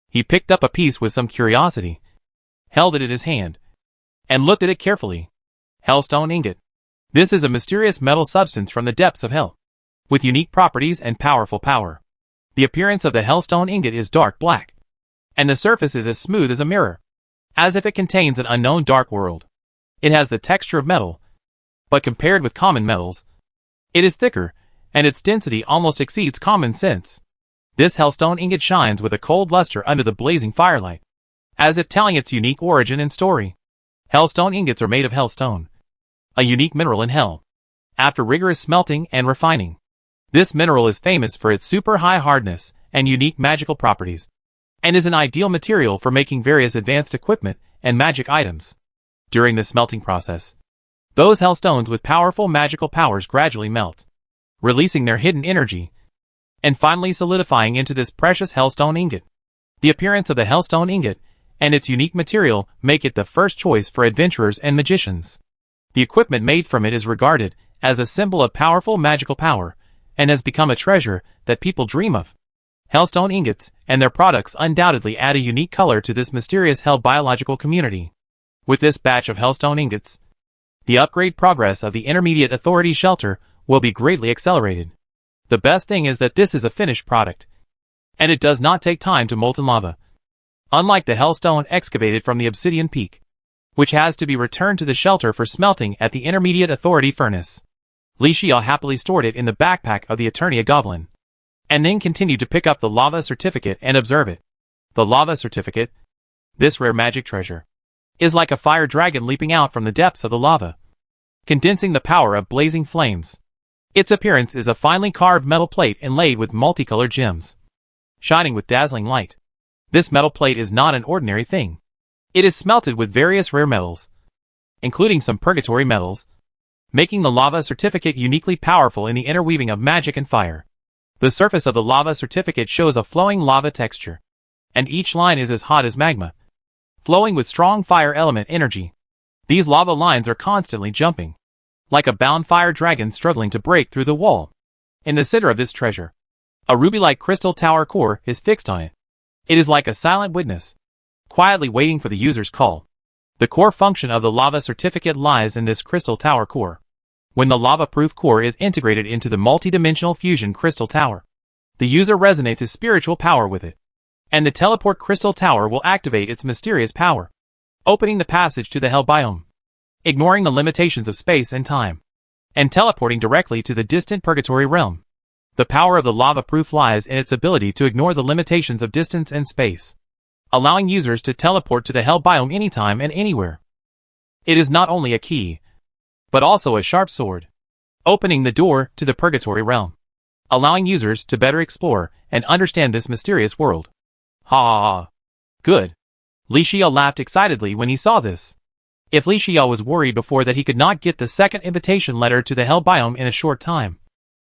He picked up a piece with some curiosity, held it in his hand, and looked at it carefully. Hellstone ingot. This is a mysterious metal substance from the depths of hell, with unique properties and powerful power. The appearance of the Hellstone ingot is dark black, and the surface is as smooth as a mirror, as if it contains an unknown dark world. It has the texture of metal, but compared with common metals, it is thicker, and its density almost exceeds common sense. This Hellstone ingot shines with a cold luster under the blazing firelight, as if telling its unique origin and story. Hellstone ingots are made of hellstone, a unique mineral in hell. After rigorous smelting and refining, this mineral is famous for its super high hardness and unique magical properties, and is an ideal material for making various advanced equipment and magic items. During the smelting process, those hellstones with powerful magical powers gradually melt, releasing their hidden energy, and finally solidifying into this precious Hellstone ingot. The appearance of the Hellstone ingot and its unique material make it the first choice for adventurers and magicians. The equipment made from it is regarded as a symbol of powerful magical power, and has become a treasure that people dream of. Hellstone ingots and their products undoubtedly add a unique color to this mysterious Hell biological community. With this batch of Hellstone ingots, the upgrade progress of the Intermediate Authority shelter will be greatly accelerated. The best thing is that this is a finished product, and it does not take time to molten lava, unlike the Hellstone excavated from the Obsidian Peak, which has to be returned to the shelter for smelting at the Intermediate Authority furnace. Li Xia happily stored it in the backpack of the Eternia Goblin, and then continued to pick up the lava certificate and observe it. The lava certificate, this rare magic treasure, is like a fire dragon leaping out from the depths of the lava, condensing the power of blazing flames. Its appearance is a finely carved metal plate inlaid with multicolored gems, shining with dazzling light. This metal plate is not an ordinary thing. It is smelted with various rare metals, including some purgatory metals, making the lava certificate uniquely powerful in the interweaving of magic and fire. The surface of the lava certificate shows a flowing lava texture, and each line is as hot as magma, flowing with strong fire element energy. These lava lines are constantly jumping, like a bound fire dragon struggling to break through the wall. In the center of this treasure, a ruby-like crystal tower core is fixed on it. It is like a silent witness, quietly waiting for the user's call. The core function of the lava certificate lies in this crystal tower core. When the lava-proof core is integrated into the multidimensional fusion crystal tower, the user resonates his spiritual power with it, and the teleport crystal tower will activate its mysterious power, opening the passage to the Hell biome, ignoring the limitations of space and time, and teleporting directly to the distant purgatory realm. The power of the lava proof lies in its ability to ignore the limitations of distance and space, allowing users to teleport to the Hell biome anytime and anywhere. It is not only a key, but also a sharp sword, opening the door to the purgatory realm, allowing users to better explore and understand this mysterious world. Ha! Good. Li Xia laughed excitedly when he saw this. If Li Xia was worried before that he could not get the second invitation letter to the Hell biome in a short time,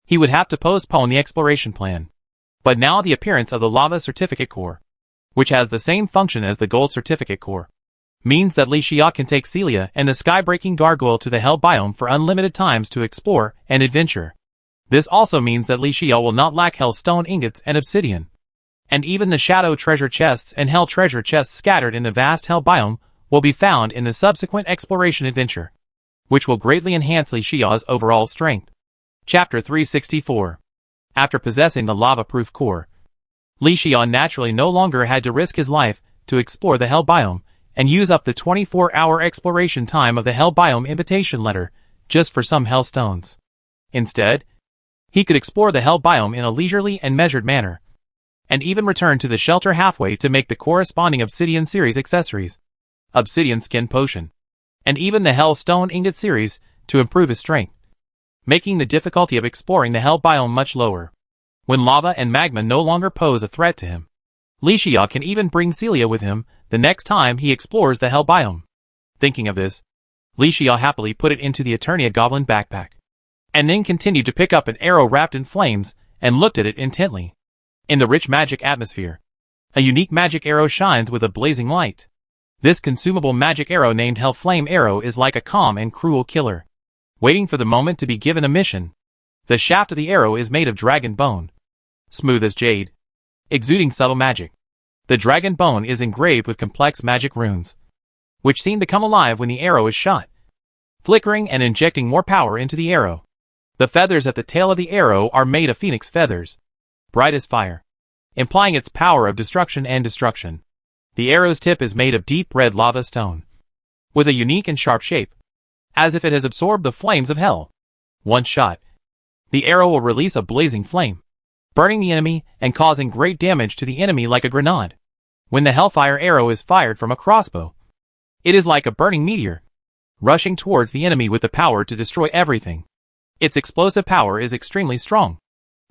he would have to postpone the exploration plan. But now the appearance of the lava certificate core, which has the same function as the gold certificate core, means that Li Xia can take Celia and the sky-breaking gargoyle to the Hell biome for unlimited times to explore and adventure. This also means that Li Xia will not lack Hell stone ingots and obsidian, and even the shadow treasure chests and Hell treasure chests scattered in the vast Hell biome will be found in the subsequent exploration adventure, which will greatly enhance Li Xia's overall strength. Chapter 364. After possessing the lava-proof core, Li Xia naturally no longer had to risk his life to explore the Hell biome and use up the 24-hour exploration time of the Hell biome invitation letter just for some Hell stones. Instead, he could explore the Hell biome in a leisurely and measured manner, and even return to the shelter halfway to make the corresponding Obsidian series accessories, Obsidian Skin Potion, and even the Hell Stone Ingot series to improve his strength, making the difficulty of exploring the Hell biome much lower. When lava and magma no longer pose a threat to him, Li Xia can even bring Celia with him the next time he explores the Hell biome. Thinking of this, Li Xia happily put it into the Eternia Goblin backpack, and then continued to pick up an arrow wrapped in flames and looked at it intently. In the rich magic atmosphere, a unique magic arrow shines with a blazing light. This consumable magic arrow named Hell Flame Arrow is like a calm and cruel killer, waiting for the moment to be given a mission. The shaft of the arrow is made of dragon bone, smooth as jade, exuding subtle magic. The dragon bone is engraved with complex magic runes, which seem to come alive when the arrow is shot, flickering and injecting more power into the arrow. The feathers at the tail of the arrow are made of phoenix feathers, bright as fire, implying its power of destruction and destruction. The arrow's tip is made of deep red lava stone, with a unique and sharp shape, as if it has absorbed the flames of hell. One shot, the arrow will release a blazing flame, burning the enemy and causing great damage to the enemy like a grenade. When the hellfire arrow is fired from a crossbow, it is like a burning meteor, rushing towards the enemy with the power to destroy everything. Its explosive power is extremely strong,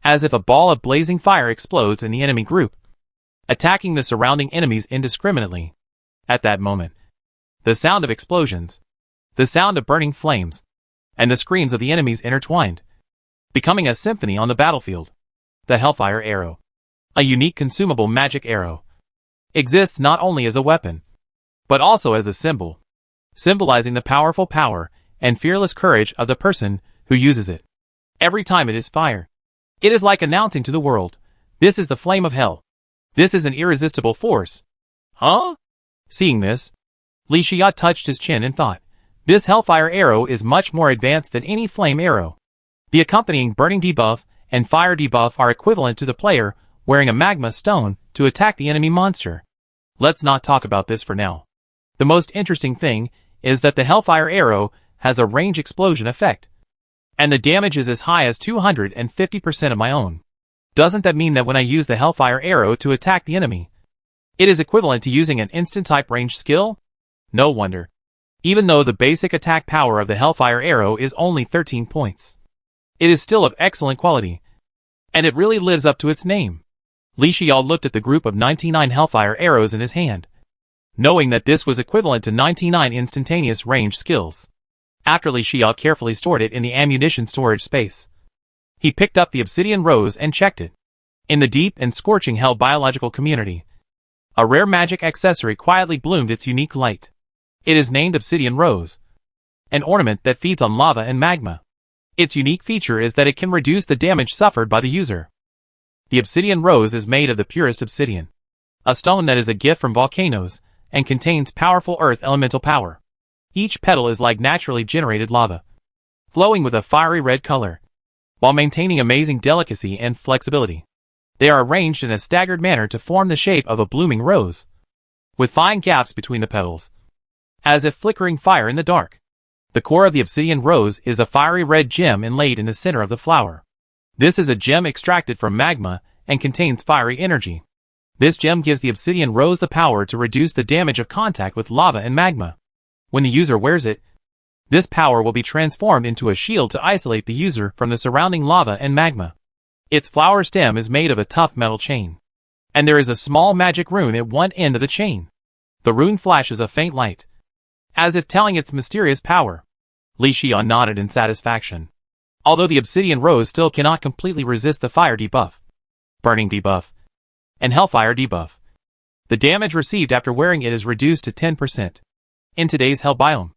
as if a ball of blazing fire explodes in the enemy group, attacking the surrounding enemies indiscriminately. At that moment, the sound of explosions, the sound of burning flames, and the screams of the enemies intertwined, becoming a symphony on the battlefield. The Hellfire Arrow, a unique consumable magic arrow, exists not only as a weapon, but also as a symbol, symbolizing the powerful power and fearless courage of the person who uses it. Every time it is fired, it is like announcing to the world, this is the flame of hell. This is an irresistible force. Huh? Seeing this, Li Xia touched his chin and thought, this Hellfire Arrow is much more advanced than any flame arrow. The accompanying burning debuff and fire debuff are equivalent to the player wearing a magma stone to attack the enemy monster. Let's not talk about this for now. The most interesting thing is that the Hellfire Arrow has a range explosion effect, And the damage is as high as 250% of my own. Doesn't that mean that when I use the Hellfire Arrow to attack the enemy, it is equivalent to using an instant type range skill? No wonder. Even though the basic attack power of the Hellfire Arrow is only 13 points. It is still of excellent quality. And it really lives up to its name. Li Xiao looked at the group of 99 Hellfire Arrows in his hand, knowing that this was equivalent to 99 instantaneous range skills. After Li Xiao carefully stored it in the ammunition storage space, he picked up the Obsidian Rose and checked it. In the deep and scorching hell biological community, a rare magic accessory quietly bloomed its unique light. It is named Obsidian Rose, an ornament that feeds on lava and magma. Its unique feature is that it can reduce the damage suffered by the user. The Obsidian Rose is made of the purest obsidian, a stone that is a gift from volcanoes and contains powerful earth elemental power. Each petal is like naturally generated lava, flowing with a fiery red color, while maintaining amazing delicacy and flexibility. They are arranged in a staggered manner to form the shape of a blooming rose, with fine gaps between the petals, as if flickering fire in the dark. The core of the Obsidian Rose is a fiery red gem inlaid in the center of the flower. This is a gem extracted from magma and contains fiery energy. This gem gives the Obsidian Rose the power to reduce the damage of contact with lava and magma. When the user wears it, this power will be transformed into a shield to isolate the user from the surrounding lava and magma. Its flower stem is made of a tough metal chain, and there is a small magic rune at one end of the chain. The rune flashes a faint light, as if telling its mysterious power. Li Xiao nodded in satisfaction. Although the Obsidian Rose still cannot completely resist the fire debuff, burning debuff, and hellfire debuff, the damage received after wearing it is reduced to 10%. In today's hell biome,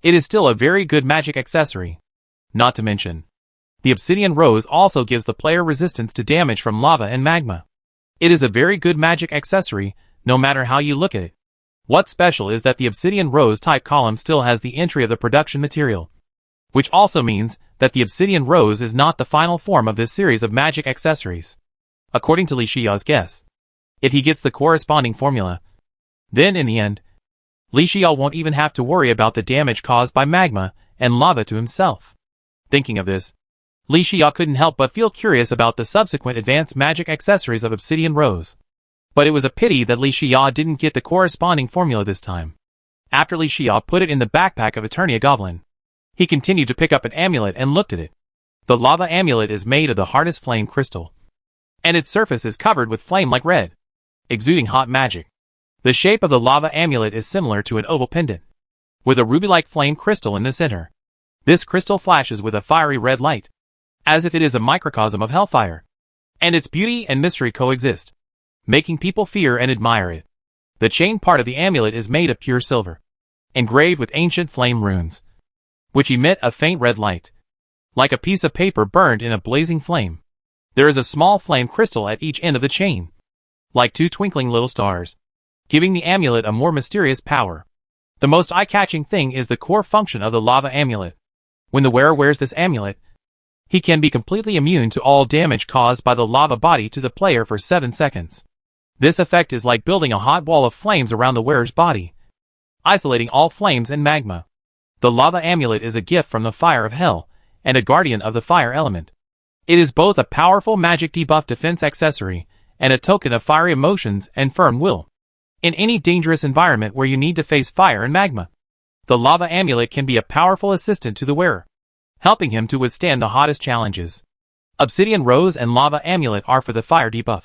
it is still a very good magic accessory. Not to mention, the Obsidian Rose also gives the player resistance to damage from lava and magma. It is a very good magic accessory, no matter how you look at it. What's special is that the Obsidian Rose type column still has the entry of the production material, which also means that the Obsidian Rose is not the final form of this series of magic accessories. According to Li Xiao's guess, if he gets the corresponding formula, then in the end, Li Xiao won't even have to worry about the damage caused by magma and lava to himself. Thinking of this, Li Xiao couldn't help but feel curious about the subsequent advanced magic accessories of Obsidian Rose. But it was a pity that Li Xiao didn't get the corresponding formula this time. After Li Xiao put it in the backpack of Eternia Goblin, he continued to pick up an amulet and looked at it. The lava amulet is made of the hardest flame crystal, and its surface is covered with flame like red, exuding hot magic. The shape of the lava amulet is similar to an oval pendant, with a ruby-like flame crystal in the center. This crystal flashes with a fiery red light, as if it is a microcosm of hellfire, and its beauty and mystery coexist, making people fear and admire it. The chain part of the amulet is made of pure silver, engraved with ancient flame runes, which emit a faint red light, like a piece of paper burned in a blazing flame. There is a small flame crystal at each end of the chain, like two twinkling little stars, giving the amulet a more mysterious power. The most eye-catching thing is the core function of the lava amulet. When the wearer wears this amulet, he can be completely immune to all damage caused by the lava body to the player for 7 seconds. This effect is like building a hot wall of flames around the wearer's body, isolating all flames and magma. The lava amulet is a gift from the fire of hell, and a guardian of the fire element. It is both a powerful magic debuff defense accessory, and a token of fiery emotions and firm will. In any dangerous environment where you need to face fire and magma, the lava amulet can be a powerful assistant to the wearer, helping him to withstand the hottest challenges. Obsidian Rose and Lava Amulet are for the fire debuff,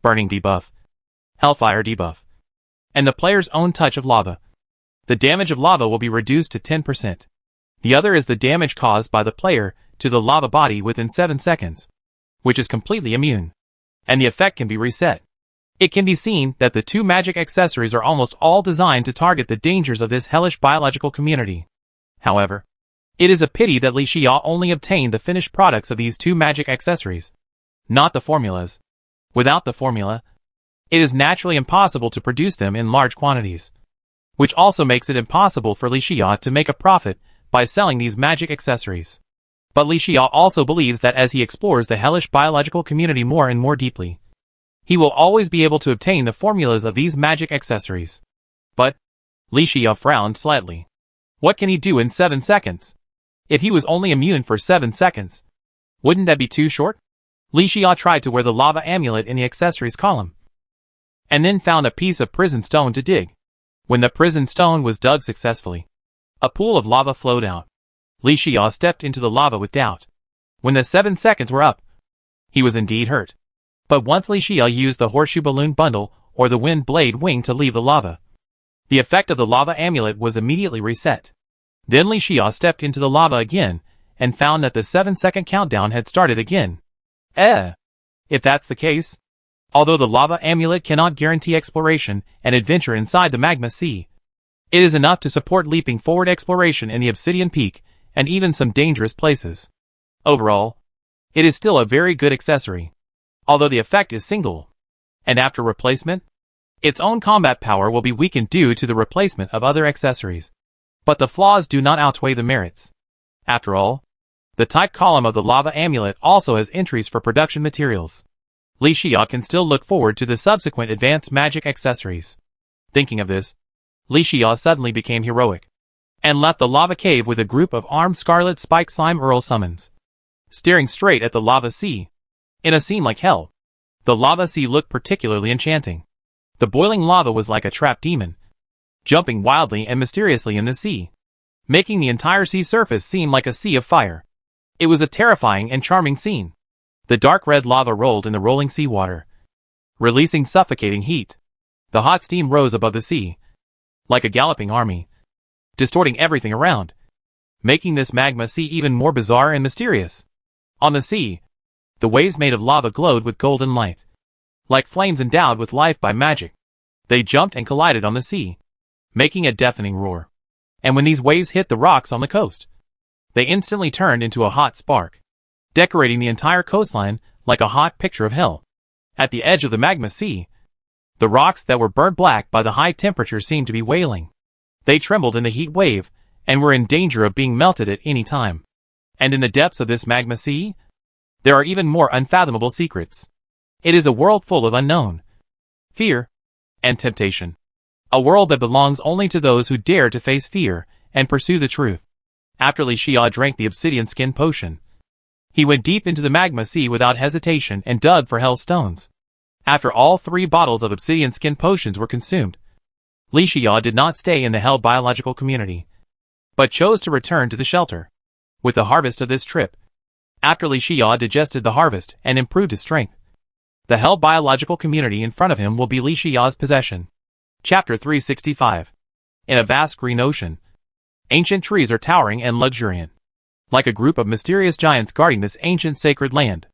burning debuff, hellfire debuff, and the player's own touch of lava. The damage of lava will be reduced to 10%. The other is the damage caused by the player to the lava body within 7 seconds, which is completely immune, and the effect can be reset. It can be seen that the two magic accessories are almost all designed to target the dangers of this hellish biological community. However, it is a pity that Li Xiao only obtained the finished products of these two magic accessories, not the formulas. Without the formula, it is naturally impossible to produce them in large quantities, which also makes it impossible for Li Xiao to make a profit by selling these magic accessories. But Li Xiao also believes that as he explores the hellish biological community more and more deeply, he will always be able to obtain the formulas of these magic accessories. But Li Xiao frowned slightly. What can he do in 7 seconds? If he was only immune for 7 seconds, wouldn't that be too short? Li Xia tried to wear the lava amulet in the accessories column, and then found a piece of prison stone to dig. When the prison stone was dug successfully, a pool of lava flowed out. Li Xia stepped into the lava with doubt. When the 7 seconds were up, he was indeed hurt. But once Li Xia used the horseshoe balloon bundle or the wind blade wing to leave the lava, the effect of the lava amulet was immediately reset. Then Li Xia stepped into the lava again and found that the 7-second countdown had started again. If that's the case, although the lava amulet cannot guarantee exploration and adventure inside the magma sea, it is enough to support leaping forward exploration in the Obsidian Peak and even some dangerous places. Overall, it is still a very good accessory, although the effect is single, and after replacement, its own combat power will be weakened due to the replacement of other accessories. But the flaws do not outweigh the merits. After all, the type column of the lava amulet also has entries for production materials. Li Xia can still look forward to the subsequent advanced magic accessories. Thinking of this, Li Xia suddenly became heroic, and left the lava cave with a group of armed scarlet spike slime Earl summons, staring straight at the lava sea. In a scene like hell, the lava sea looked particularly enchanting. The boiling lava was like a trapped demon, jumping wildly and mysteriously in the sea, making the entire sea surface seem like a sea of fire. It was a terrifying and charming scene. The dark red lava rolled in the rolling seawater, releasing suffocating heat. The hot steam rose above the sea, like a galloping army, distorting everything around, making this magma sea even more bizarre and mysterious. On the sea, the waves made of lava glowed with golden light, like flames endowed with life by magic. They jumped and collided on the sea, making a deafening roar. And when these waves hit the rocks on the coast, they instantly turned into a hot spark, decorating the entire coastline like a hot picture of hell. At the edge of the magma sea, the rocks that were burnt black by the high temperature seemed to be wailing. They trembled in the heat wave and were in danger of being melted at any time. And in the depths of this magma sea, there are even more unfathomable secrets. It is a world full of unknown, fear, and temptation. A world that belongs only to those who dare to face fear and pursue the truth. After Li Xia drank the obsidian skin potion, he went deep into the magma sea without hesitation and dug for hell stones. After all 3 bottles of obsidian skin potions were consumed, Li Xia did not stay in the hell biological community, but chose to return to the shelter. With the harvest of this trip, after Li Xia digested the harvest and improved his strength, the hell biological community in front of him will be Li Xia's possession. Chapter 365. In a vast green ocean, ancient trees are towering and luxuriant, like a group of mysterious giants guarding this ancient sacred land.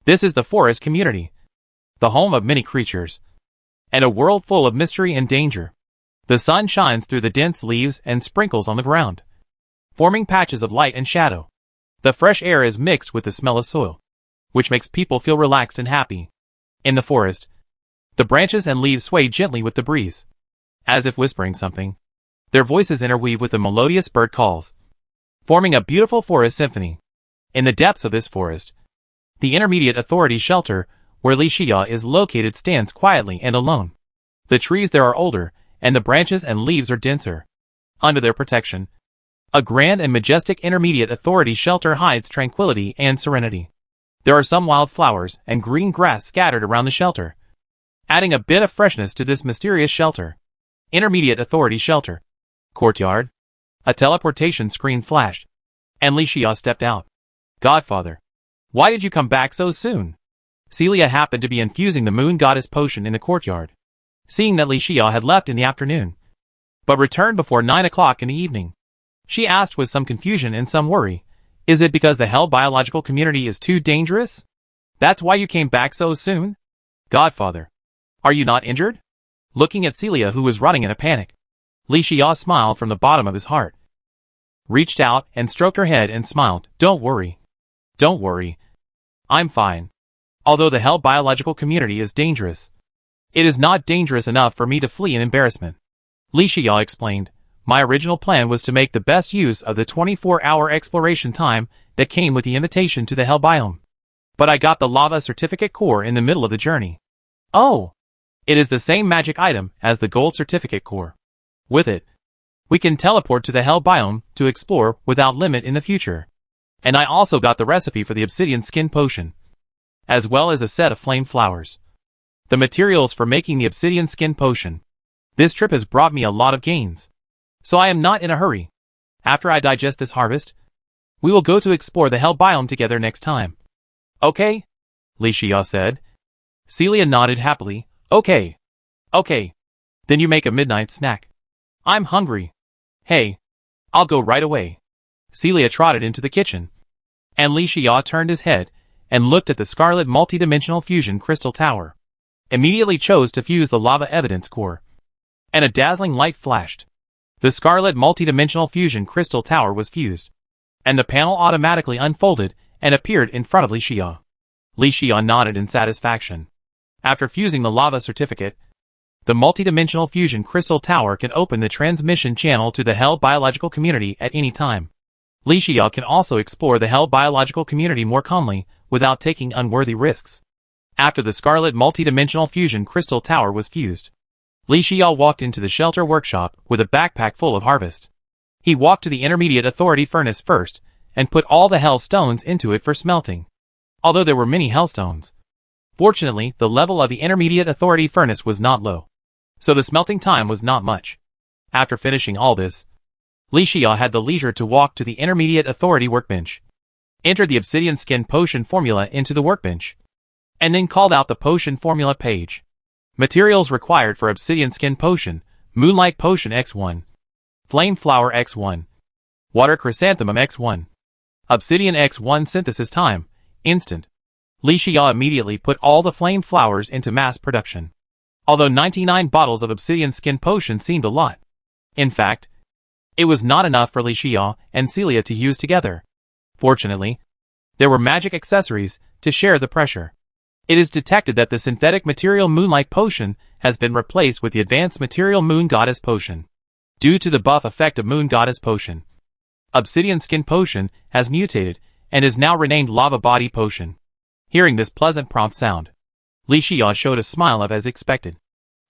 This is the forest community, the home of many creatures, and a world full of mystery and danger. The sun shines through the dense leaves and sprinkles on the ground, forming patches of light and shadow. The fresh air is mixed with the smell of soil, which makes people feel relaxed and happy. In the forest, the branches and leaves sway gently with the breeze, as if whispering something. Their voices interweave with the melodious bird calls, forming a beautiful forest symphony. In the depths of this forest, the Intermediate Authority shelter, where Li Xia is located, stands quietly and alone. The trees there are older, and the branches and leaves are denser. Under their protection, a grand and majestic Intermediate Authority shelter hides tranquility and serenity. There are some wild flowers and green grass scattered around the shelter, adding a bit of freshness to this mysterious shelter. Intermediate Authority shelter. Courtyard. A teleportation screen flashed, and Li Xia stepped out. Godfather, why did you come back so soon? Celia happened to be infusing the moon goddess potion in the courtyard, seeing that Li Xia had left in the afternoon, but returned before 9 o'clock in the evening. She asked with some confusion and some worry, is it because the hell biological community is too dangerous? That's why you came back so soon? Godfather, are you not injured? Looking at Celia, who was running in a panic, Li Xia smiled from the bottom of his heart, reached out and stroked her head and smiled. Don't worry. Don't worry. I'm fine. Although the hell biological community is dangerous, it is not dangerous enough for me to flee in embarrassment. Li Xia explained, my original plan was to make the best use of the 24-hour exploration time that came with the invitation to the hell biome. But I got the lava certificate core in the middle of the journey. Oh! It is the same magic item as the gold certificate core. With it, we can teleport to the hell biome to explore without limit in the future. And I also got the recipe for the obsidian skin potion, as well as a set of flame flowers. The materials for making the obsidian skin potion. This trip has brought me a lot of gains, so I am not in a hurry. After I digest this harvest, we will go to explore the hell biome together next time. Okay? Li Xia said. Celia nodded happily. Okay. Okay. Then you make a midnight snack. I'm hungry. Hey. I'll go right away. Celia trotted into the kitchen, and Li Xia turned his head and looked at the scarlet multidimensional fusion crystal tower. Immediately chose to fuse the lava evidence core, and a dazzling light flashed. The scarlet multidimensional fusion crystal tower was fused, and the panel automatically unfolded and appeared in front of Li Xia. Li Xia nodded in satisfaction. After fusing the lava certificate, the multidimensional fusion crystal tower can open the transmission channel to the Hell biological community at any time. Li Xia can also explore the Hell biological community more calmly without taking unworthy risks. After the scarlet multidimensional fusion crystal tower was fused, Li Xia walked into the shelter workshop with a backpack full of harvest. He walked to the intermediate authority furnace first and put all the hell stones into it for smelting. Although there were many hellstones, fortunately the level of the intermediate authority furnace was not low, so the smelting time was not much. After finishing all this, Li Xia had the leisure to walk to the intermediate authority workbench, entered the obsidian skin potion formula into the workbench, and then called out the potion formula page. Materials required for obsidian skin potion: moonlight potion X1, flame flower X1, water chrysanthemum X1, obsidian X1 synthesis time, instant. Li Xia immediately put all the flame flowers into mass production. Although 99 bottles of obsidian skin potion seemed a lot, in fact, it was not enough for Li Xia and Celia to use together. Fortunately, there were magic accessories to share the pressure. It is detected that the synthetic material Moonlight Potion has been replaced with the advanced material Moon Goddess Potion. Due to the buff effect of Moon Goddess Potion, Obsidian Skin Potion has mutated and is now renamed Lava Body Potion. Hearing this pleasant prompt sound, Li Xia showed a smile as expected.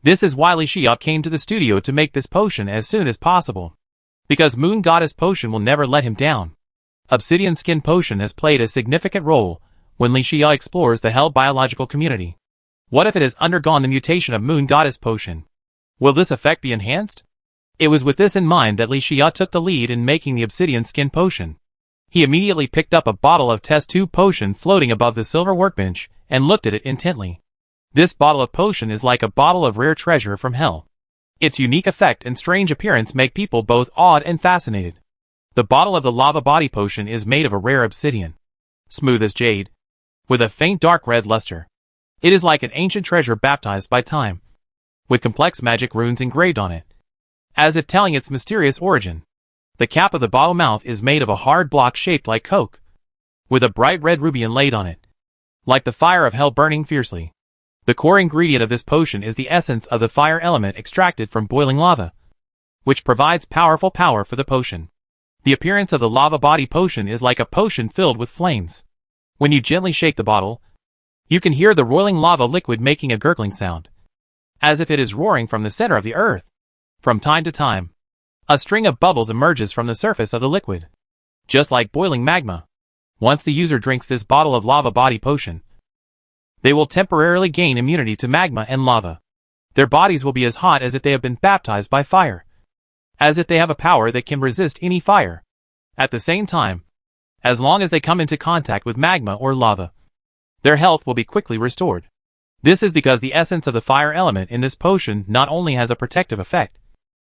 This is why Li Xia came to the studio to make this potion as soon as possible, because Moon Goddess Potion will never let him down. Obsidian Skin Potion has played a significant role when Li Xia explores the Hell biological community. What if it has undergone the mutation of Moon Goddess Potion? Will this effect be enhanced? It was with this in mind that Li Xia took the lead in making the Obsidian Skin Potion. He immediately picked up a bottle of test tube potion floating above the silver workbench and looked at it intently. This bottle of potion is like a bottle of rare treasure from Hell. Its unique effect and strange appearance make people both awed and fascinated. The bottle of the Lava Body Potion is made of a rare obsidian, smooth as jade, with a faint dark red luster. It is like an ancient treasure baptized by time, with complex magic runes engraved on it, as if telling its mysterious origin. The cap of the bottle mouth is made of a hard block shaped like coke, with a bright red ruby inlaid on it, like the fire of Hell burning fiercely. The core ingredient of this potion is the essence of the fire element extracted from boiling lava, which provides powerful power for the potion. The appearance of the Lava Body Potion is like a potion filled with flames. When you gently shake the bottle, you can hear the roiling lava liquid making a gurgling sound, as if it is roaring from the center of the earth. From time to time, a string of bubbles emerges from the surface of the liquid, just like boiling magma. Once the user drinks this bottle of Lava Body Potion, they will temporarily gain immunity to magma and lava. Their bodies will be as hot as if they have been baptized by fire, as if they have a power that can resist any fire. At the same time, as long as they come into contact with magma or lava, their health will be quickly restored. This is because the essence of the fire element in this potion not only has a protective effect,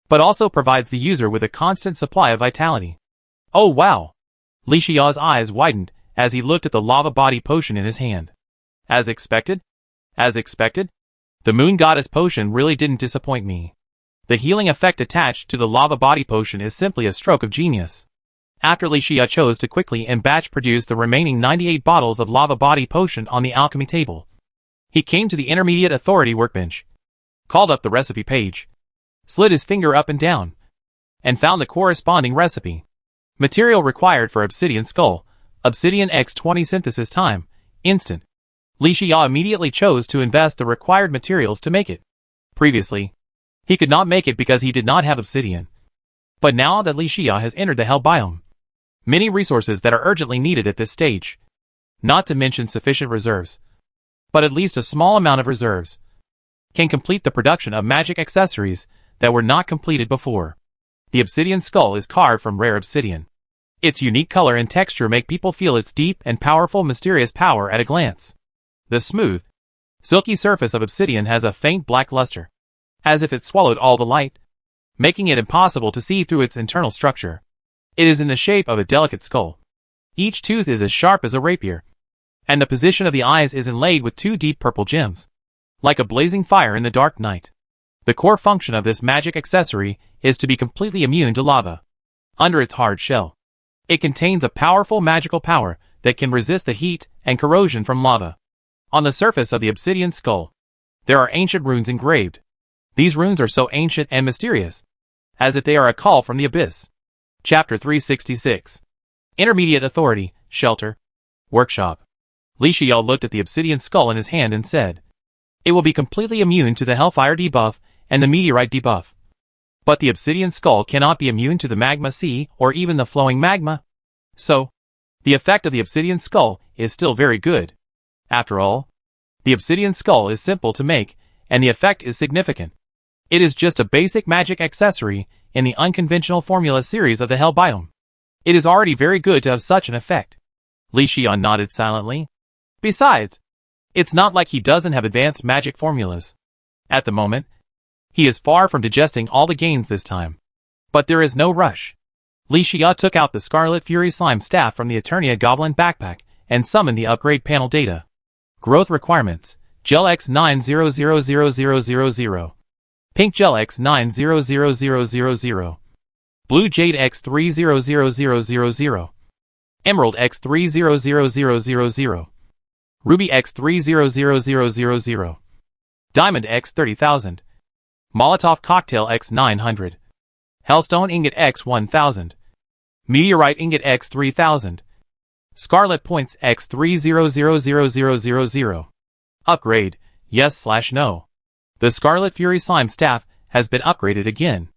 but also provides the user with a constant supply of vitality. Oh wow! Li Xia's eyes widened as he looked at the Lava Body Potion in his hand. As expected? As expected? The Moon Goddess Potion really didn't disappoint me. The healing effect attached to the Lava Body Potion is simply a stroke of genius. After Li Xia chose to quickly and batch produce the remaining 98 bottles of Lava Body Potion on the alchemy table, he came to the Intermediate Authority workbench, called up the recipe page, slid his finger up and down, and found the corresponding recipe. Material required for Obsidian Skull, Obsidian X20 synthesis time, instant. Li Xia immediately chose to invest the required materials to make it. Previously, he could not make it because he did not have obsidian. But now that Li Xia has entered the Hell biome, many resources that are urgently needed at this stage, not to mention sufficient reserves, but at least a small amount of reserves, can complete the production of magic accessories that were not completed before. The obsidian skull is carved from rare obsidian. Its unique color and texture make people feel its deep and powerful mysterious power at a glance. The smooth, silky surface of obsidian has a faint black luster, as if it swallowed all the light, making it impossible to see through its internal structure. It is in the shape of a delicate skull. Each tooth is as sharp as a rapier, and the position of the eyes is inlaid with two deep purple gems, like a blazing fire in the dark night. The core function of this magic accessory is to be completely immune to lava. Under its hard shell, it contains a powerful magical power that can resist the heat and corrosion from lava. On the surface of the obsidian skull, there are ancient runes engraved. These runes are so ancient and mysterious, as if they are a call from the abyss. Chapter 366. Intermediate Authority, Shelter, Workshop. Li Xia looked at the obsidian skull in his hand and said, "It will be completely immune to the Hellfire debuff and the Meteorite debuff. But the obsidian skull cannot be immune to the magma sea or even the flowing magma. So, the effect of the obsidian skull is still very good. After all, the obsidian skull is simple to make, and the effect is significant. It is just a basic magic accessory in the unconventional formula series of the Hell biome. It is already very good to have such an effect." Li Xia nodded silently. Besides, it's not like he doesn't have advanced magic formulas. At the moment, he is far from digesting all the gains this time. But there is no rush. Li Xia took out the Scarlet Fury Slime Staff from the Eternia Goblin backpack and summoned the upgrade panel data. Growth requirements: Gel X 9000000, Pink Gel X 9000000, Blue Jade X 300000, Emerald X 300000, Ruby X 300000, Diamond X 30,000, Molotov Cocktail X 900, Hellstone Ingot X 1000, Meteorite Ingot X 3000, Scarlet Points X 300000. Upgrade, yes/no. The Scarlet Fury Slime Staff has been upgraded again,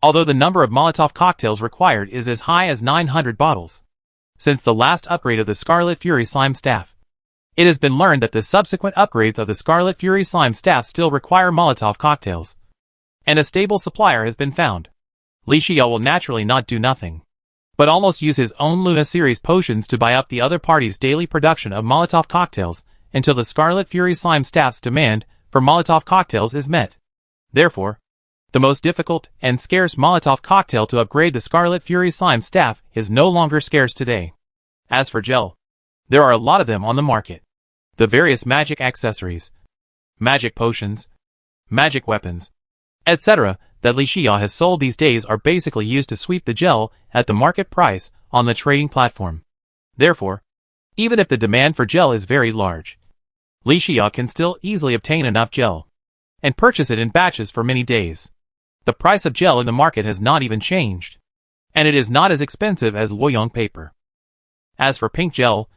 although the number of Molotov cocktails required is as high as 900 bottles. Since the last upgrade of the Scarlet Fury Slime Staff, it has been learned that the subsequent upgrades of the Scarlet Fury Slime Staff still require Molotov cocktails, and a stable supplier has been found. Li Xia will naturally not do nothing, but almost use his own Luna series potions to buy up the other party's daily production of Molotov cocktails until the Scarlet Fury Slime Staff's demand for Molotov cocktails is met. Therefore, the most difficult and scarce Molotov cocktail to upgrade the Scarlet Fury Slime Staff is no longer scarce today. As for gel, there are a lot of them on the market. The various magic accessories, magic potions, magic weapons, etc. that Li Xia has sold these days are basically used to sweep the gel at the market price on the trading platform. Therefore, even if the demand for gel is very large, Li Xia can still easily obtain enough gel and purchase it in batches for many days. The price of gel in the market has not even changed, and it is not as expensive as Luoyang paper. As for pink gel,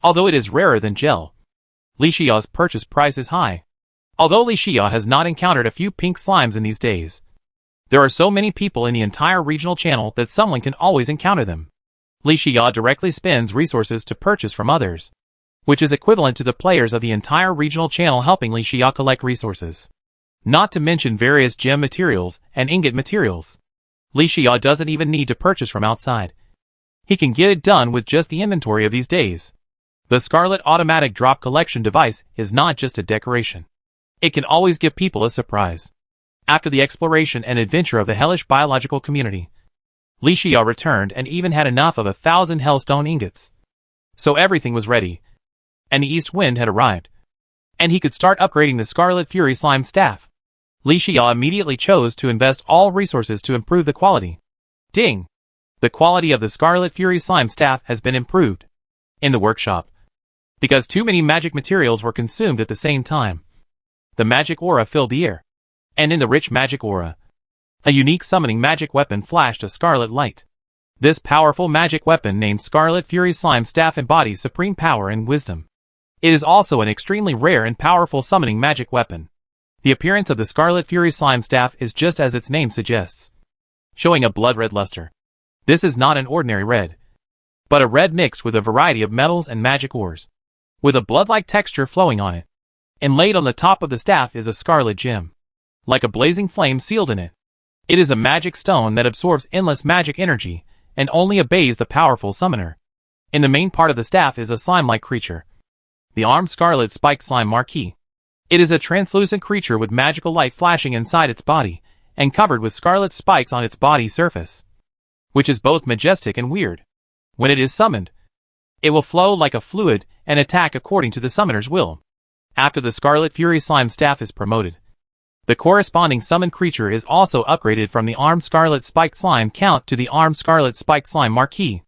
although it is rarer than gel, Li Xia's purchase price is high. Although Li Xia has not encountered a few pink slimes in these days, there are so many people in the entire regional channel that someone can always encounter them. Li Xia directly spends resources to purchase from others, which is equivalent to the players of the entire regional channel helping Li Xia collect resources. Not to mention various gem materials and ingot materials. Li Xia doesn't even need to purchase from outside. He can get it done with just the inventory of these days. The Scarlet Automatic Drop Collection device is not just a decoration. It can always give people a surprise. After the exploration and adventure of the hellish biological community, Li Xia returned and even had enough of 1,000 hellstone ingots. So everything was ready, and the east wind had arrived, and he could start upgrading the Scarlet Fury Slime Staff. Li Xia immediately chose to invest all resources to improve the quality. Ding! The quality of the Scarlet Fury Slime Staff has been improved. In the workshop, because too many magic materials were consumed at the same time, the magic aura filled the air, and in the rich magic aura, a unique summoning magic weapon flashed a scarlet light. This powerful magic weapon named Scarlet Fury Slime Staff embodies supreme power and wisdom. It is also an extremely rare and powerful summoning magic weapon. The appearance of the Scarlet Fury Slime Staff is just as its name suggests. showing a blood-red luster. This is not an ordinary red, but a red mixed with a variety of metals and magic ores, with a blood-like texture flowing on it. Inlaid on the top of the staff is a scarlet gem, like a blazing flame sealed in it. It is a magic stone that absorbs endless magic energy and only obeys the powerful summoner. In the main part of the staff is a slime-like creature, the armed scarlet spike slime marquis. It is a translucent creature with magical light flashing inside its body and covered with scarlet spikes on its body surface, which is both majestic and weird. When it is summoned, it will flow like a fluid and attack according to the summoner's will. After the Scarlet Fury Slime staff is promoted, the corresponding summoned creature is also upgraded from the Armed Scarlet Spike Slime count to the Armed Scarlet Spike Slime Marquis.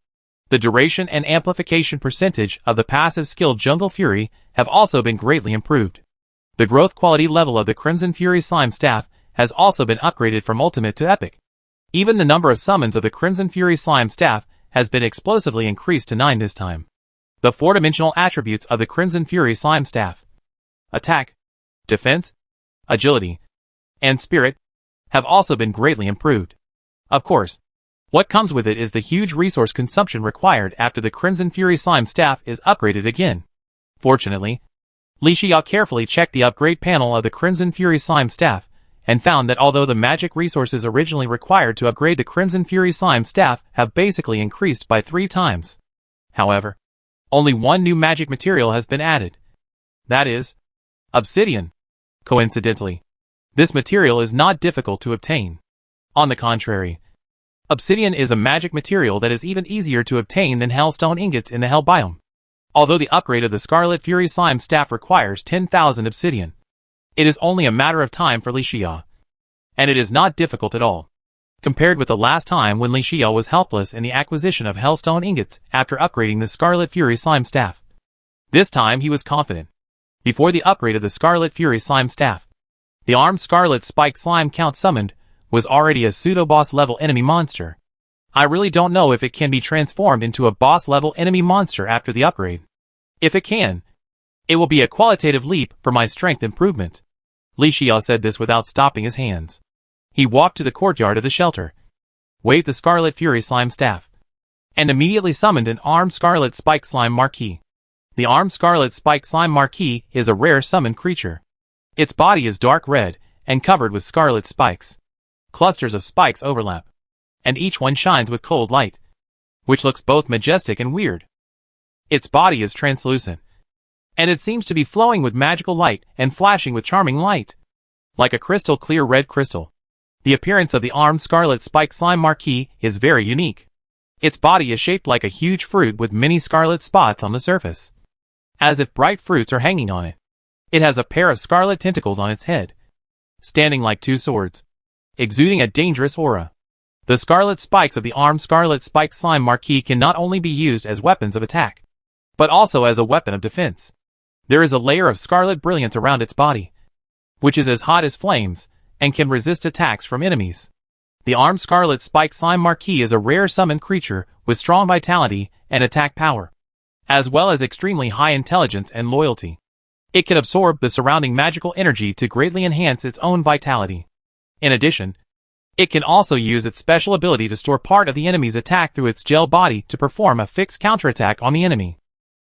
The duration and amplification percentage of the passive skill Jungle Fury have also been greatly improved. The growth quality level of the Crimson Fury Slime staff has also been upgraded from Ultimate to Epic. Even the number of summons of the Crimson Fury Slime staff has been explosively increased to 9 this time. The 4-dimensional attributes of the Crimson Fury Slime staff, attack, defense, agility, and spirit, have also been greatly improved. Of course, what comes with it is the huge resource consumption required after the Crimson Fury Slime staff is upgraded again. Fortunately, Li Xia carefully checked the upgrade panel of the Crimson Fury Slime staff and found that although the magic resources originally required to upgrade the Crimson Fury Slime staff have basically increased by 3 times. However, only one new magic material has been added. That is, obsidian. Coincidentally, this material is not difficult to obtain. On the contrary, obsidian is a magic material that is even easier to obtain than hellstone ingots in the hell biome. Although the upgrade of the Scarlet Fury Slime staff requires 10,000 obsidian, it is only a matter of time for Li Xia, and it is not difficult at all, compared with the last time when Li Xia was helpless in the acquisition of hellstone ingots after upgrading the Scarlet Fury Slime staff. This time he was confident. Before the upgrade of the Scarlet Fury Slime staff, the armed Scarlet Spike Slime count summoned was already a pseudo-boss level enemy monster. I really don't know if it can be transformed into a boss level enemy monster after the upgrade. If it can, it will be a qualitative leap for my strength improvement. Li Xia said this without stopping his hands. He walked to the courtyard of the shelter, waved the Scarlet Fury Slime staff, and immediately summoned an armed Scarlet Spike Slime Marquis. The armed Scarlet Spike Slime Marquis is a rare summoned creature. Its body is dark red and covered with scarlet spikes. Clusters of spikes overlap, and each one shines with cold light, which looks both majestic and weird. Its body is translucent, and it seems to be flowing with magical light and flashing with charming light, like a crystal clear red crystal. The appearance of the armed Scarlet Spike Slime Marquis is very unique. Its body is shaped like a huge fruit with many scarlet spots on the surface, as if bright fruits are hanging on it. It has a pair of scarlet tentacles on its head, standing like 2 swords, exuding a dangerous aura. The scarlet spikes of the armed Scarlet Spike Slime Marquis can not only be used as weapons of attack, but also as a weapon of defense. There is a layer of scarlet brilliance around its body, which is as hot as flames and can resist attacks from enemies. The armed Scarlet Spike Slime Marquis is a rare summoned creature with strong vitality and attack power, as well as extremely high intelligence and loyalty. It can absorb the surrounding magical energy to greatly enhance its own vitality. In addition, it can also use its special ability to store part of the enemy's attack through its gel body to perform a fixed counterattack on the enemy.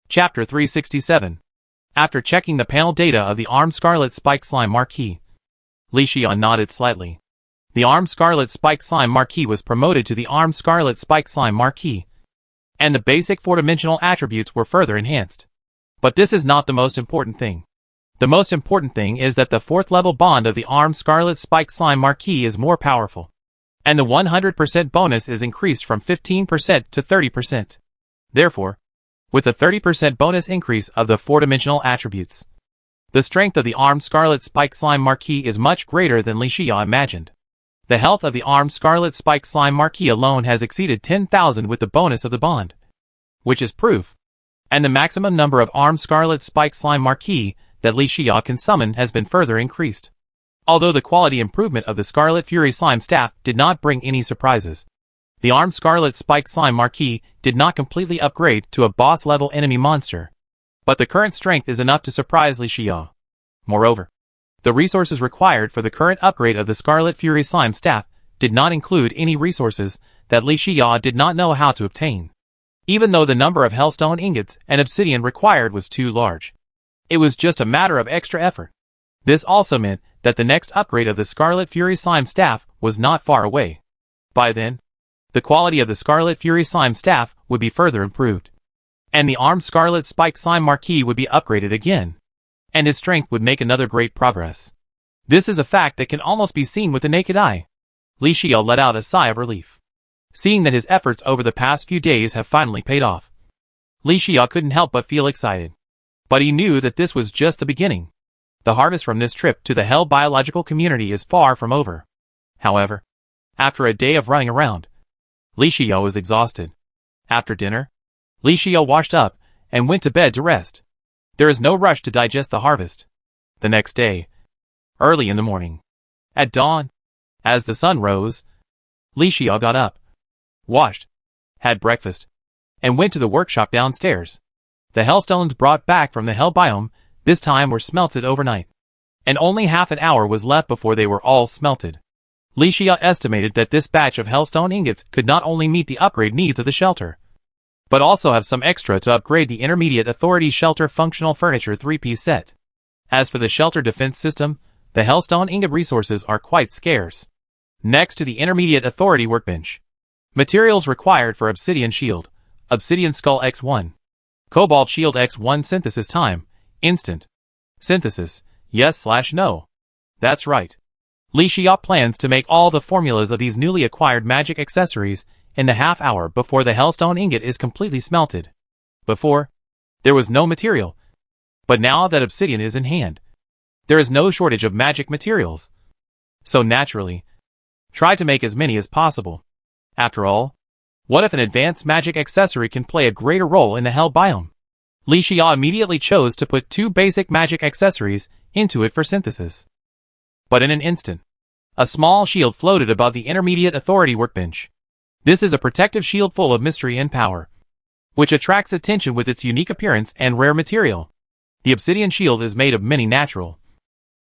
Chapter 367. After checking the panel data of the armed Scarlet Spike Slime Marquis, Li Xia nodded slightly. The armed Scarlet Spike Slime Marquis was promoted to the armed Scarlet Spike Slime Marquis, and the basic 4-dimensional attributes were further enhanced. But this is not the most important thing. The most important thing is that the 4th level bond of the armed Scarlet Spike Slime Marquis is more powerful, and the 100% bonus is increased from 15% to 30%. Therefore, with a 30% bonus increase of the 4-dimensional attributes, the strength of the armed Scarlet Spike Slime Marquis is much greater than Li Xia imagined. The health of the armed Scarlet Spike Slime Marquis alone has exceeded 10,000 with the bonus of the bond, which is proof. And the maximum number of armed Scarlet Spike Slime Marquis that Li Xia can summon has been further increased. Although the quality improvement of the Scarlet Fury Slime staff did not bring any surprises, the armed Scarlet Spike Slime Marquis did not completely upgrade to a boss-level enemy monster, but the current strength is enough to surprise Li Xia. Moreover, the resources required for the current upgrade of the Scarlet Fury Slime staff did not include any resources that Li Xia did not know how to obtain. Even though the number of hellstone ingots and obsidian required was too large, it was just a matter of extra effort. This also meant that the next upgrade of the Scarlet Fury Slime Staff was not far away. By then, the quality of the Scarlet Fury Slime Staff would be further improved, and the armed Scarlet Spike Slime Marquis would be upgraded again, and his strength would make another great progress. This is a fact that can almost be seen with the naked eye. Li Xia let out a sigh of relief, seeing that his efforts over the past few days have finally paid off. Li Xia couldn't help but feel excited, but he knew that this was just the beginning. The harvest from this trip to the Hell biological community is far from over. However, after a day of running around, Li Xia was exhausted. After dinner, Li Xia washed up and went to bed to rest. There is no rush to digest the harvest. The next day, early in the morning, at dawn, as the sun rose, Li Xia got up, washed, had breakfast, and went to the workshop downstairs. The hellstones brought back from the Hell biome this time were smelted overnight, and only half an hour was left before they were all smelted. Li Xia estimated that this batch of hellstone ingots could not only meet the upgrade needs of the shelter, but also have some extra to upgrade the Intermediate Authority Shelter Functional Furniture 3-piece set. As for the shelter defense system, the hellstone ingot resources are quite scarce. Next to the Intermediate Authority workbench, materials required for Obsidian Shield, Obsidian Skull X1, Cobalt Shield X1 synthesis time, instant. Synthesis, yes/no. That's right. Li Xia plans to make all the formulas of these newly acquired magic accessories in the half hour before the hellstone ingot is completely smelted. Before, there was no material, but now that obsidian is in hand, there is no shortage of magic materials. So naturally, try to make as many as possible. After all, what if an advanced magic accessory can play a greater role in the Hell biome? Li Xia immediately chose to put 2 basic magic accessories into it for synthesis. But in an instant, a small shield floated above the Intermediate Authority workbench. This is a protective shield full of mystery and power, which attracts attention with its unique appearance and rare material. The obsidian shield is made of many natural,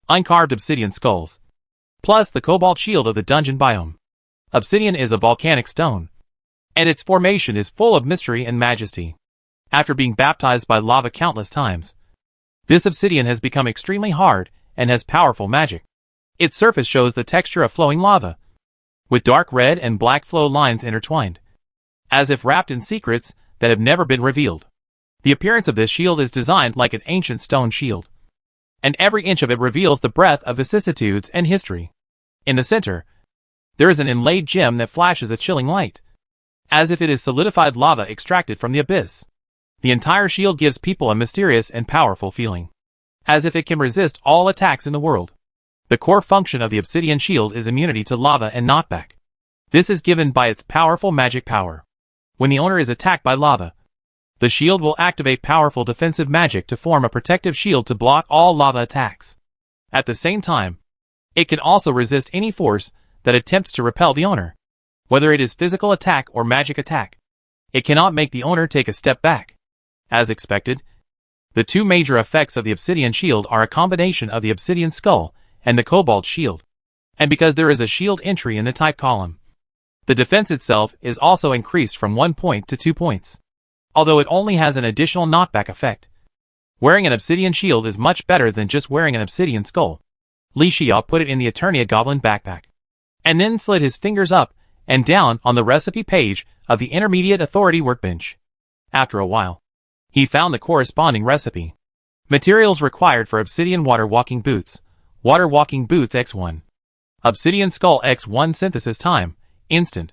uncarved obsidian skulls, plus the cobalt shield of the dungeon biome. Obsidian is a volcanic stone, and its formation is full of mystery and majesty. After being baptized by lava countless times, this obsidian has become extremely hard and has powerful magic. Its surface shows the texture of flowing lava, with dark red and black flow lines intertwined, as if wrapped in secrets that have never been revealed. The appearance of this shield is designed like an ancient stone shield, and every inch of it reveals the breadth of vicissitudes and history. In the center, there is an inlaid gem that flashes a chilling light, as if it is solidified lava extracted from the abyss. The entire shield gives people a mysterious and powerful feeling, as if it can resist all attacks in the world. The core function of the obsidian shield is immunity to lava and knockback. This is given by its powerful magic power. When the owner is attacked by lava, the shield will activate powerful defensive magic to form a protective shield to block all lava attacks. At the same time, it can also resist any force that attempts to repel the owner, whether it is physical attack or magic attack. It cannot make the owner take a step back. As expected, the 2 major effects of the obsidian shield are a combination of the obsidian skull and the cobalt shield, and because there is a shield entry in the type column, the defense itself is also increased from 1 point to 2 points, although it only has an additional knockback effect. Wearing an obsidian shield is much better than just wearing an obsidian skull. Li Xia put it in the Eternia Goblin backpack, and then slid his fingers up and down on the recipe page of the Intermediate Authority workbench. After a while, he found the corresponding recipe. Materials required for Obsidian Water Walking Boots, Water Walking Boots X1. Obsidian Skull X1 synthesis time, instant.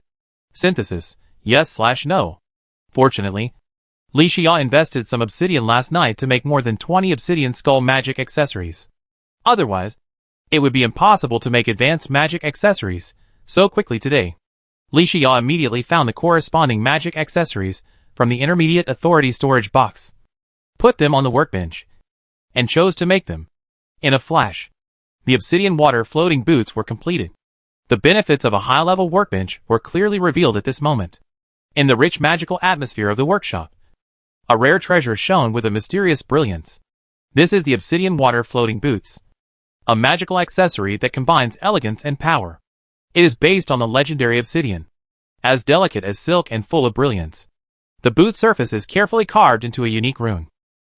Synthesis, yes/no. Fortunately, Li Xia invested some obsidian last night to make more than 20 obsidian skull magic accessories. Otherwise, it would be impossible to make advanced magic accessories so quickly today. Li Xia immediately found the corresponding magic accessories from the Intermediate Authority storage box, put them on the workbench, and chose to make them. In a flash, the obsidian water floating boots were completed. The benefits of a high-level workbench were clearly revealed at this moment. In the rich magical atmosphere of the workshop, a rare treasure shone with a mysterious brilliance. This is the obsidian water floating boots, a magical accessory that combines elegance and power. It is based on the legendary obsidian, as delicate as silk and full of brilliance. The boot surface is carefully carved into a unique rune,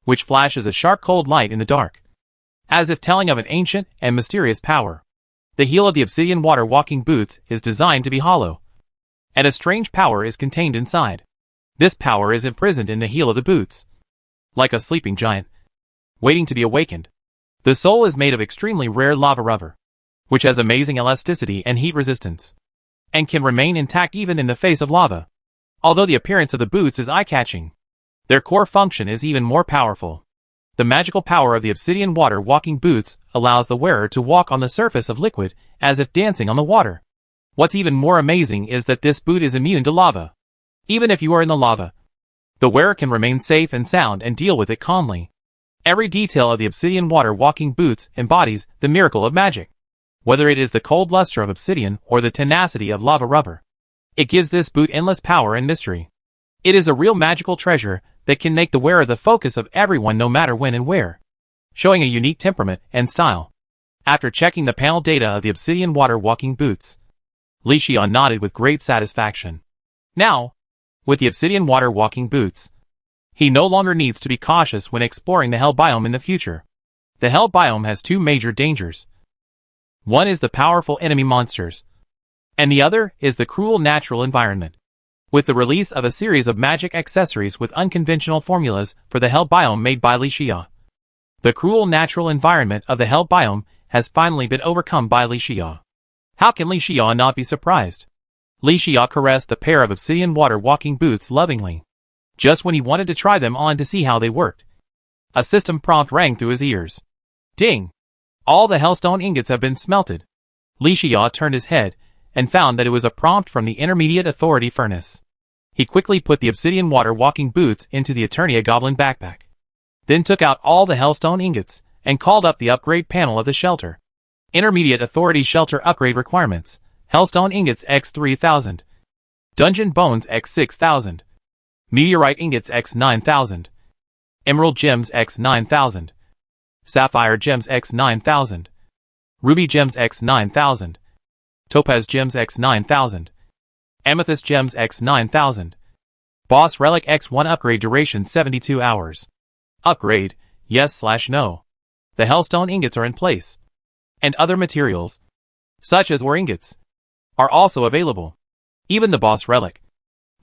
which flashes a sharp cold light in the dark, as if telling of an ancient and mysterious power. The heel of the obsidian water walking boots is designed to be hollow, and a strange power is contained inside. This power is imprisoned in the heel of the boots, like a sleeping giant, waiting to be awakened. The sole is made of extremely rare lava rubber, which has amazing elasticity and heat resistance, and can remain intact even in the face of lava. Although the appearance of the boots is eye-catching, their core function is even more powerful. The magical power of the obsidian water walking boots allows the wearer to walk on the surface of liquid as if dancing on the water. What's even more amazing is that this boot is immune to lava. Even if you are in the lava, the wearer can remain safe and sound and deal with it calmly. Every detail of the obsidian water walking boots embodies the miracle of magic. Whether it is the cold luster of obsidian or the tenacity of lava rubber, it gives this boot endless power and mystery. It is a real magical treasure that can make the wearer the focus of everyone no matter when and where, showing a unique temperament and style. After checking the panel data of the obsidian water walking boots, Li Xiao nodded with great satisfaction. Now, with the obsidian water walking boots, he no longer needs to be cautious when exploring the Hell biome in the future. The Hell biome has two major dangers. One is the powerful enemy monsters, and the other is the cruel natural environment. With the release of a series of magic accessories with unconventional formulas for the Hell biome made by Li Xiao, the cruel natural environment of the Hell biome has finally been overcome by Li Xiao. How can Li Xiao not be surprised? Li Xiao caressed the pair of obsidian water walking boots lovingly. Just when he wanted to try them on to see how they worked, a system prompt rang through his ears. Ding! All the hellstone ingots have been smelted. Li Xiao turned his head and found that it was a prompt from the Intermediate Authority furnace. He quickly put the obsidian water walking boots into the Eternia Goblin backpack, then took out all the hellstone ingots and called up the upgrade panel of the shelter. Intermediate Authority shelter upgrade requirements: Hellstone ingots x 3000, Dungeon bones x 6000, Meteorite ingots x 9000, Emerald gems x 9000, Sapphire gems x 9000, Ruby gems x 9000, Topaz gems x 9000, Amethyst gems x 9000, Boss relic x1 upgrade duration 72 hours. Upgrade, yes/no. The hellstone ingots are in place, and other materials, such as ore ingots, are also available. Even the boss relic.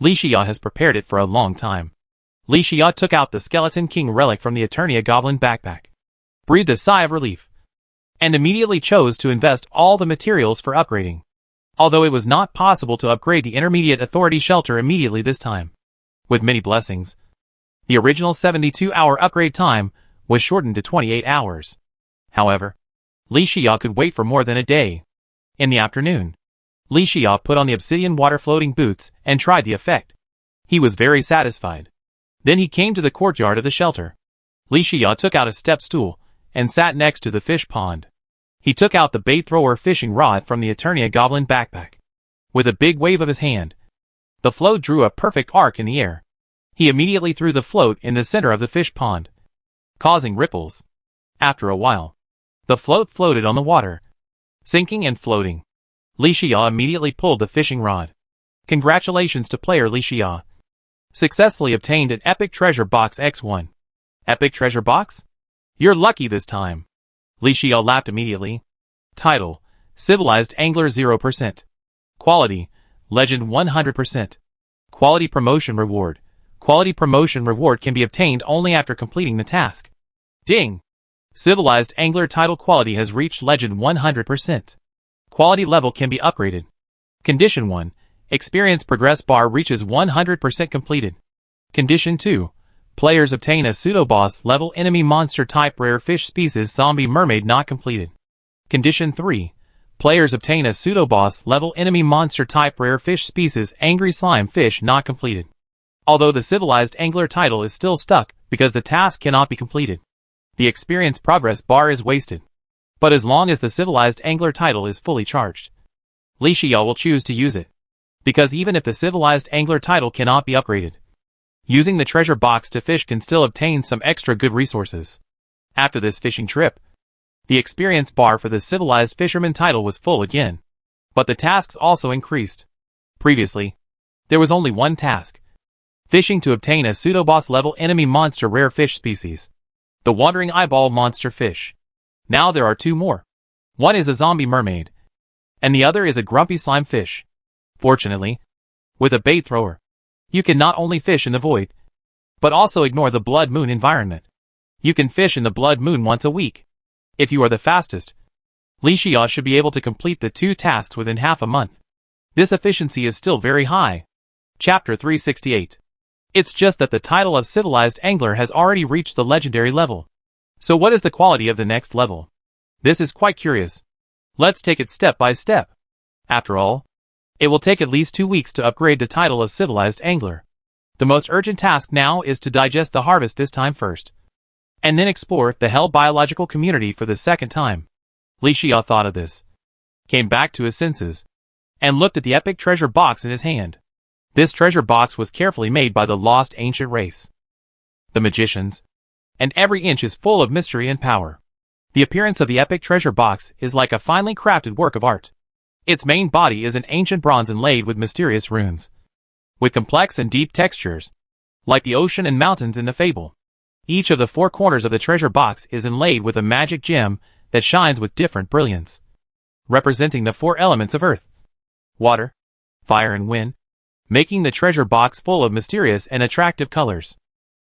Li Xiao has prepared it for a long time. Li Xiao took out the Skeleton King relic from the Eternia Goblin backpack, breathed a sigh of relief, and immediately chose to invest all the materials for upgrading. Although it was not possible to upgrade the Intermediate Authority shelter immediately this time, with many blessings, the original 72-hour upgrade time was shortened to 28 hours. However, Li Xiao could wait for more than a day. In the afternoon, Li Xiao put on the obsidian water floating boots and tried the effect. He was very satisfied. Then he came to the courtyard of the shelter. Li Xiao took out a step stool and sat next to the fish pond. He took out the bait thrower fishing rod from the Eternia Goblin backpack. With a big wave of his hand, the float drew a perfect arc in the air. He immediately threw the float in the center of the fish pond, causing ripples. After a while, the float floated on the water, sinking and floating. Li Xiao immediately pulled the fishing rod. Congratulations to player Li Xiao. Successfully obtained an Epic Treasure Box X1. Epic Treasure Box? You're lucky this time. Li Xiao laughed immediately. Title: Civilized Angler 0%. Quality: Legend 100%. Quality Promotion Reward. Quality Promotion Reward can be obtained only after completing the task. Ding! Civilized Angler title quality has reached Legend 100%. Quality level can be upgraded. Condition 1. Experience progress bar reaches 100% completed. Condition 2. Players obtain a pseudo-boss level enemy monster type rare fish species zombie mermaid not completed. Condition 3. Players obtain a pseudo-boss level enemy monster type rare fish species angry slime fish not completed. Although the civilized angler title is still stuck because the task cannot be completed, the experience progress bar is wasted. But as long as the civilized angler title is fully charged, Li Xiao will choose to use it. Because even if the civilized angler title cannot be upgraded, using the treasure box to fish can still obtain some extra good resources. After this fishing trip, the experience bar for the civilized fisherman title was full again. But the tasks also increased. Previously, there was only one task: fishing to obtain a pseudo-boss level enemy monster rare fish species, the wandering eyeball monster fish. Now there are two more. One is a zombie mermaid, and the other is a grumpy slime fish. Fortunately, with a bait thrower, you can not only fish in the void, but also ignore the blood moon environment. You can fish in the blood moon once a week. If you are the fastest, Li Xia should be able to complete the two tasks within half a month. This efficiency is still very high. Chapter 368. It's just that the title of Civilized Angler has already reached the legendary level. So what is the quality of the next level? This is quite curious. Let's take it step by step. After all, it will take at least 2 weeks to upgrade the title of Civilized Angler. The most urgent task now is to digest the harvest this time first, and then explore the Hell biological community for the second time. Li Xia thought of this, came back to his senses, and looked at the epic treasure box in his hand. This treasure box was carefully made by the lost ancient race, the magicians, and every inch is full of mystery and power. The appearance of the epic treasure box is like a finely crafted work of art. Its main body is an ancient bronze inlaid with mysterious runes, with complex and deep textures, like the ocean and mountains in the fable. Each of the four corners of the treasure box is inlaid with a magic gem that shines with different brilliance, representing the four elements of earth, water, fire and wind, making the treasure box full of mysterious and attractive colors.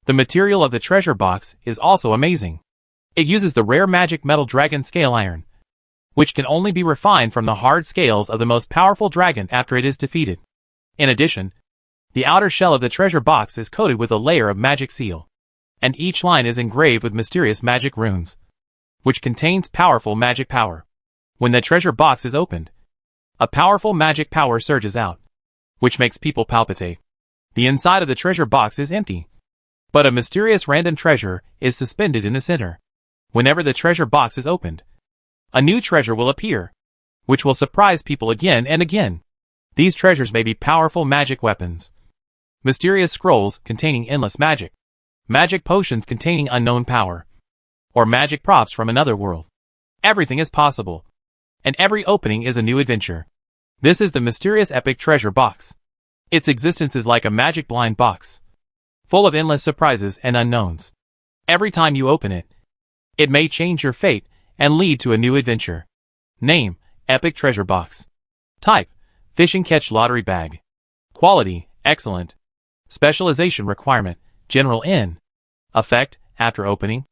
The material of the treasure box is also amazing. It uses the rare magic metal dragon scale iron, which can only be refined from the hard scales of the most powerful dragon after it is defeated. In addition, the outer shell of the treasure box is coated with a layer of magic seal, and each line is engraved with mysterious magic runes, which contains powerful magic power. When the treasure box is opened, a powerful magic power surges out, which makes people palpitate. The inside of the treasure box is empty, but a mysterious random treasure is suspended in the center. Whenever the treasure box is opened, a new treasure will appear, which will surprise people again and again. These treasures may be powerful magic weapons, mysterious scrolls containing endless magic, magic potions containing unknown power, or magic props from another world. Everything is possible, and every opening is a new adventure. This is the mysterious epic treasure box. Its existence is like a magic blind box, full of endless surprises and unknowns. Every time you open it, it may change your fate and lead to a new adventure. Name: Epic Treasure Box. Type: Fish and Catch Lottery Bag. Quality: Excellent. Specialization requirement: General N. Effect: After opening,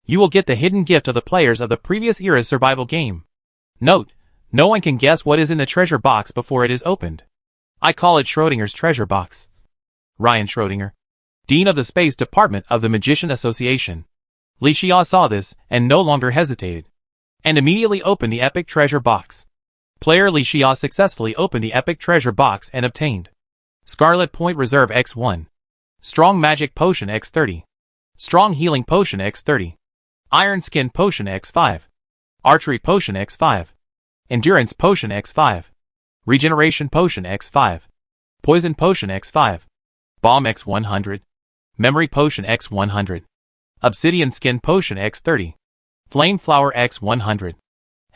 you will get the hidden gift of the players of the previous era's survival game. Note: no one can guess what is in the treasure box before it is opened. I call it Schrodinger's treasure box. Ryan Schrodinger, Dean of the Space Department of the Magician Association. Li Xia saw this and no longer hesitated, and immediately opened the epic treasure box. Player Li Xia successfully opened the epic treasure box and obtained Scarlet Point Reserve X1, Strong Magic Potion X30, Strong Healing Potion X30, Iron Skin Potion X5, Archery Potion X5, Endurance Potion X5, Regeneration Potion X5, Poison Potion X5, Bomb X100, Memory Potion X100, Obsidian Skin Potion X30, Flame Flower X100,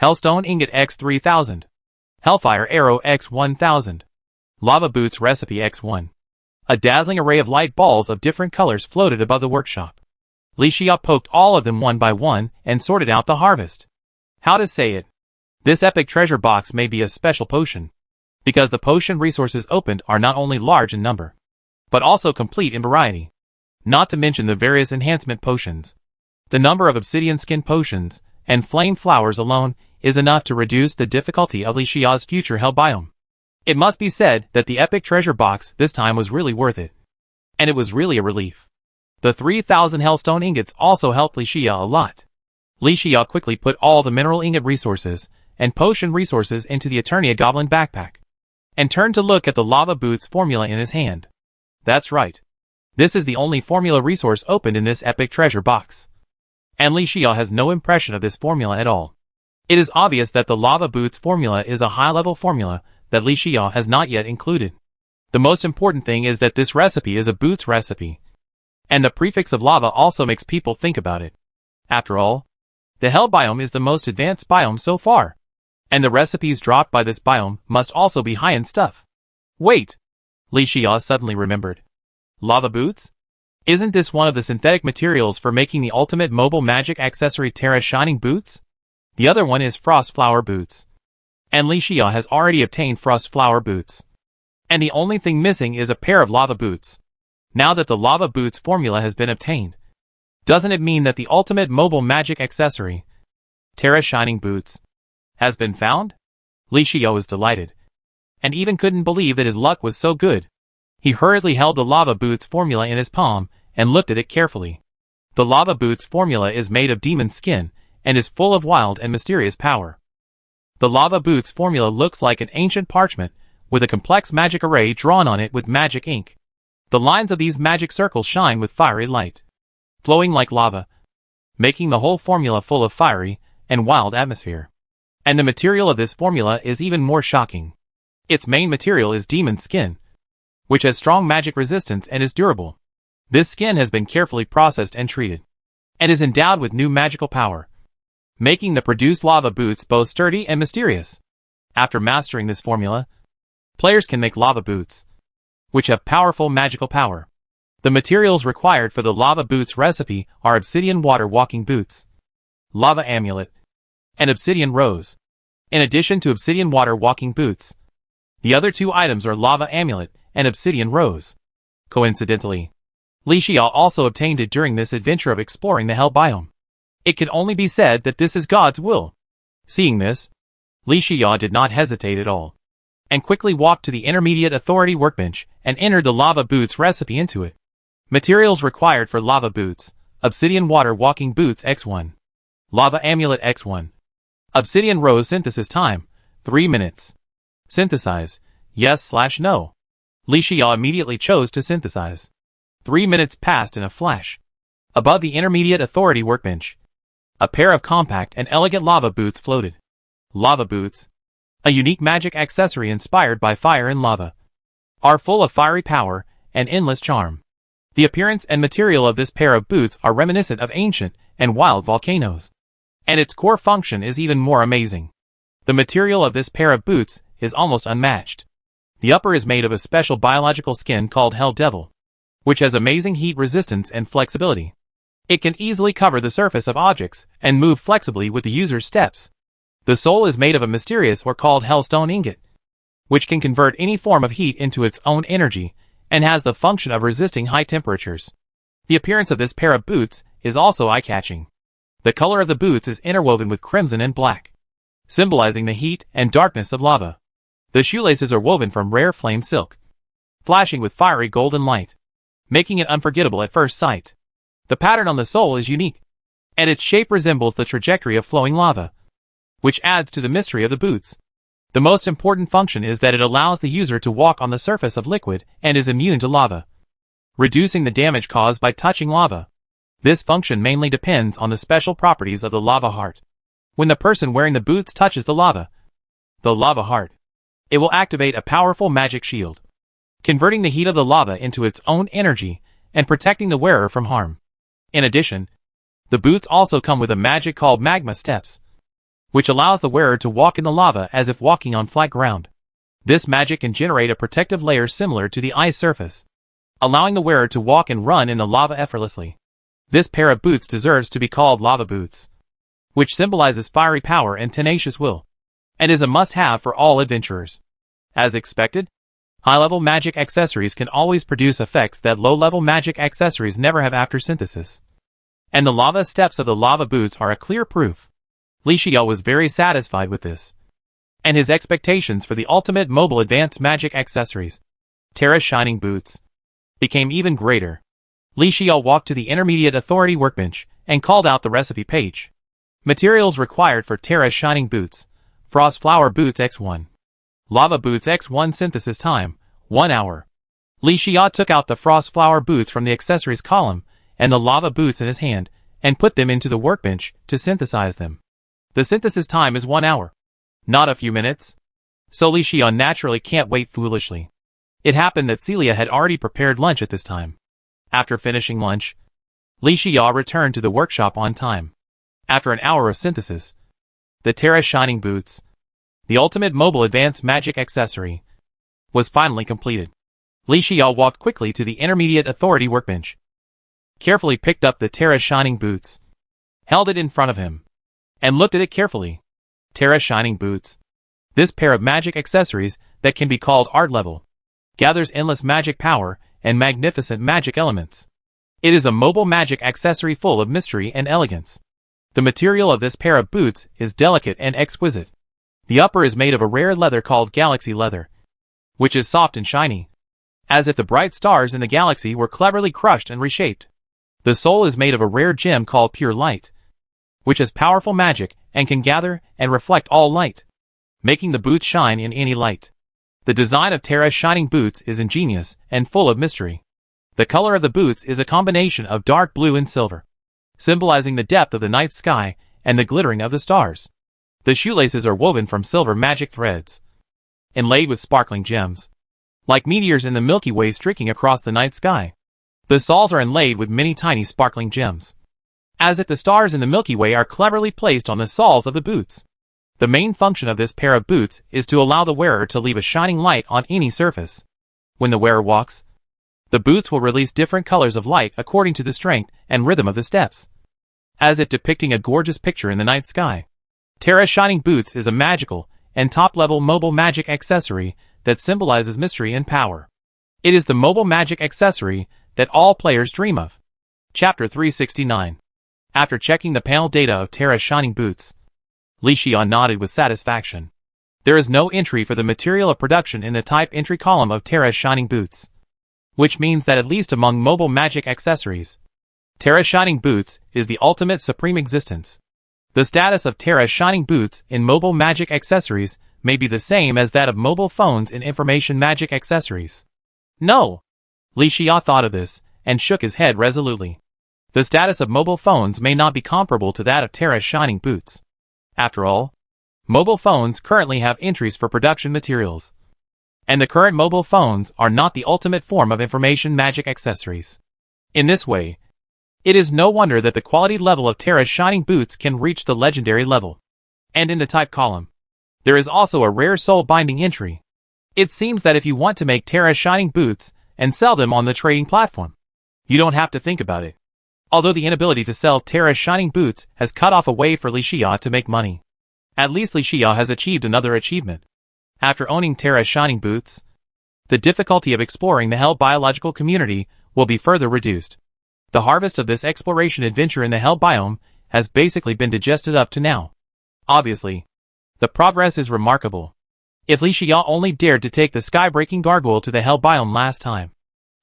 Hellstone Ingot X3000, Hellfire Arrow X1000, Lava Boots Recipe X1. A dazzling array of light balls of different colors floated above the workshop. Li Xia poked all of them one by one and sorted out the harvest. How to say it? This epic treasure box may be a special potion, because the potion resources opened are not only large in number, but also complete in variety. Not to mention the various enhancement potions. The number of obsidian skin potions and flame flowers alone is enough to reduce the difficulty of Li Xia's future hell biome. It must be said that the epic treasure box this time was really worth it. And it was really a relief. The 3,000 hellstone ingots also helped Li Xia a lot. Li Xia quickly put all the mineral ingot resources and potion resources into the Eternia Goblin backpack, and turned to look at the lava boots formula in his hand. That's right. This is the only formula resource opened in this epic treasure box. And Li Xia has no impression of this formula at all. It is obvious that the lava boots formula is a high-level formula that Li Xia has not yet included. The most important thing is that this recipe is a boots recipe, and the prefix of lava also makes people think about it. After all, the hell biome is the most advanced biome so far. And the recipes dropped by this biome must also be high in stuff. Wait! Li Xia suddenly remembered. Lava boots? Isn't this one of the synthetic materials for making the ultimate mobile magic accessory Terra Shining Boots? The other one is Frost Flower Boots. And Li Xia has already obtained Frost Flower Boots. And the only thing missing is a pair of lava boots. Now that the lava boots formula has been obtained, doesn't it mean that the ultimate mobile magic accessory, Terra Shining Boots, has been found? Li Xia was delighted, and even couldn't believe that his luck was so good. He hurriedly held the lava boots formula in his palm and looked at it carefully. The lava boots formula is made of demon skin and is full of wild and mysterious power. The lava boots formula looks like an ancient parchment with a complex magic array drawn on it with magic ink. The lines of these magic circles shine with fiery light, flowing like lava, making the whole formula full of fiery and wild atmosphere. And the material of this formula is even more shocking. Its main material is demon skin, which has strong magic resistance and is durable. This skin has been carefully processed and treated, and is endowed with new magical power, making the produced lava boots both sturdy and mysterious. After mastering this formula, players can make lava boots, which have powerful magical power. The materials required for the lava boots recipe are obsidian water walking boots, lava amulet, and obsidian rose. In addition to obsidian water walking boots, the other two items are lava amulet and obsidian rose. Coincidentally, Li Xia also obtained it during this adventure of exploring the Hell biome. It can only be said that this is God's will. Seeing this, Li Xia did not hesitate at all, and quickly walked to the Intermediate Authority workbench and entered the lava boots recipe into it. Materials required for lava boots: obsidian water walking boots X1, lava amulet X1. Obsidian rose synthesis time, 3 minutes. Synthesize, yes/no. Li Xia immediately chose to synthesize. 3 minutes passed in a flash. Above the Intermediate Authority workbench, a pair of compact and elegant lava boots floated. Lava boots, a unique magic accessory inspired by fire and lava, are full of fiery power and endless charm. The appearance and material of this pair of boots are reminiscent of ancient and wild volcanoes, and its core function is even more amazing. The material of this pair of boots is almost unmatched. The upper is made of a special biological skin called Hell Devil, which has amazing heat resistance and flexibility. It can easily cover the surface of objects and move flexibly with the user's steps. The sole is made of a mysterious ore called Hellstone ingot, which can convert any form of heat into its own energy and has the function of resisting high temperatures. The appearance of this pair of boots is also eye-catching. The color of the boots is interwoven with crimson and black, symbolizing the heat and darkness of lava. The shoelaces are woven from rare flame silk, flashing with fiery golden light, making it unforgettable at first sight. The pattern on the sole is unique, and its shape resembles the trajectory of flowing lava, which adds to the mystery of the boots. The most important function is that it allows the user to walk on the surface of liquid and is immune to lava, reducing the damage caused by touching lava. This function mainly depends on the special properties of the lava heart. When the person wearing the boots touches the lava heart, it will activate a powerful magic shield, converting the heat of the lava into its own energy and protecting the wearer from harm. In addition, the boots also come with a magic called magma steps, which allows the wearer to walk in the lava as if walking on flat ground. This magic can generate a protective layer similar to the ice surface, allowing the wearer to walk and run in the lava effortlessly. This pair of boots deserves to be called lava boots, which symbolizes fiery power and tenacious will, and is a must-have for all adventurers. As expected, high-level magic accessories can always produce effects that low-level magic accessories never have after synthesis. And the lava steps of the lava boots are a clear proof. Li Xia was very satisfied with this, and his expectations for the ultimate mobile advanced magic accessories, Terra Shining Boots, became even greater. Li Xia walked to the Intermediate Authority workbench and called out the recipe page. Materials required for Terra Shining Boots: Frost Flower Boots X1, Lava Boots X1. Synthesis time, 1 hour. Li Xia took out the Frost Flower Boots from the accessories column and the lava boots in his hand and put them into the workbench to synthesize them. The synthesis time is 1 hour, not a few minutes. So Li Xia naturally can't wait foolishly. It happened that Celia had already prepared lunch at this time. After finishing lunch, Li Xia returned to the workshop on time. After an hour of synthesis, the Terra Shining Boots, The ultimate mobile advanced magic accessory was finally completed. Li Xia walked quickly to the intermediate authority workbench, carefully picked up the Terra Shining Boots, held it in front of him, and looked at it carefully. Terra Shining Boots. This pair of magic accessories that can be called art level gathers endless magic power and magnificent magic elements. It is a mobile magic accessory full of mystery and elegance. The material of this pair of boots is delicate and exquisite. The upper is made of a rare leather called galaxy leather, which is soft and shiny, as if the bright stars in the galaxy were cleverly crushed and reshaped. The sole is made of a rare gem called pure light, which has powerful magic and can gather and reflect all light, making the boots shine in any light. The design of Terra's shining boots is ingenious and full of mystery. The color of the boots is a combination of dark blue and silver, symbolizing the depth of the night sky and the glittering of the stars. The shoelaces are woven from silver magic threads, inlaid with sparkling gems, like meteors in the Milky Way streaking across the night sky. The soles are inlaid with many tiny sparkling gems, as if the stars in the Milky Way are cleverly placed on the soles of the boots. The main function of this pair of boots is to allow the wearer to leave a shining light on any surface. When the wearer walks, the boots will release different colors of light according to the strength and rhythm of the steps, as if depicting a gorgeous picture in the night sky. Terra's Shining Boots is a magical and top-level mobile magic accessory that symbolizes mystery and power. It is the mobile magic accessory that all players dream of. Chapter 369. After checking the panel data of Terra's Shining Boots, Li Xia nodded with satisfaction. There is no entry for the material of production in the type entry column of Terra's Shining Boots, which means that at least among mobile magic accessories, Terra's Shining Boots is the ultimate supreme existence. The status of Terra's Shining Boots in mobile magic accessories may be the same as that of mobile phones in information magic accessories. No! Li Xia thought of this and shook his head resolutely. The status of mobile phones may not be comparable to that of Terra's Shining Boots. After all, mobile phones currently have entries for production materials, and the current mobile phones are not the ultimate form of information magic accessories. In this way, it is no wonder that the quality level of Terra's Shining Boots can reach the legendary level. And in the type column, there is also a rare soul binding entry. It seems that if you want to make Terra's Shining Boots and sell them on the trading platform, you don't have to think about it. Although the inability to sell Terra's Shining Boots has cut off a way for Li Xia to make money, at least Li Xia has achieved another achievement. After owning Terra's Shining Boots, the difficulty of exploring the Hell biological community will be further reduced. The harvest of this exploration adventure in the Hell biome has basically been digested up to now. Obviously, the progress is remarkable. If Li Xia only dared to take the sky-breaking gargoyle to the Hell biome last time,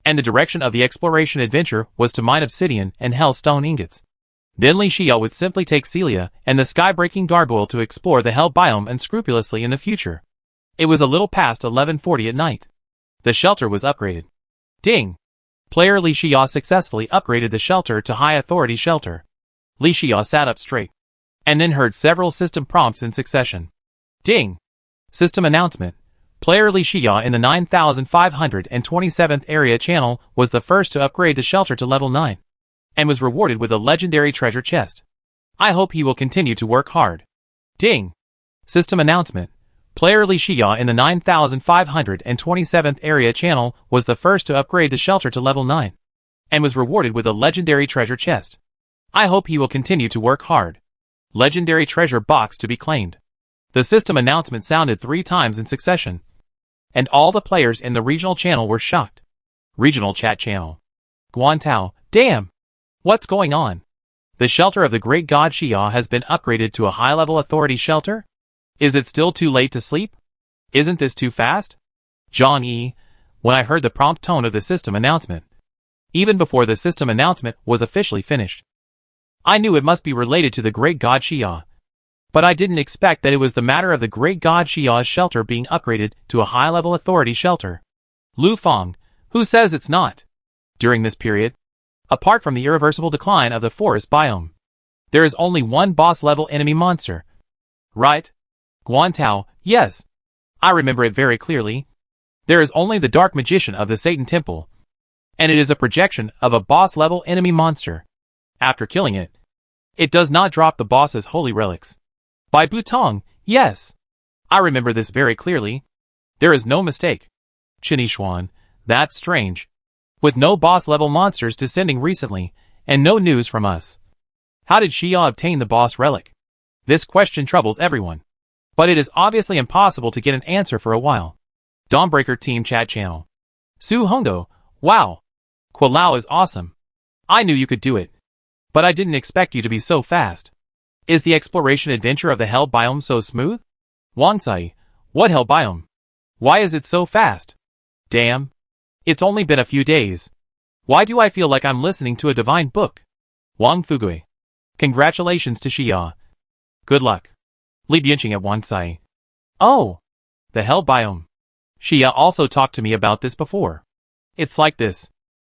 and the direction of the exploration adventure was to mine obsidian and hell stone ingots, then Li Xia would simply take Celia and the sky-breaking gargoyle to explore the Hell biome unscrupulously in the future. It was a little past 11:40 at night. The shelter was upgraded. Ding! Player Li Xia successfully upgraded the shelter to High Authority Shelter. Li Xia sat up straight, and then heard several system prompts in succession. Ding! System announcement. Player Li Xia in the 9527th area channel was the first to upgrade the shelter to level 9, and was rewarded with a legendary treasure chest. I hope he will continue to work hard. Ding! System announcement. Player Li Xia in the 9527th area channel was the first to upgrade the shelter to level 9, and was rewarded with a legendary treasure chest. I hope he will continue to work hard. Legendary treasure box to be claimed. The system announcement sounded 3 times in succession, and all the players in the regional channel were shocked. Regional chat channel. Guantao, damn! What's going on? The shelter of the great god Xia has been upgraded to a high-level authority shelter? Is it still too late to sleep? Isn't this too fast? John E. When I heard the prompt tone of the system announcement, even before the system announcement was officially finished, I knew it must be related to the great god Xia. But I didn't expect that it was the matter of the great god Xia's shelter being upgraded to a high-level authority shelter. Lu Feng, who says it's not? During this period, apart from the irreversible decline of the forest biome, there is only one boss-level enemy monster. Right? Guantao, yes. I remember it very clearly. There is only the Dark Magician of the Satan Temple, and it is a projection of a boss-level enemy monster. After killing it, it does not drop the boss's holy relics. By Butong, yes. I remember this very clearly. There is no mistake. Chinishwan, that's strange. With no boss-level monsters descending recently, and no news from us. How did Xia obtain the boss relic? This question troubles everyone. But it is obviously impossible to get an answer for a while. Dawnbreaker Team Chat Channel. Su Hongdo, wow. Quilao is awesome. I knew you could do it. But I didn't expect you to be so fast. Is the exploration adventure of the Hell biome so smooth? Wang Sai, what Hell biome? Why is it so fast? Damn. It's only been a few days. Why do I feel like I'm listening to a divine book? Wang Fugui. Congratulations to Xia. Good luck. Li Bianqing at Wang Sai. Oh. The Hell biome. Xia also talked to me about this before. It's like this.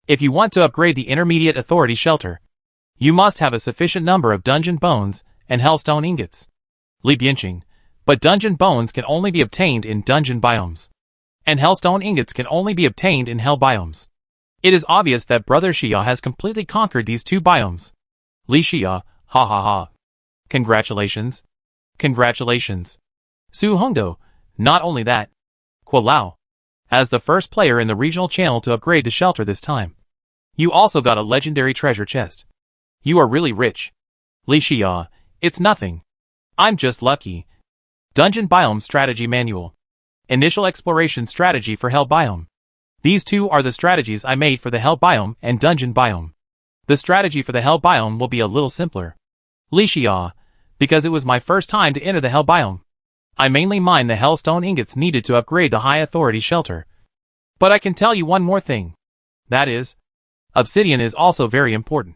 If you want to upgrade the Intermediate Authority Shelter, you must have a sufficient number of dungeon bones and hellstone ingots. Li Bianqing. But dungeon bones can only be obtained in dungeon biomes. And hellstone ingots can only be obtained in hell biomes. It is obvious that Brother Xia has completely conquered these two biomes. Li Xia, ha ha ha. Congratulations. Congratulations. Su Hongdo, not only that. Quilao. As the first player in the regional channel to upgrade the shelter this time. You also got a legendary treasure chest. You are really rich. Li Xia, it's nothing. I'm just lucky. Dungeon Biome Strategy Manual. Initial Exploration Strategy for Hell Biome. These two are the strategies I made for the Hell Biome and Dungeon Biome. The strategy for the Hell Biome will be a little simpler. Li Xia, because it was my first time to enter the Hell Biome. I mainly mined the Hellstone ingots needed to upgrade the High Authority Shelter. But I can tell you one more thing. That is, obsidian is also very important.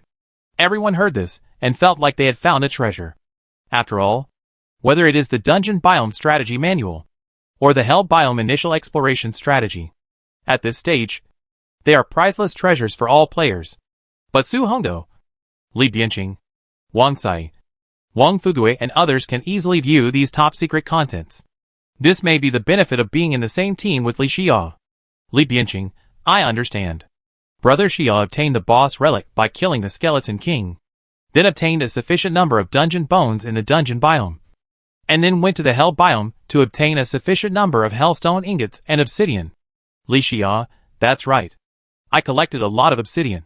Everyone heard this, and felt like they had found a treasure. After all, whether it is the Dungeon Biome Strategy Manual, or the Hell Biome Initial Exploration Strategy, at this stage, they are priceless treasures for all players. But Su Hongdo, Li Bianqing, Wang Sai, Wang Fugui and others can easily view these top-secret contents. This may be the benefit of being in the same team with Li Xia. Li Bianqing, I understand. Brother Xia obtained the boss relic by killing the Skeleton King, then obtained a sufficient number of dungeon bones in the dungeon biome, and then went to the Hell biome to obtain a sufficient number of hellstone ingots and obsidian. Li Xia, that's right. I collected a lot of obsidian,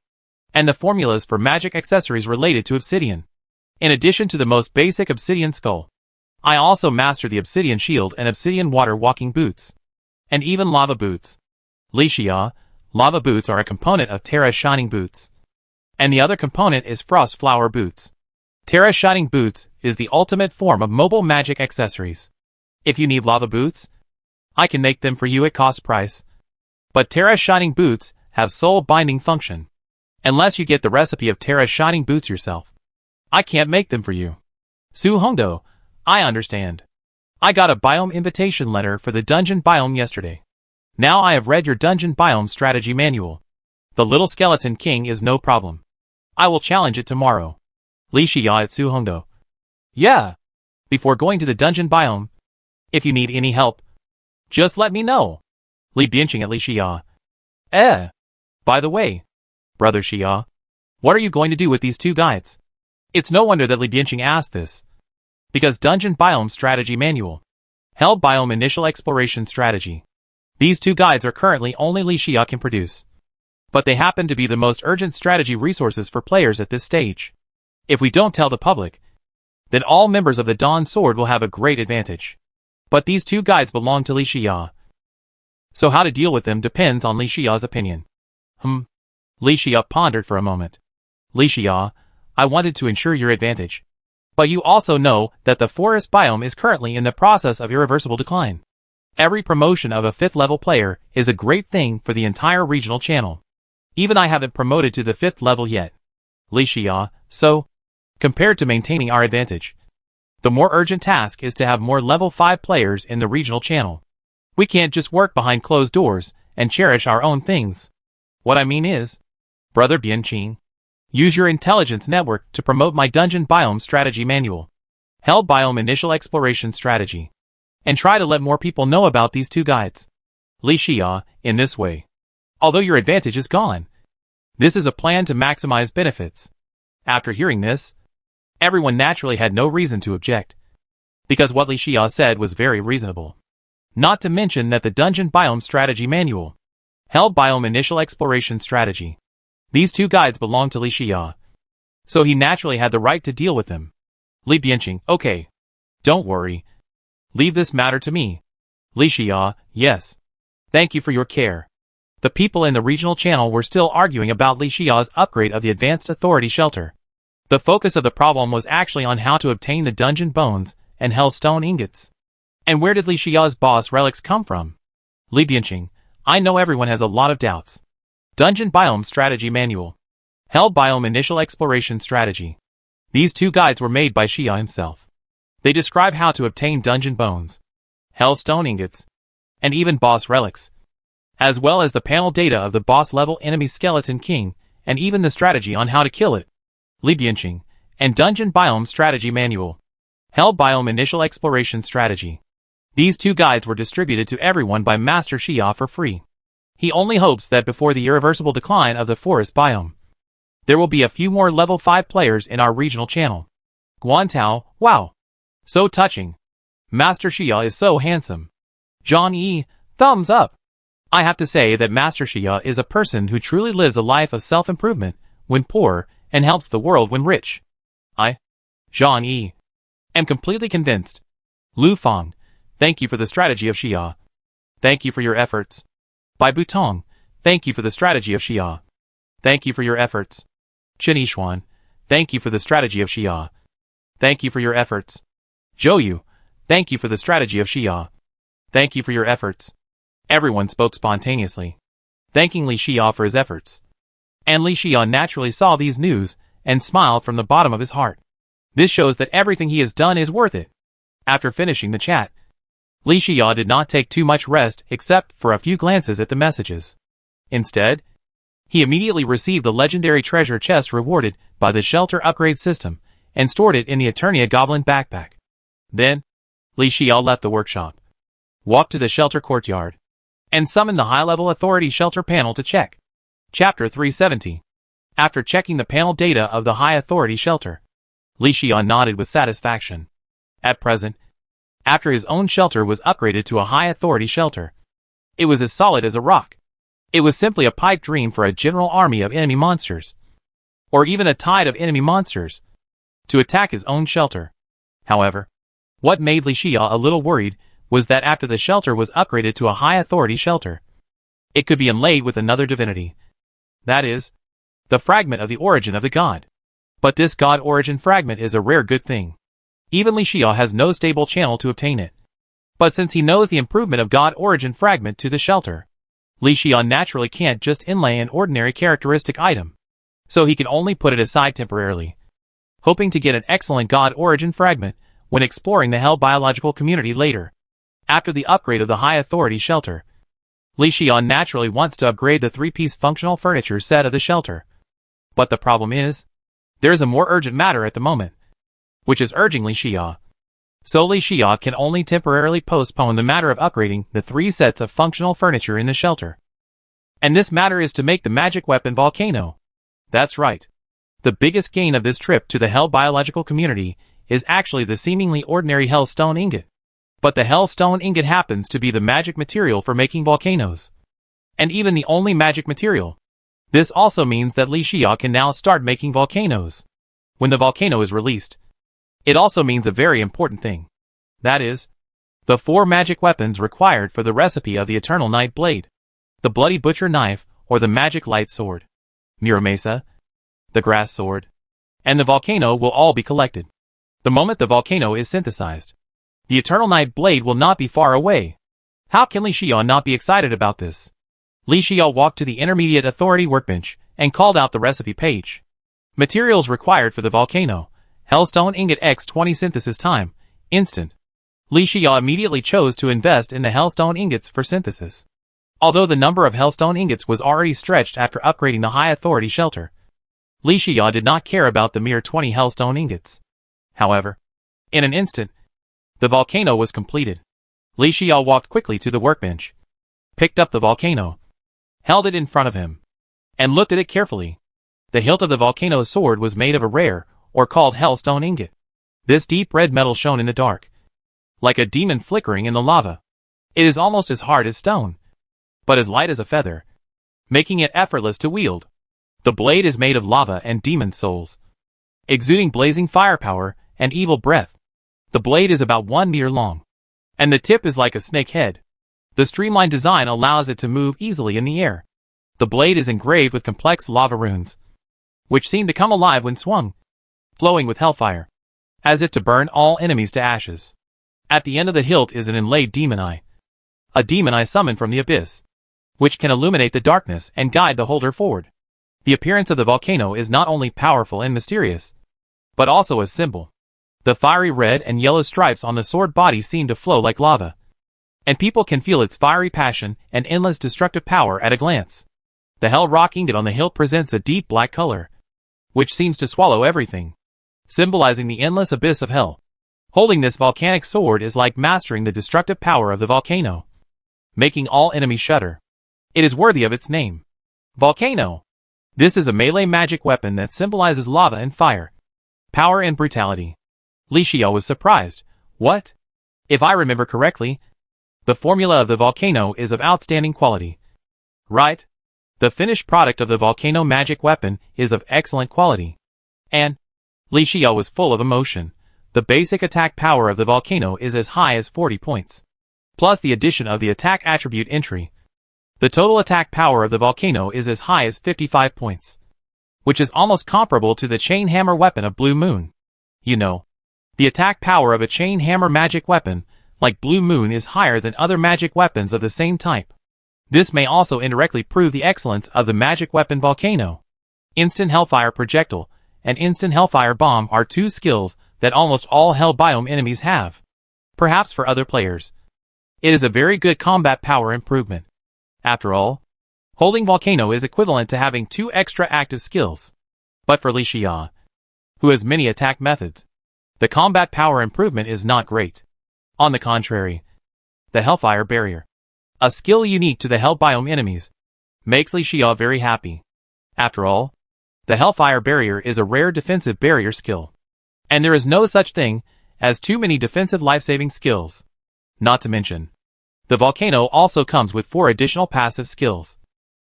and the formulas for magic accessories related to obsidian. In addition to the most basic obsidian skull, I also mastered the obsidian shield and obsidian water walking boots, and even lava boots. Li Xia, lava boots are a component of Terra's shining boots, and the other component is frost flower boots. Terra's shining boots is the ultimate form of mobile magic accessories. If you need lava boots, I can make them for you at cost price. But Terra's shining boots have soul binding function. Unless you get the recipe of Terra's shining boots yourself, I can't make them for you. Su Hongdo, I understand. I got a biome invitation letter for the dungeon biome yesterday. Now I have read your dungeon biome strategy manual. The little skeleton king is no problem. I will challenge it tomorrow. Li Xia at Su Hongdo. Yeah. Before going to the dungeon biome, if you need any help, just let me know. Li Bianqing at Li Xia. By the way, Brother Xia, what are you going to do with these two guides? It's no wonder that Li Bianqing asked this. Because Dungeon Biome Strategy Manual, Hell Biome Initial Exploration Strategy. These two guides are currently only Li Xia can produce. But they happen to be the most urgent strategy resources for players at this stage. If we don't tell the public, then all members of the Dawn Sword will have a great advantage. But these two guides belong to Li Xia. So how to deal with them depends on Li Xia's opinion. Li Xia pondered for a moment. Li Xia, I wanted to ensure your advantage. But you also know that the forest biome is currently in the process of irreversible decline. Every promotion of a 5th level player is a great thing for the entire regional channel. Even I haven't promoted to the 5th level yet. Li Xia, so, compared to maintaining our advantage, the more urgent task is to have more level 5 players in the regional channel. We can't just work behind closed doors and cherish our own things. What I mean is, Brother Bianqing, use your intelligence network to promote my Dungeon Biome Strategy Manual, Hell Biome Initial Exploration Strategy, and try to let more people know about these two guides. Li Xia, in this way, although your advantage is gone, this is a plan to maximize benefits. After hearing this, everyone naturally had no reason to object. because what Li Xia said was very reasonable. Not to mention that the Dungeon Biome Strategy Manual, Hell Biome Initial Exploration Strategy, these two guides belonged to Li Xia, so he naturally had the right to deal with them. Li Bianqing, okay. Don't worry. Leave this matter to me. Li Xia, yes. Thank you for your care. The people in the regional channel were still arguing about Li Xia's upgrade of the Advanced Authority Shelter. The focus of the problem was actually on how to obtain the Dungeon Bones and Hellstone Ingots. And where did Li Xia's boss relics come from? Li Bianqing, I know everyone has a lot of doubts. Dungeon Biome Strategy Manual, Hell Biome Initial Exploration Strategy. These two guides were made by Xia himself. They describe how to obtain Dungeon Bones, Hellstone Ingots, and even boss relics, as well as the panel data of the boss-level enemy Skeleton King, and even the strategy on how to kill it. Li Bianqing, and Dungeon Biome Strategy Manual, Hell Biome Initial Exploration Strategy. These two guides were distributed to everyone by Master Xia for free. He only hopes that before the irreversible decline of the forest biome, there will be a few more level 5 players in our regional channel. Guantao, wow. So touching. Master Xia is so handsome. Zhang Yi, thumbs up. I have to say that Master Xia is a person who truly lives a life of self-improvement when poor and helps the world when rich. I, Zhang Yi, am completely convinced. Lu Feng, thank you for the strategy of Xia. Thank you for your efforts. Bai Butong, thank you for the strategy of Xia. Thank you for your efforts. Chen Yishuan, thank you for the strategy of Xia. Thank you for your efforts. Zhou Yu, thank you for the strategy of Xia. Thank you for your efforts. Everyone spoke spontaneously, thanking Li Xia for his efforts. And Li Xia naturally saw these news and smiled from the bottom of his heart. This shows that everything he has done is worth it. After finishing the chat, Li Xia did not take too much rest except for a few glances at the messages. Instead, he immediately received the legendary treasure chest rewarded by the shelter upgrade system and stored it in the Eternia Goblin backpack. Then, Li Xia left the workshop, walked to the shelter courtyard, and summoned the high-level authority shelter panel to check. Chapter 370. After checking the panel data of the high authority shelter, Li Xia nodded with satisfaction. At present, after his own shelter was upgraded to a high authority shelter, it was as solid as a rock. It was simply a pipe dream for a general army of enemy monsters, or even a tide of enemy monsters, to attack his own shelter. However, what made Li Xia a little worried was that after the shelter was upgraded to a high authority shelter, it could be inlaid with another divinity. That is, the fragment of the origin of the god. But this god origin fragment is a rare good thing. Even Li Xia has no stable channel to obtain it. But since he knows the improvement of god origin fragment to the shelter, Li Xia naturally can't just inlay an ordinary characteristic item. So he can only put it aside temporarily, hoping to get an excellent god origin fragment when exploring the Hell biological community later. After the upgrade of the high authority shelter, Li Xia naturally wants to upgrade the 3-piece functional furniture set of the shelter. But the problem is, there is a more urgent matter at the moment, which is urging Li Xia. So Li Xia can only temporarily postpone the matter of upgrading the 3 sets of functional furniture in the shelter. And this matter is to make the magic weapon Volcano. That's right. The biggest gain of this trip to the Hell biological community is actually the seemingly ordinary Hellstone Ingot. But the Hellstone Ingot happens to be the magic material for making volcanoes. And even the only magic material. This also means that Li Xia can now start making volcanoes. When the volcano is released, it also means a very important thing. That is, the 4 magic weapons required for the recipe of the Eternal Night Blade, the Bloody Butcher Knife or the Magic Light Sword, Muramesa, the Grass Sword, and the volcano will all be collected. The moment the volcano is synthesized, the Eternal Night Blade will not be far away. How can Li Xia not be excited about this? Li Xia walked to the Intermediate Authority workbench and called out the recipe page. Materials required for the volcano. Hellstone Ingot X20 synthesis time, instant. Li Xia immediately chose to invest in the Hellstone Ingots for synthesis. Although the number of Hellstone Ingots was already stretched after upgrading the high authority shelter, Li Xia did not care about the mere 20 Hellstone Ingots. However, in an instant, the volcano was completed. Li Xia walked quickly to the workbench, picked up the volcano, held it in front of him, and looked at it carefully. The hilt of the volcano's sword was made of a rare, or called Hellstone Ingot. This deep red metal shone in the dark, like a demon flickering in the lava. It is almost as hard as stone, but as light as a feather, making it effortless to wield. The blade is made of lava and demon souls, exuding blazing firepower and evil breath. The blade is about 1 meter long, and the tip is like a snake head. The streamlined design allows it to move easily in the air. The blade is engraved with complex lava runes, which seem to come alive when swung, flowing with hellfire, as if to burn all enemies to ashes. At the end of the hilt is an inlaid demon eye, a demon eye summoned from the abyss, which can illuminate the darkness and guide the holder forward. The appearance of the volcano is not only powerful and mysterious, but also a symbol. The fiery red and yellow stripes on the sword body seem to flow like lava, and people can feel its fiery passion and endless destructive power at a glance. The hell rock ingot on the hilt presents a deep black color, which seems to swallow everything, symbolizing the endless abyss of hell. Holding this volcanic sword is like mastering the destructive power of the volcano, making all enemies shudder. It is worthy of its name. Volcano. This is a melee magic weapon that symbolizes lava and fire, power and brutality. Li Xiao was surprised. What? If I remember correctly, the formula of the volcano is of outstanding quality. Right? The finished product of the volcano magic weapon is of excellent quality. And Li Xiao was full of emotion. The basic attack power of the volcano is as high as 40 points, plus the addition of the attack attribute entry. The total attack power of the volcano is as high as 55 points, which is almost comparable to the chain hammer weapon of Blue Moon. You know, the attack power of a chain hammer magic weapon, like Blue Moon, is higher than other magic weapons of the same type. This may also indirectly prove the excellence of the magic weapon volcano. Instant Hellfire Projectile and Instant Hellfire Bomb are two skills that almost all Hell biome enemies have. Perhaps for other players, it is a very good combat power improvement. After all, holding Volcano is equivalent to having 2 extra active skills. But for Li Xiao, who has many attack methods, the combat power improvement is not great. On the contrary, the Hellfire Barrier, a skill unique to the Hell biome enemies, makes Li Xiao very happy. After all, the Hellfire Barrier is a rare defensive barrier skill, and there is no such thing as too many defensive life-saving skills. Not to mention, the volcano also comes with 4 additional passive skills,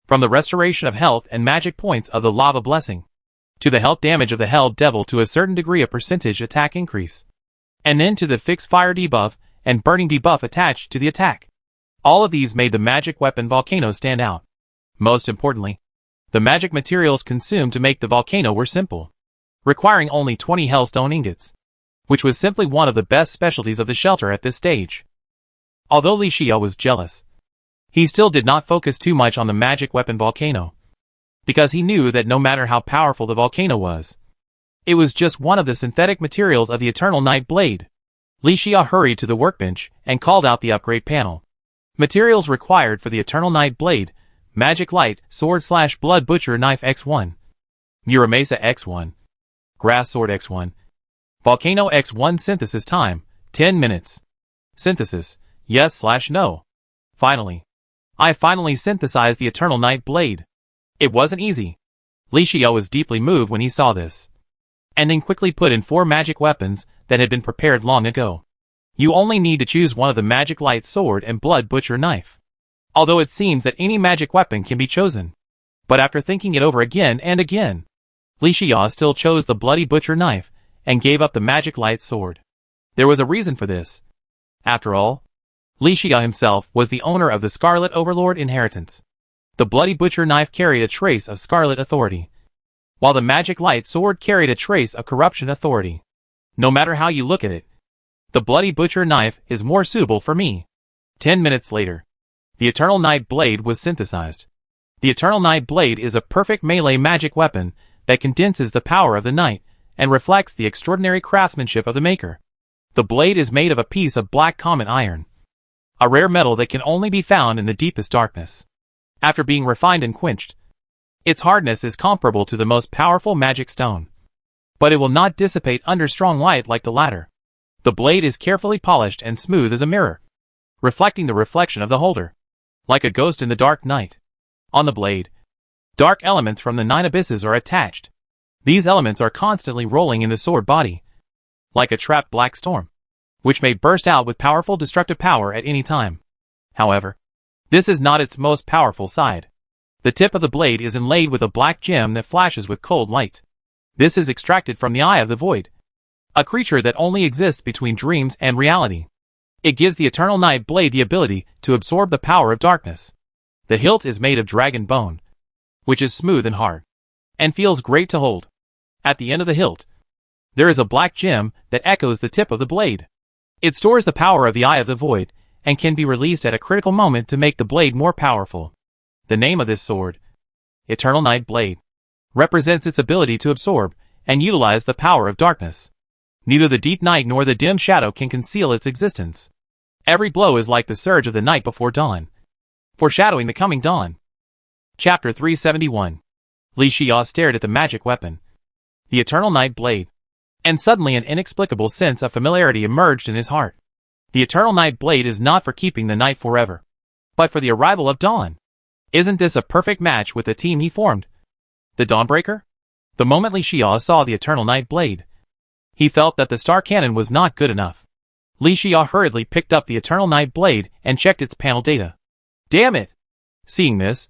from the restoration of health and magic points of the lava blessing, to the health damage of the hell devil to a certain degree of percentage attack increase, and then to the fixed fire debuff and burning debuff attached to the attack. All of these made the magic weapon volcano stand out. Most importantly, the magic materials consumed to make the volcano were simple, requiring only 20 hellstone ingots, which was simply one of the best specialties of the shelter at this stage. Although Li Xiao was jealous, he still did not focus too much on the magic weapon volcano, because he knew that no matter how powerful the volcano was, it was just one of the synthetic materials of the Eternal Night Blade. Li Xiao hurried to the workbench and called out the upgrade panel. Materials required for the Eternal Night Blade: Magic Light Sword/Blood Butcher Knife X1, Muramesa X1, Grass Sword X1, Volcano X1. Synthesis time, 10 minutes. Synthesis, yes/no. Finally, I synthesized the Eternal Night Blade. It wasn't easy. Li Xiao was deeply moved when he saw this, and then quickly put in 4 magic weapons that had been prepared long ago. You only need to choose one of the Magic Light Sword and Blood Butcher Knife. Although it seems that any magic weapon can be chosen. But after thinking it over again and again, Li Xiao still chose the Bloody Butcher Knife and gave up the Magic Light Sword. There was a reason for this. After all, Li Xiao himself was the owner of the Scarlet Overlord inheritance. The Bloody Butcher Knife carried a trace of Scarlet authority, while the Magic Light Sword carried a trace of Corruption authority. No matter how you look at it, the Bloody Butcher Knife is more suitable for me. 10 minutes later, the Eternal Night Blade was synthesized. The Eternal Night Blade is a perfect melee magic weapon that condenses the power of the night and reflects the extraordinary craftsmanship of the maker. The blade is made of a piece of black common iron, a rare metal that can only be found in the deepest darkness. After being refined and quenched, its hardness is comparable to the most powerful magic stone, but it will not dissipate under strong light like the latter. The blade is carefully polished and smooth as a mirror, reflecting the reflection of the holder, like a ghost in the dark night. On the blade, dark elements from the 9 abysses are attached. These elements are constantly rolling in the sword body, like a trapped black storm, which may burst out with powerful destructive power at any time. However, this is not its most powerful side. The tip of the blade is inlaid with a black gem that flashes with cold light. This is extracted from the Eye of the Void, a creature that only exists between dreams and reality. It gives the Eternal Night Blade the ability to absorb the power of darkness. The hilt is made of dragon bone, which is smooth and hard, and feels great to hold. At the end of the hilt, there is a black gem that echoes the tip of the blade. It stores the power of the Eye of the Void, and can be released at a critical moment to make the blade more powerful. The name of this sword, Eternal Night Blade, represents its ability to absorb and utilize the power of darkness. Neither the deep night nor the dim shadow can conceal its existence. Every blow is like the surge of the night before dawn, foreshadowing the coming dawn. Chapter 371. Li Xia stared at the magic weapon, the Eternal Night Blade, and suddenly an inexplicable sense of familiarity emerged in his heart. The Eternal Night Blade is not for keeping the night forever, but for the arrival of dawn. Isn't this a perfect match with the team he formed? The Dawnbreaker? The moment Li Xia saw the Eternal Night Blade, he felt that the Star Cannon was not good enough. Li Xia hurriedly picked up the Eternal Night Blade and checked its panel data. Damn it! Seeing this,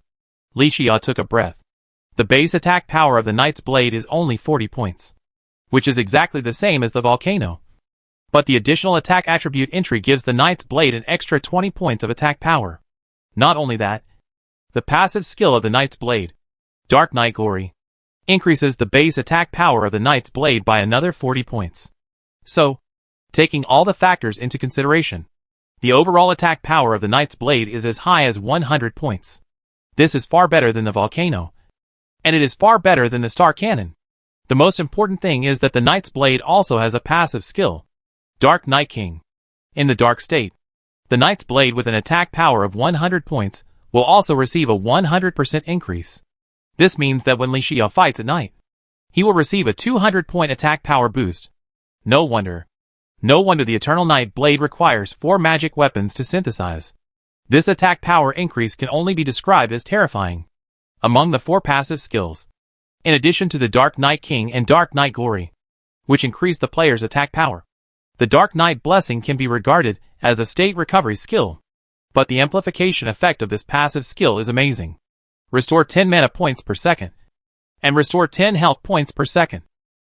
Li Xia took a breath. The base attack power of the Knight's Blade is only 40 points, which is exactly the same as the Volcano. But the additional attack attribute entry gives the Knight's Blade an extra 20 points of attack power. Not only that, the passive skill of the Knight's Blade, Dark Night Glory, increases the base attack power of the Knight's Blade by another 40 points. So, taking all the factors into consideration, the overall attack power of the Knight's Blade is as high as 100 points. This is far better than the Volcano, and it is far better than the Star Cannon. The most important thing is that the Knight's Blade also has a passive skill, Dark Night King. In the Dark State, the Knight's Blade with an attack power of 100 points will also receive a 100% increase. This means that when Li Xia fights at night, he will receive a 200-point attack power boost. No wonder the Eternal Night Blade requires 4 magic weapons to synthesize. This attack power increase can only be described as terrifying. Among the 4 passive skills, in addition to the Dark Night King and Dark Night Glory, which increase the player's attack power, the Dark Night Blessing can be regarded as a state recovery skill. But the amplification effect of this passive skill is amazing. Restore 10 mana points per second, and restore 10 health points per second.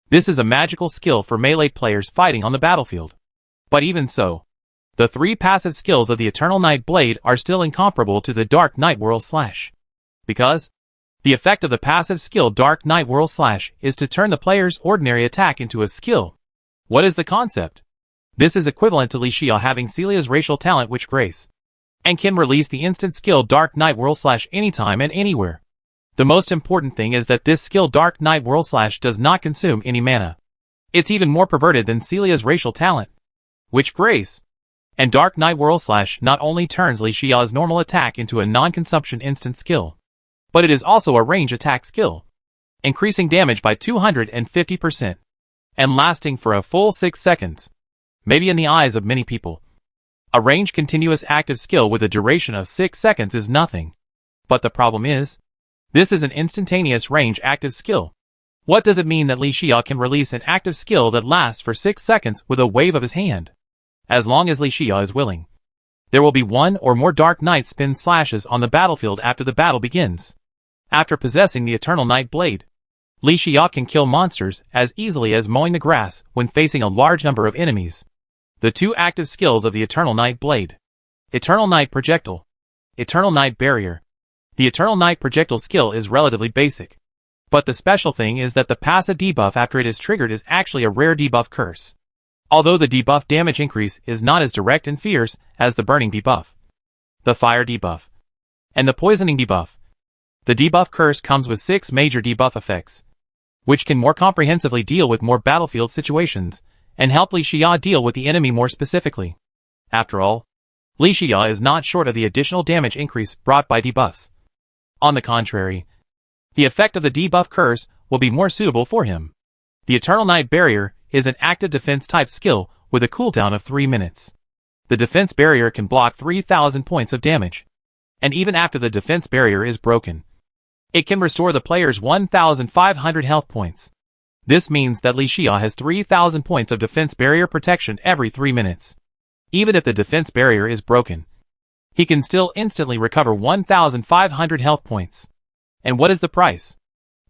This is a magical skill for melee players fighting on the battlefield. But even so, the 3 passive skills of the Eternal Night Blade are still incomparable to the Dark Night Whirl Slash. Because the effect of the passive skill Dark Night Whirl Slash is to turn the player's ordinary attack into a skill. What is the concept? This is equivalent to Li Xia having Celia's racial talent Witch Grace, and can release the instant skill Dark Night Whirl Slash anytime and anywhere. The most important thing is that this skill Dark Night Whirl Slash does not consume any mana. It's even more perverted than Celia's racial talent, Witch Grace. And Dark Night Whirl Slash not only turns Li Xia's normal attack into a non-consumption instant skill, but it is also a range attack skill, increasing damage by 250%, and lasting for a full 6 seconds. Maybe in the eyes of many people, a range continuous active skill with a duration of 6 seconds is nothing. But the problem is, this is an instantaneous range active skill. What does it mean that Li Xia can release an active skill that lasts for 6 seconds with a wave of his hand? As long as Li Xia is willing, there will be 1 or more Dark Night spin slashes on the battlefield after the battle begins. After possessing the Eternal Night Blade, Li Xia can kill monsters as easily as mowing the grass when facing a large number of enemies. The 2 active skills of the Eternal Night Blade, Eternal Night Projectile, Eternal Night Barrier. The Eternal Night Projectile skill is relatively basic, but the special thing is that the passive debuff after it is triggered is actually a rare debuff curse. Although the debuff damage increase is not as direct and fierce as the burning debuff, the fire debuff, and the poisoning debuff, the debuff curse comes with 6 major debuff effects, which can more comprehensively deal with more battlefield situations and help Li Xia deal with the enemy more specifically. After all, Li Xia is not short of the additional damage increase brought by debuffs. On the contrary, the effect of the debuff curse will be more suitable for him. The Eternal Night Barrier is an active defense type skill with a cooldown of 3 minutes. The defense barrier can block 3,000 points of damage, and even after the defense barrier is broken, it can restore the player's 1,500 health points. This means that Li Xia has 3,000 points of defense barrier protection every 3 minutes. Even if the defense barrier is broken, he can still instantly recover 1,500 health points. And what is the price?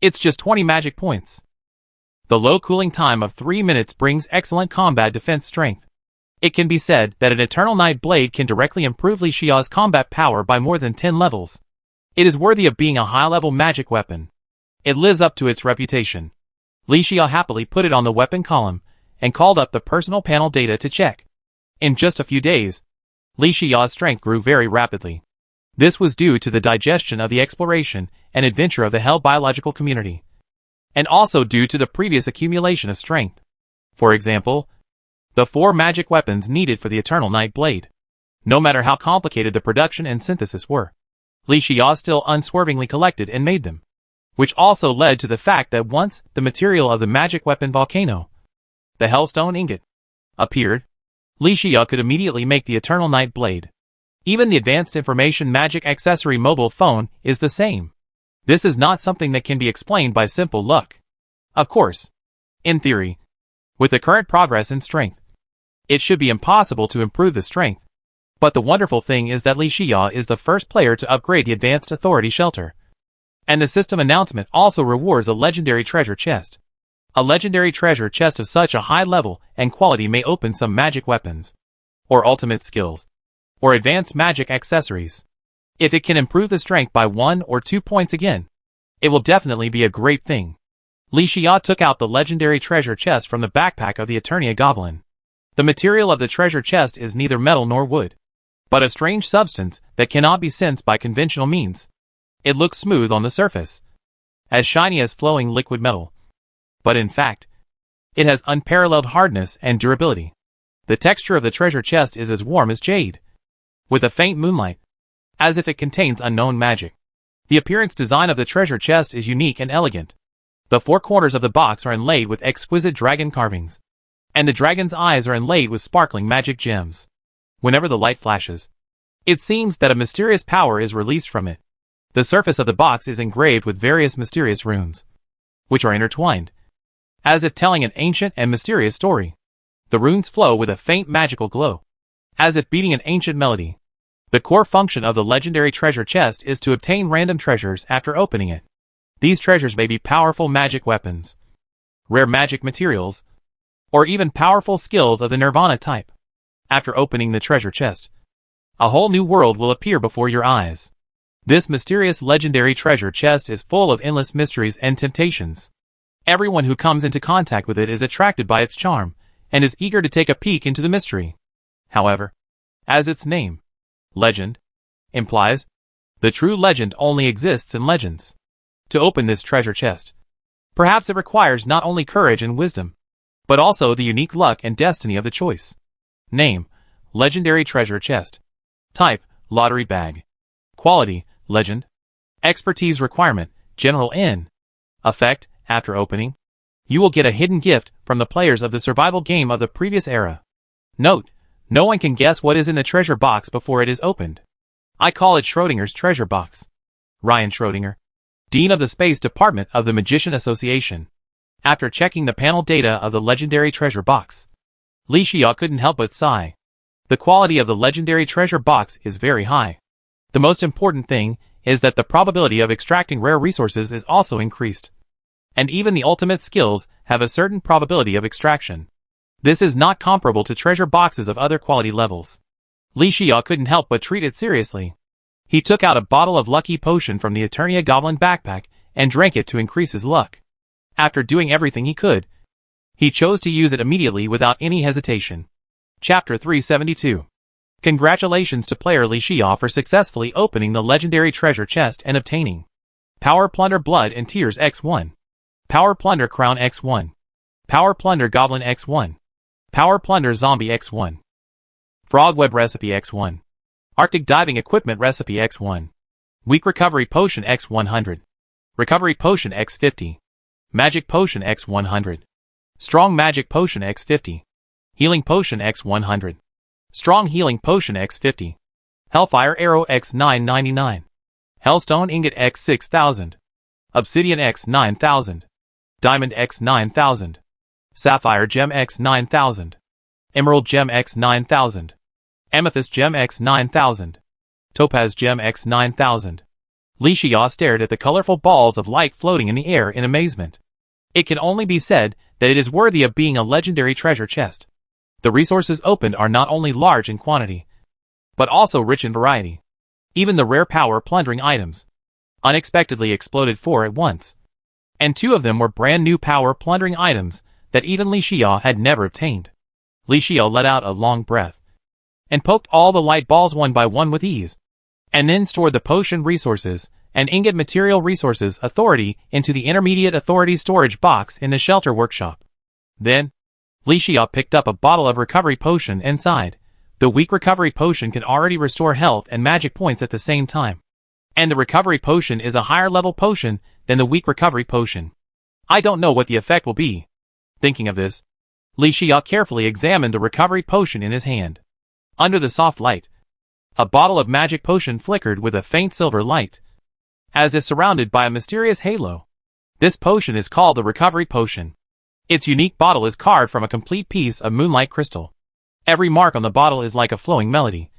It's just 20 magic points. The low cooling time of 3 minutes brings excellent combat defense strength. It can be said that an Eternal Night Blade can directly improve Li Xia's combat power by more than 10 levels. It is worthy of being a high-level magic weapon. It lives up to its reputation. Li Xia happily put it on the weapon column and called up the personal panel data to check. In just a few days, Li Xia's strength grew very rapidly. This was due to the digestion of the exploration and adventure of the Hell biological community, and also due to the previous accumulation of strength. For example, the 4 magic weapons needed for the Eternal Night Blade. No matter how complicated the production and synthesis were, Li Xia still unswervingly collected and made them. Which also led to the fact that once the material of the magic weapon volcano, the Hellstone Ingot, appeared, Li Xia could immediately make the Eternal Night Blade. Even the Advanced Information Magic Accessory mobile phone is the same. This is not something that can be explained by simple luck. Of course, in theory, with the current progress in strength, it should be impossible to improve the strength. But the wonderful thing is that Li Xia is the first player to upgrade the Advanced Authority Shelter. And the system announcement also rewards a legendary treasure chest. A legendary treasure chest of such a high level and quality may open some magic weapons, or ultimate skills, or advanced magic accessories. If it can improve the strength by 1 or 2 points again, it will definitely be a great thing. Li Xia took out the legendary treasure chest from the backpack of the Eternia Goblin. The material of the treasure chest is neither metal nor wood, but a strange substance that cannot be sensed by conventional means. It looks smooth on the surface, as shiny as flowing liquid metal. But in fact, it has unparalleled hardness and durability. The texture of the treasure chest is as warm as jade, with a faint moonlight, as if it contains unknown magic. The appearance design of the treasure chest is unique and elegant. The 4 corners of the box are inlaid with exquisite dragon carvings, and the dragon's eyes are inlaid with sparkling magic gems. Whenever the light flashes, it seems that a mysterious power is released from it. The surface of the box is engraved with various mysterious runes, which are intertwined, as if telling an ancient and mysterious story. The runes flow with a faint magical glow, as if beating an ancient melody. The core function of the legendary treasure chest is to obtain random treasures after opening it. These treasures may be powerful magic weapons, rare magic materials, or even powerful skills of the Nirvana type. After opening the treasure chest, a whole new world will appear before your eyes. This mysterious legendary treasure chest is full of endless mysteries and temptations. Everyone who comes into contact with it is attracted by its charm, and is eager to take a peek into the mystery. However, as its name, legend, implies, the true legend only exists in legends. To open this treasure chest, perhaps it requires not only courage and wisdom, but also the unique luck and destiny of the choice. Name, legendary treasure chest. Type, lottery bag. Quality, legend. Expertise requirement, general in. Effect, after opening, you will get a hidden gift from the players of the survival game of the previous era. Note, no one can guess what is in the treasure box before it is opened. I call it Schrodinger's treasure box. Ryan Schrodinger, Dean of the Space Department of the Magician Association. After checking the panel data of the legendary treasure box, Li Xia couldn't help but sigh. The quality of the legendary treasure box is very high. The most important thing is that the probability of extracting rare resources is also increased. And even the ultimate skills have a certain probability of extraction. This is not comparable to treasure boxes of other quality levels. Li Xia couldn't help but treat it seriously. He took out a bottle of lucky potion from the Eternia Goblin backpack and drank it to increase his luck. After doing everything he could, he chose to use it immediately without any hesitation. Chapter 372. Congratulations to player Li Xia for successfully opening the legendary treasure chest and obtaining Power Plunder Blood and Tears X1, Power Plunder Crown X1, Power Plunder Goblin X1, Power Plunder Zombie X1, Frog Web Recipe X1, Arctic Diving Equipment Recipe X1, Weak Recovery Potion X100, Recovery Potion X50, Magic Potion X100, Strong Magic Potion X50, Healing Potion X100, Strong Healing Potion X50, Hellfire Arrow X999, Hellstone Ingot X6000, Obsidian X9000, Diamond X 9000, Sapphire Gem X 9000, Emerald Gem X 9000, Amethyst Gem X 9000, Topaz Gem X 9000. Li Xia stared at the colorful balls of light floating in the air in amazement. It can only be said that it is worthy of being a legendary treasure chest. The resources opened are not only large in quantity, but also rich in variety. Even the rare power plundering items unexpectedly exploded 4 at once. And 2 of them were brand new power plundering items that even Li Xia had never obtained. Li Xia let out a long breath and poked all the light balls one by one with ease, and then stored the potion resources and ingot material resources authority into the intermediate authority storage box in the shelter workshop. Then, Li Xia picked up a bottle of recovery potion and sighed. The weak recovery potion can already restore health and magic points at the same time. And the recovery potion is a higher level potion than the weak recovery potion. I don't know what the effect will be. Thinking of this, Li Xia carefully examined the recovery potion in his hand. Under the soft light, a bottle of magic potion flickered with a faint silver light, as if surrounded by a mysterious halo. This potion is called the recovery potion. Its unique bottle is carved from a complete piece of moonlight crystal. Every mark on the bottle is like a flowing melody,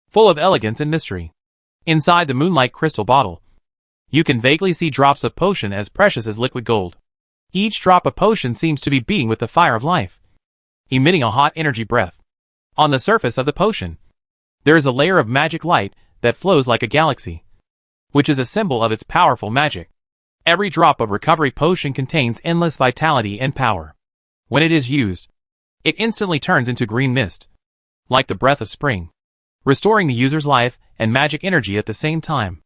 full of elegance and mystery. Inside the moonlight crystal bottle, you can vaguely see drops of potion as precious as liquid gold. Each drop of potion seems to be beating with the fire of life, emitting a hot energy breath. On the surface of the potion, there is a layer of magic light that flows like a galaxy, which is a symbol of its powerful magic. Every drop of recovery potion contains endless vitality and power. When it is used, it instantly turns into green mist, like the breath of spring, restoring the user's life and magic energy at the same time.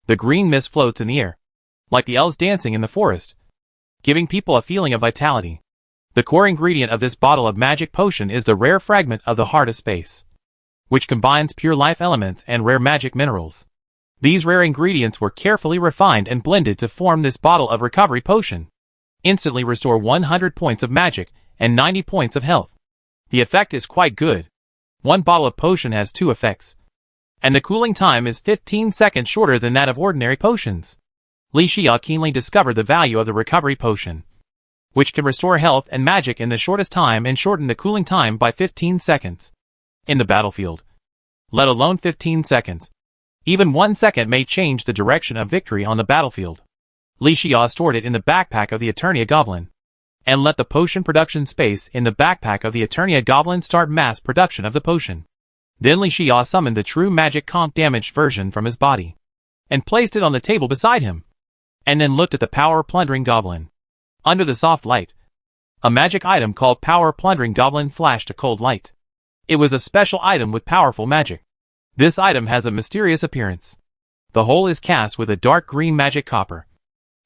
The green mist floats in the air, like the elves dancing in the forest, giving people a feeling of vitality. The core ingredient of this bottle of magic potion is the rare fragment of the Heart of Space, which combines pure life elements and rare magic minerals. These rare ingredients were carefully refined and blended to form this bottle of recovery potion. Instantly restore 100 points of magic and 90 points of health. The effect is quite good. One bottle of potion has 2 effects, and the cooling time is 15 seconds shorter than that of ordinary potions. Li Xia keenly discovered the value of the recovery potion, which can restore health and magic in the shortest time and shorten the cooling time by 15 seconds. In the battlefield, let alone 15 seconds. Even 1 second may change the direction of victory on the battlefield. Li Xia stored it in the backpack of the Eternia Goblin, and let the potion production space in the backpack of the Eternia Goblin start mass production of the potion. Then Li Xia summoned the true magic comp damaged version from his body, and placed it on the table beside him, and then looked at the power plundering goblin. Under the soft light, a magic item called Power Plundering Goblin flashed a cold light. It was a special item with powerful magic. This item has a mysterious appearance. The whole is cast with a dark green magic copper,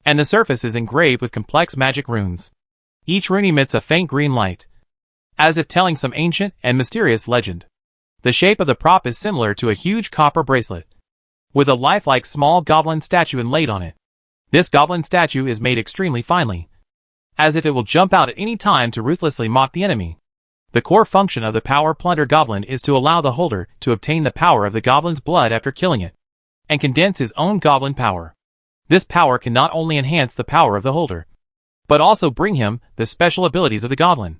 and the surface is engraved with complex magic runes. Each rune emits a faint green light, as if telling some ancient and mysterious legend. The shape of the prop is similar to a huge copper bracelet, with a lifelike small goblin statue inlaid on it. This goblin statue is made extremely finely, as if it will jump out at any time to ruthlessly mock the enemy. The core function of the Power Plunder Goblin is to allow the holder to obtain the power of the goblin's blood after killing it, and condense his own goblin power. This power can not only enhance the power of the holder, but also bring him the special abilities of the goblin,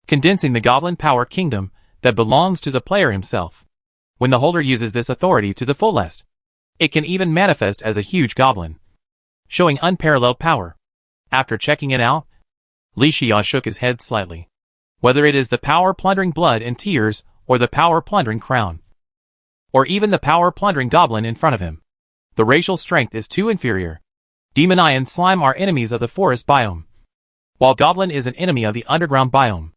condensing the goblin power kingdom that belongs to the player himself. When the holder uses this authority to the fullest, it can even manifest as a huge goblin, showing unparalleled power. After checking it out, Li Xia shook his head slightly. Whether it is the Power Plundering Blood and Tears, or the Power Plundering Crown, or even the Power Plundering Goblin in front of him, the racial strength is too inferior. Demon Eye and Slime are enemies of the forest biome, while Goblin is an enemy of the underground biome.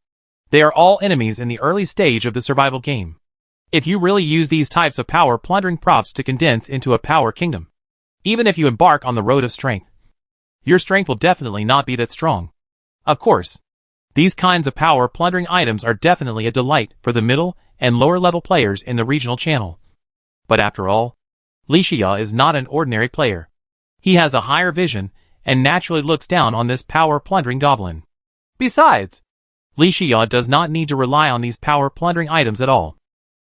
They are all enemies in the early stage of the survival game. If you really use these types of power plundering props to condense into a power kingdom, even if you embark on the road of strength, your strength will definitely not be that strong. Of course, these kinds of power plundering items are definitely a delight for the middle and lower level players in the regional channel. But after all, Li Xia is not an ordinary player. He has a higher vision and naturally looks down on this power plundering goblin. Besides, Li Xia does not need to rely on these power plundering items at all.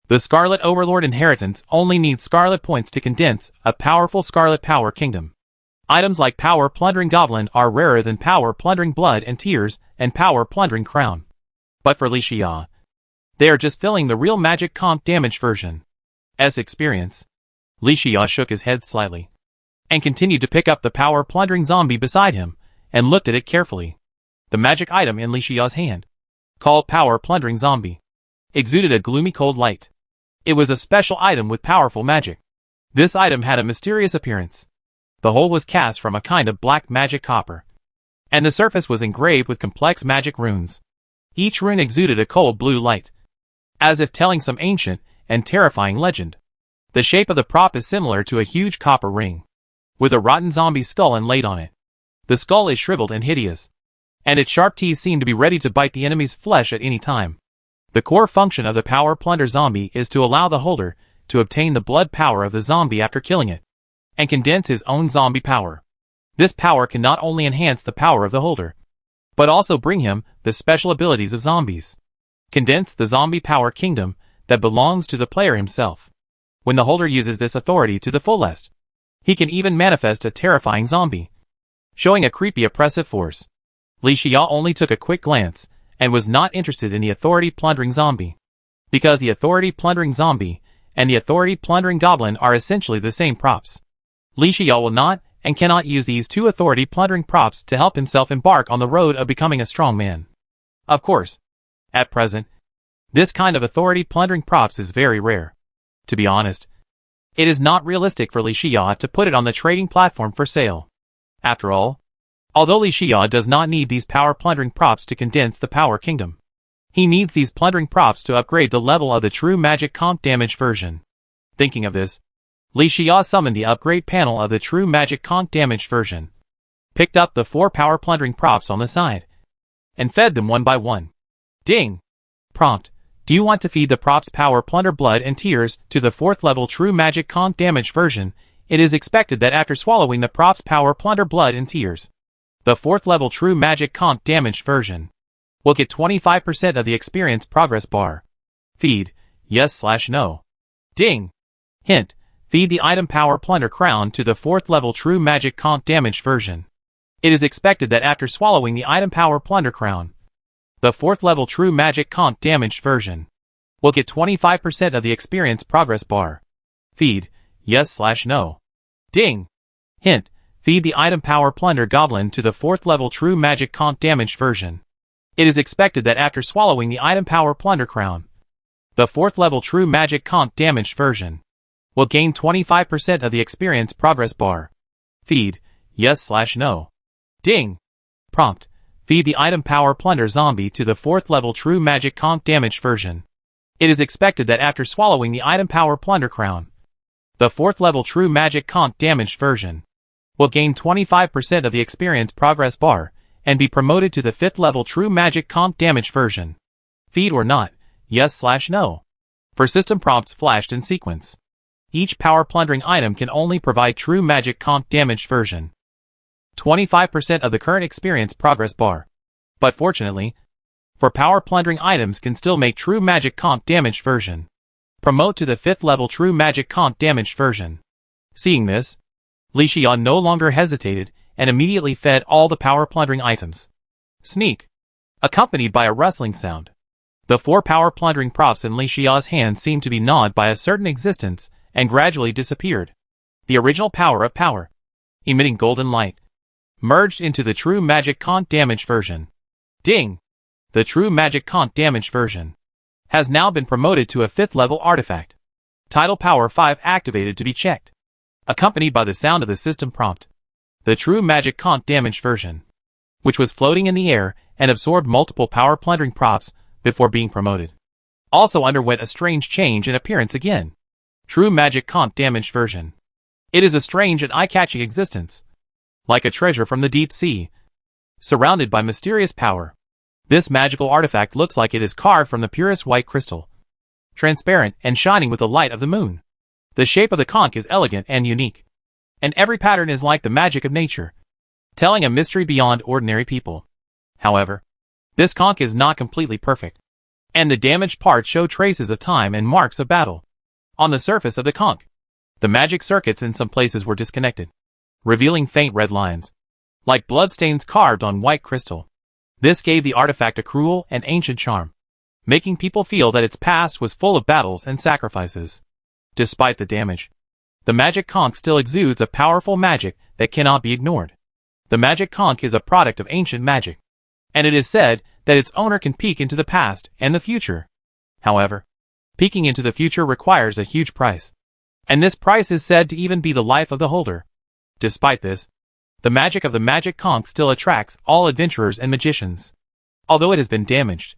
The Scarlet Overlord inheritance only needs Scarlet points to condense a powerful Scarlet Power Kingdom. Items like Power Plundering Goblin are rarer than Power Plundering Blood and Tears and Power Plundering Crown. But for Li Xia, they are just filling the real magic comp damage version. As experience, Li Xia shook his head slightly and continued to pick up the Power Plundering Zombie beside him and looked at it carefully. The magic item in Li Xia's hand, called Power Plundering Zombie, exuded a gloomy cold light. It was a special item with powerful magic. This item had a mysterious appearance. The whole was cast from a kind of black magic copper, and the surface was engraved with complex magic runes. Each rune exuded a cold blue light, as if telling some ancient and terrifying legend. The shape of the prop is similar to a huge copper ring, with a rotten zombie skull inlaid on it. The skull is shriveled and hideous, and its sharp teeth seem to be ready to bite the enemy's flesh at any time. The core function of the Power Plunder Zombie is to allow the holder to obtain the blood power of the zombie after killing it, and condense his own zombie power. This power can not only enhance the power of the holder, but also bring him the special abilities of zombies. Condense the zombie power kingdom that belongs to the player himself. When the holder uses this authority to the fullest, he can even manifest a terrifying zombie, showing a creepy oppressive force. Li Xia only took a quick glance and was not interested in the Authority Plundering Zombie, because the Authority Plundering Zombie and the Authority Plundering Goblin are essentially the same props. Li Xia will not and cannot use these two Authority Plundering props to help himself embark on the road of becoming a strong man. Of course, at present, this kind of Authority Plundering props is very rare. To be honest, it is not realistic for Li Xia to put it on the trading platform for sale. After all, although Li Xia does not need these Power Plundering props to condense the Power Kingdom, he needs these plundering props to upgrade the level of the true magic comp damage version. Thinking of this, Li Xia summoned the upgrade panel of the true magic comp damage version, picked up the 4 Power Plundering props on the side, and fed them one by one. Ding! Prompt: do you want to feed the props Power Plunder Blood and Tears to the 4th level true magic comp damage version? It is expected that after swallowing the props Power Plunder Blood and Tears, the 4th level true magic comp damage version will get 25% of the experience progress bar. Feed, yes/no. Ding! Hint: feed the item Power Plunder Crown to the 4th level true magic comp damage version. It is expected that after swallowing the item Power Plunder Crown, the 4th level true magic comp damage version will get 25% of the experience progress bar. Feed, yes/no. Ding! Hint: feed the item Power Plunder Goblin to the 4th level true magic comp damage version. It is expected that after swallowing the item Power Plunder Crown, the 4th level true magic comp damage version will gain 25% of the experience progress bar. Feed, yes/no. Ding! Prompt: feed the item Power Plunder Zombie to the 4th level true magic comp damage version. It is expected that after swallowing the item Power Plunder Crown, the 4th level true magic comp damage version will gain 25% of the experience progress bar and be promoted to the 5th level true magic comp damage version. Feed or not, yes/no. For system prompts flashed in sequence. Each Power Plundering item can only provide true magic comp damage version 25% of the current experience progress bar. But fortunately, for Power Plundering items can still make true magic comp damage version promote to the 5th level true magic comp damage version. Seeing this, Li Xia no longer hesitated and immediately fed all the Power Plundering items. Sneak! Accompanied by a rustling sound, the 4 Power Plundering props in Li Xia's hand seemed to be gnawed by a certain existence and gradually disappeared. The original power of power, emitting golden light, merged into the true magic comp damage version. Ding! The true magic comp damage version has now been promoted to a 5th level artifact. Tidal Power 5 activated to be checked. Accompanied by the sound of the system prompt, the true magic comp damage version, which was floating in the air and absorbed multiple Power Plundering props before being promoted, also underwent a strange change in appearance again. True magic comp damage version. It is a strange and eye-catching existence, like a treasure from the deep sea, surrounded by mysterious power. This magical artifact looks like it is carved from the purest white crystal, transparent and shining with the light of the moon. The shape of the conch is elegant and unique, and every pattern is like the magic of nature, telling a mystery beyond ordinary people. However, this conch is not completely perfect, and the damaged parts show traces of time and marks of battle. On the surface of the conch, the magic circuits in some places were disconnected, revealing faint red lines, like bloodstains carved on white crystal. This gave the artifact a cruel and ancient charm, making people feel that its past was full of battles and sacrifices. Despite the damage, the magic conch still exudes a powerful magic that cannot be ignored. The magic conch is a product of ancient magic, and it is said that its owner can peek into the past and the future. However, peeking into the future requires a huge price, and this price is said to even be the life of the holder. Despite this, the magic of the magic conch still attracts all adventurers and magicians. Although it has been damaged,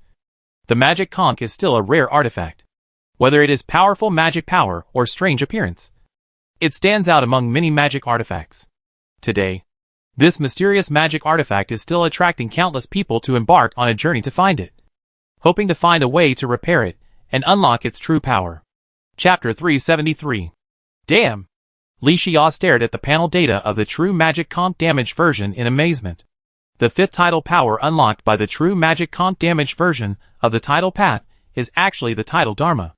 the magic conch is still a rare artifact. Whether it is powerful magic power or strange appearance, it stands out among many magic artifacts. Today, this mysterious magic artifact is still attracting countless people to embark on a journey to find it, hoping to find a way to repair it and unlock its true power. Chapter 373. Damn! Li Xia stared at the panel data of the true magic conch damage version in amazement. The fifth tidal power unlocked by the true magic conch damage version of the tidal path is actually the tidal dharma.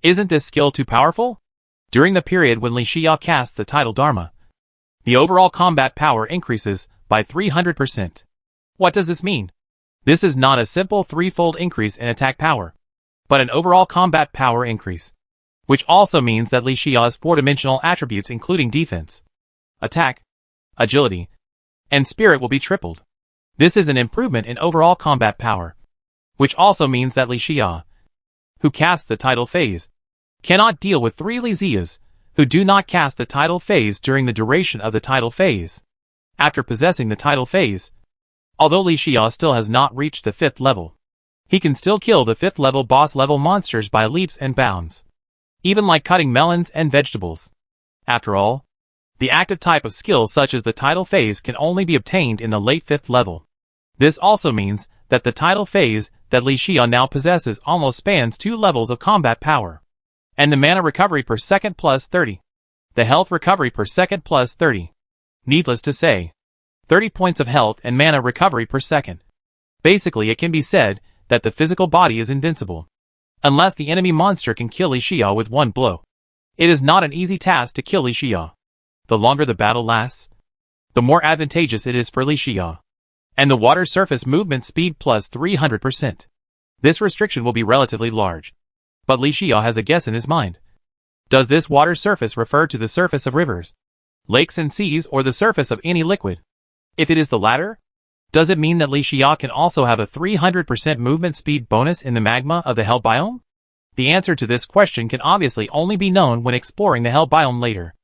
Isn't this skill too powerful? During the period when Li Xia casts the tidal dharma, the overall combat power increases by 300%. What does this mean? This is not a simple threefold increase in attack power, but an overall combat power increase, which also means that Li Xia's four-dimensional attributes including defense, attack, agility, and spirit will be tripled. This is an improvement in overall combat power, which also means that Li Xia, who casts the tidal phase, cannot deal with three Li Xias who do not cast the tidal phase during the duration of the tidal phase. After possessing the tidal phase, although Li Xia still has not reached the 5th level, he can still kill the 5th level boss level monsters by leaps and bounds, even like cutting melons and vegetables. After all, the active type of skill such as the tidal phase can only be obtained in the late 5th level. This also means that the tidal phase that Li Xia now possesses almost spans 2 levels of combat power. And the mana recovery per second plus 30. The health recovery per second plus 30. Needless to say, 30 points of health and mana recovery per second. Basically, it can be said that the physical body is invincible, unless the enemy monster can kill Li Xia with one blow. It is not an easy task to kill Li Xia. The longer the battle lasts, the more advantageous it is for Li Xia. And the water surface movement speed plus 300%. This restriction will be relatively large. But Li Xia has a guess in his mind. Does this water surface refer to the surface of rivers, lakes and seas, or the surface of any liquid? If it is the latter, does it mean that Li Xia can also have a 300% movement speed bonus in the magma of the Hell biome? The answer to this question can obviously only be known when exploring the Hell biome later.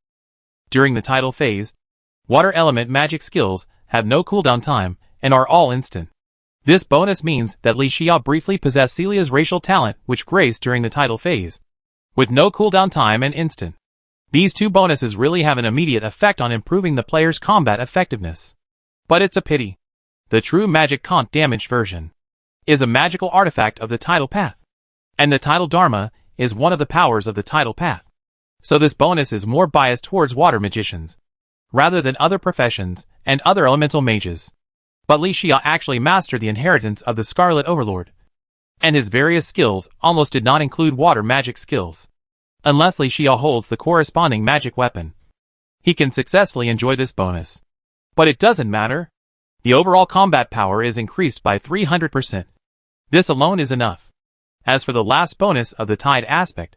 During the tidal phase, water element magic skills have no cooldown time and are all instant. This bonus means that Li Xia briefly possessed Celia's racial talent which graced during the tidal phase, with no cooldown time and instant. These two bonuses really have an immediate effect on improving the player's combat effectiveness. But it's a pity. The true magic conch damage version is a magical artifact of the tidal path, and the tidal dharma is one of the powers of the tidal path. So this bonus is more biased towards water magicians, rather than other professions and other elemental mages. But Li Xia actually mastered the inheritance of the Scarlet Overlord, and his various skills almost did not include water magic skills. Unless Li Xia holds the corresponding magic weapon, he can successfully enjoy this bonus. But it doesn't matter. The overall combat power is increased by 300%. This alone is enough. As for the last bonus of the tide aspect,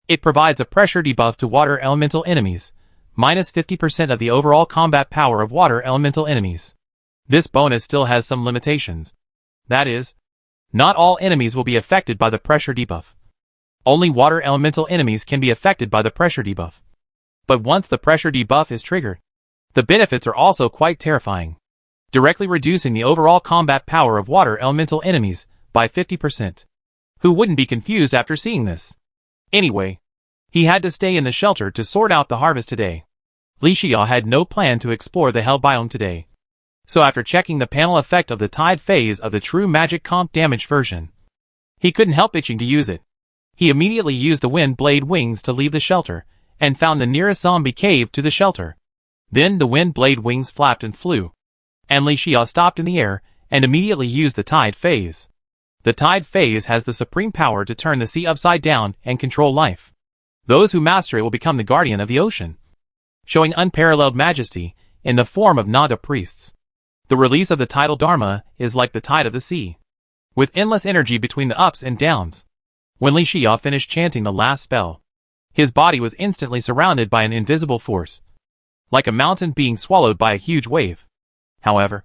it provides a pressure debuff to water elemental enemies, minus 50% of the overall combat power of water elemental enemies. This bonus still has some limitations. That is, not all enemies will be affected by the pressure debuff. Only water elemental enemies can be affected by the pressure debuff. But once the pressure debuff is triggered, the benefits are also quite terrifying, directly reducing the overall combat power of water elemental enemies by 50%. Who wouldn't be confused after seeing this? Anyway, he had to stay in the shelter to sort out the harvest today. Li Xia had no plan to explore the Hell biome today. So after checking the panel effect of the tide phase of the true magic conch damage version, he couldn't help itching to use it. He immediately used the wind blade wings to leave the shelter, and found the nearest zombie cave to the shelter. Then the wind blade wings flapped and flew, and Li Xia stopped in the air and immediately used the tide phase. The tide phase has the supreme power to turn the sea upside down and control life. Those who master it will become the guardian of the ocean. Showing unparalleled majesty, in the form of Naga priests. The release of the tidal Dharma is like the tide of the sea, with endless energy between the ups and downs. When Li Xia finished chanting the last spell, his body was instantly surrounded by an invisible force, like a mountain being swallowed by a huge wave. However,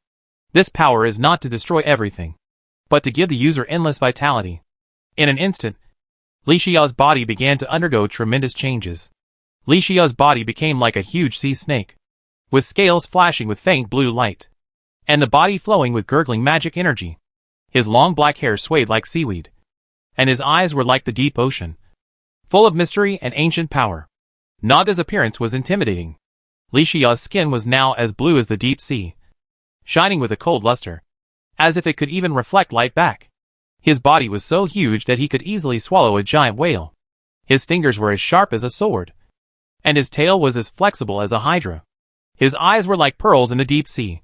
this power is not to destroy everything, but to give the user endless vitality. In an instant, Li Xiao's body began to undergo tremendous changes. Li Xiao's body became like a huge sea snake, with scales flashing with faint blue light, and the body flowing with gurgling magic energy. His long black hair swayed like seaweed, and his eyes were like the deep ocean, full of mystery and ancient power. Naga's appearance was intimidating. Li Xiao's skin was now as blue as the deep sea, shining with a cold luster, as if it could even reflect light back. His body was so huge that he could easily swallow a giant whale. His fingers were as sharp as a sword, and his tail was as flexible as a hydra. His eyes were like pearls in the deep sea,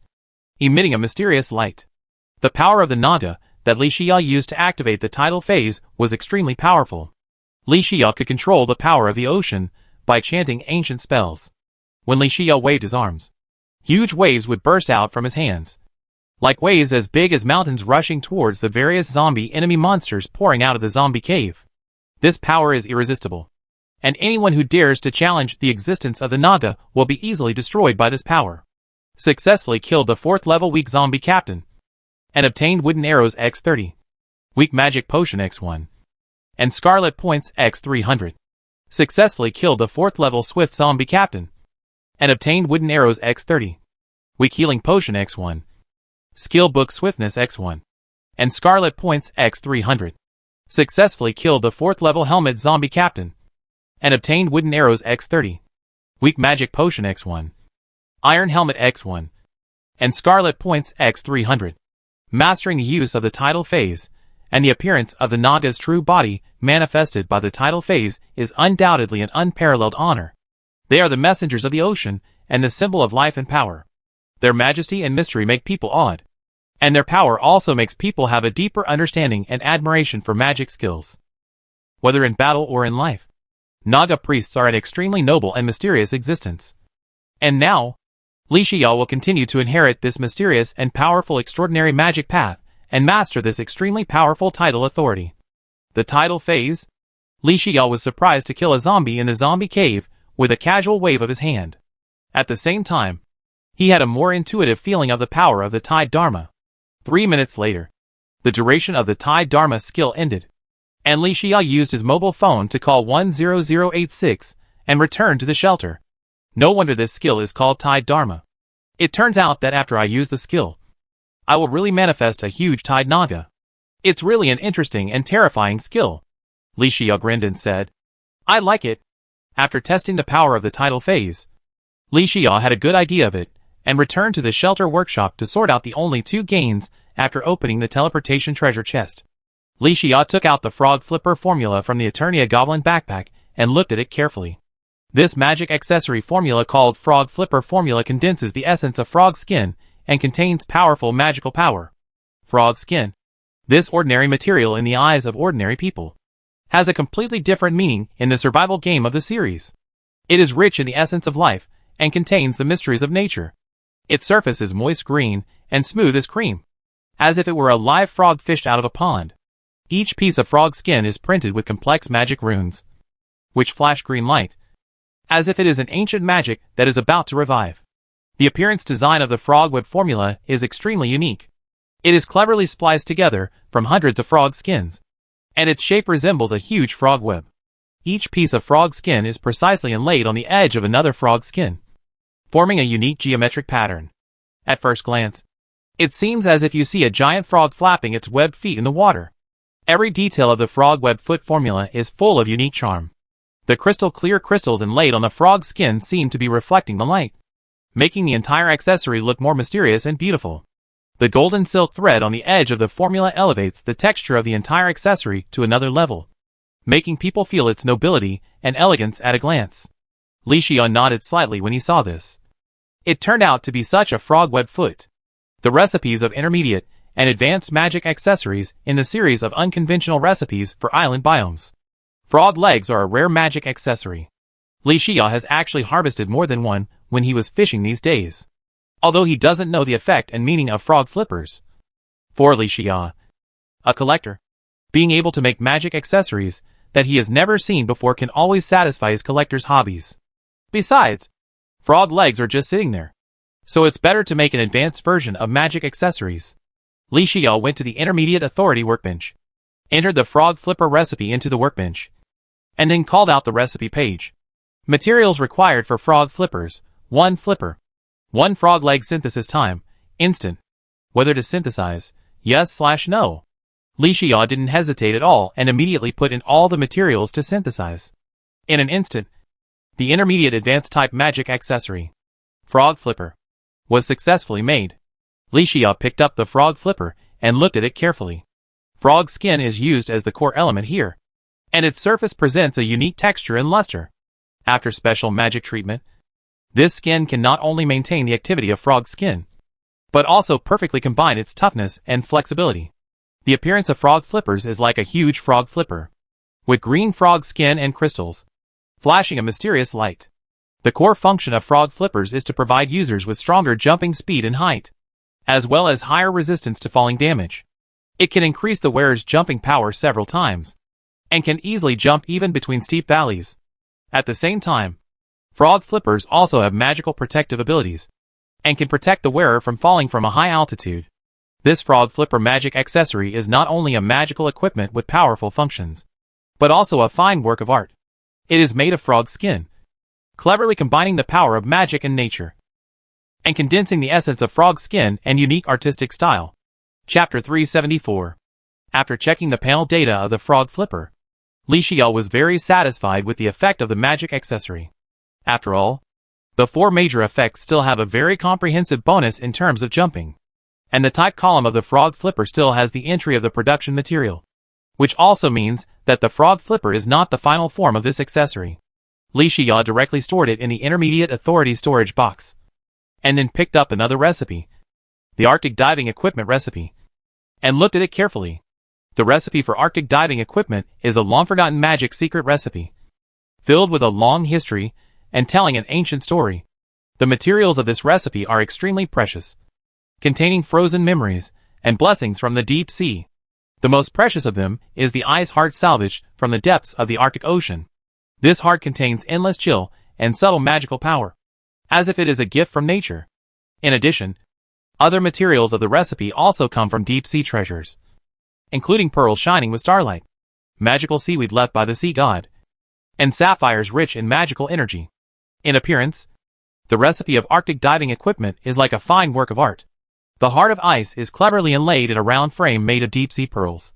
emitting a mysterious light. The power of the Naga that Li Xia used to activate the tidal phase was extremely powerful. Li Xia could control the power of the ocean by chanting ancient spells. When Li Xia waved his arms, huge waves would burst out from his hands, like waves as big as mountains rushing towards the various zombie enemy monsters pouring out of the zombie cave. This power is irresistible, and anyone who dares to challenge the existence of the Naga will be easily destroyed by this power. Successfully killed the 4th level weak zombie captain, and obtained wooden arrows X30, weak magic potion X1, and scarlet points X300. Successfully killed the 4th level swift zombie captain, and obtained wooden arrows X30, weak healing potion X1, skill book swiftness X1, and scarlet points X300. Successfully killed the 4th level helmet zombie captain, and obtained wooden arrows X30, weak magic potion X1, iron helmet X1, and scarlet points X300. Mastering the use of the tidal phase, and the appearance of the Naga's true body manifested by the tidal phase is undoubtedly an unparalleled honor. They are the messengers of the ocean, and the symbol of life and power. Their majesty and mystery make people awed, and their power also makes people have a deeper understanding and admiration for magic skills. Whether in battle or in life, Naga priests are an extremely noble and mysterious existence. And now, Li Xia will continue to inherit this mysterious and powerful extraordinary magic path, and master this extremely powerful tidal authority. The tidal phase? Li Xia was surprised to kill a zombie in the zombie cave with a casual wave of his hand. At the same time, he had a more intuitive feeling of the power of the tide Dharma. 3 minutes later, the duration of the tide Dharma skill ended, and Li Xia used his mobile phone to call 10086 and return to the shelter. No wonder this skill is called Tide Dharma. It turns out that after I use the skill, I will really manifest a huge Tide Naga. It's really an interesting and terrifying skill. Li Xia grinned and said, I like it. After testing the power of the tidal phase, Li Xia had a good idea of it, and returned to the shelter workshop to sort out the only 2 gains after opening the teleportation treasure chest. Li Xia took out the frog flipper formula from the Eternia Goblin backpack and looked at it carefully. This magic accessory formula called Frog Flipper Formula condenses the essence of frog skin and contains powerful magical power. Frog skin. This ordinary material in the eyes of ordinary people has a completely different meaning in the survival game of the series. It is rich in the essence of life and contains the mysteries of nature. Its surface is moist green and smooth as cream, as if it were a live frog fished out of a pond. Each piece of frog skin is printed with complex magic runes, which flash green light, as if it is an ancient magic that is about to revive. The appearance design of the frog web formula is extremely unique. It is cleverly spliced together from hundreds of frog skins, and its shape resembles a huge frog web. Each piece of frog skin is precisely inlaid on the edge of another frog skin, forming a unique geometric pattern. At first glance, it seems as if you see a giant frog flapping its webbed feet in the water. Every detail of the frog web foot formula is full of unique charm. The crystal clear crystals inlaid on the frog skin seem to be reflecting the light, making the entire accessory look more mysterious and beautiful. The golden silk thread on the edge of the formula elevates the texture of the entire accessory to another level, making people feel its nobility and elegance at a glance. Li Xia nodded slightly when he saw this. It turned out to be such a frog web foot. The recipes of intermediate and advanced magic accessories in the series of unconventional recipes for island biomes. Frog legs are a rare magic accessory. Li Xia has actually harvested more than one when he was fishing these days. although he doesn't know the effect and meaning of frog flippers. For Li Xia, a collector, being able to make magic accessories that he has never seen before can always satisfy his collector's hobbies. Besides, frog legs are just sitting there, so it's better to make an advanced version of magic accessories. Li Xia went to the Intermediate Authority workbench, entered the frog flipper recipe into the workbench, and then called out the recipe page. Materials required for frog flippers: 1 flipper, 1 frog leg. Synthesis time: instant. Whether to synthesize, yes/no. Li Xia didn't hesitate at all and immediately put in all the materials to synthesize. In an instant, the intermediate advanced type magic accessory, frog flipper, was successfully made. Li Xia picked up the frog flipper and looked at it carefully. Frog skin is used as the core element here, and its surface presents a unique texture and luster. After special magic treatment, this skin can not only maintain the activity of frog skin, but also perfectly combine its toughness and flexibility. The appearance of frog flippers is like a huge frog flipper, with green frog skin and crystals, flashing a mysterious light. The core function of frog flippers is to provide users with stronger jumping speed and height, as well as higher resistance to falling damage. It can increase the wearer's jumping power several times, and can easily jump even between steep valleys. At the same time, frog flippers also have magical protective abilities, and can protect the wearer from falling from a high altitude. This frog flipper magic accessory is not only a magical equipment with powerful functions, but also a fine work of art. It is made of frog skin, cleverly combining the power of magic and nature, and condensing the essence of frog skin and unique artistic style. Chapter 374. After checking the panel data of the frog flipper, Li Xia was very satisfied with the effect of the magic accessory. After all, the 4 major effects still have a very comprehensive bonus in terms of jumping, and the type column of the frog flipper still has the entry of the production material, which also means that the frog flipper is not the final form of this accessory. Li Xia directly stored it in the Intermediate Authority storage box, and then picked up another recipe, the Arctic Diving Equipment recipe, and looked at it carefully. The recipe for Arctic diving equipment is a long-forgotten magic secret recipe, filled with a long history and telling an ancient story. The materials of this recipe are extremely precious, containing frozen memories and blessings from the deep sea. The most precious of them is the ice heart salvaged from the depths of the Arctic Ocean. This heart contains endless chill and subtle magical power, as if it is a gift from nature. In addition, other materials of the recipe also come from deep sea treasures, including pearls shining with starlight, magical seaweed left by the sea god, and sapphires rich in magical energy. In appearance, the recipe of Arctic diving equipment is like a fine work of art. The heart of ice is cleverly inlaid in a round frame made of deep-sea pearls,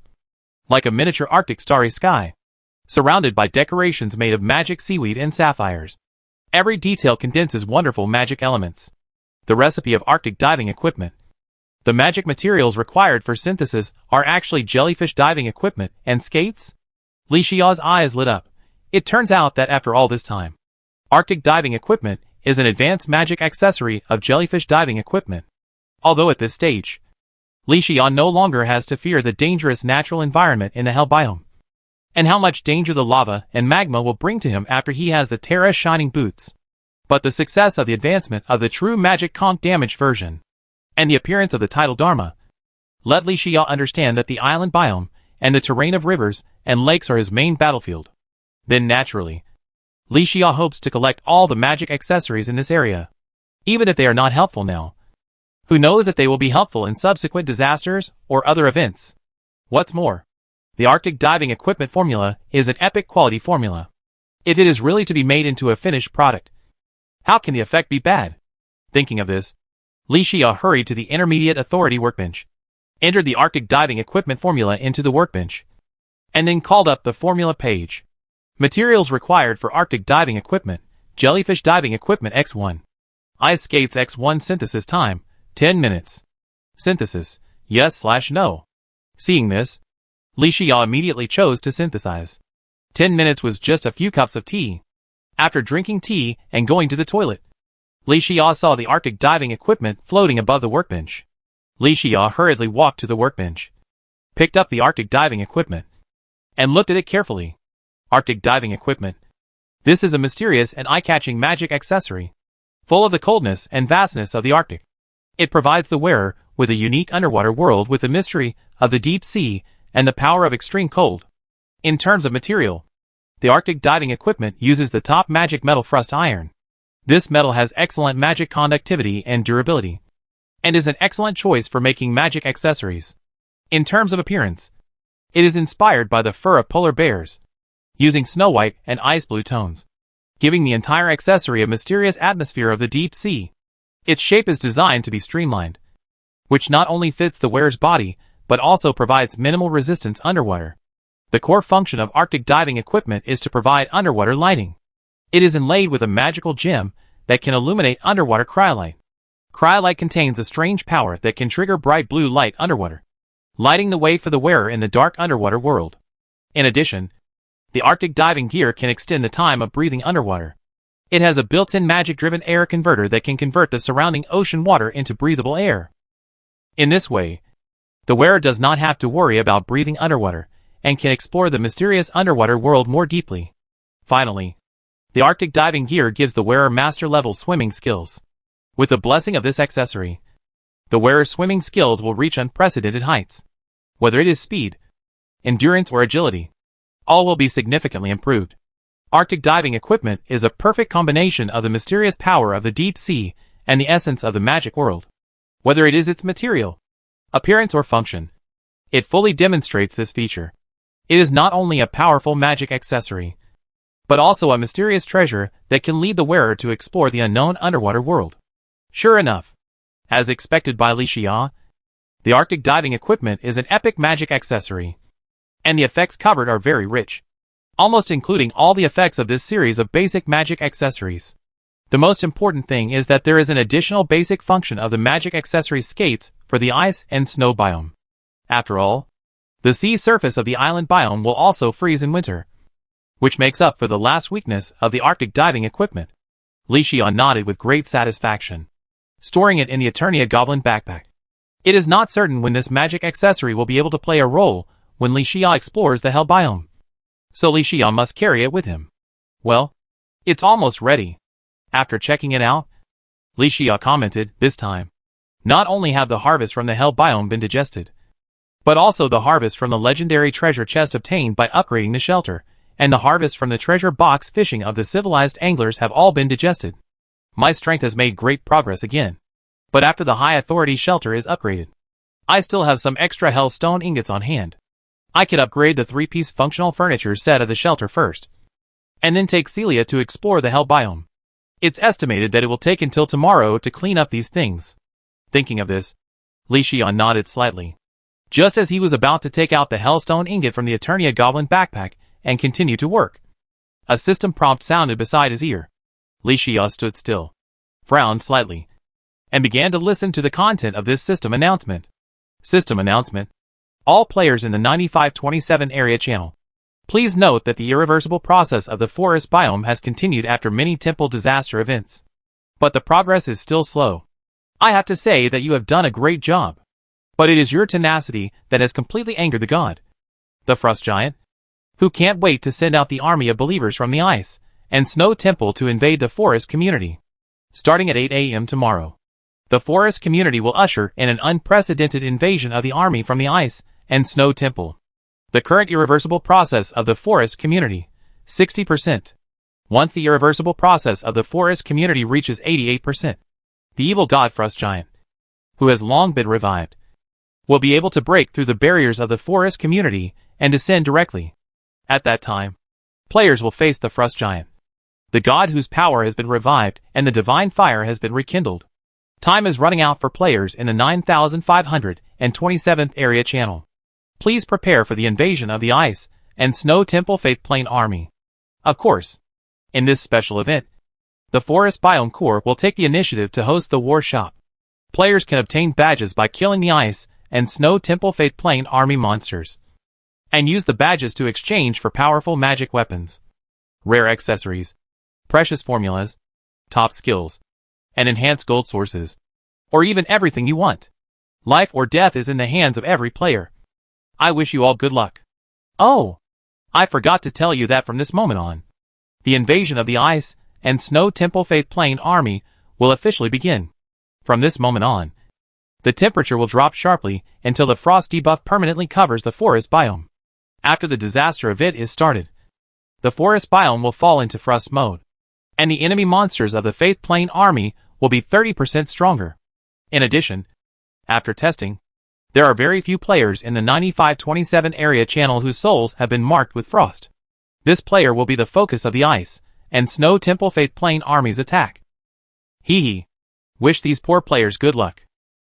like a miniature Arctic starry sky, surrounded by decorations made of magic seaweed and sapphires. Every detail condenses wonderful magic elements. The recipe of Arctic diving equipment. The magic materials required for synthesis are actually jellyfish diving equipment and skates? Li Xia's eyes lit up. It turns out that after all this time, Arctic diving equipment is an advanced magic accessory of jellyfish diving equipment. Although at this stage, Li Xia no longer has to fear the dangerous natural environment in the Hell biome, and how much danger the lava and magma will bring to him after he has the Terra Shining Boots. But the success of the advancement of the true magic conch damage version, and the appearance of the tidal Dharma, let Li Xia understand that the island biome and the terrain of rivers and lakes are his main battlefield. Then naturally, Li Xia hopes to collect all the magic accessories in this area, even if they are not helpful now. Who knows if they will be helpful in subsequent disasters or other events. What's more, the Arctic diving equipment formula is an epic quality formula. If it is really to be made into a finished product, how can the effect be bad? Thinking of this, Li Xia hurried to the Intermediate Authority workbench, entered the Arctic diving equipment formula into the workbench, and then called up the formula page. Materials required for Arctic diving equipment: jellyfish diving equipment X1. Ice skates X1. Synthesis time: 10 minutes. Synthesis: yes/no. Seeing this, Li Xia immediately chose to synthesize. 10 minutes was just a few cups of tea. After drinking tea and going to the toilet, Li Xia saw the Arctic diving equipment floating above the workbench. Li Xia hurriedly walked to the workbench, picked up the Arctic diving equipment, and looked at it carefully. Arctic diving equipment. This is a mysterious and eye-catching magic accessory, full of the coldness and vastness of the Arctic. It provides the wearer with a unique underwater world with the mystery of the deep sea and the power of extreme cold. In terms of material, the Arctic diving equipment uses the top magic metal frost iron. This metal has excellent magic conductivity and durability, and is an excellent choice for making magic accessories. In terms of appearance, it is inspired by the fur of polar bears, using snow white and ice blue tones, giving the entire accessory a mysterious atmosphere of the deep sea. Its shape is designed to be streamlined, which not only fits the wearer's body, but also provides minimal resistance underwater. The core function of Arctic diving equipment is to provide underwater lighting. It is inlaid with a magical gem that can illuminate underwater cryolite. Cryolite contains a strange power that can trigger bright blue light underwater, lighting the way for the wearer in the dark underwater world. In addition, the Arctic diving gear can extend the time of breathing underwater. It has a built-in magic-driven air converter that can convert the surrounding ocean water into breathable air. In this way, the wearer does not have to worry about breathing underwater, and can explore the mysterious underwater world more deeply. Finally, the Arctic diving gear gives the wearer master-level swimming skills. With the blessing of this accessory, the wearer's swimming skills will reach unprecedented heights. Whether it is speed, endurance, or agility, all will be significantly improved. Arctic diving equipment is a perfect combination of the mysterious power of the deep sea and the essence of the magic world. Whether it is its material, appearance, or function, it fully demonstrates this feature. It is not only a powerful magic accessory, but also a mysterious treasure that can lead the wearer to explore the unknown underwater world. Sure enough, as expected by Li Xia, the Arctic diving equipment is an epic magic accessory, and the effects covered are very rich, almost including all the effects of this series of basic magic accessories. The most important thing is that there is an additional basic function of the magic accessory skates for the ice and snow biome. After all, the sea surface of the island biome will also freeze in winter, which makes up for the last weakness of the Arctic diving equipment. Li Xia nodded with great satisfaction, storing it in the Eternia Goblin backpack. It is not certain when this magic accessory will be able to play a role when Li Xia explores the Hell biome, so Li Xia must carry it with him. Well, it's almost ready. After checking it out, Li Xia commented, this time, not only have the harvest from the Hell biome been digested, but also the harvest from the legendary treasure chest obtained by upgrading the shelter, and the harvest from the treasure box fishing of the civilized anglers have all been digested. My strength has made great progress again. But after the high authority shelter is upgraded, I still have some extra hell stone ingots on hand. I could upgrade the 3-piece functional furniture set of the shelter first, and then take Celia to explore the Hell biome. It's estimated that it will take until tomorrow to clean up these things. Thinking of this, Li Xia nodded slightly, just as he was about to take out the Hellstone ingot from the Eternia Goblin backpack and continue to work. A system prompt sounded beside his ear. Li Xia stood still, frowned slightly, and began to listen to the content of this system announcement. System announcement. All players in the 9527 area channel, please note that the irreversible process of the forest biome has continued after many temple disaster events. But the progress is still slow. I have to say that you have done a great job. But it is your tenacity that has completely angered the god, the Frost Giant, who can't wait to send out the army of believers from the ice and snow temple to invade the forest community. Starting at 8 a.m. tomorrow, the forest community will usher in an unprecedented invasion of the army from the ice and snow temple. The current irreversible process of the forest community, 60%. Once the irreversible process of the forest community reaches 88%, the evil god Frost Giant, who has long been revived, will be able to break through the barriers of the forest community and descend directly. At that time, players will face the Frost Giant, the god whose power has been revived and the divine fire has been rekindled. Time is running out for players in the 9527th area channel. Please prepare for the invasion of the Ice and Snow Temple Faith Plane Army. Of course, in this special event, the Forest Biome Corps will take the initiative to host the War Shop. Players can obtain badges by killing the Ice and Snow Temple Faith Plane Army monsters, and use the badges to exchange for powerful magic weapons, rare accessories, precious formulas, top skills, and enhanced gold sources, or even everything you want. Life or death is in the hands of every player. I wish you all good luck. Oh, I forgot to tell you that from this moment on, the invasion of the Ice and Snow Temple Faith Plane Army will officially begin. From this moment on, The temperature will drop sharply until the frost debuff permanently covers the forest biome. After the disaster event is started, the forest biome will fall into frost mode, and the enemy monsters of the Faith Plane army will be 30% stronger. In addition, after testing, there are very few players in the 9527 area channel whose souls have been marked with frost. This player will be the focus of the Ice and Snow Temple Faith Plane army's attack. Hee hee. Wish these poor players good luck.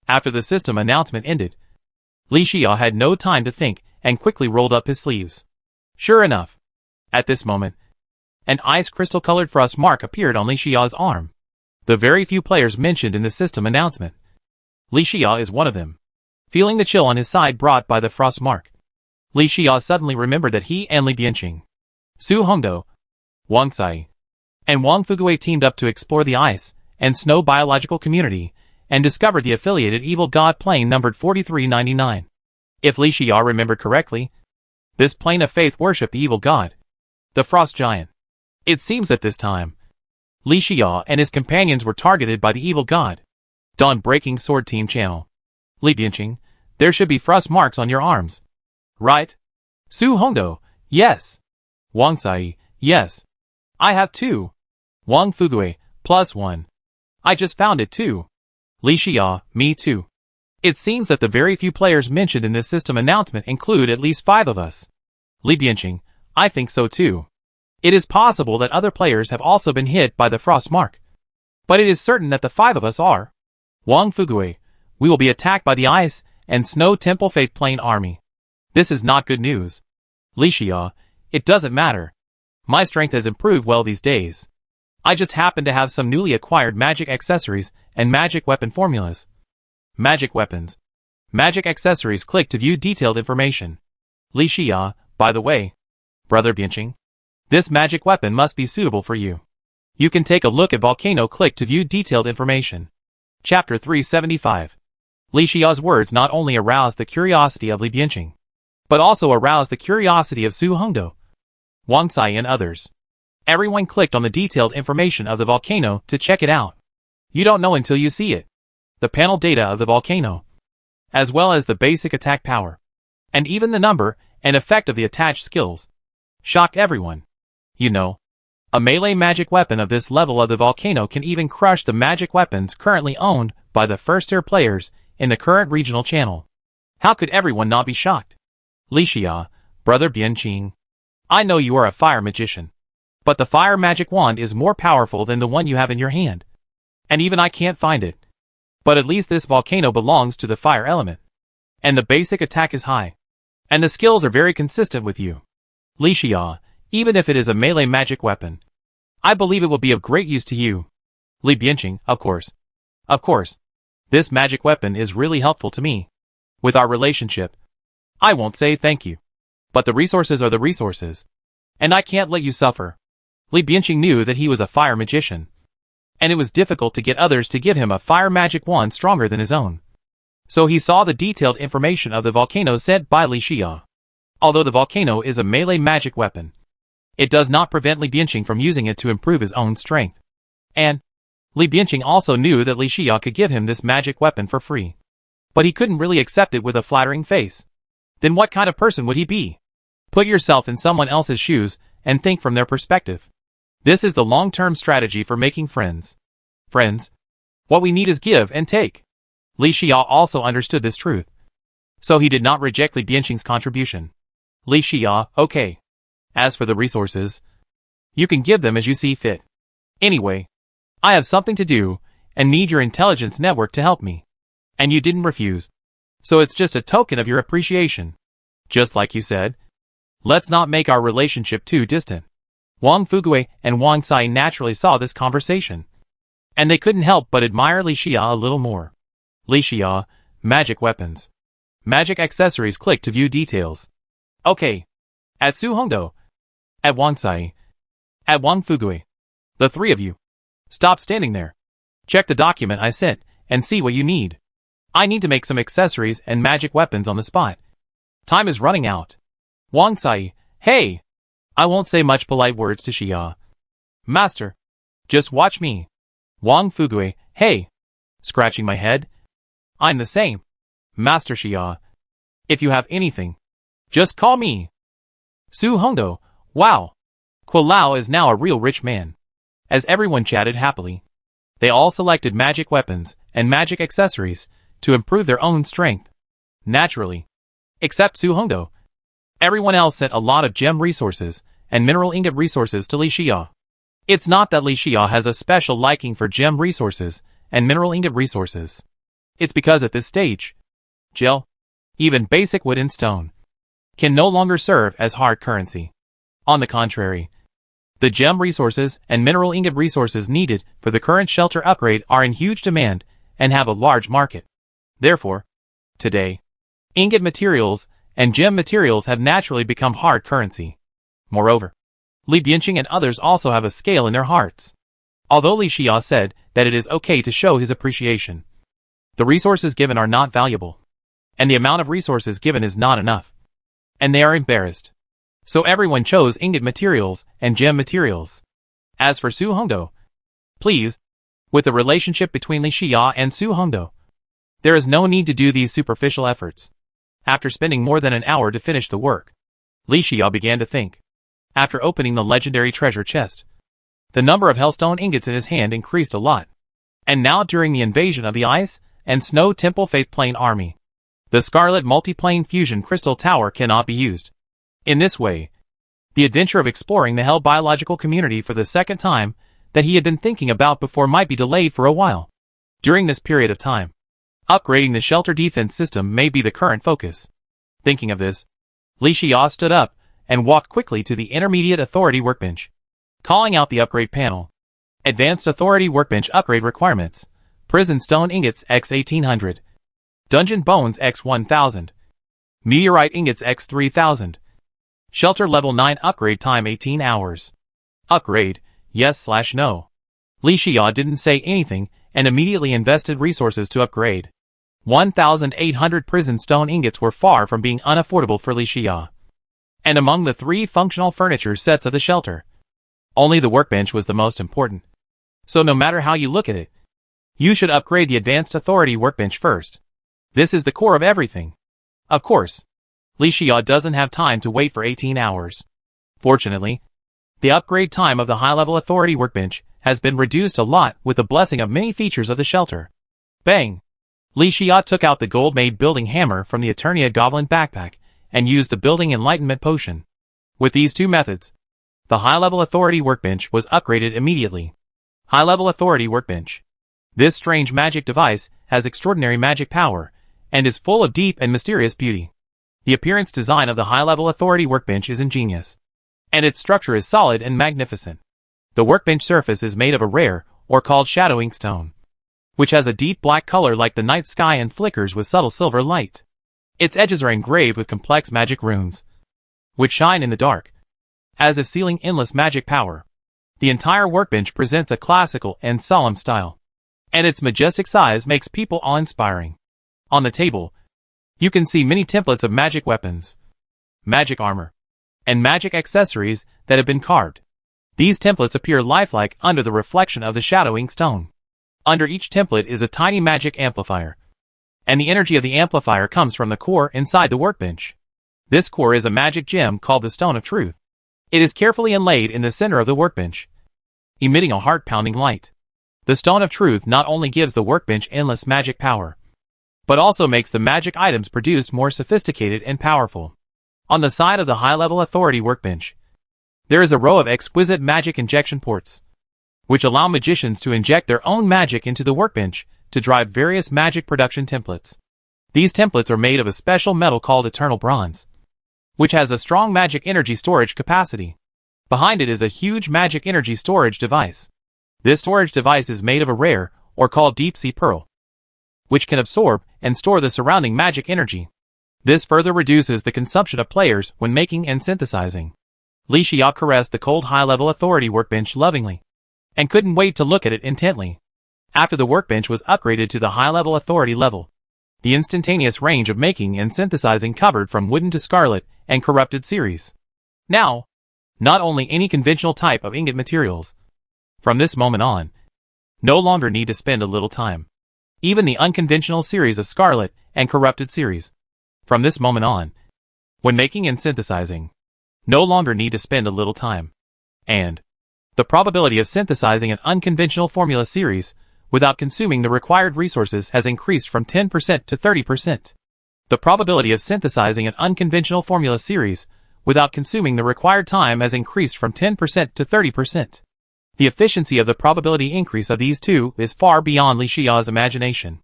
After the system announcement ended, Li Xia had no time to think and quickly rolled up his sleeves. Sure enough, at this moment, an ice crystal-colored frost mark appeared on Li Xia's arm. The very few players mentioned in the system announcement. Li Xia is one of them. Feeling the chill on his side brought by the frost mark, Li Xia suddenly remembered that he and Li Bianqing, Su Hongdou, Wang Cai, and Wang Fugue teamed up to explore the ice and snow biological community and discovered the affiliated evil god plane numbered 4399. If Li Xia remembered correctly, this plane of faith worshipped the evil god, the frost giant. It seems that this time, Li Xia and his companions were targeted by the evil god. Dawn-breaking sword team channel. Li Bianqing, there should be frost marks on your arms. Right? Su Hongdou, yes. Wang Cai, yes. I have 2. Wang Fugue, +1. I just found it too. Li Xia, me too. It seems that the very few players mentioned in this system announcement include at least 5 of us. Li Bianqing, I think so too. It is possible that other players have also been hit by the frost mark. But it is certain that the 5 of us are. Wang Fugue, we will be attacked by the Ice and Snow Temple Faith Plane army. This is not good news. Li Xia, it doesn't matter. My strength has improved well these days. I just happen to have some newly acquired magic accessories and magic weapon formulas. Magic weapons. Magic accessories. Click to view detailed information. Li Xia, by the way, Brother Bianqing, this magic weapon must be suitable for you. You can take a look at Volcano. Click to view detailed information. Chapter 375. Li Xia's words not only aroused the curiosity of Li Bianqing, but also aroused the curiosity of Su Hongdou, Wang Cai and others. Everyone clicked on the detailed information of the volcano to check it out. You don't know until you see it. The panel data of the volcano, as well as the basic attack power, and even the number and effect of the attached skills, shocked everyone. You know, a melee magic weapon of this level of the volcano can even crush the magic weapons currently owned by the first-tier players in the current regional channel. How could everyone not be shocked? Li Xia, Brother Bianqing, I know you are a fire magician, but the fire magic wand is more powerful than the one you have in your hand. And even I can't find it. But at least this volcano belongs to the fire element. And the basic attack is high. And the skills are very consistent with you. Li Xia, even if it is a melee magic weapon, I believe it will be of great use to you. Li Bianqing, of course. Of course. This magic weapon is really helpful to me. With our relationship, I won't say thank you. But the resources are the resources. And I can't let you suffer. Li Bianqing knew that he was a fire magician. And it was difficult to get others to give him a fire magic wand stronger than his own. So he saw the detailed information of the volcano sent by Li Xia. Although the volcano is a melee magic weapon, it does not prevent Li Bianqing from using it to improve his own strength. And Li Bianqing also knew that Li Xia could give him this magic weapon for free. But he couldn't really accept it with a flattering face. Then what kind of person would he be? Put yourself in someone else's shoes and think from their perspective. This is the long-term strategy for making friends. Friends, what we need is give and take. Li Xia also understood this truth. So he did not reject Li Bianqing's contribution. Li Xia, okay. As for the resources, you can give them as you see fit. Anyway, I have something to do and need your intelligence network to help me. And you didn't refuse. So it's just a token of your appreciation. Just like you said, let's not make our relationship too distant. Wang Fugue and Wang Cai naturally saw this conversation. And they couldn't help but admire Li Xia a little more. Li Xia, magic weapons. Magic accessories. Click to view details. Okay. At Su Hongdou. At Wang Cai. At Wang Fugue. The 3 of you. Stop standing there. Check the document I sent and see what you need. I need to make some accessories and magic weapons on the spot. Time is running out. Wang Cai, hey! I won't say much polite words to Xia. Master, just watch me. Wang Fugue, hey! Scratching my head. I'm the same. Master Xia. If you have anything, just call me. Su Hongdo, wow. Kuo Lao is now a real rich man. As everyone chatted happily, they all selected magic weapons and magic accessories to improve their own strength. Naturally. Except Su Hongdo. Everyone else sent a lot of gem resources and mineral ingot resources to Li Xia. It's not that Li Xia has a special liking for gem resources and mineral ingot resources. It's because at this stage, gel, even basic wood and stone, can no longer serve as hard currency. On the contrary, the gem resources and mineral ingot resources needed for the current shelter upgrade are in huge demand and have a large market. Therefore, today, ingot materials and gem materials have naturally become hard currency. Moreover, Li Bianqing and others also have a scale in their hearts. Although Li Xia said that it is okay to show his appreciation, the resources given are not valuable, and the amount of resources given is not enough, and they are embarrassed. So everyone chose ingot materials and gem materials. As for Su Hongdo, please, with the relationship between Li Xia and Su Hongdo, there is no need to do these superficial efforts. After spending more than an hour to finish the work, Li Xia began to think. After opening the legendary treasure chest, the number of hellstone ingots in his hand increased a lot. And now during the invasion of the Ice and Snow Temple Faith Plane Army, the Scarlet Multiplane Fusion Crystal Tower cannot be used. In this way, the adventure of exploring the Hell biological community for the second time that he had been thinking about before might be delayed for a while. During this period of time, upgrading the shelter defense system may be the current focus. Thinking of this, Li Xia stood up and walked quickly to the Intermediate Authority Workbench, calling out the upgrade panel. Advanced Authority Workbench Upgrade Requirements. Prison Stone Ingots X 1800. Dungeon Bones X 1000. Meteorite Ingots X 3000. Shelter Level 9 Upgrade Time 18 hours. Upgrade, yes/no. Li Xia didn't say anything and immediately invested resources to upgrade. 1,800 prison stone ingots were far from being unaffordable for Li Xia. And among the 3 functional furniture sets of the shelter, only the workbench was the most important. So no matter how you look at it, you should upgrade the Advanced Authority Workbench first. This is the core of everything. Of course, Li Xia doesn't have time to wait for 18 hours. Fortunately, the upgrade time of the High-Level Authority Workbench has been reduced a lot with the blessing of many features of the shelter. Bang! Li Xia took out the gold-made building hammer from the Eternia Goblin backpack and used the Building Enlightenment Potion. With these 2 methods, the High-Level Authority Workbench was upgraded immediately. High-Level Authority Workbench. This strange magic device has extraordinary magic power and is full of deep and mysterious beauty. The appearance design of the High-Level Authority Workbench is ingenious, and its structure is solid and magnificent. The workbench surface is made of a rare, or called shadow inkstone, which has a deep black color like the night sky and flickers with subtle silver light. Its edges are engraved with complex magic runes, which shine in the dark, as if sealing endless magic power. The entire workbench presents a classical and solemn style, and its majestic size makes people awe-inspiring. On the table, you can see many templates of magic weapons, magic armor, and magic accessories that have been carved. These templates appear lifelike under the reflection of the shadow inkstone. Under each template is a tiny magic amplifier, and the energy of the amplifier comes from the core inside the workbench. This core is a magic gem called the Stone of Truth. It is carefully inlaid in the center of the workbench, emitting a heart-pounding light. The Stone of Truth not only gives the workbench endless magic power, but also makes the magic items produced more sophisticated and powerful. On the side of the High-Level Authority Workbench, there is a row of exquisite magic injection ports, which allow magicians to inject their own magic into the workbench to drive various magic production templates. These templates are made of a special metal called Eternal Bronze, which has a strong magic energy storage capacity. Behind it is a huge magic energy storage device. This storage device is made of a rare, or called deep-sea pearl, which can absorb and store the surrounding magic energy. This further reduces the consumption of players when making and synthesizing. Li Xia caressed the cold High-Level Authority Workbench lovingly, and couldn't wait to look at it intently. After the workbench was upgraded to the High-Level Authority level, the instantaneous range of making and synthesizing covered from wooden to scarlet and corrupted series. Now, not only any conventional type of ingot materials. From this moment on, no longer need to spend a little time even the unconventional series of Scarlet and Corrupted series. From this moment on, when making and synthesizing, no longer need to spend a little time. And the probability of synthesizing an unconventional formula series without consuming the required resources has increased from 10% to 30%. The probability of synthesizing an unconventional formula series without consuming the required time has increased from 10% to 30%. The efficiency of the probability increase of these two is far beyond Li Xiao's imagination.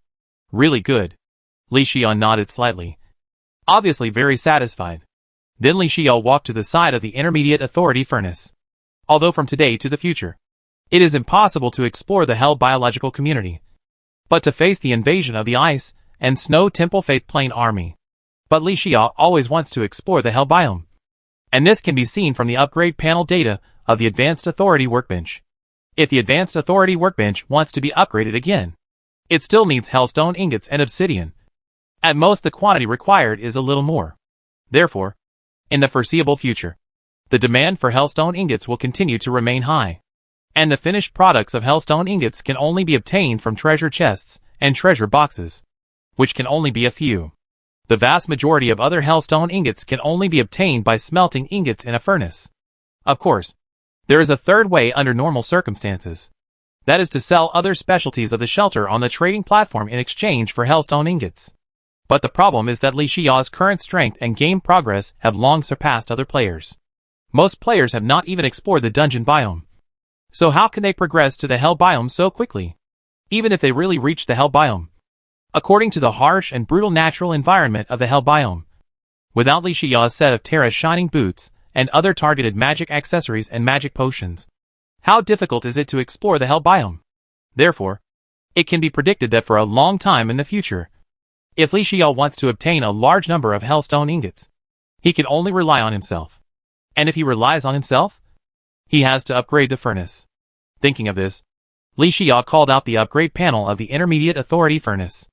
Really good. Li Xiao nodded slightly, obviously very satisfied. Then Li Xiao walked to the side of the intermediate authority furnace. Although from today to the future, it is impossible to explore the Hell biological community, but to face the invasion of the Ice and Snow Temple Faith Plain army. But Li Xiao always wants to explore the Hell biome, and this can be seen from the upgrade panel data of the Advanced Authority Workbench. If the Advanced Authority Workbench wants to be upgraded again, it still needs Hellstone ingots and obsidian. At most, the quantity required is a little more. Therefore, in the foreseeable future, the demand for Hellstone ingots will continue to remain high, and the finished products of Hellstone ingots can only be obtained from treasure chests and treasure boxes, which can only be a few. The vast majority of other Hellstone ingots can only be obtained by smelting ingots in a furnace. Of course, there is a third way under normal circumstances. That is to sell other specialties of the shelter on the trading platform in exchange for Hellstone ingots. But the problem is that Li Xiao's current strength and game progress have long surpassed other players. Most players have not even explored the dungeon biome. So how can they progress to the Hell biome so quickly, even if they really reach the Hell biome? According to the harsh and brutal natural environment of the Hell biome, without Li Xiao's set of Terra's shining boots and other targeted magic accessories and magic potions, how difficult is it to explore the Hell biome? Therefore, it can be predicted that for a long time in the future, if Li Xiao wants to obtain a large number of Hellstone ingots, he can only rely on himself. And if he relies on himself, he has to upgrade the furnace. Thinking of this, Li Xiao called out the upgrade panel of the Intermediate Authority Furnace.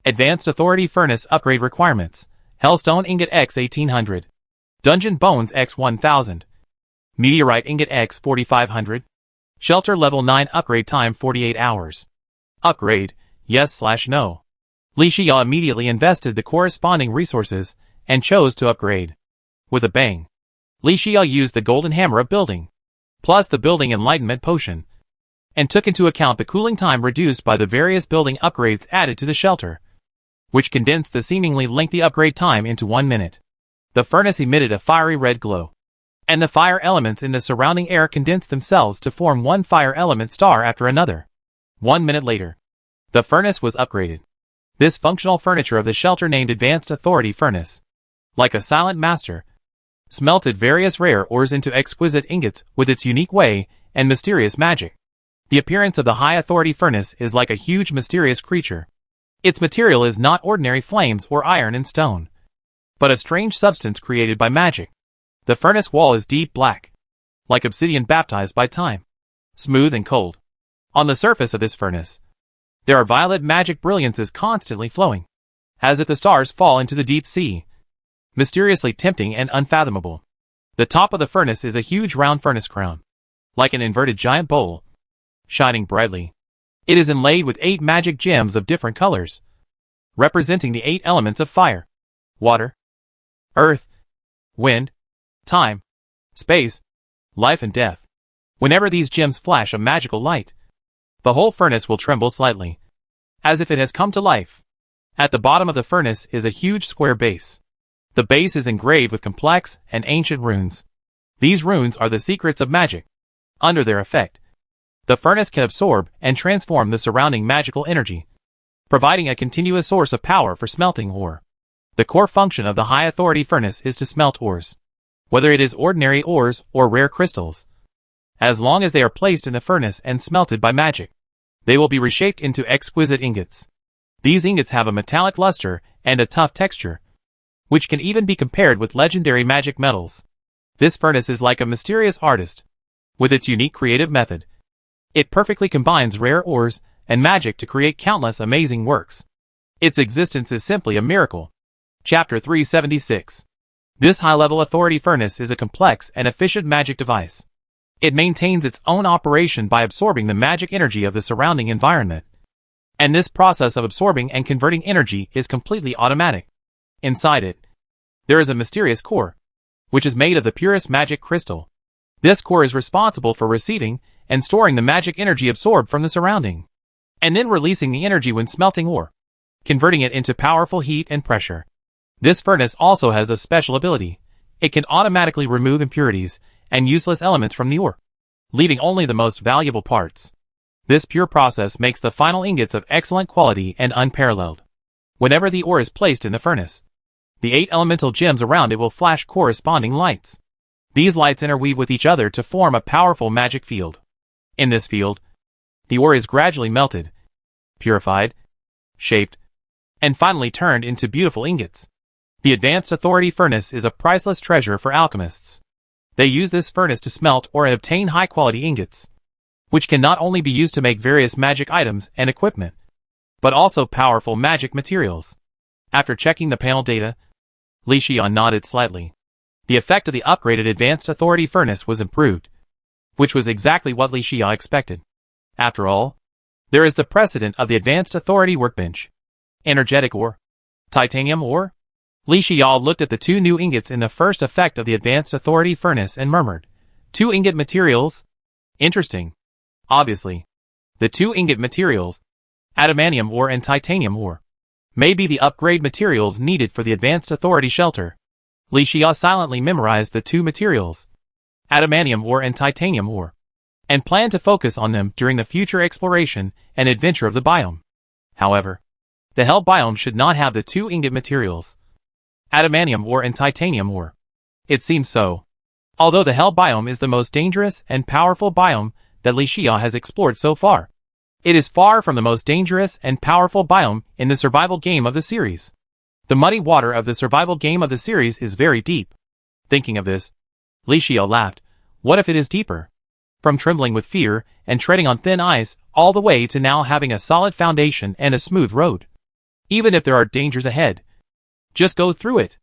Advanced Authority Furnace Upgrade Requirements: Hellstone Ingot X 1800, Dungeon Bones X 1000, Meteorite Ingot X 4500, Shelter Level 9 Upgrade Time 48 hours. Upgrade, yes/no. Li Xiao immediately invested the corresponding resources and chose to upgrade. With a bang, Li Xiao used the Golden Hammer of Building, plus the Building Enlightenment Potion, and took into account the cooling time reduced by the various building upgrades added to the shelter, which condensed the seemingly lengthy upgrade time into 1 minute. The furnace emitted a fiery red glow, and the fire elements in the surrounding air condensed themselves to form one fire element star after another. 1 minute later, the furnace was upgraded. This functional furniture of the shelter, named Advanced Authority Furnace, like a silent master, smelted various rare ores into exquisite ingots with its unique way and mysterious magic. The appearance of the High Authority Furnace is like a huge mysterious creature. Its material is not ordinary flames or iron and stone, but a strange substance created by magic. The furnace wall is deep black, like obsidian baptized by time, smooth and cold. On the surface of this furnace, there are violet magic brilliances constantly flowing, as if the stars fall into the deep sea, mysteriously tempting and unfathomable. The top of the furnace is a huge round furnace crown, like an inverted giant bowl, shining brightly. It is inlaid with 8 magic gems of different colors, representing the 8 elements of fire, water, earth, wind, time, space, life and death. Whenever these gems flash a magical light, the whole furnace will tremble slightly, as if it has come to life. At the bottom of the furnace is a huge square base. The base is engraved with complex and ancient runes. These runes are the secrets of magic. Under their effect, the furnace can absorb and transform the surrounding magical energy, providing a continuous source of power for smelting ore. The core function of the High Authority Furnace is to smelt ores, whether it is ordinary ores or rare crystals. As long as they are placed in the furnace and smelted by magic, they will be reshaped into exquisite ingots. These ingots have a metallic luster and a tough texture, which can even be compared with legendary magic metals. This furnace is like a mysterious artist, with its unique creative method. It perfectly combines rare ores and magic to create countless amazing works. Its existence is simply a miracle. Chapter 376. This high-level authority furnace is a complex and efficient magic device. It maintains its own operation by absorbing the magic energy of the surrounding environment, And this process of absorbing and converting energy is completely automatic. Inside it, there is a mysterious core, which is made of the purest magic crystal. This core is responsible for receiving and storing the magic energy absorbed from the surrounding, and then releasing the energy when smelting ore, converting it into powerful heat and pressure. This furnace also has a special ability. It can automatically remove impurities and useless elements from the ore, leaving only the most valuable parts. This pure process makes the final ingots of excellent quality and unparalleled. Whenever the ore is placed in the furnace, the 8 elemental gems around it will flash corresponding lights. These lights interweave with each other to form a powerful magic field. In this field, the ore is gradually melted, purified, shaped, and finally turned into beautiful ingots. The Advanced Authority Furnace is a priceless treasure for alchemists. They use this furnace to smelt or obtain high-quality ingots, which can not only be used to make various magic items and equipment, but also powerful magic materials. After checking the panel data, Li Xian nodded slightly. The effect of the upgraded Advanced Authority Furnace was improved, which was exactly what Li Xian expected. After all, there is the precedent of the Advanced Authority Workbench. Energetic ore, titanium ore. Li Xian looked at the 2 new ingots in the first effect of the Advanced Authority Furnace and murmured, 2 ingot materials? Interesting. Obviously, the 2 ingot materials, adamantium ore and titanium ore, may be the upgrade materials needed for the Advanced Authority shelter. Li Xian silently memorized the 2 materials, adamantium ore and titanium ore, and planned to focus on them during the future exploration and adventure of the biome. However, the Hell biome should not have the 2 ingot materials, adamantium ore and titanium ore. It seems so. Although the Hell biome is the most dangerous and powerful biome that Li Xian has explored so far, it is far from the most dangerous and powerful biome in the survival game of the series. The muddy water of the survival game of the series is very deep. Thinking of this, Li Xian laughed. What if it is deeper? From trembling with fear and treading on thin ice, all the way to now having a solid foundation and a smooth road. Even if there are dangers ahead, just go through it.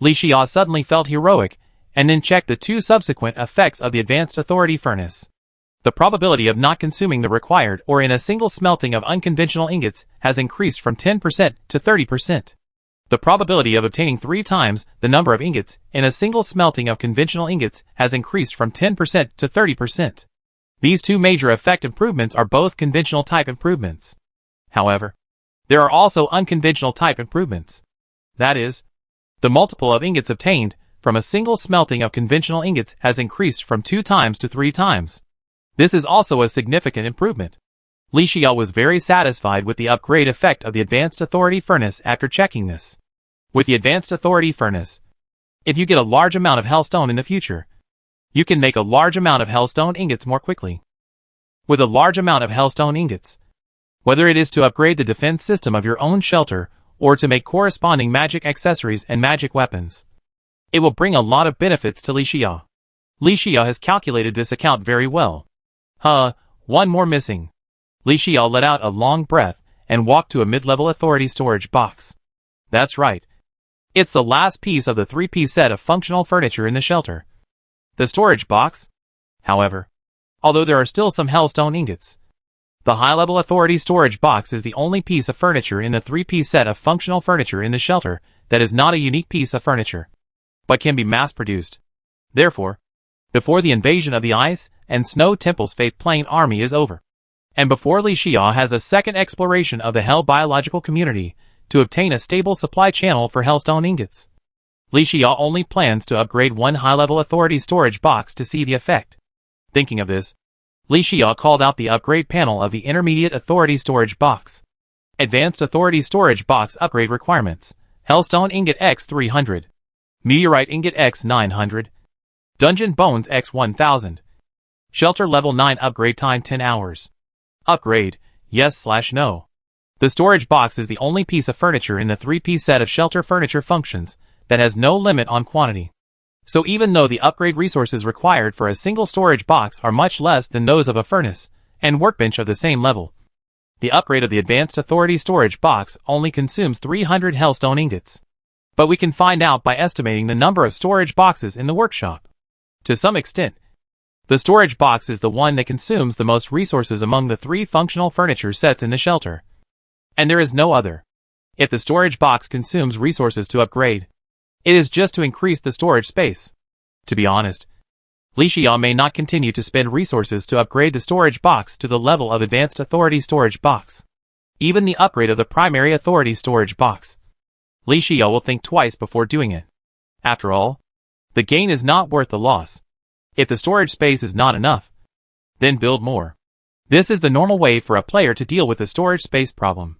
Li Xian suddenly felt heroic, and then checked the 2 subsequent effects of the Advanced Authority Furnace. The probability of not consuming the required ore in a single smelting of unconventional ingots has increased from 10% to 30%. The probability of obtaining 3 times the number of ingots in a single smelting of conventional ingots has increased from 10% to 30%. These 2 major effect improvements are both conventional type improvements. However, there are also unconventional type improvements. That is, the multiple of ingots obtained from a single smelting of conventional ingots has increased from 2 times to 3 times. This is also a significant improvement. Li Xian was very satisfied with the upgrade effect of the Advanced Authority Furnace after checking this. With the Advanced Authority Furnace, if you get a large amount of hellstone in the future, you can make a large amount of hellstone ingots more quickly. With a large amount of hellstone ingots, whether it is to upgrade the defense system of your own shelter or to make corresponding magic accessories and magic weapons, it will bring a lot of benefits to Li Xian. Li Xian has calculated this account very well. One more missing. Li Xian let out a long breath and walked to a mid-level authority storage box. That's right. It's the last piece of the 3-piece set of functional furniture in the shelter. The storage box, however, although there are still some hellstone ingots, the high-level authority storage box is the only piece of furniture in the 3-piece set of functional furniture in the shelter that is not a unique piece of furniture, but can be mass-produced. Therefore, before the invasion of the Ice and Snow Temple's Faith Plane army is over, and before Li Xian has a second exploration of the Hell biological community to obtain a stable supply channel for hellstone ingots, Li Xian only plans to upgrade 1 high-level authority storage box to see the effect. Thinking of this, Li Xian called out the upgrade panel of the intermediate authority storage box. Advanced authority storage box upgrade requirements: Hellstone ingot X 300, Meteorite ingot X 900, Dungeon bones X 1000. Shelter level 9 upgrade time 10 hours. Upgrade, yes/no. The storage box is the only piece of furniture in the 3-piece set of shelter furniture functions that has no limit on quantity. So even though the upgrade resources required for a single storage box are much less than those of a furnace and workbench of the same level, the upgrade of the Advanced Authority storage box only consumes 300 hellstone ingots. But we can find out by estimating the number of storage boxes in the workshop. To some extent, the storage box is the one that consumes the most resources among the 3 functional furniture sets in the shelter. And there is no other. If the storage box consumes resources to upgrade, it is just to increase the storage space. To be honest, Li Xiao may not continue to spend resources to upgrade the storage box to the level of Advanced Authority Storage Box. Even the upgrade of the Primary Authority Storage Box, Li Xiao will think twice before doing it. After all, the gain is not worth the loss. If the storage space is not enough, then build more. This is the normal way for a player to deal with the storage space problem.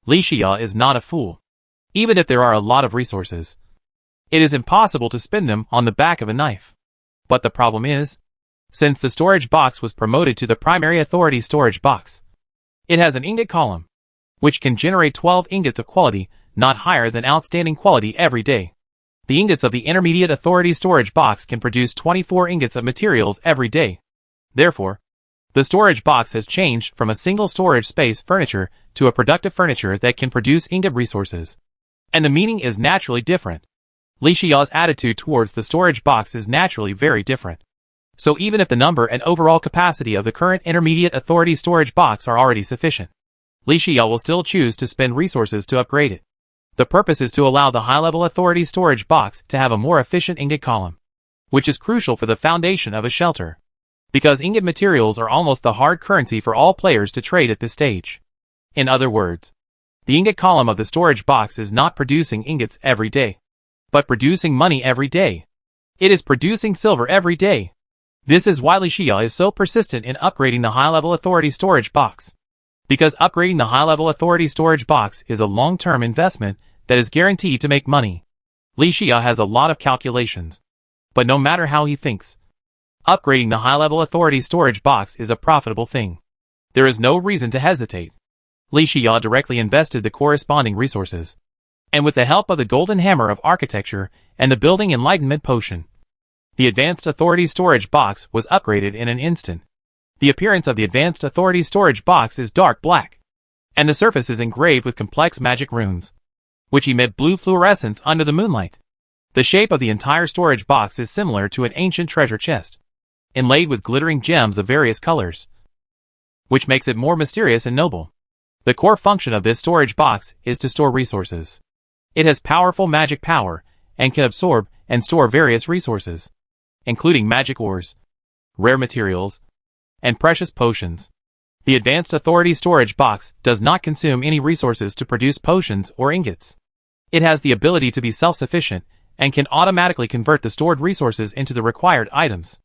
Li Xiao is not a fool. Even if there are a lot of resources, it is impossible to spin them on the back of a knife. But the problem is, since the storage box was promoted to the Primary Authority Storage Box, it has an ingot column, which can generate 12 ingots of quality, not higher than outstanding quality every day. The ingots of the Intermediate Authority Storage Box can produce 24 ingots of materials every day. Therefore, the storage box has changed from a single storage space furniture to a productive furniture that can produce ingot resources. And the meaning is naturally different. Li Xiao's attitude towards the storage box is naturally very different. So even if the number and overall capacity of the current Intermediate Authority Storage Box are already sufficient, Li Xiao will still choose to spend resources to upgrade it. The purpose is to allow the high-level Authority Storage Box to have a more efficient ingot column, which is crucial for the foundation of a shelter, because ingot materials are almost the hard currency for all players to trade at this stage. In other words, the ingot column of the storage box is not producing ingots every day, but producing money every day. It is producing silver every day. This is why Li Xiao is so persistent in upgrading the high-level Authority Storage Box. Because upgrading the high-level Authority Storage Box is a long-term investment that is guaranteed to make money. Li Xiao has a lot of calculations. But no matter how he thinks, upgrading the high-level Authority Storage Box is a profitable thing. There is no reason to hesitate. Li Xiao directly invested the corresponding resources, and with the help of the Golden Hammer of Architecture and the Building Enlightenment Potion, the Advanced Authority Storage Box was upgraded in an instant. The appearance of the Advanced Authority Storage Box is dark black, and the surface is engraved with complex magic runes, which emit blue fluorescence under the moonlight. The shape of the entire storage box is similar to an ancient treasure chest, inlaid with glittering gems of various colors, which makes it more mysterious and noble. The core function of this storage box is to store resources. It has powerful magic power, and can absorb and store various resources, including magic ores, rare materials, and precious potions. The Advanced Authority Storage Box does not consume any resources to produce potions or ingots. It has the ability to be self-sufficient, and can automatically convert the stored resources into the required items.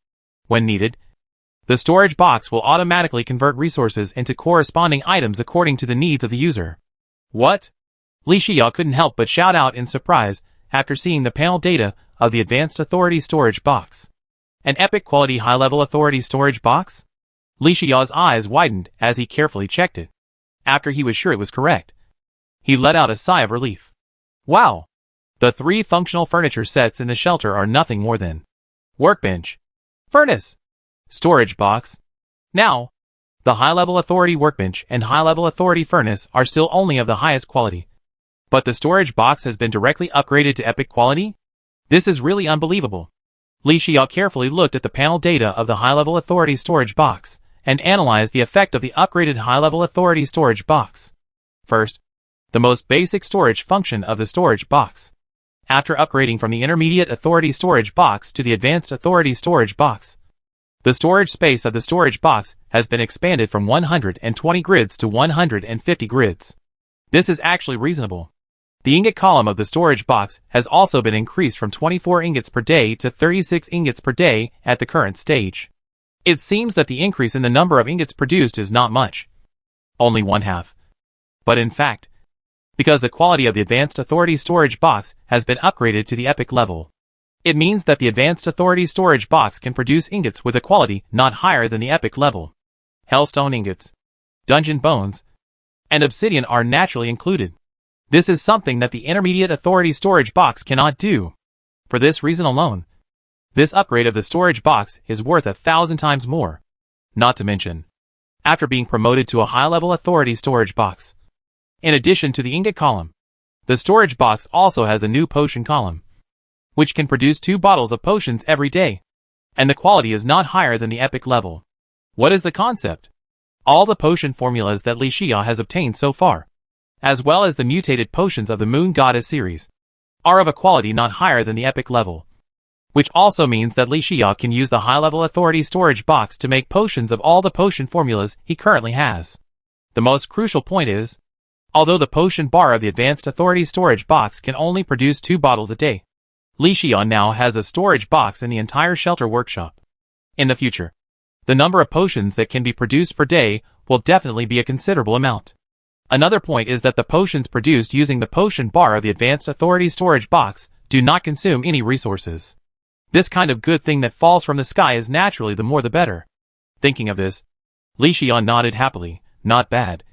When needed, the storage box will automatically convert resources into corresponding items according to the needs of the user. What? Li Xiao couldn't help but shout out in surprise after seeing the panel data of the Advanced Authority Storage Box. An epic quality high-level Authority Storage Box? Li Xiao's eyes widened as he carefully checked it. After he was sure it was correct, he let out a sigh of relief. Wow! The 3 functional furniture sets in the shelter are nothing more than workbench, furnace, storage box. Now, the high-level Authority Workbench and high-level Authority Furnace are still only of the highest quality. But the storage box has been directly upgraded to epic quality? This is really unbelievable. Li Xiao carefully looked at the panel data of the high-level Authority Storage Box and analyzed the effect of the upgraded high-level Authority Storage Box. First, the most basic storage function of the storage box. After upgrading from the Intermediate Authority Storage Box to the Advanced Authority Storage Box, the storage space of the storage box has been expanded from 120 grids to 150 grids. This is actually reasonable. The ingot column of the storage box has also been increased from 24 ingots per day to 36 ingots per day at the current stage. It seems that the increase in the number of ingots produced is not much. Only 1/2. But in fact, because the quality of the Advanced Authority Storage Box has been upgraded to the epic level, it means that the Advanced Authority Storage Box can produce ingots with a quality not higher than the epic level. Hellstone ingots, dungeon bones, and obsidian are naturally included. This is something that the Intermediate Authority Storage Box cannot do. For this reason alone, this upgrade of the storage box is worth 1,000 times more. Not to mention, after being promoted to a high-level Authority Storage Box, in addition to the ingot column, the storage box also has a new potion column, which can produce 2 bottles of potions every day, and the quality is not higher than the epic level. What is the concept? All the potion formulas that Li Xiao has obtained so far, as well as the mutated potions of the Moon Goddess series, are of a quality not higher than the epic level. Which also means that Li Xia can use the high-level authority storage box to make potions of all the potion formulas he currently has. The most crucial point is, although the potion bar of the advanced authority storage box can only produce 2 bottles a day, Li Xia now has a storage box in the entire shelter workshop. In the future, the number of potions that can be produced per day will definitely be a considerable amount. Another point is that the potions produced using the potion bar of the advanced authority storage box do not consume any resources. This kind of good thing that falls from the sky is naturally the more the better. Thinking of this, Li Xia nodded happily. Not bad.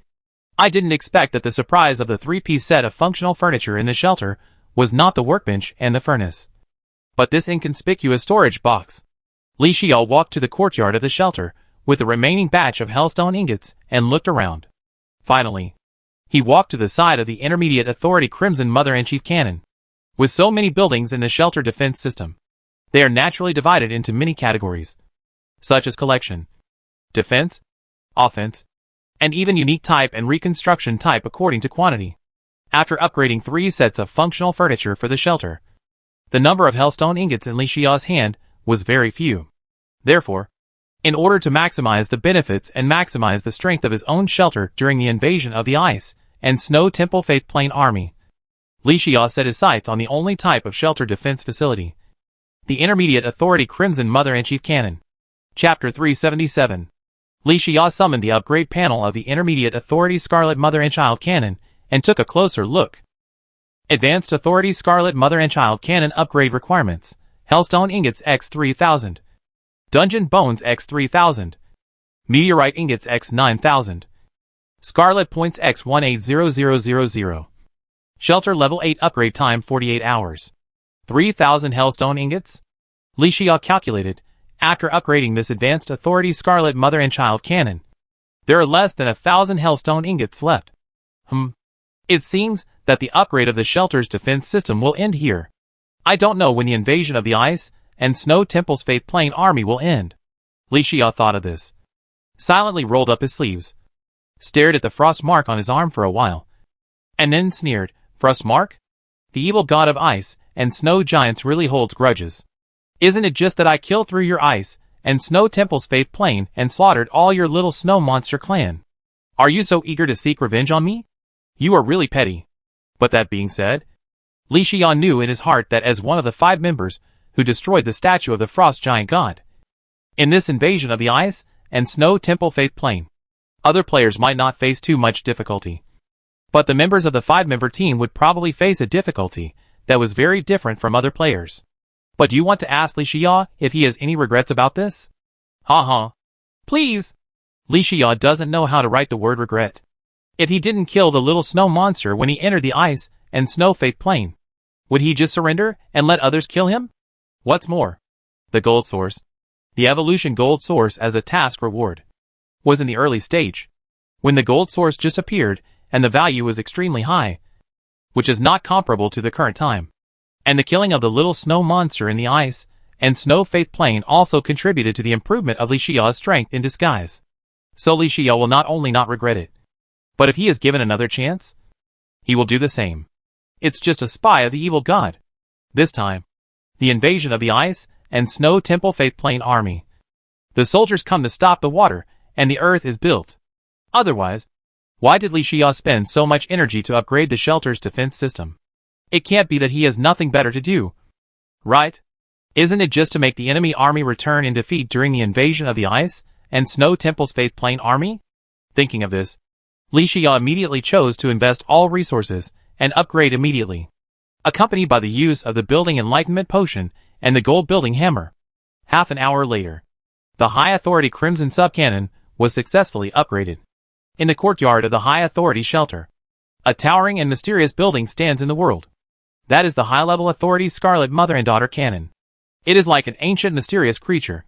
I didn't expect that the surprise of the 3-piece set of functional furniture in the shelter was not the workbench and the furnace, but this inconspicuous storage box. Li Xia walked to the courtyard of the shelter with the remaining batch of hellstone ingots and looked around. Finally, he walked to the side of the intermediate authority Crimson Mother-in-Chief cannon. With so many buildings in the shelter defense system, they are naturally divided into many categories, such as collection, defense, offense, and even unique type and reconstruction type according to quantity. After upgrading 3 sets of functional furniture for the shelter, the number of hellstone ingots in Li Xia's hand was very few. Therefore, in order to maximize the benefits and maximize the strength of his own shelter during the invasion of the Ice and Snow Temple Faith Plane Army, Li Xia set his sights on the only type of shelter defense facility, the Intermediate Authority Crimson Mother-in-Chief Cannon. Chapter 377. Li Xia summoned the upgrade panel of the Intermediate Authority Scarlet Mother-and-Child Cannon and took a closer look. Advanced Authority Scarlet Mother-and-Child Cannon Upgrade Requirements: Hellstone Ingots X 3000, Dungeon Bones X 3000, Meteorite Ingots X 9000, Scarlet Points X 180000, Shelter Level 8 Upgrade Time 48 hours. 3,000 Hellstone Ingots? Li Xia calculated, after upgrading this Advanced Authority Scarlet Mother-and-Child Cannon. There are less than 1,000 Hellstone Ingots left. It seems that the upgrade of the shelter's defense system will end here. I don't know when the invasion of the Ice and Snow Temple's Faith Plane Army will end. Li Xia thought of this, silently rolled up his sleeves, stared at the frost mark on his arm for a while, and then sneered, "Frost mark? The evil god of ice and snow giants really holds grudges. Isn't it just that I killed through your Ice and Snow Temple's Faith Plane and slaughtered all your little snow monster clan? Are you so eager to seek revenge on me? You are really petty." But that being said, Li Xia knew in his heart that as one of the 5 members who destroyed the statue of the frost giant god in this invasion of the Ice and Snow Temple Faith Plane, other players might not face too much difficulty. But the members of the 5-member team would probably face a difficulty that was very different from other players. But do you want to ask Li Xia if he has any regrets about this? Please. Li Xia doesn't know how to write the word regret. If he didn't kill the little snow monster when he entered the Ice and Snow Faith Plane, would he just surrender and let others kill him? What's more, the gold source, the evolution gold source as a task reward, was in the early stage, when the gold source just appeared and the value was extremely high, which is not comparable to the current time. And the killing of the little snow monster in the Ice and Snow Faith Plane also contributed to the improvement of Li Xia's strength in disguise. So Li Xia will not only not regret it, but if he is given another chance, he will do the same. It's just a spy of the evil god. This time, the invasion of the Ice and Snow Temple Faith Plane Army. The soldiers come to stop the water, and the earth is built. Otherwise, why did Li Xia spend so much energy to upgrade the shelter's defense system? It can't be that he has nothing better to do, right? Isn't it just to make the enemy army return in defeat during the invasion of the Ice and Snow Temple's Faith Plane Army? Thinking of this, Li Xia immediately chose to invest all resources and upgrade immediately, accompanied by the use of the Building Enlightenment Potion and the Gold Building Hammer. Half an hour later, the High Authority Crimson Subcannon was successfully upgraded. In the courtyard of the High Authority Shelter, a towering and mysterious building stands in the world. That is the high-level Authority Scarlet Mother and Daughter Cannon. It is like an ancient mysterious creature,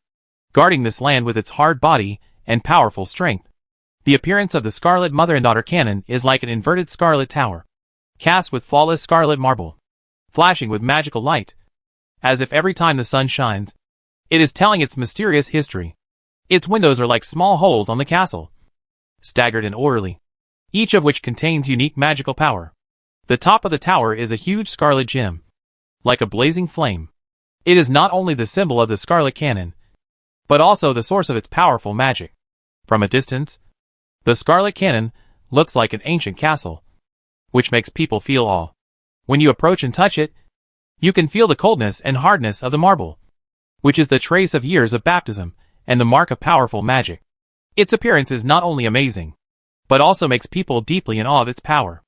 guarding this land with its hard body and powerful strength. The appearance of the Scarlet Mother and Daughter Cannon is like an inverted scarlet tower, cast with flawless scarlet marble, flashing with magical light, as if every time the sun shines, it is telling its mysterious history. Its windows are like small holes on the castle, staggered and orderly, each of which contains unique magical power. The top of the tower is a huge scarlet gem, like a blazing flame. It is not only the symbol of the Scarlet Cannon, but also the source of its powerful magic. From a distance, the Scarlet Cannon looks like an ancient castle, which makes people feel awe. When you approach and touch it, you can feel the coldness and hardness of the marble, which is the trace of years of baptism and the mark of powerful magic. Its appearance is not only amazing, but also makes people deeply in awe of its power.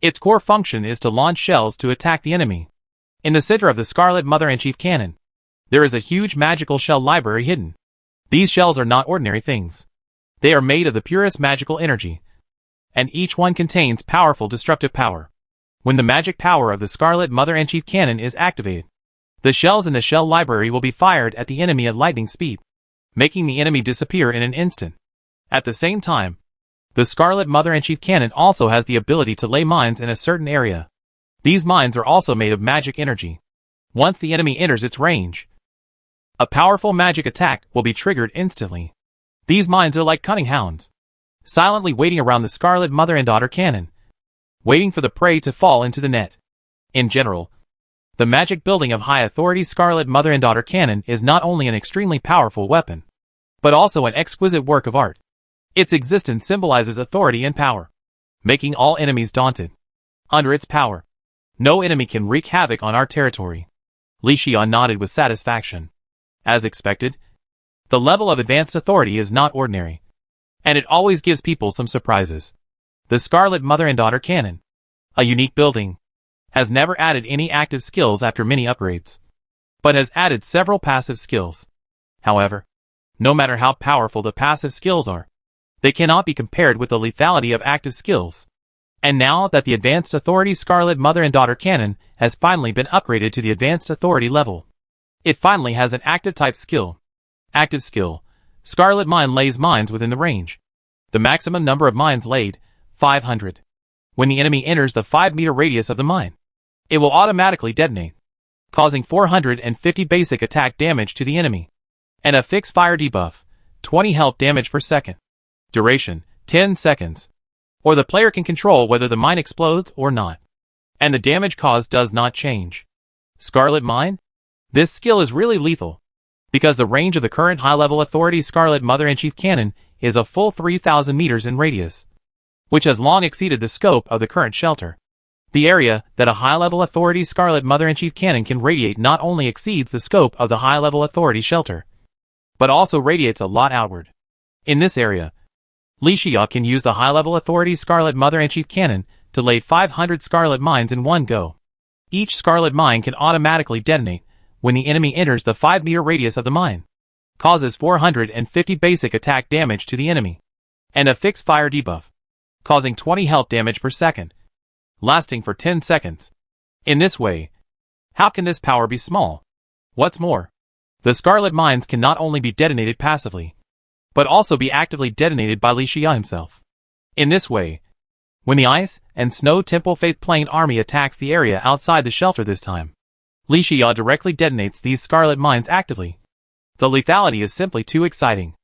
Its core function is to launch shells to attack the enemy. In the center of the Scarlet Mother-in-Chief Cannon, there is a huge magical shell library hidden. These shells are not ordinary things. They are made of the purest magical energy, and each one contains powerful destructive power. When the magic power of the Scarlet Mother-in-Chief Cannon is activated, the shells in the shell library will be fired at the enemy at lightning speed, making the enemy disappear in an instant. At the same time, the Scarlet Mother-in-Chief Cannon also has the ability to lay mines in a certain area. These mines are also made of magic energy. Once the enemy enters its range, a powerful magic attack will be triggered instantly. These mines are like cunning hounds, silently waiting around the Scarlet Mother and Daughter Cannon, waiting for the prey to fall into the net. In general, the magic building of High Authority Scarlet Mother and Daughter Cannon is not only an extremely powerful weapon, but also an exquisite work of art. Its existence symbolizes authority and power, making all enemies daunted. Under its power, no enemy can wreak havoc on our territory. Li Xian nodded with satisfaction. As expected, the level of advanced authority is not ordinary, and it always gives people some surprises. The Scarlet Mother and Daughter Cannon, a unique building, has never added any active skills after many upgrades, but has added several passive skills. However, no matter how powerful the passive skills are, they cannot be compared with the lethality of active skills. And now that the Advanced Authority Scarlet Mother and Daughter Cannon has finally been upgraded to the Advanced Authority level, it finally has an active type skill. Active skill: Scarlet Mine lays mines within the range. The maximum number of mines laid, 500. When the enemy enters the 5-meter radius of the mine, it will automatically detonate, causing 450 basic attack damage to the enemy, and a fixed fire debuff, 20 health damage per second. Duration, 10 seconds. Or the player can control whether the mine explodes or not, and the damage caused does not change. Scarlet Mine? This skill is really lethal, because the range of the current high-level Authority Scarlet Mother-in-Chief Cannon is a full 3,000 meters in radius, which has long exceeded the scope of the current shelter. The area that a high-level Authority Scarlet Mother-in-Chief Cannon can radiate not only exceeds the scope of the high-level Authority shelter, but also radiates a lot outward. In this area, Li Xian can use the high-level Authority Scarlet Mother-in-Chief Cannon to lay 500 Scarlet Mines in one go. Each Scarlet Mine can automatically detonate when the enemy enters the 5-meter radius of the mine, causes 450 basic attack damage to the enemy, and a fixed fire debuff, causing 20 health damage per second, lasting for 10 seconds. In this way, how can this power be small? What's more, the Scarlet Mines can not only be detonated passively, but also be actively detonated by Li Xian himself. In this way, when the Ice and Snow Temple Faith Plain army attacks the area outside the shelter this time, Li Xian directly detonates these Scarlet Mines actively. The lethality is simply too exciting.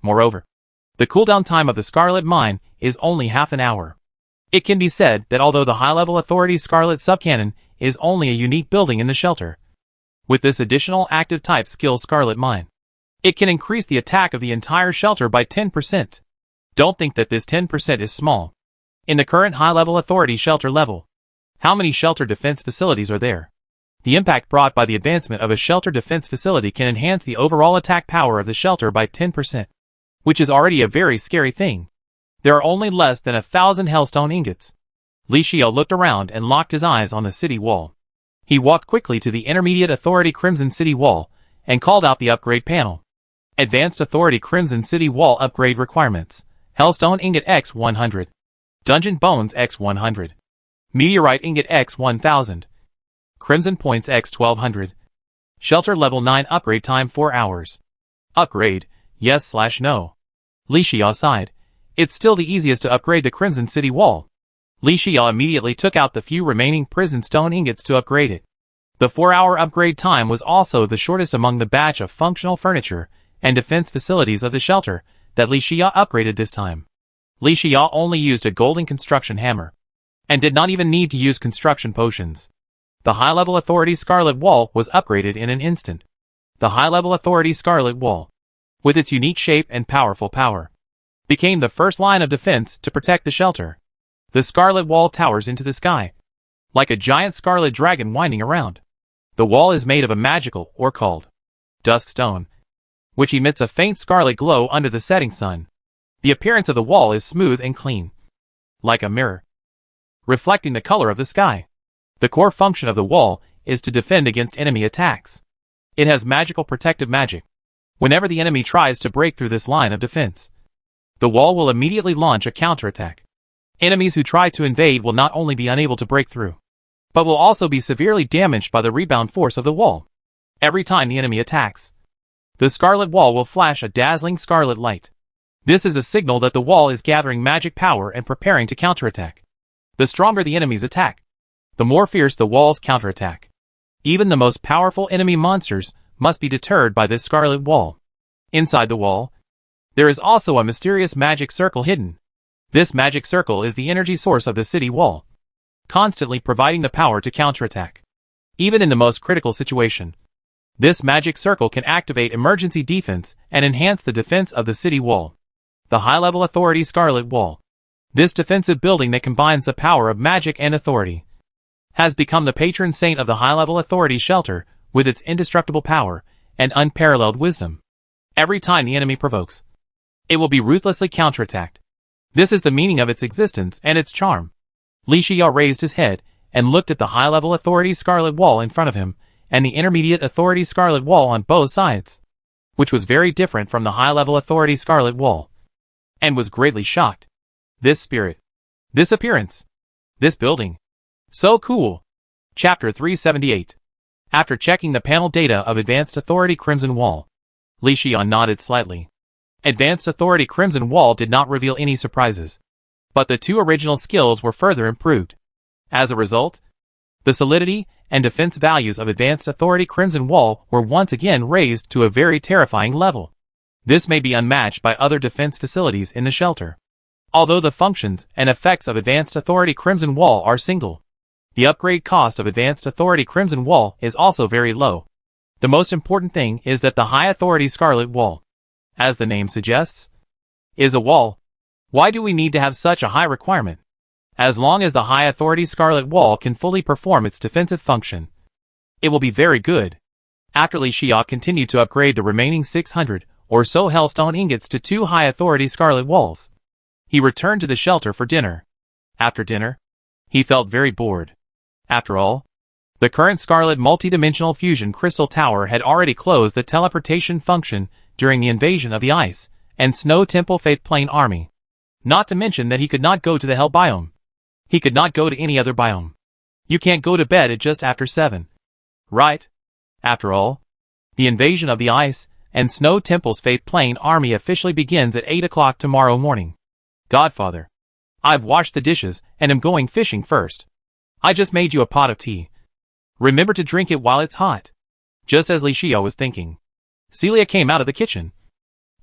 Moreover, the cooldown time of the Scarlet Mine is only half an hour. It can be said that although the high-level Authority Scarlet Subcannon is only a unique building in the shelter, with this additional active type skill Scarlet Mine, it can increase the attack of the entire shelter by 10%. Don't think that this 10% is small. In the current high-level Authority shelter level, how many shelter defense facilities are there? The impact brought by the advancement of a shelter defense facility can enhance the overall attack power of the shelter by 10%, which is already a very scary thing. There are only less than 1,000 Hellstone ingots. Li Xian looked around and locked his eyes on the city wall. He walked quickly to the Intermediate Authority Crimson City Wall and called out the upgrade panel. Advanced Authority Crimson City Wall Upgrade Requirements: Hellstone Ingot X 100, Dungeon Bones X 100, Meteorite Ingot X 1000, Crimson Points X 1200. Shelter Level 9 Upgrade Time 4 hours. Upgrade, yes/no. Li Xian sighed. It's still the easiest to upgrade the Crimson City Wall. Li Xian immediately took out the few remaining prison stone ingots to upgrade it. The 4-hour upgrade time was also the shortest among the batch of functional furniture and defense facilities of the shelter that Li Xian upgraded this time. Li Xia only used a golden construction hammer, and did not even need to use construction potions. The high-level authority Scarlet Wall was upgraded in an instant. The high-level authority Scarlet Wall, with its unique shape and powerful power, became the first line of defense to protect the shelter. The Scarlet Wall towers into the sky, like a giant scarlet dragon winding around. The wall is made of a magical ore called dusk stone, which emits a faint scarlet glow under the setting sun. The appearance of the wall is smooth and clean, like a mirror, reflecting the color of the sky. The core function of the wall is to defend against enemy attacks. It has magical protective magic. Whenever the enemy tries to break through this line of defense, the wall will immediately launch a counterattack. Enemies who try to invade will not only be unable to break through, but will also be severely damaged by the rebound force of the wall. Every time the enemy attacks, the Scarlet Wall will flash a dazzling scarlet light. This is a signal that the wall is gathering magic power and preparing to counterattack. The stronger the enemy's attack, the more fierce the wall's counterattack. Even the most powerful enemy monsters must be deterred by this Scarlet Wall. Inside the wall, there is also a mysterious magic circle hidden. This magic circle is the energy source of the city wall, constantly providing the power to counterattack. Even in the most critical situation, this magic circle can activate emergency defense and enhance the defense of the city wall. The high-level authority Scarlet Wall, this defensive building that combines the power of magic and authority, has become the patron saint of the high-level authority shelter with its indestructible power and unparalleled wisdom. Every time the enemy provokes, it will be ruthlessly counterattacked. This is the meaning of its existence and its charm. Li Xia raised his head and looked at the high-level authority Scarlet Wall in front of him and the intermediate authority Scarlet Wall on both sides, which was very different from the high-level authority Scarlet Wall, and was greatly shocked. This spirit, this appearance, this building, so cool. Chapter 378. After checking the panel data of Advanced Authority Crimson Wall, Li Xia nodded slightly. Advanced Authority Crimson Wall did not reveal any surprises, but the two original skills were further improved. As a result, the solidity and defense values of Advanced Authority Crimson Wall were once again raised to a very terrifying level. This may be unmatched by other defense facilities in the shelter. Although the functions and effects of Advanced Authority Crimson Wall are single, the upgrade cost of Advanced Authority Crimson Wall is also very low. The most important thing is that the High Authority Scarlet Wall, as the name suggests, is a wall. Why do we need to have such a high requirement? As long as the High Authority Scarlet Wall can fully perform its defensive function, it will be very good. After Li Xia continued to upgrade the remaining 600 or so Hellstone ingots to 2 High Authority Scarlet Walls, he returned to the shelter for dinner. After dinner, he felt very bored. After all, the current Scarlet Multidimensional Fusion Crystal Tower had already closed the teleportation function during the invasion of the Ice and Snow Temple Faith Plane Army. Not to mention that he could not go to the Hell biome. He could not go to any other biome. You can't go to bed at just after 7. Right? After all, the invasion of the Ice and Snow Temple's Faith Plane Army officially begins at 8 o'clock tomorrow morning. Godfather, I've washed the dishes and am going fishing first. I just made you a pot of tea. Remember to drink it while it's hot. Just as Li Xia was thinking, Celia came out of the kitchen,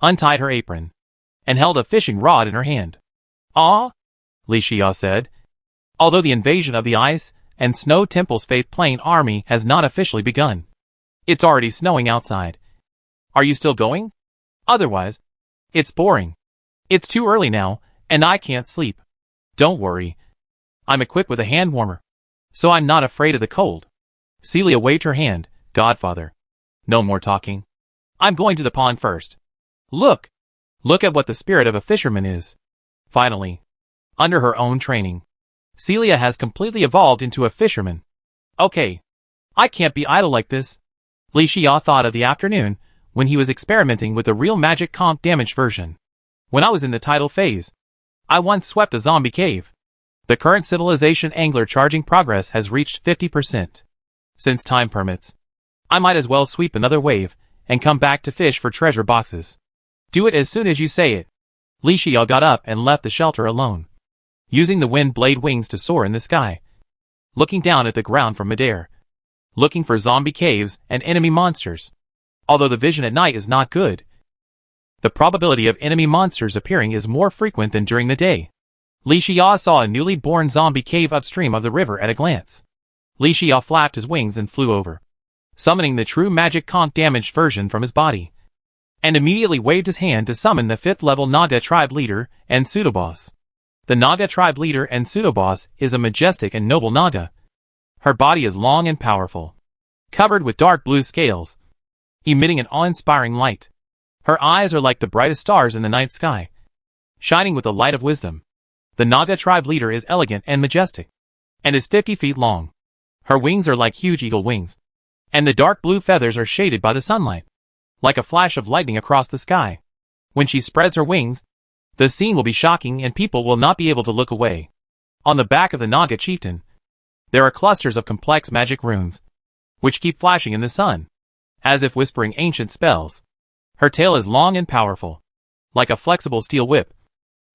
untied her apron, and held a fishing rod in her hand. Ah, Li Xia said. Although the invasion of the Ice and Snow Temple's Faith Plane Army has not officially begun, it's already snowing outside. Are you still going? Otherwise, it's boring. It's too early now, and I can't sleep. Don't worry. I'm equipped with a hand warmer, so I'm not afraid of the cold. Celia waved her hand. Godfather, no more talking. I'm going to the pond first. Look! Look at what the spirit of a fisherman is. Finally, under her own training, Celia has completely evolved into a fisherman. Okay. I can't be idle like this. Li Xia thought of the afternoon when he was experimenting with the real magic comp damage version. When I was in the title phase, I once swept a zombie cave. The current civilization angler charging progress has reached 50%. Since time permits, I might as well sweep another wave and come back to fish for treasure boxes. Do it as soon as you say it. Li Xia got up and left the shelter alone, using the wind blade wings to soar in the sky, looking down at the ground from midair, looking for zombie caves and enemy monsters. Although the vision at night is not good, The probability of enemy monsters appearing is more frequent than during the day. Li Xia saw a newly born zombie cave upstream of the river at a glance. Li Xia flapped his wings and flew over, summoning the true magic conch damaged version from his body, and immediately waved his hand to summon the 5th level Naga tribe leader and pseudoboss. The Naga tribe leader and pseudoboss is a majestic and noble Naga. Her body is long and powerful, covered with dark blue scales, emitting an awe-inspiring light. Her eyes are like the brightest stars in the night sky, shining with the light of wisdom. The Naga tribe leader is elegant and majestic, and is 50 feet long. Her wings are like huge eagle wings, and the dark blue feathers are shaded by the sunlight, like a flash of lightning across the sky. When she spreads her wings, the scene will be shocking and people will not be able to look away. On the back of the Naga chieftain, there are clusters of complex magic runes, which keep flashing in the sun, as if whispering ancient spells. Her tail is long and powerful, like a flexible steel whip,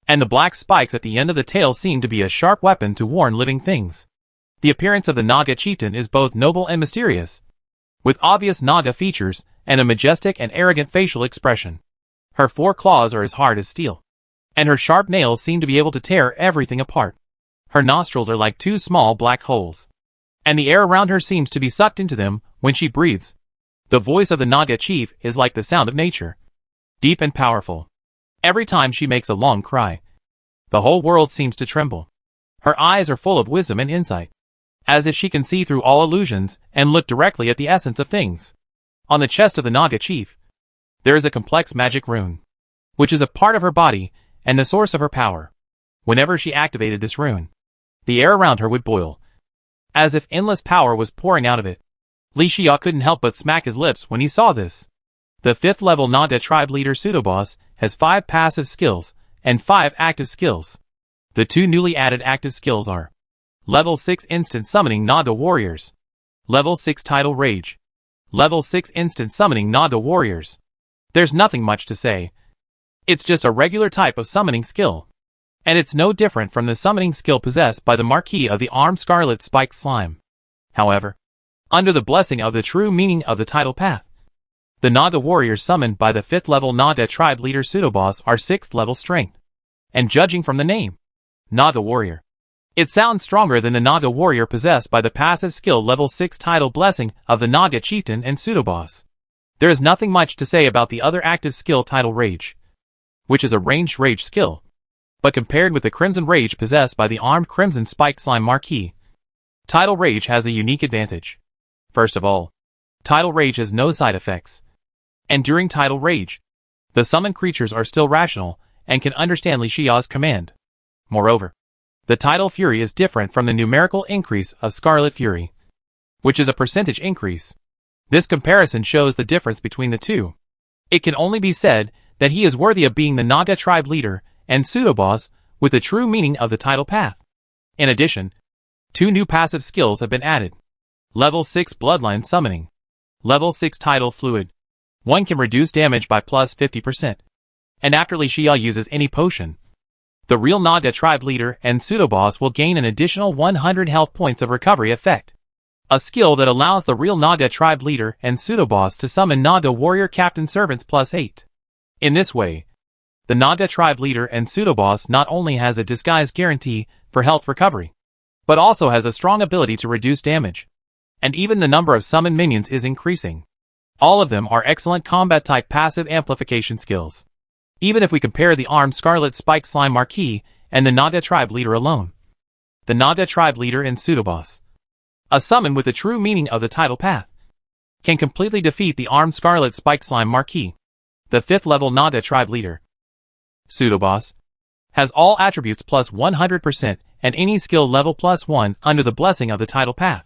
and the black spikes at the end of the tail seem to be a sharp weapon to warn living things. The appearance of the Naga chieftain is both noble and mysterious, with obvious Naga features and a majestic and arrogant facial expression. Her 4 claws are as hard as steel, and her sharp nails seem to be able to tear everything apart. Her nostrils are like 2 small black holes, and the air around her seems to be sucked into them when she breathes. The voice of the Naga chief is like the sound of nature, deep and powerful. Every time she makes a long cry, the whole world seems to tremble. Her eyes are full of wisdom and insight, as if she can see through all illusions and look directly at the essence of things. On the chest of the Naga chief, there is a complex magic rune, which is a part of her body and the source of her power. Whenever she activated this rune, the air around her would boil, as if endless power was pouring out of it. Li Xia couldn't help but smack his lips when he saw this. The 5th level Naga tribe leader pseudoboss has 5 passive skills and 5 active skills. The 2 newly added active skills are Level 6 Instant Summoning Naga Warriors, Level 6 Tidal Rage, Level 6 Instant Summoning Naga Warriors. There's nothing much to say. It's just a regular type of summoning skill, and it's no different from the summoning skill possessed by the Marquis of the Armed Scarlet Spiked Slime. However, under the blessing of the true meaning of the Tidal Path, the Naga warriors summoned by the 5th level Naga tribe leader pseudoboss are 6th level strength. And judging from the name, Naga warrior, it sounds stronger than the Naga warrior possessed by the passive skill level 6 Tidal blessing of the Naga chieftain and pseudoboss. There is nothing much to say about the other active skill Tidal Rage, which is a ranged rage skill, but compared with the Crimson Rage possessed by the armed Crimson Spiked Slime Marquis, Tidal Rage has a unique advantage. First of all, Tidal Rage has no side effects, and during Tidal Rage, the summoned creatures are still rational and can understand Li Xia's command. Moreover, the Tidal Fury is different from the numerical increase of Scarlet Fury, which is a percentage increase. This comparison shows the difference between the two. It can only be said that he is worthy of being the Naga tribe leader and pseudoboss with the true meaning of the Tidal Path. In addition, 2 new passive skills have been added. Level 6 Bloodline Summoning, Level 6 Tidal Fluid. One can reduce damage by plus 50%. And after Li Xia uses any potion, the real Naga tribe leader and pseudoboss will gain an additional 100 health points of recovery effect. A skill that allows the real Naga tribe leader and pseudoboss to summon Naga warrior captain servants plus 8. In this way, the Naga tribe leader and pseudoboss not only has a disguise guarantee for health recovery, but also has a strong ability to reduce damage. And even the number of summoned minions is increasing. All of them are excellent combat-type passive amplification skills, even if we compare the armed Scarlet Spiked Slime Marquis and the Naga tribe leader alone. The Naga tribe leader and pseudoboss, a summon with the true meaning of the Tidal Path, can completely defeat the armed Scarlet Spiked Slime Marquis. The 5th level Naga tribe leader pseudoboss has all attributes plus 100% and any skill level plus 1 under the blessing of the Tidal Path.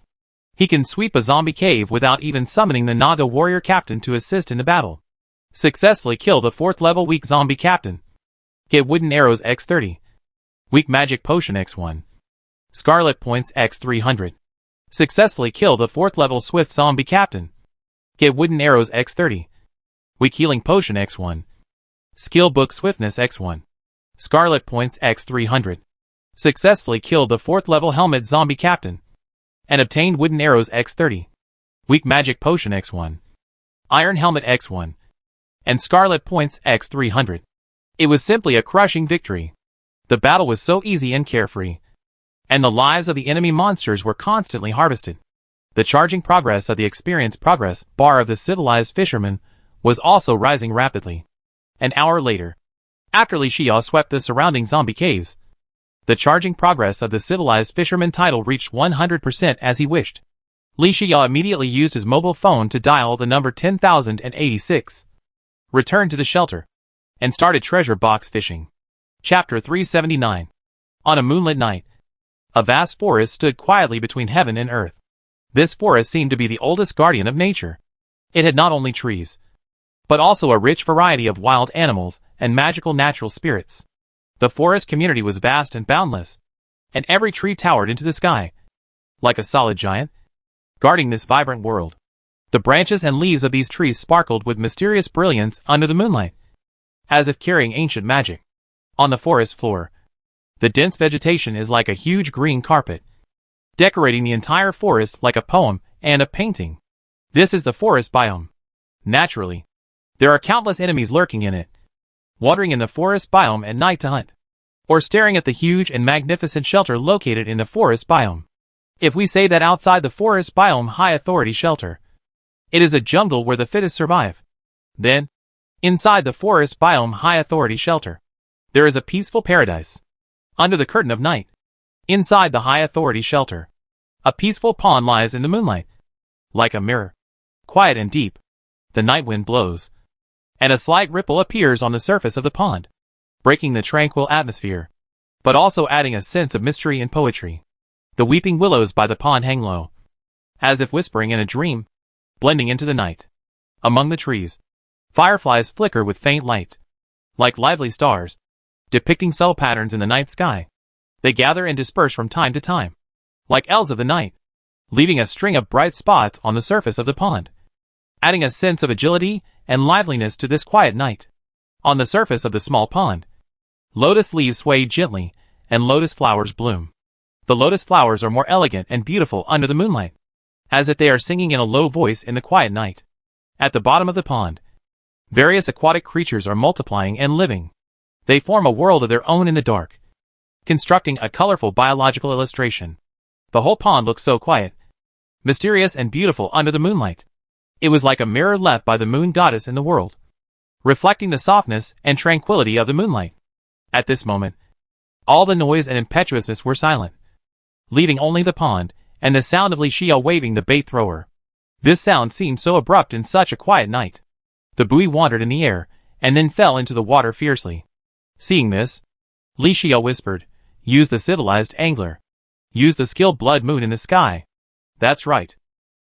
He can sweep a zombie cave without even summoning the Naga warrior captain to assist in the battle. Successfully kill the 4th level weak zombie captain. Get wooden arrows x30. Weak magic potion x1. Scarlet points x300. Successfully kill the 4th level swift zombie captain. Get wooden arrows x30. Weak healing potion x1. Skill book swiftness x1. Scarlet points x300. Successfully killed the 4th level helmet zombie captain, and obtained wooden arrows x30. Weak magic potion x1. Iron helmet x1. and Scarlet Point's X300. It was simply a crushing victory. The battle was so easy and carefree, and the lives of the enemy monsters were constantly harvested. The charging progress of the experience progress bar of the civilized fisherman was also rising rapidly. An hour later, after Li Xiao swept the surrounding zombie caves, the charging progress of the civilized fisherman title reached 100% as he wished. Li Xiao immediately used his mobile phone to dial the number 10,086, returned to the shelter, and started treasure box fishing. Chapter 379. On a moonlit night, a vast forest stood quietly between heaven and earth. This forest seemed to be the oldest guardian of nature. It had not only trees, but also a rich variety of wild animals and magical natural spirits. The forest community was vast and boundless, and every tree towered into the sky, like a solid giant, guarding this vibrant world. The branches and leaves of these trees sparkled with mysterious brilliance under the moonlight, as if carrying ancient magic. On the forest floor, the dense vegetation is like a huge green carpet, decorating the entire forest like a poem and a painting. This is the forest biome. Naturally, there are countless enemies lurking in it, wandering in the forest biome at night to hunt, or staring at the huge and magnificent shelter located in the forest biome. If we say that outside the forest biome high authority shelter, it is a jungle where the fittest survive, then, inside the forest biome high authority shelter, there is a peaceful paradise. Under the curtain of night, inside the high authority shelter, a peaceful pond lies in the moonlight, like a mirror, quiet and deep. The night wind blows, and a slight ripple appears on the surface of the pond, breaking the tranquil atmosphere, but also adding a sense of mystery and poetry. The weeping willows by the pond hang low, as if whispering in a dream, blending into the night. Among the trees, fireflies flicker with faint light, like lively stars, depicting subtle patterns in the night sky. They gather and disperse from time to time, like elves of the night, leaving a string of bright spots on the surface of the pond, adding a sense of agility and liveliness to this quiet night. On the surface of the small pond, lotus leaves sway gently, and lotus flowers bloom. The lotus flowers are more elegant and beautiful under the moonlight, as if they are singing in a low voice in the quiet night. At the bottom of the pond, various aquatic creatures are multiplying and living. They form a world of their own in the dark, constructing a colorful biological illustration. The whole pond looks so quiet, mysterious and beautiful under the moonlight. It was like a mirror left by the moon goddess in the world, reflecting the softness and tranquility of the moonlight. At this moment, all the noise and impetuousness were silent, leaving only the pond and the sound of Li Xiao waving the bait thrower. This sound seemed so abrupt in such a quiet night. The buoy wandered in the air and then fell into the water fiercely. Seeing this, Li Xiao whispered, "Use the civilized angler. Use the skilled blood moon in the sky." That's right.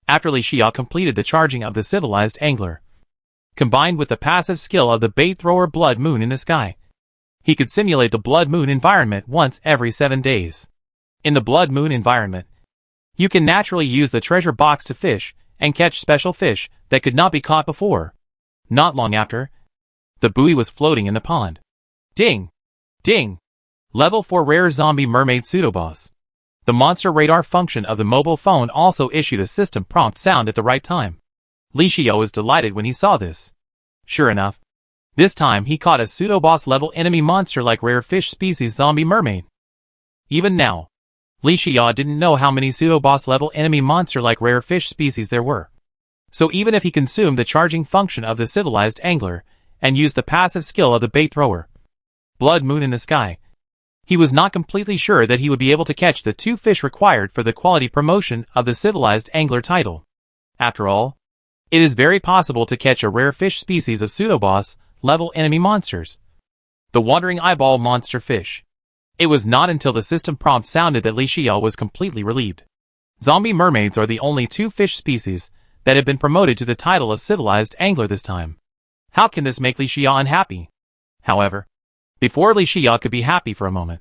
After Li Xiao completed the charging of the civilized angler, combined with the passive skill of the bait thrower blood moon in the sky, he could simulate the blood moon environment once every 7 days. In the blood moon environment, you can naturally use the treasure box to fish and catch special fish that could not be caught before. Not long after, the buoy was floating in the pond. Ding! Ding! Level 4 Rare Zombie Mermaid Pseudoboss. The monster radar function of the mobile phone also issued a system prompt sound at the right time. Li Xiao was delighted when he saw this. Sure enough, this time he caught a pseudoboss level enemy monster like rare fish species zombie mermaid. Even now, Li Xiao didn't know how many pseudoboss level enemy monster like rare fish species there were. So even if he consumed the charging function of the civilized angler and used the passive skill of the bait thrower, blood moon in the sky, he was not completely sure that he would be able to catch the 2 fish required for the quality promotion of the civilized angler title. After all, it is very possible to catch a rare fish species of pseudoboss level enemy monsters. The wandering eyeball monster fish. It was not until the system prompt sounded that Li Xiao was completely relieved. Zombie mermaids are the only 2 fish species that have been promoted to the title of civilized angler this time. How can this make Li Xiao unhappy? However, before Li Xiao could be happy for a moment,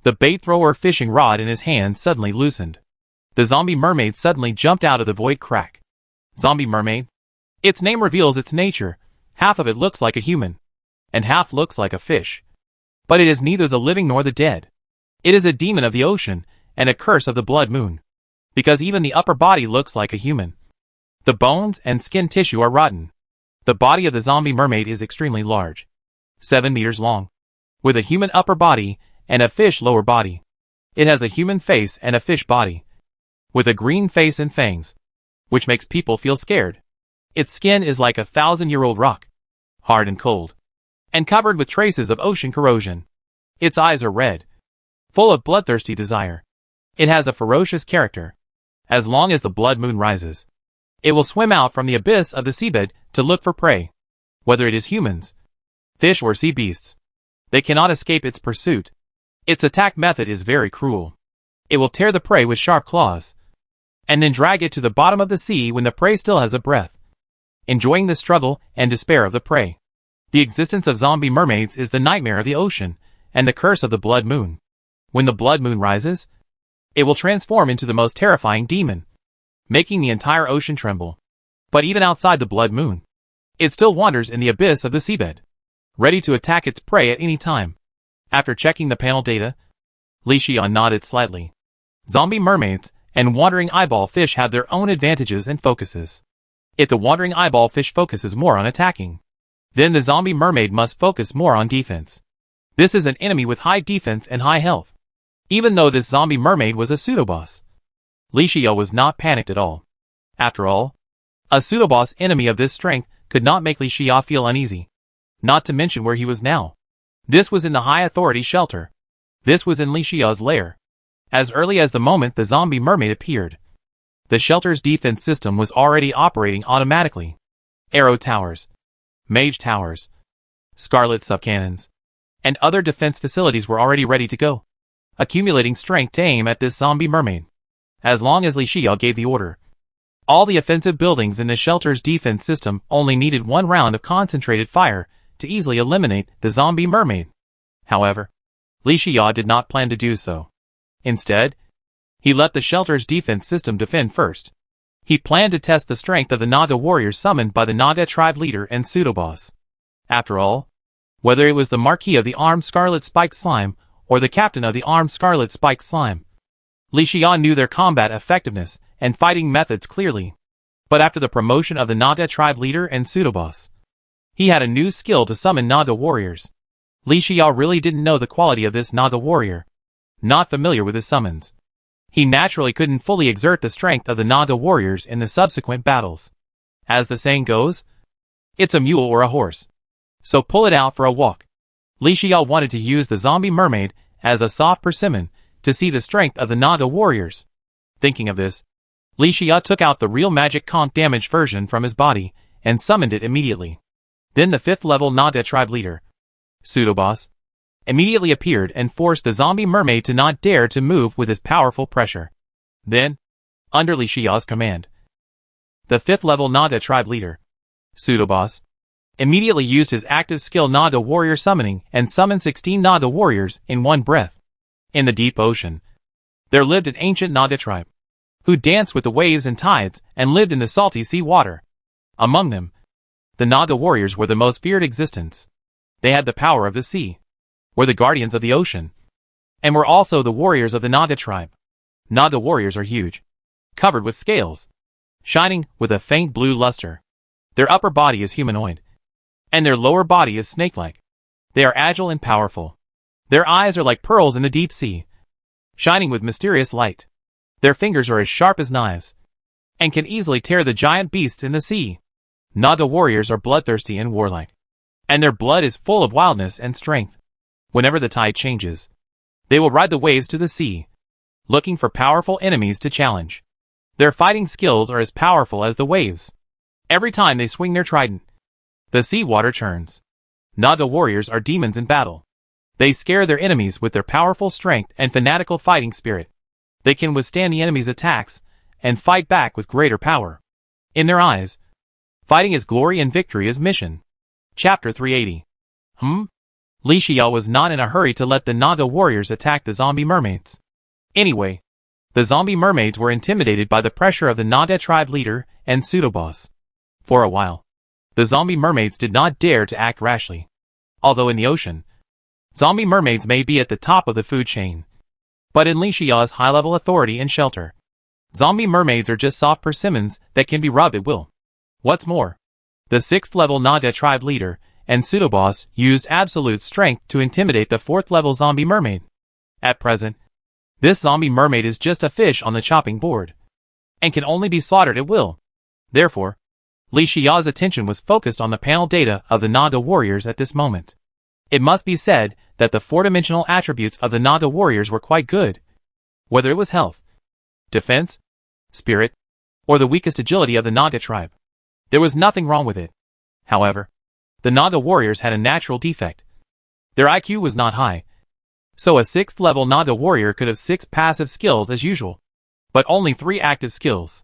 the bait thrower fishing rod in his hand suddenly loosened. The zombie mermaid suddenly jumped out of the void crack. Zombie mermaid? Its name reveals its nature. Half of it looks like a human, and half looks like a fish. But it is neither the living nor the dead. It is a demon of the ocean, and a curse of the blood moon, because even the upper body looks like a human. The bones and skin tissue are rotten. The body of the zombie mermaid is extremely large, 7 meters long, with a human upper body and a fish lower body. It has a human face and a fish body, with a green face and fangs, which makes people feel scared. Its skin is like a 1,000-year-old rock, hard and cold, and covered with traces of ocean corrosion. Its eyes are red, full of bloodthirsty desire. It has a ferocious character. As long as the blood moon rises, it will swim out from the abyss of the seabed to look for prey, whether it is humans, fish or sea beasts. They cannot escape its pursuit. Its attack method is very cruel. It will tear the prey with sharp claws, and then drag it to the bottom of the sea when the prey still has a breath, enjoying the struggle and despair of the prey. The existence of zombie mermaids is the nightmare of the ocean and the curse of the blood moon. When the blood moon rises, it will transform into the most terrifying demon, making the entire ocean tremble. But even outside the blood moon, it still wanders in the abyss of the seabed, ready to attack its prey at any time. After checking the panel data, Li Xian nodded slightly. Zombie mermaids and wandering eyeball fish have their own advantages and focuses. If the wandering eyeball fish focuses more on attacking, then the zombie mermaid must focus more on defense. This is an enemy with high defense and high health. Even though this zombie mermaid was a pseudo-boss, Li Xiao was not panicked at all. After all, a pseudo-boss enemy of this strength could not make Li Xiao feel uneasy. Not to mention where he was now. This was in the high authority shelter. This was in Li Xiao's lair. As early as the moment the zombie mermaid appeared, the shelter's defense system was already operating automatically. Arrow towers, mage towers, scarlet subcannons, and other defense facilities were already ready to go, accumulating strength to aim at this zombie mermaid. As long as Li Xiao gave the order, all the offensive buildings in the shelter's defense system only needed one round of concentrated fire to easily eliminate the zombie mermaid. However, Li Xiao did not plan to do so. Instead, he let the shelter's defense system defend first. He planned to test the strength of the Naga warriors summoned by the Naga tribe leader and pseudo-boss. After all, whether it was the Marquis of the Armed Scarlet Spiked Slime or the Captain of the Armed Scarlet Spiked Slime, Li Xian knew their combat effectiveness and fighting methods clearly. But after the promotion of the Naga tribe leader and pseudo-boss, he had a new skill to summon Naga warriors. Li Xiao really didn't know the quality of this Naga warrior. Not familiar with his summons, he naturally couldn't fully exert the strength of the Naga warriors in the subsequent battles. As the saying goes, it's a mule or a horse, so pull it out for a walk. Li Xiao wanted to use the zombie mermaid as a soft persimmon to see the strength of the Naga warriors. Thinking of this, Li Xiao took out the real magic conk damage version from his body and summoned it immediately. Then the 5th level Naga tribe leader, pseudo-boss, immediately appeared and forced the zombie mermaid to not dare to move with his powerful pressure. Then, under Li Xiao's command, the 5th level Naga tribe leader, pseudo-boss, immediately used his active skill Naga warrior summoning and summoned 16 Naga warriors in one breath. In the deep ocean, there lived an ancient Naga tribe, who danced with the waves and tides and lived in the salty sea water. Among them, the Naga warriors were the most feared existence. They had the power of the sea, were the guardians of the ocean, and were also the warriors of the Naga tribe. Naga warriors are huge, covered with scales, shining with a faint blue luster. Their upper body is humanoid, and their lower body is snake-like. They are agile and powerful. Their eyes are like pearls in the deep sea, shining with mysterious light. Their fingers are as sharp as knives, and can easily tear the giant beasts in the sea. Naga warriors are bloodthirsty and warlike, and their blood is full of wildness and strength. Whenever the tide changes, they will ride the waves to the sea, looking for powerful enemies to challenge. Their fighting skills are as powerful as the waves. Every time they swing their trident, the sea water churns. Naga warriors are demons in battle. They scare their enemies with their powerful strength and fanatical fighting spirit. They can withstand the enemy's attacks and fight back with greater power. In their eyes, fighting is glory and victory is mission. Chapter 380. Li Xiao was not in a hurry to let the Naga warriors attack the zombie mermaids. Anyway, the zombie mermaids were intimidated by the pressure of the Naga tribe leader and pseudo-boss. For a while, the zombie mermaids did not dare to act rashly. Although in the ocean, zombie mermaids may be at the top of the food chain, but in Li Xiao's high-level authority and shelter, zombie mermaids are just soft persimmons that can be rubbed at will. What's more, The 6th level Naga tribe leader and pseudo-boss used absolute strength to intimidate the 4th level zombie mermaid. At present, this zombie mermaid is just a fish on the chopping board, and can only be slaughtered at will. Therefore, Li Xiao's attention was focused on the panel data of the Naga warriors at this moment. It must be said that the 4-dimensional attributes of the Naga warriors were quite good. Whether it was health, defense, spirit, or the weakest agility of the Naga tribe, there was nothing wrong with it. However, the Naga warriors had a natural defect. Their IQ was not high, so a 6th level Naga warrior could have 6 passive skills as usual, but only 3 active skills.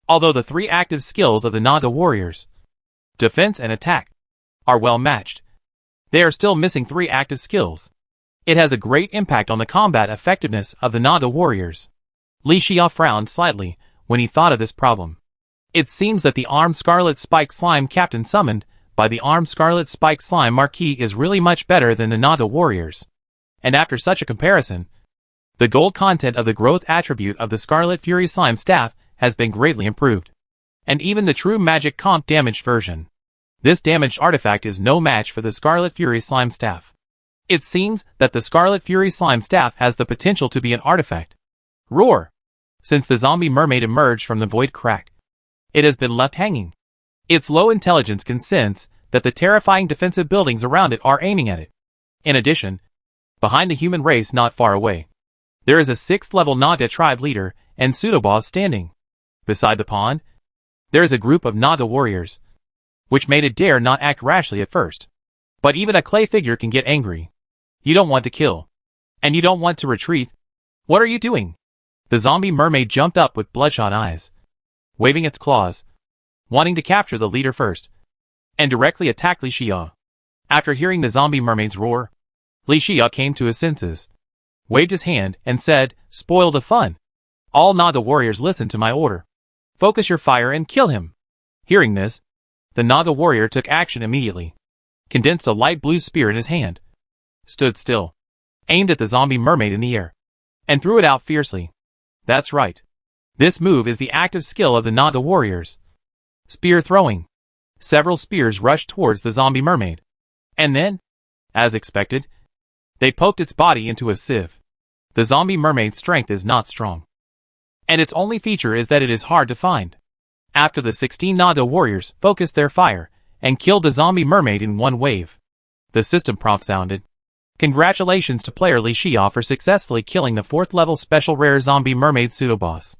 Although the 3 active skills of the Naga warriors, defense and attack, are well matched, they are still missing 3 active skills. It has a great impact on the combat effectiveness of the Naga warriors. Li Xiao frowned slightly when he thought of this problem. It seems that the armed Scarlet Spike Slime captain summoned by the armed Scarlet Spike Slime Marquis is really much better than the Naga warriors. And after such a comparison, the gold content of the growth attribute of the Scarlet Fury Slime staff has been greatly improved. And even the true magic comp damaged version. This damaged artifact is no match for the Scarlet Fury Slime staff. It seems that the Scarlet Fury Slime staff has the potential to be an artifact. Roar! Since the zombie mermaid emerged from the void crack, it has been left hanging. Its low intelligence can sense that the terrifying defensive buildings around it are aiming at it. In addition, behind the human race not far away, there is a 6th level Naga tribe leader and pseudo-boss standing. Beside the pond, there is a group of Naga warriors, which made it dare not act rashly at first. But even a clay figure can get angry. You don't want to kill, and you don't want to retreat. What are you doing? The zombie mermaid jumped up with bloodshot eyes, waving its claws, wanting to capture the leader first, and directly attack Li Xiao. After hearing the zombie mermaid's roar, Li Xiao came to his senses, waved his hand, and said, "Spoil the fun. All Naga warriors listen to my order. Focus your fire and kill him." Hearing this, the Naga warrior took action immediately, condensed a light blue spear in his hand, stood still, aimed at the zombie mermaid in the air, and threw it out fiercely. That's right. This move is the active skill of the Naga warriors. Spear throwing. Several spears rushed towards the zombie mermaid. And then, as expected, they poked its body into a sieve. The zombie mermaid's strength is not strong, and its only feature is that it is hard to find. After the 16 Naga warriors focused their fire and killed the zombie mermaid in one wave, the system prompt sounded. Congratulations to player Li Xiao for successfully killing the 4th level special rare zombie mermaid pseudo-boss.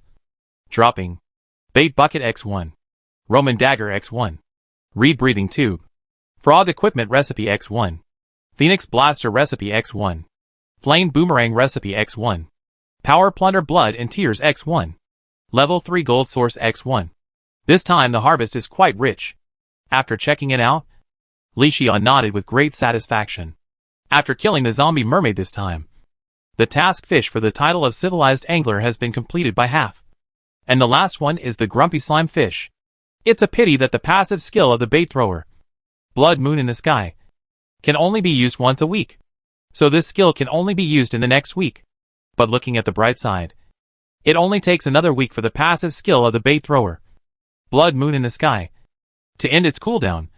Dropping. Bait Bucket X1. Roman Dagger X1. Reed Breathing Tube. Frog Equipment Recipe X1. Phoenix Blaster Recipe X1. Flame Boomerang Recipe X1. Power Plunder Blood and Tears X1. Level 3 Gold Source X1. This time the harvest is quite rich. After checking it out, Li Xiao nodded with great satisfaction. After killing the zombie mermaid this time, the task fish for the title of civilized angler has been completed by half. And the last one is the grumpy slime fish. It's a pity that the passive skill of the bait thrower, Blood Moon in the Sky, can only be used once a week. So this skill can only be used in the next week. But looking at the bright side, it only takes another week for the passive skill of the bait thrower, Blood Moon in the Sky, to end its cooldown.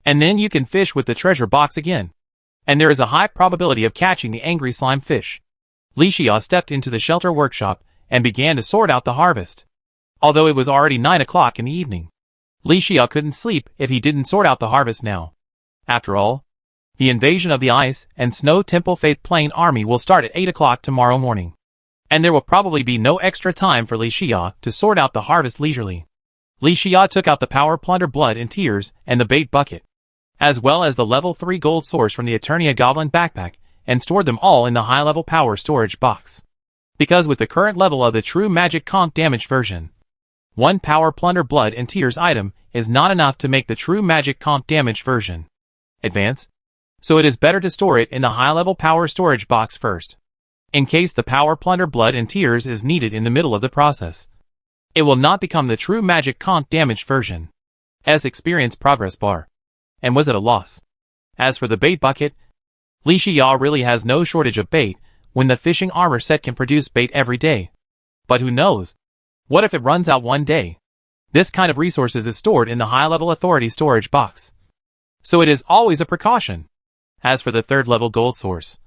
And then you can fish with the treasure box again. And there is a high probability of catching the angry slime fish. Li Xiao stepped into the shelter workshop and began to sort out the harvest. Although it was already 9 o'clock in the evening, Li Xiao couldn't sleep if he didn't sort out the harvest now. After all, the invasion of the Ice and Snow Temple Faith Plain Army will start at 8 o'clock tomorrow morning. And there will probably be no extra time for Li Xiao to sort out the harvest leisurely. Li Xiao took out the Power Plunder Blood and Tears and the bait bucket, as well as the level 3 gold source from the Eternia Goblin backpack, and stored them all in the high-level power storage box. Because with the current level of the true magic comp damage version, one Power Plunder Blood and Tears item is not enough to make the true magic comp damage version advance, so it is better to store it in the high-level power storage box first, in case the Power Plunder Blood and Tears is needed in the middle of the process. It will not become the true magic comp damage version. Experience progress bar. And was at a loss. As for the bait bucket, Li Xiao really has no shortage of bait when the fishing armor set can produce bait every day. But who knows? What if it runs out one day? This kind of resources is stored in the high-level authority storage box. So it is always a precaution. As for the third-level gold source,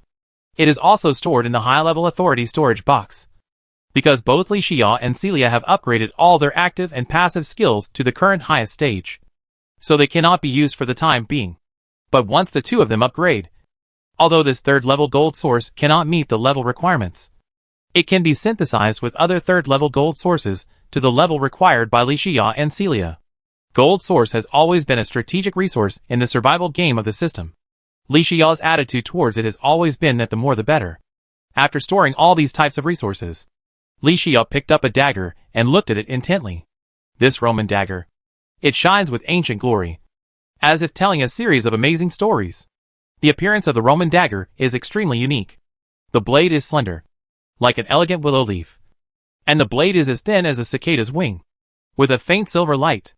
it is also stored in the high-level authority storage box. Because both Li Xia and Celia have upgraded all their active and passive skills to the current highest stage, so they cannot be used for the time being. But once the two of them upgrade, although this third-level gold source cannot meet the level requirements, it can be synthesized with other third-level gold sources to the level required by Li Xia and Celia. Gold source has always been a strategic resource in the survival game of the system. Li Xia's attitude towards it has always been that the more the better. After storing all these types of resources, Li Xia picked up a dagger and looked at it intently. This Roman dagger. It shines with ancient glory, as if telling a series of amazing stories. The appearance of the Roman dagger is extremely unique. The blade is slender, like an elegant willow leaf, and the blade is as thin as a cicada's wing, with a faint silver light.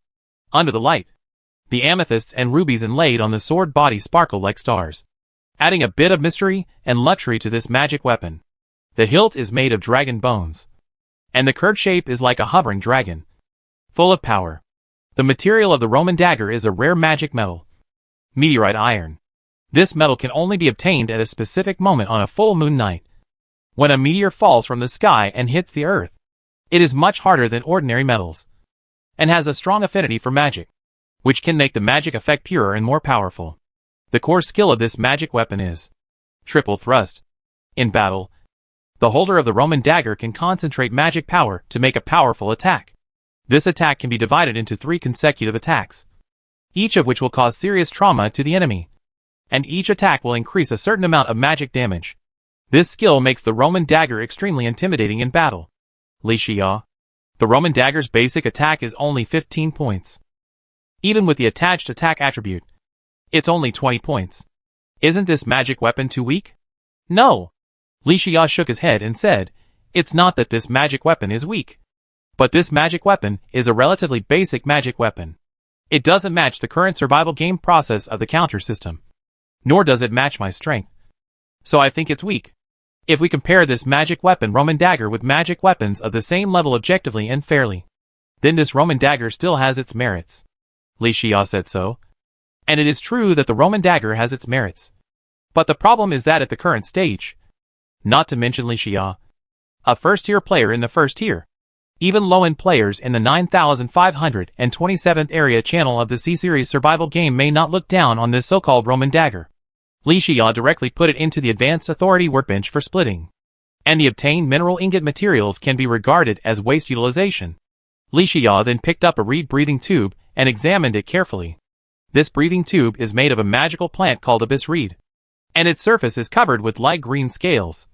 Under the light, the amethysts and rubies inlaid on the sword body sparkle like stars, adding a bit of mystery and luxury to this magic weapon. The hilt is made of dragon bones, and the curved shape is like a hovering dragon, full of power. The material of the Roman dagger is a rare magic metal, meteorite iron. This metal can only be obtained at a specific moment on a full moon night, when a meteor falls from the sky and hits the earth. It is much harder than ordinary metals, and has a strong affinity for magic, which can make the magic effect purer and more powerful. The core skill of this magic weapon is triple thrust. In battle, the holder of the Roman dagger can concentrate magic power to make a powerful attack. This attack can be divided into 3 consecutive attacks, each of which will cause serious trauma to the enemy, and each attack will increase a certain amount of magic damage. This skill makes the Roman dagger extremely intimidating in battle. Li Xia. The Roman dagger's basic attack is only 15 points. Even with the attached attack attribute, it's only 20 points. Isn't this magic weapon too weak? No. Li Xia shook his head and said, it's not that this magic weapon is weak, but this magic weapon is a relatively basic magic weapon. It doesn't match the current survival game process of the counter system, nor does it match my strength. So I think it's weak. If we compare this magic weapon Roman dagger with magic weapons of the same level objectively and fairly, then this Roman dagger still has its merits. Li Xia said so. And it is true that the Roman dagger has its merits. But the problem is that at the current stage, not to mention Li Xia, a first-tier player in the first tier, even low-end players in the 9527th area channel of the C-Series survival game may not look down on this so-called Roman dagger. Li Xia directly put it into the advanced authority workbench for splitting, and the obtained mineral ingot materials can be regarded as waste utilization. Li Xia then picked up a reed breathing tube and examined it carefully. This breathing tube is made of a magical plant called abyss reed, and its surface is covered with light green scales,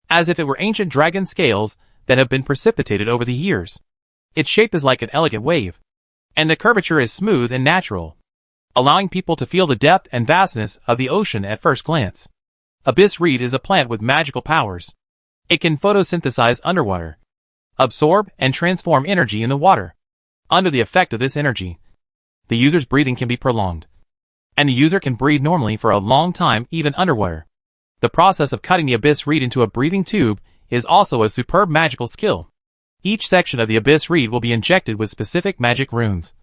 as if it were ancient dragon scales that have been precipitated over the years. Its shape is like an elegant wave, and the curvature is smooth and natural, allowing people to feel the depth and vastness of the ocean at first glance. Abyss reed is a plant with magical powers. It can photosynthesize underwater, absorb and transform energy in the water. Under the effect of this energy, the user's breathing can be prolonged, and the user can breathe normally for a long time even underwater. The process of cutting the abyss reed into a breathing tube is also a superb magical skill. Each section of the abyss reed will be injected with specific magic runes,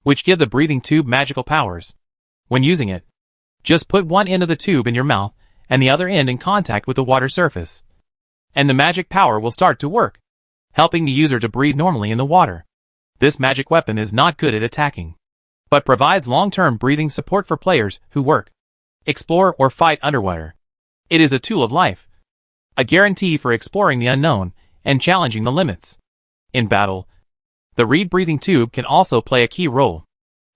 which give the breathing tube magical powers. When using it, just put one end of the tube in your mouth and the other end in contact with the water surface, and the magic power will start to work, helping the user to breathe normally in the water. This magic weapon is not good at attacking, but provides long-term breathing support for players who work, explore or fight underwater. It is a tool of life, a guarantee for exploring the unknown and challenging the limits. In battle, the reed breathing tube can also play a key role.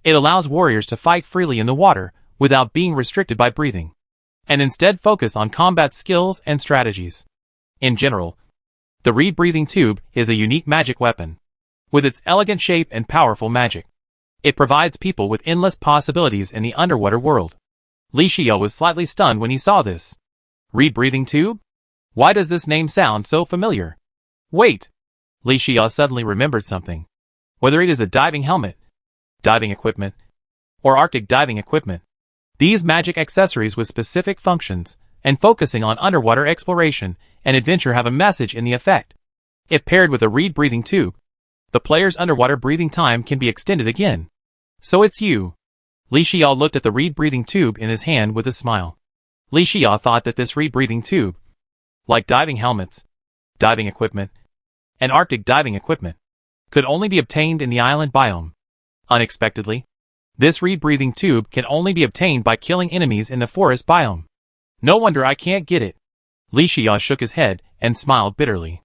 It allows warriors to fight freely in the water without being restricted by breathing, and instead focus on combat skills and strategies. In general, the reed breathing tube is a unique magic weapon. With its elegant shape and powerful magic, it provides people with endless possibilities in the underwater world. Li Xia was slightly stunned when he saw this. Reed breathing tube? Why does this name sound so familiar? Wait! Li Xia suddenly remembered something. Whether it is a diving helmet, diving equipment, or Arctic diving equipment, these magic accessories with specific functions and focusing on underwater exploration and adventure have a message in the effect. If paired with a reed breathing tube, The player's underwater breathing time can be extended again. So it's you. Li Xiao looked at the reed breathing tube in his hand with a smile. Li Xiao thought that this reed breathing tube, like diving helmets, diving equipment, and Arctic diving equipment, could only be obtained in the island biome. Unexpectedly, this reed breathing tube can only be obtained by killing enemies in the forest biome. No wonder I can't get it. Li Xiao shook his head and smiled bitterly.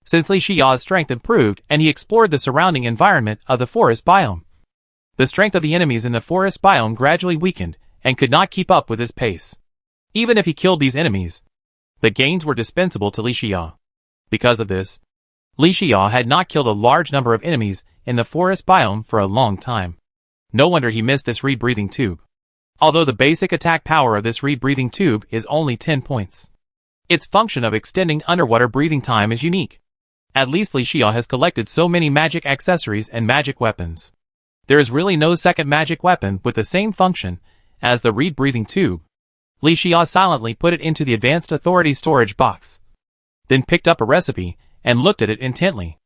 Since Li Xiao's strength improved and he explored the surrounding environment of the forest biome, the strength of the enemies in the forest biome gradually weakened and could not keep up with his pace. Even if he killed these enemies, the gains were dispensable to Li Xiao. Because of this, Li Xiao had not killed a large number of enemies in the forest biome for a long time. No wonder he missed this reed breathing tube. Although the basic attack power of this reed breathing tube is only 10 points. Its function of extending underwater breathing time is unique. At least Li Xiao has collected so many magic accessories and magic weapons. There is really no second magic weapon with the same function as the reed breathing tube. Li Xiao silently put it into the advanced authority storage box, then picked up a recipe and looked at it intently.